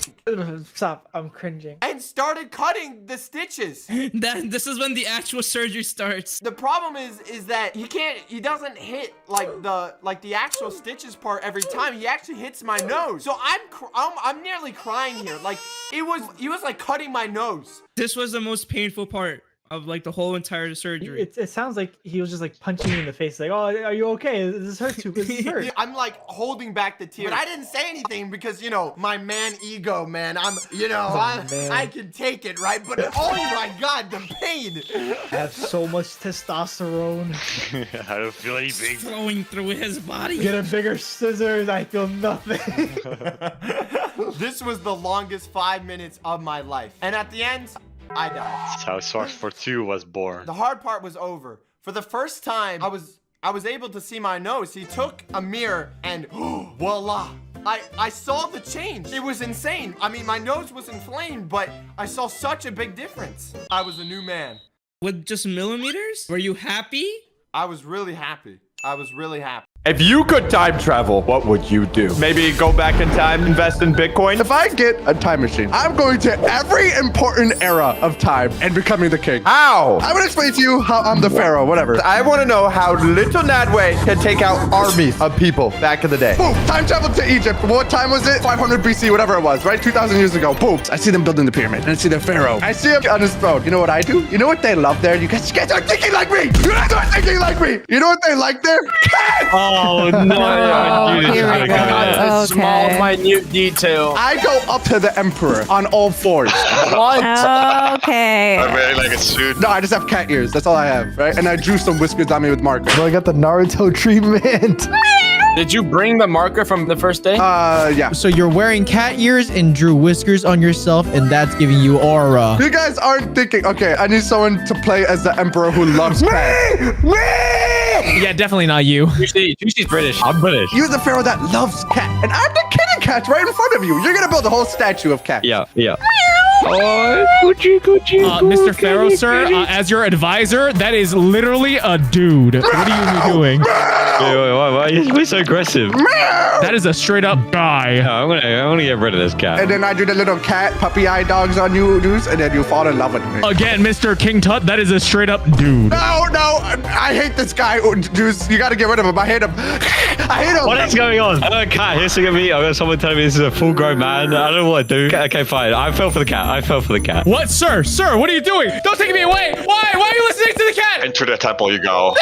Stop. I'm cringing. And started cutting the stitches. This is when the actual surgery starts. The problem is that he doesn't hit like the actual stitches part every time. He actually hits my nose. So I'm nearly crying here. Like he was like cutting my nose. This was the most painful part of like the whole entire surgery. It sounds like he was just like punching you in the face, like, oh, are you okay? This hurts you. This hurt. I'm like holding back the tears. But I didn't say anything because, you know, my man ego, man. I can take it, right? But oh my God, the pain. I have so much testosterone. I don't feel anything. Flowing through his body. Get a bigger scissors. I feel nothing. This was the longest 5 minutes of my life. And at the end, I died. That's how Source for 2 was born. The hard part was over. For the first time, I was able to see my nose. He took a mirror and voila. I saw the change. It was insane. I mean, my nose was inflamed, but I saw such a big difference. I was a new man. With just millimeters? Were you happy? I was really happy. I was really happy. If you could time travel, what would you do? Maybe go back in time, invest in Bitcoin? If I get a time machine, I'm going to every important era of time and becoming the king. How? I would explain to you how I'm the pharaoh, whatever. I want to know how little Nadway can take out armies of people back in the day. Boom, time travel to Egypt. What time was it? 500 BC, whatever it was, right? 2,000 years ago. Boom, I see them building the pyramid, and I see the pharaoh. I see him on his throne. You know what I do? You know what they love there? You guys are thinking like me. You guys are thinking like me. You know what they like there? Cats! Oh, no. Here we go. Small, minute detail. I go up to the emperor on all fours. What? Okay. I'm wearing like a suit. No, I just have cat ears. That's all I have, right? And I drew some whiskers on me with marker. Bro, I got the Naruto treatment. Did you bring the marker from the first day? Yeah. So you're wearing cat ears and drew whiskers on yourself, and that's giving you aura. You guys aren't thinking, okay, I need someone to play as the emperor who loves cats. Yeah, definitely not you. She's British. I'm British. You're the pharaoh that loves cat. And I'm the kitty cat right in front of you. You're going to build a whole statue of cat. Yeah. Oh, Mr. Pharaoh, sir, as your advisor, that is literally a dude. What are you doing? Why are you so aggressive? That is a straight up guy. No, I'm gonna get rid of this cat. And then I do the little cat puppy eye dogs on you, dudes, and then you fall in love with me. Again, Mr. King Tut, that is a straight up dude. No, I hate this guy. Dudes, you gotta get rid of him. I hate him. I hate him. What is going on? I got a cat hissing at me. I got someone telling me this is a full grown man. I don't know what to do. Okay, fine. I fell for the cat. What, sir? Sir, what are you doing? Don't take me away. Why? Why are you listening Straight to the cat. Into the temple you go.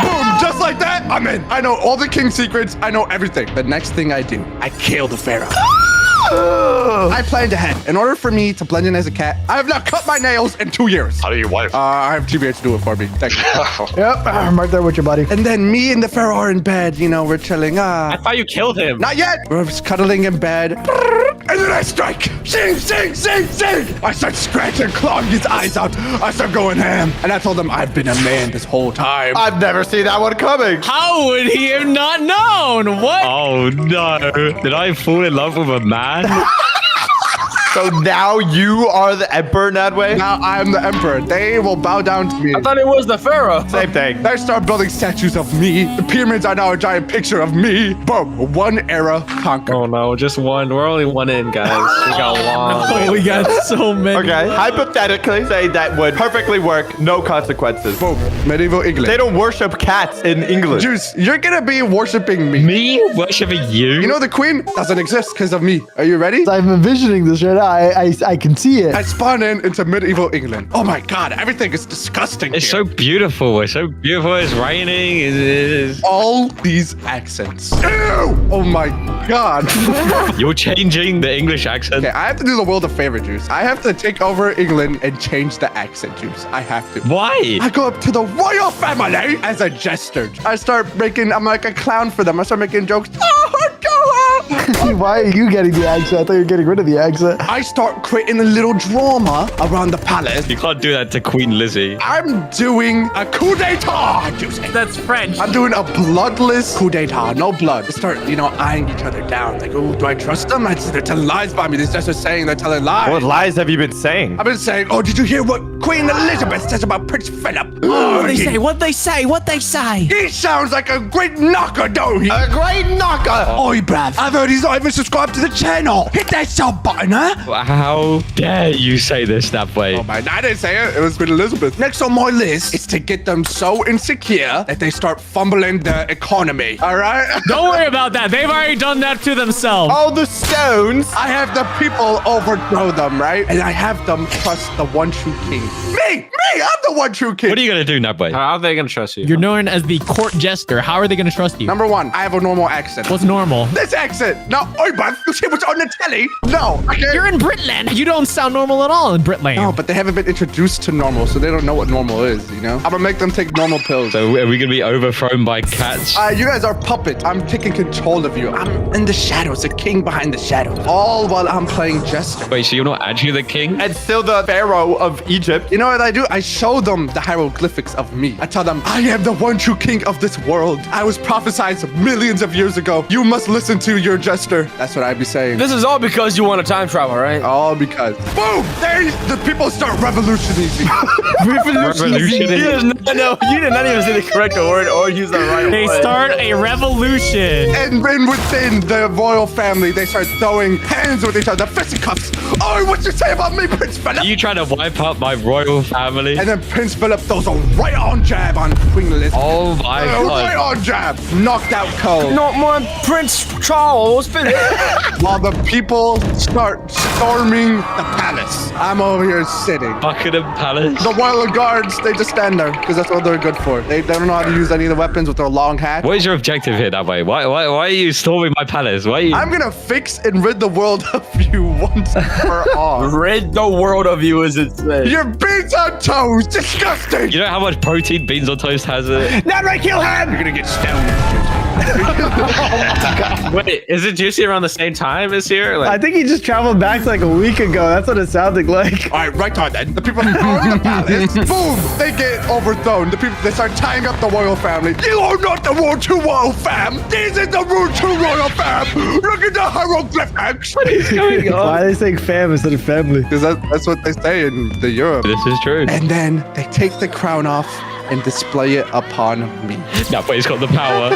Boom, just like that, I'm in. I know all the king's secrets. I know everything. The next thing I do, I kill the pharaoh. I planned ahead. In order for me to blend in as a cat, I have not cut my nails in 2 years. How do you wipe? I have TBH do it for me. Thank you. Yep, I'm right there with you, buddy. And then me and the pharaoh are in bed. You know, we're chilling. I thought you killed him. Not yet. We're just cuddling in bed. And then I strike. Sing, sing, sing, sing. I start scratching, clawing his eyes out. I start going ham. And I told him I've been a man this whole time. I've never seen that one coming. How would he have not known? What? Oh no. Did I fall in love with a man? So now you are the emperor, Nadway? Now I'm the emperor. They will bow down to me. I thought it was the pharaoh. Same thing. They start building statues of me. The pyramids are now a giant picture of me. Boom. One era conquered. Oh no, just one. We're only one in, guys. We got long. Oh, we got so many. Okay, hypothetically, say that would perfectly work. No consequences. Boom. Medieval England. They don't worship cats in England. Juice, you're gonna be worshiping me. Me worshiping you? You know the queen doesn't exist because of me. Are you ready? I'm envisioning this right now. I can see it. I spawn into medieval England. Oh my god, everything is disgusting It's here. so beautiful. It's so beautiful. It's raining. It's... All these accents. Ew! Oh my god. You're changing the English accent. Okay, I have to do the world a favor, Juice. I have to take over England and change the accent, Juice. I have to. Why? I go up to the royal family as a jester. I start making, I'm like a clown for them. I start making jokes. Why are you getting the accent? I thought you were getting rid of the accent. I start creating a little drama around the palace. You can't do that to Queen Lizzie. I'm doing a coup d'etat, Juice. That's French. I'm doing a bloodless coup d'etat, no blood. They start, eyeing each other down. Like, oh, do I trust them? They're telling lies about me. They're just saying they're telling lies. What lies have you been saying? I've been saying, oh, did you hear what Queen Elizabeth says about Prince Philip? What they say? What they say? What they say? He sounds like a great knocker, don't he? A great knocker. Oi, bruv. I've heard he's not even subscribed to the channel. Hit that sub button, huh? How dare you say this that way? Oh, man. I didn't say it. It was Queen Elizabeth. Next on my list is to get them so insecure that they start fumbling the economy. All right? Don't worry about that. They've already done that to themselves. All the stones. I have the people overthrow them, right? And I have them trust the one true king. Me! I'm the one true king. What are you going to do, Nutboy? How are they gonna trust you? You're known as the court jester. How are they going to trust you? Number one, I have a normal accent. What's normal? This accent. No, oi, bruv. You see what's on the telly? No. Okay. You're in Britland. You don't sound normal at all in Britland. No, but they haven't been introduced to normal, so they don't know what normal is, you know? I'm gonna make them take normal pills. So are we going to be overthrown by cats? You guys are puppets. I'm taking control of you. I'm in the shadows, a king behind the shadows. All while I'm playing jester. Wait, so you're not actually the king? And still the pharaoh of Egypt. You know what I do? I show them the hieroglyphics of me. I tell them, I am the one true king of this world. I was prophesied millions of years ago. You must listen to your jester. That's what I'd be saying. This is all because you want to time travel, right? All because. Boom! The people start revolutionizing. Revolutionary. No, you did not even say the correct word or use the right They word. start a revolution. And then within the royal family, they start throwing hands with each other, fisticuffs. Oh, what you say about me, Prince Philip? Are you trying to wipe out my royal family? And then Prince Philip throws a right-on jab on Queen Elizabeth. Oh my god. Right-on jab. Knocked out cold. Not my Prince Charles Philip. While the people start storming the palace. I'm over here sitting. Buckingham Palace. The royal guards, they just stand there because that's what they're good for. They don't know how to use any of the weapons with their long hats. What is your objective here, that way? Why are you storming my palace? Why are you... I'm gonna fix and rid the world of you once and for all. Rid the world of you, as it says. Your beans on toast, disgusting. You know how much protein beans on toast has in it? Not right, kill him. You're gonna get stoned. Wait, is it Juicy around the same time as here? I think he just traveled back like a week ago. That's what it sounded like. All right, right on then. The people in the palace, boom, they get overthrown. The people, they start tying up the royal family. You are not the rule to royal fam. This is the rule to royal fam. Look at the hieroglyphics. What is going on? Why are they saying fam instead of family? Because that's what they say in the Europe. This is true. And then they take the crown off and display it upon me. That way's got the power.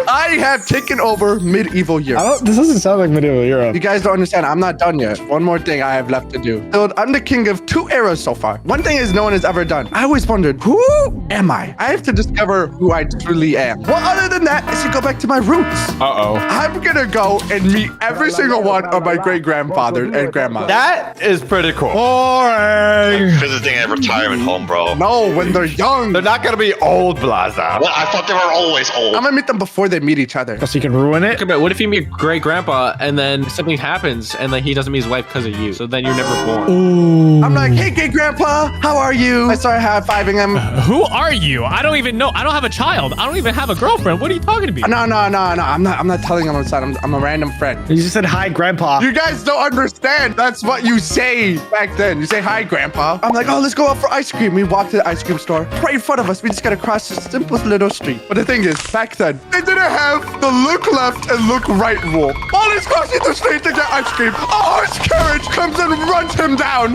I have taken over medieval Europe. This doesn't sound like medieval Europe. You guys don't understand. I'm not done yet. One more thing I have left to do. So I'm the king of 2 eras so far. One thing is no one has ever done. I always wondered, who am I? I have to discover who I truly am. Well, other than that, is to go back to my roots. I'm gonna go and meet every single one of my great-grandfather and grandma. That is pretty cool. Boring. Visiting a retirement home, bro. No, when they're young. They're not gonna be old, Blaza. Well, I thought they were always old. I'm gonna meet them before they meet each other. So you can ruin it? But what if you meet great grandpa and then something happens and then he doesn't meet his wife because of you? So then you're never born. Ooh. I'm like, hey, great grandpa, how are you? I start high-fiving him. Who are you? I don't even know. I don't have a child. I don't even have a girlfriend. What are you talking to me? No. I'm not telling him I'm a random friend. You just said hi, grandpa. You guys don't understand. That's what you say back then. You say, hi, grandpa. I'm like, oh, let's go out for ice cream. We walk to the ice cream store. Right in front of us. We just got to cross the simplest little street. But the thing is, back then, they didn't have the look left and look right rule. While he's crossing the street to get ice cream, a horse carriage comes and runs him down.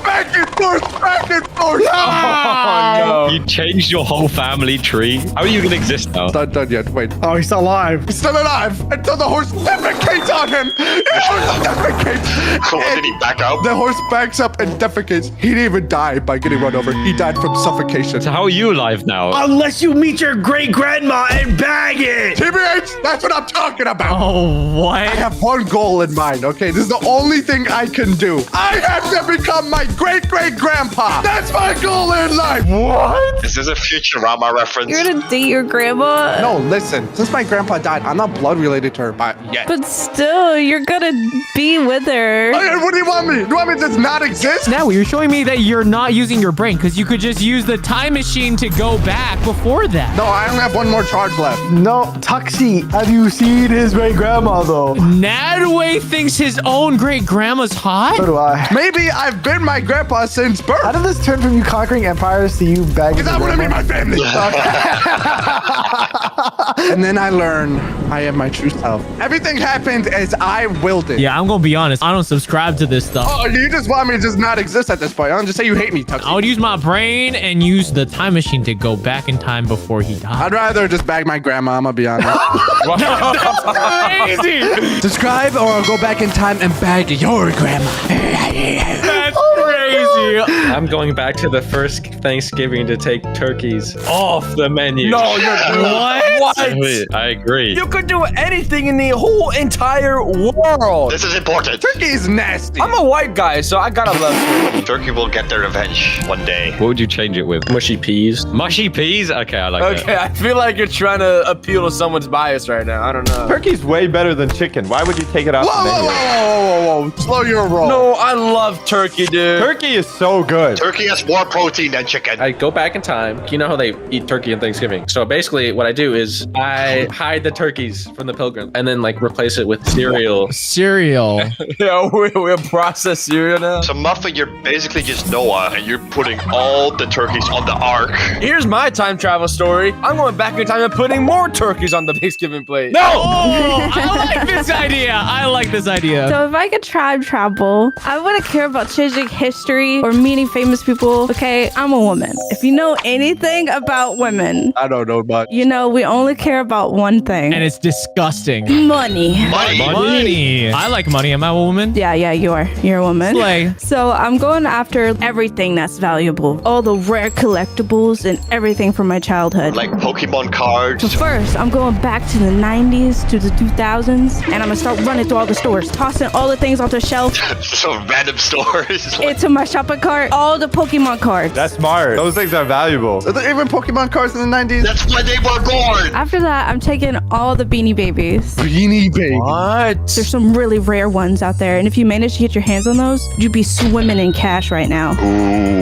Back and forth, back and forth. Oh, no. You changed your whole family tree. How are you going to exist now? It's not done yet. Wait. Oh, he's still alive. He's still alive until the horse defecates on him. The horse defecates. So did he back up? The horse backs up and defecates. He didn't even die by getting run over. He died from suffocation. So how are you alive now? Unless you meet your great-grandma and bag it. TBH, that's what I'm talking about. Oh, what? I have one goal in mind, okay? This is the only thing I can do. I have to become my great-great-grandpa. That's my goal in life. What? Is this a Futurama reference? You're gonna date your grandma? No, listen. Since my grandpa died, I'm not blood related to her yet. But still, you're gonna be with her. Hey, what do you want me? Do you want me to just not exist? Now you're showing me that you're not using your brain because you could just use the time machine to go back before that. No, I only have one more charge left. No, Tuxie, have you seen his great-grandma, though? Nadway thinks his own great-grandma's hot? So do I. Maybe I've been my grandpa since birth. How did this turn from you conquering empires to you bagging? Because I want to meet my family. And then I learn I am my true self. Everything happened as I willed it. Yeah, I'm gonna be honest. I don't subscribe to this stuff. Oh, you just want me to just not exist at this point. I don't just say you hate me, Tuxie. I would use my brain and use the time machine to go back in time before he died. I'd rather just bag my grandma, I'm gonna be honest. That's crazy. Subscribe or I'll go back in time and bag your grandma. That's crazy. I'm going back to the first Thanksgiving to take turkeys off the menu. No, you're What? I agree. You could do anything in the whole entire world. This is important. Turkey is nasty. I'm a white guy, so I gotta love turkey. Turkey will get their revenge one day. What would you change it with? Mushy peas? Mushy peas? Okay, I like that. Okay, I feel like you're trying to appeal to someone's bias right now. I don't know. Turkey's way better than chicken. Why would you take it off Whoa, the whoa, menu? whoa, whoa, whoa. Slow your roll. No, I love turkey, dude. Turkey is so good. Turkey has more protein than chicken. I go back in time. You know how they eat turkey on Thanksgiving. So basically what I do is I hide the turkeys from the pilgrim and then like replace it with cereal. Cereal. Yeah, we're processed cereal now. So Muffin, you're basically just Noah and you're putting all the turkeys on the ark. Here's my time travel story. I'm going back in time and putting more turkeys on the Thanksgiving plate. No! Oh, I like this idea. I like this idea. So if I could time travel, I wouldn't care about changing history or meeting famous people. Okay, I'm a woman. If you know anything about women, I don't know much. you know we only care about one thing. And it's disgusting. Money. Money. I like money. Am I a woman? Yeah, you are. You're a woman. Slay. So I'm going after everything that's valuable. All the rare collectibles and everything from my childhood. Like Pokemon cards. So first, I'm going back to the 90s, to the 2000s, and I'm gonna start running through all the stores, tossing all the things onto the shelf, Some random stores. into my shopping cart, all the Pokemon cards. That's smart. Those things are valuable. Are there even Pokemon cards in the 90s? That's when they were born. After that, I'm taking all the Beanie Babies. Beanie Baby. What? There's some really rare ones out there, and if you manage to get your hands on those, you'd be swimming in cash right now.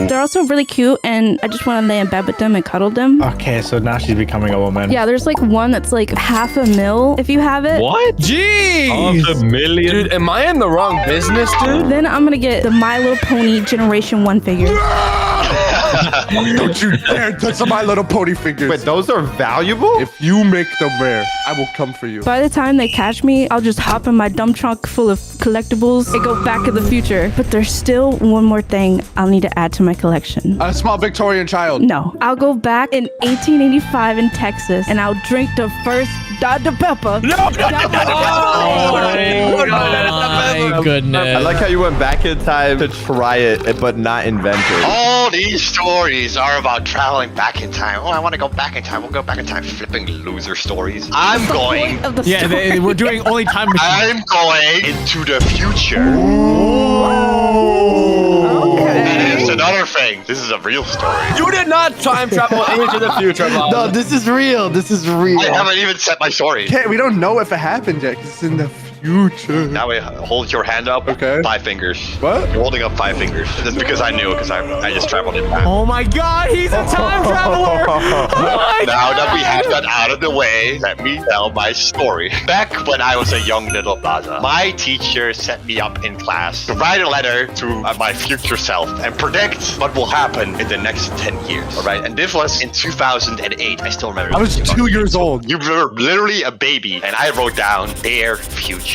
They're also really cute, and I just want to lay in bed with them and cuddle them. Okay, so now she's becoming a woman. Yeah, there's like one that's like $500,000 if you have it. What? Jeez. $500,000? Dude, am I in the wrong business, dude? Then I'm gonna get the My Little Pony Generation 1 figure. Don't you dare touch My Little Pony figures. Wait, those are valuable? If you make them rare, I will come for you. By the time they catch me, I'll just hop in my dump trunk full of collectibles and go back in the future. But there's still one more thing I'll need to add to my collection. A small Victorian child. No, I'll go back in 1885 in Texas and I'll drink the first Dr. Pepper. Oh my goodness. I like how you went back in time to try it, but not invent it. All these stories are about traveling back in time. Oh, I want to go back in time. We'll go back in time. Flipping loser stories. I'm going. Yeah, we're doing only time machine. I'm going into the future. And it's another thing. This is a real story. You did not time travel into the future, Bob. No, this is real. This is real. I haven't even said my story. We don't know if it happened yet, because it's in the future. Now we hold your hand up. Okay. 5 fingers. What? You're holding up 5 fingers. That's because I knew, because I just traveled in time. Oh my god, he's a time traveler! Now that we have that out of the way, let me tell my story. Back when I was a young little Plaza, my teacher set me up in class to write a letter to my future self and predict what will happen in the next 10 years. All right, and this was in 2008. I still remember. I was 2 years old. You were literally a baby, and I wrote down their future.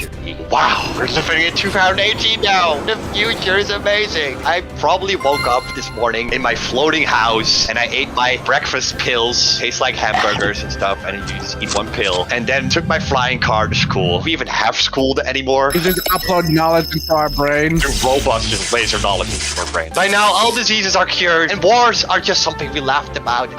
Wow, we're living in 2018 now. The future is amazing. I probably woke up this morning in my floating house and I ate my breakfast pills, taste like hamburgers and stuff, and you just eat 1 pill. And then took my flying car to school. We even have school anymore. You just upload knowledge into our brains. The robots just laser knowledge into our brains. By now, all diseases are cured and wars are just something we laughed about.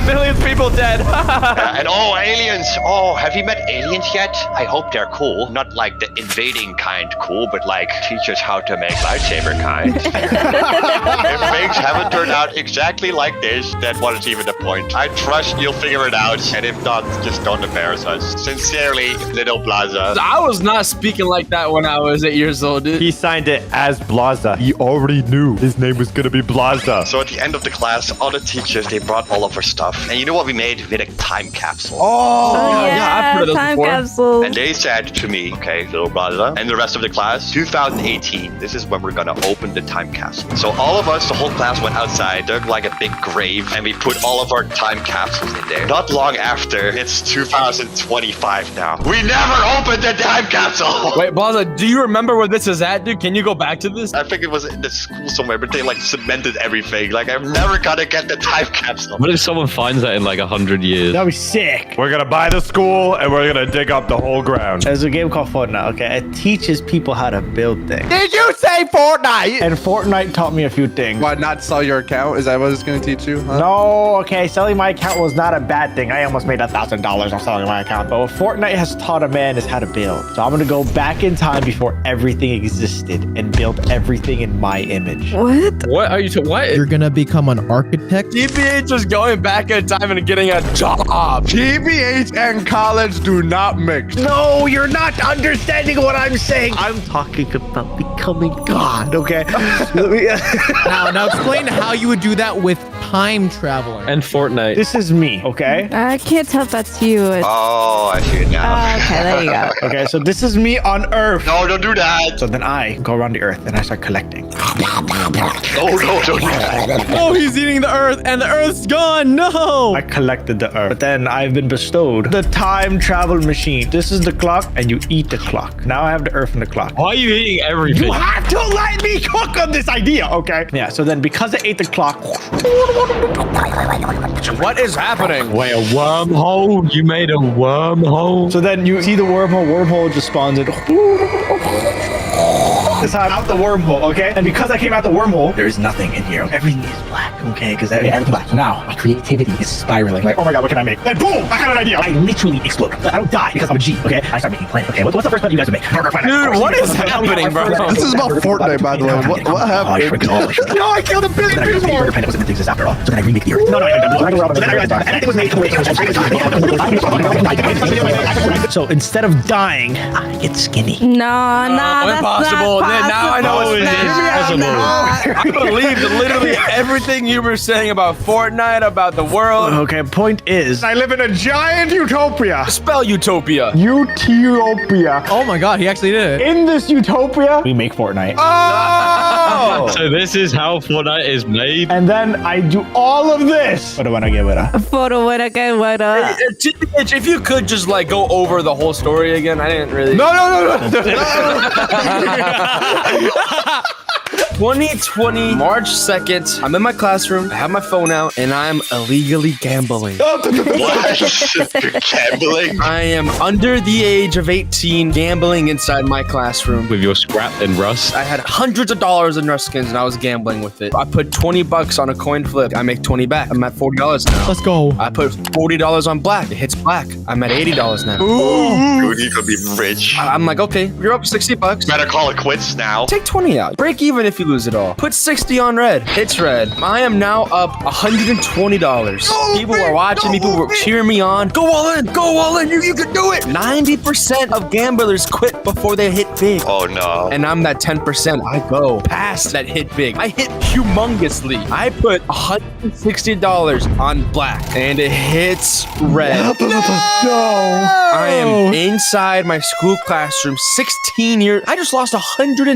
Millions of people dead. And oh, aliens. Oh, have you met aliens yet? I hope they're cool. Not like the invading kind cool, but like teach us how to make lightsaber kind. If things haven't turned out exactly like this, then what is even the point? I trust you'll figure it out, and if not, just don't embarrass us. Sincerely, Little Plaza. I was not speaking like that when I was 8 years old, dude. He signed it as Blaza. He already knew his name was gonna be Blaza. So at the end of the class, all the teachers, they brought all of our stuff. And you know what we made? We made a time capsule. I've heard of those time before. Capsule. And they said to me, okay, Little Plaza, and the rest of the class, 2018, this is when we're gonna open the time capsule. So all of us, the whole class went outside, dug like a big grave, and we put all of our time capsules in there. Not long after, it's 2025 now. We never opened the time capsule! Wait, Blaza, do you remember where this is at, dude? Can you go back to this? I think it was in the school somewhere, but they like cemented everything. Like, I'm never gonna get the time capsule. What if someone finds that in like 100 years? That'd be sick. We're gonna buy the school and we're gonna dig up the whole ground. There's a game called Fortnite, okay? It teaches people how to build things. Did you say Fortnite? And Fortnite taught me a few things. Why not sell your account? Is that what it's going to teach you? Huh? No, okay, selling my account was not a bad thing. I almost made $1,000 on selling my account. But what Fortnite has taught a man is how to build. So I'm going to go back in time before everything existed and build everything in my image. What? What are you what? You're gonna become an architect? TBH is going back in time and getting a job. TBH and college do not mix. No, you're not understanding what I'm saying. I'm talking about becoming God, okay? Now explain how you would do that with time traveling. And Fortnite. This is me, okay? I can't tell if that's you. Oh, I see it now. Okay, there you go. Okay, so this is me on Earth. No, don't do that. So then I go around the Earth and I start collecting. No, don't do that. Oh, he's eating the Earth and the Earth's gone. No. I collected the Earth, but then I've been bestowed the time travel machine. This is the clock and you eat the clock. Now I have the Earth and the clock. Why are you eating everything? You have to let me cook on this idea, okay? Yeah, so then because I ate the clock. What is happening? Wait, a wormhole? You made a wormhole? So then you see the wormhole just spawns in. This time out the wormhole, okay? And because I came out the wormhole, there is nothing in here. Everything is black, okay? Because everything's black. Now, my creativity is spiraling. Like, oh my god, what can I make? Then boom, I have an idea. I literally explode. I don't die because I'm a G, okay? I start making plans, okay? What's the first plan you guys would make? Dude, what is happening, bro? This is about Fortnite, by the way. What happened? No, I killed a billion people more. The planet wasn't exist after all. So then I remake the Earth. No. So then I realized anything was made so instead of dying, I get skinny. No, that's impossible. not Then now I know possible. it's impossible. I believed literally everything you were saying about Fortnite, about the world. Okay, point is, I live in a giant utopia. Spell utopia. Utopia. Oh my god, he actually did it. In this utopia, we make Fortnite. Oh! Oh. So this is how Fortnite is made. And then I do all of this. What do I get with that? Photo when I get what up. TBH, if you could just like go over the whole story again, I didn't really. No. 2020, March 2nd, I'm in my classroom, I have my phone out, and I'm illegally gambling. What? You're gambling? I am under the age of 18, gambling inside my classroom. With your scrap and rust. I had hundreds of dollars in rust skins, and I was gambling with it. I put 20 bucks on a coin flip. I make 20 back. I'm at $40 now. Let's go. I put $40 on black. It hits black. I'm at $80 now. Dude, you could be rich. I'm like, okay, you're up 60 bucks. Better call it quits now. Take 20 out. Break even if you lose it all. Put 60 on red. It's red. I am now up $120. People were watching me. People were cheering me on. Go all in. Go all in. You can do it. 90% of gamblers quit before they hit big. Oh, no. And I'm that 10%. I go past that hit big. I hit humongously. I put $160 on black and it hits red. I am inside my school classroom, 16 years. I just lost $160.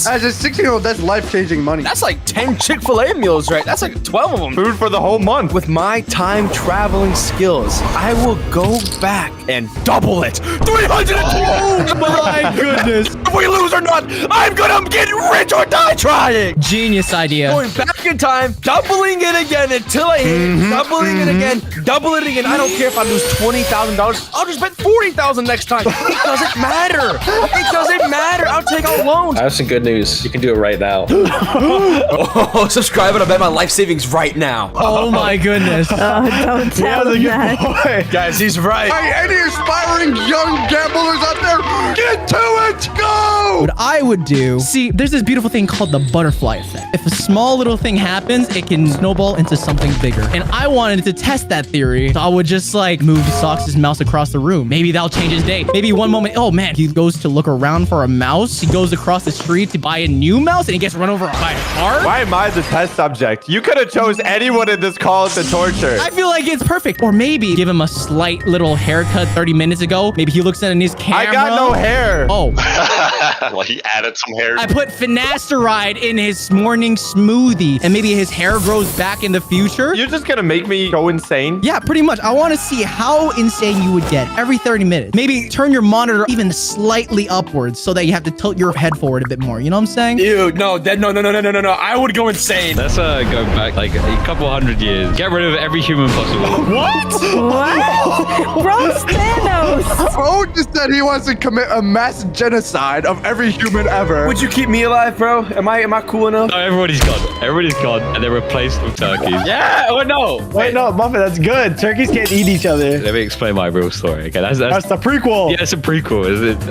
As a 16-year-old, that's life-changing money. That's like 10 Chick-fil-A meals, right? That's like 12 of them. Food for the whole month. With my time traveling skills, I will go back and double it. 300. Oh my goodness. If we lose or not, I'm gonna get rich or die trying. Genius idea. Going back in time, doubling it again until I hit, doubling it again, double it again. I don't care if I lose $20,000. I'll just bet $40,000 next time. It doesn't matter. It doesn't matter. I'll take out loans. I have some good news. You can do it right now. Oh, subscribe and I'll bet my life savings right now. Oh my goodness. Don't tell him that. Guys, he's right. Hey, any aspiring young gamblers out there, get to it! Go! What I would do, see, there's this beautiful thing called the butterfly effect. If a small little thing happens, it can snowball into something bigger. And I wanted to test that theory. So I would just like move Socks' mouse across the room. Maybe that'll change his day. Maybe one moment, oh man, he goes to look around for a mouse. He goes across the street to buy a new mouse and he gets run over by a car. Why am I the test subject? You could have chose anyone in this call to torture. I feel like it's perfect. Or maybe give him a slight little haircut 30 minutes ago. Maybe he looks in his camera. I got no hair. Oh. Well, he added some hair. I put finasteride in his morning smoothie and maybe his hair grows back in the future. You're just gonna make me go insane? Yeah, pretty much. I want to see how insane you would get every 30 minutes. Maybe turn your monitor even slightly upwards so that you have to tilt your head forward a bit more. You know what I'm saying? Dude, no. I would go insane. Let's go back like a couple hundred years. Get rid of every human possible. What? What? Bro, Thanos. Bro just said he wants to commit a mass genocide of every human ever. Would you keep me alive, bro? Am I cool enough? No, everybody's gone. Everybody's gone, and they're replaced with turkeys. Yeah, or no. Wait, no, Muffin, that's good. Turkeys can't eat each other. Let me explain my real story. Okay, that's That's the prequel. yeah, it's a prequel.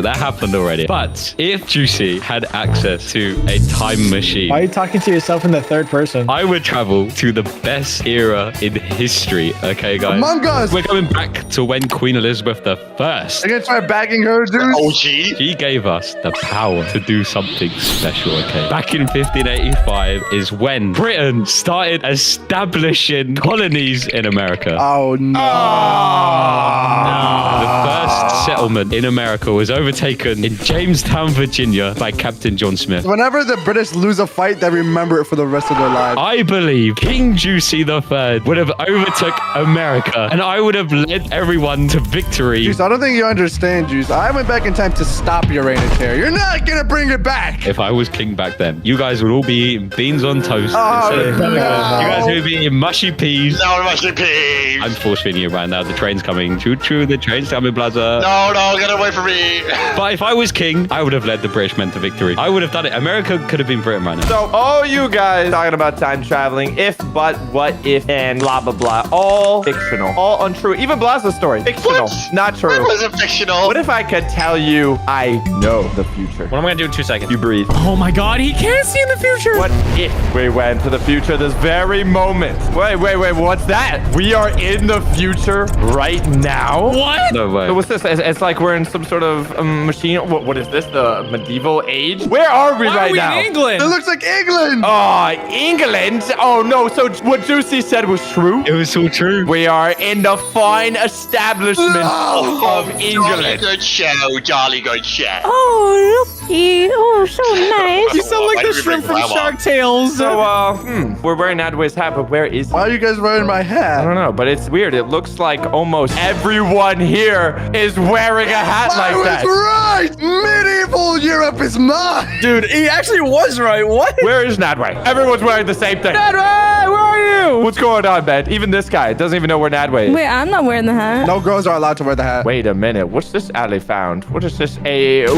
That happened already. But if Juicy had access to a time machine, Why are you talking to yourself in the third person? I would travel to the best era in history. Okay, guys. Among Us. We're going back to when Queen Elizabeth I I'm gonna try bagging her, dude. OG? She gave us the power to do something special, okay? Back in 1585 is when Britain started establishing colonies in America. Oh no. The first settlement in America was overtaken in Jamestown, Virginia by Captain John Smith. Whenever the British lose a fight, they remember it for the rest of their lives. I believe King Juicy III would have overtook America and I would have led everyone to victory. Juice, I don't think you understand, Juice. I went back in time to stop your reign of terror. You're not gonna bring it back. If I was king back then, you guys would all be eating beans on toast. Oh, You guys would be eating mushy peas. No, mushy peas. I'm force feeding you right now. The train's coming. Choo choo, the train's coming, Blazer. No, get away from me. But if I was king, I would have led the British men to victory. I would have done it. America could have been Britain right now. So all you guys talking about time traveling, if, but, what, if, and blah, blah, blah. All fictional. All untrue. Even Blaza's story. Fictional. What? Not true. It wasn't fictional. What if I could tell you I know the future? What am I gonna do in 2 seconds? You breathe. Oh my God, he can't see in the future. What if we went to the future this very moment? Wait, what's that? We are in the future right now? What? No way. So what's this? It's like we're in some sort of machine. What is this? The medieval age? Where are we right now? In England? It looks like England. Oh, England? Oh no, so what Juicy said was true? It was so true. We are in the fine establishment of Jolly England. good show. Jolly good show. Oh, milky. Oh, so nice. You sound like Why the did we shrimp bring from Grandma? Shark Tales. So, we're wearing Adway's hat, but where is he? Why are you guys wearing my I hat? don't know, but it's weird. It looks like almost everyone here is wearing a hat I like was that. right! Medieval Europe is mine! Dude, he actually was right. What? Where is Nadway? Everyone's wearing the same thing. Nadway, where are you? What's going on, man? Even this guy doesn't even know where Nadway is. Wait, I'm not wearing the hat. No girls are allowed to wear the hat. Wait a minute. What's this alley found? What is this? Millionaire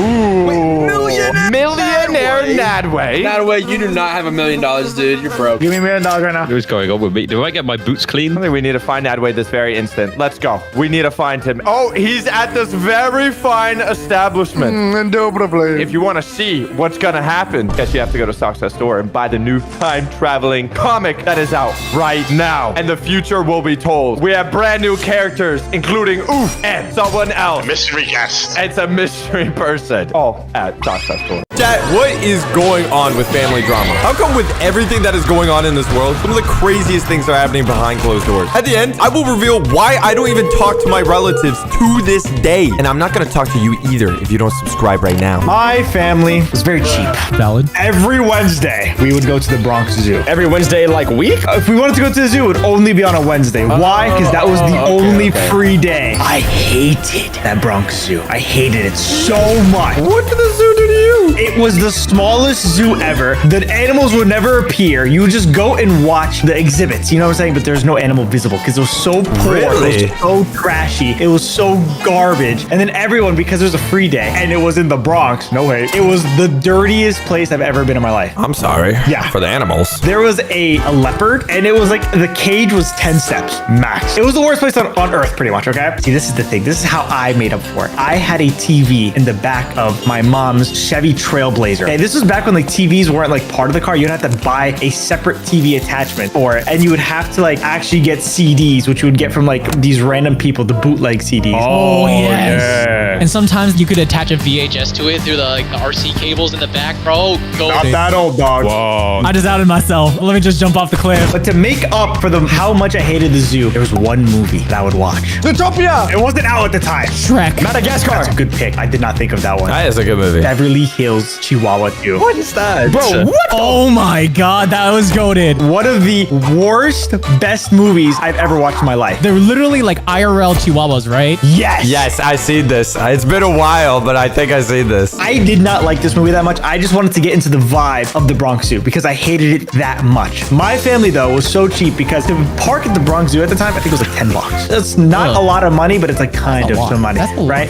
Nadway. Nadway, you do not have $1 million, dude. You're broke. Give me $1 million right now. What's going on with me? Do I get my boots clean? I think we need to find Nadway this very instant. Let's go. We need to find him. Oh, he's at this very fine establishment. Indubitably. If you want to see what's going to happen, guess you have to go to Sock's store and buy the new time-traveling comic that is out right now. And the future will be told. We have brand new characters, including Oof and someone else. Mystery guest. It's a mystery person. All at Sock's store. Chat, what is going on with family drama? How come with everything that is going on in this world, some of the craziest things are happening behind closed doors? At the end, I will reveal why I don't even talk to my relatives to this day. And I'm not going to talk to you either if you don't subscribe right now. My family was very cheap. Valid. Every Wednesday, we would go to the Bronx Zoo. Every Wednesday, like week? If we wanted to go to the zoo, it would only be on a Wednesday. Why? Because that was the only free day. I hated that Bronx Zoo. I hated it so much. What did the zoo do to you? It was the smallest zoo ever. The animals would never appear. You would just go and watch the exhibits. You know what I'm saying? But there's no animal visible because it was so poor. Really? It was so trashy. It was so garbage. And then everyone, because it was a free day and it was in the Bronx, no way, it was the dirtiest place I've ever been in my life. I'm sorry. Yeah. For the animals. There was a leopard, and it was like the cage was 10 steps max. It was the worst place on earth, pretty much, okay? See, this is the thing. This is how I made up for it. I had a TV in the back of my mom's Chevy Trailblazer. Okay, this was back when like TVs weren't like part of the car. You'd have to buy a separate TV attachment for it, and you would have to like actually get CDs, which you would get from like these random people, the bootleg CDs. Oh, yes. yeah. And sometimes you could attach a VHS to it through the like the RC cables in the back, bro. Go. Not that old, dog. Whoa. I just outed myself. Let me just jump off the cliff. But to make up for how much I hated the zoo, there was one movie that I would watch. Zootopia! It wasn't out at the time. Shrek. Madagascar. That's a good pick. I did not think of that one. That is a good movie. Beverly Hills Chihuahua 2. What is that? Bro, what? Oh my god, that was goated. One of the worst, best movies I've ever watched in my life. They're literally like IRL chihuahuas, right? Yes. Yes, I seen this. It's been a while, but I think I seen this. I did not like this movie that much. I just wanted to get into the vibe of the Bronx Zoo because I hated it that much. My family, though, was so cheap because to park at the Bronx Zoo at the time, I think it was like $10. That's not a lot of money, but it's like kind of some money, right?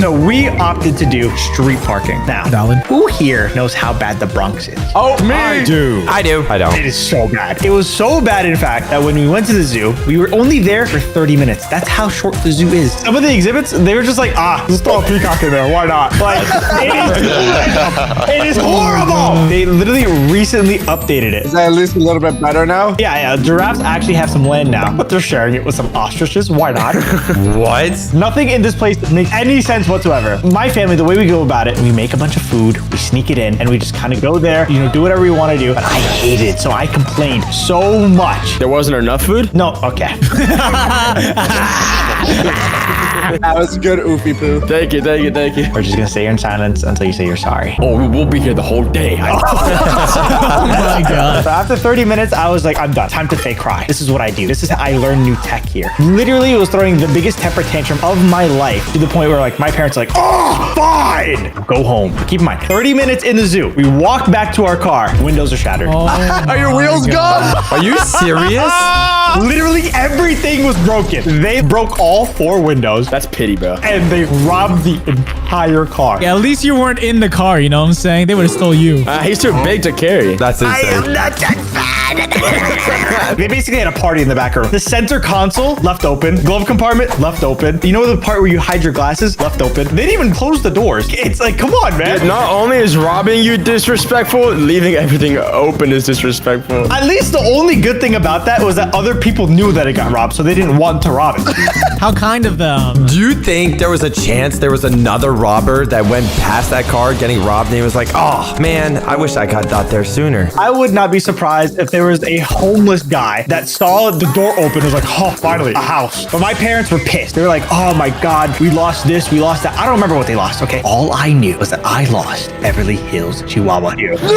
So we opted to do street parking. Now, Valid. Who here knows how bad the Bronx is? Oh, me. I do. I don't. It is so bad. It was so bad, in fact, that when we went to the zoo, we were only there for 30 minutes. That's how short the zoo is. Some of the exhibits, they were just like, just throw a peacock in there. Why not? Like, it is horrible. They literally recently updated it. Is that at least a little bit better now? Yeah. Giraffes actually have some land now, but they're sharing it with some ostriches. Why not? What? Nothing in this place makes any sense whatsoever. My family, the way we go about it, we make a bunch of food, we sneak it in, and we just kind of go there, do whatever we want to do. But I hated it, so I complained so much. There wasn't enough food? No, okay. That was good, Oofy Poo. Thank you. We're just gonna stay here in silence until you say you're sorry. Oh, we'll be here the whole day. Oh my god. So after 30 minutes, I was like, I'm done. Time to fake cry. This is what I do. This is how I learn new tech here. Literally, it was throwing the biggest temper tantrum of my life to the point where like my parents are like, oh, fine. Go home. But keep in mind, 30 minutes in the zoo. We walk back to our car. Windows are shattered. Are your wheels gone? Are you serious? Literally everything was broken. They broke all 4 windows. That's pity, bro. And they robbed the entire car. Yeah, at least you weren't in the car, you know what I'm saying? They would have stole you. He's too big to carry. That's insane. I am not that fat. They basically had a party in the back room. The center console left open. Glove compartment left open. You know the part where you hide your glasses? Left open. They didn't even close the doors. It's like, come on, man. Not only is robbing you disrespectful, leaving everything open is disrespectful. At least the only good thing about that was that other people knew that it got robbed, so they didn't want to rob it. How kind of them. Do you think there was a chance there was another robber that went past that car getting robbed and he was like, oh man, I wish I got out there sooner? I would not be surprised if there was a homeless guy that saw the door open and was like, oh, finally, a house. But my parents were pissed. They were like, oh my God, we lost this, we lost that. I don't remember what they lost, okay? All I knew was that I lost Beverly Hills Chihuahua. Are you serious?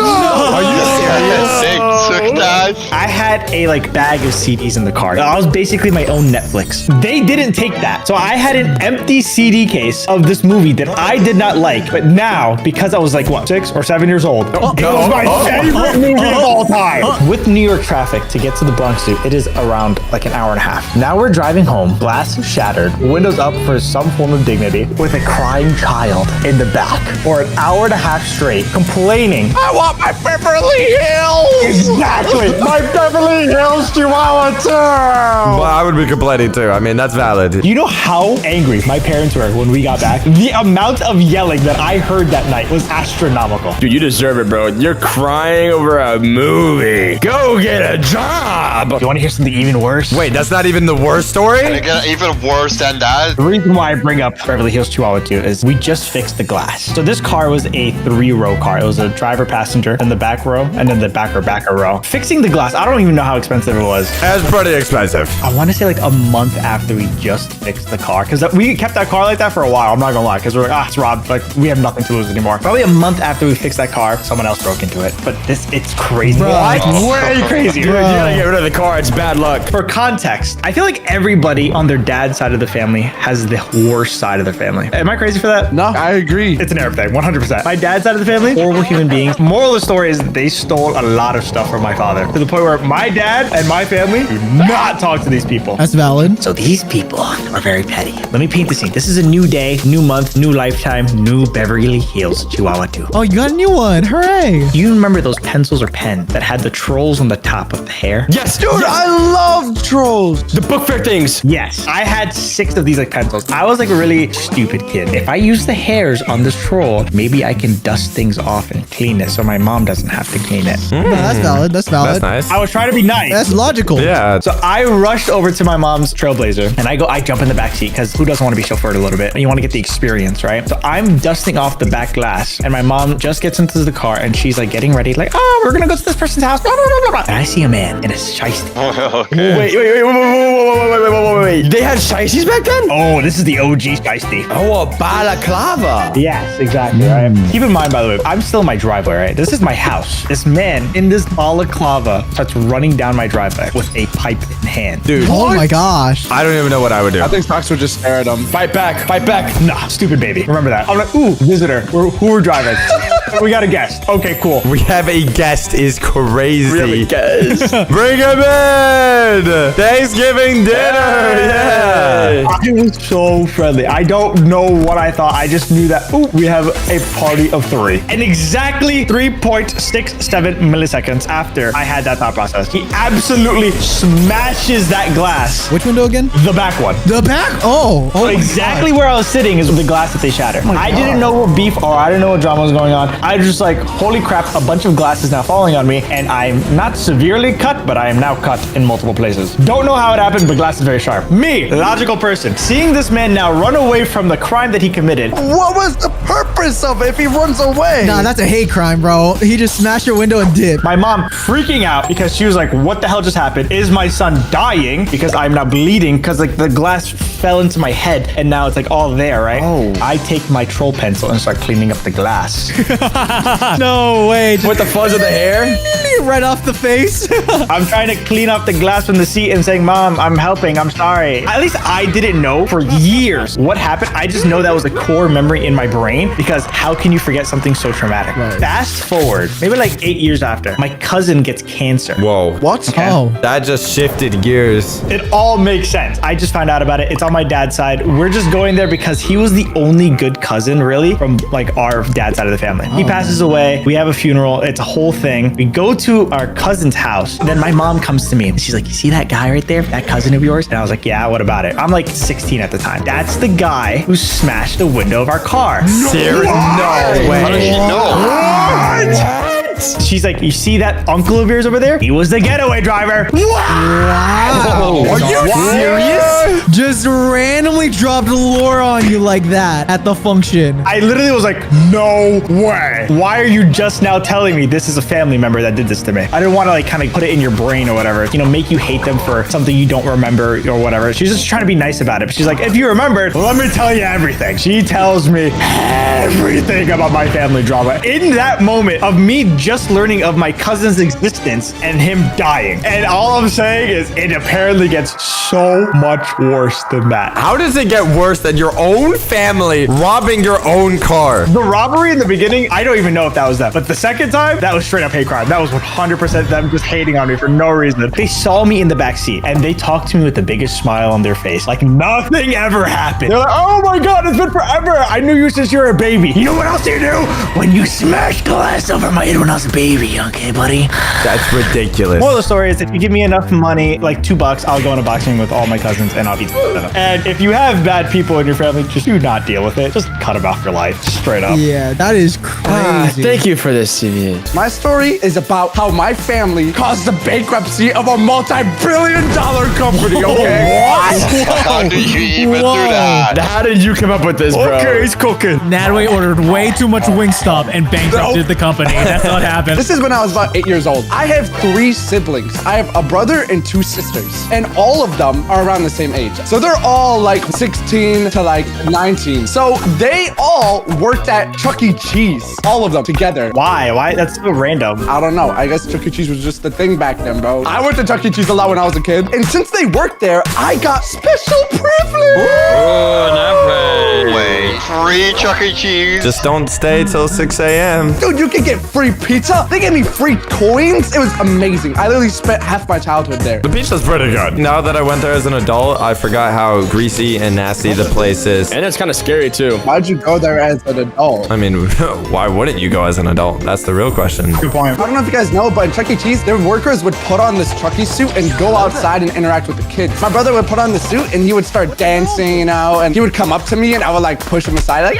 I had a bag of CDs in the car. I was basically my own Netflix. They didn't take that. So I had an empty CD case of this movie that I did not like. But now, because I was 6 or 7 years old, it was my favorite movie of all time. With New York traffic to get to the Bronx Zoo, it is around an hour and a half. Now we're driving home, glass shattered, windows up for some form of dignity, with a crying child in the back for an hour and a half straight, complaining, I want my Beverly Hills! Exactly! My Beverly Hills Chihuahua too! Well, I would be complaining too. I mean, that's valid. You know how angry my parents were when we got back? The amount of yelling that I heard that night was astronomical. Dude, you deserve it, bro. You're crying over a movie. Go get a job. You want to hear something even worse? Wait, that's not even the worst story? Can it get even worse than that? The reason why I bring up Beverly Hills Chihuahua 2 is we just fixed the glass. So this car was a 3-row car. It was a driver, passenger, and the back row, and then the backer row. Fixing the glass, I don't even know how expensive it was. That's pretty expensive. I want to say a month after we just fixed the car, because we kept that car like that for a while. I'm not gonna lie, because we're it's robbed. We have nothing to lose anymore. Probably a month after we fixed that car, someone else broke into it. But it's crazy. What? Way crazy. Dude, you gotta get rid of the car. It's bad luck. For context, I feel like everybody on their dad's side of the family has the worst side of their family. Am I crazy for that? No, I agree. It's an Arab thing, 100%. My dad's side of the family, horrible human beings. Moral of the story is they stole a lot of stuff from my father, to the point where my dad and my family do not talk to these people. That's valid. So these people are very petty. Let me paint the scene. This is a new day, new month, new lifetime, new Beverly Hills Chihuahua 2. Oh, you got a new one. Hooray. Do you remember those pencils or pens that had the trolls on the top of the hair? Yes, Dude, I love trolls. The book fair things. Yes. I had 6 of these pencils. I was a really stupid kid. If I use the hairs on this troll, maybe I can dust things off and clean it so my mom doesn't have to clean it. No, that's valid. That's valid. That's nice. I was trying to be nice. That's logical. Yeah. So I rushed over to my mom's Trailblazer and I jump in the back seat because who doesn't want to be chauffeured a little bit? You want to get the experience, right? So I'm dusting off the back glass and my mom just gets into the car and she's getting ready, oh, we're going to go to this person's house. Blah, blah, blah, blah. And I see a man in a shiesty. Okay. Wait. They had shiesties back then? Oh, this is the OG shiesty. Oh, a balaclava. Yes, exactly, right? Keep in mind, by the way, I'm still in my driveway, right? This is my house. This man in this balaclava starts running down my driveway with a pipe in hand. Dude. Oh my gosh. I don't even know what I would do. I think Fox would just stare at him. Fight back. Nah, stupid baby. Remember that. I'm like, ooh, visitor. Who we're driving? We got a guest. Okay, cool. We have a guest is crazy. We have a guest. Bring him in. Thanksgiving dinner. Yeah. I was so friendly. I don't know what I thought. I just knew that, ooh, we have a party of 3. And exactly 3.67 milliseconds after I had that thought process, he absolutely smashes that glass. Which window again? The back one. The back? Oh. So exactly where I was sitting is the glass that they shattered. I didn't know what beef or I didn't know what drama was going on. I was just holy crap, a bunch of glass is now falling on me and I'm not severely cut, but I am now cut in multiple places. Don't know how it happened, but glass is very sharp. Me, logical person, seeing this man now run away from the crime that he committed. What was the purpose of it if he runs away? Nah, that's a hate crime, bro. He just smashed your window and dipped. My mom freaking out because she was like, what the hell just happened? Is my son dying? Because I'm now bleeding because the glass fell into my head and now it's all there, right? Oh. I take my troll pencil and start cleaning up the glass. No way. With the fuzz of the hair? Right off the face. I'm trying to clean up the glass from the seat and saying, Mom, I'm helping. I'm sorry. At least I didn't know for years what happened. I just know that was a core memory in my brain because how can you forget something so traumatic? Right. Fast forward, maybe 8 years after, my cousin gets cancer. Whoa. What? Oh. That just shifted gears. It all makes sense. I just found out about it. It's on my dad's side. We're just going there because he was the only good cousin, really, from our dad's side of the family. He passes away. We have a funeral. It's a whole thing. We go to our cousin's house. Then my mom comes to me and she's like, you see that guy right there? That cousin of yours? And I was like, yeah, what about it? I'm like 16 at the time. That's the guy who smashed the window of our car. Seriously? No way. How did you know? What? She's like, you see that uncle of yours over there? He was the getaway driver. Wow. Are you serious? Just randomly dropped lore on you like that at the function. I literally was like, no way. Why are you just now telling me this is a family member that did this to me? I didn't want to like kind of put it in your brain or whatever, you know, make you hate them for something you don't remember or whatever. She's just trying to be nice about it. But she's like, if you remembered, let me tell you everything. She tells me everything about my family drama. In that moment of me just learning of my cousin's existence and him dying. And all I'm saying is it apparently gets so much worse than that. How does it get worse than your own family robbing your own car? The robbery in the beginning, I don't even know if that was them. But the second time, that was straight up hate crime. That was 100% them just hating on me for no reason. They saw me in the back seat and they talked to me with the biggest smile on their face. Like nothing ever happened. They're like, oh my God, it's been forever. I knew you since you were a baby. You know what else you do? When you smash glass over my head when I was a baby, okay, buddy? That's ridiculous. Moral of the story is if you give me enough money, like $2, I'll go in a boxing with all my cousins and I'll beat them. And if you have bad people in your family, just do not deal with it. Just cut them off your life, straight up. Yeah, that is crazy. Thank you for this, CVH. My story is about how my family caused the bankruptcy of a multi-billion-dollar company, okay? What? How did you even do that? How did you come up with this, bro? Okay, he's cooking. Nadway ordered way too much Wingstop and bankrupted the company. That's what happened. This is when I was about 8 years old. I have 3 siblings. I have a brother and 2 sisters. And all of them are around the same age. So they're all like 16 to like 19. So they all worked at Chuck E. Cheese. All of them together. Why? Why? That's so random. I don't know. I guess Chuck E. Cheese was just the thing back then, bro. I went to Chuck E. Cheese a lot when I was a kid. And since they worked there, I got special privilege. Oh, no way. Free Chuck E. Cheese. Just don't stay till 6 a.m. Dude, you can get free pizza. They gave me free coins. It was amazing. I literally spent half my childhood there. The pizza's pretty good. Now that I went there as an adult, I forgot how greasy and nasty the place is. And it's kind of scary too. Why'd you go there as an adult? I mean, why wouldn't you go as an adult? That's the real question. Good point. I don't know if you guys know, but in Chuck E. Cheese, their workers would put on this Chuck E. suit and go outside and interact with the kids. My brother would put on the suit and he would start dancing, you know, and he would come up to me and I would like push him aside, like,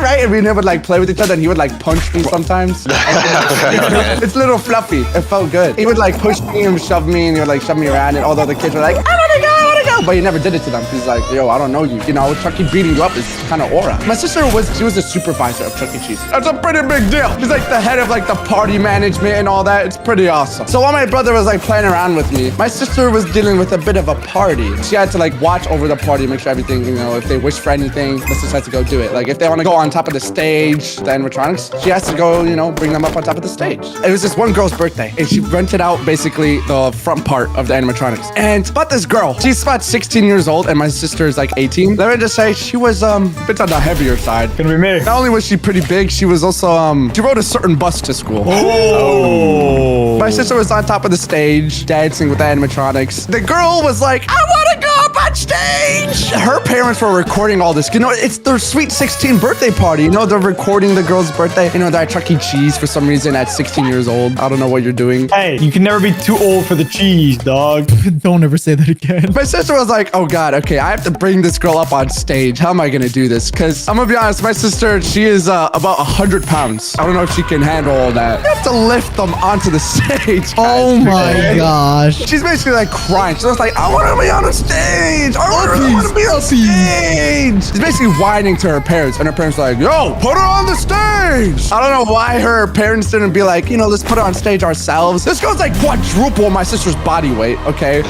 right? And we would like play with each other and he would like punch me sometimes. It's a little fluffy. It felt good. He would like push me and shove me and he would like shove me around and all the other kids were like, I wanna go. But he never did it to them. He's like, yo, I don't know you. You know, Chucky beating you up is kind of aura. My sister she was a supervisor of Chuck E. Cheese. That's a pretty big deal. She's like the head of like the party management and all that. It's pretty awesome. So while my brother was like playing around with me, my sister was dealing with a bit of a party. She had to like watch over the party, make sure everything, you know, if they wish for anything, my sister had to go do it. Like if they want to go on top of the stage, the animatronics, she has to go, you know, bring them up on top of the stage. It was this one girl's birthday and she rented out basically the front part of the animatronics. And about this girl, she's about 16 years old and my sister is like 18. Let me just say she was a bit on the heavier side. Gonna be me. Not only was she pretty big, she was also she rode a certain bus to school. Oh. My sister was on top of the stage dancing with the animatronics. The girl was like, I want to go up on stage. Her parents were recording all this. You know, it's their sweet 16 birthday party. You know, they're recording the girl's birthday. You know, they're at Chuck E. Cheese for some reason at 16 years old. I don't know what you're doing. Hey, you can never be too old for the cheese, dog. Don't ever say that again. My sister was like, oh God, okay, I have to bring this girl up on stage. How am I going to do this? Because I'm going to be honest, my sister, she is about 100 pounds. I don't know if she can handle all that. You have to lift them onto the stage. Oh my gosh. She's basically like crying. She's like, I want to be on a stage. I want to be on stage. She's basically whining to her parents. And her parents are like, yo, put her on the stage. I don't know why her parents didn't be like, you know, let's put her on stage ourselves. This girl's like quadruple my sister's body weight, okay?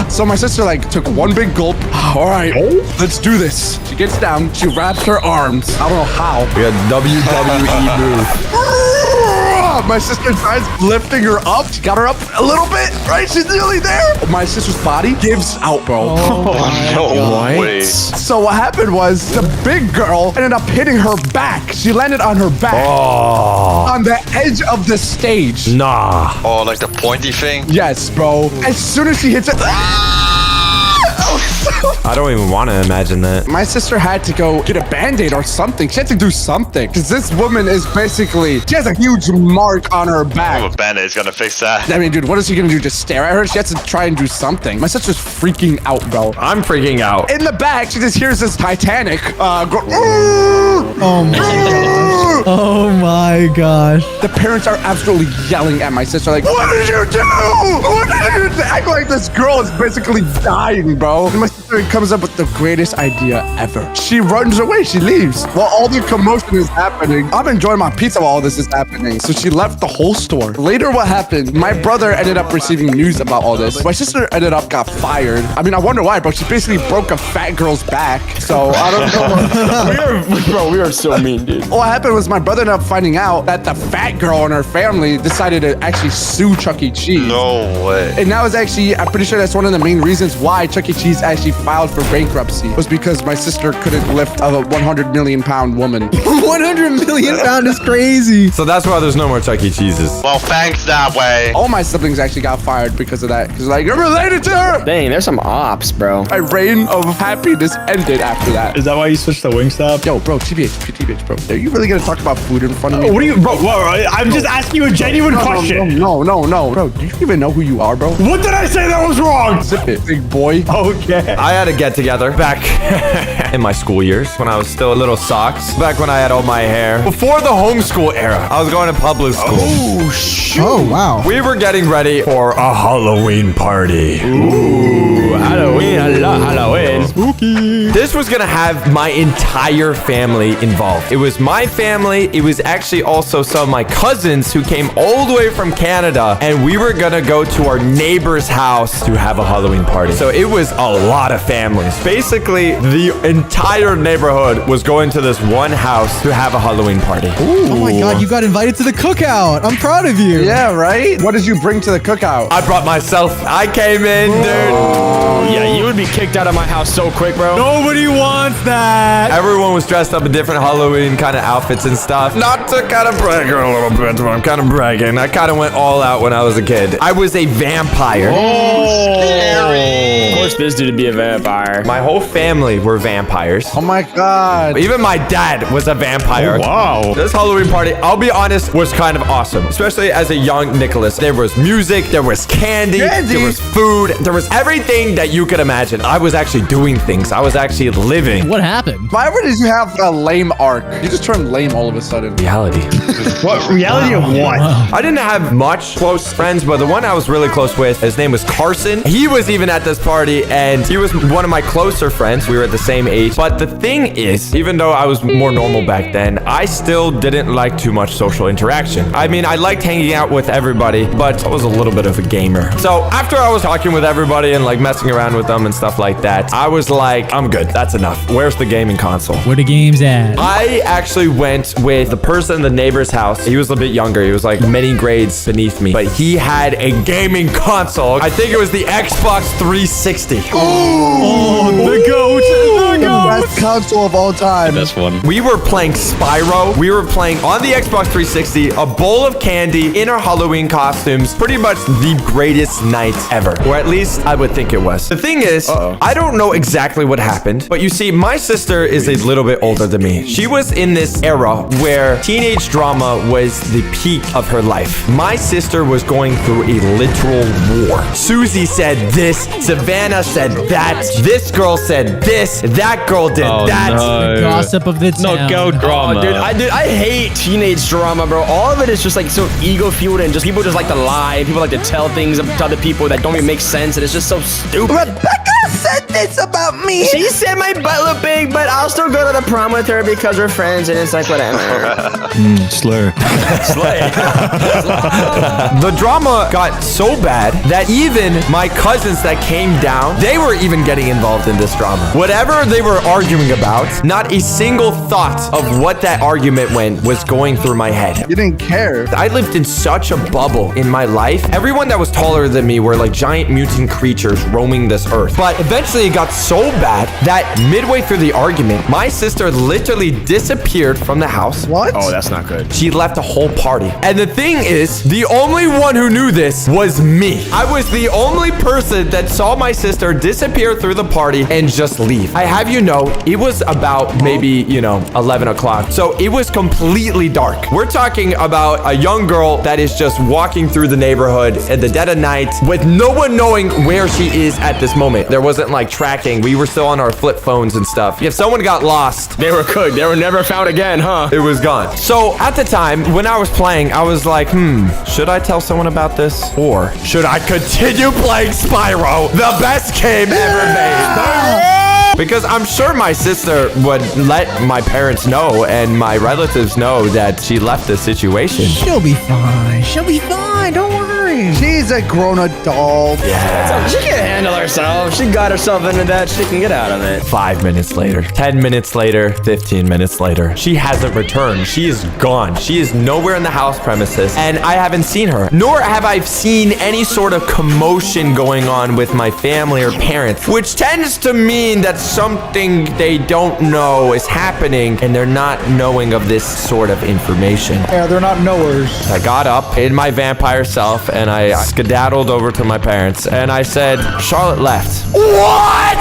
So my sister like took one big gulp. All right, let's do this. She gets down. She wraps her arms. I don't know how. We got WWE move. My sister tries lifting her up. She got her up a little bit, right? She's nearly there. My sister's body gives out, bro. Oh, no way. So what happened was the big girl ended up hitting her back. She landed on her back on the edge of the stage. Nah. Oh, like the pointy thing? Yes, bro. As soon as she hits it, I don't even want to imagine that. My sister had to go get a band-aid or something. She had to do something. Because this woman is basically, she has a huge mark on her back. A band-aid's gonna fix that. I mean, dude, what is he gonna do? Just stare at her? She has to try and do something. My sister's freaking out, bro. I'm freaking out. In the back, she just hears this Titanic go. Oh my gosh. Oh my gosh. The parents are absolutely yelling at my sister, like, what did you do? What did you do? Act like this girl is basically dying, bro. And my sister comes up with the greatest idea ever. She runs away. She leaves while all the commotion is happening. I'm enjoying my pizza while all this is happening. So she left the whole store. Later, what happened? My brother ended up receiving news about all this. My sister ended up got fired. I mean, I wonder why, bro. She basically broke a fat girl's back. So I don't know. We are so mean, dude. What happened was my brother ended up finding out that the fat girl in her family decided to actually sue Chuck E. Cheese. No way. And that was actually, I'm pretty sure that's one of the main reasons why Chuck E. Cheese actually filed for bankruptcy, was because my sister couldn't lift a 100 million pound woman. 100 million pound is crazy. So that's why there's no more Chuck E. Cheeses. Well, thanks that way. All my siblings actually got fired because of that. Because like, you're related to her. Dang, there's some ops, bro. My reign of happiness ended after that. Is that why you switched to Wingstop? Yo, bro, TBH, bro. Are you really gonna talk about food in front of me? What are you, bro? I'm just asking you a genuine question. No. Bro, do you even know who you are, bro? What did I say that was wrong? Zip it, big boy. Okay. I had a get together back in my school years when I was still a little socks. Back when I had all my hair. Before the homeschool era, I was going to public school. Oh, shoot. Oh, wow. We were getting ready for a Halloween party. Ooh, Halloween. I love Halloween. Spooky. This was gonna have my entire family involved. It was my family. It was actually also some of my cousins who came all the way from Canada, and we were gonna go to our neighbor's house to have a Halloween party. So it was a lot of families. Basically, the entire neighborhood was going to this one house to have a Halloween party. Oh my god, you got invited to the cookout. I'm proud of you. Yeah, right? What did you bring to the cookout? I brought myself. I came in, dude. Yeah, you would be kicked out of my house so quick, bro. Nobody wants that. Everyone was dressed up in different Halloween kind of outfits and stuff. Not to kind of brag a little bit, but I'm kind of bragging. I kind of went all out when I was a kid. I was a vampire. Oh, scary. Of course, this dude to be a vampire. My whole family were vampires. Oh my god. Even my dad was a vampire. Oh, wow. This Halloween party, I'll be honest, was kind of awesome. Especially as a young Nicholas. There was music, there was candy, there was food, there was everything that you could imagine. I was actually doing things. I was actually living. What happened? Why did you have a lame arc? You just turned lame all of a sudden. Reality. What? Reality of what? I didn't have much close friends, but the one I was really close with, his name was Carson. He was even at this party, and he was one of my closer friends. We were at the same age. But the thing is, even though I was more normal back then, I still didn't like too much social interaction. I mean, I liked hanging out with everybody, but I was a little bit of a gamer. So after I was talking with everybody and like messing around with them and stuff like that, I was like, I'm good. That's enough. Where's the gaming console? Where the game's at? I actually went with the person in the neighbor's house. He was a bit younger. He was like many grades beneath me, but he had a gaming console. I think it was the Xbox 360. Oh, the goat. The goat. Best console of all time. That's one. We were playing Spyro. We were playing on the Xbox 360, a bowl of candy in our Halloween costumes. Pretty much the greatest night ever. Or at least I would think it was. The thing is, I don't know exactly what happened, but you see, my sister is a little bit older than me. She was in this era where teenage drama was the peak of her life. My sister was going through a literal war. Susie said this, Savannah said that, this girl said this, that girl did that. The gossip of the town. No, go drama. Oh, dude, I hate teenage drama, bro. All of it is just like so ego-fueled and just people just like to lie. People like to tell things to other people that don't even make sense, and it's just so stupid. Rebecca said this about me. She said my butt looked big, but I'll still go to the prom with her because we're friends, and it's like whatever. Slur. The drama got so bad that even my cousins that came down, they were even getting involved in this drama. Whatever they were arguing about, not a single thought of what that argument went was going through my head. You didn't care. I lived in such a bubble in my life. Everyone that was taller than me were like giant mutant creatures roaming this earth. But eventually eventually it got so bad that midway through the argument, my sister literally disappeared from the house. What? Oh, that's not good. She left a whole party. And the thing is, the only one who knew this was me. I was the only person that saw my sister disappear through the party and just leave. I have you know, it was about maybe, 11 o'clock. So it was completely dark. We're talking about a young girl that is just walking through the neighborhood at the dead of night with no one knowing where she is at this moment. There wasn't like tracking. We were still on our flip phones and stuff. If someone got lost, They were cooked. They were never found again, huh? it was gone. So at the time when I was playing, I was like, should I tell someone about this? Or should I continue playing Spyro, the best game ever made? Because I'm sure my sister would let my parents know and my relatives know that she left the situation. She'll be fine. She'll be fine. Don't worry. She's a grown adult. Yeah. She can handle herself. She got herself into that. She can get out of it. 5 minutes later, 10 minutes later, 15 minutes later, she hasn't returned. She is gone. She is nowhere in the house premises, and I haven't seen her. Nor have I seen any sort of commotion going on with my family or parents, which tends to mean that something they don't know is happening, and they're not knowing of this sort of information. Yeah, they're not knowers. I got up in my vampire self, and I skedaddled over to my parents, and I said, Charlotte left. What?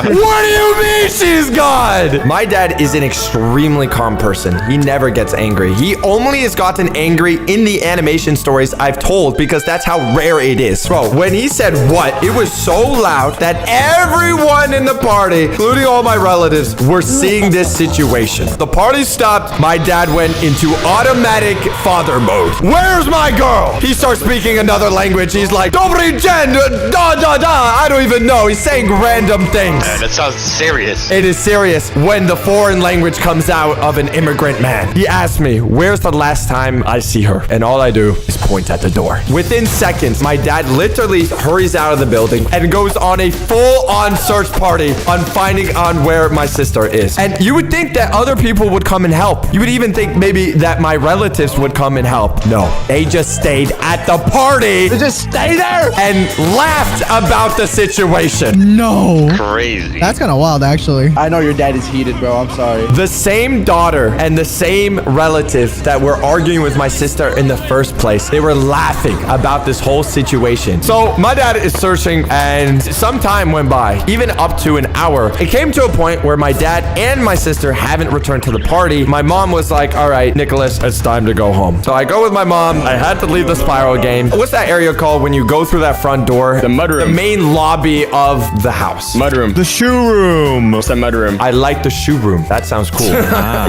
What do you mean she's gone? My dad is an extremely calm person. He never gets angry. He only has gotten angry in the animation stories I've told because that's how rare it is. Bro, when he said what, it was so loud that everyone in the party, including all my relatives, were seeing this situation. The party stopped. My dad went into automatic father mode. Where's my girl? He starts speaking another language. He's like, Dobry Jen, da da da. I don't even know. He's saying random things. Man, that sounds serious. It is serious when the foreign language comes out of an immigrant man. He asked me, where's the last time I see her? And all I do is point at the door. Within seconds, my dad literally hurries out of the building and goes on a full-on search party on finding on where my sister is. And you would think that other people would come and help. You would even think maybe that my relatives would come and help. No, they just stayed at the party. They just stay there and laughed about the situation. No. Crazy. That's kind of wild, actually. I know your dad is heated, bro. I'm sorry. The same daughter and the same relative that were arguing with my sister in the first place, they were laughing about this whole situation. So my dad is searching, and some time went by, even up to an hour. It came to a point where my dad and my sister haven't returned to the party. My mom was like, all right, Nicholas, it's time to go home. So I go with my mom. I had to leave the Spyro game. What's that area called when you go through that front door? The mudroom. The main lobby of the house. Mudroom. The shoe room. What's that mudroom? I like the shoe room. That sounds cool.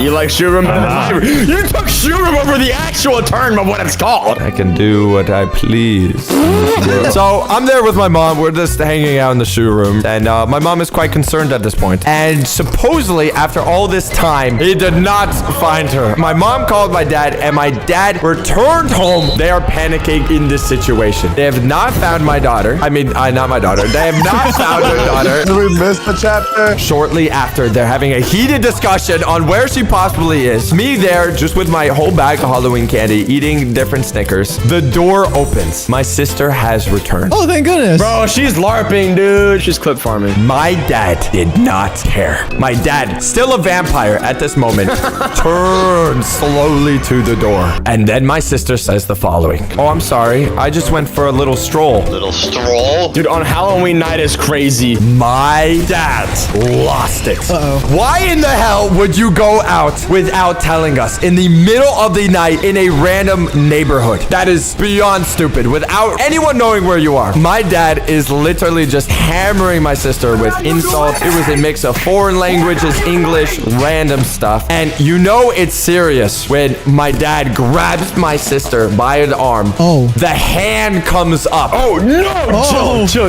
You like shoe room? You took shoe room over the actual term of what it's called. I can do what I please. So I'm there with my mom. We're just hanging out in the shoe room. And my mom is quite concerned at this point. And supposedly, after all this time, he did not find her. My mom called my dad, and my dad returned home. They are panicking in this situation. They have not found my daughter. I mean, not my daughter. They have not found her daughter. Did we miss the chapter? Shortly after, they're having a heated discussion on where she possibly is. Me there, just with my whole bag of Halloween candy, eating different Snickers. The door opens. My sister has returned. Oh, thank goodness. Bro, she's LARPing, dude. She's clip farming. My dad did not care. My dad, still a vampire at this moment, turns slowly to the door. And then my sister says the following. Oh, I'm sorry. I just went for a little stroll. Little stroll? Dude, on Halloween night is crazy. My dad lost it. Why in the hell would you go out without telling us in the middle of the night in a random neighborhood? That is beyond stupid. Without anyone knowing where you are. My dad is literally just hammering my sister with insults. It was a mix of foreign languages, English, random stuff. And you know it's serious when my dad grabs my sister by the arm. Oh. The hand comes up. Oh, no. Oh. Chill.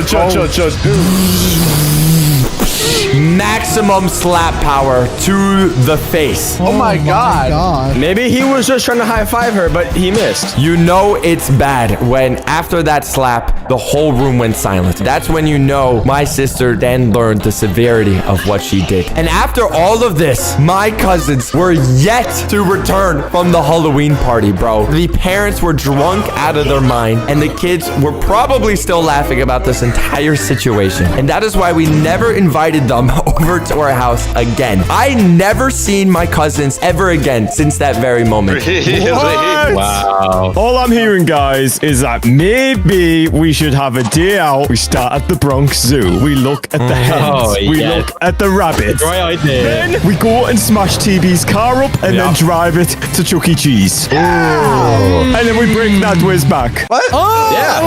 maximum slap power to the face. Oh my god. Maybe he was just trying to high five her, but he missed. You know it's bad when after that slap, the whole room went silent. That's when you know my sister then learned the severity of what she did. And after all of this, my cousins were yet to return from the Halloween party, bro. The parents were drunk out of their mind, and the kids were probably still laughing about this entire situation. And that is why we never invited them over to our house again. I never seen my cousins ever again since that very moment. What? Wow. All I'm hearing, guys, is that maybe we should have a day out. We start at the Bronx Zoo. We look at the hens. We look at the rabbits. Great idea. Then we go and smash TB's car up and then drive it to Chuck E. Cheese. And then we bring that whiz back. What? Yeah.